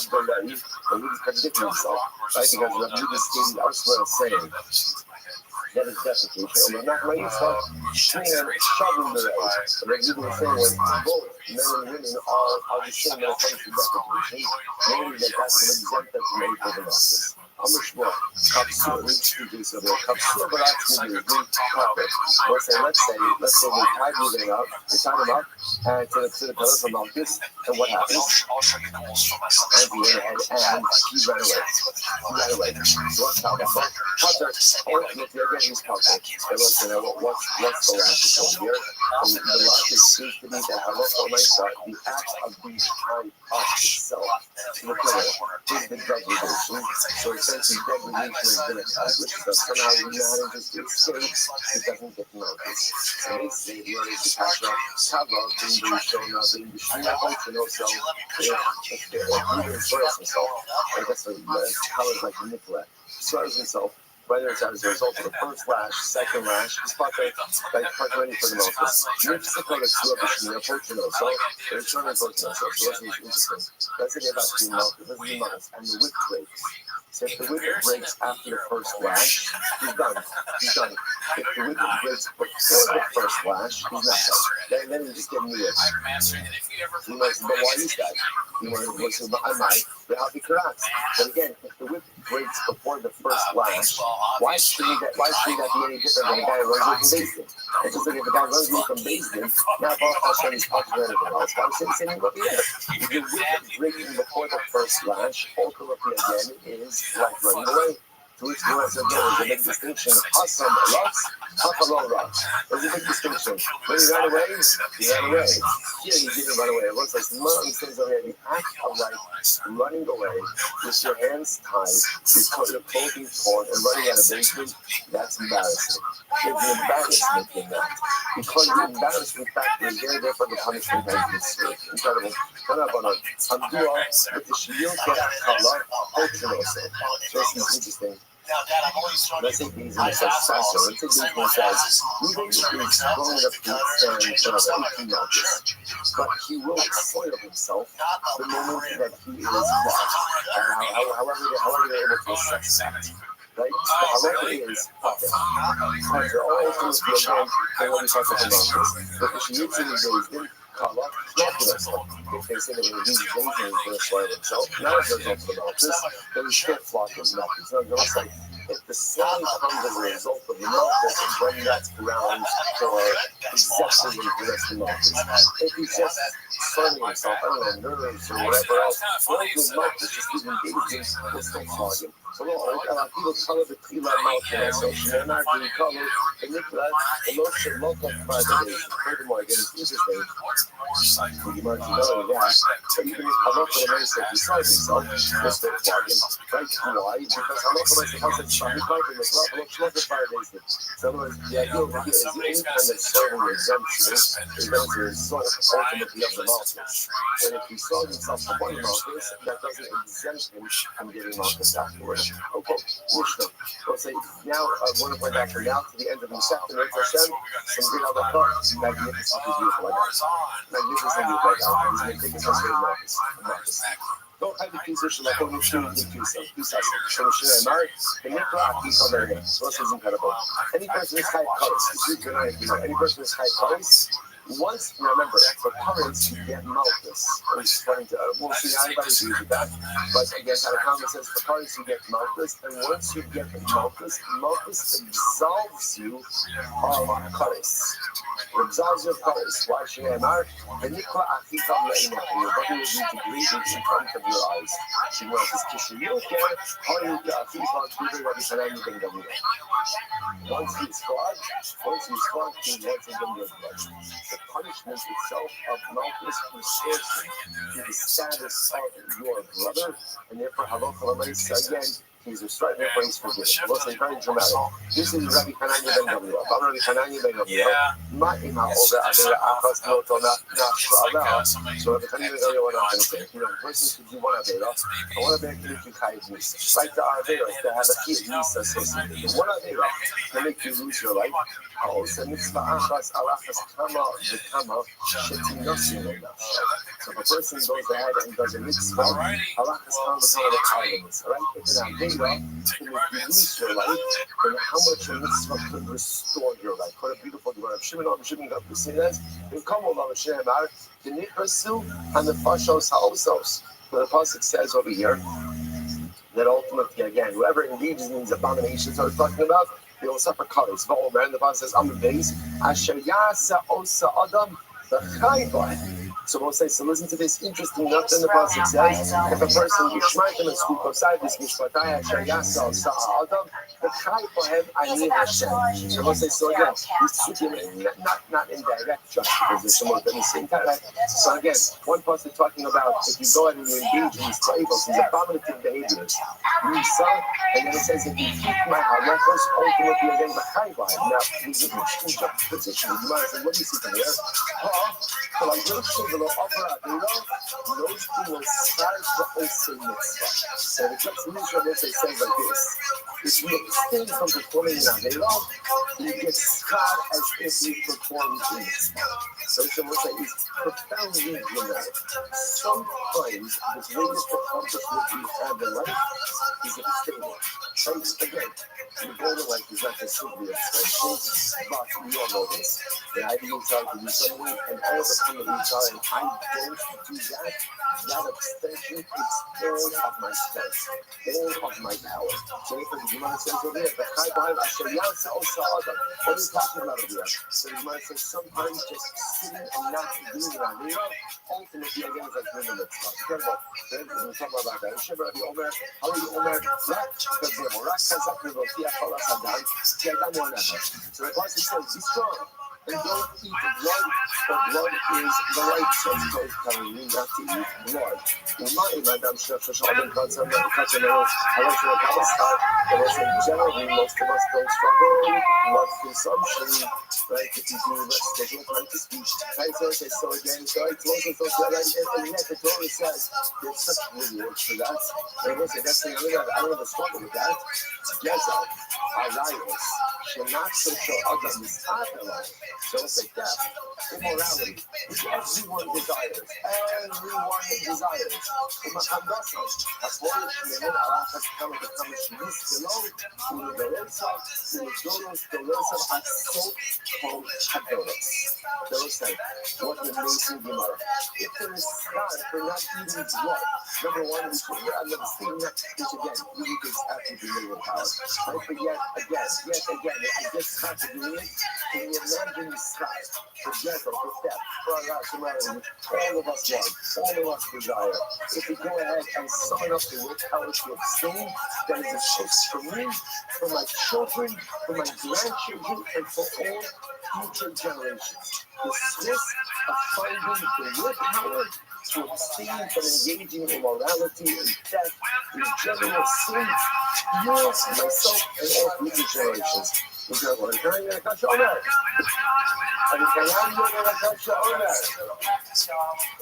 B'rei, and Rudy's contradicting himself, right? Because Rabbi stated elsewhere saying that is defecation. And not my stuff, and shoving the right. But as you were saying, when both men and women are the same when it comes to defecation, maybe that's an exempt that's made for the masses. I'm a shmuel. Kapsur, we speak this of it. Kapsur, but actually, we carpet. Let's say they tied him up, and to the pillar from Malchus, and what happens? And he went ahead and he ran away. So what's that? Ultimately, again, he's carpet. And what's the last over here? The last seems to be the halacha ma'isa, the act of being tied up itself to the pillar is the degradation. So essentially, degradation has been accomplished, but somehow he manages to escape. He doesn't get noticed. So they say here is the kasha, kava, being shown up, being shina, and also if he destroys himself, I guess the color is like Nicola, destroys himself. Whether it's as a result of the first lash, second lash, he's part ready for the malchus. Nips the color to a machine, approaching also, they're trying to approach also. So that's interesting. Let's get back to the malchus. Let's be modest. And the whip breaks. So if the whip breaks after the first lash, he's done. If the whip breaks before the first lash, he's not done. Then we just get new whip. He might, but why is that? He might listen, but I might. I'll be correct. But again, if the whip breaks before the first lash, why should that be any different than a guy who runs away from Basin? It's just like if a guy runs away from Basin, now Baruch Hashem is popular than everything else. I'm saying what we have. If the whip breaking before the first lash, ultimately again is like running away. To which the answer there's a big distinction. Hasam rocks, Hafalon rocks. There's a big distinction. When he ran away, Here he didn't run away. It looks like none things already. The act of like running away with your hands tied, your clothing torn, and running out of basement, that's embarrassing. There's an embarrassment in that. Because the embarrassment factor is very there for the punishment that is incredible. I'm doing with the shield that color, culture also. So this is interesting. Let's take these in the successor. Let's take these in the says, even if he's strong enough to stand 18 notches, but he will soil himself the moment that he is lost. However they're able to assess that. Right? However it is, after all ultimately again, and when we talk about this, because she needs to be raised in Kala, not for themselves. If they say they're going to use things and he's going to soil himself, not as a result of the malchus, then we still flock his malchus. It's not going to say, if the sound comes as a result of the malchus, then that's grounds for exactly the rest of the malchus. If he's just soiling himself, I don't know, nerves or whatever else, well, good malchus, just even engaging, we'll still flog him. So no, people color the tila mouth. So Shemar the color the nikla the lotion local part of it. Furthermore, again, it's interesting. You might know that. So even if halacha lemeis that besides himself, there's still bargain. Right? Why? Because halacha lemeis the concept shami bargain as well. Halacha lemeis 5 days. So in other words, the idea over here is any kind of soil exemption is going to result ultimately of the malchus. And if he saw himself for one malchus, that doesn't exempt him from getting malchus afterwards. Okay, Mishnah. Let's say now I want to point back from now to the end of the Masechta Neit Hashem. Some good other thoughts. Magnificent beautiful like that. Magnificent beautiful like that. He's going to take us to the malchus. Don't have the position like when you shoot the piece. So Mishnah Amar, the Nikra Akis on their hands. So this is incredible. Any person is high colors. This is good. Any person is high colors. Once, remember, for currents, you get malchus. We'll see how anybody agrees with that. But again, how the comment says, for currents, you get malchus. And once you get malchus absolves you of currents. It absolves you of currents. Why should I mark? The Nikla Achikam Le'inah. Your body will need to breathe in front of your eyes. She wants this kissing. You don't care how you get Achikam to Rabbi Hanan ben Gamliel. Once he's flogged, he wants to give you blood. The punishment itself of malchus restores you to the status of your brother, and therefore halacha l'maisa again. He's restored, therefore he's forgiven. Listen, very dramatic. This is Rabbi Hananya ben Gamliel. Rabbi Hananya ben Gamliel. Ma'ima over avera achas noto nashra. So Rabbi Hananya ben Gamliel, what I'm going to say, the person could do one avera, and one avera can make you chayiv nisa. Like the averas that have a key nisa associated. One avera can make you lose your life. So mitzvah achas alachas kama v'kama shetinasi no nafsha. So if a person goes ahead and does a mitzvah, alachas kama v'kama v'kama. All right? It's an avera. Can you lose your life, and how much a mitzvah could restore your life. What a beautiful word. Shimon got to say that. In Kamal Hashem, the Nichasu and the Fashos Haosos. The Pasuk says over here that ultimately, again, whoever engages in these abominations I was talking about, they will suffer colors. And the Pasuk says, I'm the base. Asher Yasa Osa Adam, the Chayvah. So we'll say, so listen to this interesting note in the Pasuk says, if a person Yishmaitim and speak outside this Mishpatai Asher Yasa Osa Adam, the Chayvah Ani Hashem. So we'll say, so again, not in direct juxtaposition, but in the same time. So again, one person talking about if you go ahead and you engage in these tables, these abominative behaviors, and then it says, if you keep my halachos, ultimately again the chayvah. Now, there's an interesting juxtaposition. You might say, what do you see from here? So like those things will offer a data, those things will start the also mitzvah. So the juxtaposition of this says like this. If you abstain from performing an avera, you get scarred as if you performed a mitzvah. So we'll say it's profoundly dramatic. Sometimes the greatest accomplishment you have in life is abstaining. Thanks again. The goal of life is not just simply abstention, but we all know this. That I didn't try to do something, and all of a sudden we try, and I don't do that. That abstention is all of my strength, all of my power. So if the Gemara says over here, the Chai B'Haim Asher Yasa Osa Adam, what are you talking about over here? So the Gemara says sometimes just sitting and not doing an avera, ultimately again is like doing a mitzvah. Incredible. Then we talk about that. Shemar the Omer, how are you Omer? Because the Morak Kazak Nevotia Cholas Adam, Tiagam Yonaha. So the Pasuk says, be strong. And don't eat blood, for blood is the right substance telling you not to eat blood. Generally, most of us don't struggle with blood consumption, right? If you do schedule time to speak, right? So again, so it's also so that, and yet the Torah says there's such rewards for that. And we'll say that's the other thing. I don't want to struggle with that. Gezal, Arayos, Shenatsu Adam is Athalai. So it's like that. Immorality, which everyone desires. Everyone desires. That's why Shemir Alachas Kama Kama Shemis below the Dorosa, the Dorosa are so called Hadoros. Those say, what an amazing Gemara. If there is God for not eating blood, number one, we should have never seen that, which again, really is absolutely million power. Right? But yet again, again, I guess back to doing it. Can you imagine the sky, the gentle, the depth, for our rationality, which all of us want, all of us desire? If we go ahead and sign up the willpower to abstain, that is a choice for me, for my children, for my grandchildren, and for all future generations. The Swiss of finding the willpower to abstain from engaging in immorality and theft and general sin fuels myself and all future generations. אני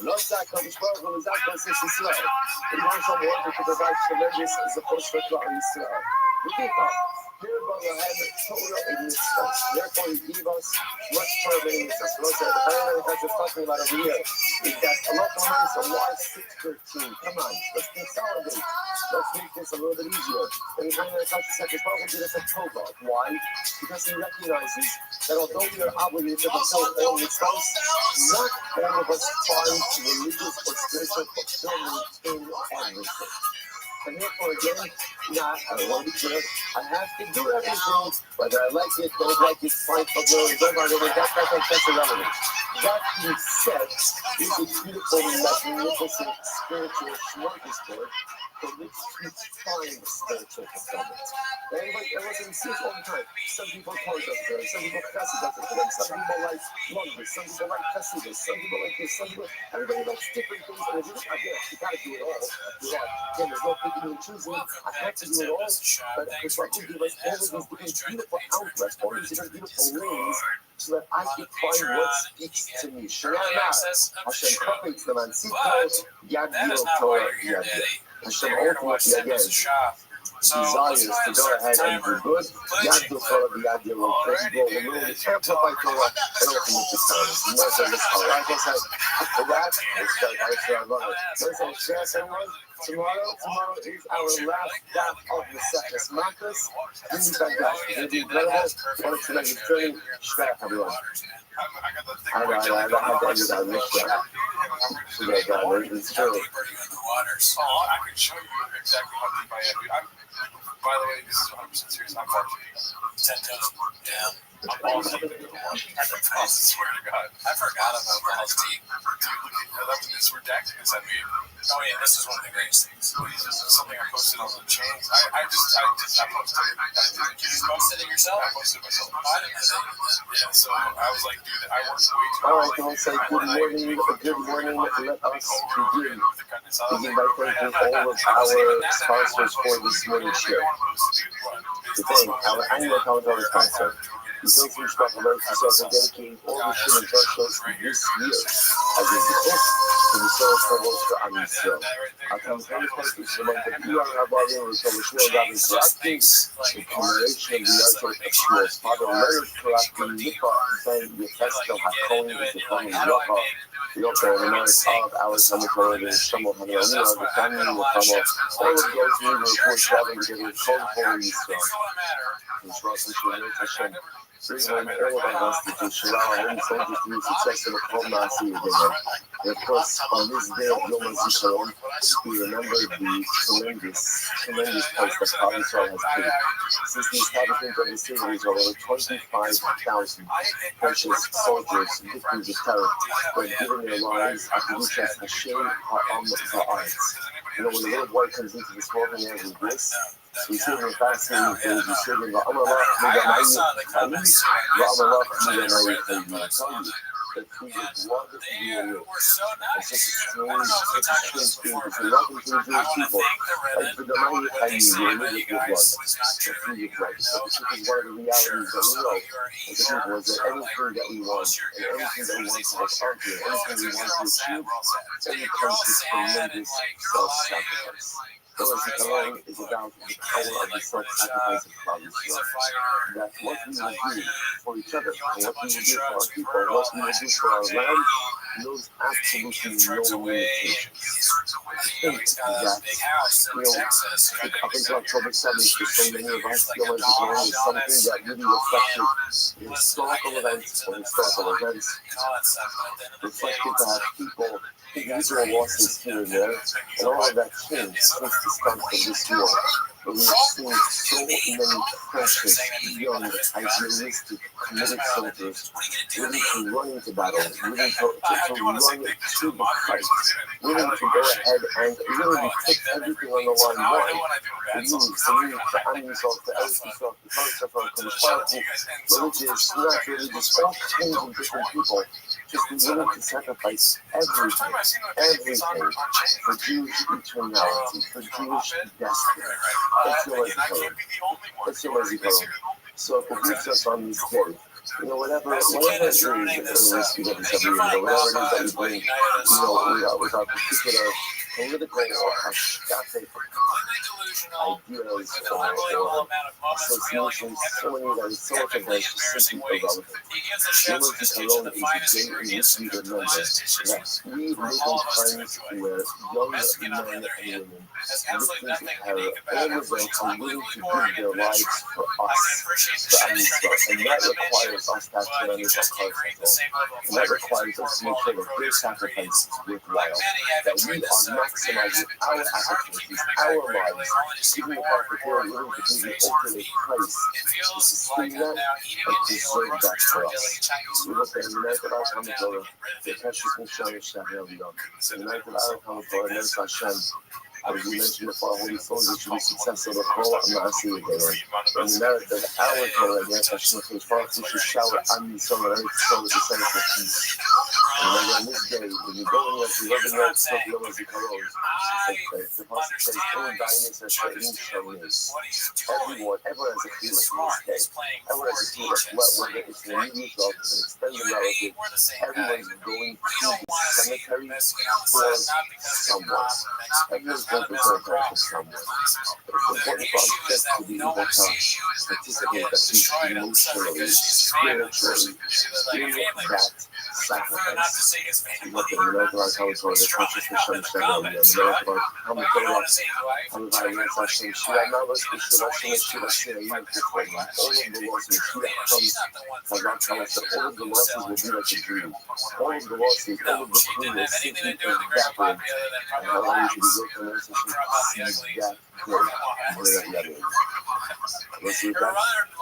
לא עושה הקדוש ברוך הוא וזה הכוסס ישראל. בגלל שאומרות את הדבר שלמדס זה פושט לעם ישראל. לפיכך, here Balaam Torah in this verse. Therefore, he gave us much Torah in this verse. Look at the Bible that we're talking about over here. Is that Allah commands on why 6:13. Come on, let's consolidate. Let's make this a little bit easier. And the Bible that says the Prophet did us a Torah. Why? Because he recognizes that although we are obligated to fulfill all mitzvahs, not all of us find religious or spiritual fulfillment in everything. And therefore, again, I want to be clear, I have to do everything, whether I like it, don't like it, fine, don't like it, that's irrelevant. That being said, is a beautiful, magnificent spiritual smorgasbord for which you find spiritual fulfillment. Everybody sees all the time. Some people call it good, some people press it for them, some people like London, some people like Cassidy, some people like this, some people, everybody likes different things. And if you look, again, you gotta do it all. Again, there's no picking and choosing. I have to do it all, but it's like to give us all of these different beautiful outlets, all these different beautiful lanes, so that I can find what speaks to me. Shema, Hashem Chafetz Leman Tzidko, Yad Yod Torah Yad Yod. Hashem ultimately again desires to go ahead and do good. Yad Yod Torah Yad Yod. Let's go remove, amplify Torah, and ultimately kindness. And that's what it's called. Like I said, for that, I love it. Listen, stress everyone. Tomorrow is our last daf of the Sefes Makkos. This is fantastic. It'll be incredible. I want to make it very strap, everyone. I have to end it on this show. It's true. I can show you exactly how deep I am. By the way, this is 100% serious. I'm fucking 10 toes down. I'm all deep into the water. I swear to God. I forgot about the health team. This redacted this. Oh yeah, this is one of the greatest things. This is something I posted on the chains. I posted it. You just posted it yourself? I posted it myself. I didn't know that. Yeah, so I was like, dude, I worked way too hard. All right, don't say good morning. Good morning. Let us begin. Begin by thanking all of our sponsors for this morning show. Today, our annual countdown sponsor. We thank you for dedicating all the show and shows this year as a gift to the soul struggles for Am Yisrael. Our campaign focuses on the Iyar Rabbi and the Shmuel Rabbi Karaki, the commemoration of the Yom Shmuel's father, Leonard Karaki, Nipa, Ben Yefeskel HaKohen, the family Yocha, the Yocha in merit of our Tamikor, the Shmuel Hananiah, the family of the Tamil, all of those who were forced traveling together with Kol Kol Yisrael. Yisrael Shalom Hashem. Bring home all of us to Shalom and thank you for your success in the Kol Nasi again. And of course, on this day of Yom HaZikaron, we remember the tremendous place that Klal Yisrael has played. Since the establishment of the city, over 25,000 precious soldiers, victims of terror, were given their lives at Kedushat Hashem Ha'am Za'aretz. You know, when the little boy comes into this world and he has this, we see him fascinating things. We see him, Ra'amallah, Midamayi, Ra'amallah, Midamayi, that he would love to be a real. It's such a strange thing to say. Welcome to the Jewish people. Like the Damayi Chayi, you live with blood. The free of life. So this is one of the realities that we know as a people is that everything that we want and everything that we want to work out here, everything we want to achieve, it comes with tremendous self-sacrifice. Yom HaZikaron is about the power of the self-sacrifice of Klal Yisrael. That what we will do for each other, and what we will do for our people, what we will do for our land, knows absolutely no limitations. I think that, up until October 7th, for so many of us, Yom HaZikaron is something that really reflected historical events, reflected that people, individual losses here and there, and all of that changed since the start of this war. But we are seeing so many precious, young, idealistic, committed soldiers willing to run into battle, willing to run to the fight, willing to go ahead and literally put everything on the line. Why? For you, for Amisov, for Elisov, for Parsafar, for Mishpachu, religious, not religious, all kinds of different people, just be willing to sacrifice everything for Jewish eternality, for Jewish destiny. That's your Zikaron. That's your Zikaron. So it behooves us on this day. Whatever it is that we celebrate every year, whatever it is that we bring, with our particular political or hashkafic ideas or associations, so many that is so much of that is just simply irrelevant. Yom HaZikaron is a day in which we remember that we live in times where young men and women looking to have all of them are willing to give their lives for us, for Amisrael, and that requires us to have tremendous control. And that requires us to make sure that their sacrifice is worthwhile, that we are maximizing our opportunities, our lives, giving the part that they're willing to do the ultimate price to sustain that and preserve that for us. We look at the night of our Talmud Torah, the precious Mishkan Shabbat Yom, the night of our Talmud Torah, Ner Hashem. As we mentioned before, Holy Soldiers should be successful to call a Maasi again. And the merit that our Torah, Ner Hashem, is far to shower on the sun and earth, so to send for peace. And remember, on this day, when you go in there, you love the night of Yom HaZikaron, the Pasuk says, everyone has a feeling in this day. Everyone has a feeling, whether it's an immediate relative, an extended relative, everyone's going to the cemetery for someone. Everyone's going to the cemetery for someone. But it's important for us just to be able to participate at least emotionally, spiritually, in that sacrifice. We look at the night of our Talmud Torah, the precious Mishkan Shabbat, the night of our Talmud Torah, all of the laws of the losses will be like a dream. All of the losses, all of the pain will simply evaporate. And how long you should be working on this to see that good. Let's see that.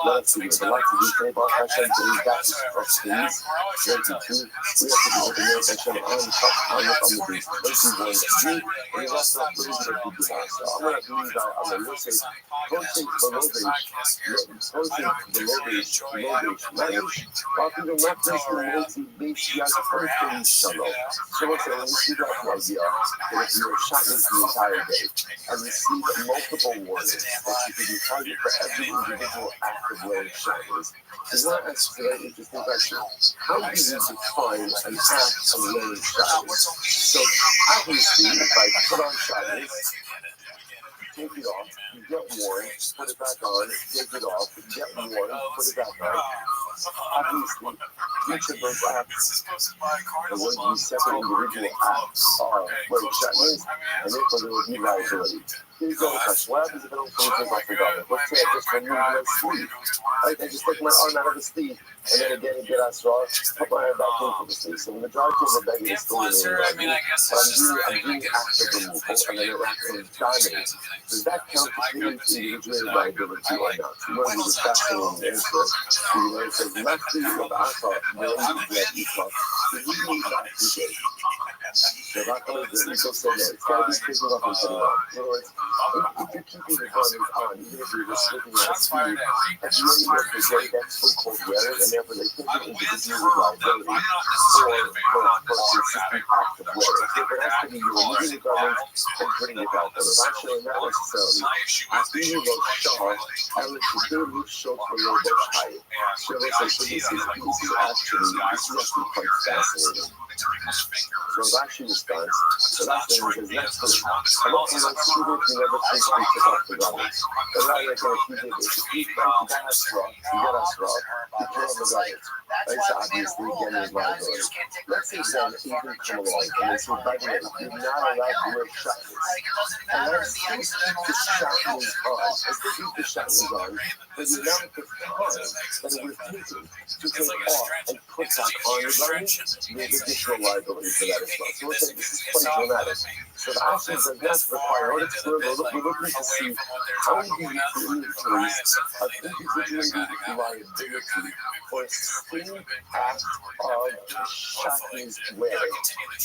Let's see the light to be paid off. I said, believe that is of things. 22. We have to be with the Lord section on the beast. 21. We have to believe that we do that. So I'm going to believe that on the list. Posting below manage. After the left is the base, yes, first shalom. So what's when you see that idea, that if you're shot the entire day, and you see the multiple warnings that you can be targeted for every individual act of wearing shackles, is not a very interesting question. How do you define an act of wearing shackles? So obviously, if I put on shackles, take it off, you get warned, put it back on, take it off, get warned, put it back on. Obviously, each of those acts, the way we separate individual acts are where the shackles, and therefore there will be liability. Here's the other question. What happens if I don't fully take off the garment? Let's say I just remove my sleeve. Right? I just take my arm out of the sleeve, and then again, get us raw, put my arm back into the sleeve. So the majority of the begging is still in the I'm doing active removal, and then it actually dominates. Does that count as individual liability or not? Remember the fascinating answer. It says, not to you of Asa, the Asa, the legally not to day. So that one is the legal said that it's got to be taken off and put it on. In other words, if you're keeping the garment on, even if you're just looking at a sleeve, at the end of the day, that's so-called wear, and therefore they think of individual liability for a consistent act of wear. So it has to be you removing the garment and putting it out. But actually, not necessarily. After you go Shah, Alex, the third week showed for your Rothschild. So this is actually quite fascinating. So it actually responds. So that's the reason next to it. I'm also not sure if you never think we took off the garments. But now you're going to keep it. If you got us raw, you put on the garments. That's obviously again is liability. Let's say that even come along and they say, by the way, you're not allowed to wear shackles. And I still keep the shackles on. I still keep the shackles on. But the amount of time that it would have taken to take off and put back on the garment made a difference. additional liability for that as well. So we're saying this is quite dramatic. So the option does not require audit. We're looking to see how do you increase an individual liability for a sustained act of shackles wearing.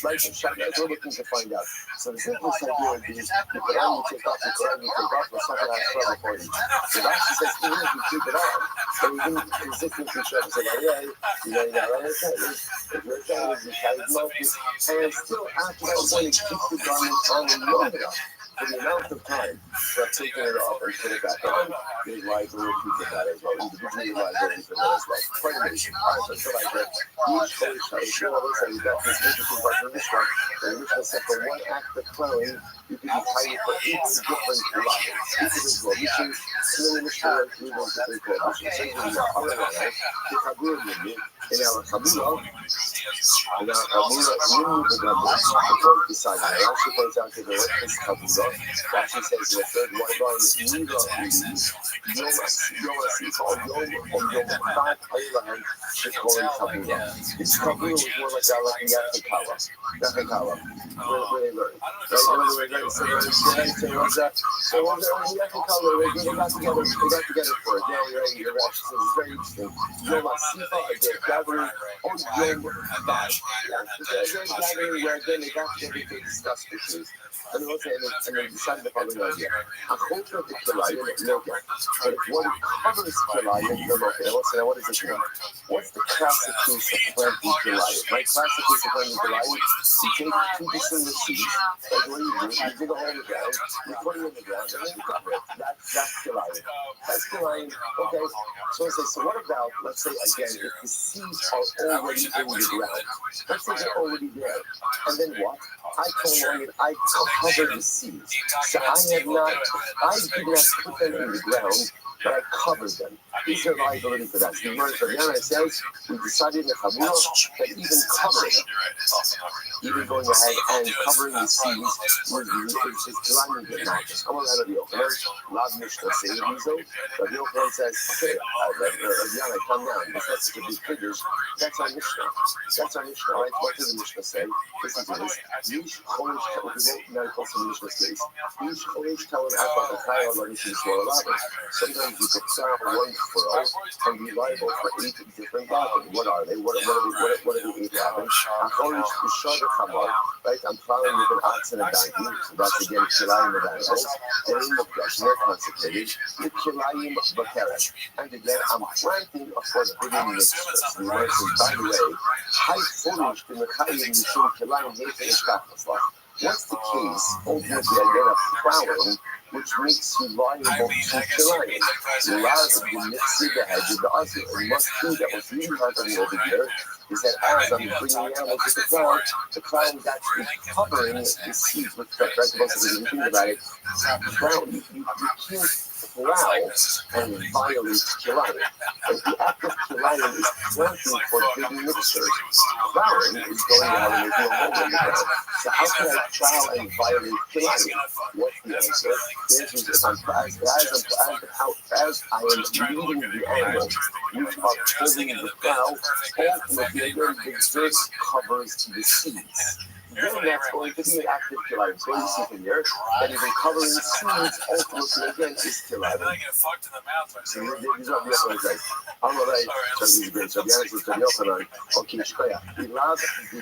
Right? Shackles, we're looking to find out. So the simplest idea would be you put on, you take off, you put on, you take off, but something else forever for you. So that says even if you keep it on, then you didn't resist each other. So like, yeah, you know, if you're trying to carry multi, and still after that point, keep the garment on long enough for the amount of time for taking it off and put it back on. There's liability for that as well. Individual liability for that as well. Quite amazing. All right, so like that. Each case, sure, listen, you got this interesting part of this one. And which was that for one act of cloning, you can be tied for 8 different levels. Each individual missions, and then the mission went through those different missions. So you have other ones, the Kabul unit, in our Kabul, remove the numbers before deciding. It actually points out to the right place Kabul. It actually says in the third white line, neither of these, Yom Asifa or Yom Chad Aylan, is calling Kabul. This Kabul was more like Yakakawa, where they learned. Right? So what's that? So what's Yakakawa? They got together for a day, right? So it's very interesting. Yom Asifa, again, gathering on Yom Chad. They're gathering where again they got together to discuss issues. And they decided the following idea. A culture of the Kilayim, but if one covers Kilayim, so what does this mean? What's the classic case of planting Kilayim? My classic case of planting Kilayim, you take 2 distinct seeds, that's what you do, you dig a hole in the ground, you put it in the ground, and then you cover it. That's Kilayim. That's Kilayim. Okay, so I say, so what about, let's say again, if the seeds are already in the ground, let's say they're already there, and then what? I come along and I cover the seeds. So I did not put them in the ground, but I covered them. Is there liability for that? So the Rabbi says, we decided in the Chabura that even covering, even going ahead and covering the seeds is Kilayim get matches. I'm on that Rabbi Yochanan, Lav Mishnah saying Mizo. Rabbi Yochanan says, okay, Rabbi come down. This has to be figures. That's our Mishnah. Right? What does the Mishnah say? Listen to this. Each Chodesh, if you won't also Mishnah says, each Chodesh tell an Alpha the Chayah Lari Shishwar Lavin. Sometimes you could sell one furrow and be liable for 8 different lavin. What are they? What are the 8 lavin? A Chodesh is Shada Chabar, right? I'm plowing with an ox and a donkey, so that's again Kilayim of animals. And in the flesh, they're consecrated. The Kilayim Bakeret. And again, I'm planting a forbidden mixture. So by the way, high foliage in the Chayim Yishum Kilayim what's the case, ultimately, again, of plowing, which makes you liable to Kilayim? Rather than mixing the hedge of the other. And must be that what's really happening over here is that as I'm bringing the animals to the cloud is actually covering the seeds with the right? Most of you think about it, cloud, you can't plow and violate Kilayim. But the act of Kilayim is planting forbidden mixtures. Plowing is going out and making a hole in the ground. So how can I plow and violate Kilayim? What's the answer? The answer is as I am leading the animals, which are pulling the plow, ultimately the dirt covers the seeds. Then that's going to be an active Kilayim. So you see from here that even covering seeds ultimately again is Kilayim. So these are the other guys. Amalei, so these are great. So the answer is to Yochanan, okay, Shkoya. Ilav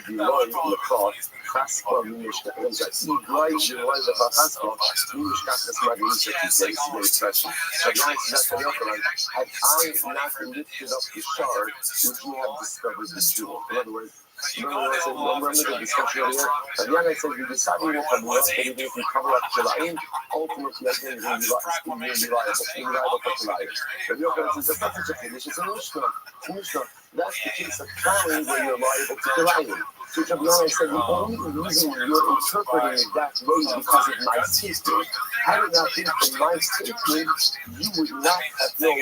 the Loi Lekor, Chaskor Mimishka. And so Igloi Loi Lekor Chaskor, Mimishka Chasmag Mimishka Kisei, very expression. So the answer is to Yochanan, had I not lifted up the shard, would you have discovered the jewel? In other words, remember the discussion earlier? Rabbi said we decided we will that even if we cover up Kilayim, ultimately we will be liable for Kilayim. Rabbi Yochanan says that's not such a condition, it's a Mishnah. That's the case of plowing where you're liable to Kilayim. So Rabbi said the only reason you're interpreting it that way is because of my statement. Had it not been for my statement, you would not have known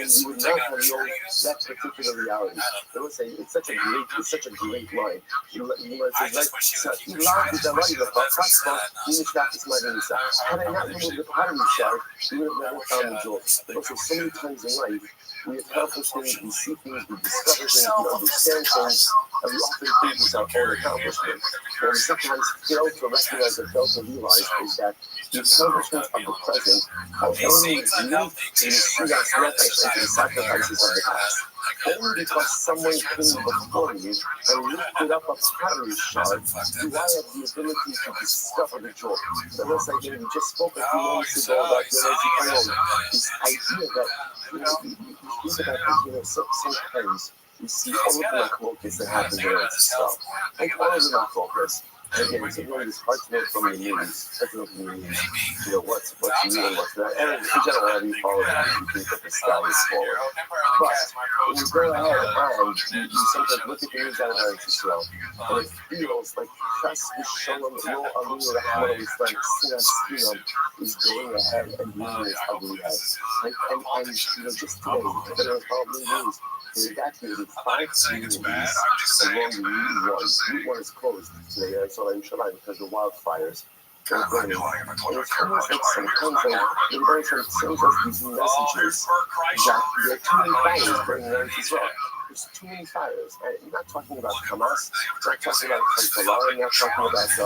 that particular reality. I would say it's such a great line. You say, like, so Ilan is the right of the had I not removed the pottery shard, we would have never found the jewel. Because so many times in life, we accomplish things, we see things, we discover things, we understand things, and we often think these are all account. accomplishment. What we sometimes fail to recognize or fail to realize is that the accomplishments of the present are only linked in the Messiah's nefesh and the sacrifices of the past. Only because someone came before me and lifted up a pottery shard do I have the ability to discover the joy. So that's like we just spoke a few moments ago about this idea that you think about sometimes you see all of the colloquies that happen there and stuff. Like all of the colloquies. Again, it's really hard to know from the news. Hard to know from the news. You know what's new and what's not. And in general, how do you follow it? You think that the sky is falling. But when you go ahead and you sometimes look at the news out of Eretz Yisrael, and it feels like Chas v'Shalom Lo Alinu Rahman Al-Islam Sinas Skinam is going ahead and doing its ugly head. And you know, just today, there was probably news. They evacuated 5 communities along the Route 1. Route 1 is closed today in Yerushalayim because of wildfires. And it's almost like sometimes the American sends us these messages that there are too many fires burning around Israel. There's too many fires. I'm not talking about Hamas, I'm not talking about Hezbollah, I'm not talking about the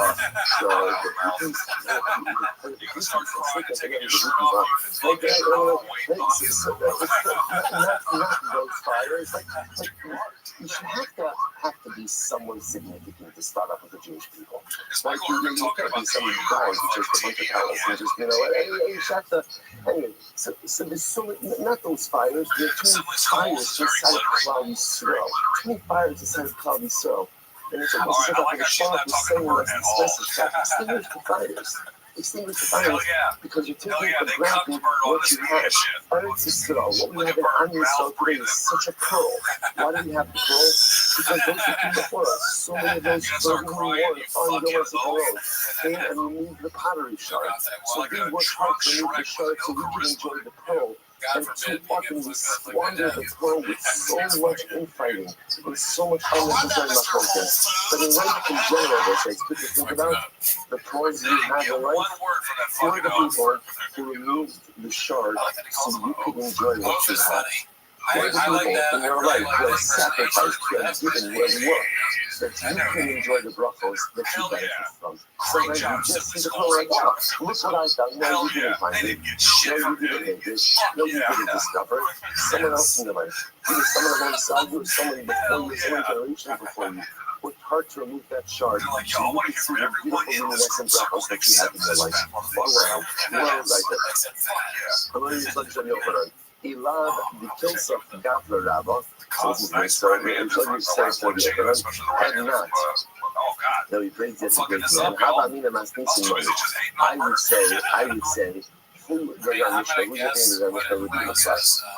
not those fires. Like, you should have to be someone significant to start up with the Jewish people. Like, you can't be some guy who just a bunch of palace and just, you know, you should have to. Anyway, so there's so many, not those fires, there are too many fires inside of Cloudy Israel. Too many fires inside of Cloudy Israel. And it's almost like the Shah is saying us this message that extinguish the fires. Extinguish the fires because you're taking for granted what you have. Eretz Yisrael, what we have in Am Yisrael today is such a pearl. Why do we have the pearl? Because those who came before us, so many of those who were on the road, came and removed the pottery shard. So we worked hard to remove the shard so we can enjoy the pearl. And too often we squander the pearl with so much infighting, with so much unnecessary focus. But in life in general, it's good to think about the pearls you have in life for the people who removed the shard so you could enjoy what you have. For the people in your life who have sacrificed, who have given, who have worked, that you can enjoy the brachos that you benefit from. Sometimes you just see the pearl like, wow, look what I've done. No, you didn't find it. No, you didn't make it. No, you didn't discover it. Someone else in your life. Either someone alongside you or someone before you, someone generation before you. Worked hard to remove that shard so you can see the beautiful luminescent brachos that you have in your life. Wow, well, like that. I'm going to use lunch on your opener. Elad the Kilsa Gafler Rabba. So this is my story. I'm telling you, say for the opener. And not. No, he prays it to great man. How about me, the Masnisim money? I would say, who the Mishnah, who's the name of the Mishnah would be Messiah?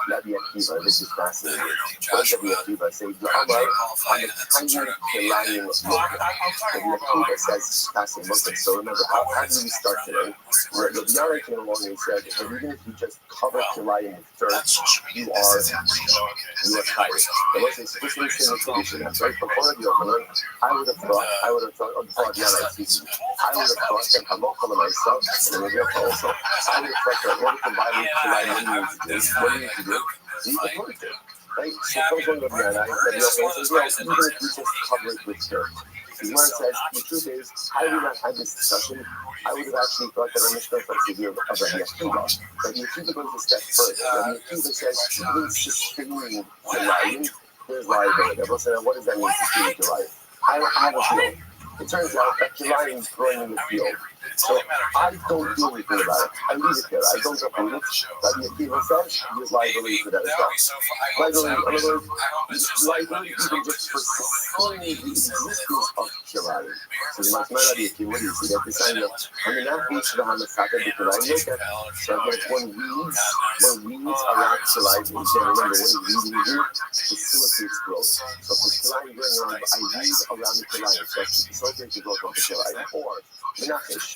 Rabbi Akiva, this is fascinating. What does Rabbi Akiva say? The Amar, I'm a tiny Kelayim Mocha. Rabbi Akiva says, passing Mocha. So remember, how do we start today? Where the Yara came along and said, even if you just cover Kelayim with dirt, you are tired. It wasn't explicitly saying the tradition. That's right. Before the opener, I would have thought, Yara, excuse me, I would have thought that Hamocha myself, and maybe also, I would have thought that what if the Bible what do you need to do? You need to put it there. Right? So it comes along with that. Even if you just cover it with dirt. Because when it says, the truth is, had we not had this discussion, I would have actually thought that our Mishnah was the view of Rabbi Akiva. Rabbi Akiva goes a step further. Rabbi Akiva says, even sustaining the lion, there's liability. I will say, what does that mean, sustaining the lion? I have a field. It turns out that the lion is growing in the field. So I don't do anything about it. I leave it there. I don't uproot it. Rabbi Akiva says, there's liability for that as well. Liability, in other words, liability even just for sustaining the existence of Kilayim. So you must know Rabbi Akiva, what do you see? That this idea, I mean, not beach the Hamasaka, because I look at, so like when weeds around Kilayim, remember, when weeds do, facilitates growth. So for Kilayim going around, I weed around the Kilayim, so to facilitate the growth of the Kilayim, or Menachish.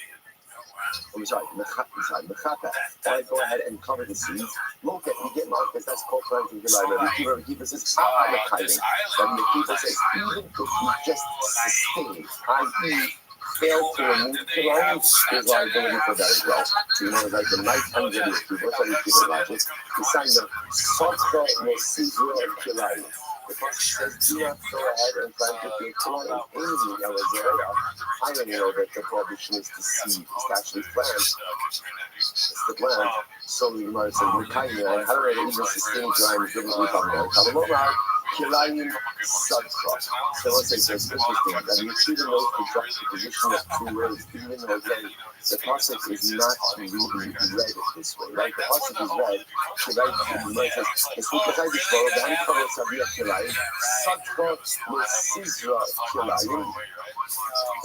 I'm sorry, Mechata. I go ahead and cover the seeds. Look at, you get markers, that's called planting Kilayim. Rabbi Akiva says, Rabbi Akiva says, even if you just sustain, i.e., fail to remove Kilayim, there's liability for that as well. So you know, like the night under the Akiva, what's Rabbi Akiva logic? He signed the Sotka Mosizra Kilayim. The pasuk says, "Do not go ahead and plant with your Kilayim." Aiming at Azariah. I don't know that the prohibition is to seed, it's to actually plant. It's the plant. So the Gemara says, "Mekayim." I don't know even sustaining Kilayim is different from Kilayim. Kilayim Sadcha. So let's say it's interesting that you see the note the juxtaposition of two words, even though again the pasuk is not really read this way, right? The pasuk is read. Kilayim says, "It's because I just follow the Hanifah Sabiyah Kilayim Sadcha Mesizra Kilayim."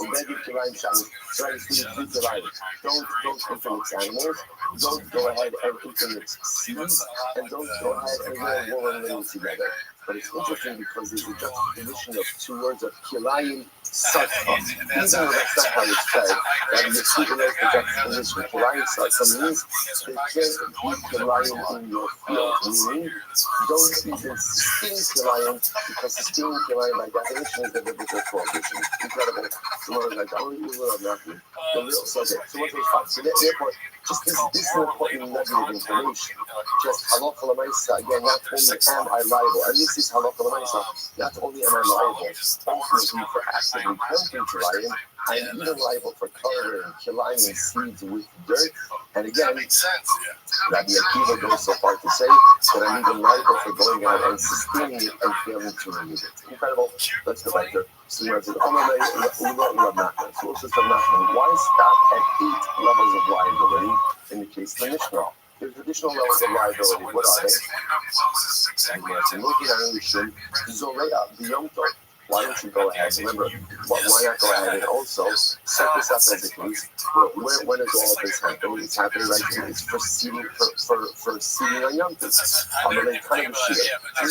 And then the Kilayim Shabbos. So I just do Kilayim. Don't influence animals. Don't go ahead and influence seeds, and don't go ahead and roll them together. But it's interesting because there's a juxtaposition of two words of Kilayim Sadcha. Even though that's not how it's said, that you see the word juxtaposition. Kilayim Sadcha means they can't be Kilayim in your field, meaning don't even sting Kilayim, because stinging Kilayim by definition is the biblical prohibition. Incredible. Tomorrow, like, only you will have nothing. The real subject. So what's fine? So therefore, just this is important nugget of information. Just halakha l'maisa, again, not only am I liable, and this is halakha l'maisa, not only am I liable, ultimately for actively planting Kilayim, I'm even liable for covering Kilayim seeds with dirt. And again, Rabbi Akiva goes so far to say that I'm even liable for going out and sustaining it and failing to remove it. Incredible. Let's go back there. So where it says, why stop at 8 levels of liability in the case of the Mishnah? There's additional levels of liability. What are they? Why don't you go ahead? Remember, why not go ahead and also set this up as a case? When is all of this happening? It's happening right now. It's for seeding on Yom Tov. On the kind of shit.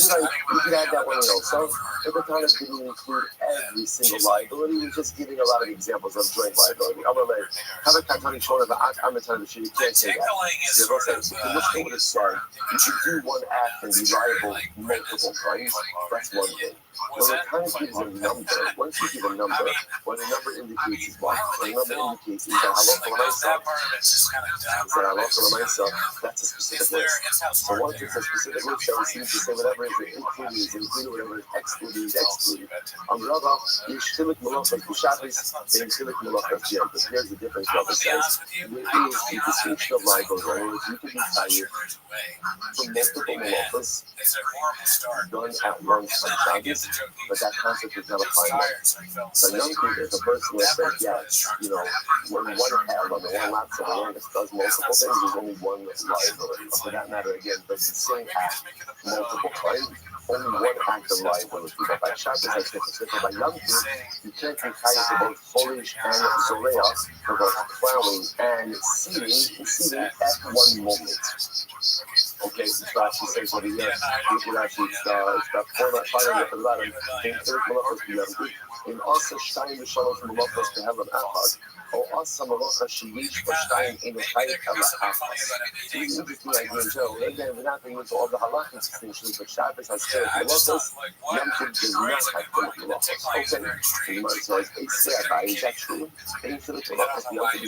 So you could add that one also. But the kind of didn't include every single liability. We're just giving a lot of examples of joint liability. I'm like, have a katani short of I'm a ton of shit. You can't say that. The Mishnah would have said you should do one act and be liable multiple times. That's one thing. When it kind of gives a number, once you give a number, what a number indicates is what? What a number indicates is that halakha l'maisa, that's a specific list. So once it's a specific list, that seems to say whatever is included, whatever is excluded. Rabbi, yishchilik malachas b'Shabbos, and yishchilik malachas b'Yom Tov. Here's the difference. Rabbi says there is a distinction of liability. In other words, you can be tired from multiple malachas done at once on Shabbos. But that concept is not applied. So Yom Tov is a person that says, yes, when one held on the one lap of the one that does multiple things, there's only one liability. For that matter, again, does the same act multiple times, only one act of liability. But by Shabbos, that's different. By Yom Tov, you can't be tied to both foliage and zoreah, for both plowing and seeding at one moment. Okay, so Rashi says over here, you can actually start firing at the bottom. In also Stein the Shalom from Malachos to Heaven Ahad, or also Malacha Shiyish for Stein in the Chayim Ahad. So you can just do like Joe. Again, we're not going into all the halachic distinctions, but Shabbos has still Malachos, Yom Tov does not have Malachos. Okay, so you might say, is that true? Is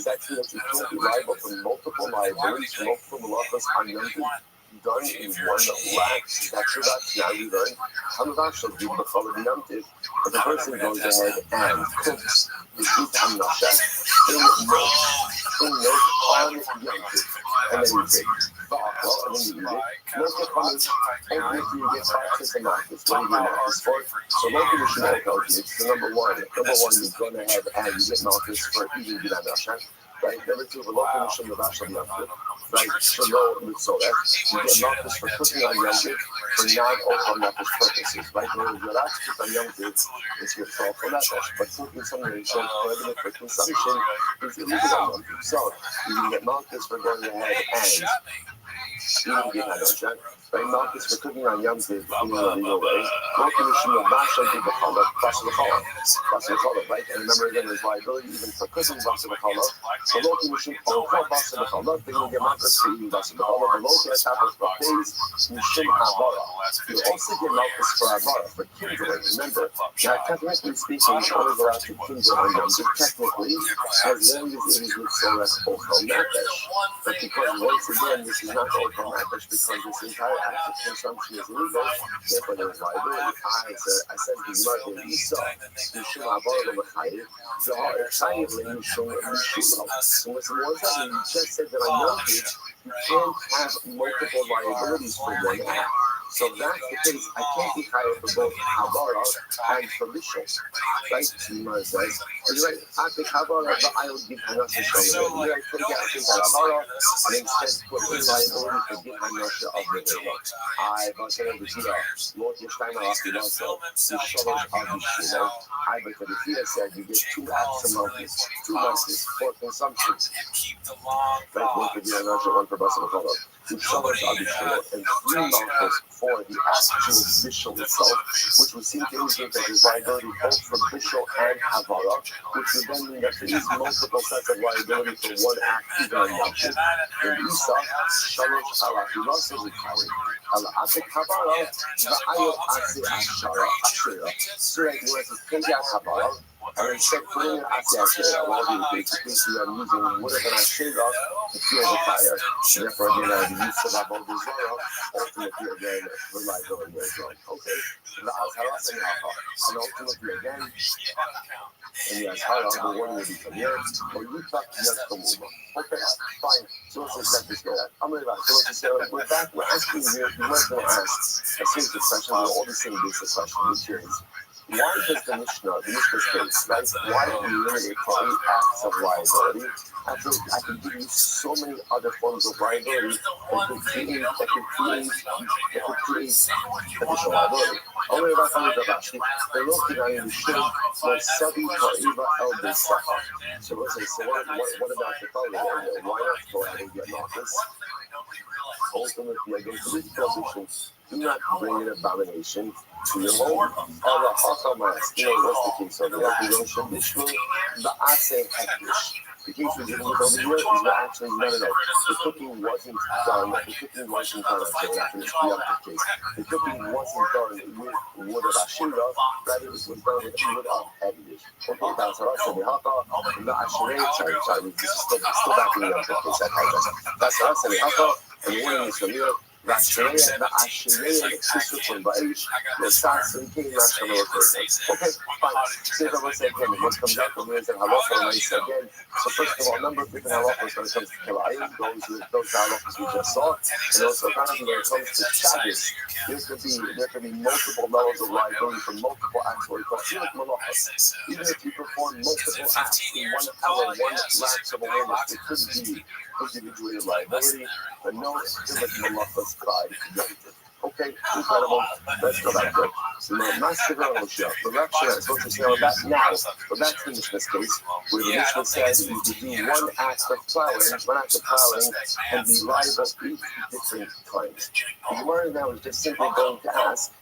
that true that you can't be liable for multiple liabilities, multiple Malachos on Yom Tov? Done in one lap. That's true. That's now we learn. Hamavashal did before the Yom Tov, but the person goes ahead and cooks the sheep on Nasha in milk on Yom Tov, and then you take Ba'akal, and then you eat it. Milk of Chumash, only if you get practice and Marcus. What do you get Marcus for? So local Mishnah tells you, so number one, you've gone ahead and you get Marcus for eating the Nasha. Right? Number two, the local Mishnah Mavashal Yom Tov. Right, so no mitzvah. You get nafesh for cooking on Yom Tov for non-ochel nafesh purposes. Right, when you're relaxed to cook on Yom Tov, it's your fault for nafesh. But cooking something that is prohibited for consumption is illegal on Yom Tov. So you can get nafesh for going ahead and eating the Hadasha. Right, nafesh for cooking on Yom Tov in a legal way. Local Mishnah Mavashal did the challah, right? And remember again, there's liability even for cooking basa b'challah. So local Mishnah ochel basa b'challah, then you get Malchus for eating basa b'challah. The local happens for days, Mishim Havara. You also get Malchus for Havara, for kindling. Remember, now technically speaking, you only go out to kindle on Yom Tov, technically, as long as it is with Soras ochel nefesh. But because once again, this is not ochel Because this entire act of consumption is illegal, therefore there is liability. I said the Gemara in Esau, Mishum Avar L'Chayiv, V'Ha'er Chayiv L'Mishum Mishum. And listen, one second, you just said that on mortgage, you can't have multiple liabilities for one act. So that's the case. I can't be hired for both Havara and for Rishon. Right? Gemara says, are you right? I think Havara, but I'll give Hanasha Shalom. You're right, take out Havara, and instead put in liability for give Hanasha of the Villa. I was going to do that. Lord Yeshtaim Al-Afilaso, the Shalom Al-Bishilo. I but the Fia said you get 2 acts a month, 2 months for consumption. Right? One for give Hanasha, one for Basel Kolo. The Shalom Al-Bishilo, and 3 months for the actual Bishul itself, which would seem to indicate that there's liability both for Bishul and Havara, which would then mean that there is multiple sets of liability for one act, even on Yom. In Isa, Shalosh Al-Afilas is carried. Al-Atik Havara, Va'ayot Asi Ashara, Ashira. So that you have to take out Havara, and instead putting an Asi Ashira, well, basically we are using wood of an Ashira to fuel the fire. Therefore, again, the use of Avodah Zarah, ultimately, again, reliability as well. Okay. The Azhara and ultimately, again, and the Azhara, the one will be from here, or you talk to us from Uma. Okay, fine. So let's set this go. I'm going to back. So let's say, we're back. We're asking you, you might want to ask a simple question, we're all the same basic question, which is, why does the Mishnah states, right? Why do you limit it to 8 acts of liability? Actually, I can give you so many other forms of liability that could create additional liability. Only about the they're looking at you should for Sabi Ka'iva El Beisacha. So let's say, so what about the following? Why not go ahead and get Marcus? Ultimately, against this position, do not bring an abomination to your home. Allah Hakamas, what's the case of the regulation? The Ase Hektish. The case was given with over here is that actually, no. The cooking wasn't done. Actually, after this preemptive case. The cooking wasn't done with wood of Ashira, rather it was done with wood of Hektish. Okay, that's what I said. The Haka, the Ashira, sorry, this is still back in the preemptive case. That's what I said. The Haka, and the warning is from here. Okay, fine. So if I was saying, what comes out from here is that halacha nice again. So first of all, a number of different halachas when it comes to kilayim, those halachas we just saw, and also kind of when it comes to Shabbos, there could be multiple levels of liability for multiple acts or malachas. Even if you perform multiple acts in 1 hour, 1 lapse of awareness, it could be individual liability, but no specific malachas by negative. Okay, incredible. Let's go back to it. So the master Rothschild, the lecture is supposed to say on that now, but that's the Mishnah's case, where the Mishnah says you could do 1 act of plowing, and be liable 8 different times. The Gemara now is just simply going to ask,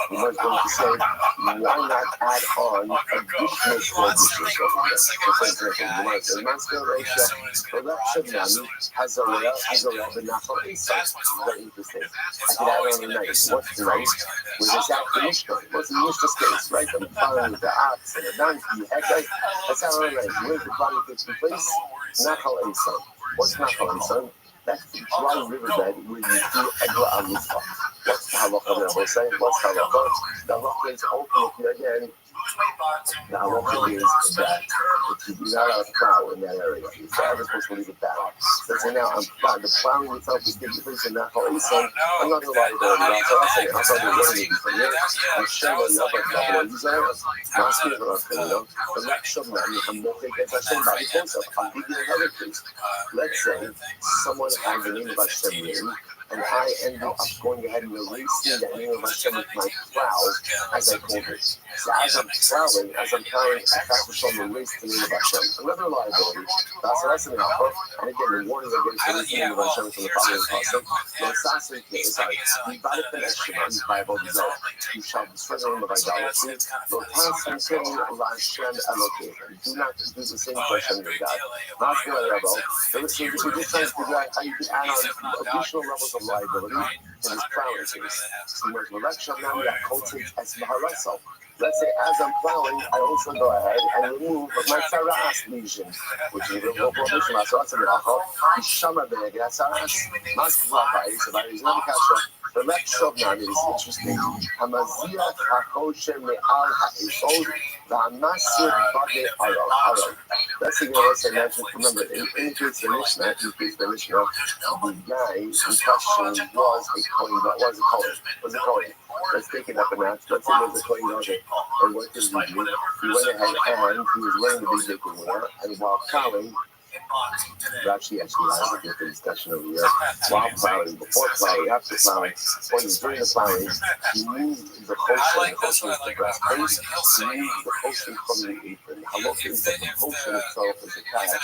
the Gemara is going to say, why not add on additional prohibitions over there? So for example, the Gemara says, master Rothschild, the lecture has a benachal insight. Very interesting. I could add on a night. What's the night? Where there's that the Mishnah. What's the Mishnah's case, right? I'm following the ox and the donkey. That's how I'm like, where's the body takes place? Nachal Insan. What's Nachal Insan? That's the dry riverbed where you do Egla Al-Mufa. What's the halacha that I was saying? What's the halacha? The halacha is ultimately again. The halacha is that if you do not have a plow in that area, you're ever supposed to leave it down. So say now, the plowing itself is taking place in Nachal Insan. I'm not going to lie about it. I'm talking about running it from here. I'm sure that you're like Nachal Insan. Not scared of us, but let's show them that I'm not taking Hashem by the concept. I'll give you another case. Let's say someone has the name of Hashem name, and I ended up going ahead and erasing that name of Hashem with my plow as I called it. So as I'm plowing, I have to show them erase the name of Hashem. Another liability. That's what I said. And again, the warning against erasing the name of Hashem from the following concept. The assassin case, you better finish the Bible design. You shall destroy the name of idolatry. The constant Hashem allocation. Do not do the same question with God. Not the other level. We're just trying to figure out how you can add on additional levels of liability in this plowing case. So with election now we got coaches as Maharasal. Let's say as I'm plowing, I also go ahead and remove my Saras lesion, which is a real prohibition. So that's a miracle. Shama Benegay, Saras, Mask Rabbi, so that is not Kasha. The next Shovnan is interesting. Hamazia Hakoshe Me'al Ha'isod, the Hamasir Bade Aro. That's the guy I mentioned. Remember, in case the Mishnah, the guy in question was a Kohen. Was a Kohen. Let's take it up a notch. Let's say there's a Kohen over. And what did he do? He went ahead and he was wearing the big water, and while plowing, actually has a different discussion over here. While plowing, before plowing, after plowing, when he's during the plowing, he moved the potion, is the grass place, he moved the potion from the apron. How long is that the potion itself is attached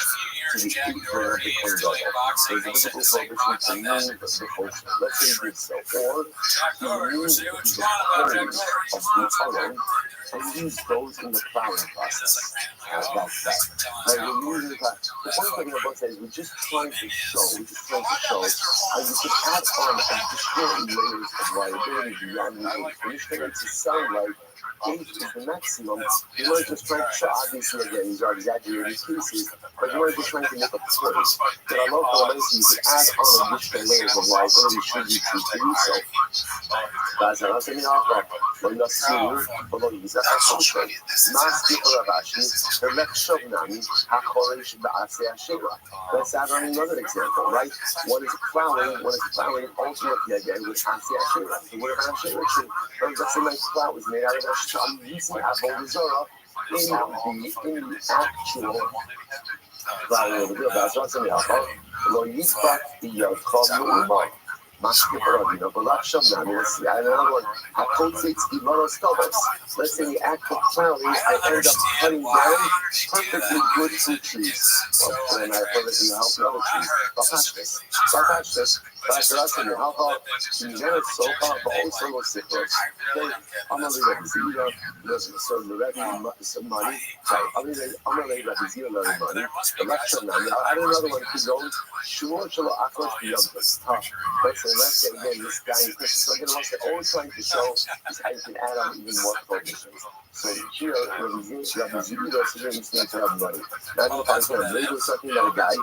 to the apron of the Kohen Gadol? There's a biblical prohibition to move the potion. Let's say he did so. Or he moved the poles of the Torah and used those in the plowing process. That's that. Like we're using the point I'm going to say is we're just trying to show, and you can add on additional layers of liability beyond the age. We're just going to sound like 8 is the maximum. You weren't just trying to show, obviously, again, these are exaggerated cases, but you weren't just trying to make a point. But on local elements, you can add on additional layers of liability should you choose to do so. Guys, I'm not saying we're not seeing, although he's a Hashem. Maski Ravashi, the Lekshov Nami, Hakoresh Ba'aseh Sheva. Let's add on another example, right? One is plowing ultimately again with Aseh Sheva. The word Aseh Sheva, let's say my plow is made out of I'm using Avodah Zarah in the actual value of the bill. That's what's in the Alpha. Lo Yisbach Yotchom Mu'umah. Maski Paradino, but that's Shamnan. Let's see, another one. Hakotzitz Imaros Tovos. Let's say the act of plowing, I end up cutting down perfectly good fruit trees. Well, then I perfectly help the other trees. I'll patch this. That's in the Alpha. You never so far, but also no citrus. Okay, I'm going to leave a zero. So the Rabbi some money. I'm going to leave a zero money. The next Shamnan. I'll add another one to go. Shmuel Shalo Akos Biyam. Let's say again, this guy is Christian. So again, they're always trying to show is how you can add on even more prohibitions. So here, Rabbi Zibida suggests things to have money. Imagine if I was going to label something about a guy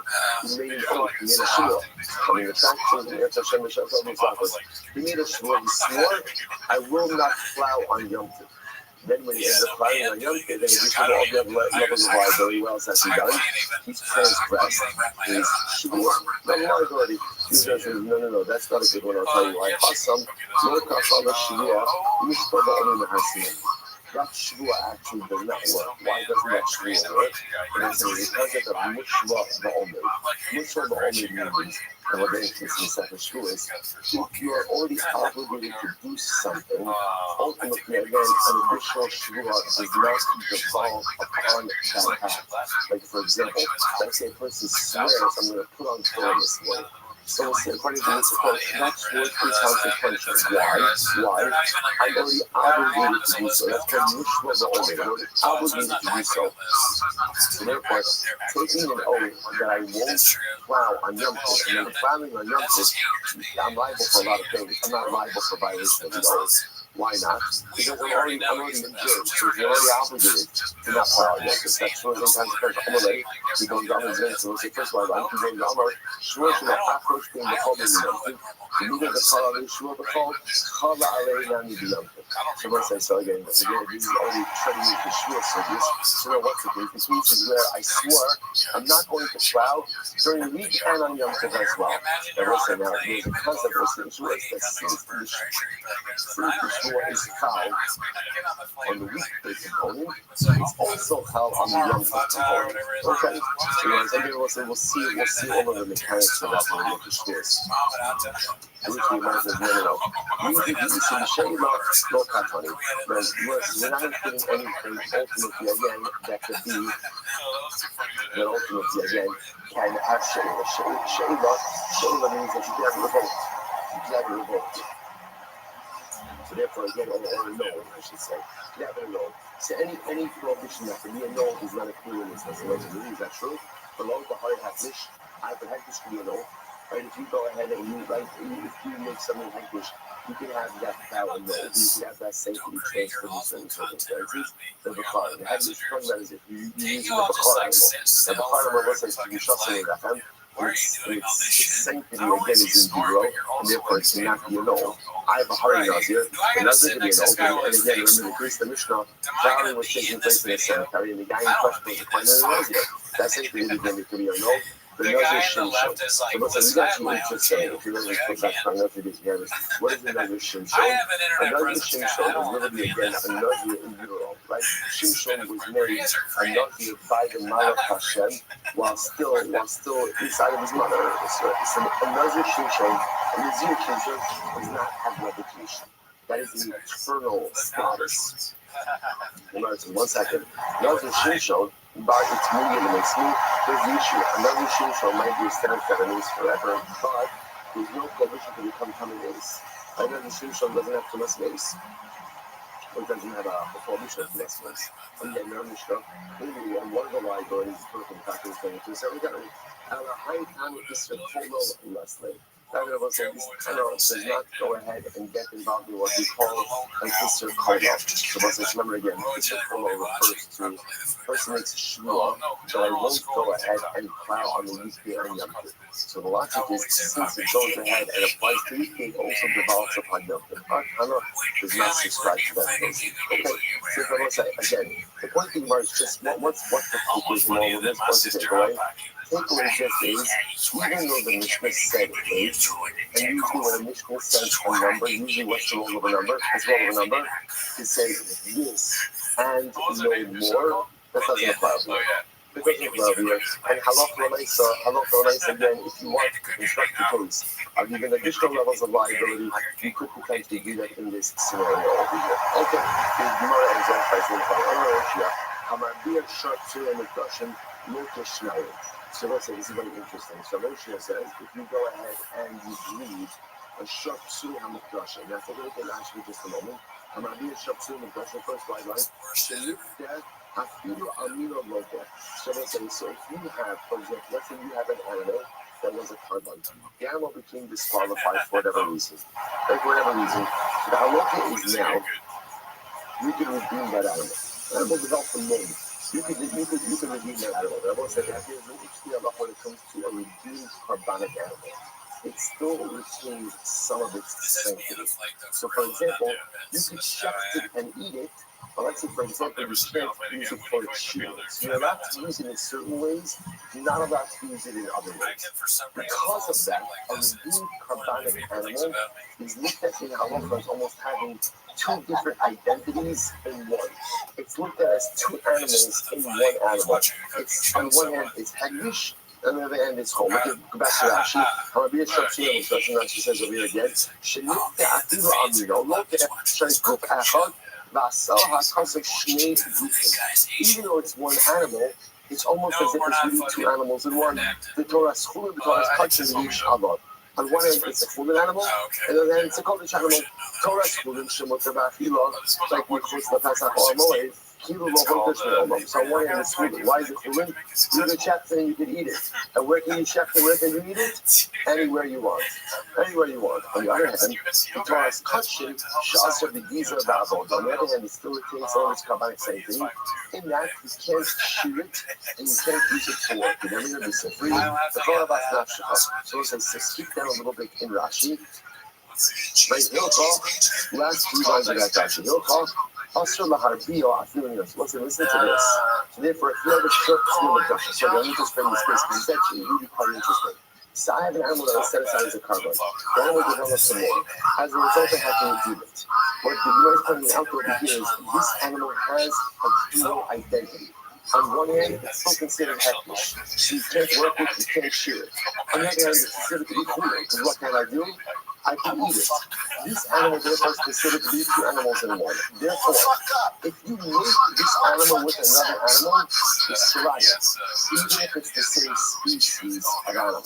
who made an oath, he made a shua. I mean, the fact is, he made a shua, he swore, I will not plow on Yom Tov. Then when he ends up plowing on Yom Tov, then he gets all the other levels of liability. What else has he done? He's transgressed his shua. No liability. He says, no, that's not a good one. I'll tell you why. Hasam, no kafala shua, mishpaba only mahasim. That shua actually does not work. Why doesn't that shua work? And it's the concept of mishva ba'omed. Mishva ba'omed means, and what the interest in second shua is, if you are already obligated to do something, ultimately, again, an additional shua does not devolve upon that act. Like, for example, let's say a person swears, I'm going to put on Torah this morning. So according to this approach, that's worth consequential. Why? I'm already obligated to do so. That's called Mishra Ba'omed. I'm already obligated to do so. So therefore, taking an oath that I won't plow on Yom Tov, and then plowing on Yom Tov, I'm liable for a lot of things. I'm not liable for violation of the oath. Why not? Because I'm already the judge, so if you're already obligated to not plow on Yom Tov, that's sure as consequential. I'm already, he goes down his name, so let's say, first of all, I'm going to go sure to the approach being the whole Yom Tov. The meaning of the Kala Alei Shua B'Chol, Kala Alei Nani B'Yom Tov. So let's say, so again, this is already treading into Shua service. So what's the case? This means is where I swore I'm not going to plow during the week and on Yom Tov as well. And we'll say now, there's a concept of Shua that since the Shua is Chal on the weekday component, it's also Chal on the Yom Tov component. Okay? So again, we'll see all of the mechanics of that when we look at Shuas. Which we might as well know. We should show you no katani. We're not getting anything ultimately again that could be that ultimately again can have Sheva. Sheva means that you can revolt. You can revolt. So therefore again, or no, I should say. Never know. So any prohibition that can be a no is not a clear in this. Is that true? Below the high hafnish, I have the hafnish to be a no. Right? If you go ahead and you like, if you make something like this, you can have that power, you can have that sanctity transferred in certain circumstances. The Bakar, the head is talking about is if you use the Bakar animal. The Bakar animal was like you shot something like that. Its sanctity again is in zero, and therefore it cannot be annulled. I have a hurry nazir, and that's going to be annulled. And again, remember the Greece, the Mishnah, flowering was taking place in a cemetery, and the guy in question was appointed a nazir. That sanctity again could be annulled. The nazir shimshon. So what's actually interesting, if you're going to put back on nazir together, what is the nazir shimshon? A nazir shimshon is literally again a nazir in utero, right? Shimshon was made a nazir by the Malach Hashem while still inside of his mother. So a nazir shimshon, a nazir shimshon does not have revocation. That is an eternal status. One second. Nazir shimshon. But it's moving and makes me. There's the issue. Another shimshon might be a stand that remains forever, but there's no provision to become common base. Another shimshon doesn't have tumas base. Or doesn't have a prohibition of tumas base. And then another Mishnah, maybe one of the liabilities is perfect factors going to a cemetery. And a high time with this polo Leslie. That was say this tenor does not go ahead and get involved in what we call a Kisser Kolo. So let's remember again, Kisser Kolo refers to person makes a shmua, so I won't go ahead and plow on the Yikri and Yom Kippur. So the logic is, since it goes ahead and applies to Yikri, it also develops upon Yom Kippur. Our Tana does not subscribe to that notion. Okay, so if I want to say, again, the point thing is just what's the focus more with this, what's the takeaway? Takeaway just is, even though the Mishnah said 8, and usually when a Mishnah says a number, usually what's the role of a number? As well as a number, to say this and no more, that doesn't apply here. It doesn't apply here. And halacha l'maisa again, if you want to construct the case of even additional levels of liability, you could potentially do that in this scenario over here. Okay, the Gemara ends off by saying, Rabbi shot to an impression, Lotus Schneider. So let's say this is very interesting. So Moshe says, if you go ahead and you bleed a shot to Hamakdasha, now take a look at Rashi for just a moment. Hamabi shot to Hamakdasha, first guideline. So let's say, so if you have, for example, let's say you have an animal that was a carbon. The animal became disqualified for whatever reason. For whatever reason, the halacha is now, you can redeem that animal. The animal developed a name. You can redeem that animal. The Rabbi said that when it comes to a redeemed carbonic animal, it still retains some of its sanctity. So, for example, you could shecht it and eat it, but let's say, for example, you can't use it for its shield. So you're allowed to use it in certain ways, not allowed to use it in other ways. Because of that, a redeemed carbonic animal is looked at in halacha as almost having two different identities in one. It's looked at as two animals in one animal. It's, on one hand, it's hegdish, and on the other hand, it's home. Look at, go back to Rashi. Rabbi Rashi says over here again, even though it's one animal, it's almost as if it's really two animals in one. The Torah's chulin, the Torah's kachim, each avod. On one end, it's a chulin animal, and on the other end, it's a kodesh animal. Torah's chulin, shemot v'afilo, like we chutz the Pesach or Moed. So on one hand, it's chulin. Why is it chulin? You can shecht it and you can eat it. And where can you shecht it? Where can you eat it? Anywhere you want. Anywhere you want. On the other hand, the Torah's kachim, shasar the giza v'avod. On the other hand, it still retains some of its carbonic sanctity. In that, you can't shoot it and you can't use it for work. You're never going to be set free. The Torah about nafshach. So it says to speak down a little bit in Rashi. Right, he'll talk. Last few lines of that Rashi. He'll talk. Listen to this. So therefore, if you have a short to so let me just bring this case because it's actually really quite interesting. So I have an animal that was set aside as a carbon. The animal developed some more. As a result, I had to redeem it. What the Gemara is pointing out over here is this animal has a dual identity. On one hand, it's still considered heckish. So you can't work with it, you can't shear it. On the other hand, it's considered to be cooler, because what can I do? I can eat it. This animal, therefore, is considered to be two animals in one. Therefore, if you mate this animal with another animal, it's pariah, even if it's the same species of animal.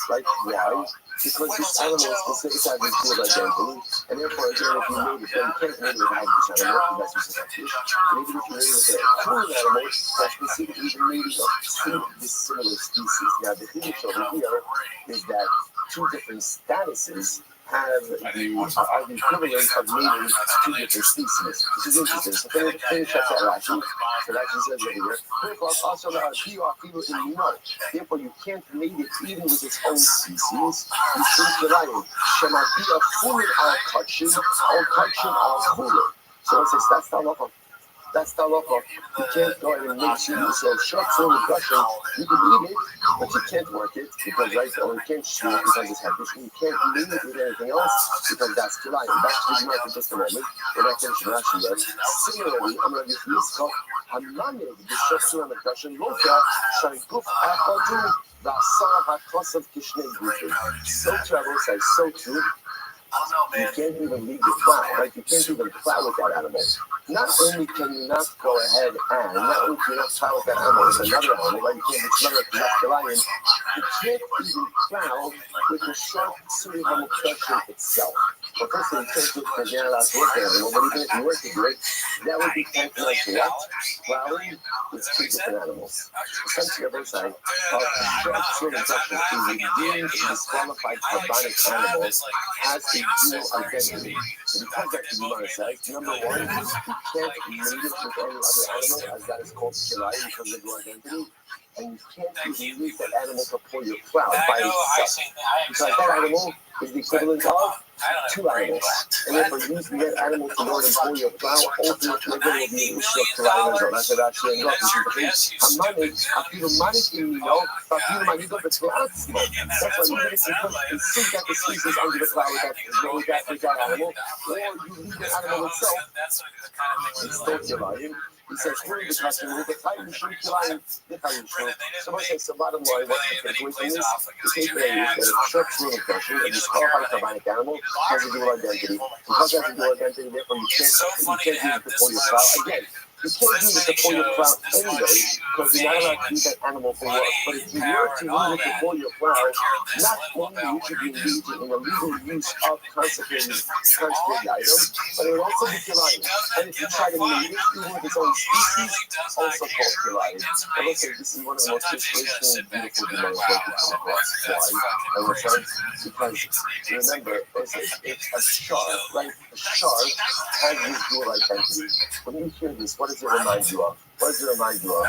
Right? Why? Because this animal is considered to have this dual identity, and therefore, again, if you mate it, then you can't mate it with a heckish animal, because that's just heckish. And even if you mate it with a cooler animal, that's considered even mating of two dissimilar species. Now, the thing over here is that two different statuses have the equivalent of meaning two different species, which is interesting. So finish up that Rashi. So Rashi says over here, therefore you can't mate it even with its own species. You should rely shall be a full al kachin or kachin al chulin. So it says that's the law. That's the local. You can't go ahead and make sure yourself short through the Russian. You can eat it, but you can't work it because right now you can't chew it because it's heavy. You can't eat it with anything else because that's July. Back to the market just a moment. We're not finished Rashi yet. Similarly, I'm going to give you this called Hamamed, the short through the Russian local, shall goof after the Asar HaKos of Kishnei Gufin. So travel says, so too. You can't even leave the plow, right? You can't even plow with that animal. Not only can you not go ahead and, not only can you not plow with that animal with another animal, right? You can't smother it like the lion. You can't even plow with the sharp city animal question itself. But first thing, you can't do it because you're not allowed to work the animal, but even if you work it, right? That would be kind of like what? Plowing with two different animals. Essentially, both sides of sharp city question to redeem disqualified carbonic animals has a dual identity. And because that can be monetized, number one, you can't mate it with any other animal, as that is called kilai because of your identity. And you can't even use that animal to pull your plow by itself. Because that animal is the equivalent of two animals. And if we're using that animal to go and pull your plow, ultimately there will be an issue of colliders. That's what actually ends up. This is the case. That's why even if you put and sink that the species under the plow with that animal, or you leave the animal itself, it's still kilai. He says, "We're the customer, the time should kill the time should." So I say, so bottom line, what's the takeaway from this? The takeaway is that a short swim impression, a disqualified carbonic animal, has a dual identity. Because it has a dual identity, therefore you can't use it to pull your plow. Again, you can't use it to pull your plow anyway, because you're not allowed to use that animal for work. But if you were to use it to pull your plow, not only would you be engaging in a legal use of consecrated items, but it would also be kilai. And if you try to mate it, even with its own species, also called kilai. I will say this is one of the most inspirational and beautiful demonic work you come across. Why? I will say, because remember, it's a shark, right? A shark has this dual identity. When you hear this, what does it remind you of? What does it remind you of?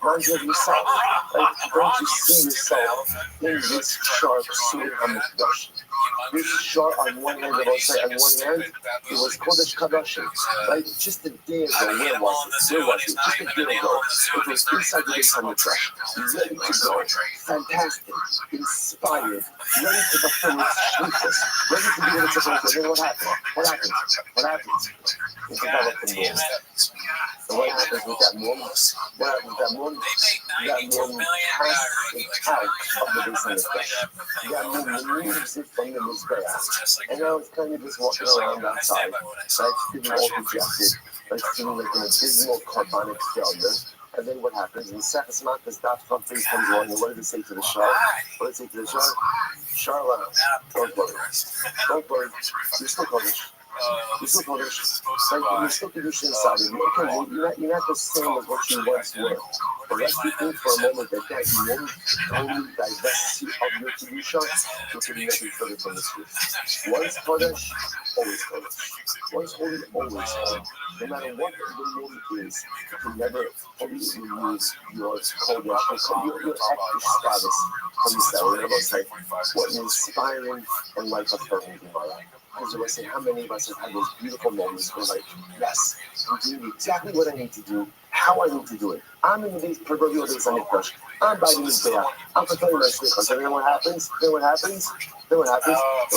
Reminds you of yourself. Right? Don't you see yourself in this shark suit HaMikdash? This shark on one hand, on one hand, it was Kodesh Kadashim, right? Just a day ago, where was it? Just a day ago, it was inside the Beis HaMikdash, ready to go, fantastic, inspired, ready to fulfill its shlichus, ready to do what it's supposed to do. Then what happened? What happened? It developed a moment. So what happens with that moment? What happens with that moment? That moment passes out of the Beis HaMikdash. That moment removes it from the Mizbeach. And now it's kind of just walking around outside. That's feeling all dejected. That's feeling like an abysmal carbonic failure. And then what happens? And Sefes Matas daf front page comes along, and what does it say to the shark? What does it say to the shark? Sharla, don't worry. Don't worry. You're still Kodesh. You're still Kodesh. You're still Kedusha inside of you. Okay, you're not the same as what you once were. But let's think for a moment that moment totally divests you of your Kedusha, which will be nothing further from the truth. Once Kodesh, always Kodesh. Once holy, always holy. No matter what the moment is, you can never fully remove your Kodesh, your active status from the cell. And I will say, what an inspiring and life-affirming Gemara. As I say, how many of us have had those beautiful moments where, like, yes, I'm doing exactly what I need to do, how I need to do it. I'm in the proverbial Beis HaMikdash. I'm biting this bear. I'm fulfilling my shlichus. And then what happens? Then what happens? Don't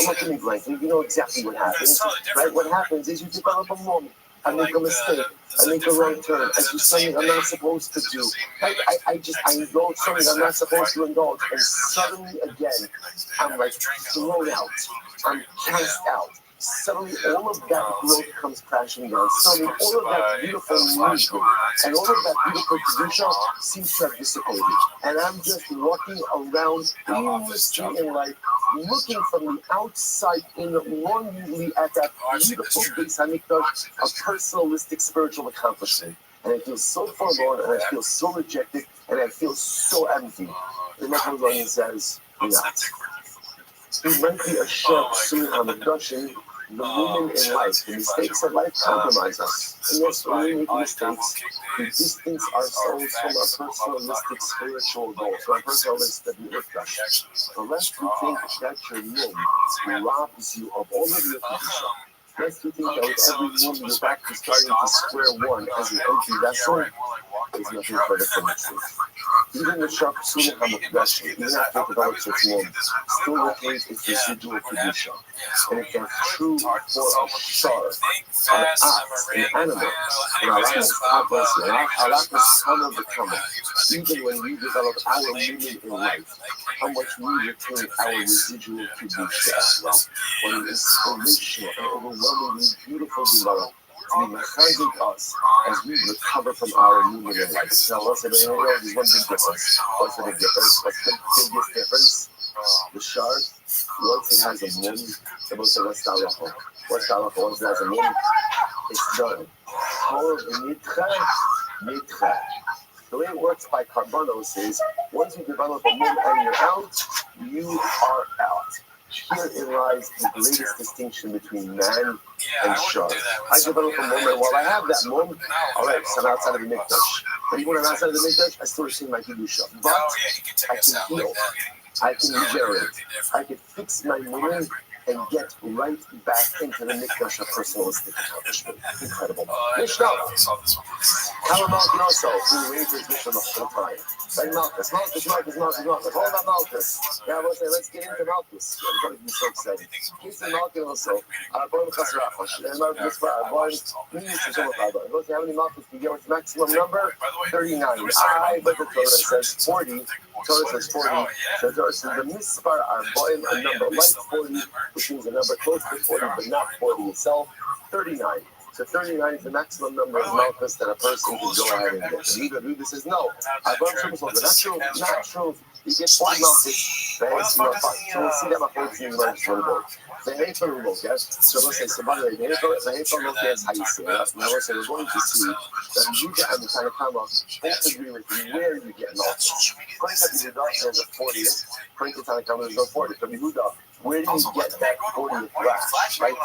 look at me blankly. You know exactly what happens, right? What happens is you develop a moment. I make a mistake. I make a wrong turn. I do something I'm not supposed to do. I indulge something I'm not supposed to indulge. And suddenly, again, I'm like thrown out. I'm cast out. Suddenly, all of that growth comes crashing down. Suddenly, all of that beautiful movement and all of that beautiful tradition seems to have dissipated. And I'm just walking around aimlessly in life, looking from the outside in, longingly at that beautiful Beis HaMikdash of personalistic spiritual accomplishment. And I feel so forlorn, and I feel so rejected, and I feel so empty. And that comes along and says, you're not. It might be a sharp soon Hamadashim. The women in life, the mistakes of life compromise us. And yes, when we make mistakes, we distance ourselves from our personalistic spiritual goals, from our personalistic niftash. The less you think that your mum robs you of all of your kedusha, lest you think that with every move you're back to starting to square one as an empty vessel, there's nothing further from the truth. Even the sharp Sunnah HaMukdash, even after it develops its move, still retains its residual kedusha. And if that's true for a shar, an ox, an animal, and even when we develop our meaning in life, how much we retain our residual kedusha as well. When it's inspirational and overwhelmingly beautiful development, to be mechazik us as we recover from our movement in life. Now, what's the big difference? What's the big difference? What's the biggest difference? The shard, once it has a mum, the most of what's talacha. What's talacha? Once it has a mum, it's done. The way it works by carbonos is once you develop a mum and you're out, you are out. Herein lies the greatest distinction between man and shar. I develop a moment while I have that moment. All right, so I'm outside of the mikdash. But even when I'm outside of the mikdash, I still receive my kedusha. But I can heal. I can regenerate. I can fix my moment and get right back into the mikdash of personalistic accomplishment. Incredible. Mishnah. Kalamalkin also, who raised his mission the whole time. Like Malchus. Hold on, Malchus. Yeah, I will say, let's get into Malchus. Everybody's been so excited. He's the Malchus also. Born Chasrachash. And Malchus, born how many Malchus do you get? What's the maximum number? 39. But the Torah says 40. Torah says 40. So the Mispar are born a number like 40, which means a number close to 40, but not 40 itself. 39. So 39 is the maximum number of malchus that a person can go ahead and get. And Rabbi says, no, I've learned triple soldier. Not true. You get 40 malchus. So we'll see that my folks in the world. The Heifel will get. So we'll say, so by the way, the Heifel will get how you say it. Now we'll say, we're going to see that Judah and the Tanakama both agree with where you get malchus. According to Yehuda, there's a 40th. According to Tanakama, there's no 40th. But Yehuda, where do you get that 40th rash, right?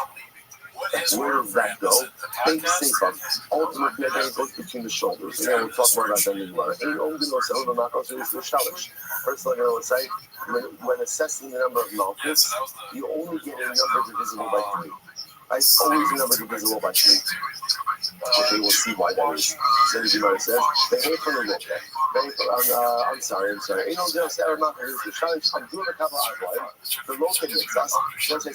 Where does that go? Think safer. Ultimately, it goes between the shoulders. We'll talk more about that in a while. Personally, I would say, when assessing the number of malchus, you only get a number divisible by 3. Right? Always a number divisible by 3. Okay, we'll see why that is. So the Gemara says, I'm sorry. The local makes us.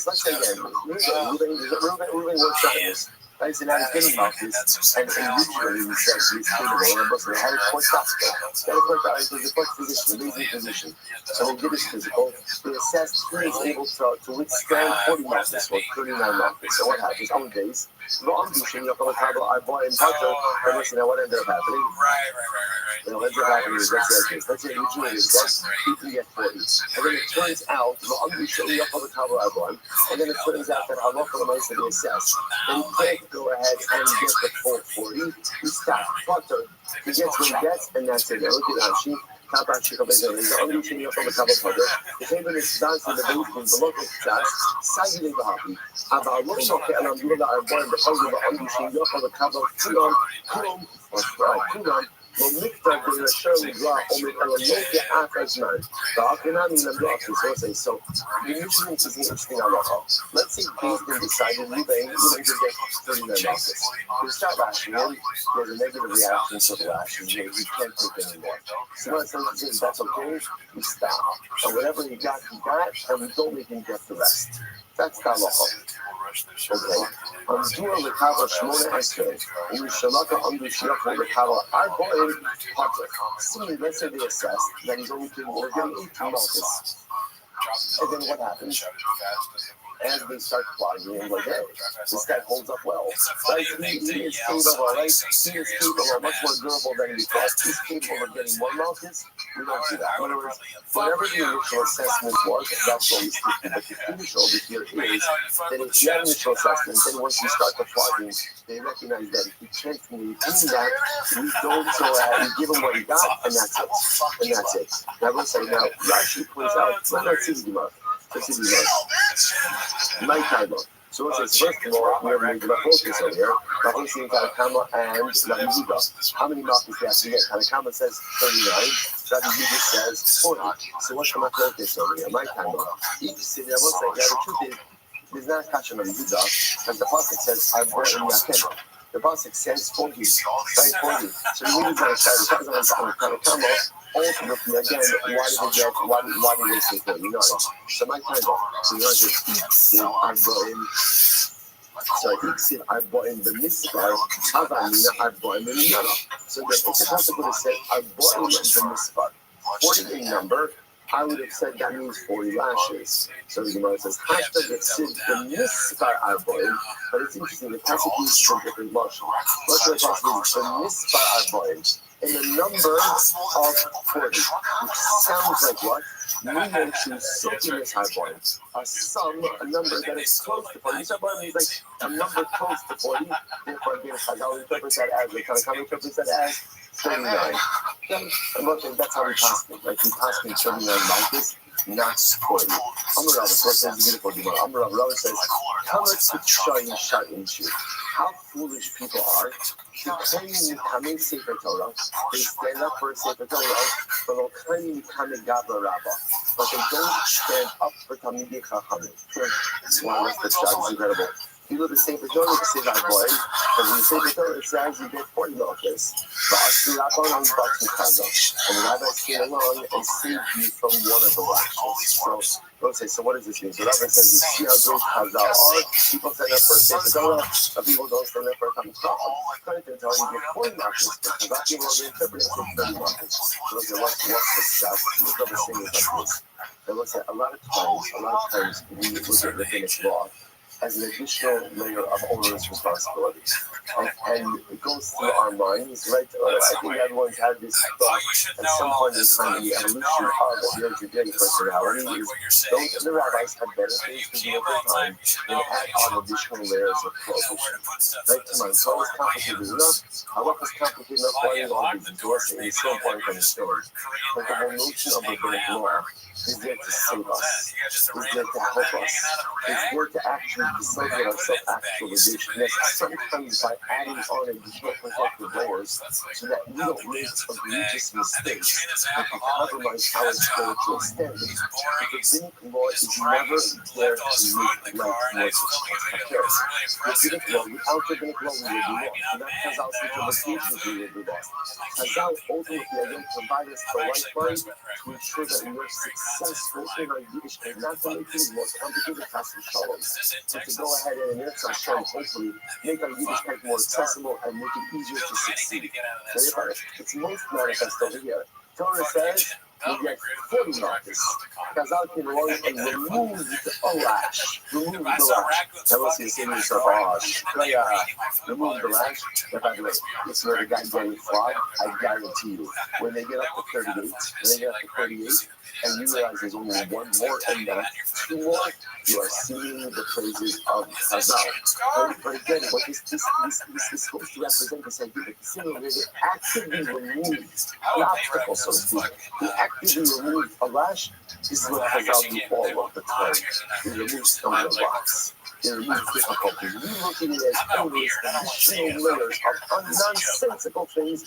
Let's say again, Reuben works on this. Right, so now he's getting malchus, and usually he says he's capable, and most of the high court hospital. The court is a court physician, amazing physician. So they did his physical. They assessed he was able to withstand 40 malchus or 39 malchus. So what happens? On days, what ended up happening? What ended up happening is let's say usually is he can get 40. And then it turns out, and then it turns out that halacha l'maaseh they assess. And he can't go ahead and get the full 40. He stops. He gets what he gets, and that's it. Now look at Rashi. The only thing from the Kabbalah Putter, the favorite is dancing the baby from the local class, Saggy the Happy. About Rothschild and Abdullah are born the Puzzle of Undershing up on the Kabbalah Kulam, Kulam. Mikta will surely draw Omid Eloke Afazman. The Akinami and the Office. So, the usually is an interesting halacha. Let's say based on decided Ruben can get 39 malchus. You start lashing him, there's a negative reaction to the lashing. You can't take anymore. So, what it says that's okay, we stop. And whatever he got, and we don't make him get the rest. That's the halacha. Okay. Dua lekava shmona esrei. U'mishalaka amdu shiach lekava arboim pater. Similarly, let's say they assess that he's only getting 18 malchus. And then what happens? And they start flogging him like, hey, this guy holds up well. Right? He is capable, right? He is capable, much more durable than he thought. He's capable of getting one malchus. We don't see that. In other words, whatever the initial assessment was, that's what we speak. But the initial over here is that if you have initial assessment, then once you start the flogging, they recognize that if you can't maintain that, we don't go ahead and give him what he got, and that's it. And that's it. Now, let's say, now, Rashi points out, let's see the Gemara. Let's see these nighttime. So it says, first of all, we have made the focus over here. Focusing Tanakama and Rabbi Yehuda. How many markets do you have to get? Tanakama says 39. Rabbi Yehuda says 40. So what's the focus over here? Nighttime. Each city, I will say, the truth is, there's not a catch on Rabbi Yehuda, because the pasuk says, I brought in Yakin. The pasuk says 40, right? 40. So you really got to start the Tanakama. Ultimately, again, why did they say 39? So my time, so you know, I brought in, I brought in the Mispar, Havamina, I brought in the Minana. So then it's a possible to say, I brought in the Mispar. 40 in number, I would have said that means 40 lashes. So the Gemara says, hashtag the Mispar I brought in, but it's interesting, the passage uses some different Lashon. What's the passage? The Mispar I brought in. In the number of 40, which sounds like what? Meaning to something is high point. A sum, a number that is close to 40. So means like a number close to 40. Therefore, again, Chazal interprets that as, the Tanakh interprets that as 39. And look, that's how we pass it. Like we pass it 39 like this, not 40. Amar says, beautiful Gemara. Amar says, come to shine shot into. How foolish people are. They come in Sefer Torah, they stand up for a Sefer Torah, but they'll claim to come in Gabra Rabba. But they don't stand up for Talmidei Chachamim. Wow, that's incredible. You go to Sefer Torah, you say that boy, because in Sefer Torah it says you get 40 milkers. But Asher Rabban on Batum Chaza. And the rabbis came along and saved you from one of the lashes. So what does this mean? So Rabbi says, you see how great Chazal are. People stand up for Sefer Torah, but people don't stand up for Talmud Chacham. According to the Torah, you get 40 lashes, but Chazal people are interpreting it as 30 lashes. So look at what's the shot. Look at the thing like this. And let's say a lot of times we look at rabbinic law as an additional layer of onerous responsibilities. And it goes through our minds, right? I think everyone's had this thought at some point in time in the evolution of your Judaic personality is those the rabbis had better things to do at their time than add on additional layers of prohibition. Right? Come on, so it's complicated enough. Halakha is complicated enough. Why you all these endorsing? It's so important to understand. But the whole notion of rabbinic law is there to save us, is there to help us, is there to actually facilitate our self-actualization. Yes, sometimes by adding on additional protective layers so that we don't make egregious mistakes that can compromise our spiritual standings. The rabbinic law is never there to make life more difficult. Rabbinic law, without rabbinic law, we will be lost. Not Chazal's interpretations, we will be lost. Chazal ultimately, again, provide us the lifeline to ensure that we are successful in our Yiddishkeit, not to make things more complicated, Chas v'Shalom, but to go ahead and in Hashem, hopefully, make our Yiddishkeit more accessible and make it easier to succeed. So it's most manifest over here. Torah says you get 40 markers. Chazal came along and removed a lash. Removed the lash. That was you say to yourself, oh, remove the lash. But by the way, it's where the guy getting flogged. I guarantee you, when they get up to 38, and you realize there's only one more and not two more, you are singing the praises of Chazal. But again, what this is supposed to represent this idea that the sinner actively removes the obstacle, so to speak. He actively removes a lash. This is what Chazal do all of the time. He removes stumbling blocks. He removes difficulties. We look at it as onerous additional layers of nonsensical things.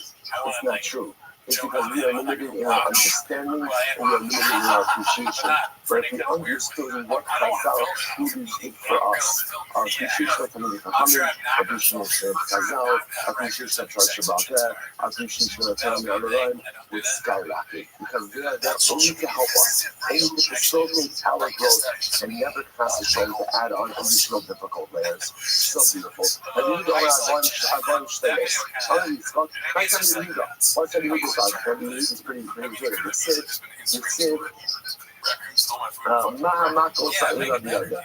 It's not true. It's because we are limited in our understanding and we are limited in our appreciation. But if we understood what Chazal truly did for us, our appreciation of Talmidei Chachamim, appreciation of Chazal, appreciation of Shabbat, appreciation of Talmud Amoraim would skyrocket because they are there only to help us, only to facilitate our growth and never concentrate to add on additional difficult layers. So beautiful. And we go around a bunch things. What's that you got? This is pretty good. You sit. Mahamako Saira Biada.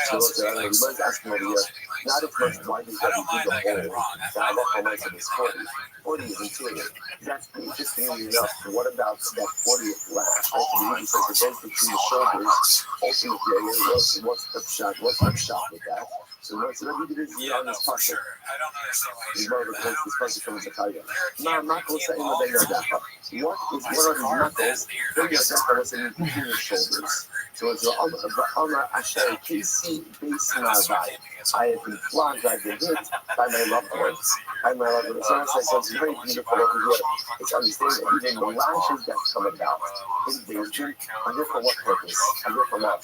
So everybody's asking over here, not as much why does that do the whole? Now look how nice it is 40 is intuitive. That's interestingly enough. What about that 40th lash? Right? So the says it goes between the shoulders. Ultimately, what's the shot with that? So what's what he did is on this for pasuk. sure. I don't understand why He's he's one of the quotes this pasuk from Zechariah. Now, knuckles say in the day of death. What are these knuckles? They are death was in between your shoulders. So it's the Amar Asher Kisi Beis Navai. I have been flogged, I've been hit by my loved ones. By my loved ones. So it's very beautiful over here. It's understanding that even the lashes that come about in danger are there for what purpose? Are there for love?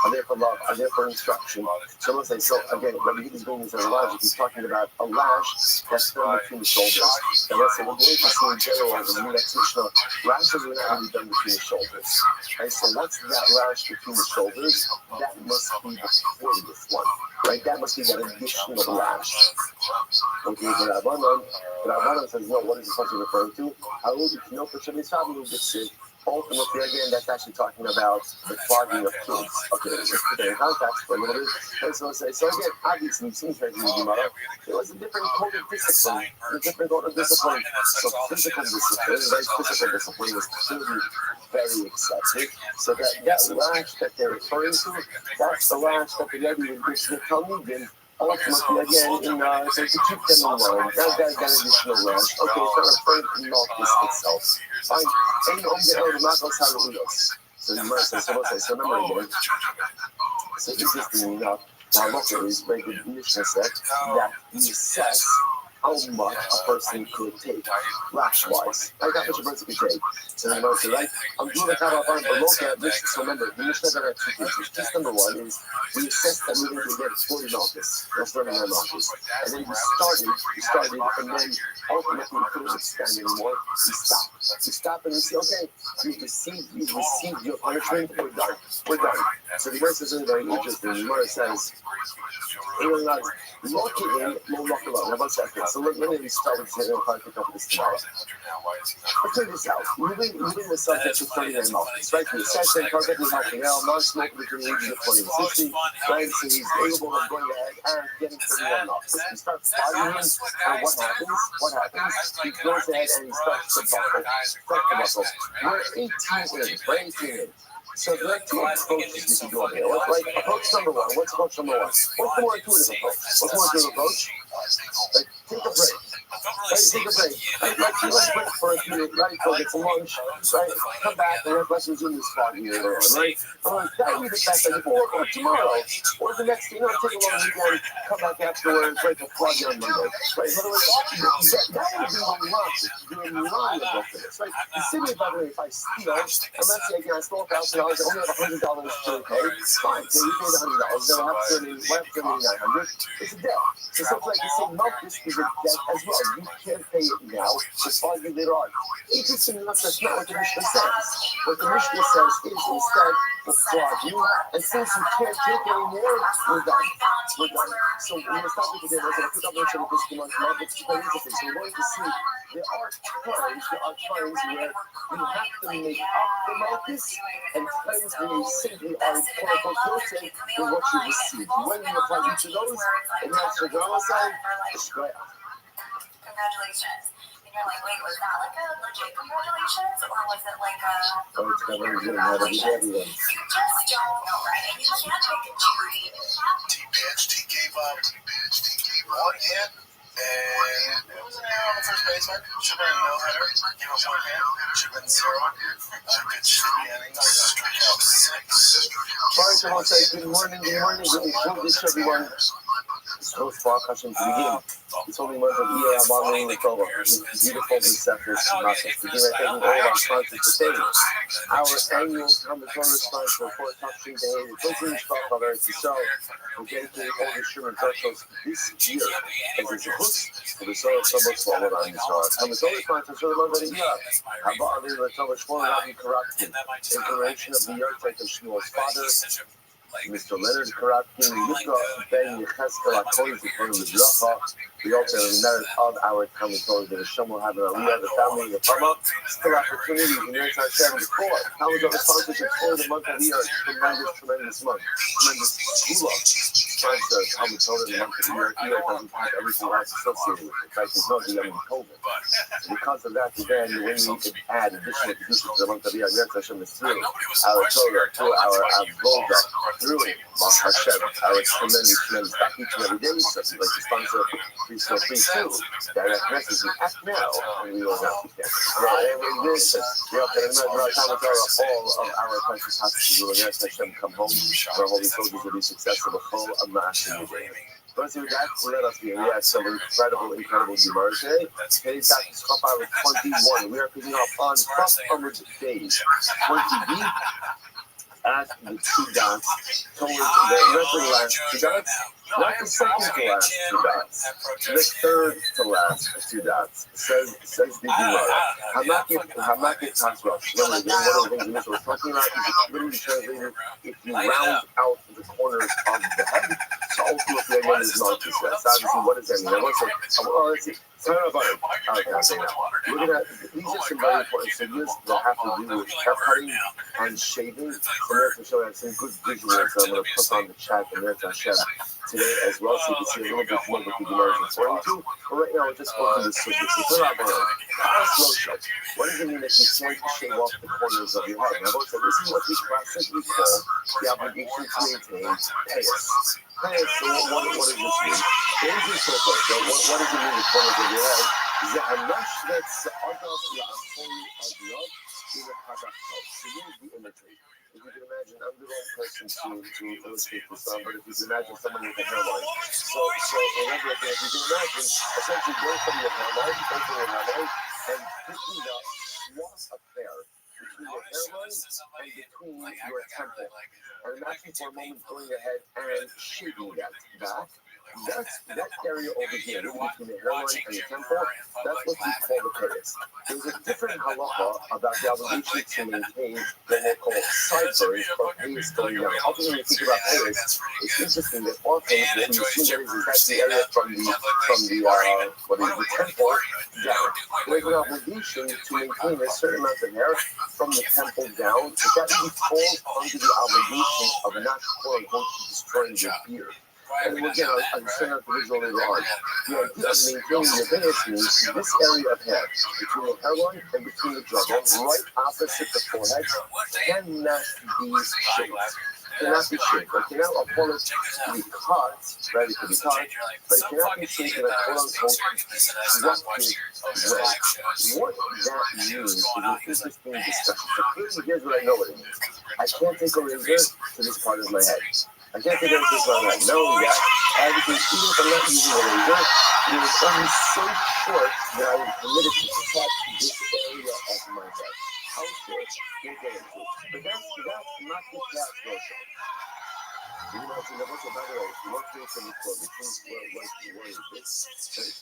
Are there for love? Are there for instruction? So let's say, so again, Rabbi is going into the logic, he's talking about a lash that's done between the shoulders. And let's say, we're going to see in general, as a next Mishnah, lashes are not really done between the shoulders. And so what's that lash between the shoulders? That must be the 40th one. Right? That must be that additional lash. Okay, the Rabbanan says, no, what is the person referring to? Ultimately, again, that's actually talking about the flogging of kids. Okay, let's put that in context for a little bit. So again, obviously, it seems like there was a different code of discipline. A different code of discipline. So physical discipline, right? Physical discipline was clearly very excessive. So that lash that they're referring to, that's the lash that the Rebbe would give to the Talmudim. Ultimately, again, so to keep them in line, that additional lash. Okay, it's not referring to Malchus itself. Fine. So remember again, so interestingly enough, Halacha is very good Mishnah said that we assess how much a person could take, lash-wise. Like how much a person could take. So you know, so right? I'm doing a Kabbalah but look at this. So remember, the Mishnah that I have two things. Case number one is we assess that we're going to get 40 Malchus. That's not our Malchus. And then we started, and then ultimately we couldn't stand anymore. We stop and we say, okay, you've received your punishment, we're done. So the verse is very interesting. The verse says, lock it in, no lock it on. How about that? So let me start with saying, I'll pick up this tomorrow. But check this out. Moving the subject to 39 Malchus, right? The session perfectly healthy now, non-smoking between the ages of 40 and 60, right? So he's able of going ahead and getting 39 Malchus. He starts fighting him, and what happens? He goes ahead and he starts to buckle. We're 18 in. So there are two approaches you can do over here. Like approach number one. What's approach number one? What's the more intuitive approach? What's the more intuitive approach? Like, take a break. Right? Take a break. Like, you like break for a few minutes, right? Go get some lunch, right? Come back and let's resume this foggy later on, right? That would be the best idea. Or tomorrow. Or the next, take a long weekend, come back afterwards, right? To flog you on Monday. Right? In other words, that would be a lot. You're reliable for this, right? Consider, by the way, if I steal, and let's say again, I stole $1,000, I only have $100 to pay, fine. So you paid $100, then I have to pay $900. It's a debt. So something like you say, Malchus is a debt as well. You can't pay it now, just fine you later on. Interesting enough, that's not what the Mishnah says. What the Mishnah says is instead, we'll flog you, and since you can't take it anymore, we're done. So we're going to stop with today. We're going to pick up on some of this tomorrow. It's quite interesting. So we're going to see there are times where you have to make up the Malchus, and times when you simply are quote-unquote guilty with what you received. When you apply each of those, and that's the drama side, Congratulations. And you're like, wait, was that like a legit congratulations? Or was it like a... Oh, it's congratulations. You just don't know, right? And you can't make a jury. He gave up. One hit. And it was an error on the first baseman. Should have been a no-hitter. Gave up one hit. Should have been 0. Good shitty innings. Struck out 6. Sorry, someone say good morning. Good this everyone. So far, Hashem to begin. It's only one of the Abba and Toba. Beautiful receptors to Masas. To give taking all our sponsors to say our annual combinatory response for Touching Day, the Pilgrim Shop of Eretz Yisrael, will dedicate all the Sherman Virtuals this year as it's a host for the Soil Shabbat Swallow on Yisrael. Combinatory response for the month of the year. Abba Ali Latova Shmuel Rabbi Karatkin, incarnation of the Yartek of Shmuel's father. Mr. Leonard Karatkin, Yuka Ben Yecheskel Akoy, we also have a merit of our commentators that Hashem will have an aliyah, the family, the Pama. Still opportunities in Eretz Hashem before. How was our sponsorship for the month of the year? Tremendous month. Tremendous gula. response to Talmud Torah in the month of the year doesn't have everything else associated with it. Right? There's no Yom Tovim. Because of that, then when we could add additional conditions to the month of the year, Hashem is through our Torah, through our Avoda, through Hashem, our tremendous back each and every day. So like the sponsor, please feel free to direct message and act now, and we will not be there. Right? And we really said, all of our precious hostages will let Hashem come home. Our holy soldiers will be successful. But with that, let us be. We have some incredible Gemara today. Today's back to Chop 21. We are picking up on Chop days 20b at the two dots towards the last two dots. Not the second to last two dots, the third to last two dots. Says the Gemara. Hamakit Tasra. One of the things we were talking about is it's literally translated if you round out the corners of the head. So ultimately, again, is not just that. Obviously, what does that mean? Let's see. Tell me about it. Look at that. These are some very important signals that have to do with hair cutting and shaving. So I'm going to show you some good visuals that I'm going to put on the chat and Mirza Hashem today as well, so you can see a little bit more what the Gemara is referring to. But right now, we're just going through this subject. So tell me about it. What does it mean that you can't shave off the corners of your head? Now, this is what we classically call the obligation to maintain payas. Payas, so what does this mean? What does it mean the corners of your head? זה המשווה צעדיו לעפוי עדיו ולחדשו. To use the imagery. If you can imagine, I'm the wrong person to illustrate this on, but if you can imagine someone with a hairline. So remember, if you can imagine, essentially going from your hairline and picking up swaths of hair between your hairline and between your temple. And imagine for a moment going ahead and shaving that back. That area over here, between the hairline and the temple, that's what we call the payas. There's a different halacha about the obligation to maintain what we call sideburns or payas going down. Often when you think about payas, it's interesting that often when you see that is the area from the temple down. There's an obligation to maintain a certain amount of hair from the temple down, but that really falls under the obligation of not quote-unquote destroying your beard. And again, I'll send out the visual later on. The idea of maintaining the payas means this area of hair, between the hairline and between the jawbone, right opposite the forehead, cannot be shaved. Cannot be shaved. It cannot upon it to be cut, ready to be cut, but it cannot be shaved in a quote-unquote destructive way. What that means is an interesting discussion. So clearly, here's what I know what it means. I can't take a razor to this part of my head. I can't think of this one right now. Because even if I'm not using a razor, it is only so short that I am permitted to touch this area of my head. How short? We'll get into it. But that's not the past Rothschild. You know, it's the most about it. What makes them for the truth? What is this?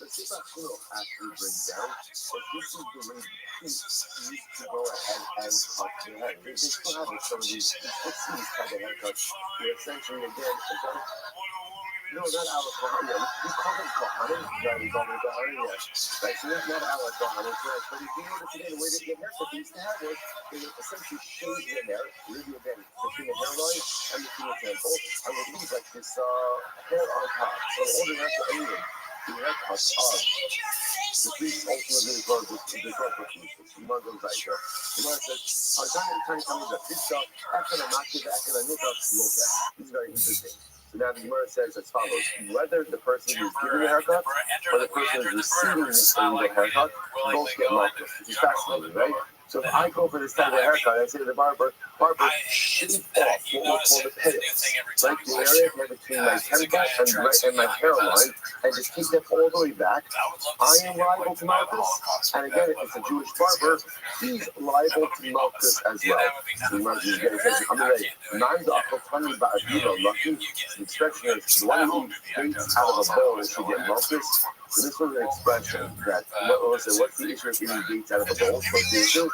But it's not cool after you bring down. But this is the way you used to go ahead and cut your head. They still have some of these kind of haircuts. They're essentially, again, no, not our Kohanim. We call them Kohanim. Yeah, we call them Kohanim, yes. Right, so that's not our Kohanim. But if you notice today, the way they get haircut, they used to have was they would essentially shave their hair, really again, between the hairline and between the temple, and would leave like this hair on top. So all the rest of anything, the haircuts are the priest ultimately referred to the corporate pieces. The Muslim like that. The Muslim says, I'm trying to tell you that this stuff, after the Makid, after the Nita, look at. This is very interesting. So now the Gemara says as follows: whether the person who is giving a haircut or the person who is receiving the haircut, both get marked. Which is fascinating, right? So if I go for this type of haircut, I say to the barber, shave off what we call the payas, like the area between my temple and my hairline, and just keep that all the way back. I am liable to Malchus, and again, if it's a Jewish barber, he's liable to Malchus as well. So you might just get it. I'm going to say, the expression is the one who eats out of a bowl should get Malchus. So this was an expression that, what's the issue of eating dates out of a bowl? What's the issue?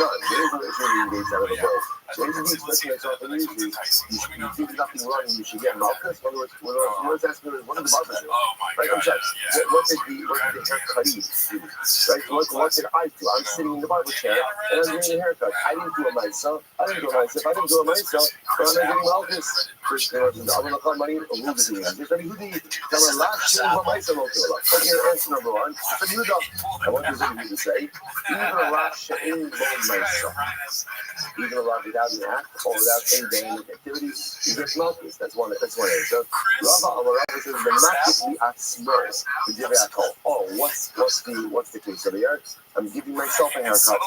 None. There is no issue of eating dates out of a bowl. So this is the expression that's often used. You do nothing wrong, you should get Malchus. In other words, what does asking is, what does the barber do? Right, I'm sorry. What did the haircut do? Right, what did I do? I'm sitting in the barber chair, and I'm getting a haircut. I didn't do it myself. But I'm not getting Malchus. First thing was, I'm going to call money, a little bit of it. Just let me do tell her last shit, what my son will do. Okay, answer number one. But you don't. I want you to say, even a last shit in myself. Even a lot without an act or without any dynamic activity, you get smokeless. That's one answer. Rabbi says, the not atzmos, the give alcohol. Oh, what's the case over here? I'm giving myself a haircut.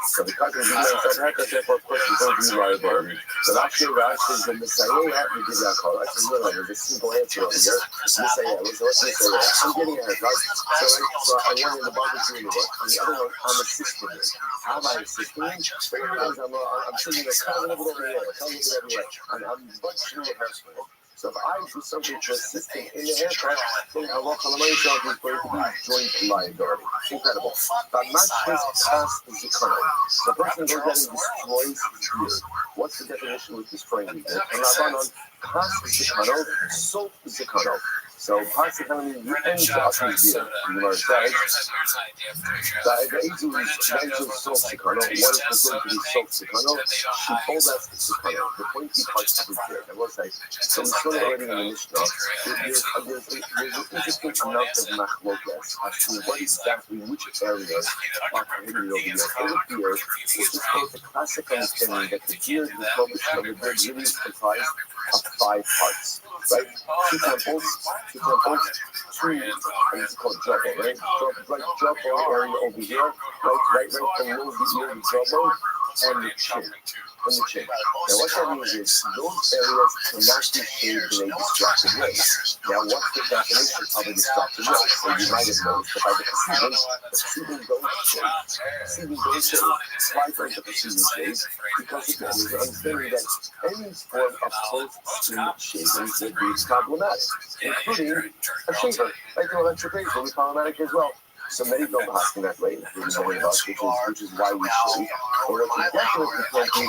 So because I'm giving myself a haircut, therefore, of course, you don't do liability. So actually, Rash says the Messiah, you give alcohol. That's a little, there's a simple answer over here. Messiah, what's Messiah? I'm getting a haircut. So I went in the barbecue in the work. On the other one, I'm assisting him. How am I assisting him? I'm sitting there, cut a little bit over here. I'm bunching the hairspray. So if I do something to assist him in the haircut, then Allah myself is going to be joint liability. Incredible. But matches past the zikana. The person goes out and destroys his beard. What's the definition of destroying the beard? And Rabbanon, past zikano, soap zikano. So past zikano means you end the his beard. You know what I'm saying? The age of soap zikano, what is considered to be soap zikano? She told us zikano, the pointy parts of his beard. I will say, so we saw it already in the Mishnah. There's an interesting amount of machlokas as to what exactly, which areas are prohibited over here. Over here, which is the classic understanding that the beard, the formation of the beard, really is comprised of 5 parts, right? Two temples, and it's called jawbone, right? Jawbone area over here, right below the ear, the jawbone, and the chin. Now what that means is those areas cannot be shaved in a destructive way. Now what's the definition of a destructive way? So you might have noticed that by the Hasidim don't shave. Why don't the Hasidim shave? Because it is understanding that any form of post-skin shaving would be problematic, including a shaver, like an electric razor will be problematic as well. So many don't ask in that way, including many of us, which is why we shave. But what you definitely can't do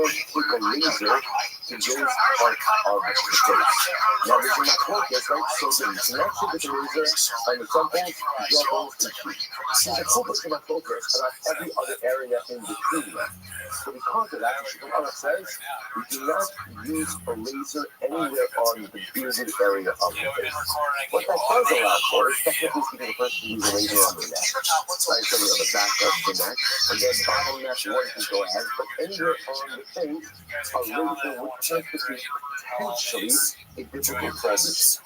is you can't take a laser to this part of the face. Now there's a machlokas, right? So the connection with the laser on the temples, jawbones, and cheeks. There's a whole bunch of machlokas about every other area in between them. So because of that, Shulchan says we do not use a laser anywhere on the bearded area of the face. What that does allow for is technically speaking, the person can use a laser on the neck, right? So on the back of the neck, and then bottom neck, one can go ahead, but anywhere on the face, a laser would constitute potentially a difficult prohibition.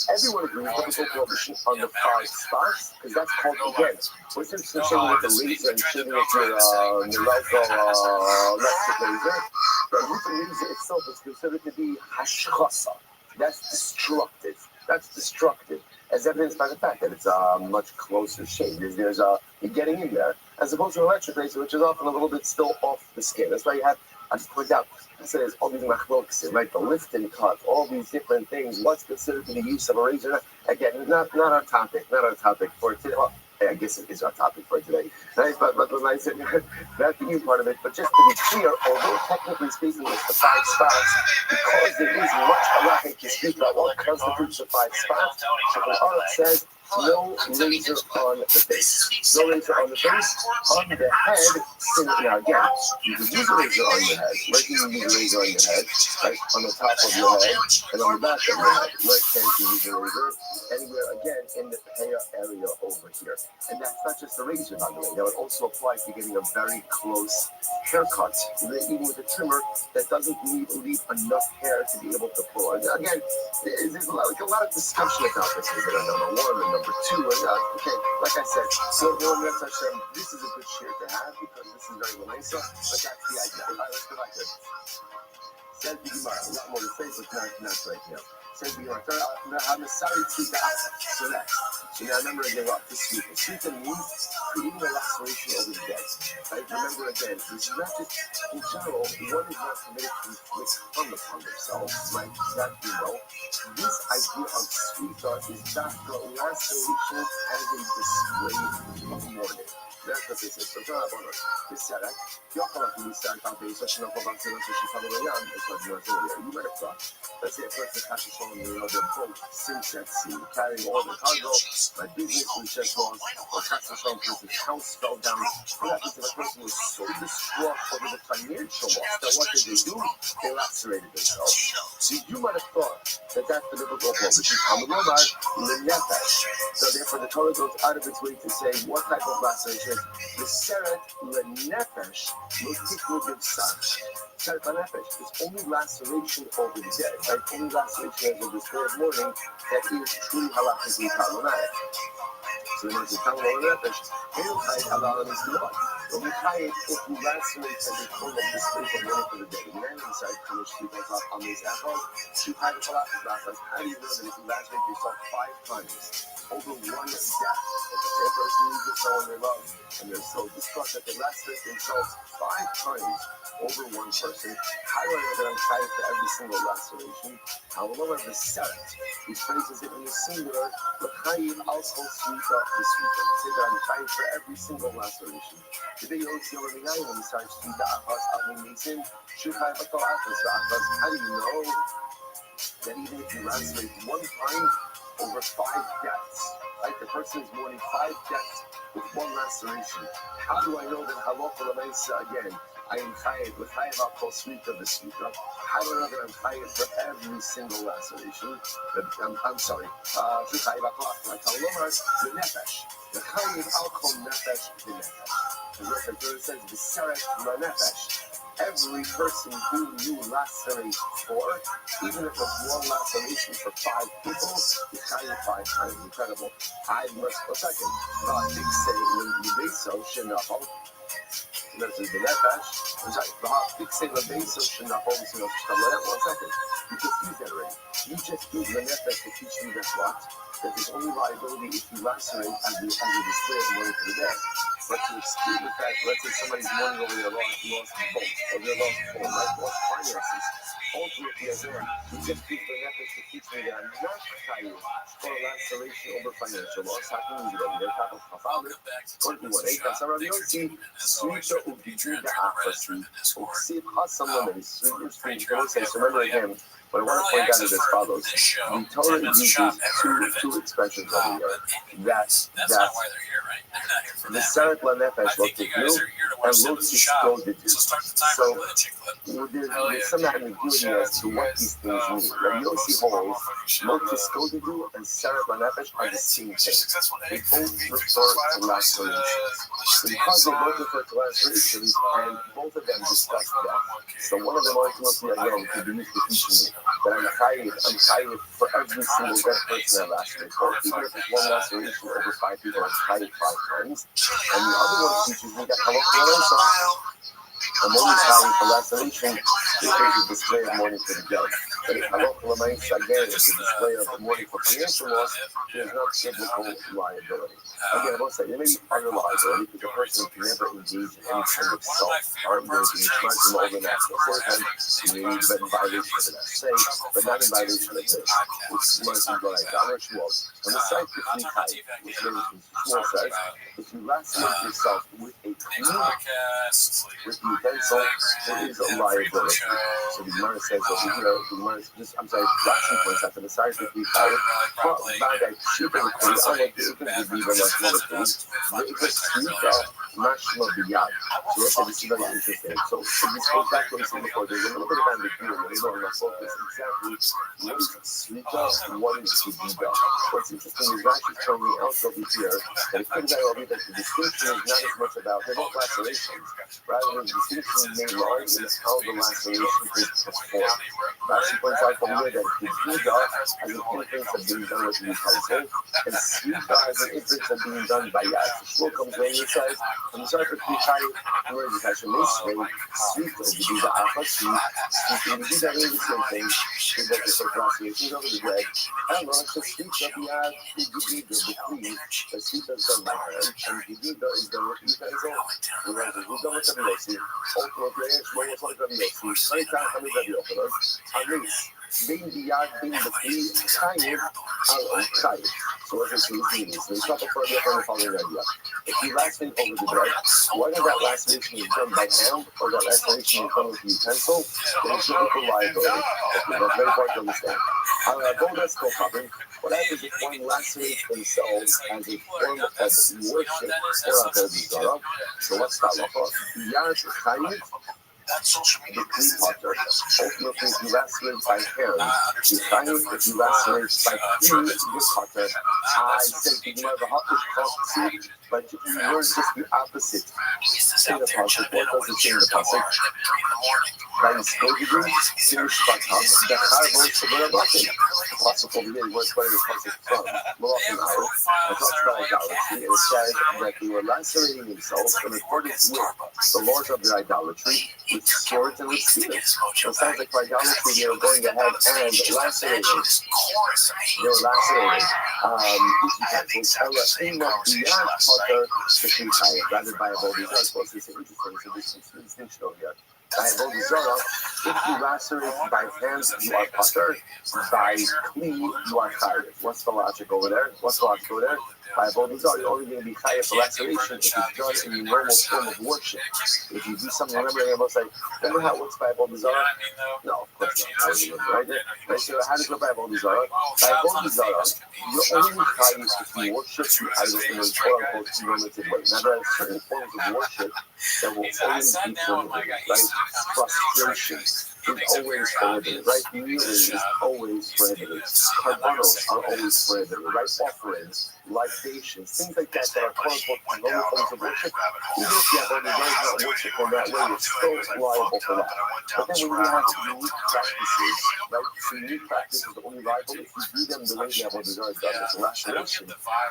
Everyone agrees difficult prohibition on the 5 spots, because that's called, again, what's interesting with the laser and shooting with your electric laser, but with the laser itself is considered to be hashkasa. That's destructive. As evidenced by the fact that it's a much closer shave. There's you're getting in there, as opposed to an electric laser, which is often a little bit still off the skin. That's why you have, I just point out, I said there's all these machlokas, right? The lift and cut, all these different things. What's considered to be use of a razor? Again, not our topic for today. Well, I guess it is our topic for today. Right? But when I said that's the new part of it, but just to be clear, although technically speaking it's the 5 spots, because there is much halachic to speak about what constitutes the 5 spots, Shulchan says no laser on the face. No laser on the face. On the head, now again, you can use a laser on your head. Like you can use a laser on your head, right? On the top of your head and on the back of your head. Right hand you use a laser. Anywhere again in the hair area over here. And that's not just the razor, by the way. That would also apply to getting a very close haircut. Even with a trimmer that doesn't leave enough hair to be able to pull. Again, there's a lot of discussion about this. Is it a number 1 and number 2? Okay, like I said, this is a good share to have because this is very Lamesa, but that's the idea. All right, let's go back to it. Says the Gemara, a lot more to say, but not right now. Says the Gemara, I'm sorry to that. So now remember again what the Sweeta. Sweeta means creating a laceration over the dead. Right? Remember again, this is not just, in general, one is not permitted to inflict harm upon themselves, right? That you know. This idea of Sweeta is not the laceration as a display of mourning. That's what this is. So tell about this said, you might have thought, let's say a person catches on the boat, sinks at sea, carrying all the cargo, My business was just lost, or tax return person's house fell down. What happens if a person was so distraught over the financial loss that what did they do? They lacerated themselves. See, you might have thought that that's the biblical approach. Which is Talmud Lomar, Lenefesh. So therefore the Torah goes out of its way to say what type of laceration. The Seret Lenefesh Lotiklu B'Sach. Seret Lenefesh is only laceration over the dead, right? Only laceration as of this day of mourning that is truly halachically problematic. So the most Talmud Lenefesh, Elchai Halal is not. But we tie it if you lacerate and they pull up the space of money for the dead. The man inside finished people up on this apple. You tie the halachas. How do you know that if you lacerate yourself 5 times over one death, if a person needs someone they love and they're so distraught that they lacerate themselves 5 times over one person, how do I know that I'm tied for every single laceration? I will know the Seret, which phrases it in the singular, L'chayiv al kol srika v'srika. Say that I'm tied for every single laceration. Today, Yotzi Olaminayim, when he starts to the Achaz, Avim Nisim, Shukhay Bato Achaz, Achaz. How do you know that even if you lacerate one time over 5 deaths, right? The person is mourning 5 deaths with one laceration. How do I know that Halacha L'maisa again? I am chayiv with chayiv al kol srika v'srika. How do I know that I'm chayiv for every single laceration? I'm sorry. Chayiv al kol like Talomar the nefesh. The chayiv al kol nefesh the nefesh. As the Torah says, the seret nefesh. Every person who you lacerate for, even if it's one laceration for 5 people, you chayiv 5 times. Incredible. I must a second. God did say when you do so, shenachol. This is the nefesh. I'm sorry. Fixate the base of shenachol. 1 second. You just used that already. You just used the nefesh to teach me that what? That there's only liability if you lacerate as a display of money for the dead. But to exclude the fact, let's say somebody's mourning over their lost boat, or their lost home, right? Lost finances. Ultimately, as well, you just use the nefesh to teach me that I'm not chayiv for a laceration over financial loss. How can we do that? We're talking about father. 21. Eikas Rabbi Yossi, Srita Ubidi the Achasi, Uksiv Hasam Lemon, surrender again. What I want to point out is as follows. The Torah uses two expressions over here. That's the Seret Lanefesh Lotiklu and Lotiklu. So there's some ambiguity as to what these things mean. Rabbi Yossi holds Lotiklu and Seret Lanefesh are the same thing. They both refer to lacerations. Because they both refer to lacerations and both of them discuss death, so one of them ultimately again could be used to teach me that I'm chayiv for every single dead person I lacerate. Or even if it's one laceration over 5 people, I'm chayiv 5 times. And the other one teaches me that I'm only chayiv for laceration because it's a display of mourning for the dead. But if Halacha L'maisa again is a display of mourning for financial loss, there's not biblical liability. Again, I will say there may be other liability because the person can never engage in any kind of self-harm. There's an charge from all the national system. You may be in violation of the say, but not in violation of this, which is one of the things that I Shmuel. On the site of Nikai, which Shmuel says, if you lacerate yourself with a clean, with the utensil, there is a liability. So the Gemara says over here, the Gemara just, I'm sorry, Rashi points out to the side of Nikai, but by that sheep of the Kli, unlike the Ibn Ziviva Mashma the Ibn Srika Mashma Biyad. So let's say this is very interesting. So this goes back to what we said before, there's a little bit of ambiguity, a little bit of focus, exactly what is Srika and what is Ziviva. What's interesting is Rashi showing me out over here that it could very well be that the distinction is not as much about, they're both lacerations, rather than the distinction may lie in how the laceration is performed. Rashi points out over here that Ziviva has an influence of being done with the utensil, and Srika has an influence of being done by Yad. So Shmuel comes in and says, I'm sorry for Klichai, where is Hashem Yisrael, Srika will be the Achasi, Srika will be that way the same thing, so that the sort of lacerations over the dead, and Lord, the Srika Biyad, the Gediga, the Kli, the Srika is done by hand, and Gediga is done with the utensil. The rest is done with Rabbi Yossi, ultimately, Shmuel was like Rabbi Yossi, Shmei Tach, Rabbi Yochanan, Anis. בין ביד בין בכלי חייב על חייב. So what does this mean? So it's not before the following idea. If you lacerate over the bread, whether that laceration is done by hand or that laceration is done with a utensil, there is no equal liability. Okay, that's very important to understand. Though that's no problem, what happens if one lacerates themselves as a form of worship or a Avodah? So what's that off? Yad Chayiv, the clean potter. Ultimately, if you lacerate by hand, you Chayiv. If you lacerate by clean, the potter. I said the Gemara the hot is but you learn just the opposite in the pasuk. What does it say in the pasuk? By the Skodigim, Sirish Batam, the Harvard Shabarabatim. The pasuk over here was where the pasuk from. Malachim Arab. It talks about idolatry. And it says that they were lacerating themselves in accordance with the laws of their idolatry, with swords and with spears. So it sounds like for idolatry, they were going ahead and lacerating. They were lacerating. Rather by a body, I'm supposed to say interesting. So this is the distinction over here. By a body, if you lacerate by hands, you are potter. By kli, you are chayiv. What's the logic over there? By a body, you're only going to be chayiv for laceration if it's done in the normal form of worship. If you do something, remember how it works by a body? No, of course not. Right? So how does it go by a body? By a body, you're only chayiv if you worship the idol in a quote-unquote normative way. Now, there are certain forms of worship that will always be prohibited, right? Prostration is always prohibited, right? Kneeling is always prohibited. Karbanos are always prohibited, right? Offerings, libations, things like that are quote-unquote normal forms of worship. Even if you have only not worship in that way, you're still liable for that. But then when you have unique practices, right? So unique practices are only liable if you do them the way the Avodah Zarah does. So laceration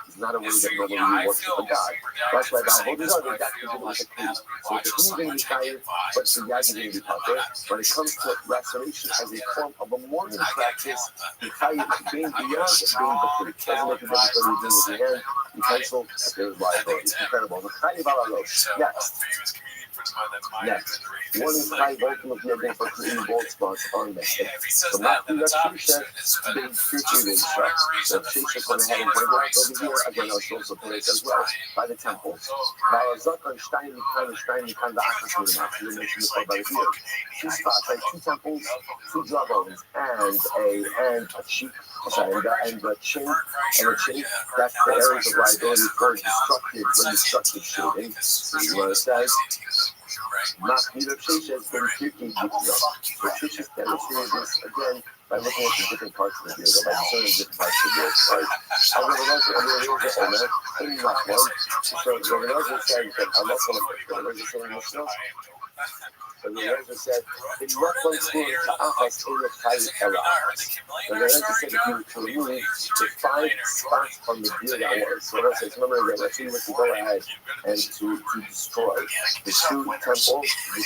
is not a way that normally you worship a God. That's why the Avodah Zarah, that's the with the kli. So the kli is going to be chayiv, but the yad is going to be potter. When it comes to laceration as a form of a morning practice, the chayiv being beyond being the kli. Doesn't make a difference whether you're doing it with your hand, utensil, there's liability. It's incredible. The chayiv ala rosh. Next. One is chayiv ultimately again for creating both spots on the head. So not the Rakshisha, being future days shot. The Rakshisha went ahead and pointed out over here, again, I'll show some points as well, by the temple. By a Zakon, Stein, the Akashur, you mentioned this by the field. Two spots, like two temples, two jawbones, and a cheek. And the chin, that's the areas of liability for destructive shading. See what it says? Not neither Shisha has been kicking the Shisha's demonstrated this again by looking at the different parts of the video, by discerning different parts of the video. So the Rebbe said, in what one school to Achas in the Chayiv Elas. The Rebbe said if you were to remove the 5 spots on the beard hours. So let's say, remember again, let's say you were to go ahead and to destroy the 2 temples, the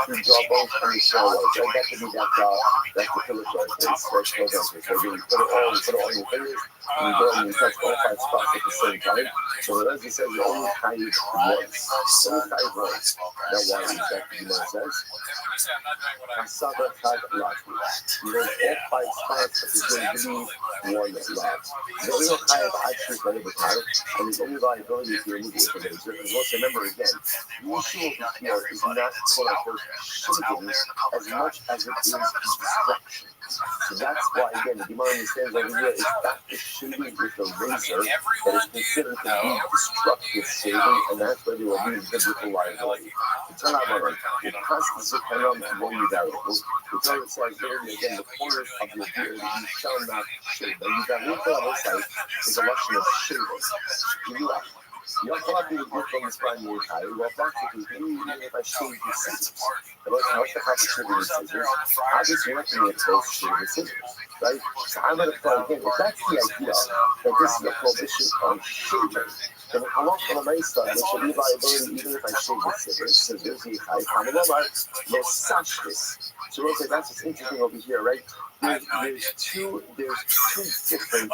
two jawbones, and the shoulders. Right? That could be that's the pillar chart. So you put it all in your fingers, and you go and you touch all 5 spots at the same time. So the Rebbe said you only Chayiv once. Only Chayiv once. Now why is that? You know what it says? Kasaba Chag Lati. You know, all 5 spots is going to be one lot. The only Chayiv actually for the Chayiv, and the only liability if you remove it from it. Let's remember again, the issue over here is not quote unquote shading as much as it is destruction. So that's why, again, the Gemara understands over here is not the shading with the razor that is considered to be destructive shading, and that's where there will be biblical liability. It's not about it has to sit down and roll you down. The Torah says there again, the corners of your beard you shall not shave. Now you got one on this side is a lesson of shaving. You don't want to do it from the spine more high. Well, practically, even if I shave the scissors, what's the competition with scissors? Obviously, you're not going to get close to the scissors, right? So I'm going to play again. If that's the idea that this is a prohibition on shaving, then how long can I start? There should be liability even if I shave the scissors. So that's what's interesting over here, right? There's two different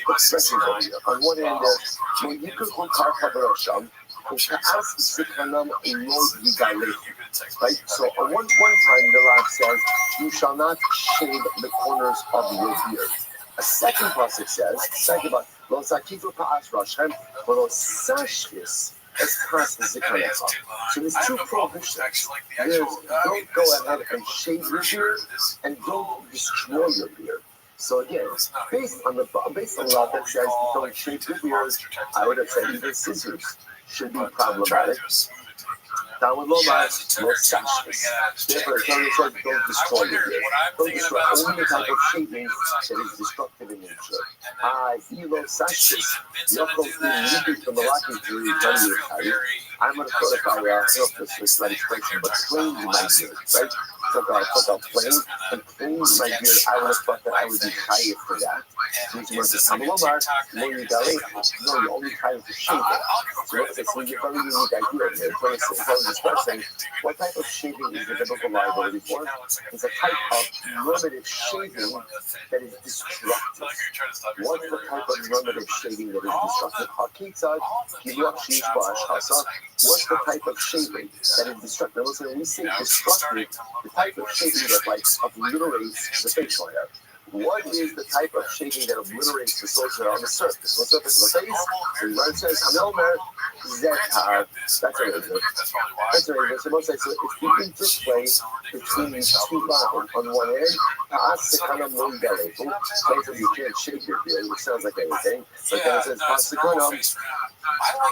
expressions over here. On one end, when you could go car cover up some, Right? So on one time the Rav says, you shall not shave the corners of your beard. A second pasuk says, second about Lo Zakifu Pa'as Rashem, Lo Sashkis as Pas Zikanecha. So there's two prohibitions. There's don't go ahead and shave your beard and don't destroy your beard. So again, based on the law that says don't shave your beard, I would have said even scissors should be problematic. Downward Lomar, no sashkas. Therefore, it only says don't destroy your beard. Don't destroy only the type of shaving that is destructive in nature. Elo sashkas. Yoko immediately from the locking period, I'm going to codify this right expression, but clean my beard, right? Took out plain and clean my beard. I would have thought that I would be chayiv for that. Which was the Kamalomar, no, you only chayiv to shave it. So it's a very unique idea here. It's expressing what type of shaving is the biblical liability for? It's a type of normative shaving that is destructive. What's the type of normative shaving that is destructive? What's the type of shaving that is destructive? Listen, when we say destructive, the type of shaving that obliterates the facial hair. What is the type of shaving that obliterates the social hair on the surface? On the surface of the face, and when it says Hamelmer, Zetar, that's a razor. That's a razor. So most say, so if you interplay between these two lines on one end, Pa'as Sekanam Lo Yidalefu, so you can't shave your beard, which sounds like anything, but then it says Pa'as Sekanam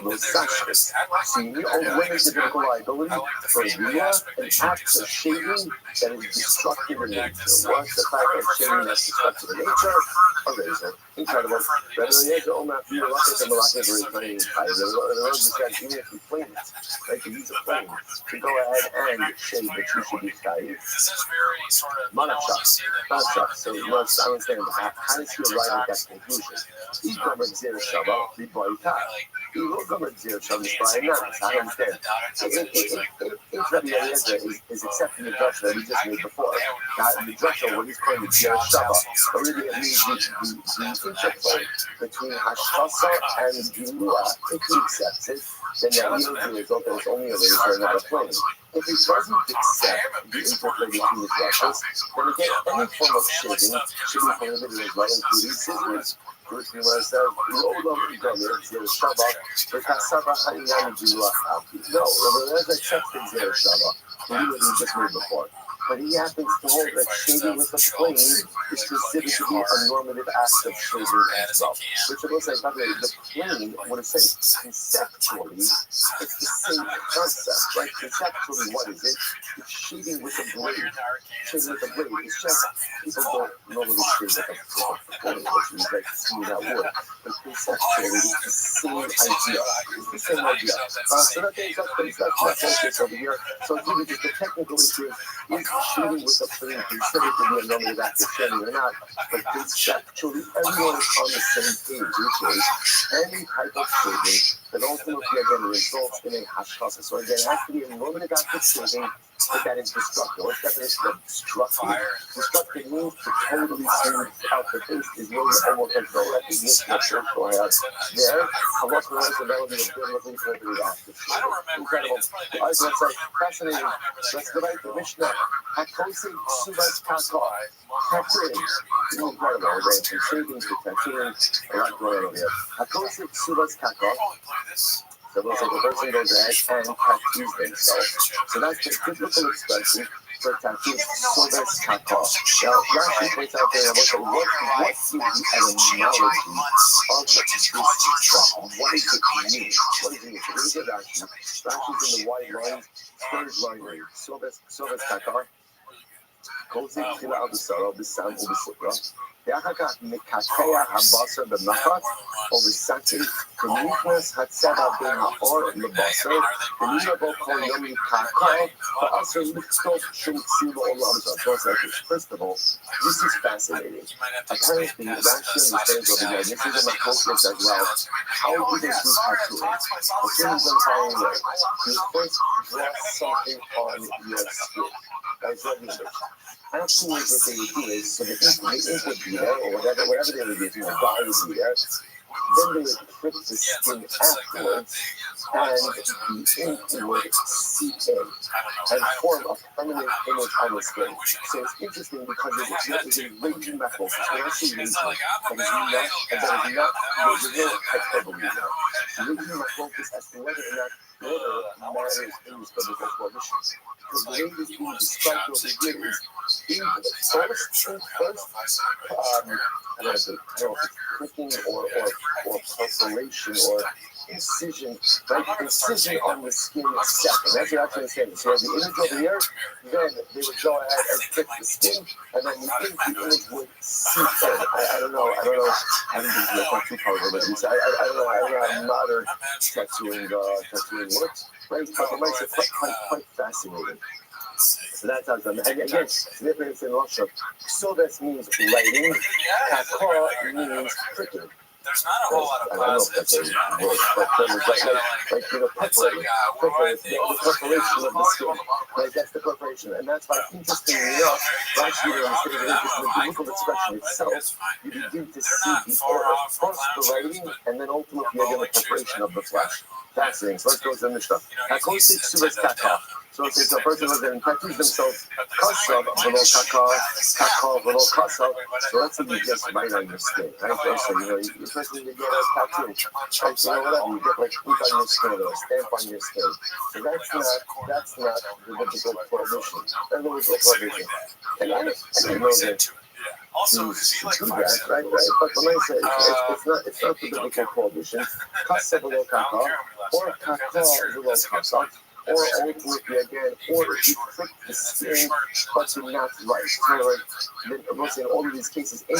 Lo Sashkas. So you only limit the biblical liability for an act of shaving that is destructive in nature. What's the type of shaving that's destructive in nature? A razor. Incredible. Rabbi Eliezer Omer, you were lucky to Malaki very funny. The Lord said, even if you flame it, right, to use a flame, to go ahead and shave that you should be tied. Manachak. So you must understand how does he arrive at that conclusion? He covered Zir Shabbat, the Boita. He will cover Zir Shabbat by not. I understand. If Rabbi Eliezer is accepting the drush that we just made before, the drush what he's calling the Zir Shabbat, already it means the interplay between Hashkasa and Gilua, if he accepts it, then that yields the result that it's only a razor and not a flame. If he doesn't accept the interplay between the drushes, then again, any form of shaving should be prohibited as well, including scissors. First, we must have no longer done it, Zir Shabbat, but Kasava Hayyam Gilua. No, let's accept the Zir Shabbat. We what we just made before. But he happens to hold that shaving with a flame is considered to be a normative act of shaving as well. Which I will say, by the way, the flame, I want to say, conceptually, it's the same concept, right? Conceptually, what is it? It's shaving with a blade. Shaving with a blade. It's just, people don't normally shave with a flame, which is like smooth out wood. But conceptually, it's the same idea. It's the same idea. So that's not focus over here. So it's really just the technical issue is shooting with a flame considered to be a normative act of shaving or not, but conceptually everyone is on the same page, which is any type of shaving that ultimately again results in a hashkasa. So again, it has to be a normative act of shaving, but that is destructive. What's the definition of destructive? Destructive means to totally smooth out the face is really almost like the recognition of social hair. There, halakha has the melody of biblically prohibited acts of shaving. Incredible. Let's say, fascinating. Let's go back to Mishnah. Hakosi subas kakar. Tattooing. Incredible. Again, from shaving to tattooing, a lot going on here. Hakosi subas kakar. So looks like the person goes ahead and tattoos themselves. So that's the typical expression for tattoos. Subas kakar. Now, Rashi points out there, what is the etymology of this expression? What does it mean? What does it mean? So there's a Rashi. Rashi's in the white line, third line read. Subas kakar. Kosi tchila abisara b'sam u'b'sipra. ואחר כך מקעקע הבשר במחט או בשקים ונכנס הצבע בין האור לבשר ולבוא כל יום לקעקע ואסור לכתוב שום צבע או לבשר. First of all, this is fascinating. Apparently, Rashi understands over here, this is in the focus as well. How do they do tattooing? The thing is in the following way. You first draw something on your skin. That's what it is. Afterwards, what they would do is, so the ink would be there, or whatever they would do, dye would be there, then they would prick the skin afterwards, and the ink would seep in and form a permanent image on the skin. So it's interesting because it's a raging metal. When I say raging, that is not, there's no hyperbole there. Raging metal is as to whether or not whether matters in this biblical prohibition. Because the way this being described over here is in the first I don't know if it's pricking or perforation or incision, right? Incision on the skin second. That's what I'm trying to say. So the image over here, then they would go ahead and prick the skin, and then the image would seep in. I don't know. I think this is a too powerful, but I don't know how modern tattooing works, right? But it makes it quite fascinating. So that's how it's done. And again, the difference in Russia. So this means writing. Kakor means pricking. There's not a whole lot of positives. Like the perforation of the skin. Right, that's the perforation. And that's why, interestingly enough, Rothschild instead of the biblical expression itself, you begin to see the order. First the writing, and then ultimately again the perforation of the flesh. Fascinating. So let's go to the Mishnah. So if a person was in tattoos themselves, kasav, below kakar, below kasav, so that's what you just write on your skin, right? So, the first thing you get a tattoo, right? So, whatever, you get like ink on your skin or a stamp on your skin. So that's not the biblical prohibition. That's the biblical prohibition. And I know that Also, to do that, right? But when I say it's not the biblical prohibition, kasav below kakar, or kakar below kasav, or ultimately again, or if you prick the skin, but you're not right. So like, I'm saying all of these cases, right?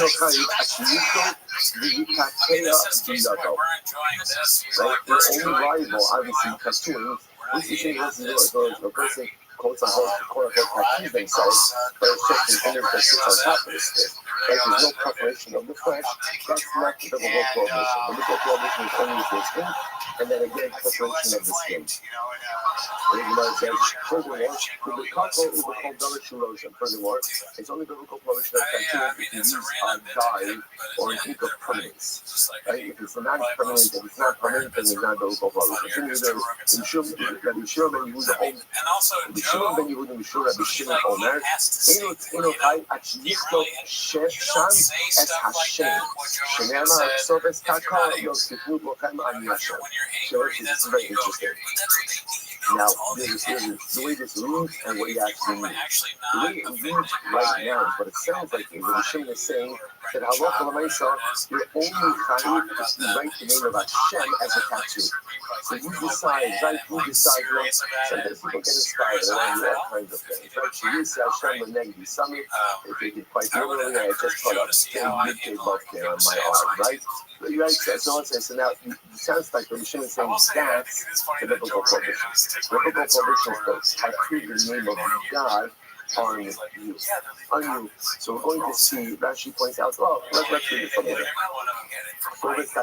The only rival, obviously, tattooing, this is yours. So the person quote unquote tattoo themselves, but it's just an image that sits on top of the skin. Right? There's no preparation of the flesh. That's not the biblical prohibition. The biblical prohibition is only for skin, and then again, preparation of the skin. Furthermore, it's only biblical prohibition of tattooing if you use a dye or an ink of permanence. Right? If it's not permanent, then it's not biblical prohibition. Rabbi Shimon ben Yehuda Omer, Eino Chai Achyichto Sham Es Hashem, Shenema Sobes Takar Yosifnu Bochem Ani Hashem. So this is very interesting. Now, the way this reads and what he actually means. The way it reads right now is what it sounds like. Rabbi Shimon is saying that halacha l'maisa, you're only chayiv if you write the name of Hashem as a tattoo. So you decide, right? You decide. Sometimes people get inspired around all kinds of things, right? So you say Hashem l'negdi summit. They take it quite literally. I just put a big both there on my arm, right? Right, so now it sounds like Rabbi Shimon is saying that's the biblical prohibition. The biblical prohibition is I create the name of God on you. So we're going to see, Rashi points out, let's read it from there. So let's go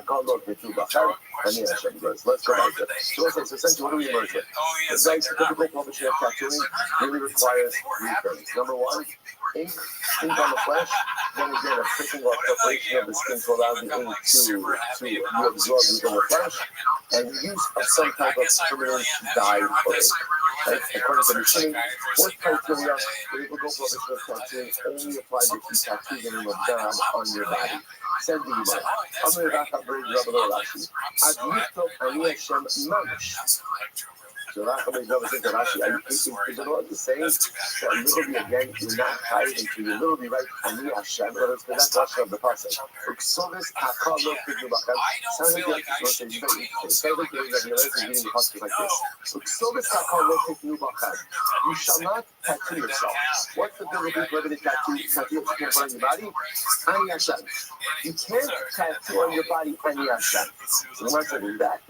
back there. So essentially, what do we learn here? The biblical prohibition of tattooing really requires three things. Number one, ink on the flesh, then again a pricking or preparation of the skin to allow the ink to be absorbed into the flesh, and use of some type of permanent dye for it. Right? According to the machine, what criteria the biblical prohibition of tattooing only applies if you tattoo the name of God on your body. Said the Gemara, Amir Raka Brid Rabbi Rashi, Ad Yiktok Ani Hashem Mamash. So Rashi, is it all the same? So a little bit again, you're not tied into your little bit right Ani Hashem, but it's the Rashi of the pasuk. Uksovis Takar Lo Kidu Bakam. Sounds like it's very interesting. So like you're reading the pasuk like this. Uksovis Takar Lo Kidu Bakam. You shall not tattoo yourself. What's the biblical prohibited tattoo you can't put on your body? Ani Hashem. You can't tattoo on your body Ani Hashem. So the Gemara said, is that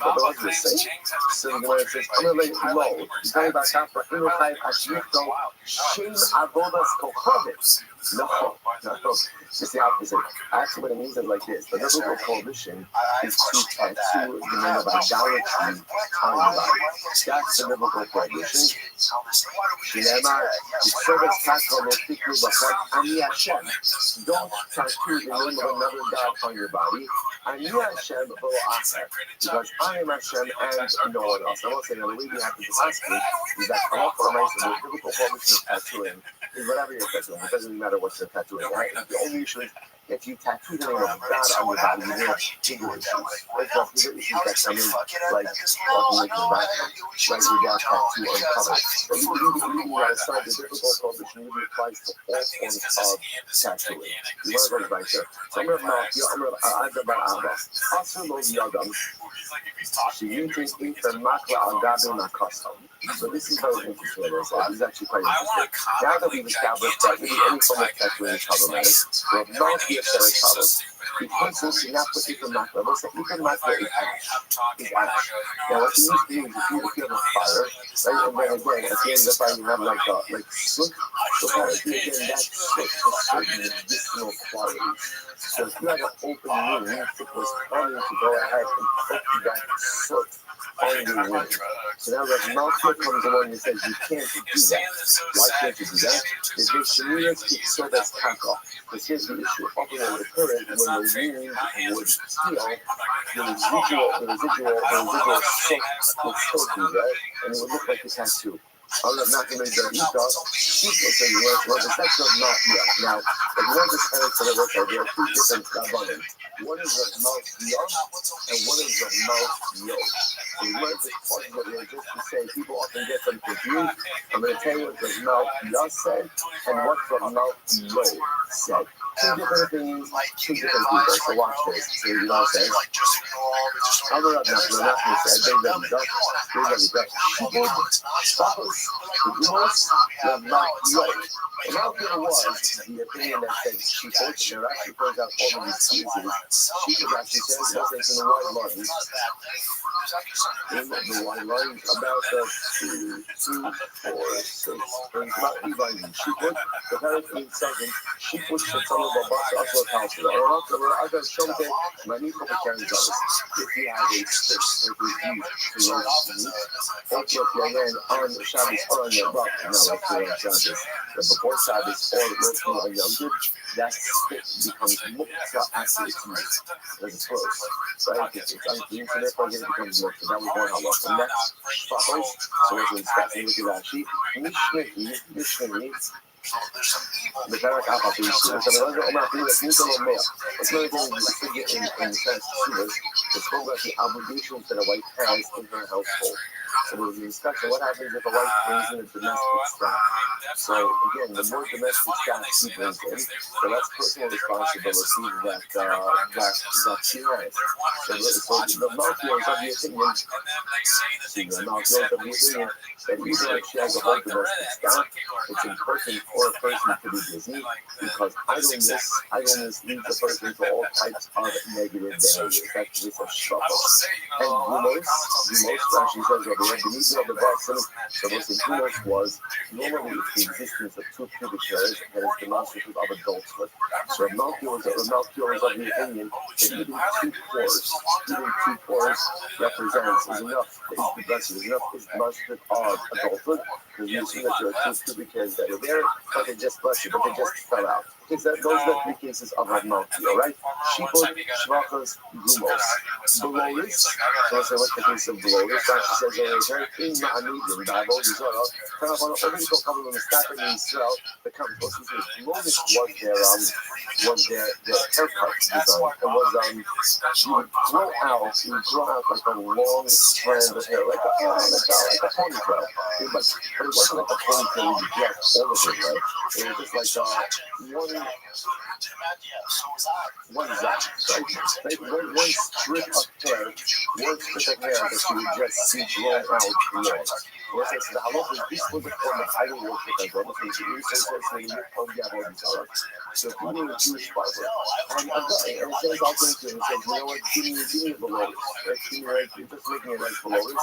what you're saying? So the Gemara says, I'm gonna let it low. Going back up for Inukai Ashito, Shin Avodas Kochovis. No. It's the opposite. Actually, what it means is like this. The biblical prohibition is to tattoo the name of idolatry on your body. That's the biblical prohibition. Shinema, the service tackle no tikru b'chad ani Hashem. Don't tattoo the name of another God on your body. Ani Hashem v'lo acher. Because I am Hashem and no one else. I will say that the way we have to ask me is that the biblical prohibition of tattooing is whatever you're tattooing. It doesn't matter what you're tattooing, right? The only issue is if you tattoo the name of God on your body, you have bigger issues. Like, bigger issues that come in, like walking into the bathroom, like your dad tattoo uncovered. But leaving that aside, the biblical prohibition really applies to all forms of tattooing. You want to go right there. So I'm going to add about Abbas. Also, those yagam, she uses the makla agabe nakasam. So this is very interesting. This is actually quite interesting. Now that we've established that really any form of tattooing is problematic, we're not here to problems. Because this is not put even makla. What's the even makla is ash. Now what you need to do is if you have a fire, right, and then again at the end of the fire you have like soot. So how do you again that soot has certain medicinal qualities. So if you have an open wound, it was planning to go ahead and put that soot on your wound. So now that Malkia comes along and says you can't do that. Why can't you do that? Is the Shemiras Kitsodas Taka. Because here's the issue. Often what would occur is when the wound would heal, the residual soot would still be there, and it would look like a tattoo. Allah not going to do that. She will say was a section of mafia. Now, if you want to stand for the record, there are two different rabbanim. One is the mafia, and one is the mafia. So you want to pause what you're just to say. People often get them confused. I'm going to tell you what the mafia said and what the mafia said. Two different things, two different people. So watch this. So you know what I'm saying? I'm not going to say, they let me go. The most the mafia. The mafia was the opinion that said she thinks there actually turns out all of these seasons. She could actually say something in the white lines. In the white lines about the 2, 4, 6, and not even she put the parent second, she put the son of a box also counselor. Or I got something, my new couple carries us. If you have a stick, if you use to learn or if you're then on the Shabbos or on your rock, now if you're on Shabbos, but before Shabbos or working on Yom Kippur, that stick becomes muktzah after it's used. As it's close. Right? It's unclean, so therefore it becomes muktzah. That was one halach. The next shachos, so we're going to start looking at Rashi. Mishnei, the Barak Alpha piece. So the other Omar Pilas, Newton Male. It's not going to get in the sense of the spoke about the obligations that a wife has in her household. So there was a discussion, what happens if a wife brings in a domestic staff? So again, the more domestic staff she brings in, the less personal responsibility that she has. So the Malkia is of the opinion, that even if she has a whole domestic staff, it's important for a person to be busy because idleness leads the person to all types of negative behaviors. That's just a struggle. And the most Rashi says over here, the meeting of the Boston, the most important was normally the existence of two pubic hairs that is demonstrative of adulthood. So Malkia was of the opinion that even two pores represents is enough. Is demonstrative of adulthood. Because you see that there are two pubic hairs that are there, but they just fell out. Because those are the three cases of Malkia, right? Shipot, Shvachos, Gumos. Below so what's the case of below this? Rashi says in Ma'anidim, Davo, Yisrael, already go cover them, stopping in Israel, the consequences was their haircut design. It was you would grow out like a long strand of hair, like a ponytail. But it wasn't like a ponytail you get all of it, right? It was just like one zap, right? One strip of hair, that you would just see grown out long. Yes, it's the halach is this was the form of idol worship as well. So it's the of Yahweh Yisrael. So if you were a Jewish barber, and it says also it says, you know what, give me a below this. Right? Give me right, you're just making it right below this.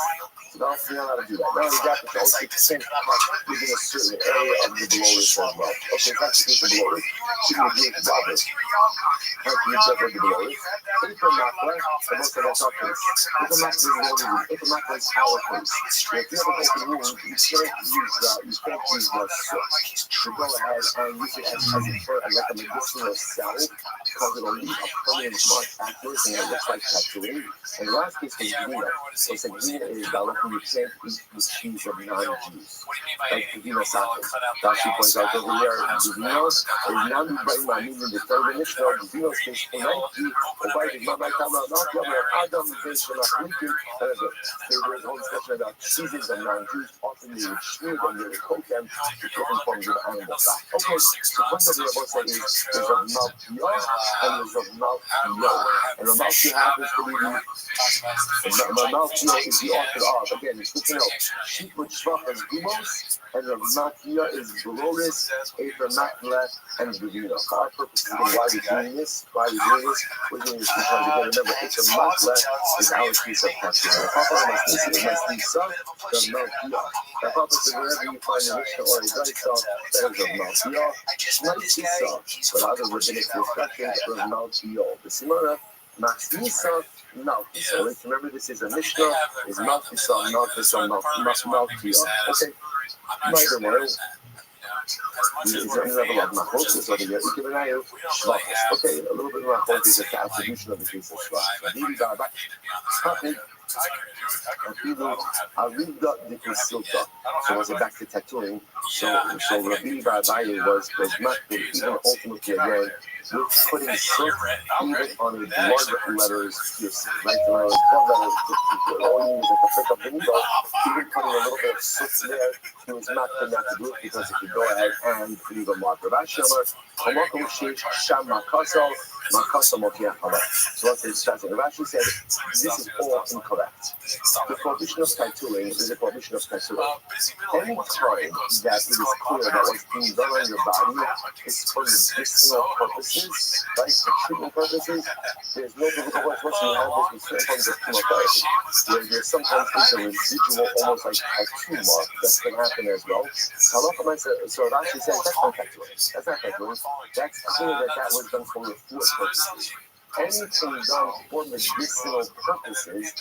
So now you're not allowed to do that. Now you got to also extend within a certain area of the below this as well. Okay, that's the case of below this. Should be a Jewish barber. How can you separate the below this? If you're not right, the most of that's our case. If I'm not doing what we do, if I'm not doing our case, if you have an open wound, you can't use the soot to go ahead and use it as like a medicinal cell, because it'll leave a permanent mark afterwards, and it looks like tattooing. And the last case is Gina. So Gina is that you can't eat the cheese of non-Jews, like Gina Saka. Rashi points out over here, Gvinos is non-B'nai meaning the third initial. Gvinos case for 90, provided Mama Kama, not Yama, Adam, Vision, Lincoln, there was a whole discussion about cheeses of non-Jews, often they would smear them, they would coat them with different forms of animal fat. Okay, so one thing we're about to say is there's a mouth yo and there's a mouth yo. And the mouth yo happens to be the mouth yo is the author of, again, it's good to know, sheep with shvach as gumos, and the mouth yo is glorious, Aether Makla, and Gavino. For our purposes, why we're doing this, we're doing this because, again, remember, Aether Makla is our piece of testimony. The Papa and my son, the mouth yo. The Papa said, wherever you find the Mishnah or a Gaitza, that is a mouth yo. Nice Isa, but other rabbinic instructions was mouth yo. The Simona, Maxisa, mouth. So let's remember this is a Mishnah, is mouth Isa, mouth yo. Okay, neither way. Okay, a little bit of machlokas is the attribution of the case of shvach. So was it back to tattooing? So Rabbi was not even ultimately again with putting silk even on a blood letters piercing, right? The blood letters, all you need is like a prick of the needle. Even putting a little bit of silk there, he was not going to do it because if you go ahead and leave a mark. Rabbi Shemar, Hamakom Shesh Sham Makasal, Makasal Mokiach Halah. So what's it starting? Rashi said this is all incorrect. The prohibition of tattooing is a prohibition of tattooing. Any time that it is clear that what's being done on your body is for medicinal purposes, right? For treatment purposes, there's no biblical way. Once you have this with certain forms of chemotherapy, where there's sometimes a residual, almost like a tumor that can happen as well. So Rashi said that's not tattooing. That's not tattooing. That's clear that was done for refuah purposes. Anything done for medicinal purposes is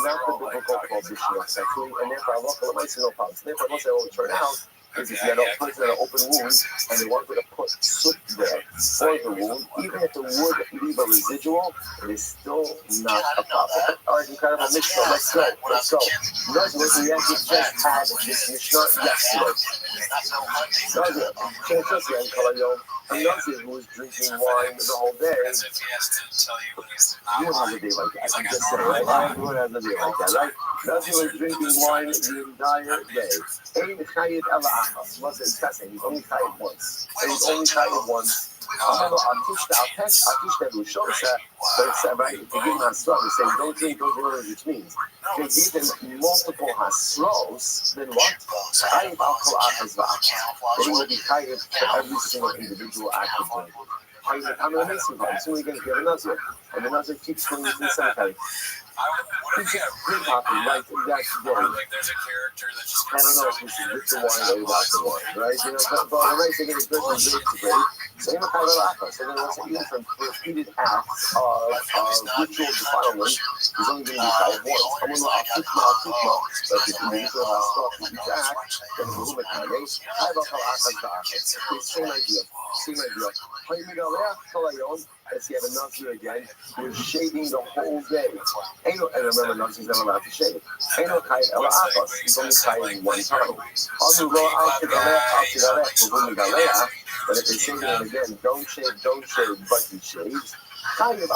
not the biblical prohibition of tattooing, and therefore I might say no problem. So therefore, what will turn out is if you had a person had an open wound and they wanted to put soot there for the wound, even if it would leave a residual, it is still not a problem. All right, incredible Mishnah. Let's go. Nazir, we actually just had this Mishnah yesterday. Nazir, can't trust you, Kalayo. A Nazir who was drinking wine the whole day. You don't have a day like that. I'm just saying, right? Everyone has a day like that, right? Nazir was drinking wine the entire day. Wasn't testing. He's only tired once. He's only tired once. I'll teach them who shows that, but it's right. If you give him hasra, they say don't drink, which means if you give him multiple hasros, then what? Then he will be tired for every single individual act of drinking. I'm an amazing part. As soon as you get a Nazir, and the Nazir keeps going to the cemetery. He's just pretty happy, right? That's great. I don't know if we should with the wine or without the wine, right? You know, but the race against the person is great. So you know, kind of like so then once even from repeated acts of ritual defilement, he's only going to be tied once. I'm going to but if you usually have stuff with each act, then it's a little bit kind of race. I have a same idea. As you have a Nazir again, who's shaving the whole day. And remember, Nazir's not allowed to shave. He's only tied one time. But if they shave him again, don't shave, but he shaves. Kind of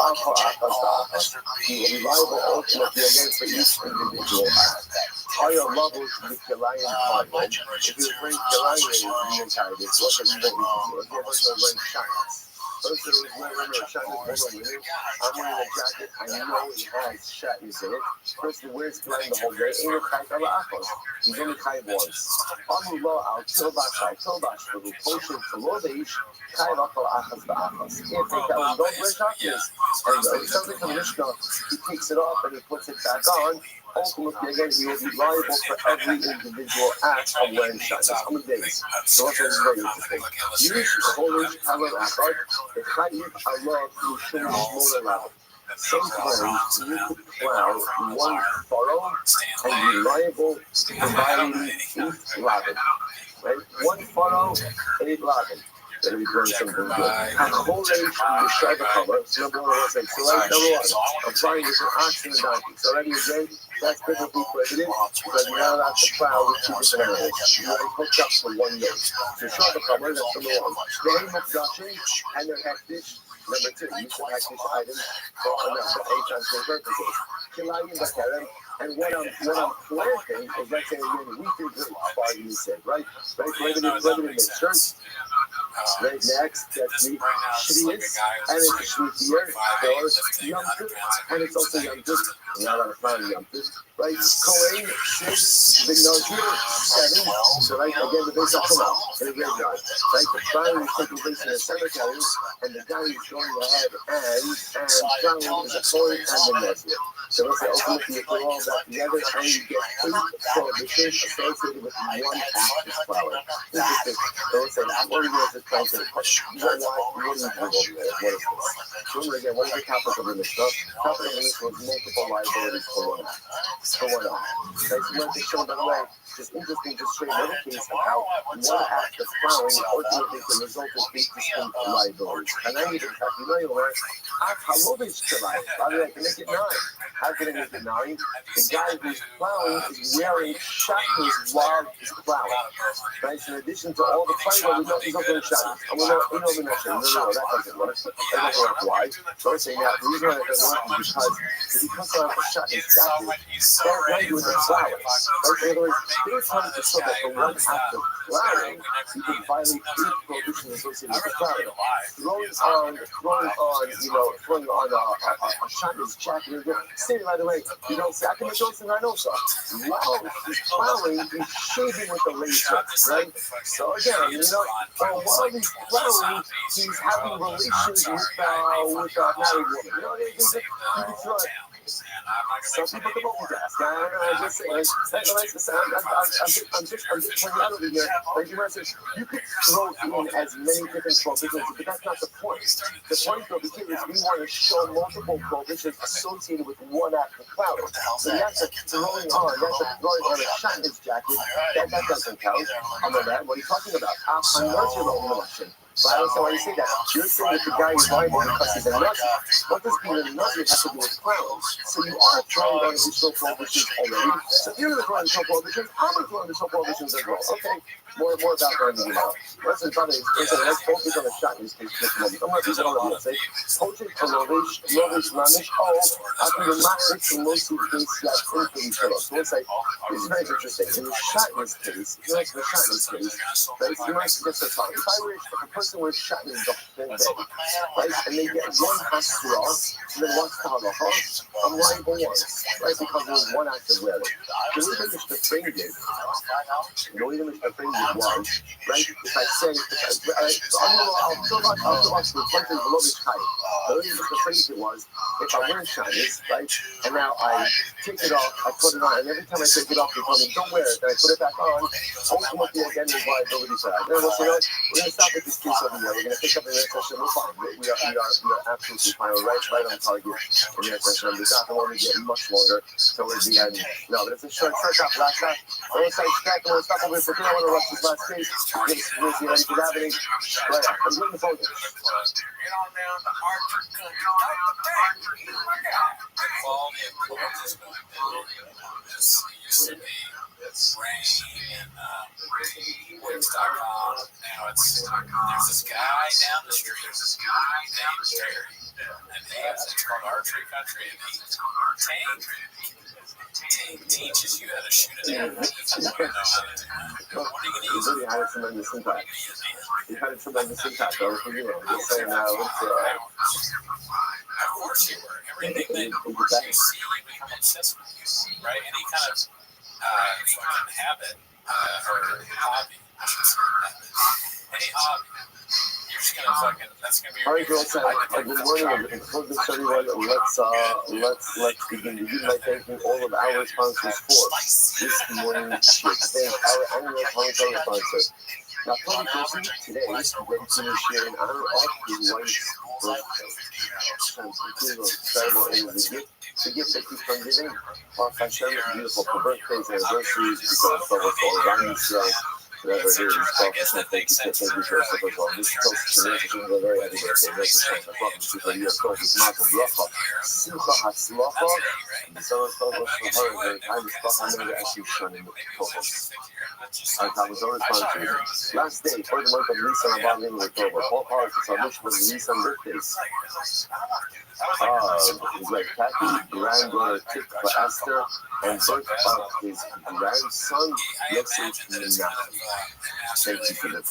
he will be liable ultimately against for each individual act. Higher levels with Kalayan Parliament. If you bring Kalayan in the entirety, it's what the event is. If you bring Shines. person who's wearing a shatnez woman with it. I'm wearing a jacket. I know it has shatnez in it. Person wears blind the whole day. Ain't a chayv ala achos. He's only chayv once. Amullah al tilbash al tilbash for the potion for lodeish chayv ala achos ba'achos. Can't take that one. Don't wear shatnez. And it sounds like a Mishnah. He takes it off and he puts it back on. Ultimately, again, he will be liable for every individual act of wearing shatnez. How many days? So that's very interesting. Yish cholish ala achos. The chayv Allah yishum shmona lava. Sometimes you could plow one furrow and be liable for providing 8 lavan. Right? One furrow, 8 lavan. That'll be doing something good. Hacholesh the Shabbat cover. So number one, so like number one, I'm trying with an ox and a donkey. So already again, that's biblically prohibited because you're not allowed to plow with 2 different animals. You're only hooked up for 1 day. So Shabbat cover, that's number one. Then Mukdashim and their hektish. Number 2, use the hektish items for 8 times purposes. Kilayim b'kerem. And what I'm planting is, let's say, again, wheat or grape, for argument's sake, right? Right, prohibited mixtures. Right, next, that's the shvius, and it's shvius for Yom Tov, and it's also Yom Tov. You're not allowed to find Yom Tov. Right, Kohen, 6, the Nazir, 7. So, right, again, the base of Kamal, in the graveyard. Right, the fire is taking place in the cemetery, and the guy is going ahead and found is a Kohen and the Nazir. So let's say ultimately you put all that together and you get 8 prohibitions associated with one act of flower. Interesting. So let's say what are you going to explain to the question? What is this? Remember again, what is the topic of the Mishnah? The topic of the Mishnah was multiple liabilities for one act. For one act. Okay, so let's just show, by the way, just interesting to show another case of how one act of plowing ultimately can result in 8 distinct liabilities. And then you can have, you know, you'll learn, Halovish Kalai. By the way, I can make it 9. How can I make it 9? The guy who's plowing is wearing shatnez while he's plowing. Right? So in addition to all the plowing, we know he's not wearing shatnez. And we know that doesn't work. That doesn't work. Why? So I'm saying that the reason why that doesn't work is because if he puts on a shatnez jacket, that guy doing the plowing. Right? In other words, there are times to show that for one act of plowing, you can violate 8 prohibitions associated with the plowing. Throwing on a shatnez jacket. Say, by the way, you don't say, I can make those things I know, so. Wow, he's plowing, he's shaving with the razor, right? So again, while he's plowing, he's having relations with a married woman. You know, you can throw it. Some people can multitask. I'm just saying. I'm just pointing out over here. Like you said, you could throw in as many different prohibitions, but that's not the point. The point of the kid is we want to show multiple prohibitions associated with one act of plowing. So that's a throwing on a shatnez jacket. That doesn't count. I know that. What are you talking about? I'm not your own election. But I don't know why you say that. You're saying that the guy is liable because he's a Nazi. What does being a Nazi have to do with plowing? So you are throwing on additional prohibitions already. So if you're going to throw on additional prohibitions, I'm going to throw on additional prohibitions as well. Okay, more about that in the email. Let's focus on the shot in this case for this moment. I'm going to do what I'm going to say. Poaching for Lovish Mamish. I can do not fix the most of the case that simply fellow. So let's say, this is very interesting. In the shotness case, you might get so far. If I were a person with shotness, right, and they get one hasra, and then what's the halacha? I'm liable once, right, because there's one act of wearing. The way that Mr. Fring did, was, right, if I say, I'll fill out the person below this height. The way Mr. Fring did was, if I wear shotness, right, and now I take it off, I put it on, and every time I take it off, they tell me, don't wear it, then I put it back on, ultimately again, there's liability for that. Then we'll say, we're going to stop at this case over here, we're going to pick up the next session, we're fine, we are absolutely fine, we're right on target in the next session, it's not going to get much longer towards the end. No, but it's a short off last time. I want to stop over here for I want to rush this last case, we'll see anything happening. Right, I'm doing the phone. Used to be Rain and Wix.com. Now there's this guy down the street named Terry, and it's called Archery Country, and he tamed teaches you how to shoot an arrow. You don't know how to do it. What are you going to use? He had a tremendous impact. He had a tremendous impact. I was thinking, just saying now, Of course you were. Everything that you see, you become obsessed with. Right? Any kind of fucking habit or hobby, I should say. Any hobby. You're just gonna fucking. That's gonna be. All right, girls. Good morning. Before this, everyone, let's begin. Begin by thanking all of our sponsors for this morning's show. Thank our annual sponsor. Now, Tony Person today is going to share in honor of his wife's birthday. The gift that keeps on giving. Hashem, beautiful for birthdays, anniversaries, because it's almost all around Israel. Whatever it is, thank you for it. This is close to me. This is a very happy birthday. This is a year close to Michael Bracha. Simcha Hatzlacha. The summer focus for her, and I'm going to actually shun in the focus. I was always sponsors. Last day for the month of Nisan, about in October. All parts of salvation with Nisan birthdays. Like Kathy, granddaughter Tip for Esther, and birth of his grandson, Yosef Menachem. Thank you for the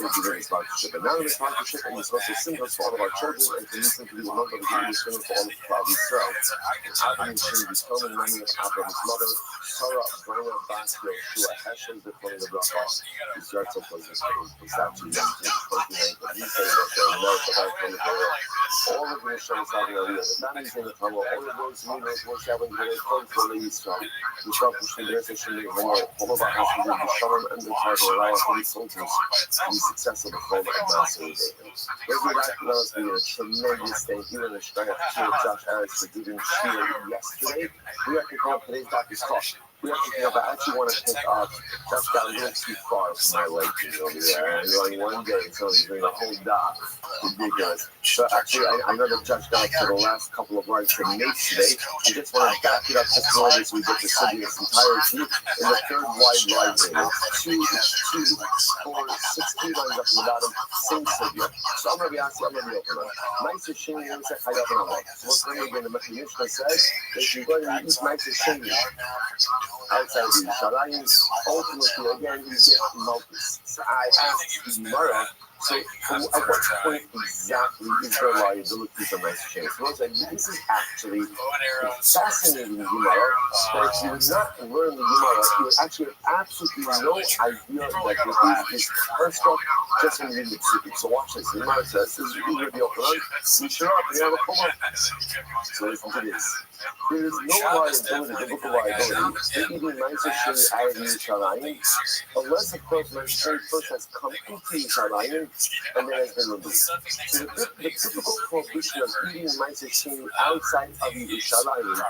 sponsorship. Anonymous sponsorship and the social symbols for all of our children, and to listen to the month of the Jewish for all of Cloud Israel. Having seen the stolen money of Abraham's mother, Sarah, Brana, Basio, Shua, Heshem, the Tony of Rafa, the Zertzel was the statue yesterday, 29th of Yisrael, all of the shows having a real, the families in the tunnel, all of those who knows what's happening to their phone for the Israel, the selfish and the all of our houses in the Shalom and the Target, allow our soldiers to be successful in the home and master of David. Every night, let us be a tremendous thank you and a strong Josh Harris for giving cheer yesterday. We have to call today's doctor's call. We have to I actually want to pick up. That's got a little too far from my liking over there. And like one day, so he's doing a whole doc. Ridiculous. So actually, I know that Josh got to the last couple of rides from Nate today. I just want to back it up just a little bit so we get to see this entire team in the third wide line there. 2, 4, 16 lines up in the bottom. Same signal. So I'm going to be asking, I'm going to be open up. Nice as Shane, you say, hi up and up. So what's going to be in the Mishnah says, if you're going to eat nice as Shane, outside of Yerushalayim, ultimately, again, you get Malchus. So I asked the Gemara, so at what point exactly is there liability for nice change? So this is actually a fascinating Gemara, but if you would not learn the Gemara, you would actually have absolutely no idea that this is first off, just when you read the Psukim. So watch this. The Gemara says, this is going to be open on, we show up, and you have a problem. So listen to this. There is no liability, biblical liability, for eating nicer shit out of Yerushalayim, unless, of course, my shit first has come into Yerushalayim and then has been removed. So the typical prohibition of eating nicer shit outside of Yerushalayim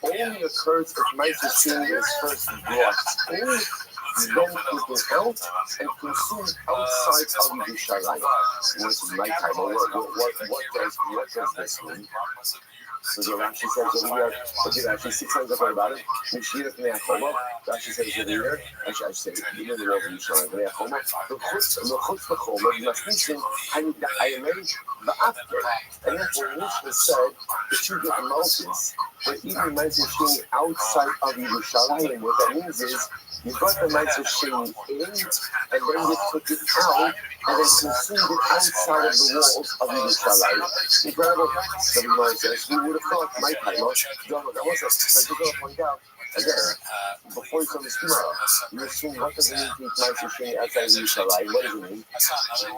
only occurs if nicer shit is first brought in, then taken out and consumed outside of Yerushalayim. Once it's nighttime, what does this mean? So the Rashi says over here, okay, actually 6 lines up about it. Mishira Kneachoma, Rashi says over here, actually I say, you know the word Yisrael, Kneachoma, the Chutz V'choma, the Mashnishin, I made the after. And therefore, Mishnah said that you get Malchus, but even Mashnishin outside of Yerushalayim, what that means is, you got the Mashnishin in, and then you took it out, and then consumed it outside of the walls of Yerushalayim. Incredible. So the Gemara says, we would have thought my time, I was just going to point out, again, before you come to Gemara, you assume what does it mean to eat Mashnishin outside of Yerushalayim? What does it mean?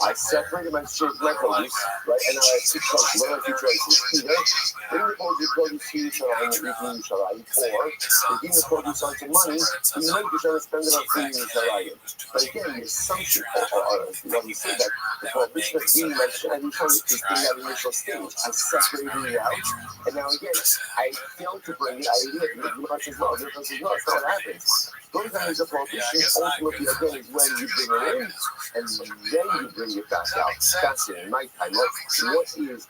I separated my shit with my produce, right, and now I have 2 choices. What are the 2 choices? Either bring the produce to Yerushalayim and eat in Yerushalayim, or taking the produce onto money, and you make the spend it on food in Yerushalayim. But again, the assumption, when we say that, the prohibition of eating my shit in Yerushalayim is in that initial stage. I separated it out, and now again, I failed to bring it, I ate it, and the Gemara says, no, the Gemara says, no, that's not what happens. Those times of prohibition, ultimately, again, is when you bring it in, and then you bring it back out. That's it, in my time. What says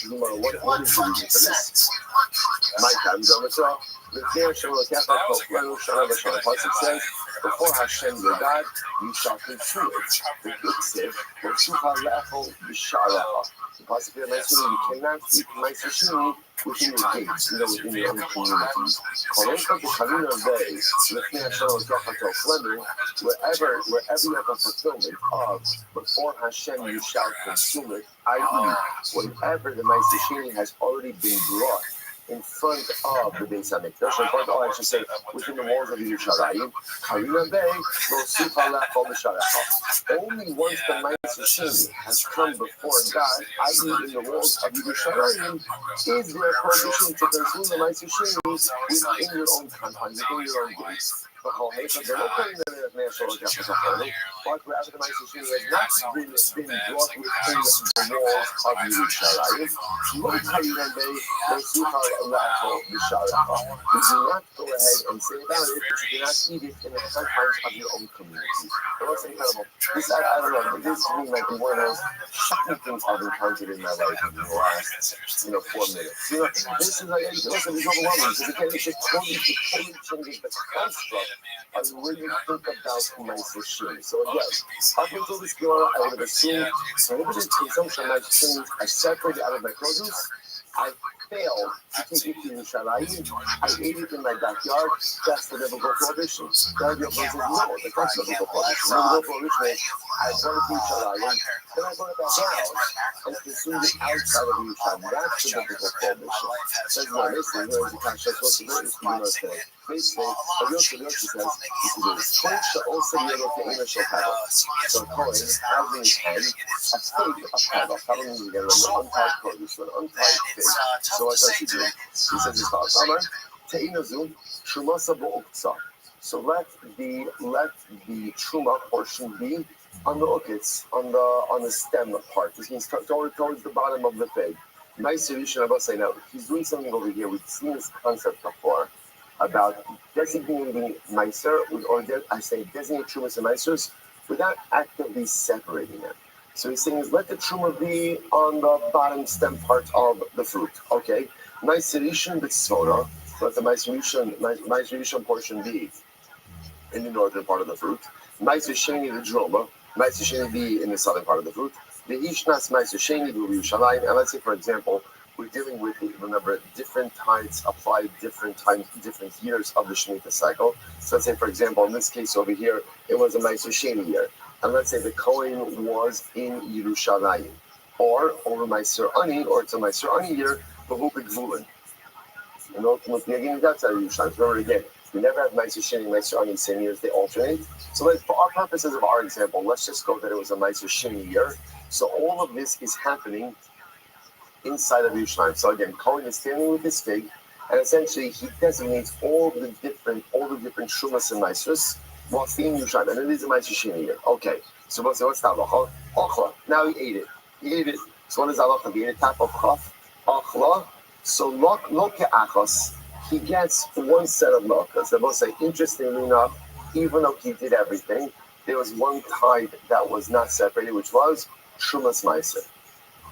Gemara, what is the reason for this? My time, the there, Shemel Kappa, Koklenu, Shemel Shemel Pasuk says, before Hashem your God, you shall consume it. The Yiksiv, the Suha Lechol B'Sharecha. The possibility of Meiser, you cannot eat Meiser Sheni within your gates, within your own communities. Wherever you have a fulfillment of before Hashem you shall consume it, i.e., whenever the Meiser Sheni has already been brought in front of the Beis Hamikdash, in front of, I should say, within the walls of Yerushalayim, Karina Bay, only once the Meiser Sheni has come before God, i.e., in the walls of Yerushalayim, is there a prohibition to consume the Meiser Sheni within your own confines, within your own gates. But rather the Meiser Sheni has not been brought within the walls of Yerushalayim. We do not go ahead and say about it, but you do not eat it in the confines of your own community. It was incredible. This, I don't know, this to me might be one of those shocking things I've encountered in my life in the last, 4 minutes. This is like, listen, it's overwhelming, because again, it just totally changes the construct of where you think about Meiser Sheni. So again, up until this year, I would have assumed prohibited consumption of Meiser Sheni are separated out of my produce. I failed to take it to Yerushalayim. I ate it in my backyard. That's the biblical prohibition. The Rabbi says, no, that's not the biblical prohibition. The biblical prohibition is, I brought it to Yerushalayim, then I brought it back out and consumed it outside of Yerushalayim. That's the biblical prohibition. Says, no, listen, here's the kasha. What's the word? Basically, Rabbi says, so Cohen has in his hand a fig of paddle. Paddle means you get an untied produce, an untied fig. So what does he do? He says his thoughts. So let the truma portion be on the ukitz, on the stem part. This means towards the bottom of the fig. Nice solution. I must say now, he's doing something over here. We've seen this concept before about designating meiser, or designate trumas and meisers without actively separating them. So he's saying is let the truma be on the bottom stem part of the fruit. Okay, meiserishan b'tzvora. Let the meiserishan portion be in the northern part of the fruit. Meiser sheni the droma. Meiser sheni be in the southern part of the fruit. The ishnas meiser sheni b'Yerushalayim. And let's say, for example, we're dealing with, remember, different tides apply different times, different years of the Shemitah cycle. So let's say, for example, in this case over here, it was a Meiser Sheni year. And let's say the Kohen was in Yerushalayim. Or over Meiser Ani, or it's a Meiser Ani year, but who big Vulin. And ultimately, again, that's our Yerushalayim. Remember, again, we never have Meiser Sheni and Meiser Ani same years, they alternate. So for our purposes of our example, let's just go that it was a Meiser Sheni year. So all of this is happening inside of Yerushalayim. So again, Cohen is standing with his fig, and essentially he designates all the different shumas and meisers while staying in Yerushalayim, and it is a meiser sheni year. Okay, so what's the halacha? Achla. Now he ate it. So what is halacha? He ate a tap of chaf. Achla. So lo ke'achos. He gets one set of malchus. They both say, interestingly enough, even though he did everything, there was one tithe that was not separated, which was shumas meiser.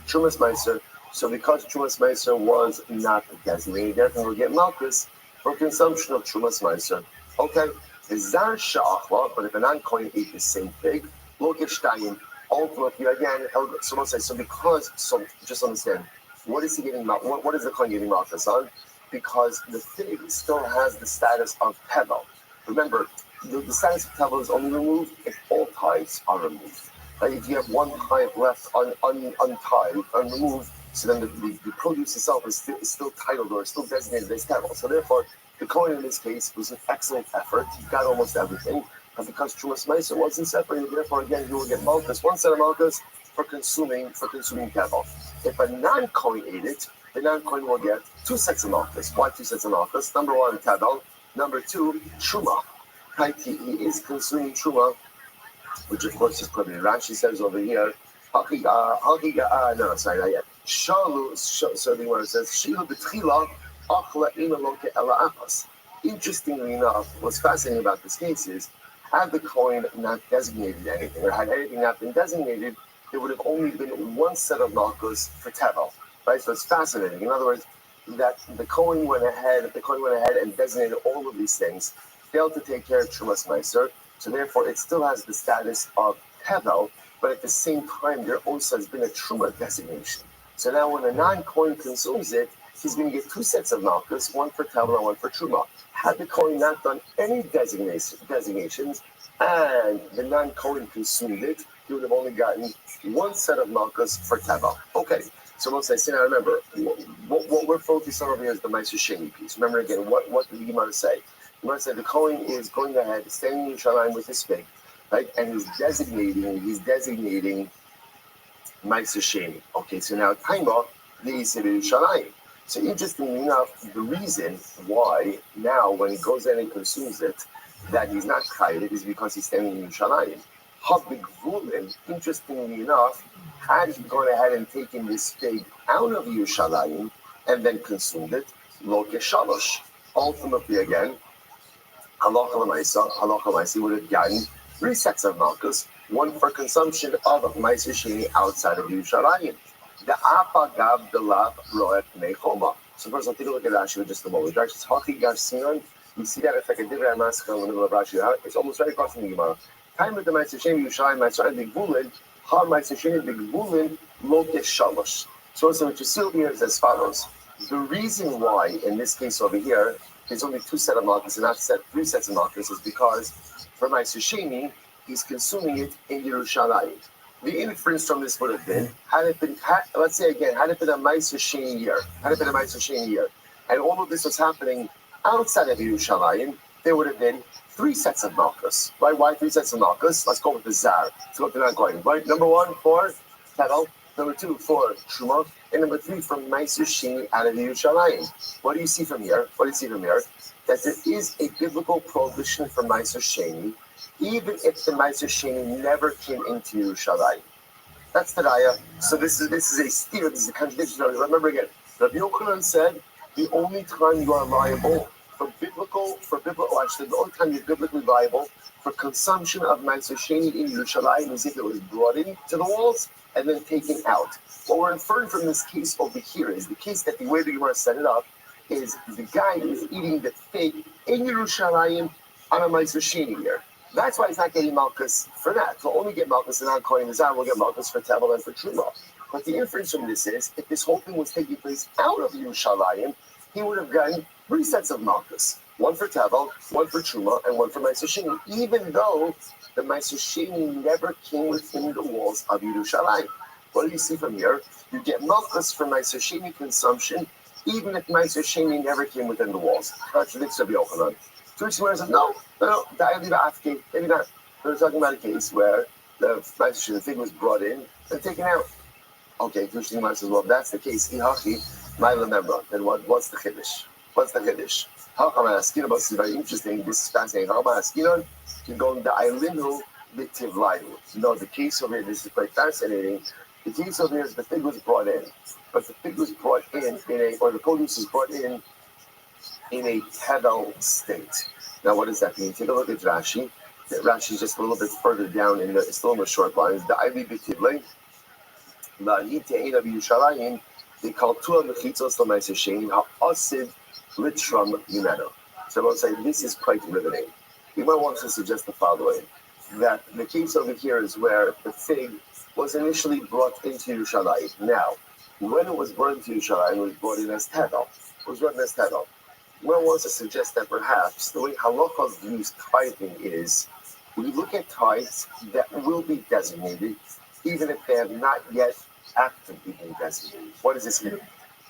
Shumas meiser. So because Trumas Meiser was not designated, therefore we'll get Malchus for consumption of Trumas Meiser. Okay, Zar Sha'achla, but if a non-Kohen ate the same fig, look at Shtayim, ultimately again, so just understand, what is he getting, what is the Kohen getting Malchus on? Because the fig still has the status of Tevel. Remember, the status of Tevel is only removed if all tithes are removed. Like if you have one tithe left untied, unremoved, so then the produce itself is still titled or still designated as Tevel. So therefore, the Kohen in this case was an excellent effort. He got almost everything. And because Trumas Meiser wasn't separated, therefore again he will get Malchus, one set of Malchus for consuming Tevel. If a non-Kohen ate it, the non-Kohen will get 2 sets of Malchus. Why 2 sets of Malchus? Number 1, Tevel. Number 2, Truma. Right? He is consuming Truma, which of course is prohibited. Rashi says over here, so the word says, interestingly enough, what's fascinating about this case is, had the Kohen not designated anything, or had anything not been designated, there would have only been one set of Malchus for Tevel. Right? So it's fascinating. In other words, that the Kohen went ahead and designated all of these things failed to take care of Trumas Meiser, so therefore it still has the status of Hevel, but at the same time there also has been a Truma designation. So now when a non-Kohen consumes it, he's going to get two sets of Malchus, one for Tevel and one for Truma. Had the Kohen not done any designations and the non-Kohen consumed it, he would have only gotten one set of Malchus for Tevel. Okay, so once I say, now remember, what we're focused on over here is the Meiser Sheni piece. Remember again, what did the Gemara say? The Gemara said the Kohen is going ahead, standing in Yerushalayim with his fig, right, and he's designating Meiser Sheni. Okay, so now Taima, the Yisir Yerushalayim. So interestingly enough, the reason why now when he goes in and consumes it, that he's not chayav is because he's standing in Yerushalayim. Habig Vulin, interestingly enough, had he gone ahead and taken this fig out of Yerushalayim and then consumed it, lo keshalosh. Ultimately again, halacha l'maisa would have gotten three sets of malchus, one for consumption of Meiser Sheni outside of Yerushalayim. The apa gav the lab roet nechoma. So first, I'll take a look at Rashi for just a moment. Rashi says, "Haki gav sinon." You see that it's like a divrei maskal in the middle of Rashi. It's almost very close to the Gemara. Time with the Meiser Sheni Yerushalayim Meiser Big Bulin, Ha Meiser Sheni Big Bulin Lo Shalosh. So what you see over here is as follows. The reason why in this case over here there's only two sets of malchus and not three sets of malchus is because for Meiser Sheni he's consuming it in Yerushalayim. The inference from this would have been, had it been a Meiser Sheni year, and all of this was happening outside of Yerushalayim, there would have been three sets of malchus. Right? Why three sets of malchus? Let's go with the Zar. Let's go with the non-Kohen. Right? Number one for Tevel, number two for Truma, and number three for Meiser Sheni out of Yerushalayim. What do you see from here? That there is a biblical prohibition for Meiser Sheni, even if the Meiser Sheni never came into Yerushalayim. That's the raya. So this is a steer. This is a contradiction. Remember again, Rabbi Yochanan said the only time you are liable the only time you're biblically liable for consumption of Meiser Sheni in Yerushalayim is if it was brought in to the walls and then taken out. What we're inferring from this case over here is the case that the way the Gemara set it up is the guy is eating the fig in Yerushalayim on a Meiser Sheni year. That's why he's not getting malchus for that. He'll only get malchus and non-Kohen Nazar will get malchus for Tevel and for Truma. But the inference from this is, if this whole thing was taking place out of Yerushalayim, he would have gotten three sets of malchus. One for Tevel, one for Truma, and one for Meiser Sheni, even though the Meiser Sheni never came within the walls of Yerushalayim. What do you see from here? You get malchus for Meiser Sheni consumption, even if Meiser Sheni never came within the walls. Contradicts Rabbi Yochanan. So Shmuel says, no, maybe not. We're talking about a case where the Meiser Sheni thing was brought in and taken out. Okay, Shmuel says, well, if that's the case, then what's the chiddush? How come I ask you about this? Is very interesting. This is fascinating. How come I ask you? You go in the Eilinu B'Tivlayu. No, the case over here, this is quite fascinating. The case over here is the fig was brought in, but the fig was brought the produce was brought in a Tevel state. Now, what does that mean? Take a look at Rashi. Rashi is just a little bit further down it's still in the short lines. The Eilinu B'Tivlayu. They call two of the chitzos the Meiser Sheni ha'asid litram yimeno. So I will say this is quite riveting. You might want to suggest the following: that the case over here is where the fig was initially brought into Yerushalayim. Now, when it was brought into Yerushalayim, it was brought in as Tevel. One wants to suggest that perhaps the way Halacha views tithing is, we look at tithes that will be designated, even if they have not yet actively being designated. What does this mean?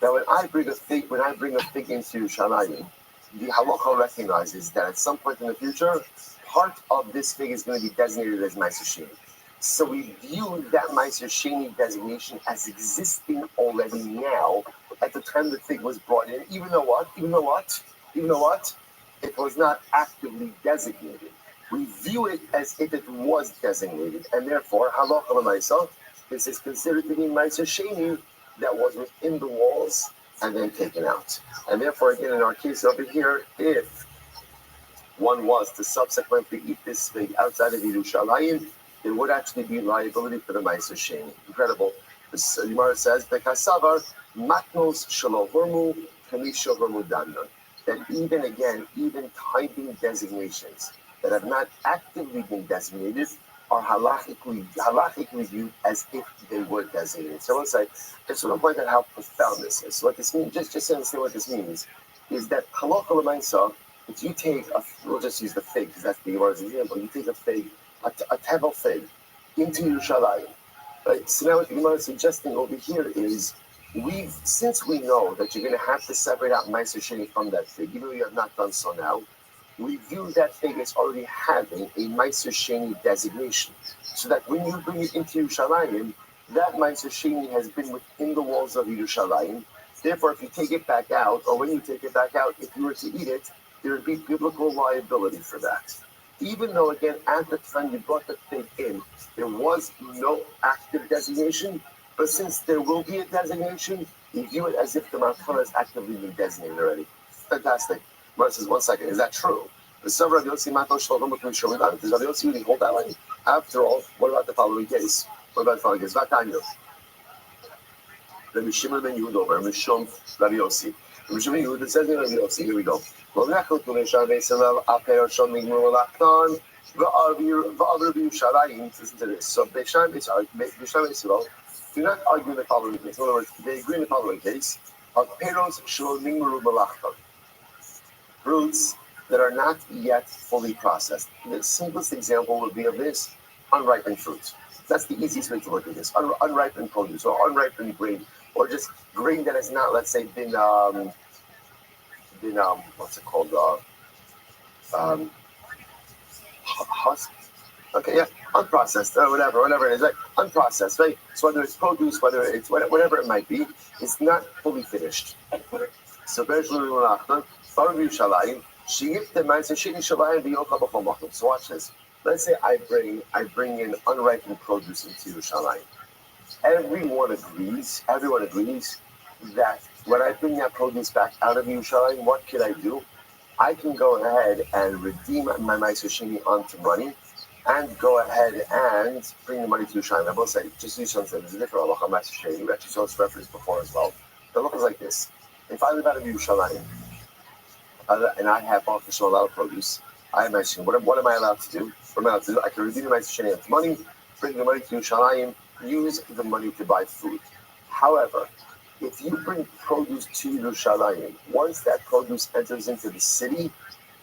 Now, when I bring a fig into Yerushalayim, the halacha recognizes that at some point in the future, part of this fig is going to be designated as Meiser Sheni. So we view that Meiser Sheni designation as existing already now at the time the fig was brought in, even though what? It was not actively designated. We view it as if it was designated, and therefore, halacha l'maisa, this is considered to be Meiser Sheni that was within the walls and then taken out. And therefore, again, in our case over here, if one was to subsequently eat this fig outside of Yerushalayim, there would actually be liability for the Meiser Sheni. Incredible. The Gemara says, "Bekasavar matnos shelo hormu kamisho hormu danon." that even typing designations that have not actively been designated are halachically viewed as if they were designated. So let's say, I just want to point out how profound this is. So what this means, just to understand what this means, is that halacha l'maisa, if you take we'll just use the fig because that's the Gemara's example. You take a fig, a tevel fig, into Yerushalayim. Right? So now what the Gemara is suggesting over here is, since we know that you're going to have to separate out Meiser Sheni from that fig, even though you have not done so now, we view that fig as already having a Meiser Sheni designation, so that when you bring it into Yerushalayim, that Meiser Sheni has been within the walls of Yerushalayim. Therefore, if you take it back out, or when you take it back out, if you were to eat it, there would be biblical liability for that. Even though, again, at the time you brought the fig in, there was no active designation, but since there will be a designation, you view it as if the matana has actively been designated already. Fantastic. Mara says, 1 second, is that true? Does Rabbi Yossi really hold that way? After all, what about the following case? What about the following case? Vatanyo. Rabbi Shimon ben Yehuda over Rabbi Shom Rabbi Yossi. Rabbi Shimon ben Yehuda says in Rabbi Yossi, here we go. So Beishan Israel do not argue in the following case. In other words, they agree in the following case of peros shelo nigmaru malachton, fruits that are not yet fully processed. The simplest example would be of this: unripened fruit. That's the easiest way to look at this. Unripened produce or unripened grain, or just grain that has not, let's say, been what's it called? Husk. Okay, yeah, unprocessed, whatever it is, right? Unprocessed, right? So whether it's produce, whether it's whatever it might be, it's not fully finished. So so watch this. Let's say I bring in unripened produce into Yerushalayim. Everyone agrees that when I bring that produce back out of Yerushalayim, what can I do? I can go ahead and redeem my Meiser Sheni onto money, and go ahead and bring the money to Yerushalayim. I will say, just use something. There's a different halacha Meiser Sheni. We actually saw this reference before as well. The halacha is like this: if I live out of Yerushalayim and I have bought a lot of produce, I am asking, what am I allowed to do? What am I allowed to do? I can redeem the Meiser Sheni onto money, bring the money to Yerushalayim, use the money to buy food. However, if you bring produce to Yerushalayim, once that produce enters into the city,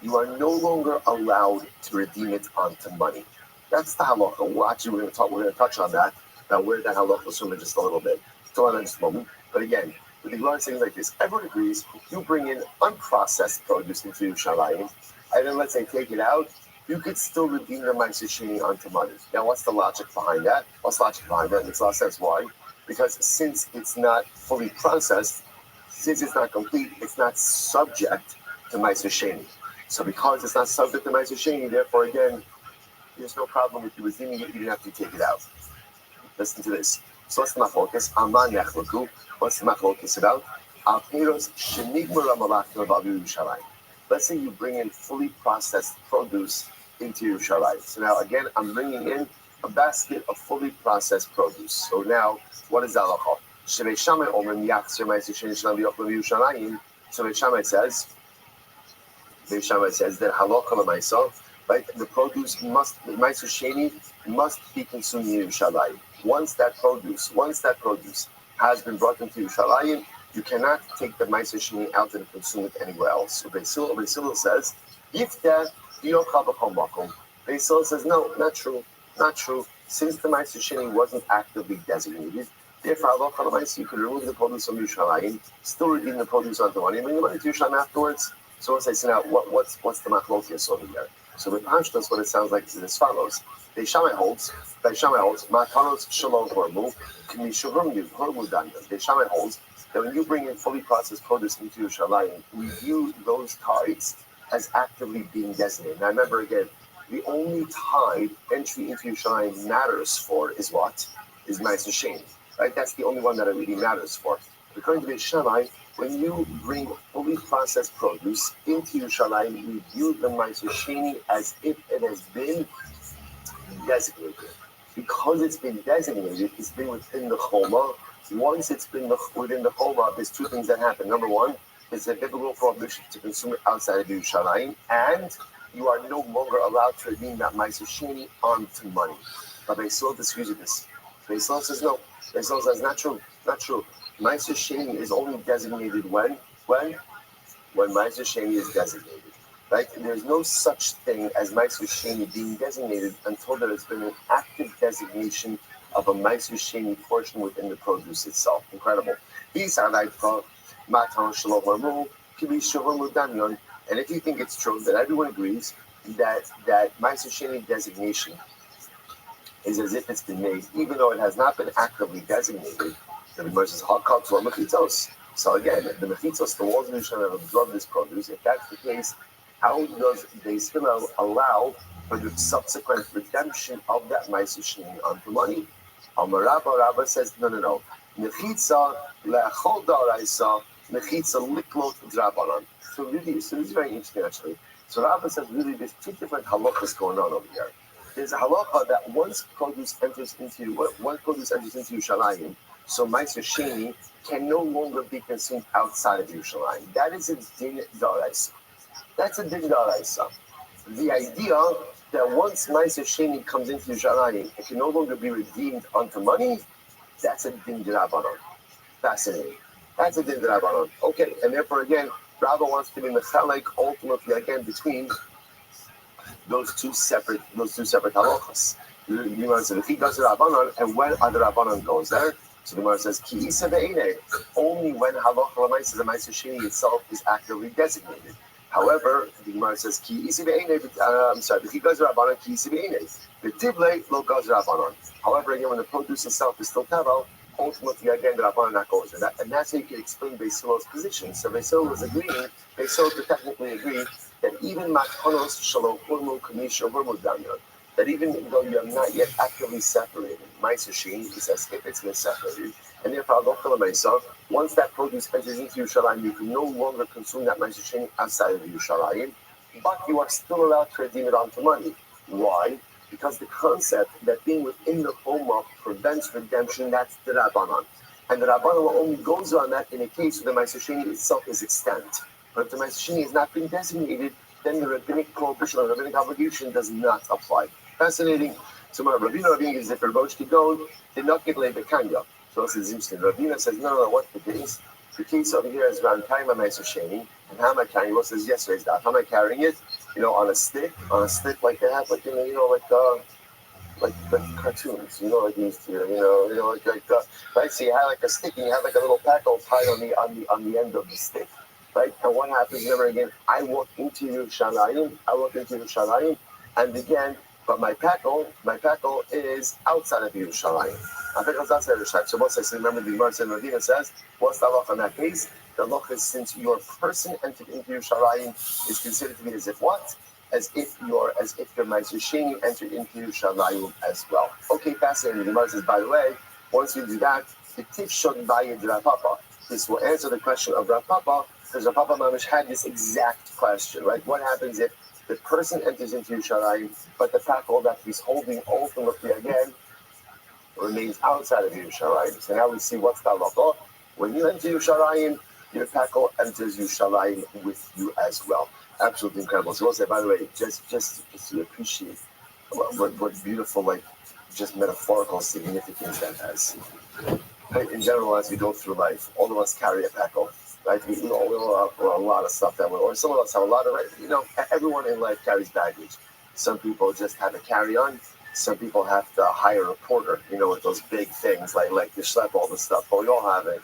you are no longer allowed to redeem it onto money. That's the halacha. We're going to touch on that, now where that halacha is from in just a little bit. Still on in just a moment. But again, with the Gemara saying like this, everyone agrees, you bring in unprocessed produce into Yerushalayim, and then let's say take it out, you could still redeem the Meiser Sheni onto money. Now, what's the logic behind that? Makes a lot of sense. Why? Because since it's not fully processed, since it's not complete, it's not subject to Meiser Sheni. So because it's not subject to Meiser Sheni, therefore, again, there's no problem with you redeeming it. You don't have to take it out. Listen to this. So what's the machlokas? Aman yachloku. What's the machlokas about? Al peros shenigmar malachim of Yerushalayim. Let's say you bring in fully processed produce into Yerushalayim. So now, again, I'm bringing in a basket of fully processed produce. So now, what is that halacha? Shnei Shammai omrim yachzer meiser sheni shel yochel Yerushalayim. So Beis Shammai says that halacha l'maisa, right? The produce meiser sheni must be consumed in Yerushalayim. Once that produce has been brought into Yerushalayim, you cannot take the meiser sheni out and consume it anywhere else. So Beis Hillel says, if that Beis Hillel says, no, not true. Since the Meiser Sheni wasn't actively designated, therefore, you could remove the produce from Yerushalayim, still redeem the produce onto money, and bring the money to Yerushalayim afterwards. So let's say, so now, what's the machlokas over there? So with Pashtas, what it sounds like is as follows. Beis Shammai holds, matanos shalom hormu, k'mishurum hormu danyam. Beis Shammai holds that when you bring in fully processed produce into Yerushalayim, we view those tithes as actively being designated. Now remember again, the only tithe entry into Yerushalayim matters for is what? Is Meiser Sheni, right? That's the only one that it really matters for. According to Beis Shammai, when you bring fully processed produce into Yerushalayim, we view the Meiser Sheni as if it has been designated. Because it's been designated, it's been within the Choma. Once it's been within the Choma, there's two things that happen. Number one, It's a biblical prohibition to consume it outside of Yerushalayim, and you are no longer allowed to redeem that Meiser Sheni onto money. Rabbi Yisrael disagrees with this. Rabbi Yisrael says no. Rabbi Yisrael says not true. Meiser Sheni is only designated when Meiser Sheni is designated. Right? There's no such thing as Meiser Sheni being designated until there has been an active designation of a Meiser Sheni portion within the produce itself. Incredible. These are like Matan Shalom Marmu, Kibi Shalom Damion. And if you think it's true that everyone agrees that Meiser Sheni designation is as if it's been made, even though it has not been actively designated, the Gemara says Hakal to Mechitzos. So again, the Mechitzos, the walls of Yerushalayim have absorbed this produce. If that's the case, how does Beis Hillel allow for the subsequent redemption of that Meiser Sheni onto money? Rabbi says no. Mechitza le'achol da'araisa, mechitza liklot drabanan. So this is very interesting actually. So Rabbi says really there's two different halachas going on over here. There's a halacha that once produce enters into Yerushalayim, so Meiser Sheni can no longer be consumed outside of Yerushalayim. That is a din da'araisa. That's a din da'araisa. The idea that once Meiser Sheni comes into Yerushalayim, it can no longer be redeemed onto money, that's a din d'Rabbanan. Fascinating. That's a din d'Rabbanan. Okay, and therefore again, Rabbi wants to be mechalek ultimately again between those two separate halachas. The Gemara says if he goes to Rabbanan, and when other Rabbanan goes there, so the Gemara says ki isa be'ene, only when halacha l'maisa the Meiser Sheni itself is actively designated. However, the Gemara says ki isa be'ene. If he goes to Rabbanan, ki isa be'ene. The tible lo goes to Rabbanan. However, again, when the produce itself is still tavel, ultimately again the Rabbanan not goes there. And that's how you can explain Beis Hillel's position. So Beis Hillel was agreeing. Beis Hillel could technically agree that even matchonos shalom hurmu kamisha hurmu damyon, that even though you have not yet actively separated, Meiser Sheni is as if it's been separated, and therefore once that produce enters into Yerushalayim, you can no longer consume that Meiser Sheni outside of Yerushalayim, but you are still allowed to redeem it onto money. Why? Because the concept that being within the Homa prevents redemption, that's the Rabbanan. And the Rabbanan only goes on that in a case where the Meiser Sheni itself is extant. But if the Meiser Sheni has not been designated, then the rabbinic prohibition or rabbinic obligation does not apply. Fascinating. So my Rabbi is if Rothschild go, did not get laid Kanya. So this is interesting. Rabbi says, no, what's the case? The case over here is around carrying my Meiser Sheni. And how am I carrying it? Well, says yesterday's that. How am I carrying it? On a stick like they have, like cartoons, like you used to, right? So you have like a stick and you have like a little packle tied on the end of the stick, right? And what happens? Remember again, I walk into Yerushalayim, and again, but my packle is outside of Yerushalayim. I think it's outside of Yerushalayim. So once I say, remember the Gemara says, Medina says, what's the halacha in that case? The halacha is since your person entered into Yerushalayim is considered to be as if what? As if your Meiser Sheni entered into Yerushalayim as well. Okay, fascinating. The Gemara says, by the way, once you do that, the tifshon bayid Rav Papa. This will answer the question of Rav Papa, because Rav Papa Mamish had this exact question, right? What happens if the person enters into Yerushalayim, but the tackle that he's holding ultimately again remains outside of Yerushalayim? So now we see what's the halacha. When you enter Yerushalayim, your tackle enters Yerushalayim with you as well. Absolutely incredible. So we'll say, by the way, just to appreciate what beautiful, just metaphorical significance that has. Right? In general, as we go through life, all of us carry a tackle. Right? We all have a lot of stuff or some of us have a lot of, everyone in life carries baggage. Some people just have a carry-on. Some people have to hire a porter, with those big things, like to schlep all the stuff, but we all have it.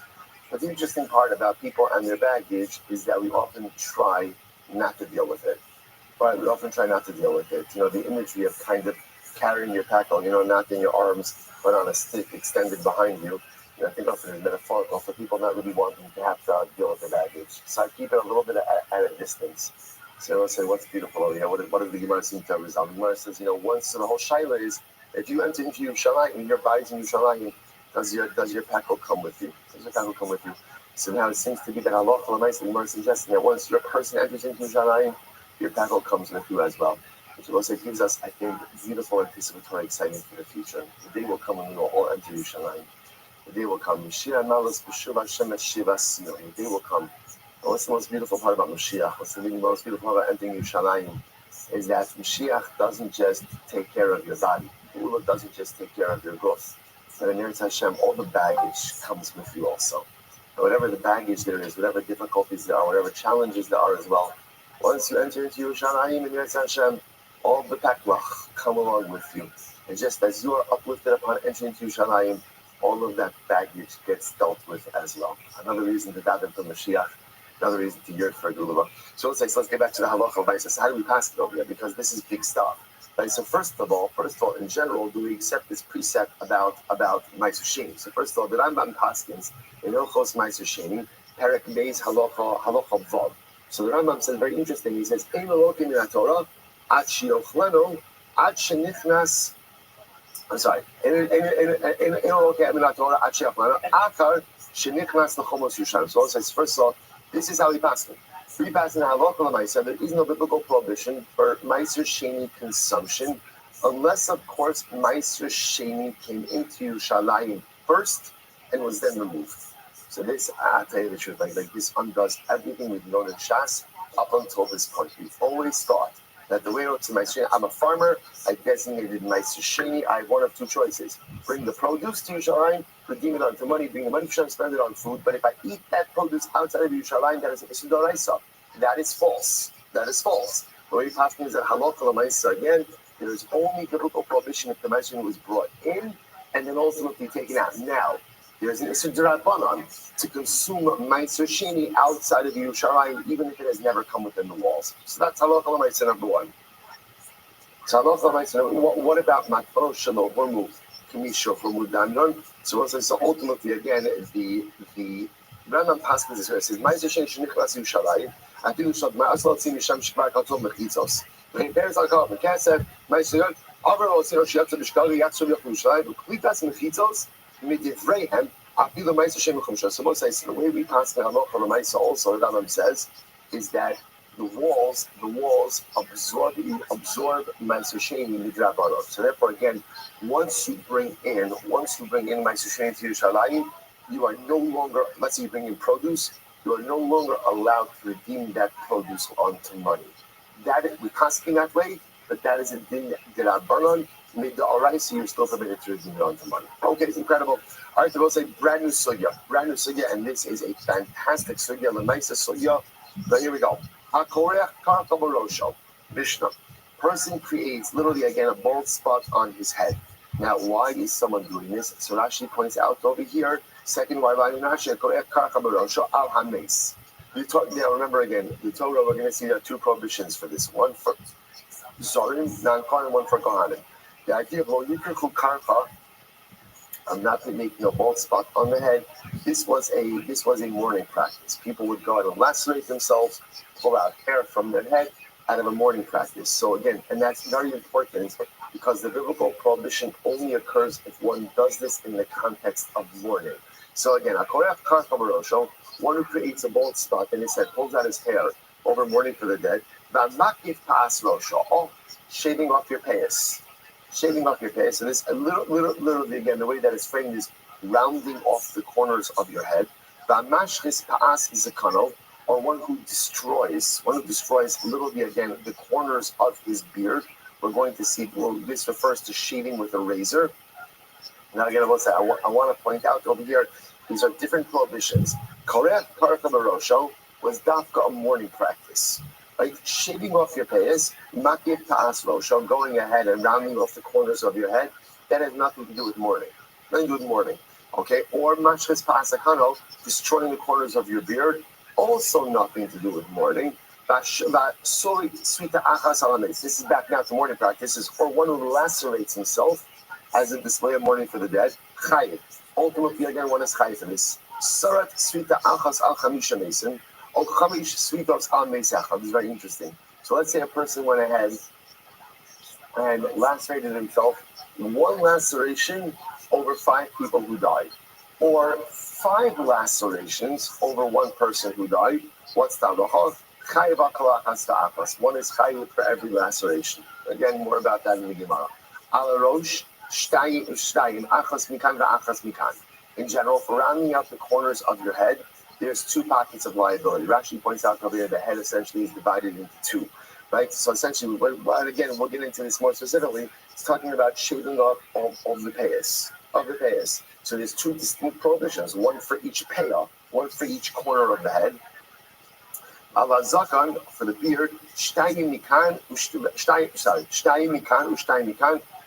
But the interesting part about people and their baggage is that we often try not to deal with it. Right? We often try not to deal with it. The imagery of kind of carrying your tackle, not in your arms, but on a stick extended behind you. I think often it's metaphorical for people not really wanting to have to deal with their baggage. So I keep it a little bit at a distance. So let's say what's beautiful over here. What does the Gemara seem to resolve? The Gemara says, once the whole shaila is, if you enter into Yerushalayim, your body's in Yerushalayim, does your tackle come with you? Does your tackle come with you? So now it seems to be that Allah the Gemara suggesting that once your person enters into Yerushalayim, your tackle comes with you as well. Which also gives us, I think, beautiful anticipatory excitement for the future. The day will come when we will all enter Yerushalayim. The day will come. The day will come What's the most beautiful part about Mashiach? What's the most beautiful part about entering Yerushalayim? Is that Mashiach doesn't just take care of your body. Ula doesn't just take care of your guf. But in Eretz Hashem, all the baggage comes with you also. And whatever the baggage there is, whatever difficulties there are, whatever challenges there are as well, once you enter into Yerushalayim and Eretz Hashem, all the taklach come along with you. And just as you are uplifted upon entering into Yerushalayim, all of that baggage gets dealt with as well. Another reason to daven for Mashiach, another reason to yearn for Gulula. So let's get back to the halacha. Right? So how do we pass it over here? Because this is big stuff. Right? So first of all, in general, do we accept this precept about Ma'aser Sheni? So first of all, the Rambam paskins in Hilchos Ma'aser Sheni, Perek Beis halacha vav. So the Rambam says very interesting. He says, "Ein Elokim min haTorah ad sheyochlenu ad shenichnas." I'm sorry. So it says, first of all, this is how we pass it. We pass in Halacha L'Maisa. There is no biblical prohibition for Ma'aser Sheni consumption, unless, of course, Ma'aser Sheni came into Yerushalayim first and was then removed. So this, I'll tell you the truth, like this undoes everything we've known in Shas up until this point. We've always thought that the way to Ma'aser Sheni, I'm a farmer, I designated Ma'aser Sheni, I have one of two choices. Bring the produce to Yerushalayim, redeem it onto money, bring the money for spend it on food, but if I eat that produce outside of Yerushalayim, that is a Issur D'Oraisa. That is false. That is false. The way Paskin is that Halacha L'Maisa, again, there is only biblical prohibition if the Ma'aser Sheni was brought in and then ultimately taken out. Now, there's an Issur D'Rabbanan to consume Ma'aser Sheni outside of Yerushalayim, even if it has never come within the walls. So that's Halacha L'Maisa number one. So Halacha L'Maisa, what about Matfaro Shalom, remove? Kamisho for Mudanyon. So ultimately, again, the Rambam Paskin is where it says, Ma'aser Sheni Shenichlas Yerushalayim, I think we should Ma'asal Tzim Misham Shkvar Katzol Mechitzos. The parents are called Mekasef, Ma'aser Sheni, Avro Osino Shiatza Bishkali Yatzur Yerushalayim, Klitas Mechitzos, Midivreihem, Afilu Ma'aser Sheni Mechumsha. So both says the way we pass the Halacha L'Maisa also, the Rambam says, is that the walls absorb Ma'aser Sheni Midrabanan. So therefore, again, once you bring in Ma'aser Sheni to Yerushalayim, you are no longer, let's say you bring in produce, you are no longer allowed to redeem that produce onto money. That is, we passing that way, but that is a din D'Rabbanan. Made the alright, so you're still permitted to redeem it onto money. Okay, it's incredible. All right, so we'll say brand new sugya, and this is a fantastic sugya, L'Maisa sugya. So here we go. HaKorech Karka Barosho, Mishnah. Person creates literally again a bald spot on his head. Now, why is someone doing this? So Rashi points out over here. Second, why Rashi Korech Karka Barosho Al Hames. Now remember again, the Torah. We're going to see there are two prohibitions for this. One for Zorim, non-Kohen, and one for Kohanim. The idea of Yikrichu Karka, I'm not making a bald spot on the head. This was a mourning practice. People would go out and lacerate themselves, pull out hair from their head out of a mourning practice. So again, and that's very important because the biblical prohibition only occurs if one does this in the context of mourning. So again, one who creates a bald spot and his head pulls out his hair over mourning for the dead. Shaving off your payas. Shaving off your payas. So this a literally again, the way that it's framed is rounding off the corners of your head. Or one who destroys literally again the corners of his beard. We're going to see. Well, this refers to shaving with a razor. Now again, I want to point out over here. These are different prohibitions. Korech Karka Barosho was dafka a mourning practice. Like shaving off your payas, makif ta'as rosho, going ahead and rounding off the corners of your head, that has nothing to do with mourning. Nothing to do with mourning. Okay? Or mashres pa'asakano, destroying the corners of your beard, also nothing to do with mourning. This is back now to mourning practices. Or one who lacerates himself as a display of mourning for the dead. Chayiv. Ultimately, again, one is chayiv for this. Sarat svita achas al chamisha mason. Or chamish svitos al meisachah. This is very interesting. So let's say a person went ahead and lacerated himself. One laceration over 5 people who died. Or 5 lacerations over 1 person who died. What's the halacha? Chayiv akala achas. One is chayiv for every laceration. Again, more about that in the Gemara. Ala rosh. In general, for rounding out the corners of your head, there's two pockets of liability. Rashi points out over here the head essentially is divided into two, right? So essentially, again, we'll get into this more specifically. It's talking about shaving off of the payas, So there's two distinct prohibitions, one for each paya, one for each corner of the head. Allah zakan for the beard, shtayim mikan,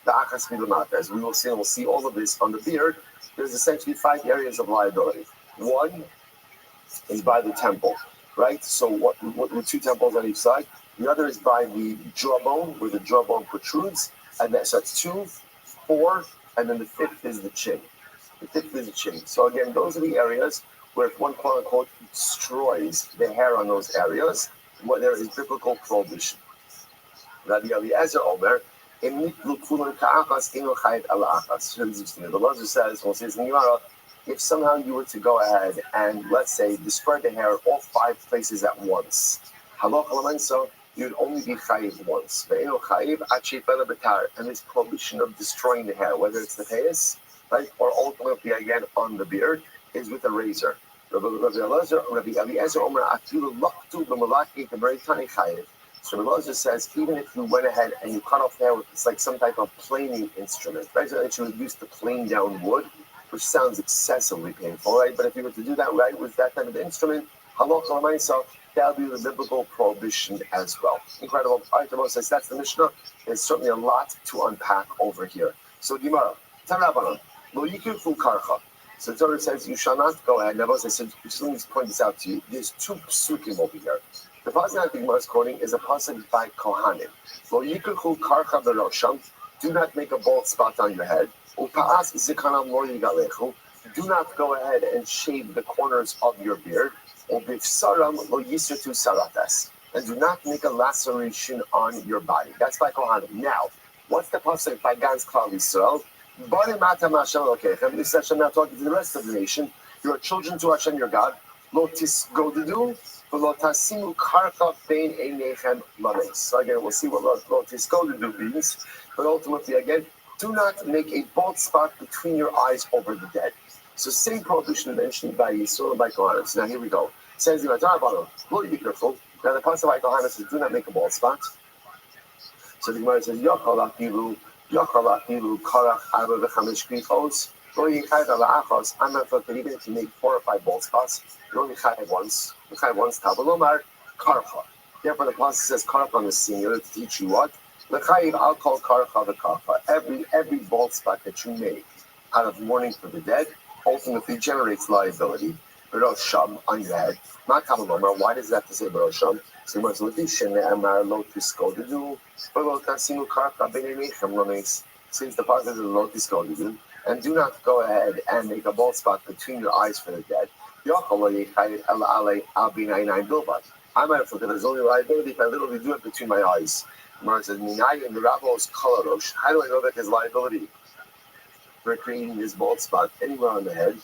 the achas milamata. As we will see, we'll see all of this on the beard. There's essentially 5 areas of liability. One is by the temple, right? So what 2 temples on each side. The other is by the jawbone, where the jawbone protrudes, and so that's 2, 4, and then the 5th is the chin. So again, those are the areas where if one quote unquote destroys the hair on those areas, there is biblical prohibition. Rabbi Eliezer Omer, the Lazar says, we'll see this in Gemara, if somehow you were to go ahead and, let's say, discard the hair all 5 places at once, so you'd only be chayiv once. And this prohibition of destroying the hair, whether it's the payas, right, or ultimately again on the beard, is with a razor. Rabbi Eliezer Omer, so Rabbi Eliezer says, even if you went ahead and you cut off hair with it's like some type of planing instrument, right? So that you would use to plane down wood, which sounds excessively painful, right? But if you were to do that right with that kind of instrument, that would be the biblical prohibition as well. Incredible. All right, Rabbi says that's the Mishnah. There's certainly a lot to unpack over here. So Gemara, Tarabanan, lo yikirfu karcha. So the Torah says you shall not go ahead. Rabbi says, just let me point this out to you. There's 2 psukim over here. The pasuk that the Gemara is quoting is a pasuk by Kohanim. Lo yikirfu karcha berosham. Do not make a bald spot on your head. Upaas zikanam lo yigalechu. Do not go ahead and shave the corners of your beard. Ubifsaram lo yisratu saratas. And do not make a laceration on your body. That's by Kohanim. Now, what's the pasuk by Gans Klal Yisrael? This Hashem now talking to the rest of the nation. You are children to Hashem your God. Lo tisgodedu v'lo tasimu karka bein einechem lanes. So again, we'll see what lo tisgodedu means. But ultimately, again, do not make a bald spot between your eyes over the dead. So same prohibition mentioned by Yisrael and by Kohanim. So now here we go. It says in the Lord, be careful. Now the pasuk by Kohanim says, do not make a bald spot. So the Gemara says, Yachalakilu karach arba v'chamesh grifos. Lo yichayv ala'achos. I'm not that even if you make 4 or 5 bald spots, you only chayav once. You chayav once. Tabalomar karcha. Therefore, the pasuk says karcha on the singular to teach you what. L'chayiv I'll call karcha v'karcha. Every bald spot that you make out of mourning for the dead ultimately generates liability. Rothschild on your head. Not Kamalomar. Why does that have to say Rothschild? So much since the part of the lotus godu, and do not go ahead and make a bald spot between your eyes for the dead. I might have forgotten there's only liability if I literally do it between my eyes. Mar says, Minai and the Rabbo's kalarosh. How do I know that there's liability for creating this bald spot anywhere on the head?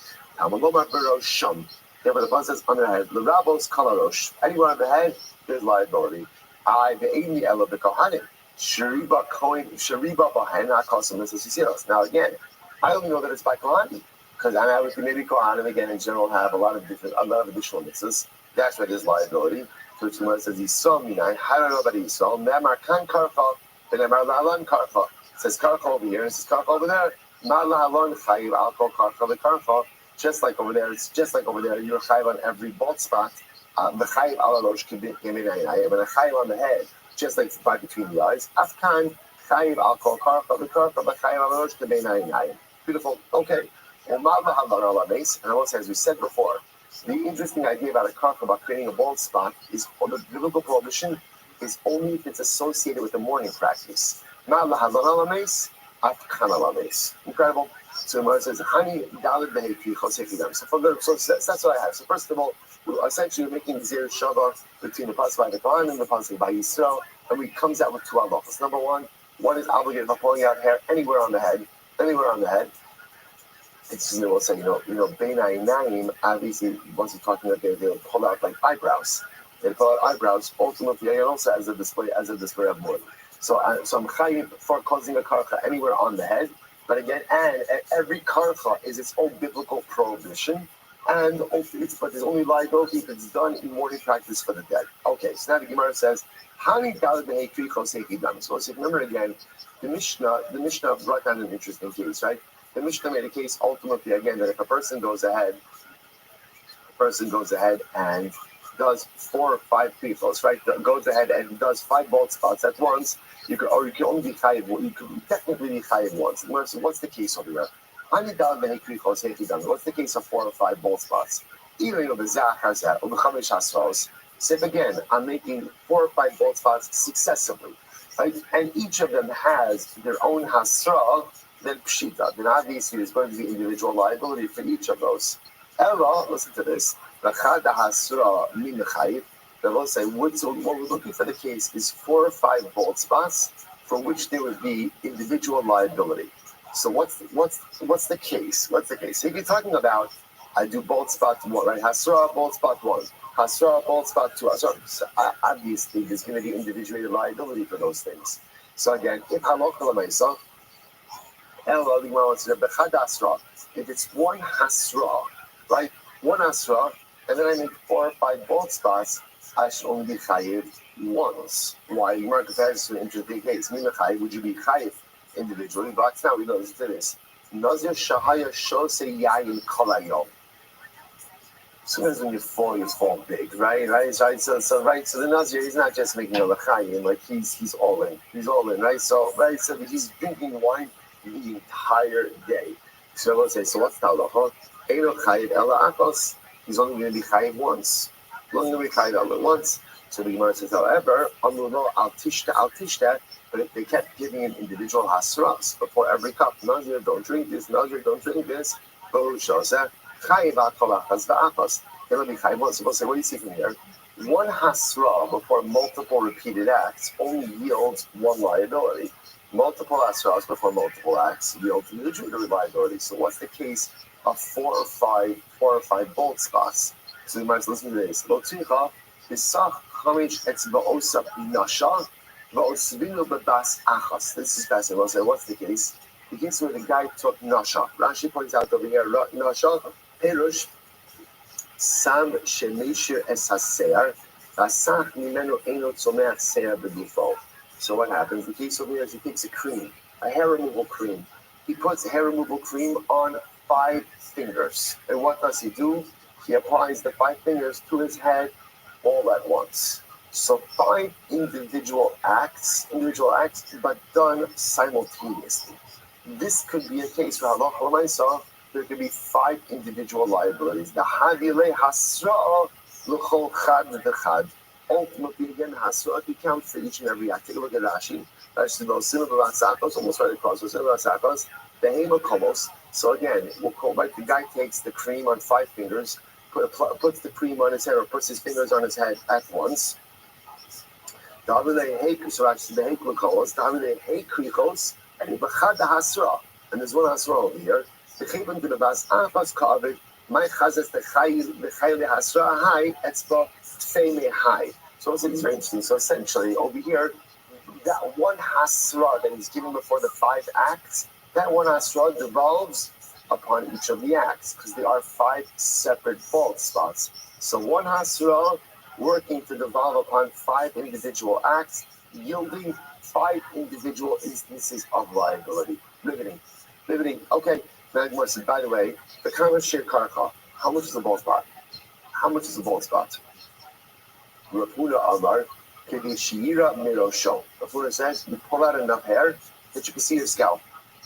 Therefore, the Pasuk says on the head, the Rabbo's kalarosh. Anywhere on the head, there's liability. I ve'eni ela b'kohanim. Shariba b'hen ha'kosim nesasisiros. Now again, I only know that it's by Kohanim because I know maybe Kohanim again in general have a lot of additional mitzvahs. That's why there's liability. So which one says Yisrael minai. How do I know about Yisrael? Memar kan karcha, memar la'alon karcha. It says karcha over here, and it says karcha over there. Ma la'alon chayiv alkol karcha v'karcha. Just like over there, you're chayiv on every bald spot. The chayiv alalosh can be geminayin, but a chayiv on the head, just like right between the eyes. Afkan chayiv alkol karcha v'karcha, but chayiv alalosh can be geminayin. Beautiful. Okay. And also, as we said before, the interesting idea about a karcha, about creating a bald spot, is the biblical prohibition is only if it's associated with the mourning practice. Incredible. So Gemara says, "Hani dalid behefi chosekidam." So that's what I have. So first of all, we're essentially making zir shava between the pasuk by the Kohen and the pasuk by Yisrael, and we comes out with 2 halachos. Number one is obligated for pulling out hair anywhere on the head. It's we'll say beinai naim. Obviously, once you're talking about they'll pull out like eyebrows. They pull out eyebrows ultimately, and also as a display of mourning. So I'm chayiv for causing a karcha anywhere on the head. But again, and every karcha is its own biblical prohibition, and but there's only liability if it's done in mourning practice for the dead. Okay, so now the Gemara says, "Hani daled behei krichos hekidam." So let's remember again, the Mishnah brought down an interesting case, right? The Mishnah made a case ultimately again that if a person goes ahead and does 4 or 5 krichos, right? Goes ahead and does 5 bald spots at once. You can only be chayiv. You could technically be chayiv once. So what's the case over here? What's the case of 4 or 5 bald spots? So if again, I'm making 4 or 5 bald spots successively, right? And each of them has their own hasra, then pshita. Then obviously there's going to be individual liability for each of those. Ella, listen to this. They will say, what we're looking for the case is 4 or 5 bald spots for which there would be individual liability. So what's the case? What's the case? So if you're talking about, I do bald spot 1, right? Hasra, bald spot 1. Hasra, bald spot 2. So obviously, there's going to be individual liability for those things. So again, if if it's one hasra, right? One hasra, and then I make 4 or 5 bald spots, I should only be chayiv once. Why? Mark compares to an interesting case. Would you be chayiv individually? But now we know this. Nazir shahaya shosei yayin kolayom. Sometimes when you fall big, right? So the Nazir, he's not just making a l'chaim, like he's all in. He's all in, right? So he's drinking wine the entire day. So let's say, so what's the halacha? Eino chayiv ela akos. He's only going to be chayiv once. Only going to be chayiv once. So the Gemara says, however, amulo al tishta, but if they kept giving him individual hasras before every cup, Nazir, don't drink this, Nazir, don't drink this, chayiv al-kolachas va'achas. It'll be chayiv once. So we'll say, what do you see from here? One hasra before multiple repeated acts only yields one liability. Multiple hasras before multiple acts yield individual liability. So what's the case of 4 or 5 bald spots? So you might listen to this. This is fascinating. We'll say, what's the case? The case where the guy took nasha. Rashi points out over here, nasha, perush, sam shemeshir es hasear, vasach mimenu eno tzomeach sear bedufo. So what happens? The case over here is he takes a cream, a hair removal cream. He puts hair removal cream on 5 fingers. And what does he do? He applies the 5 fingers to his head all at once. So 5 individual acts, but done simultaneously. This could be a case where halacha l'maisa, there could be 5 individual liabilities. The hadile hasra l'chol chad v'chad. Ultimately, again, hasra can count for each and every act. Take a look at Rashi. Rashi goes similar to Rasakos, almost right across. So similar to Rasakos, the hemakomos. So again, we'll call like the guy takes the cream on 5 fingers, puts the cream on his head or puts his fingers on his head at once. So Rashi the hemakomos, the hekrichos. And there's one hasra over here. The chayvim to the bas afas ka'avid. My chazes the chayil hasra high etzba tfei high. So it's very interesting. So essentially over here, that one hasra that he's given before the 5 acts, that one hasra devolves upon each of the acts because there are 5 separate bald spots. So one hasra working to devolve upon 5 individual acts, yielding 5 individual instances of liability. Riveting. Okay. Now, by the way, the Kama Shir Karaka, how much is a bald spot? Rapuna Amar, Kedishira Mirosho. Rapuna says, you pull out enough hair that you can see your scalp.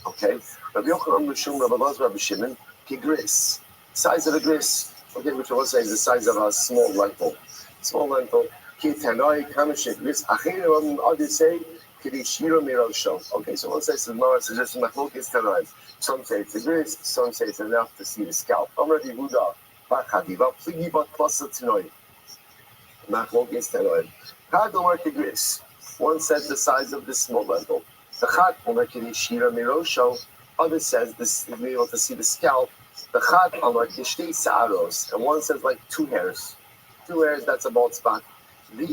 Okay? Rabbi Yochanan Rishon, Rabbi Laz, Rabbi Shimon, Kigris. Size of a gris, okay, which I will say is the size of a small lentil. Kitanoi, Kama Shir Gris, Achirim, others say, okay, so let's say some more suggestions machlokes tanoim. Some say it's a gris, some say it's enough to see the scalp. Amar Yehuda, Bachadiva, Pligivat plus a tanoim. Machlokes tanoim. Had Omar Kigris. One says the size of this small lentil. The Chad Omar Kidishira Mirosho. Other says this is able to see the scalp. The Chad Omar Kishtei Sa'aros. And one says like 2 hairs. 2 hairs, that's a bald spot. And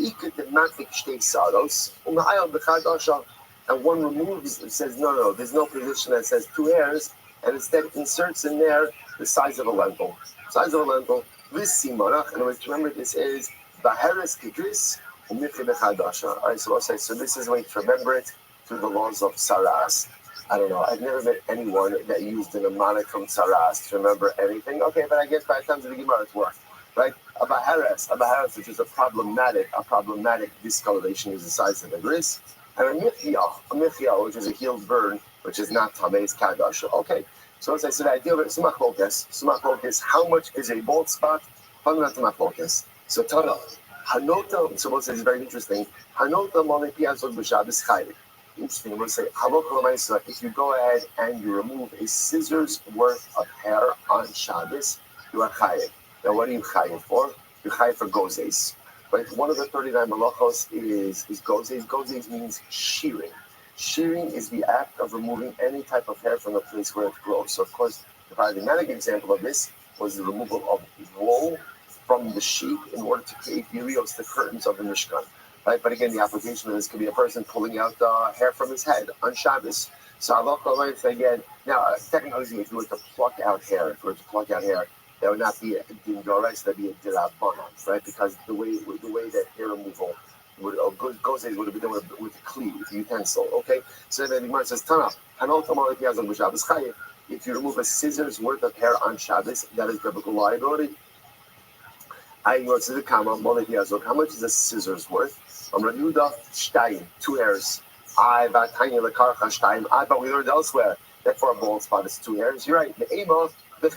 one removes, it says, no, there's no position that says 2 hairs. and instead inserts in there the size of a lentil. Size of a lentil. This simarach, and remember this is Baharis Kidris Umichi Bechadasha. Alright, so I'll say, so this is a way to remember it through the laws of Saras. I don't know, I've never met anyone that used a mnemonic from Saras to remember anything. Okay, but I guess by the time of the Gemara it's worked. Right? A Baharis, which is a problematic discoloration, is the size of the gris. And a Michia, which is a healed burn, which is not Tame's Kadash. Okay, so as I said, I deal with Sumach, how much is a bald spot? So Tana, Hanota, so what is very interesting. Hanota Molepiazol B'Shabbos Chayik. Interesting, we'll say, if you go ahead and you remove a scissors worth of hair on Shabbos, you are Chayik. Now, what are you chayiv for? You're chayiv for gozes. Right? One of the 39 malachos is gozes. Gozes means shearing. Shearing is the act of removing any type of hair from the place where it grows. So, of course, the paradigmatic example of this was the removal of wool from the sheep in order to create yirios, the curtains of the Mishkan. Right? But again, the application of this could be a person pulling out hair from his head on Shabbos. So, Allah again, now, technically, if you were to pluck out hair, that would not be a din dorais, that would be a dirabbanan, right? Because the way that hair removal would gozes would have been done with a cleave, with a utensil. Okay, so then the Gemara says, Tana, if you remove a scissors worth of hair on Shabbos, that is biblical liability. How much is a scissors worth? 2 hairs. But we learned elsewhere that for a bald spot it's 2 hairs. You're right. The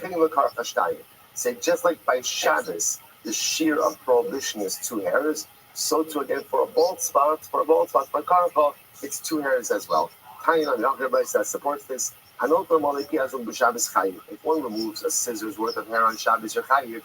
say just like by Shabbos, the shear of prohibition is 2 hairs, so too again for a bald spot, by Karcha, it's 2 hairs as well. Everybody that supports this. If one removes a scissors worth of hair on Shabbos, you're chayiv.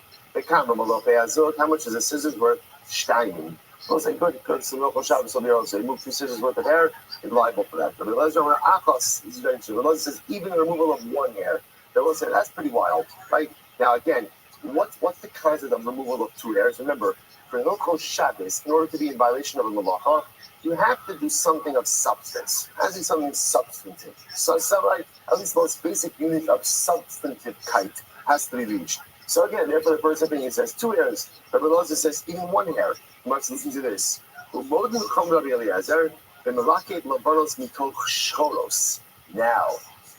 How much is a scissors worth? Shtayim. So say good, so local Shabbos will be also. You move 2 scissors worth of hair, you're liable for that. But the Achos is very true. The says even the removal of 1 hair. They will say that's pretty wild, right? Now again, what's the concept of removal of 2 hairs? Remember, for local Shabbos, in order to be in violation of a malacha, you have to do something of substance. It has to be something substantive. So right, at least the most basic unit of substantive kite has to be reached. So again, therefore the first opinion says 2 hairs. Rabbi Elazar says even 1 hair. You must listen to this.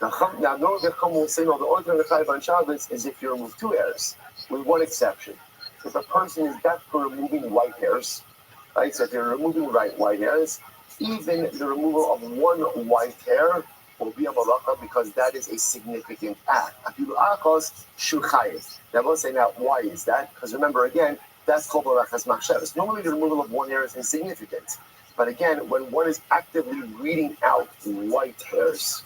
Now, no, the Chum will say, no, the order of the Chayiv on Shabbos is if you remove 2 hairs, with one exception. If a person is back for removing white hairs, right, so if you're removing white hairs, even the removal of 1 white hair will be a malacha because that is a significant act. Now, we'll say, now, why is that? Because remember, again, that's called malachas machshavos. Normally, the removal of 1 hair is insignificant. But again, when one is actively reading out white hairs,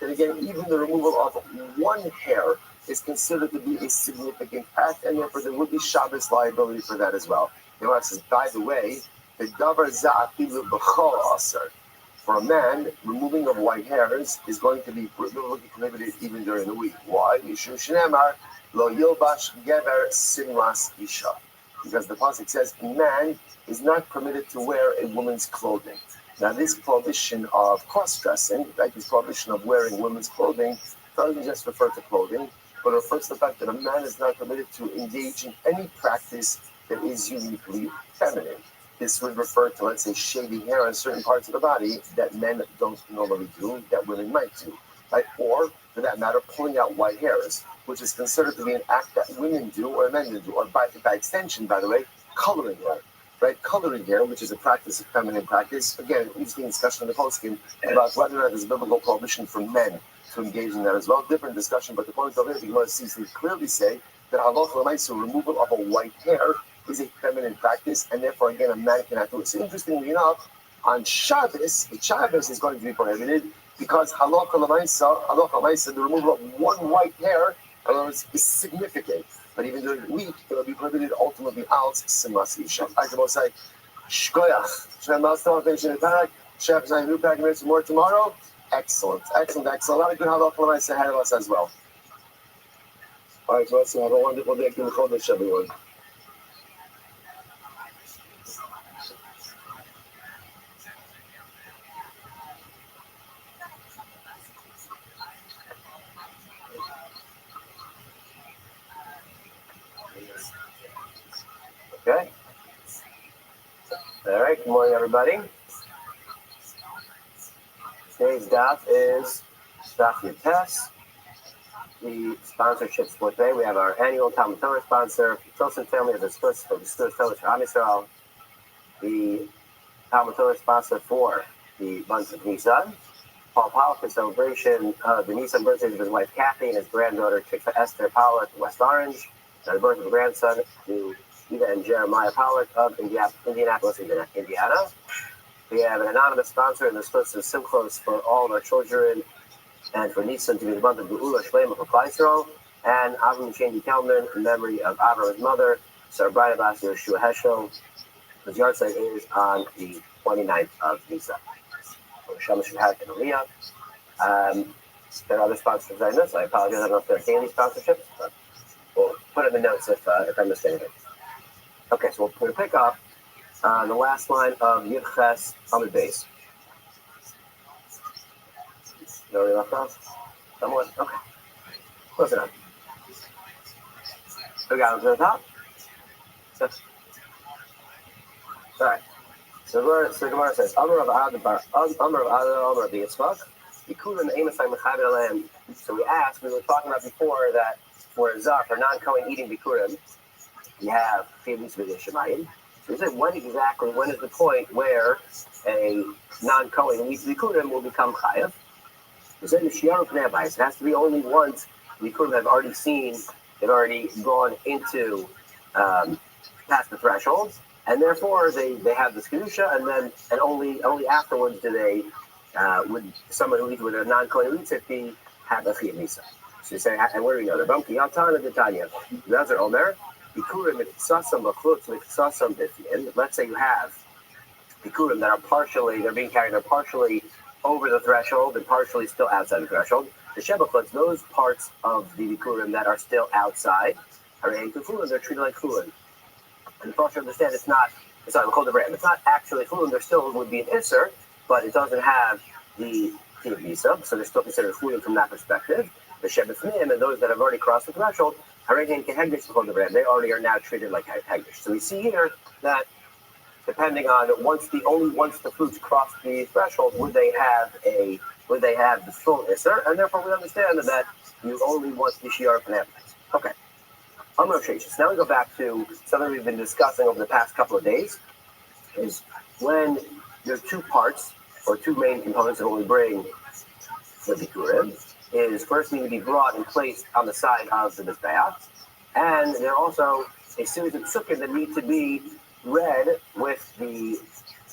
then again, even the removal of 1 hair is considered to be a significant act, and therefore there would be Shabbos liability for that as well. The Gemara says, by the way, the davar za'afilu b'chol aser. For a man, removing of white hairs is going to be prohibited even during the week. Why? Yishu shneimar lo yilbash gever simras isha. Because the pasuk says, man is not permitted to wear a woman's clothing. Now, this prohibition of cross-dressing, right, this prohibition of wearing women's clothing, doesn't just refer to clothing, but refers to the fact that a man is not permitted to engage in any practice that is uniquely feminine. This would refer to, let's say, shaving hair on certain parts of the body that men don't normally do, that women might do, right? Or, for that matter, pulling out white hairs, which is considered to be an act that women do or men do, or by extension, by the way, coloring hair. Right, coloring hair, which is a practice, a feminine practice. Again, interesting discussion in the poskim about whether or not there's a biblical prohibition for men to engage in that as well. Different discussion, but the point of it, Gemara seems to clearly say that halacha l'maisa, removal of a white hair is a feminine practice, and therefore, again, a man cannot do it. So interestingly enough, on Shabbos is going to be prohibited because halacha l'maisa, the removal of 1 white hair, in other words, is significant. But even during the week, it will be prohibited ultimately out Simas Isha. I can say, Shkoyach. Should I milestone finish in the parak? Chef is new parak minutes more tomorrow. Excellent. A lot of good halacha ahead of us as well. All right, so let's have a wonderful day. Give a chodesh, everyone. Okay. All right. Good morning, everybody. Today's daf is Daf Yates. The sponsorship for today. We have our annual Talmud Torah sponsor, Tilson family as a source for the Stewart Torah for Am Yisrael. The Talmud Torah sponsor for the month of Nisan. Paul Pollock, the celebration of the Nisan birthdays of his wife Kathy and his granddaughter Chikva Esther Pollock, West Orange. And the birth of the grandson to Eva and Jeremiah Pollock of Indianapolis, Indiana. We have an anonymous sponsor in this list of Simchos for all of our children and for Nisan to be the month of Geula Shlema for Kleisro, and Avram Shani Kelman in memory of Avram's mother, Sarah Brian Bas Yeshua Heschel, whose yard site is on the 29th of Nisan. Shama should have in Aliyah. There are other sponsors I missed. I apologize. I don't know if they're daily sponsorships, but we'll put it in the notes if I missed anything. Okay, so we're going to pick up on the last line of Yudches Amud Beis. You know where we left off? Somewhat? Okay. Close enough. We got to the top? All right. So the Gemara says, Amar of Ad, Amar of Yitzchak, Yikurim Emasai Mechaber Aleim. So we were talking about before that for a Zah, for non-Kohen eating Bikurim, you have Chiyavus B'Yei Shemayim. So we said, when is the point where a non-Kohen who eats Bikurim will become Chayav? We said, it has to be only once the Bikurim have already they've already gone into, past the threshold. And therefore, they have this kedusha, and only afterwards do they would someone who eats with a non-kohen eats it have a chiyuv misa. So you say, and where do we know that? Bamki yatana detanya. Nazar omer bikurim mitzasam b'chutz mitzasam b'fyin. Let's say you have bikurim that are being carried partially over the threshold and partially still outside the threshold. The shebachutz, those parts of the bikurim that are still outside, are kufulin. They're treated like chulin. And for us to understand, it's not actually chulin. There still would be an isser, but it doesn't have the chiyuv misa, so they're still considered chulin from that perspective. The shebefnim and those that have already crossed the threshold, they already are now treated like hegdish. So we see here that depending on once the fruits cross the threshold, would they have the full isser, and therefore we understand that you only want the shiur and okay. Now we go back to something we've been discussing over the past couple of days, is when there's two parts, or two main components of what we bring the Bikurim, is first need to be brought and placed on the side of the Mizbeach, and there are also a series of psukim that need to be read with the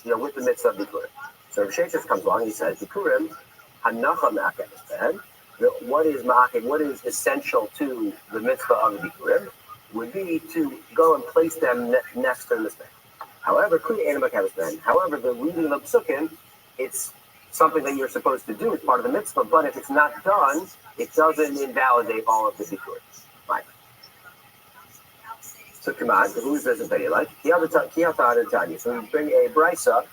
mitzvah of Bikurim. So Rav comes along and he says, Bikurim, hanacha ma'aket mizbeach. What is essential to the mitzvah of the Bikurim would be to go and place them next to the Mizbeach. However, the reading of Psukim, it's something that you're supposed to do as part of the mitzvah, but if it's not done, it doesn't invalidate all of the Bikurim. Right. So come on, who is this a like? So we bring a brisa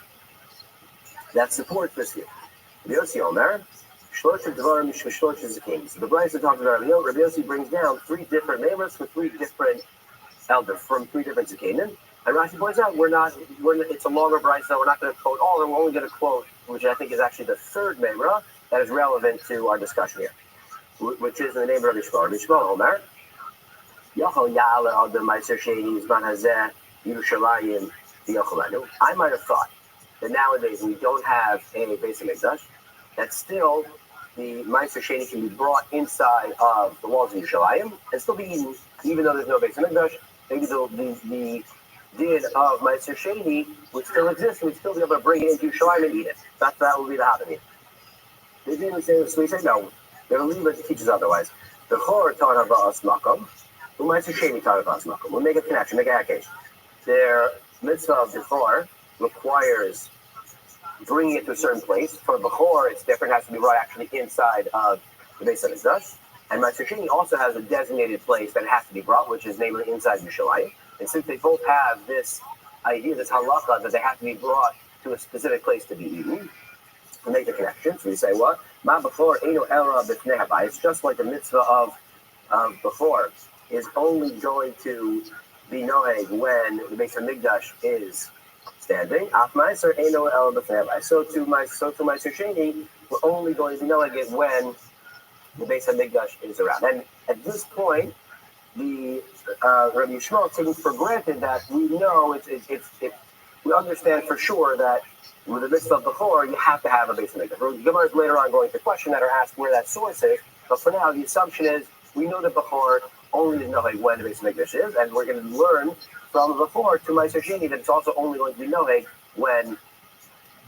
that supports this here. Yossi Omer. So the Brisa talks about Rabbi Yossi brings down three different neighbors with three different elders from three different Zikanim. And Rashi points out it's a longer Brisa, we're not going to quote all of them, we're only going to quote, which I think is actually the third Memra that is relevant to our discussion here, which is in the name of Rabbi Shmuel. Rabbi Shmuel Omer, Yachal Ya'ala Al Meiser Sheni Zman Hazeh Yerushalayim V'Yochalenu. I might have thought that nowadays we don't have a Beis HaMikdash, that still the Meiser Sheni can be brought inside of the walls of Yerushalayim and still be eaten, even though there's no Beis HaMikdash. Maybe the din of Meiser Sheni would still exist, we'd still be able to bring it into Yerushalayim and eat it. That would be the Havamim. They didn't say this, so we say no. They're going to leave it to teach us otherwise. The Chor taught Havas Makom, the Meiser Sheni taught Havas Makom. We'll make a connection, make a hakesh. Their mitzvah of the Chor requires bringing it to a certain place. For Bechor, it's different. It has to be brought actually inside of the Beis HaMikdash. And Meiser Sheni also has a designated place that it has to be brought, which is namely inside Yerushalayim. And since they both have this idea, this halacha, that they have to be brought to a specific place to be eaten, we make the connection. So we say what? Ma Bechor Eino Ela B'fnei Habayis. It's just like the mitzvah of Bechor is only going to be noheg when the Beis Hamikdash is standing. Af ma'aser eino el b'fnei Rabbi. So to Ma'aser Sheni, we're only going to be noheg it when the Beis Hamikdash is around. And at this point, the Rabbi Yishmael is taking for granted that we know we understand for sure that with the mitzvah of Bechor, you have to have a Beis Hamikdash. Gemara is later on going to question that or ask where that source is, but for now, the assumption is we know that Bechor only is noheg when the Beis Hamikdash is, and we're going to learn from Bechor to Ma'aser Sheni that it's also only going to be noheg when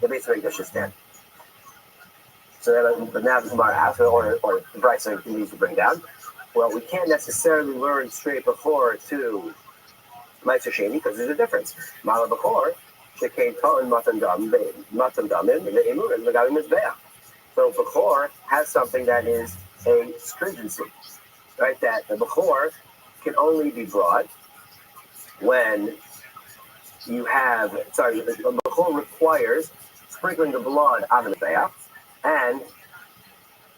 the Beis Hamikdash is standing. So, but now the Gemara asks, or the Bryce needs to bring down. Well, we can't necessarily learn straight Bechor to Ma'aser Sheni because there's a difference. Mala Bechor, Shekain Toin Matan Damim, the Emurim, the Galim Mizbeach. So Bechor has something that is a stringency, right? That the Bechor can only be brought when you have, the Bechor requires sprinkling the blood on the Mizbeach and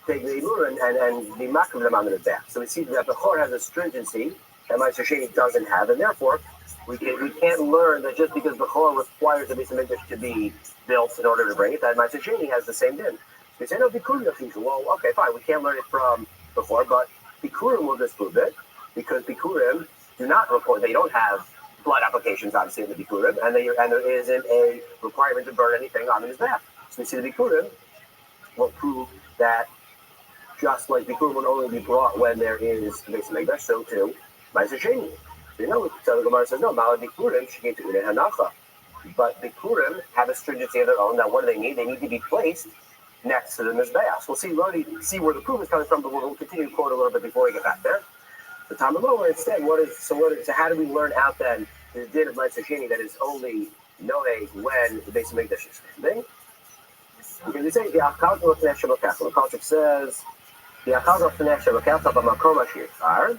take the Emurim and the Makam them on the Mizbeach. So we see that Bechor has a stringency that Ma'aser Sheni doesn't have, and therefore we can't learn that just because Bechor requires the Beis Hamikdash to be built in order to bring it, that Ma'aser Sheni has the same din. We say, no, Bikurim, well, okay, fine, we can't learn it from Bechor, but Bikurim will disprove it, because Bikurim do not record, they don't have blood applications, obviously, in the Bikurim, and there isn't a requirement to burn anything on the Mizbeach. So we see the Bikurim will prove that just like Bikurim will only be brought when there is the Beis Hamikdash, so too, Ma'aser Sheni. So the Gemara says, no, Mala Bikurim, she came to Unei Hanacha. But Bikurim have a stringency of their own. Now, what do they need? They need to be placed next to the Mizbeach. We'll see where the proof is coming from, but we'll continue to quote a little bit before we get back there. The Talmud instead, so how do we learn out then the din of Ma'aser Sheni that is only noheg when the Beis Hamikdash is standing? Because we say the Achal L'Fnei Shabbat. The Pasuk says the Achal L'Fnei Shabbat b'makom asher yitzar,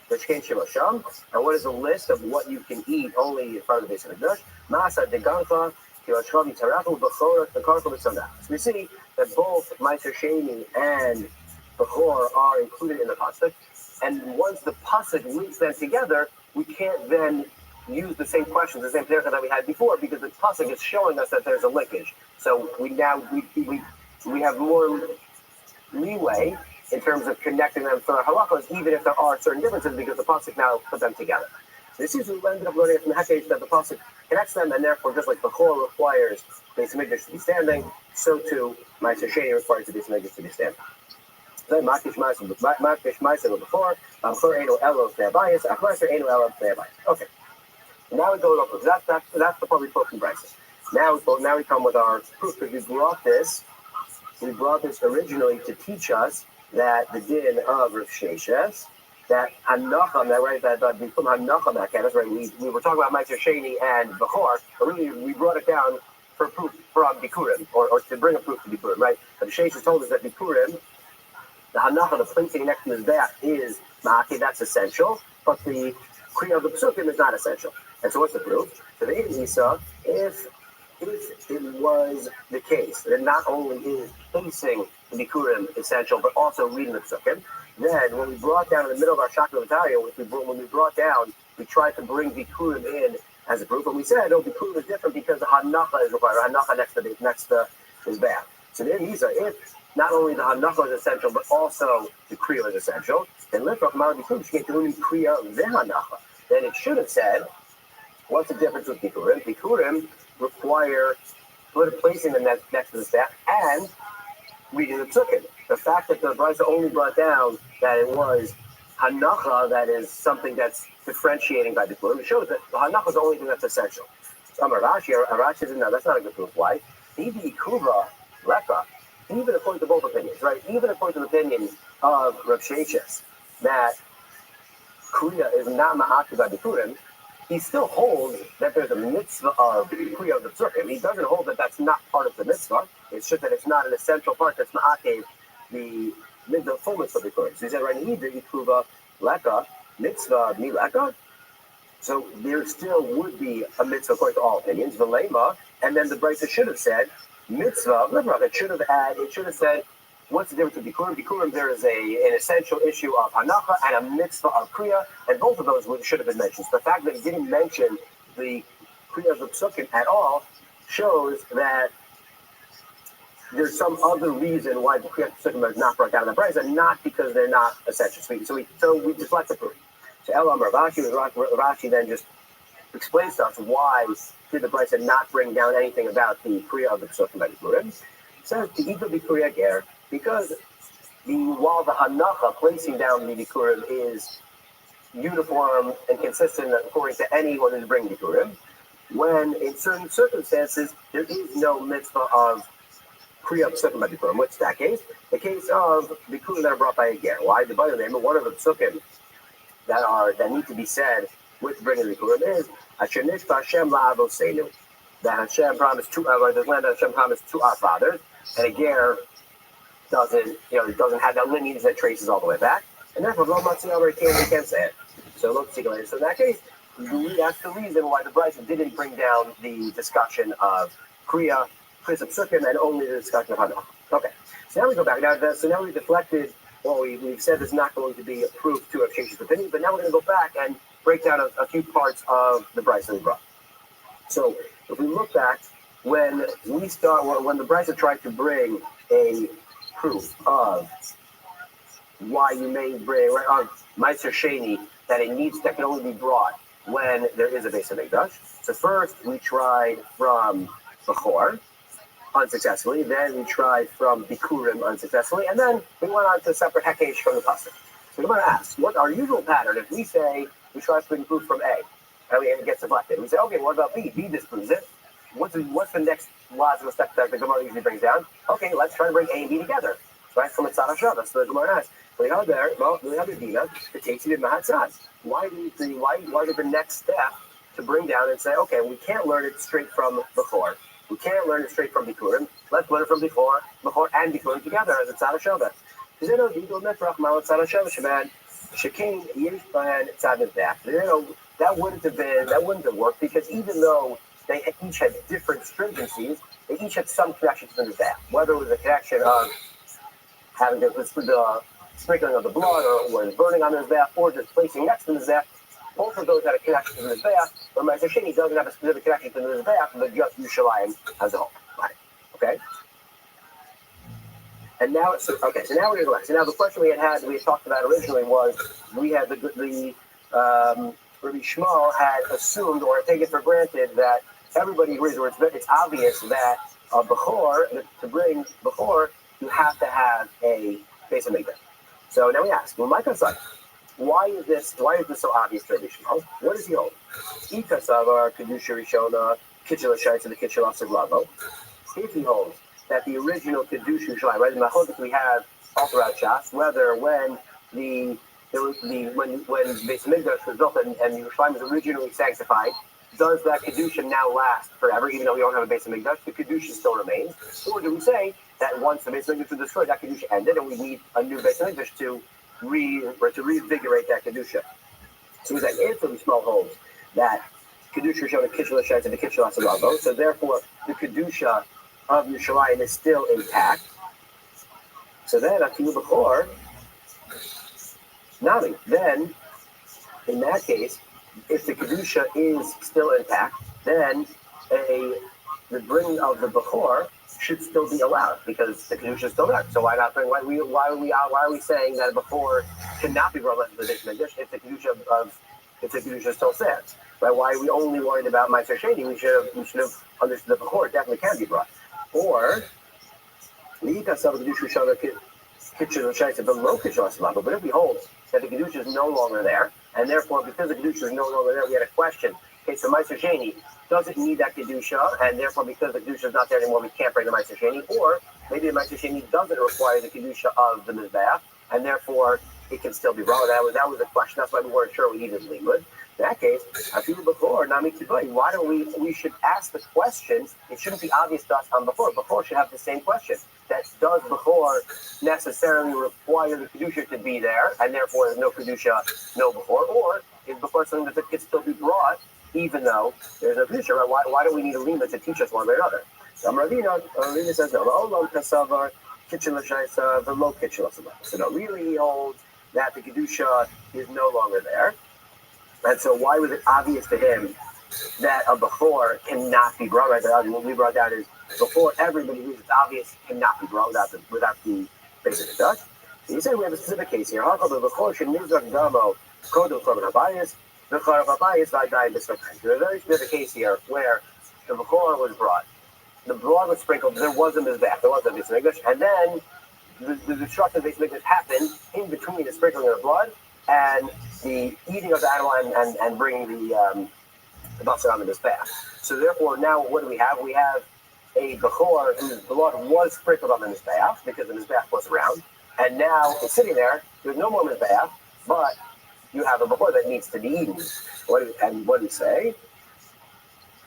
which came Shimosham, and what is a list of what you can eat only in front of the Beis Hamikdash? Ma'asa degancha ki'ashvav yitarachu b'chor v'karko b'sonah. So we see that both Ma'aser Sheni and Bechor are included in the pasuk, and once the pasuk links them together, we can't then use the same questions, the same paragraph that we had before, because the pasuk is showing us that there's a linkage. So we have more leeway in terms of connecting them to our halachos, even if there are certain differences, because the pasuk now put them together. So this is what we ended up learning from the Hekesh, that the pasuk connects them, and therefore, just like Bechor requires Beis Hamikdash to be standing, so too Ma'aser Sheni requires the Beis Hamikdash to be standing. Then Makish Ma'aser Bechor, Bechor Eino Elo Fne'abayis, Achma'aser Eino Elo Fne'abayis. Okay. Now we go over. That's the part we spoke from Bryson. Now we come with our proof, because we brought this originally to teach us that the din of Rav Sheshes, that Hanacham, that we put Hanacham that that's right. We were talking about Ma'aser Sheni and Bechor, but really we brought it down for proof from Bikurim, or to bring a proof to Bikurim, right? Rav Sheshes told us that Bikurim, the Hanacham, the placing next to his back, is Ma'ake, that's essential, but the Kriya of the Psukim is not essential. And so what's the proof? So the Isa, if it was the case that not only is placing the Bikurim essential, but also reading the Psukim, then when we brought down in the middle of our Shakla Natalia, when we brought down, we tried to bring Bikurim in as a proof, and we said, Bikurim is different because the Hanacha is required, Hanacha next to his back. So the Isa, if not only the Hanacha is essential, but also the Kriya is essential, then Lifrach Ma'al Bikurim, she can't do any Kriya V'Hanacha. Then it should have said, what's the difference with Bikurim? Bikurim require placing them next to the staff and reading the Psukim. The fact that the Brisa only brought down that it was Hanacha, that is something that's differentiating by Bikurim, it shows that the Hanacha is the only thing that's essential. So Rashi says, no, that's not a good proof. Why? Even according to both opinions, right? Even according to the opinion of Rav Sheshes, that Kriya is not ma'akeh by Bikurim, he still holds that there's a mitzvah of Kriya of the Psukim. He doesn't hold that that's not part of the mitzvah. It's just that it's not an essential part that's ma'akeh the full mitzvah of Bikurim. So he said, right, either Yikuva Leka, mitzvah mileka. So there still would be a mitzvah according to all opinions, Velema, and then the Brisa should have said mitzvah. It should have said What's the difference with Bikurim? Bikurim, there is an essential issue of Hanacha and a mitzvah of Kriya, and both of those should have been mentioned. So the fact that he didn't mention the Kriya of the Psukim at all shows that there's some other reason why the Kriya of the Psukim are not brought down in the Brisa, and not because they're not essential. So we deflect the proof. So Elam Rashi then just explains to us why did the Brisa not bring down anything about the Kriya of the Psukim by the Bikurim. It says the Ego Bikuria Ger, because while the Hanacha placing down the Bikurim is uniform and consistent according to anyone who's bringing Bikurim, when in certain circumstances there is no mitzvah of Kriya Psukim by Bikurim. What's that case? The case of Bikurim that are brought by a Ger. Why? The Bible name, one of the Psukim that need to be said with bringing the Bikurim is Asher Nishba Hashem La'avoseinu. That Hashem promised to the land that Hashem promised to our fathers, and a Ger doesn't have that lineage that traces all the way back, and therefore Lo Matzi Amar can't say it. So let's take a look. So in that case, that's the reason why the Brisa didn't bring down the discussion of Kriya Psukim, and only the discussion of Hanacha. Okay, so now we go back. So now we've deflected. Well, we've said there's not going to be a proof to have changed his opinion, but now we're going to go back and break down a few parts of the Brisa we brought. So if we look back, when the Brisa tried to bring a proof of why you may bring Meiser Sheni, that that can only be brought when there is a Beis Hamikdash. So first we tried from Bechor unsuccessfully, then we tried from Bikurim unsuccessfully, and then we went on to separate Hekesh from the Pasuk. So we're going to ask, what our usual pattern, if we say we try to bring proof from A, and it gets deflected, we say, okay, what about B? B disproves it. What's the next logical step that the Gemara usually brings down? Okay, let's try to bring A and B together. Right? From a Tzad HaShavah. So the Gemara asks, we have a Dina, the Teitzi of Mahatzad. Why is the next step to bring down and say, okay, we can't learn it straight from Bechor. We can't learn it straight from Bikurim. Let's learn it from Bechor and Bikurim together as a Tzad HaShavah. Because they know that wouldn't have worked, because even though they each had different stringencies, they each had some connection to the Mizbeach. Whether it was a connection of having the sprinkling of the blood, or burning on the Mizbeach, or just placing next to the Mizbeach, both of those had a connection to the Mizbeach, but Meiser Sheni doesn't have a specific connection to the Mizbeach, but just Yerushalayim as a whole. Right. Okay? And now, so now we're going to go back. So now the question we had talked about originally was, we had Rabbi Shmuel had assumed or taken for granted that everybody agrees, or it's obvious that to bring Bechor, you have to have a Beis Hamikdash. So now we ask, well, Micah said, why is this so obvious to Rabbi Shmuel? What does he hold? Ikasavar Kedusha Rishona Kitchel Shaitz and the Kitchel Asaglavo. If he holds that the original Kedusha Rishon, right, in the Mahodek we have all throughout Shas, whether when when Beis Hamikdash was built and Yerushalayim was originally sanctified, does that Kedusha now last forever, even though we don't have a Beis Hamikdash? The Kedusha still remains. Or do we say that once the Beis Hamikdash was destroyed, that Kedusha ended, and we need a new Beis Hamikdash to reinvigorate that Kedusha? So we say, if the Shmuel holds that Kedusha Rishon and Kitchel Shaitz and the Kitchel Asaglavo, so therefore the Kedusha of Yerushalayim is still intact. So then, Akiyu Bechor, Nami, then, in that case, if the Kedusha is still intact, then the bringing of the Bechor should still be allowed, because the Kedusha is still there. So why not bring? Why are we saying that a Bechor cannot be brought to the Beis Hamikdash if the Kedusha still stands? Right? Why are we only worried about Meiser Sheni? We should have understood that Bechor definitely can be brought. Or but if we hold that the Kedusha is no longer there, and therefore because the Kedusha is no longer there, we had a question. Okay, so Meiser Sheni doesn't need that Kedusha, and therefore because the Kedusha is not there anymore, we can't bring the Meiser Sheni. Or maybe the Meiser Sheni doesn't require the Kedusha of the Mizbeach, and therefore it can still be wrong. That was the question. That's why we weren't sure we needed Limud. In that case, why don't we should ask the question? It shouldn't be obvious to us on Bechor. Bechor should have the same question. That does Bechor necessarily require the Kedusha to be there, and therefore there's no Kedusha, no Bechor? Or is Bechor something that can still be brought, even though there's no Kedusha? Right? Why do we need a limit to teach us one way or another? So Ravina says, no, kitchen l'shaisa, the low kitchen l'shaisa. So no, really he holds that the kedusha is no longer there, and so why was it obvious to him that a before cannot be brought? Right, what we brought down is before everybody who's obvious cannot be brought without the basic Dutch. So you say we have a specific case here. There's a very specific case here where the before was brought. The blood was sprinkled. There was a mizbech. There was a base English, and then the destruction of base English happened in between the sprinkling of the blood and the eating of the animal and bringing the basar on the mizbech. So therefore, now what do we have? We have a bechor whose blood was sprinkled on the mizbech because the mizbech was around, and now it's sitting there. There's no more mizbech, but you have a bechor that needs to be eaten. What do you say?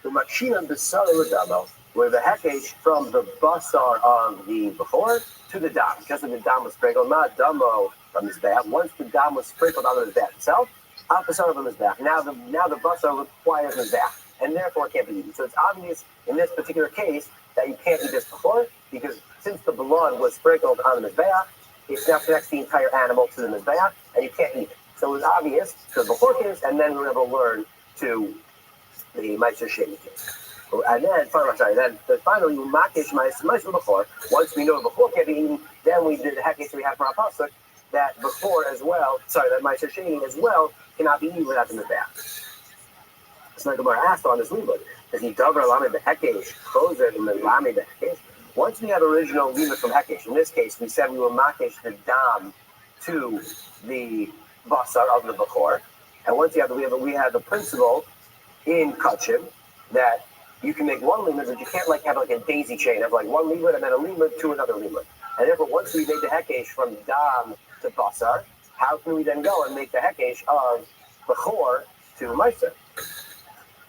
The machinan b'sar l'damo, where the hekesh from the basar of the before to the dam, just as the dam was sprinkled, not damo from his back. Once the dam was sprinkled on his back itself, out the basar from his back. Now the basar requires his back, and therefore it can't be eaten. So it's obvious in this particular case that you can't eat this before, because since the blood was sprinkled on the mizbeach, it now connects the entire animal to the mizbeach, and you can't eat it. So it was obvious to the before case, and then we were able to learn to the Meiser Sheni case. And then finally, Makish Meiser before. Once we know before can't be eaten, then we did the Hekesh we have from our pasuk that before as well. That Meiser Sheni as well cannot be eaten without the mizbeach. So the Gemara asked on this limud, does he davar lami behekesh chozer and lami behekesh? Once we have original limud from Hekesh, in this case we said we will makish the dam to the basar of the before, and once we have the principle in kachim that you can make one limud, but you can't have a daisy chain of one limud and then a limud to another limud. And therefore, once we made the hekesh from dam to basar, how can we then go and make the hekesh of bechor to meiser?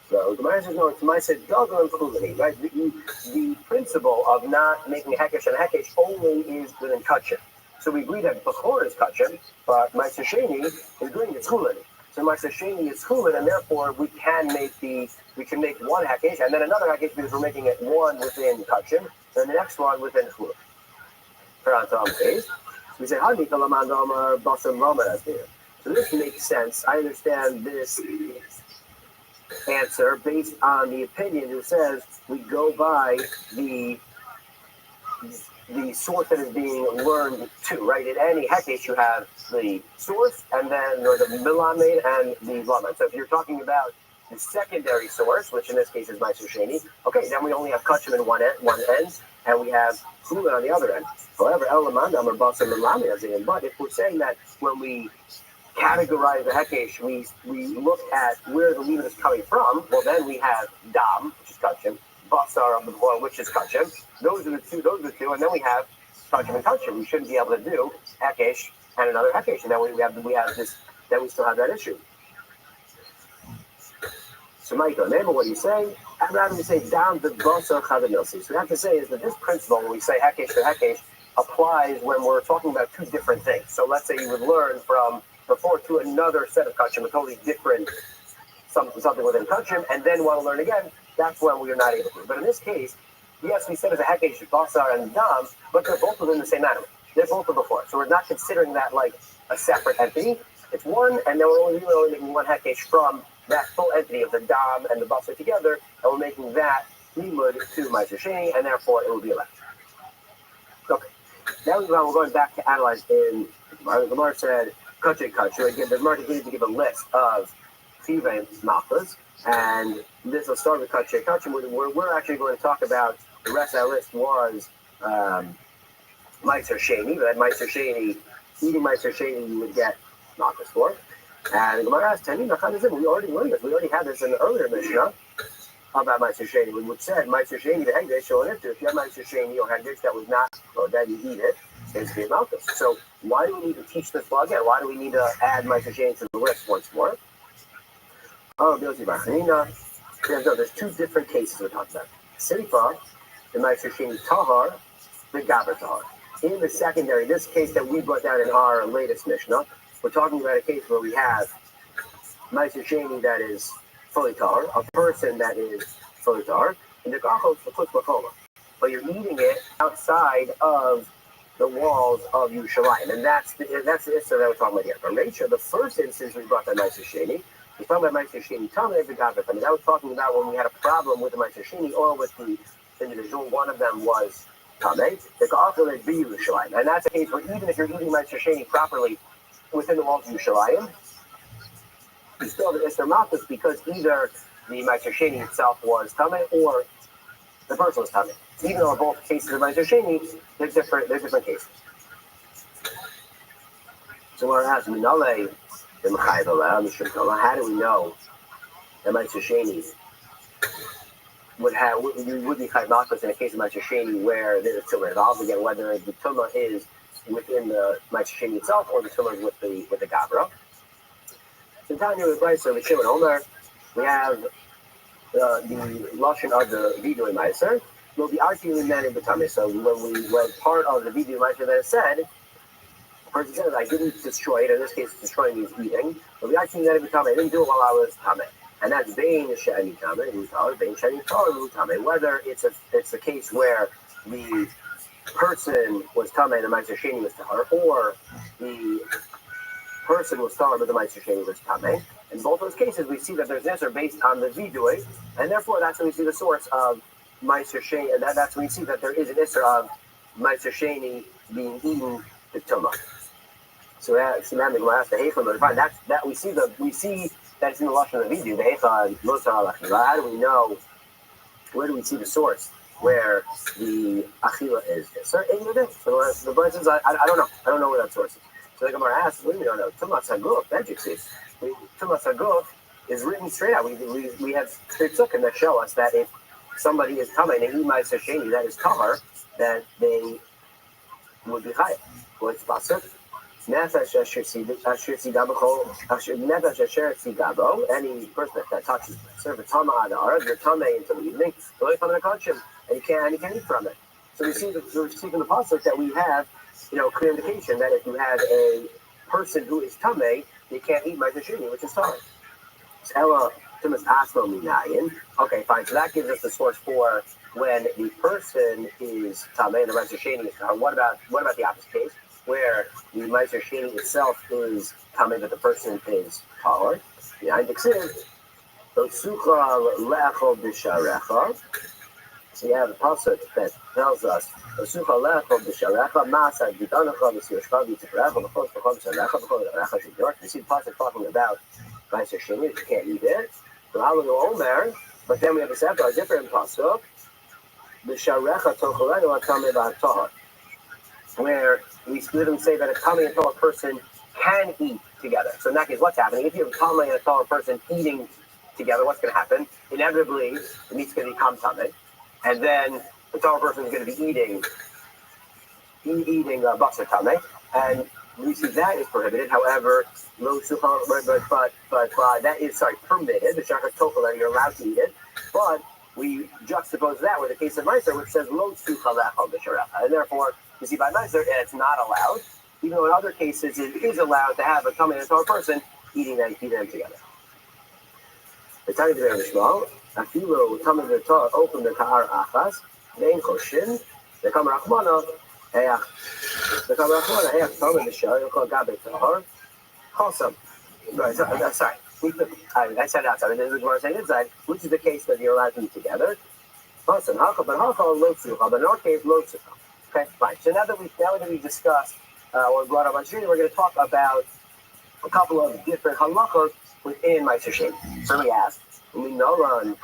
So the Gemara says no, it's meiser dagon kulani, right? The principle of not making a hekesh and a hekesh only is within kachim. So we agree that bechor is kachim, but meiser sheni is doing the kulani. So Meiser Sheni is chulin, and therefore we can make one hakesh and then another hakesh because we're making it one within kachim, and the next one within chulin. We say Hani kalamandamar basam lama. So this makes sense. I understand this answer based on the opinion who says we go by the source that is being learned to, right? In any hekesh, you have the source, and then there's the milamed and the lamed. So if you're talking about the secondary source, which in this case is Meiser Sheni, okay, then we only have kachim in one end, and we have chulin on the other end. However, elamandam or basam milamed, but if we're saying that when we categorize the hekesh, we look at where the limud is coming from, well, then we have dam, which is kachim, basar of the boil, which is kachim. Those are the two, and then we have kachim and kachim. We shouldn't be able to do hekesh and another hekesh, and then we have this. Then we still have that issue. So, Michael, remember what you say? I'd rather we say down the basar chadamilsi. So, what we have to say is that this principle, when we say hekesh to hekesh, applies when we're talking about two different things. So, let's say you would learn from before to another set of kachim, a totally different something within kachim, and then want to learn again. That's when we are not able to. But in this case, yes, we said it's a hekesh, basar, and dam, but they're both within the same animal. They're both before. So we're not considering that like a separate entity. It's one, and then we're only making one hekesh from that full entity of the dam and the basar together, and we're making that limud to Meiser Sheni, and therefore it will be electric. Okay. Now we're going back to analyze in the Gemara said, kachay. Again, the Gemara continues to give a list of Tivei Malchus, and this will start with kachay. We're actually going to talk about the rest of our list was Meiser Sheni. That Meiser Sheni, eating Meiser Sheni, you would get Malchus for. And the Gemara asks, we already learned this. We already had this in the earlier Mishnah about Meiser Sheni. We said Meiser Sheni, the Hegdesh, if you have Meiser Sheni or Hegdesh that was not, or that you eat it, it's going to be Malchus. So why do we need to teach this law again? Why do we need to add Meiser Sheni to the list once more? There's two different cases we're talking about. Seifa, the Meiser Sheni Tahar, the Gaber Tahar. In the secondary, this case that we brought down in our latest Mishnah, we're talking about a case where we have Meiser Sheni that is fully Tahar, a person that is fully Tahar, and the Gachos for Kutz Makoma. But you're eating it outside of the walls of Yerushalayim. And that's the issue that we're talking about here. But Rachel, the first instance we brought that Meiser Sheni, we're talking about Meiser Sheni Tameh V'Gav. I mean, that was talking about when we had a problem with the Meiser Sheni or with the individual. One of them was Tameh. They can also be Yerushalayim. And that's a case where even if you're eating Meiser Sheni properly within the walls of Yerushalayim, you still have the Isser Malchus because either the Meiser Sheni itself was Tameh or the person was Tameh. Even though in both cases of Meiser Sheni, there's different cases. So we're asking, how do we know that Meiser Sheni would be Chayv Malchus in a case of Meiser Sheni where there's a tumor involved? Again, whether the tumor is within the Meiser Sheni itself or the tumor is with the Gabra. So Tanya with Brisa with Shimon Omer, we have the lashon of the Vidui Meiser. Will be arguing that in the tummy. So when part of the Vidui Meiser that is said, the person says, I didn't destroy it. In this case, destroying means eating. But we actually that in the tummy. I didn't do it while I was tummy. And that's Bain Shani Tame, Bain Shani Tame. Whether it's a case where the person was Tame and the Meiser Sheni was Tahar, or the person was Tahar but the Meiser Sheni was Tame. In both those cases, we see that there's an answer based on the Vidui, and therefore that's when we see the source of Meiser Sheni, and that's when we see that there is an issue of Meiser Sheni being eaten to Tumah. So that's the Heichon, but that we see that it's in the lashon of Vidu. The Heichon Lotzar Achila. How do we know? Where do we see the source where the Achila is? So the Bible says, I don't know. I don't know where that source is. So the Gemara asks, what do we don't know? Tumas Haguf, that exists. Tumas Haguf is written straight out. We have Tzitzukim that show us that if somebody is coming and eat Meiser Sheni, that is Tahar, that they would be Chayav. What's Pasuk? Any person that touches serve a tama on the arab, you're tame until the evening, and you can't eat from it. So we see from the pasuk that we have, clear indication that if you have a person who is tame, they can't eat Meiser Sheni, which is Tahar. Okay, fine. So that gives us the source for when the person is Tameh and the Meiser Sheni is Tahar. What about the opposite case, where the Meiser Sheni itself is Tameh but the person is Tahar? Behind the Ksiv, so you have a pasuk that tells us you see the pasuk talking about Meiser Sheni, you can't eat it. But then we have a different pasuk, where we literally say that a Tameh and Tahor person can eat together. So in that case, what's happening? If you have a Tameh and a Tahor person eating together, what's going to happen? Inevitably, the meat's going to become Tameh, and then the Tahor person is going to be eating Basar Tameh, and we see that is prohibited. However, but that is permitted. The shachar tochel, you're allowed to eat it. But we juxtapose that with the case of Meiser, which says lo sucha lechol b'sharecha, and therefore you see by Meiser it's not allowed. Even though in other cases it is allowed to have a Tameh and a Tahor person eating them together. The time is very small. Afilu Tameh and Tahor open the Tahar achas. Vein choshin. The Kamar Achmana. The Kamar Achmana. Tameh b'shar. You call Gabe Tahor. Awesome. Right. Sorry. I said outside. This is what I'm saying inside. Which is the case that you're allowed to eat together. Awesome. But in our case, lo tzucha. Okay, fine. So now that we discussed or brought up on Sheni, we're going to talk about a couple of different halachos within Meiser Sheni. So we ask, when we know on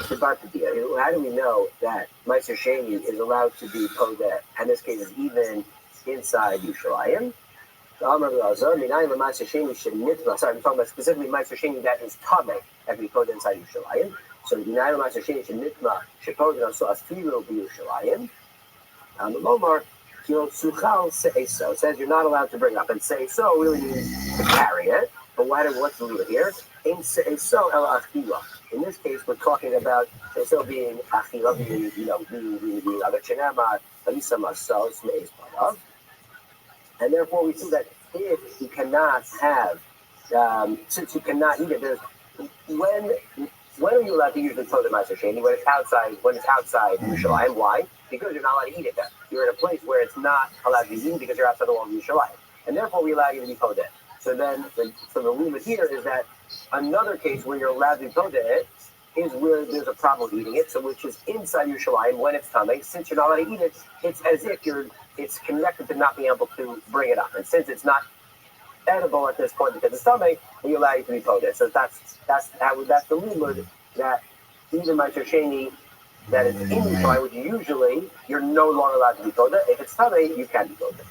the Bartadia, how do we know that Meiser Sheni is allowed to be podeh, and this case is even inside Yerushalayim? Sorry, we're talking about specifically Meiser Sheni that is Tameh, that can be podeh inside Yerushalayim. So Minayim Meiser Sheni shenitma shepodeh so afilu b'Yerushalayim. The Lomar, it says you're not allowed to bring up, and say so really means to carry it. But what's the leader here? In say so el achila. In this case, we're talking about say so being achila, being other chenema alisama so smeis barav, and therefore we see that if you cannot have, since you cannot eat it, there's when when are you allowed to use the Toda Meiser Sheni? When it's outside Yerushalayim. Why? Because you're not allowed to eat it there. You're in a place where it's not allowed to be eaten because you're outside the wall of Yerushalayim. And therefore we allow you to be Toda. So the limit here is that another case where you're allowed to be Toda is where there's a problem with eating it, so which is inside Yerushalayim when it's coming. Since you're not allowed to eat it, it's as if it's connected to not being able to bring it up. And since it's not edible at this point because it's tummy, we allow you to be Toda. So that's the limud that even my Sheni that is in Yerushalayim, which usually you're no longer allowed to be Toda. If it's tummy, you can be Toda.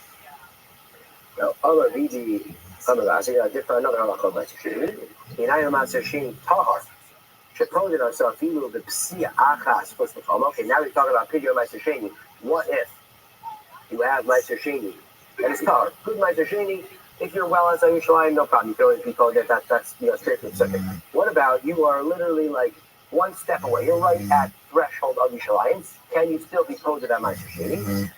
Now, Allah Vidi, another halakha of my Sheni. In Ayam Maser Sheni Tahar. Okay, now we're talking about Pidyon Meiser Sheni. What if you have Meiser Sheni and it's tar? Good Meiser Sheni. If you're well outside Yerushalayim, no problem. You can always be told that that's straight from the circuit. What about you are literally like one step away? You're right at threshold of Yerushalayim. Can you still be told that Meiser Sheni?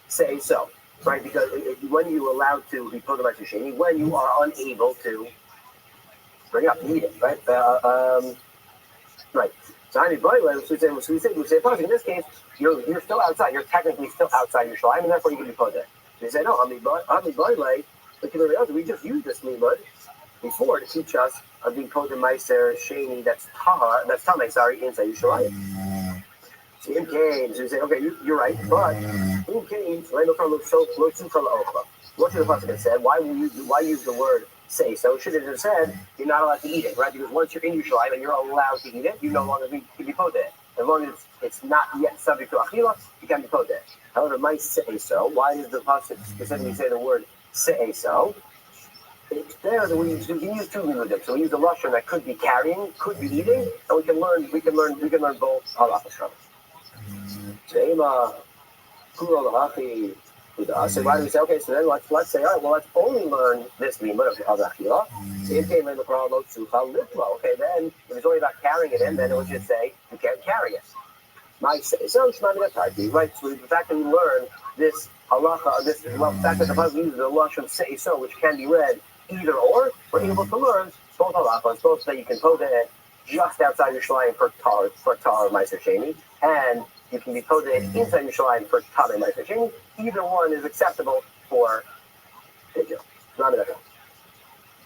Say so, right? Because when you're allowed to be told Meiser Sheni, when you are unable to bring up, eat it, right? Right. So in this case, you're still outside. You're technically still outside your shlaim, and therefore you can be put there. They say, no, we just used this limud before to teach us of being put in Meiser Sheni that's tamei, inside your shlaim. So in case, so you say, okay, you're right, but in case, what should the pasuk have said? Why use the word say so? Should have just said you're not allowed to eat it, right? Because once you're in Yerushalayim and you're allowed to eat it, you no longer can be podeh. As long as it's not yet subject to achila, you can be podeh. However, it might say so. Why does the pasuk specifically say the word say so? It's there that we can use two limudim. So we use the lashon that could be carrying, could be eating, and we can learn both halachas from it. So why do we say, okay, so then let's say, all right, well, let's only learn this limud of achila. Okay, then if it's only about carrying it in, then it would just say you can't carry it. Might say so. Right. So the fact that we learn this halacha, the fact that the pasuk uses the lashon say so, which can be read either or, we're able to learn both halachas, both that you can put it just outside your shlaim for tar Meiser Sheni, and you can be posted inside Yerushalayim for tamei Meiser Sheni. Either one is acceptable for Pidyon.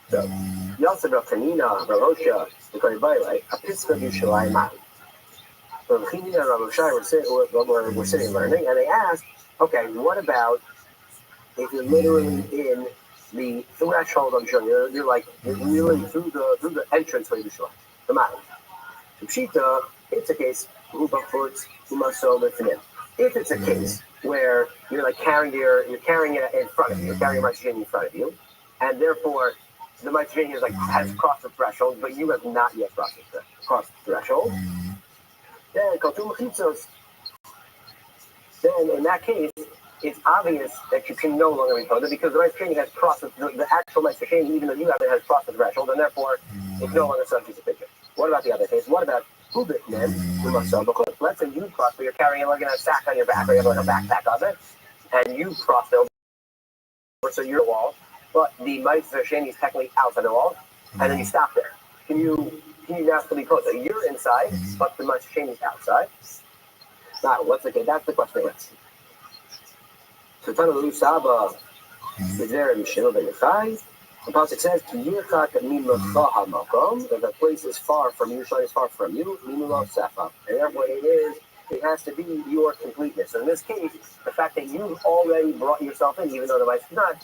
So, Yosef Tanina, Rarosha, the Kodebai, a Pisca Yerushalayim Mai. So Chanina and Rothschild were sitting learning, and they asked, okay, what about if you're literally in the threshold of Yerushalayim? You're really through the entrance of Yerushalayim, the mountain. Pshita, it's a case. If it's a case where you're like carrying it in front of you, you're carrying Meiser Sheni in front of you, and therefore the Meiser Sheni is has crossed the threshold, but you have not yet crossed the threshold, then in that case, it's obvious that you can no longer be told because the Meiser Sheni has crossed the actual Meiser Sheni, even though you haven't, has crossed the threshold, and therefore it's no longer subject to picture. What about the other case? What about let's say you cross, but you're carrying like a sack on your back, or you have like a backpack of it, and you cross over, so you're the wall, but the Meiser Sheni is technically outside the wall, and then you stop there. Can you now still be close? So you're inside, but the Meiser Sheni is outside. Now, what's the case? That's the question. So Tanu Saba is there in Mishnah ben Yechai. The pasuk says, that the place is far from you, is far from you, and therefore it has to be your completeness. So in this case, the fact that you've already brought yourself in, even though the Meiser is not,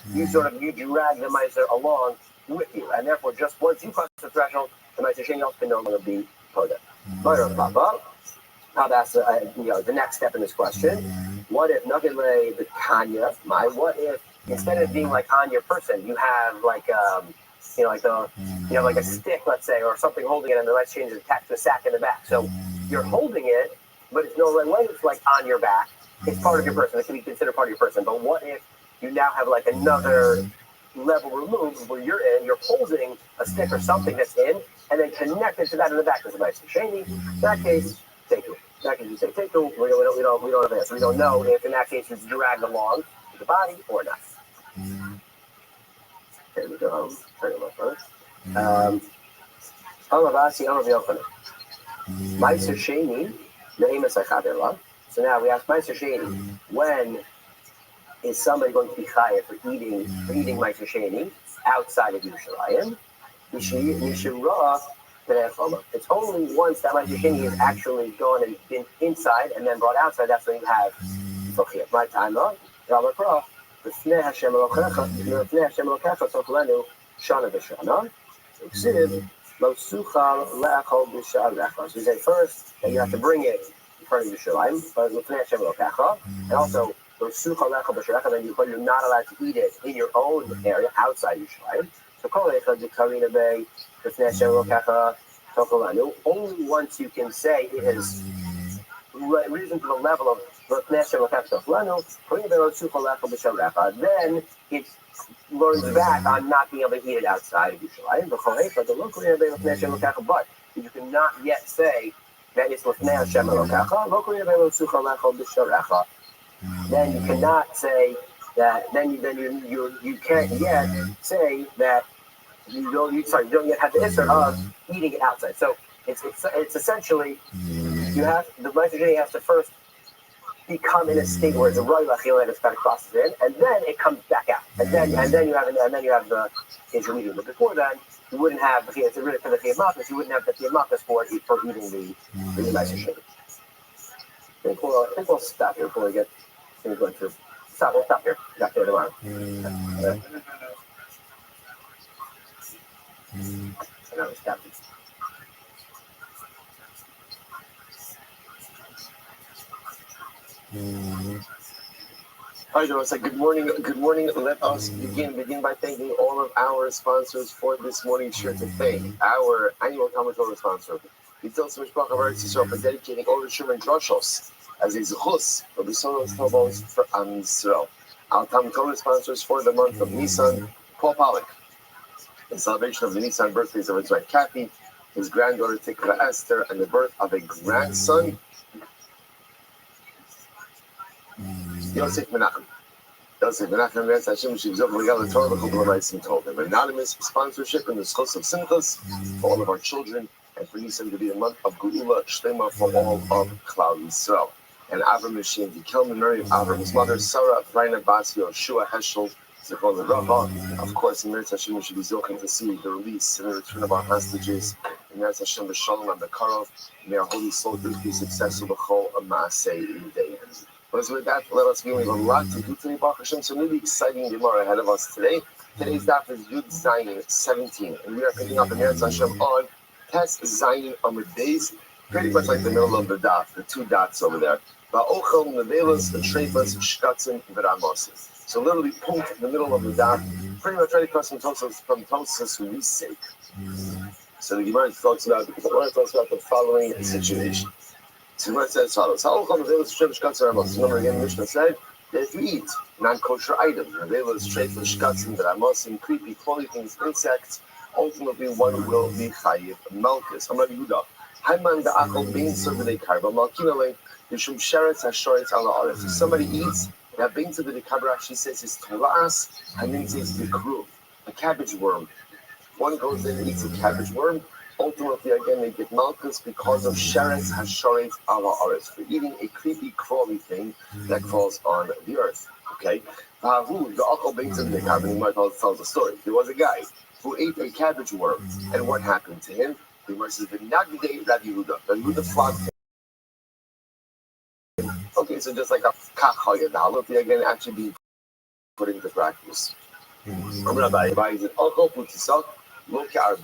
you drag the Meiser along with you, and therefore just once you cross the threshold, the Meiser Sheni can no longer be podeh. Now that's the next step in this question. What if Nagile the Kanya? What if instead of being like on your person, you have like a stick, let's say, or something holding it, and the Meiser Sheni is attached to a sack in the back. So you're holding it, but it's no way it's like on your back. It's part of your person. It can be considered part of your person. But what if you now have like another level removed where you're holding a stick or something that's in, and then connected to that in the back is the Meiser Sheni. In that case, take it. In that case, you say take it. We don't have an answer. We don't know if in that case it's dragged along with the body or not. There we go. Turn it up first. Amavasi Amav Meiser Sheni, Ne'emes Achaderla. So now we ask Meiser Sheni, when is somebody going to be chayav for eating Meiser Sheni outside of Yerushalayim? Mishimra Terechoma. It's only once that Meiser Sheni is actually gone and been inside and then brought outside. That's when you have Zochiyah. My time on Ramakra. B'fnei Hashem Elokecha, B'fnei Hashem Elokecha, Tzochlenu Shana B'Shana. Exhibit. So we say first that you have to bring it in front of Yerushalayim, and also then you're not allowed to eat it in your own area outside Yerushalayim. So only once you can say it has risen to the level of then it learns back on not being able to eat it outside of Yerushalayim. But you cannot yet say that it's Lefnei Hashem Elokecha. Then you cannot say that. Then you can't yet say that you don't yet have the issur of eating it outside. So it's essentially you have the Meiser has to first become in a state where the roy lachila is kind of crosses in, and then it comes back out, and then you have the intermediate. But before then, you wouldn't have the chiyamakas. You wouldn't have the chiyamakas for eating the Meiser Sheni. I think we'll stop here before we get things going through. We'll stop here. Back there tomorrow. And I was stop. All right, so good morning. Let us begin by thanking all of our sponsors for this morning's shiur to thank our annual Talmud Torah sponsor, Yitzhak Mishpach of Eretz Yisrael, for dedicating all the shiur and drushos as a zechus for the Sonos Tovos for Am Yisrael. Our Talmud Torah sponsors for the month of Nisan, Paul Pollack, in celebration of the Nisan birthdays of his wife Kathy, his granddaughter Tikva Esther, and the birth of a grandson, Yosef Menachem. Told him anonymous sponsorship in the schos of Simchas for all of our children, and for Nisan to be a month of Geula Shlema for all of Klal Yisrael. And Avram Mishim, Kelman Miriam, Avram's mother, Sarah, Raina Basio, Shua Heschel, Zichron Rabbi. Of course, in Meretz Hashem, we should be zoching to see the release and the return of our hostages. In Meretz Hashem, B'Shalom and B'Karov, may our holy soldiers be successful b'chol Maaseh Day. But with that, let us be. We have a lot to do today, Baruch Hashem. So really exciting Gemara ahead of us today. Today's daf is Yud Zayin 17, and we are picking up in Meretz Hashem on Tes Zayin Amud Beis, pretty much like the middle of the daf, the two dots over there. Ba'ochel nevelas, the treifas, shkatzim, v'ramos. So literally punkt in the middle of the daf, pretty much right across from Tosas Risek. So the Gemara talks about the following situation. So Gemara says as follows. Remember again, Mishnah said that if you eat non-kosher items, nevelas, treifas, shkatzim, v'ramos, creepy, crawly things, insects, ultimately one will be chayiv malchus. I'm not Yehuda. Haiman da'achol bein sovdei karba malkinale. If somebody eats that being to the kabra, she says it's tolas, and then says the kruv, a cabbage worm. One goes in and eats a cabbage worm. Ultimately, again, they get malchus because of sheretz hashoretz ala aretz, for eating a creepy, crawly thing that crawls on the earth. Okay, the akol being to the kabra, he might tells a story. There was a guy who ate a cabbage worm, and what happened to him? The Gemara says the nagdei Rabbi Yehuda. Rabbi Yehuda flogged him. Okay, so just like a kachayadal, if you again actually be put into practice. Rabbi is it alcohol putisak, look at our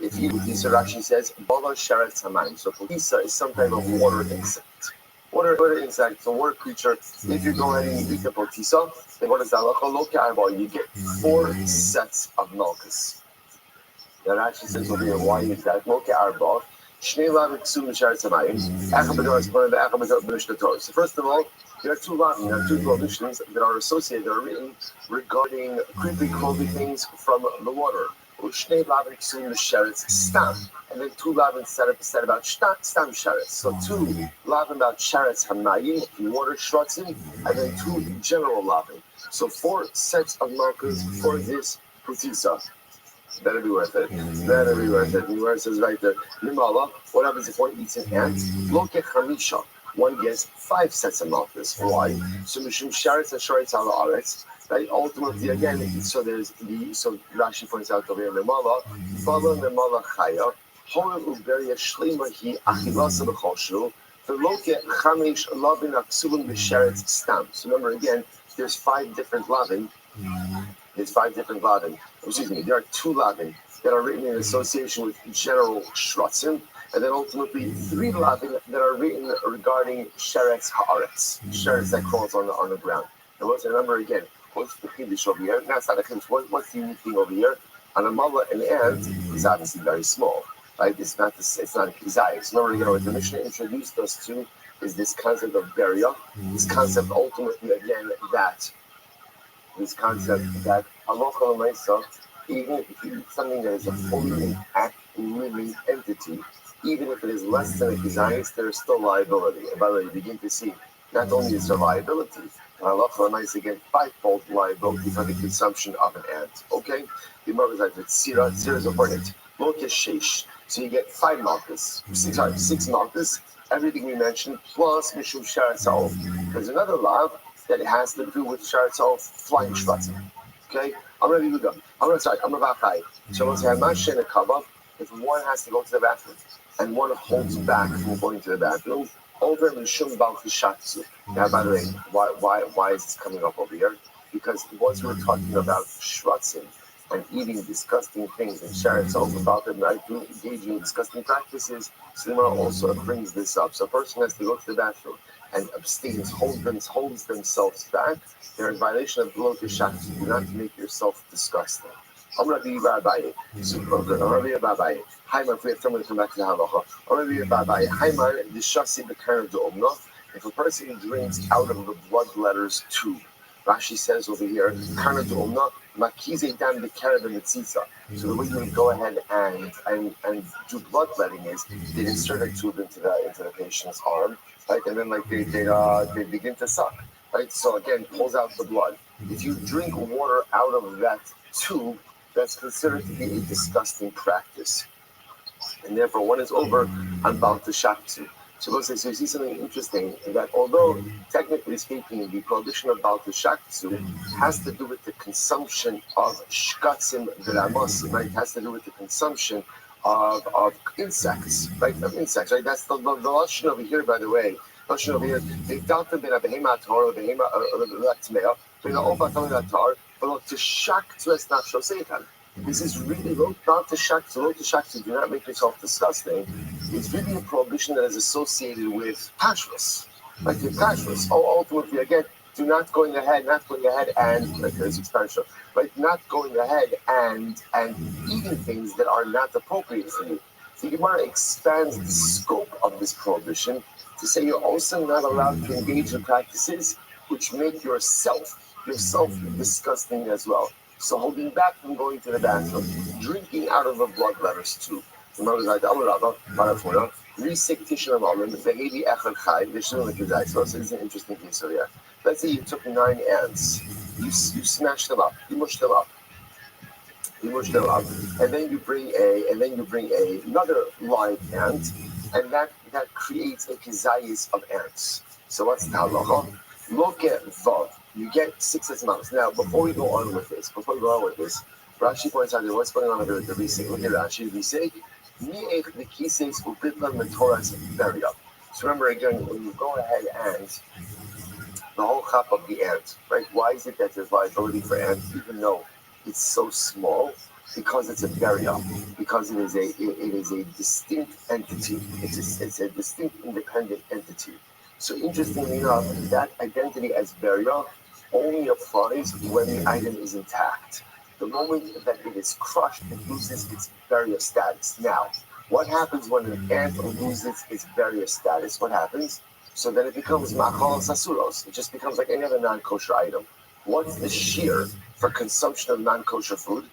if you putisa actually says bala sharet hamayim. So putisa is some type of water insect. Water insect, so water creature. If you go ahead and you eat the putisa, then what is that? Look at our you get 4 sets of malchus. That actually says over here why is that? Look at our ball. So first of all, there are two lavim, there are two prohibitions that are associated, that are written regarding creepy, crawly things from the water. And then 2 lavim said about stam sharetz. So 2 lavim about sharetz hamayim, water shrotzim, and then 2 general lavim. So 4 sets of markers for this putisa. Better be worth it. Better be worth it. And where it says right there, Nimala, what happens if one eats an ant? Loke Chamisha. One gets 5 sets of malchus. Why? So Mishum Sharetz and Sharetz ala Aretz. Right? Ultimately, again, so Rashi points out over here, Nimala, Bala Nimala Chaya, Horel Uberia Shlima Hi Achilasa B'Choshu, the Loke Chamish Lavin Aksubim B'Sharetz Stam. So remember again, there's 5 different lavin. There are 2 lavin that are written in association with general shratzim, and then ultimately 3 lavin that are written regarding sheretz haaretz, sheretz that crawls on the ground. And let's remember again, what's the kiddush over here? That's not a kiddush. What's the unique thing over here? An amala, an ant, is obviously very small. Right? It's not a kizayis. Remember, what the Mishnah introduced us to is this concept of burial. This concept ultimately again that halacha l'maisa, even if you eat something that is a fully intact living entity, even if it is less than a kizayis, there is still liability. And by the way, you begin to see not only is there liability, but halacha l'maisa again 5-fold liability for the consumption of an ant. Okay, the Gemara says that sira is important. Lokesh sheish. So you get 5 malchus, 6 malchus, everything we mentioned, plus mishum sharetz ha'of. There's another law that it has to do with sharetz ha'of, flying shvatzim. Okay? I'm Rabbi Yehuda. I'm Rabbi Chai. So let's say Hamash and a kava, if one has to go to the bathroom and one holds back from going to the bathroom, over mishum bal kishatsu. Now, by the way, why is this coming up over here? Because once we're talking about shvatzim, and eating disgusting things and sharetz ha'of about them, right? Engaging in disgusting practices, Sima also brings this up. So a person has to go to the bathroom and abstains, holds themselves back. They're in violation of Glo Kishat. Do not make yourself disgusting. I'm Rabbi Rabbi. Rabbi Rabbi. Hi, my friend. I'm going to come back to the halacha. Rabbi Rabbi. Hi, my dishasi b'karav de'omna. If a person drinks out of the bloodletter's tube, Rashi says over here, karav de'omna. Makize dam b'karav mitzitza. So the way you would go ahead and do bloodletting is they insert a tube into the patient's arm, right? And then they begin to suck, right? So again, pulls out the blood. If you drink water out of that tube, that's considered to be a disgusting practice, and therefore one is over on Baal Teshatzu. So you see something interesting, that although technically speaking the prohibition of Baal Teshatzu has to do with the consumption of shkatzim v'ramos, right? It has to do with the consumption of insects, right? Of insects, right? That's the lashon over here, by the way. Lashon over here, they dalta ben abehema atar or behema l'tmea, ben ha'ofa tamid atar, but to shak to es nafsho seitan. This is really not to shak to do not make yourself disgusting. It's really a prohibition that is associated with kashrus, like your kashrus. Ultimately, again, do not going ahead and like there's expansion, right? Not going ahead and eating things that are not appropriate for you. The Gemara expands the scope of this prohibition to say you're also not allowed to engage in practices which make yourself disgusting as well. So holding back from going to the bathroom, drinking out of a bloodletter's tube. So it's an interesting case over here. Let's say you took 9 ants, you smashed them up, you mushed them up, and then you bring another live ant, and that creates a kizayis of ants. So what's the halacha? Look at vav. You get 6 amounts. Now, before we go on with this, Rashi points out what's going on over with the Risik. Look at Rashi. Risik. So remember again, when you go ahead and the whole chap of the ant, right? Why is it that there's liability for ants, even though it's so small? Because it's a burial. Because it is a distinct entity. It's a distinct independent entity. So interestingly enough, that identity as burial only applies when the item is intact. The moment that it is crushed, it loses its burial status. Now, what happens when an ant loses its burial status? What happens? So then it becomes machal sasuros. It just becomes like any other non-kosher item. What's the shear for consumption of non-kosher food?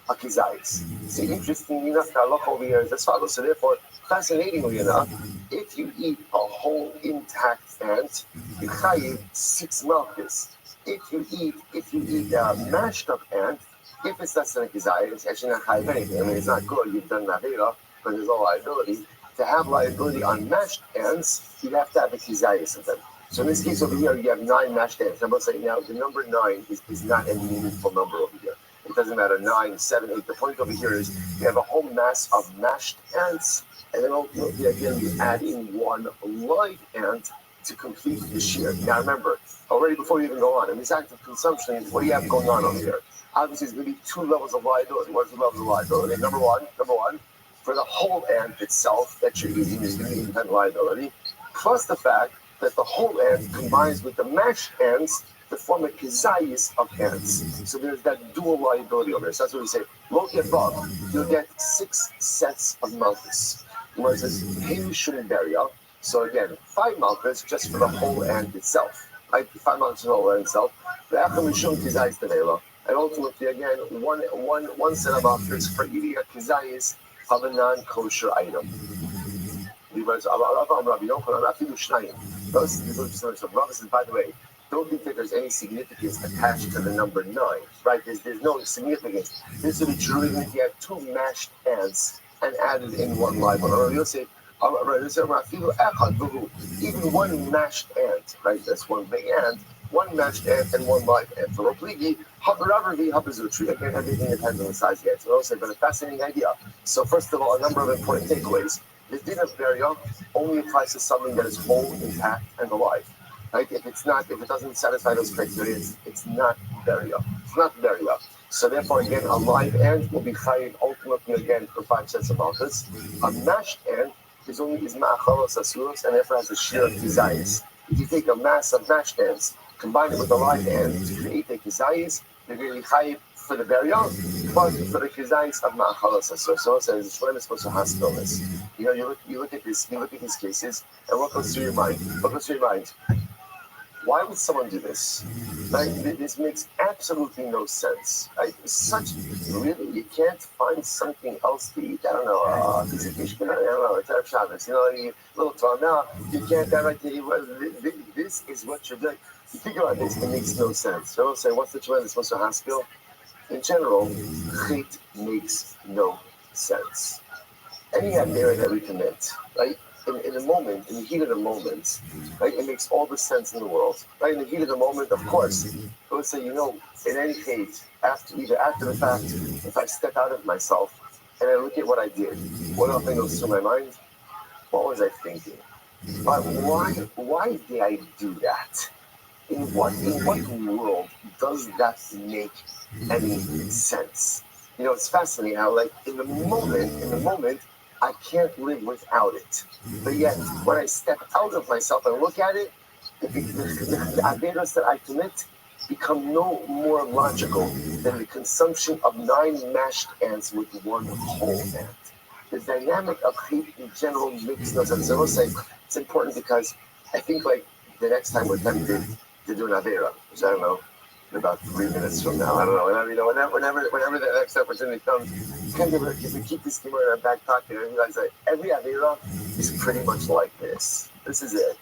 Akizayis. See, interestingly enough, the halacha over here is as follows. So therefore, fascinatingly enough, if you eat a whole intact ant, you chayiv 6 malchus. If you eat a mashed up ant, If it's less than a kizayis, it's actually not chayiv anything. I mean, it's not good. You've done navira, but there's no liability. To have liability on mashed ends, you'd have to have a kizayis of them. So in this case over here, you have 9 mashed ends. I'm going to say now the number 9 is not a meaningful number over here. It doesn't matter 9, 7, 8. The point over here is you have a whole mass of mashed ants, and then ultimately again you add in 1 live ant to complete the shear. Now remember, already before you even go on, in this act of consumption, what do you have going on over here? Obviously, there's going to be 2 levels of liability. What's the levels of liability? Number one, for the whole ant itself that you're eating is going to be independent liability, plus the fact that the whole ant combines with the mashed ants to form a kizayis of ants. So there's that dual liability over there. So that's what we say. Lo above, you'll get 6 sets of malchus. Where it says, hey, you shouldn't bury up. So again, 5 malchus just for the whole ant itself. Right? 5 malchus for the whole ant itself. The after mishum kizayis tevela. And ultimately, again, one set of malchus for eating a kizayis of a non-kosher item. Rabbi says, by the way, don't think that there's any significance attached to the number 9, right? There's no significance. This would be true even if you had 2 mashed ants and added in 1 live one. Or you'll say, even 1 mashed ant, right? That's 1 big ant, 1 mashed ant and 1 live ant. So again, everything depends on the size of the ant. So I'll say, but a fascinating idea. So first of all, a number of important takeaways. The din of burial only applies to something that is whole, intact, and alive. Right? If it doesn't satisfy those criteria, it's not burial. It's not burial. So therefore, again, a live ant will be chayiv ultimately again for 5 sets of malchus. A mashed ant is ma'achalos asuros and therefore has a shear of kizayis. If you take a mass of mashed ants, combine it with a live ant to create a kizayis, you're going to be chayiv for the burial, but for the kizayis of ma'achalos asuros. So it says it's when it's supposed to hospital this. You look at this, you look at these cases, and what goes through your mind? Why would someone do this? Right? This makes absolutely no sense. Right? Really, you can't find something else to eat. I don't know, a piece of fish, I don't know, a Erev Shabbos, a little time now. You can't have it. This is what you're doing. You think about this, it makes no sense. So I'll say, what's the tremendous supposed to hospital? In general, chait makes no sense. Any avera that we commit, right? In the moment, in the heat of the moment, right? It makes all the sense in the world, right? In the heat of the moment, of course, I would say, in any case, after the fact, if I step out of myself and I look at what I did, what other thing goes through my mind? What was I thinking? Why did I do that? In what world does that make any sense? It's fascinating how, like, in the moment, I can't live without it. But yet, when I step out of myself and look at it, the averos that I commit become no more logical than the consumption of 9 mashed ants with 1 whole ant. The dynamic of hate in general makes no sense. I will say it's important because I think, like, the next time we're tempted to do an avera, which I don't know, in about 3 minutes from now, I don't know, whenever the next opportunity comes, if we keep this humor in our back pocket and realize that every avera is pretty much like this. This is it.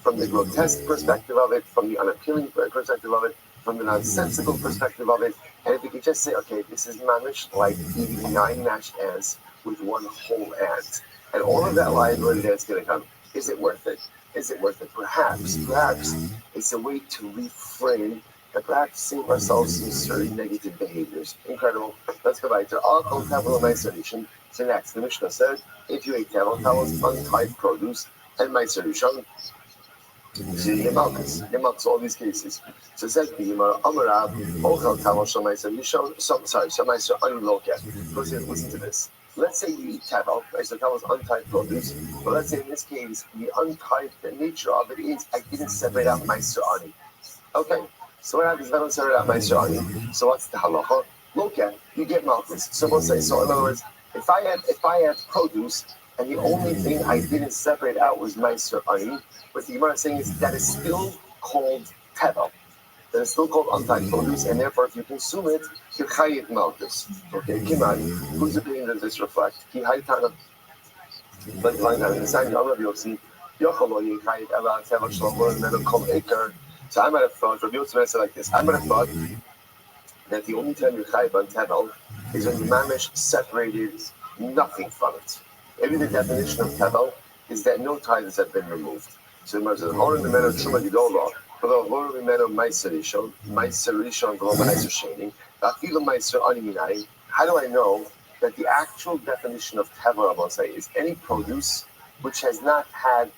From the grotesque perspective of it, from the unappealing perspective of it, from the nonsensical perspective of it, and if we could just say, okay, this is mamish like eating 9 mashed ants with 1 whole ant, and all of that liability that's going to come, is it worth it? Perhaps it's a way to reframe and perhaps save ourselves from certain negative behaviors. Incredible. Let's go back to all capital of my solution. So next, the Mishnah said, if you ate camel talons, untied produce, and my solution, so you get malchus, all these cases. So it says, Amarav, Ochel Talon Shamai solution, Shamai Unloket. Listen to this. Let's say you eat tavel, right? So tavel is untied produce. But let's say in this case, the untied, the nature of it is I didn't separate out my surani. Okay, so what happens if I don't separate out my surani? So what's the halacha? Look at, you get malchus. So we'll say, so in other words, if I had produce and the only thing I didn't separate out was my surani, what the Gemara is saying is that is still called tavel. That is still called untied produce, and therefore, if you consume it, you're chayiv malchus. Okay, Kiman, whose opinion does this reflect? Ki haytana. Let's find out. In the sign of Rabbi Yossi, Yochalo yichayiv ela tevel shalom and then kol eker. So I might have thought, Rabbi Yossi said like this. I might have thought that the only time you're chayiv on tevel is when the mamish separated nothing from it. Maybe the definition of tevel is that no tithes have been removed. So the says, "Horin mimeno truma gidola, v'lo horin mimeno meiser rishon v'lo meiser sheni, v'afilu meiser ani minayin." How do I know that the actual definition of tevel, I will say, is any produce which has not had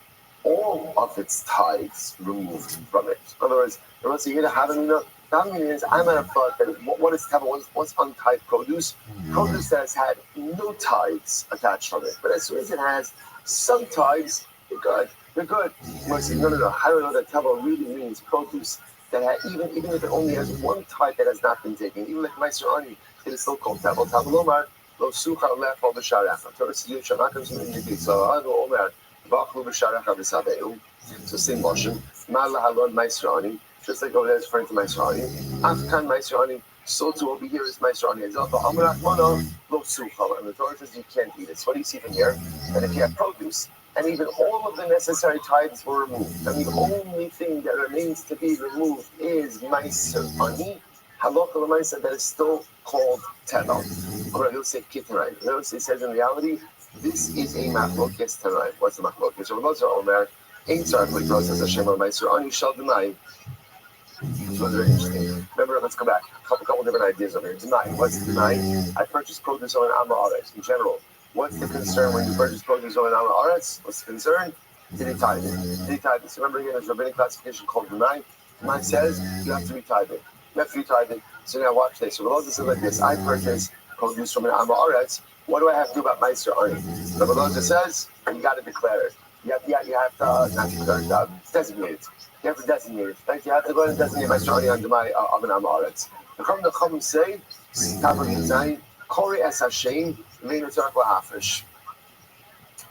all of its tithes removed from it? In other words, the Rothschild is, I might have thought that what is tevel? What's untied produce? Produce that has had no tithes attached from it. But as soon as it has some tithes, they're good. They're good. No. How do I know that tevel really means produce that even if it only has one tithe that has not been taken, even like Meiser Ani, it is still called tevel. Tevel Omar, lo sucha lefal b'sharecha. Torah says you shall not consume indicate. So Anu Omer, v'achlu b'sharecha v'sabeu. So same motion. Ma'ala halon Meiser Ani. Just like over there, it's referring to Meiser Ani. Afkan Meiser Ani. So too over here is Meiser Ani. And the Torah says you can't eat it. So what do you see from here? And if you have produce, and even all of the necessary tithes were removed, and the only thing that remains to be removed is Meiser Ani, Halacha l'maisa, that is still called tevel. Or he'll say kitnai. Notice it says in reality, this is a machlokes tanai. What's the machlokes? So Rabbi Omer, Ein tzarich l'kros Hashem al Meiser Ani shal d'mai. So very interesting. Remember, let's go back. A couple different ideas over here. Deny. What's deny? I purchased produce on Amma Aretz. In general, what's the concern when you purchase produce on Amma Aretz? What's the concern? Did he tithe it? Did he tithe it? So remember again, there's a rabbinic classification called deny. Deny says you have to be tithing. You have to be tithing. So now watch this. So the law says like this: I purchase produce from an Amma Aretz. What do I have to do about Meiser Ani? The law says you got to declare it. You have to not declare it, designate it. You have to designate it. Like you have to go and designate Meiser Ani under my oven Amaretz. The Chum say, Kori es Hashem leinu tzarich lahafresh.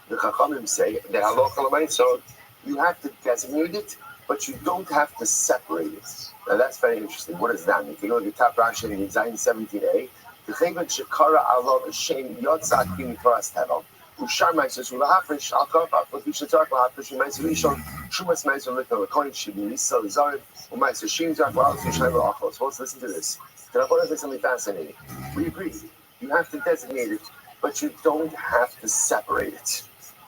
The Chachamim say that halacha l'maisa, you have to designate it, but you don't have to separate it. Now that's very interesting. What does that mean? If you look at the top Rashi in Zayin 17a, the Chayvet shekara alav Hashem yotza akim toras tevel. Ushar Meiser Shulahafresh Alkava, but we should talk about Meiser Rishon, Shumas Meiser Little Coin should be Lisa Zarin, or Meiser Shinzak, or Alpha Shaiva Achos. So let's listen to this. Can I say something fascinating? We agree. You have to designate it, but you don't have to separate it.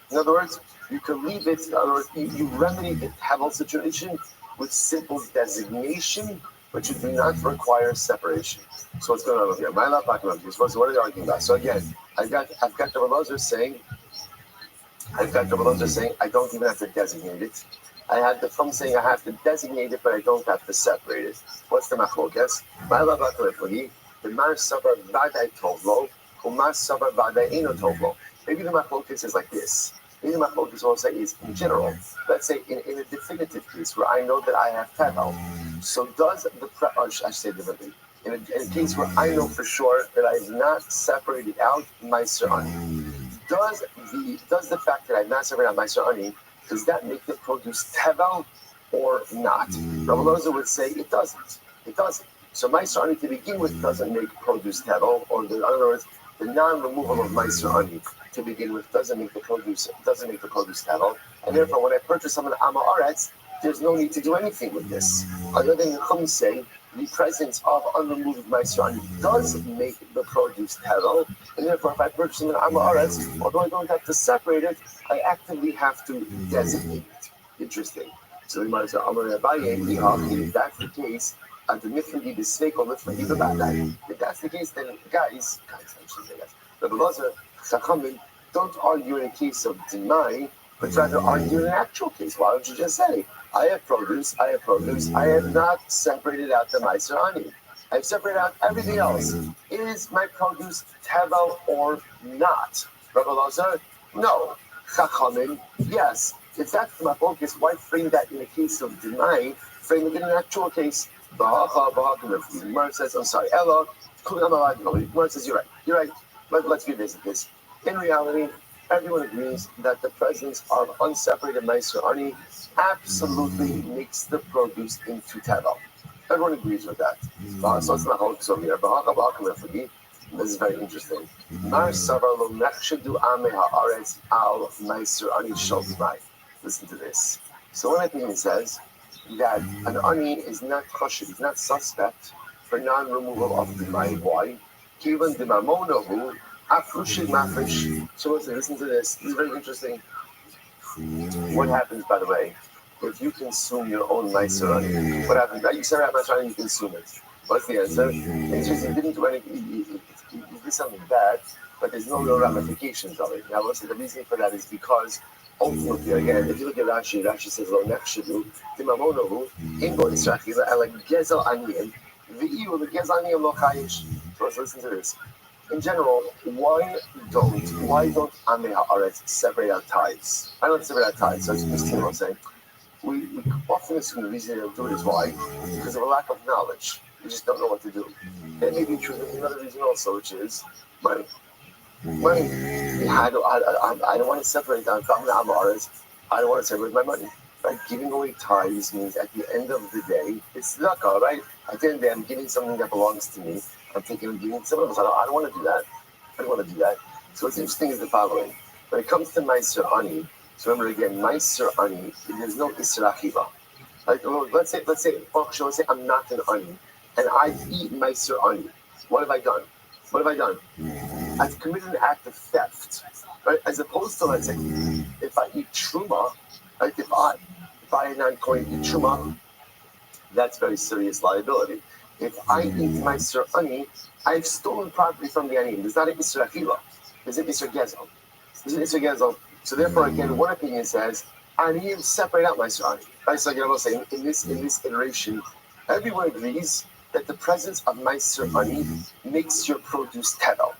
In other words, you can leave it, in other words, you remedy the tevel situation with simple designation, but you do not require separation. So what's going on over here? My love, what are they arguing about? So again, I've got the Rabbi saying, I don't even have to designate it. I have the Chum saying I have to designate it, but I don't have to separate it. What's the machlokes? My love, the mar sabar vadai tovlo, umar sabar vadai eno tovlo. Maybe the machlokes is like this. Maybe the machlokes will say is in general. Let's say in a definitive case where I know that I have tevel. So does I should say differently. In a case where I know for sure that I have not separated out Meiser Ani, does the fact that I have not separated out Meiser Ani, does that make the produce tevel or not? Rabbi Loza would say it doesn't. It doesn't. So Meiser Ani to begin with doesn't make produce tevel, or in other words, the non-removal of Meiser Ani to begin with doesn't make the produce tevel, and therefore when I purchase some of the Amma Aretz, there's no need to do anything with this. Other than the Chum say, the presence of unremoved Meiser Ani does make the produce tevel, and therefore if I purchase an Amma Aretz, although I don't have to separate it, I actively have to designate it. Interesting. So we might say, if that's the case, if that's the case, then guys, the Belazar Chachamim don't argue in a case of deny, but rather argue in an actual case. Why don't you just say, I have produce, I have not separated out the Meiser Ani. I've separated out everything else. Is my produce tevel or not? Rabbi Lazar, no. Chachamim, yes. If that's my focus, why frame that in a case of denying? Frame it in an actual case. The Gemara says, I'm sorry, Ella, the Gemara says, you're right. Let's revisit this. In reality, everyone agrees that the presence of unseparated Meiser Ani absolutely makes the produce into tevel. Everyone agrees with that. So it's not focus over here. This is very interesting. Listen to this. So one opinion says that an ani is not kosher, he's not suspect for non-removal of the mind. Why? Kivan de mamonahu afrushid mafresh. So listen to this. This is very interesting. What happens, by the way, if you consume your own meiser? What happens? You said meiser, you consume it. What's the answer? It's just you didn't do anything. You did something bad, but there's no real ramifications of it. Now, listen, the reason for that is because ultimately, again, if you look at Rashi, Rashi says, "Lo nechshedu timamonahu imbo israchila like gezel aniyim v'iyu the gezel aniyim lo chayish." So let's listen to this. In general, why don't Amei Haaretz separate out tithes? I don't separate out tithes. So it's what I'm saying. We often assume the reason they don't do it is why? Because of a lack of knowledge. We just don't know what to do. That may be true. There's another reason also, which is money. Money. I don't want to separate out Amei Haaretz. I don't want to separate my money. Right? Giving away tithes means at the end of the day, it's tzedakah, right? At the end of the day, I'm giving something that belongs to me. I'm giving someone else. I don't want to do that. I don't want to do that. So what's interesting is the following. When it comes to Meiser Ani, so remember again, Meiser Ani, there's no Isra Achiva. Like, let's say I'm not an Ani, and I eat Meiser Ani. What have I done? I've committed an act of theft, right? As opposed to, let's say, if I eat Truma, like if I am not going to eat Truma, that's very serious liability. If I eat Meiser Ani, I've stolen property from the Ani. There's not an Isra Achiva. There's an Isra Gezel. So therefore, again, one opinion says, Ani separate out Meiser Ani. Right? So again, I will say, in this iteration, everyone agrees that the presence of Meiser Ani makes your produce tevel.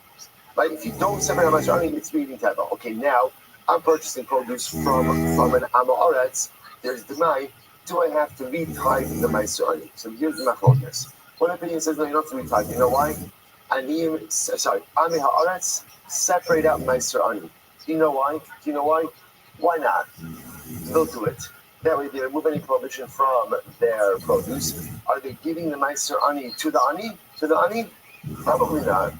Right? If you don't separate out Meiser Ani, it's eating tevel. Okay, now I'm purchasing produce from an Amoretz. There's Demai. Do I have to retithe the Meiser Ani? So here's the machlokes. One opinion says, no, you don't have to retithe. You know why? Amei Haaretz separate out Meiser Ani. Do you know why? Why not? They'll do it. That way they remove any prohibition from their produce. Are they giving the Meiser Ani to the Ani? Probably not.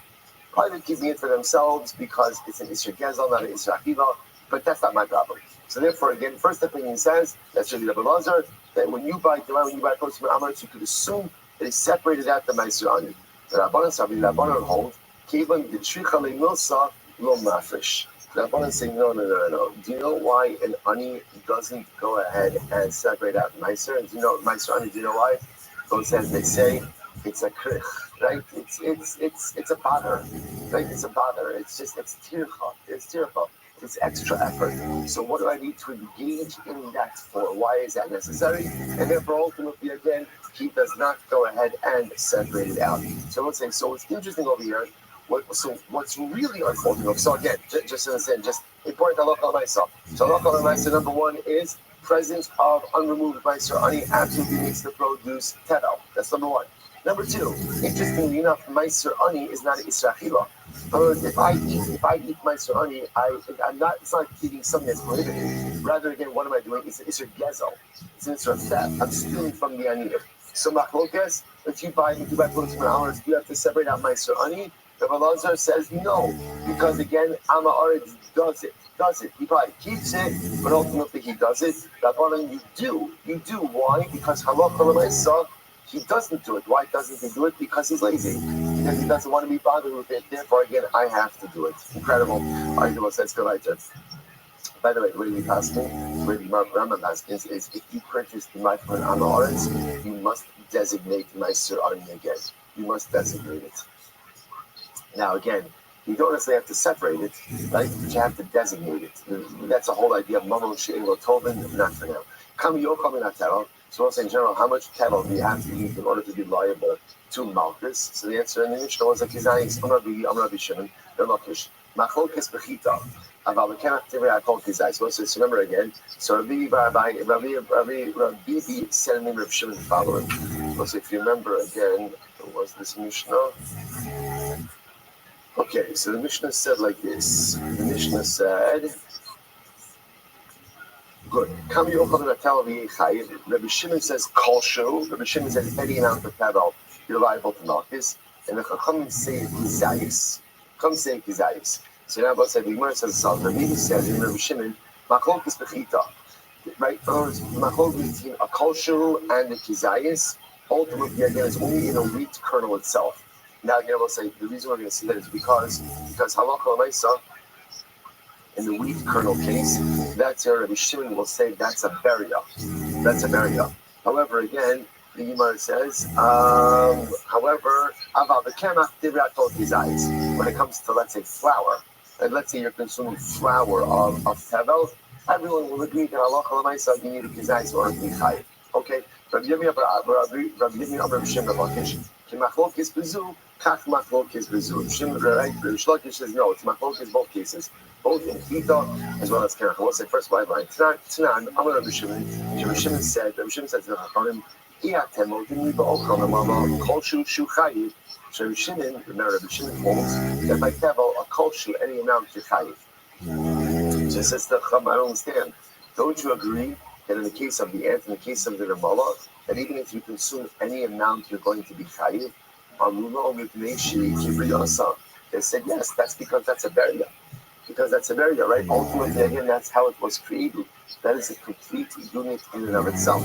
Probably they're keeping it for themselves because it's an Isra Gezel, not an Isra Achiva, but that's not my problem. So therefore, again, first opinion says, that's really Rabbi Lazar, that when you buy produce from Amaretz, you could assume that he separated out the Meiser Ani. The Rabbanan hold, Kivan the Trichale Milsa lo mafresh. The Rabbanan saying, no. Do you know why an Ani doesn't go ahead and separate out Meiser? And do you know Meiser Ani? Do you know why? Both says they say it's a krich, right? It's a bother, right? It's a bother. It's tircha. It's extra effort. So what do I need to engage in that for? Why is that necessary? And therefore, ultimately, again, he does not go ahead and separate it out. So let's say, so it's interesting over here. What's really unfolding? So again, just understand, just important halacha myself. So halacha myself, number one is presence of unremoved Meiser Ani absolutely makes the produce tevel. That's number one. Number two, interestingly enough, Meiser Ani is not an Isra Achiva. If I eat Meiser Ani, it's not eating something that's prohibited. Rather, again, what am I doing? It's an Isra Gezel. It's an Isra theft. I'm stealing from the Ani. So machlokes, if you buy produce from ours, do you have to separate out Meiser Ani? Rabbi Lazar says no, because again, Amei Haaretz does it. He probably keeps it, but ultimately he does it. Rabbanan, you do. Why? Because halacha l'maisa, he doesn't do it. Why doesn't he do it? Because he's lazy. Because he doesn't want to be bothered with it. Therefore, again, I have to do it. Incredible. All right, well, let's go right there. By the way, what are we asking? What Rambam asking is if you purchase the mic from an Amei Haaretz, you must designate Meiser Ani again. You must designate it. Now, again, you don't necessarily have to separate it, right? But you have to designate it. That's the whole idea of Mamon She'en Lo Tovin, not for now. Kam Yocham in Atero. So also in general, how much tevel do you have to eat in order to be liable to Malchus? So the answer in the Mishnah was like Kizayis, Rabbi Shimon, Lakish, Machlokes Bechita. About we cannot figure out called Kizayis. So remember again. So Rabbi said in the name of Shimon the following. So if you remember again, it was this Mishnah. Okay, so the Mishnah said like this. The Mishnah said, good. Rabbi Shimon says kolshu. Rabbi Shimon says any amount of tevel, you're liable to Malchus. And the Chachamim say kizayis. So now both said the Gemara says something. Rabbi says in Rabbi Shimon, machlokes bechita. Right? Machlokes between a kolshu and a kizayis. ultimately, again, it's only in a wheat kernel itself. Now, again, we'll say the reason we're going to see that is because halacha l'maisa, in the wheat kernel case, that's where Rabbi Shimon will say that's a beria. That's a beria. However, again, the Gemara says, however, when it comes to, let's say, flour, and let's say you're consuming flour of tevel, everyone will agree that halacha l'maisa you need a kizayis or a bichai. Okay? Rabbi Yirmiyah Rabbi Shimon Lakish, ki machlokes bezu, kach machlokes bezu. Shimon right? Rabbi Lakish says no, it's machlokes both cases, both in Chita as well as Kerach. We'll say first by line. Tanan, Amar Rabbi Shimon. Rabbi Shimon said to the Chachamim, Iatem odini ba'ochal amama kol shu chayiv. So Rabbi Shimon, remember Rabbi Shimon holds that by tevel a kol shu any amount you chayiv. So he says to the Chacham, I don't understand. Don't you agree that in the case of the ant, in the case of the Ramala, that even if you consume any amount, you're going to be chayiv? They said yes, that's because that's a beria. Because that's a beria, right? Ultimately, again, that's how it was created. That is a complete unit in and of itself.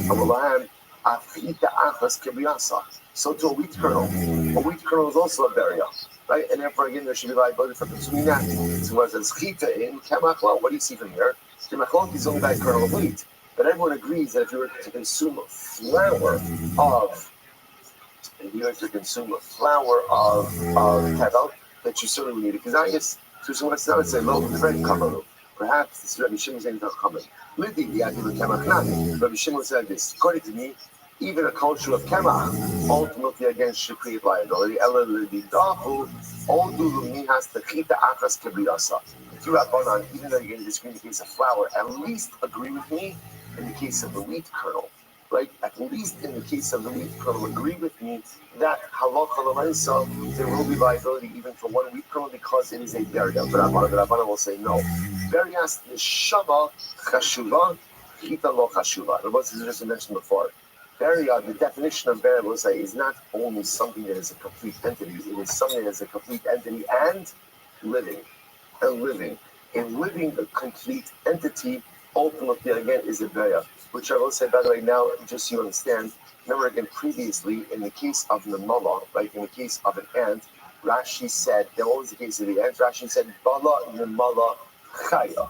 So to a wheat kernel. A wheat kernel is also a beria, right? And therefore, again, there should be liability for consuming that. So whereas there's chita in kemach, well, what do you see from here? Kemach is only by a kernel of wheat. But everyone agrees that if you were to consume flour of tevel, that you certainly need it. Because I guess, so what's not say, low, the very kamaru. Perhaps this is Rabbi Shimon saying to Chachamim. Rabbi Shimon said this. According to me, even a culture of kemach ultimately again should create liability. If you have on, even though you're going to disagree in the case of flour, at least agree with me in the case of the wheat kernel. Right? At least in the case of the wheat kernel, agree with me that halacha l'maisa, there will be liability even for one wheat kernel because it is a beria. But Rabbanan will say no. Berias neshama chashuva, chita lo chashuva. The most is just mentioned before. Beria, the definition of beria, we'll say, is not only something that is a complete entity. It is something that is a complete entity and living. And living. And living a complete entity ultimately again is a beria. Which I will say, by the way, now, just so you understand, remember again, previously, in the case of Namala, right, in the case of an ant, Rashi said, what was the case of the ant? Rashi said, Bala Namala Chaya.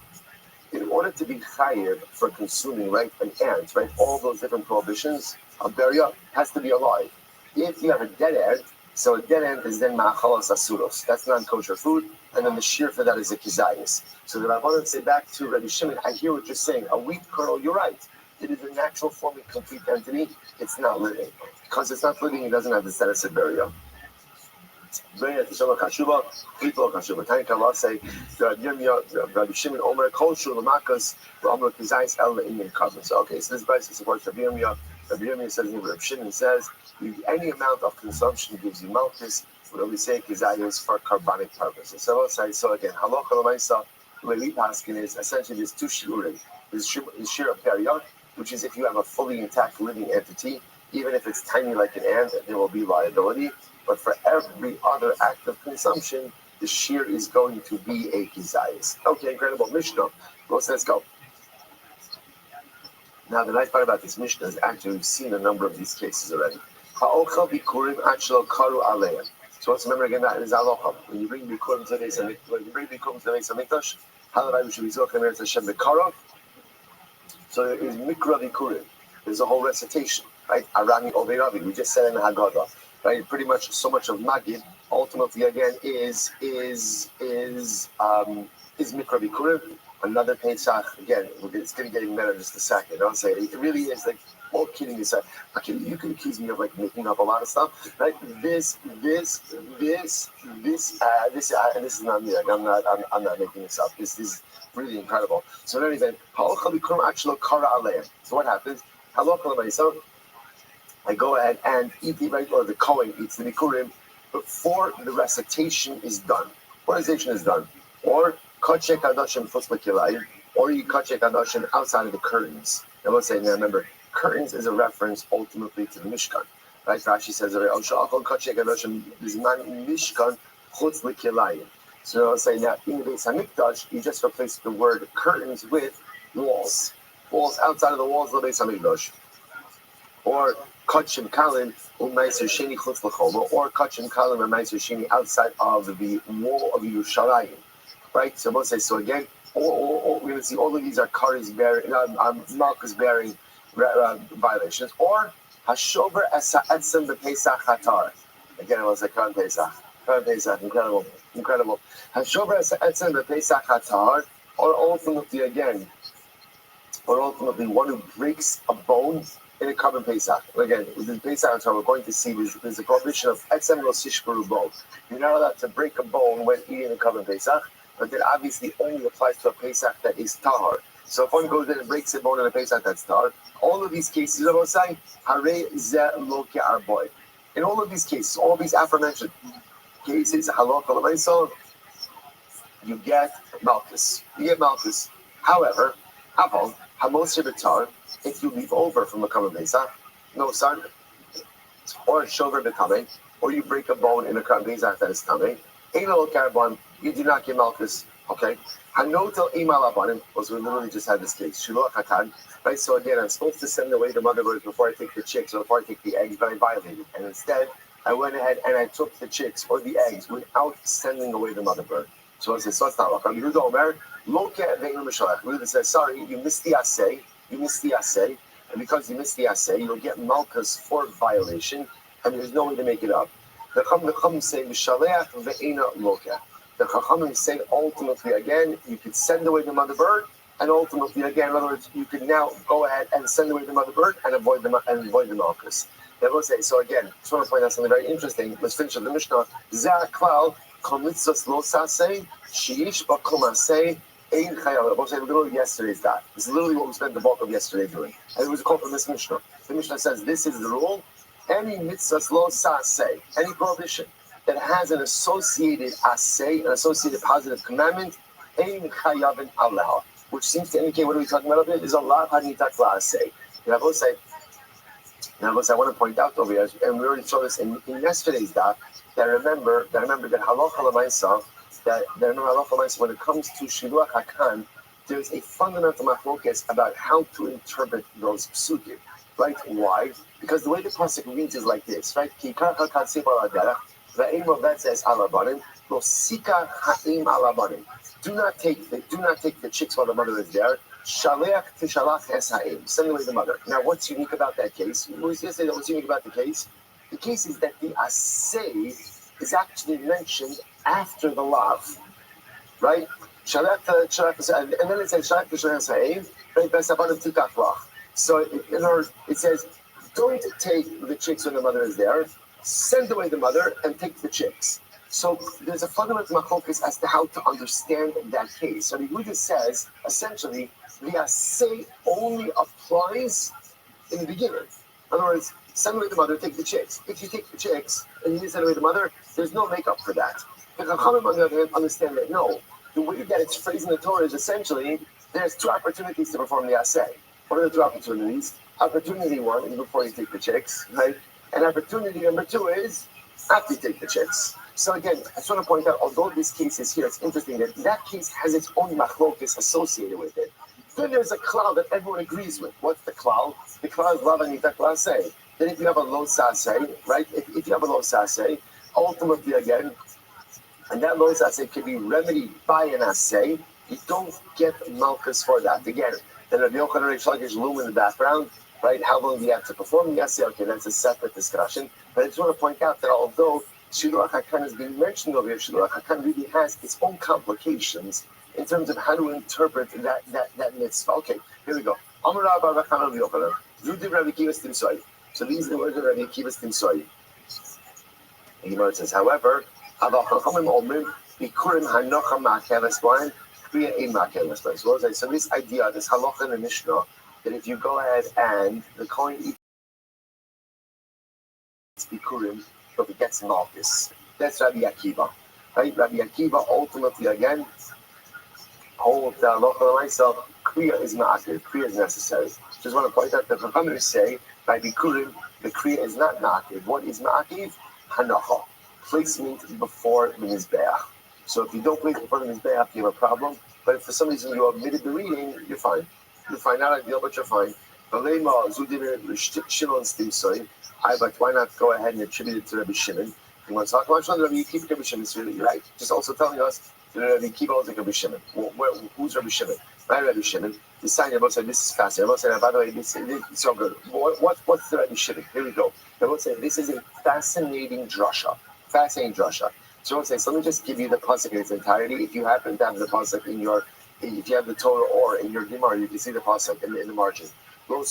In order to be chayiv for consuming, right, an ant, right, all those different prohibitions, a beria has to be alive. If you have a dead ant, so a dead ant is then ma'achalas asuros. That's non-kosher food, and then the shear for that is a kizayis. So the Rabbanan say back to Rabbi Shimon, I hear what you're saying. A wheat kernel, you're right. It is a natural forming complete entity. It's not living. Because it's not living, it doesn't have the status of burial. Okay, so this is basically supports Rabbi Yirmiyah. Rabbi Yirmiyah says, Rabbi Shimon says, any amount of consumption gives you malchus. What we say is for carbonic purposes. So let's say, so again, halacha l'maisa, the way we paskin is essentially there's two shiurim. There's shir of periyot, which is if you have a fully intact living entity, even if it's tiny like an ant, there will be liability. But for every other act of consumption, the shear is going to be a kizayis. Okay, incredible Mishnah. Let's go. Now, the nice part about this Mishnah is actually we've seen a number of these cases already. Ha'ochel bikurim achshel karu aleim. So let's remember again that is alocha. When you bring bikurim to the Beis Hamikdash, halavai we should be zochem eretz Hashem b'kara. So there is mikra bikurim. There's a whole recitation, right? Arami Ovei Ravi. We just said in the Haggadah. Right, pretty much so much of Magid ultimately again is Mikra Bikurim. Another Pesach again. It's getting better in just a second. I'll say it really is like all kidding aside. Okay, you can accuse me of like making up a lot of stuff, right? This, and this is not me. Like, I'm not making this up. This is really incredible. So in any event, so what happens? I go ahead and eat the right, or the Kohen eats the Bikurim before the recitation is done. What recitation is done? Or Kachek Hadashim Futzlakilayim, or you Kachek Hadashim outside of the curtains. Now let's say, now remember, curtains is a reference ultimately to the Mishkan. Right? Rashi says, Kachek Hadashim Bizman Mishkan Futzlakilayim. So let's say now in the Beis Hamikdash, you just replace the word curtains with walls. Walls outside of the walls of the Beis Hamikdash. Or Kachim Kalim Umaiser Sheni Chutz L'Choma, or Kachim Kalim Umaiser Sheni outside of the wall of Yerushalayim. Right? So we'll say, so again, we're going to see all of these are Kari's bearing, Malchus bearing violations, or Hashover Esa Etzem B'Pesach Hatar. Again, I was like, Karan Pesach, incredible. Hashover Esa Etzem B'Pesach Hatar, or ultimately one who breaks a bone in a Korban Pesach. Again, within Pesach, we're going to see there's a prohibition of Etzem Lo Sishkaru bone. You're not allowed to break a bone when eating a Korban Pesach, but that obviously only applies to a Pesach that is tahar. So if one goes in and breaks a bone in a Pesach that's tahar, all of these cases, I will say, Hare Ze Lo Ke'arboy. In all of these cases, all these aforementioned cases, halakha l'maisa, you get malchus. However, Aval, Hamos Yibitar, if you leave over from a Korban Pesach, no son, or a shover becoming, or you break a bone in a Korban Pesach that is coming, you do not get malchus. Okay? Hanotel imal abanim, was we literally just had this case. Shiloh Hatan. Right? So again, I'm supposed to send away the mother birds before I take the chicks or before I take the eggs, but I violated. And instead, I went ahead and I took the chicks or the eggs without sending away the mother bird. So I said, so it's not like I'm Yehuda Omer, Loke Ve'inu Mishalach. Yehuda says, sorry, you missed the assay. And because you missed the assay, you'll get malchus for violation, and there's no way to make it up. The Chachamim say, Mishalech Ve'ina Loke. The Chachamim say ultimately again, you could send away the mother bird, and ultimately again, in other words, you can now go ahead and send away the mother bird and avoid the malchus. They will say, so again, I just want to point out something very interesting. Let's finish with the Mishnah. Zeh klal kol mitzvos lo saseh sheish b'kol maseh ein chayal. We'll say literally yesterday's that. This is literally what we spent the bulk of yesterday doing. And it was a call from this Mishnah. The Mishnah says this is the rule. Any mitzvos lo saseh, any prohibition that has an associated asay, an associated positive commandment, ein chayavin aleha, which seems to indicate what are we talking about over here? There's a lot of hanitak la'asay. And I will say, I want to point out over here, and we already saw this in yesterday's daf, that remember that halacha l'maisa, when it comes to shiluach hakan, there's a fundamental machlokas about how to interpret those psukim. Right? Why? Because the way the pasuk reads is like this, right? Ki karcha katzib al aderech, va'im of that says alabanim, lo sika ha'im alabanim. Do not take the chicks while the mother is there. Shaleach tishalach es ha'im. Send away the mother. Now, what's unique about that case? What's unique about the case? The case is that the asay is actually mentioned after the lav, right? Shaleach, and then it says shaleach tishalach es ha'im. Right? Besabanim tikach. So in other words, it says, don't take the chicks when the mother is there. Send away the mother and take the chicks. So there's a fundamental machlokas as to how to understand that case. So the Yehuda says, essentially, the assay only applies in the beginning. In other words, send away the mother, take the chicks. If you take the chicks and you didn't send away the mother, there's no makeup for that. The Chachamim, on the other hand, understand that no. The way that it's phrased in the Torah is essentially, there's two opportunities to perform the assay. What are the two opportunities? Opportunity one is before you take the chicks, right? And opportunity number two is after you take the chicks. So again, I just want to point out, although this case is here, it's interesting that that case has its own machlokas associated with it. Then there's a cloud that everyone agrees with. What's the cloud? The cloud is lavanita klasei. Then if you have a low sasei, right? If you have a low sasei, ultimately again, and that low sasei can be remedied by an assay, you don't get malchus for that. Again, then Rabbi Yochanan Reish Lakish loom in the background, right? How long do you have to perform the assay? Okay, that's a separate discussion. But I just want to point out that although Shiluach HaKan has been mentioned over here, Shiluach HaKan really has its own complications in terms of how to interpret that mitzvah. Okay, here we go. Amar Rabbi Chanan Rabbi Yochanan. Zudi Rabbi Kivas Timsoi. So these are the words of Rabbi Kivas Timsoi. The Gemara says, however, Aval Chachamim Omrim Bikurim Hanocha Ma'akeves Blind Kriya Ein Ma'akeves Blind. So this idea, this halacha in the Mishnah, that if you go ahead and the coin eats Bikurim, but it gets malchus. That's Rabbi Akiva. Right? Rabbi Akiva ultimately again holds the halacha myself. Kriya is ma'akiv. Kriya is necessary. Just want to point out that the Chachamim say by Bikurim, the Kriya is not ma'akiv. What is ma'akiv? Hanacha. Placement before the Mizbeach. So if you don't place before the Mizbeach, you have a problem. But if for some reason you omitted the reading, you're fine. You're fine. Not ideal, but you're fine. Valema Zudir Shimon Stimsoy. But why not go ahead and attribute it to Rabbi Shimon? You want to talk about Rabbi Akiva, Rabbi Shimon? So you're right. Just also telling us that Rabbi Akiva was like Rabbi Shimon. Who's Rabbi Shimon? My Rabbi Shimon. The sign about saying this is fascinating. About saying, by the way, this is so good. What's the Rabbi Shimon? Here we go. About saying this is a fascinating drasha. Fascinating drasha. So let me just give you the pasuk in its entirety. If you happen to have the pasuk in your, if you have the Torah or in your Gemara, you can see the pasuk in the margin. You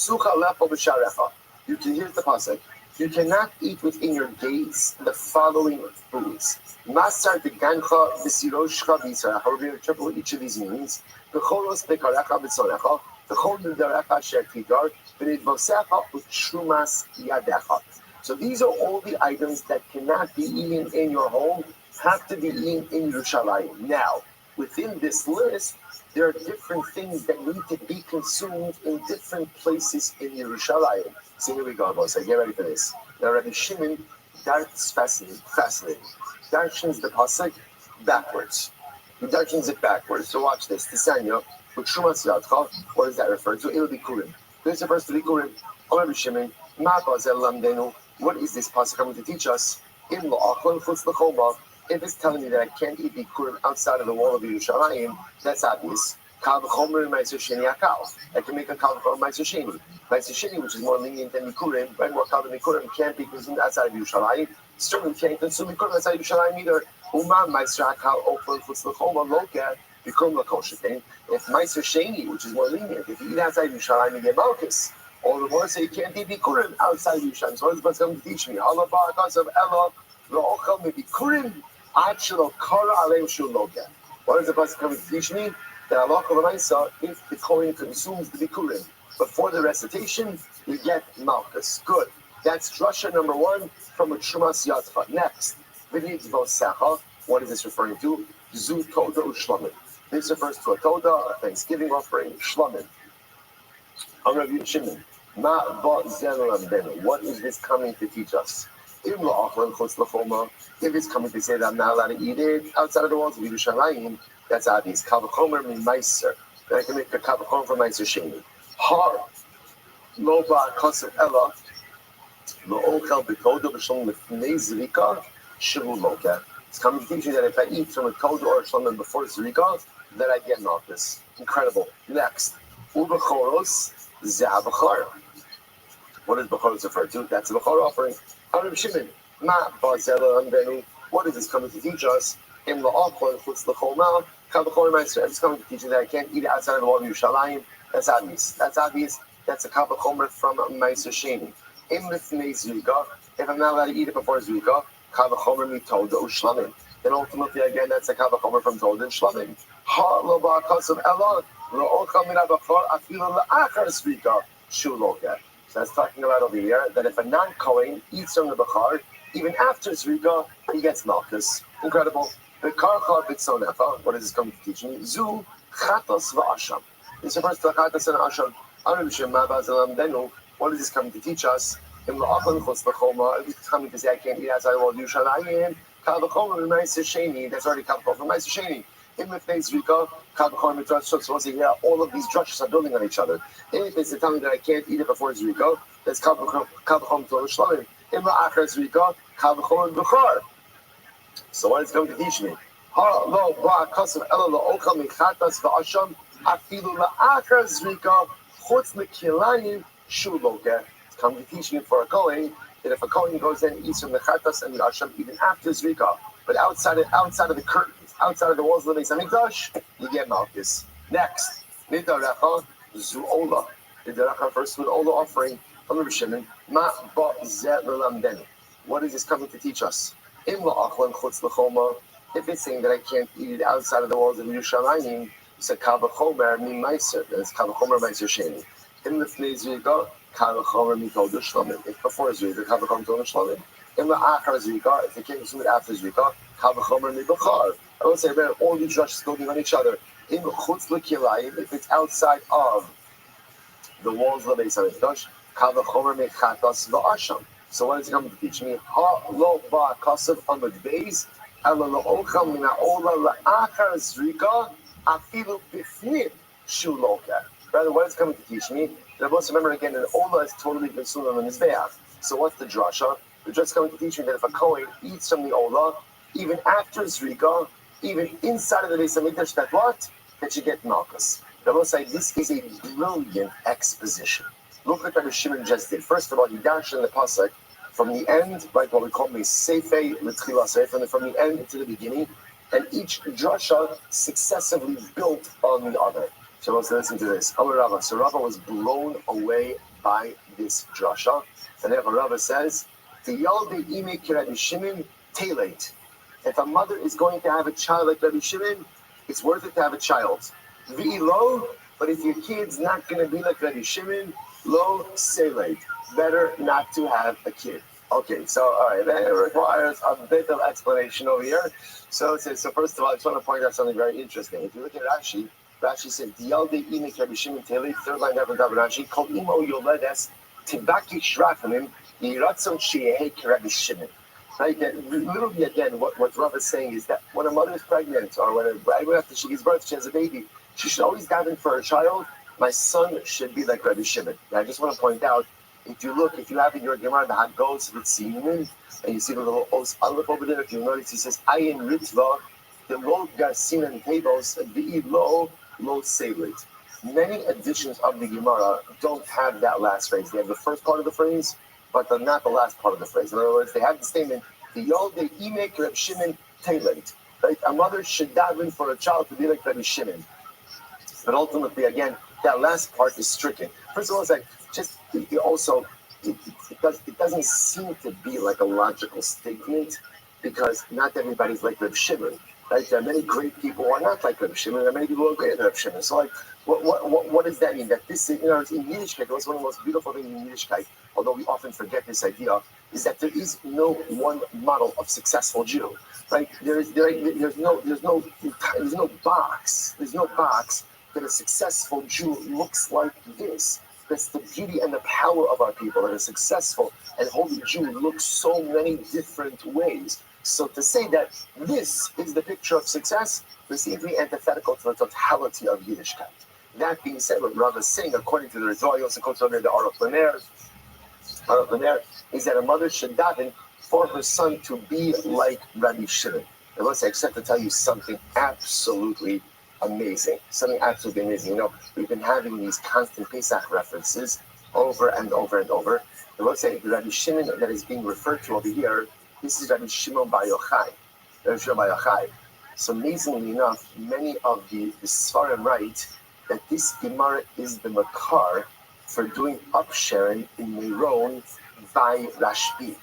can hear the pasuk. You cannot eat within your gates the following foods. Masar de gancha v'siroshcha v'yisrael. We're going to triple each of these meanings. V'cholos bekarecha v'tzorecha. V'chol nedarecha asher tidar. V'nidvosecha u'trumas yadecha. So these are all the items that cannot be eaten in your home, have to be eaten in Yerushalayim. Now, within this list, there are different things that need to be consumed in different places in Yerushalayim. So here we go, boss. Get ready for this. Now, Rabbi Shimon, that's fascinating. Darshans the pasuk backwards. He darshans it backwards. So watch this. Tisanya, what does that refer to? It'll be Kurim. There's the first to be Kurim. Rabbi Shimon, what is this pasuk coming to teach us? If it's telling me that I can't eat bikurim outside of the wall of Yerushalayim, that's obvious. I can make a kal v'chomer ma'aser sheni. Ma'aser sheni, which is more lenient than bikurim, right? More kal than bikurim, can't be consumed outside of Yerushalayim. Certainly can't consume bikurim outside of Yerushalayim either. If ma'aser sheni, which is more lenient, if you eat outside of Yerushalayim, you get malchus. Or the more say you can't eat bikurim outside of Yerushalayim. So what is what's going to teach me? Allah barakas of Ella. What is the pasuk coming to teach me? That Allah Kavanaisa, if the Kohen consumes the bikurim before the recitation, you get malchus. Good. That's drasha number 1 from a Trumas Yatfa. Next, what is this referring to? Zu Toda Ushlamim. This refers to a Toda, a Thanksgiving offering, Shlamim. Rabbi Shimon, what is this coming to teach us? If it's coming to say that I'm not allowed to eat it outside of the walls of Yerushalayim, that's obvious. Kal v'chomer min meiser. Then I can make a kal v'chomer from meiser sheni. Har lo ba'akosav ela lo ochel b'toda b'shlom lefnei zrika shivu loka. It's coming to teach you that if I eat from a toda or a shlom before zrika, then I get malchus. Incredible. Next, u'b'choros ze'ah b'char. What does b'choros refer to? That's a b'chor offering. Rabbi Shimon, what is this coming to teach us? It's coming to teach you that I can't eat it outside of the wall of Yerushalayim. That's obvious. That's a kal v'chomer from ma'aser sheni. If I'm not allowed to eat it before Zrika, kal v'chomer mi toda u'shlamim. Then ultimately, again, that's a kal v'chomer from toda and shlamim. Ha lo ba'akosav ela lo ochel min ha'bachor afilu la'achar Zrika shu loka. That's talking about over here that if a non-Kohen eats from the Bachar, even after Zrika, he gets malchus. Incredible. The Karcha Bitzonecha, what is this coming to teach me? Zu Chatos V'Asham. This refers to Chatos and Asham. What is this coming to teach us? It's coming to say I can't eat outside of all Yerushalayim. Kal v'chomer min ma'aser sheni. That's already kal v'chomer from ma'aser sheni. In the place Zrika, kal v'chomer min drashos. So once again, all of these drashos are building on each other. If it's telling me that I can't eat it before Zrika, that's kal v'chomer to Shlamim. In the achar Zrika, kal v'chomer b'char. So what is going to teach me? Ha lo ba'akosav ela lo ochel min chatas v'asham afilu la'achar Zrika chutz l'kilayim shu loka. It's coming to teach me for a Kohen that if a Kohen goes in and eats from the chatas and the asham even after Zrika, but outside of the curtains, outside of the walls of the Beis Hamikdash, you get malchus. Next, nidarecha zu ola. Nidarecha first with ola offering from Rabbi Shimon. Ma ba zeh l'lamdenu. What is this coming to teach us? Im la'achlan chutz l'choma. If it's saying that I can't eat it outside of the walls of Yerushalayim, it's a kal v'chomer min ma'aser. That's kal v'chomer ma'aser sheni. In the fnei zrika, kal v'chomer mi toda shlamim. If before zrika, kal v'chomer toda shlamim. In the achar zrika, if you can't consume it after zrika, kal v'chomer mi b'char. I will say that all these drushes building on each other. In chutz l'kilayim, if it's outside of the walls of the Beis Hamikdash, kal v'chomer mi chatas v'asham. So what is it coming to teach me? Ha lo ba'akosav amud beis ela lo ochel min ha'ola la'achar zrika afilu b'fnim shu loka. Rather, what is coming to teach me? That I must remember again that ola is totally consumed on the mizbeach. So what's the drasha? The drasha is going to teach you that if a Kohen eats from the Olah, even after Zrika, even inside of the Beis HaMikdash, that what? That you get Malchus. I will say this is a brilliant exposition. Look at what Shimon just did. First of all, he dashed in the pasuk from the end, right? What we call Meisefei L'Tchila Sefer, from the end to the beginning, and each drasha successively built on the other. So let's listen to this. Amar Rava. So Rava was blown away by this drasha, and then Rava says, "Tiyalde ime kirabbi Shimon teleit." If a mother is going to have a child like Rabbi Shimon, it's worth it to have a child. V'ilo, but if your kid's not going to be like Rabbi Shimon, lo seleit. Better not to have a kid. Okay, so all right, that requires a bit of explanation over here. So it says, so first of all, I just want to point out something very interesting. If you look at Rashi, Rashi said, "Diyalde inik Rabbi Shimon teleit." Third line after Rashi, "Kol imo yoledes tibaki shrafim yiratzon sheyeh Rabbi Shimon." Right, literally again, what Rav is saying is that when a mother is pregnant or when right after she gives birth, she has a baby, she should always daven for her child. My son should be like Rabbi Shimon. And I just want to point out, if you have in your Gemara the Hagos with Simin, and you see the little Os Aleph over there, if you notice, he says, Ayin Ritva, the Lo Garsin and Tables, the Lo Seilit. Many editions of the Gemara don't have that last phrase. They have the first part of the phrase, but not the last part of the phrase. In other words, they have the statement, the Yolde Imek Reb Shimon Teilet. Right? A mother should daven for a child to be like Rabbi Shimon. But ultimately, again, that last part is stricken. First of all, it's like, it doesn't seem to be like a logical statement because not everybody's like Reb Shimon. Right? There are many great people who are not like Reb Shimon. There are many people who are great at Reb Shimon. So, like, what does that mean? That this, in Yiddishkeit, what's one of the most beautiful things in Yiddishkeit, although we often forget this idea, is that there is no one model of successful Jew. Right? There's no box. There's no box that a successful Jew looks like this. That's the beauty and the power of our people. That a successful and holy Jew looks so many different ways. So to say that this is the picture of success, we seem to be antithetical to the totality of Yiddishkeit. That being said, what Rav is saying, according to the Rizal, he also quotes under the Aruch Laner, is that a mother should daven for her son to be like Rabbi Shimon. And let's say, except to tell you something absolutely amazing. Something absolutely amazing. You know, we've been having these constant Pesach references over and over and over. And let's say the Rabbi Shimon that is being referred to over here, this is Rabbi Shimon Bar Yochai. Rabbi Shimon Bar Yochai. So amazingly enough, many of the Sfarim write that this Gemara is the makar for doing upsharing in Meron by Rashbi.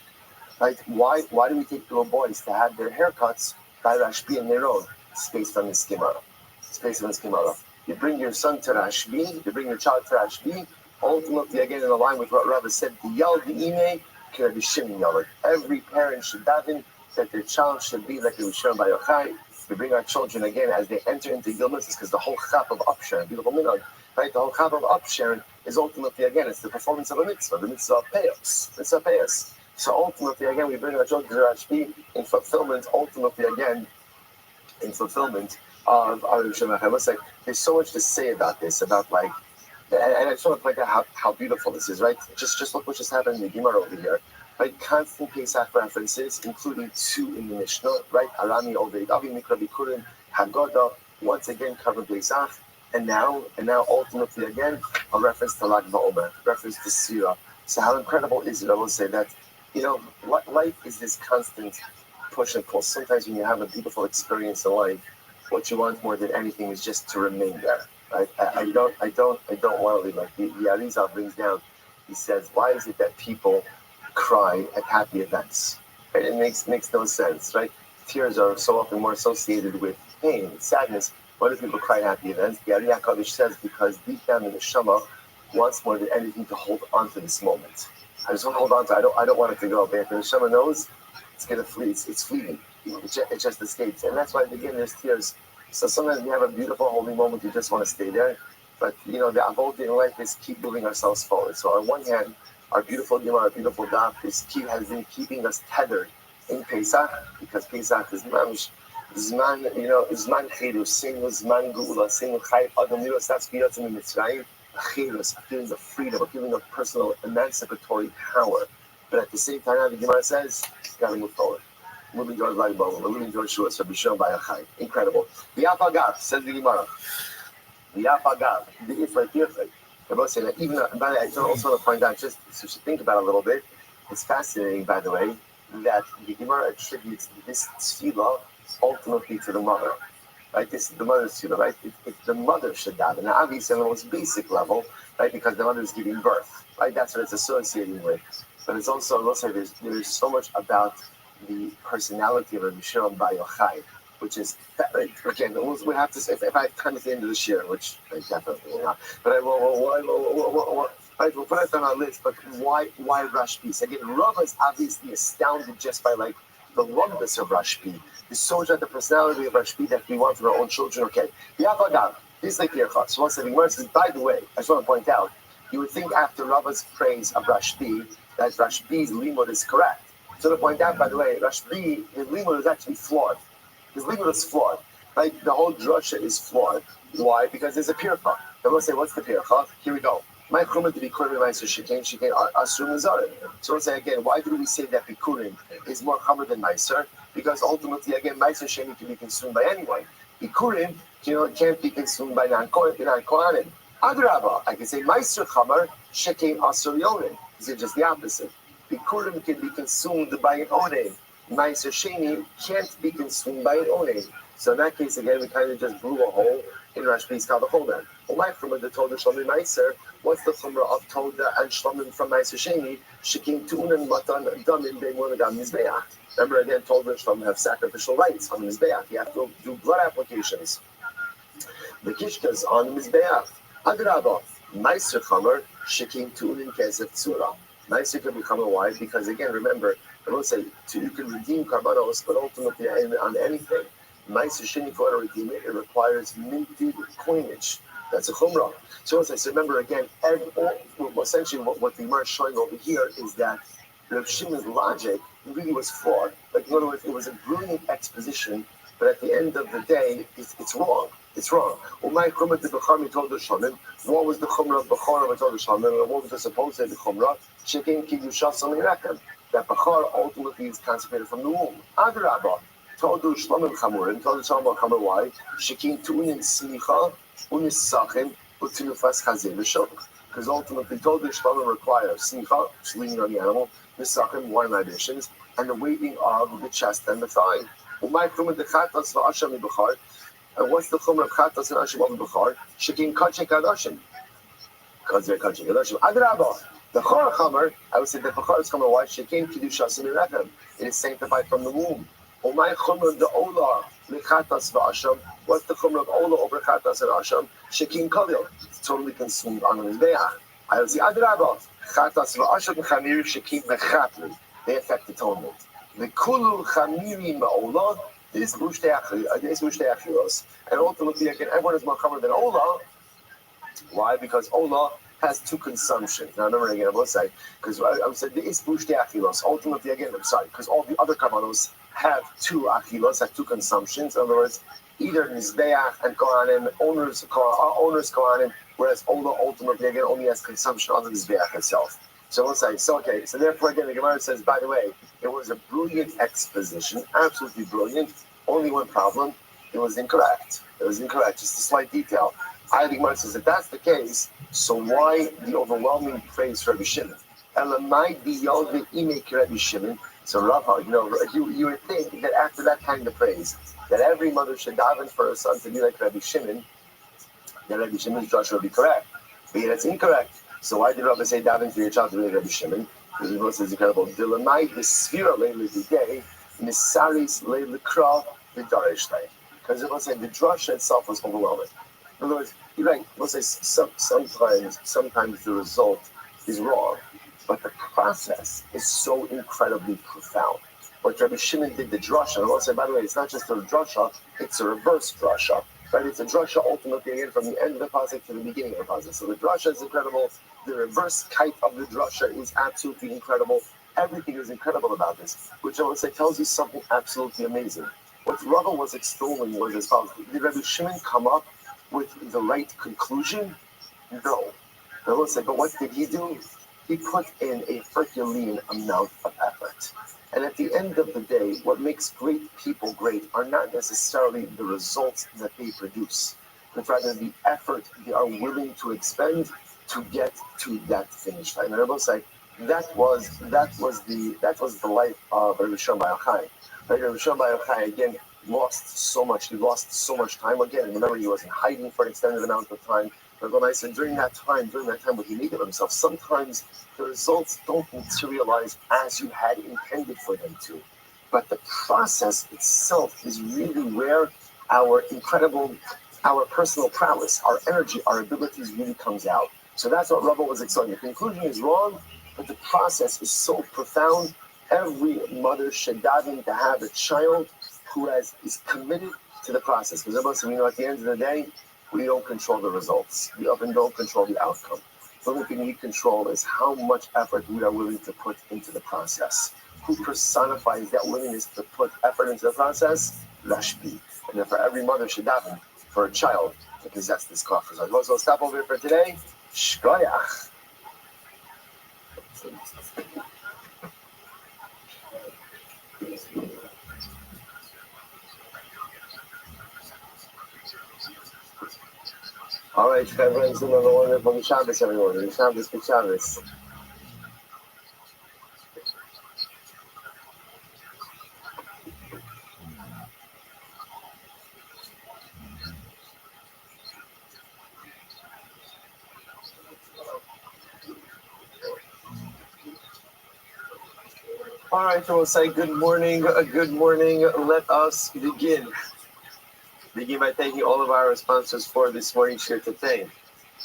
Right? Why do we take little boys to have their haircuts by Rashbi and Meron? It's based on this Gemara. You bring your son to Rashbi, you bring your child to Rashbi, ultimately again in line with what Rabbi said, every parent should daven that their child should be like the Shimon Bar Yochai. We bring our children again as they enter into Gil Mitzvahs, because the whole chap of upsharing, beautiful minhag, right? The whole chap of upsharing is ultimately again, it's the performance of a mitzvah, the mitzvah of payos. So ultimately again, we bring our children to Rashbi in fulfillment of our Shemach. I must say, there's so much to say about this, about like, and I just want to point out how beautiful this is, right? Just look what just happened in the Gemara over here. Right, constant Pesach references, including two in the Mishnah, right? Arami, Oved, Avi, Mikra, Bikurim, Haggadah, once again covered Pesach, and now ultimately again a reference to Lag BaOmer, reference to Sira. So how incredible is it? I will say that, you know, life is this constant push and pull. Sometimes when you have a beautiful experience in life, what you want more than anything is just to remain there. Right? I don't want to leave. Like the Arizal brings down, he says, why is it that people cry at happy events? Right? It makes no sense, right? Tears are so often more associated with pain, sadness. Why do people cry at happy events? The Ari HaKadosh says because deep down in the Shema wants more than anything to hold on to this moment. I just want to hold on to it. I don't want it to go. But the Shema knows it's gonna flee. It's fleeting. It just escapes, and that's why again there's tears. So sometimes we have a beautiful holy moment, we just want to stay there. But you know, the avodah in life is keep moving ourselves forward. So on one hand, our beautiful Gemara, our beautiful Daf has been keeping us tethered in Pesach, because Pesach is mamish zman, you know, zman chedus, zman geula, chayv adam liros tatzpiyot in Mitzrayim, chedus, a feeling of freedom, a feeling of personal emancipatory power. But at the same time, the Gemara says, gotta move forward. Moving towards Rabbi Bo, moving towards Shua, so Bishon by Achai. Incredible. The Apagav, says the Gemara. The Apagav, the Ifrei Tirchei. I will say that even, by the way, I also want to point out, just so you think about it a little bit, it's fascinating, by the way, that the Gemara attributes this tefillah ultimately to the mother. Right? This is the mother's tefillah, right? If the mother should daven. Now, obviously, on the most basic level, right? Because the mother is giving birth, right? That's what it's associating with. But it's also, I will say, there's so much about the personality of Rabbi Shimon Bar Yochai, which is, again, we have to say, if I come at the end of this year, which I definitely will not, but we'll put it on our list, but why Rashbi? So again, Rava is obviously astounded just by like the lumbus of Rashbi. There's so much of the personality of Rashbi that we want from our own children. Okay, Yavagav, this is like Yerchot. So once again, by the way, I just want to point out, you would think after Rava's praise of Rashbi, that Rashbi's limud is correct. So to point out, by the way, Rashbi, his limud is actually flawed. His limud is flawed. Right? The whole drasha is flawed. Why? Because there's a pircha. I will say, what's the pircha? Here we go. My chumah to be kurim ma'aser shekain asur mizarim. So we'll say again, why do we say that bikurim is more chamer than ma'aser? Because ultimately, again, ma'aser sheni can be consumed by anyone. Bikurim, can't be consumed by non-kohanim. Adrabah, I can say ma'aser chamer shekain asur yonim. Is it just the opposite? Bikurim can be consumed by an onein. Ma'aser sheni can't be consumed by an onein. So in that case, again, we kind of just blew a hole in Rashbi's Kavachodan. Well, from the Toda Shlomim Meiser, what's the Chumrah of Toda and Shlomim from Meiser Sheni? Shekim Tu'un Matan Damim Be'emun Agam Mizbeach. Remember again, Toda and Shlomim have sacrificial rights on the Mizbeach. You have to do blood applications. The Kishkas on the Mizbeach. Adrabah, Meiser Chamer, Shekim Tu'un Kesef Tzura. Meiser can become a wife because, again, remember, I will say, you can redeem Karbanos, but ultimately on anything. Ma'aser sheni, for to redeem it, it requires minted coinage. That's a chumrah. So as I said, remember again, essentially what the Gemara is showing over here is that Rav Shimon's logic really was flawed. Like in other words, it was a brilliant exposition, but at the end of the day, it's wrong. It's wrong. What was the chumrah of Bechar of told the Shalom? What was the supposed chumrah? Shekin kiddusha something reckon that Bechar ultimately is consecrated from the womb. Adrabah. Todu Shlomim Chamurim, Todu Shlomim Chamur, why? Shekin Tu'unin Smicha, Unisachim, Utinufas Chazir V'Shok. Because ultimately, Todu Shlomim requires Smicha, leaning on the animal, Nisachim, wine additions, and the weighting of the chest and the thigh. Umay Chumah de Chatas V'Asham B'Char. And what's the Chumah of Chatas and Asham of B'Char? Shekin Kachek Adashim. Kachek Adashim. Adrabah. The Chor Chamur, I would say the B'Char is Chamur, why? Shekin Kiddusha Simirechem. It is sanctified from the womb. My chumrah the ola lechatas v'asham. What's the chumrah of ola over chatas and asham? Shekin kalil. It's totally consumed on the mizbeach. I will say adrabah. Chatas v'asham chamiri shekin mechatli. They affect atonement. The kulu chamiri ma'ola. This mushtei achilos. And ultimately, again, everyone is more covered than ola. Why? Because ola has two consumptions. Now, remember again, I will say, because I would say the is mushtei achilos. Ultimately, again, I'm sorry, because all the other kavanos have two achilos, have two consumptions. In other words, either mizbeach and kohanim, owners kohanim, whereas ola ultimately again only has consumption on the mizbeach itself. So we'll say, so therefore again the Gemara says, by the way, it was a brilliant exposition, absolutely brilliant. Only one problem, it was incorrect. Just a slight detail. The Gemara says, if that's the case, so why the overwhelming praise for Rabbi Shimon? Elamai biyod ve'imei Rabbi Shimon. So Rabbi, you would think that after that kind of praise, that every mother should daven for her son to be like Rabbi Shimon, that Rabbi Shimon's drasha would be correct. But yet it's incorrect. So why did Rabbi say daven for your child to be like Rabbi Shimon? Because he says incredible. Dilamai the sphira leila today, misaris leila kra the darishtay. Because it was saying the drasha itself was overwhelming. In other words, you're right. We'll say sometimes the result is wrong. But the process is so incredibly profound. What Rabbi Shimon did the drasha, and I want to say, by the way, it's not just a drasha, it's a reverse drasha. Right? It's a drasha ultimately again from the end of the pasuk to the beginning of the pasuk. So the drasha is incredible. The reverse kite of the drasha is absolutely incredible. Everything is incredible about this, which I want to say tells you something absolutely amazing. What Rabbi was extolling was as follows. Did Rabbi Shimon come up with the right conclusion? No. I will say, but what did he do? he put in a Herculean amount of effort. And at the end of the day, what makes great people great are not necessarily the results that they produce, but rather the effort they are willing to expend to get to that finish line. And I will say that was the life of Rabbi Bar Yochai. Rabbi Bar Yochai again lost so much. He lost so much time. Again, remember he was in hiding for an extended amount of time. But when I said during that time, what he made of himself, sometimes the results don't materialize as you had intended for them to. But the process itself is really where our personal prowess, our energy, our abilities really comes out. So that's what Rabbi was explaining. The conclusion is wrong, but the process is so profound. Every mother should daven to have a child who is committed to the process. Because at the end of the day, we don't control the results. We often don't control the outcome. The only thing we control is how much effort we are willing to put into the process. Who personifies that willingness to put effort into the process? Rashbi. And therefore, every mother should daven for a child to possess this coffers. So we'll stop over here for today. Shkoyach. All right, friends, another wonderful Shabbos, everyone. Shabbos, good Shabbos. All right, so we'll say good morning. Good morning. Let us begin. Begin by thanking all of our sponsors for this morning's share today.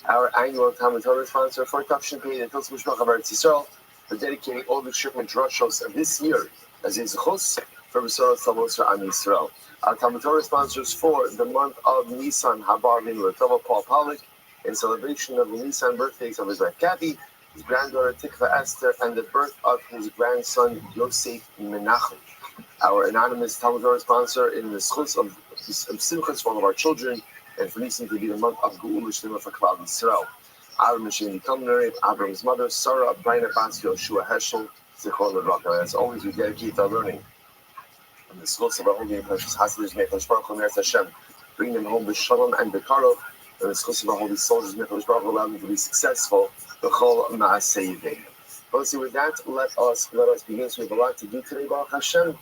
Our annual Talmud Torah sponsor for Tafshin Pei and Hilchos Mishpach of Eretz Yisrael for dedicating all the shipment drushos of this year as a zechus for Besoros Talmud for Am Yisrael. Our Talmud Torah sponsors for the month of Nisan Habar Bin Latova Paul Pollack in celebration of the Nisan birthdays of his wife Kathy, his granddaughter Tikva Esther, and the birth of his grandson Yosef Menachem. Our anonymous Talmud Torah sponsor in the schus of Simchas for all of our children, and for listening to be the month of Geula Shlema for Klal Yisrael. Our Mashini Kamner, Abraham's mother, Sarah, Brina Bas, Yoshua Heschel, Zichron Levraka. As always, we dedicate our learning and the schools of our holy and precious Hasidus, Mechash Baruch Hu, Hashem. Bring them home with Shalom and Bekarov, and the schools of our holy soldiers, Mechash Baruch Hu, allow them to be successful. B'chol Ma'aseh Yidei. Obviously, with that, let us begin. So we have a lot to do today, Baruch Hashem.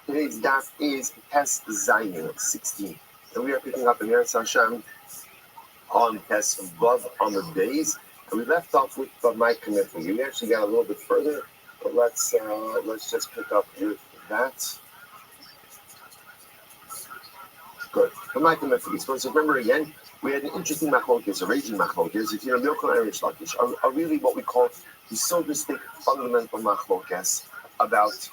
Today's daf is Tes Zayin 16, and we are picking up in Eretz Hashem on Tes Vav on the days, and we left off with my commitment. We actually got a little bit further, but let's just pick up with that. Good. But my commitment. So remember again, we had an interesting machlokes, a raging machlokes. If you know Milchon and Rish Lakish are really what we call the sophistic fundamental machlokes about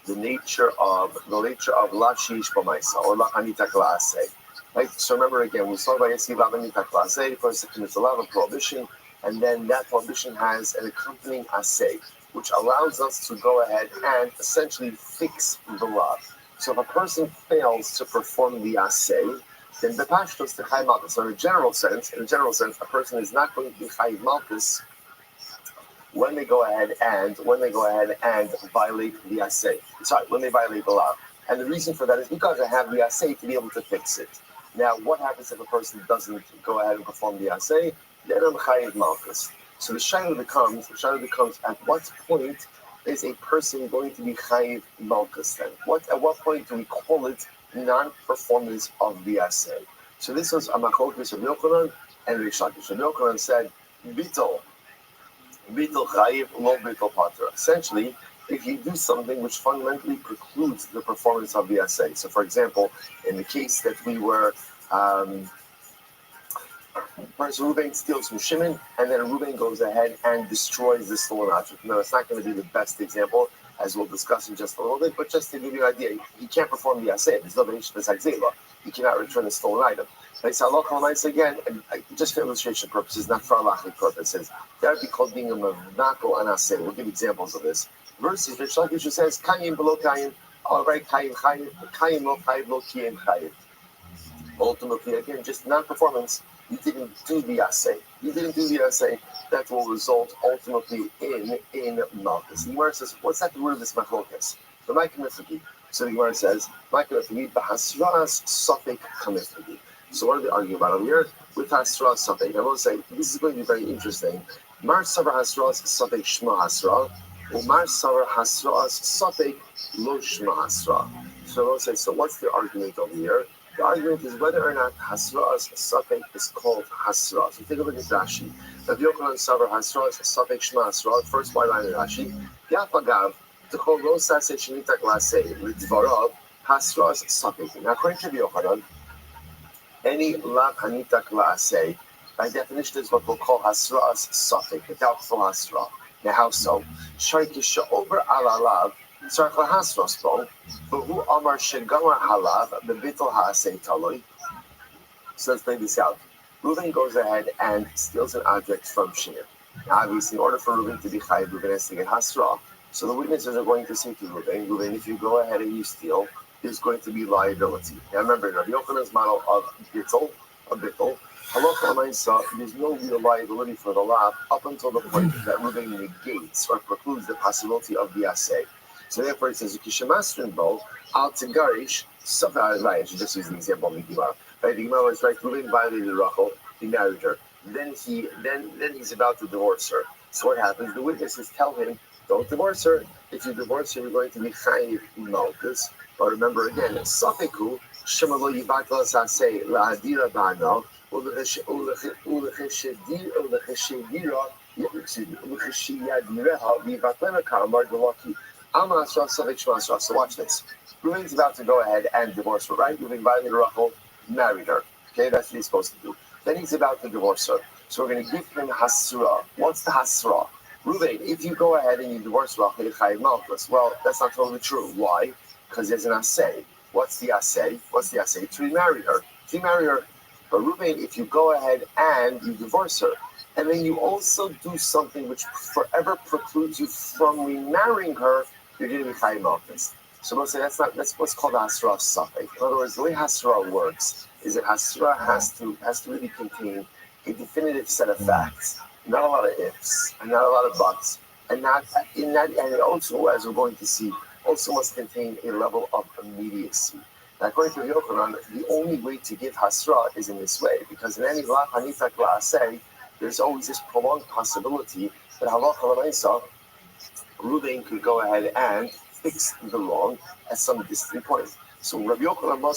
the nature of lashish b'maisa or lachanita klase. Right. So remember again, we saw by Yesi lachanita klase. First, it commits a lot of prohibition, and then that prohibition has an accompanying asay, which allows us to go ahead and essentially fix the law. So if a person fails to perform the asay, then the pashtos to chayv malchus. So in a general sense, a person is not going to be chayv malchus when they go ahead and violate the assay. Sorry, when they violate the law. And the reason for that is because they have the assay to be able to fix it. Now, what happens if a person doesn't go ahead and perform the assay? Then I'm chayiv malchus. So the shaila becomes at what point is a person going to be chayiv malchus then? At what point do we call it non-performance of the assay? So this was a machlokes of Yochanan and Rish Lakish. Yochanan said, Bitol chayiv, lo bitol pater. Essentially, if you do something which fundamentally precludes the performance of the assay. So, for example, in the case that we were, first Reuben steals from Shimon, and then Reuben goes ahead and destroys the stolen object. Now, it's not going to be the best example, as we'll discuss in just a little bit, but just to give you an idea, he can't perform the assay. There's no benishtas. He cannot return the stolen item. Like again, and just for illustration purposes, not for halachic purposes, that would be called being a mavnako and assay. We'll give examples of this. Versus Rish Lakish says, Kayim below Kayim, all right, Kayim lo Kayim lo Kiyim Kayim. Ultimately, again, just non-performance. You didn't do the assay. That will result ultimately in malchus. The Gemara says, what's that word of this machlokas? The ma'ikemifagi. So the Gemara says, ma'ikemifagi b'hasras safek kamifagi. So what are they arguing about over here? With hasras safek. I will say, this is going to be very interesting. Mar savar hasras safek shma hasra, or mar savar hasras safek lo shma hasra. So I will say, so what's the argument over here? The argument is whether or not hasras safek is called hasra. So take a look at Rashi. Rabbi Yochanan savar hasras safek shma hasra. First white line in Rashi. Yafagav t'chol lo saseh shenita glaseh l'dvarav hasras safek. Now according to Rabbi Yochanan, any lav hanita glaseh by definition is what we'll call hasras safek, a doubtful hasra. Now how so? Shaykisha over alalav. So let's play this out. Reuven goes ahead and steals an object from Shimon. Now, obviously, in order for Reuven to be chayiv, Reuven has to get hasra. So the witnesses are going to say to Reuven, if you go ahead and you steal, there's going to be liability. Now remember, Rabbi Yochanan's model of bittul, halacha l'maisa, there's no real liability for the lav up until the point that Reuven negates or precludes the possibility of the assay. So therefore it says, Kishamastrin bo, al tigarish, I should just use the example of the Gemara. Right, the Gemara is right, Reuven violated Rachel, he married her. Then he's about to divorce her. So what happens? The witnesses tell him, don't divorce her. If you divorce her, you're going to be chayiv malchus. But remember again, Safiku, Shemalo Yivatel Saseh, Lahadira Bano, Ulecheshedira, Ulecheshiyadireha, Vivatlena Karamar Galaki. So watch this. Reuven's about to go ahead and divorce her, right? Reuven violated Rachel, married her. Okay, that's what he's supposed to do. Then he's about to divorce her. So we're going to give him hasra. What's the hasra? Reuven, if you go ahead and you divorce Rachel, you're chayiv malchus. Well, that's not totally true. Why? Because there's an assay. What's the assay? To remarry her. But Reuven, if you go ahead and you divorce her, and then you also do something which forever precludes you from remarrying her, you're going to be chayiv malchus. So we'll say that's what's called hasra safek. In other words, the way hasra works is that hasra has to really contain a definitive set of facts, not a lot of ifs and not a lot of buts, and it also, as we're going to see, also must contain a level of immediacy. Now, according to Yochanan, the only way to give hasra is in this way, because in any la hanita kla'aseh, there's always this prolonged possibility that halacha l'maisa, Reuven could go ahead and fix the wrong at some distant point. So Rabbi Yochanan must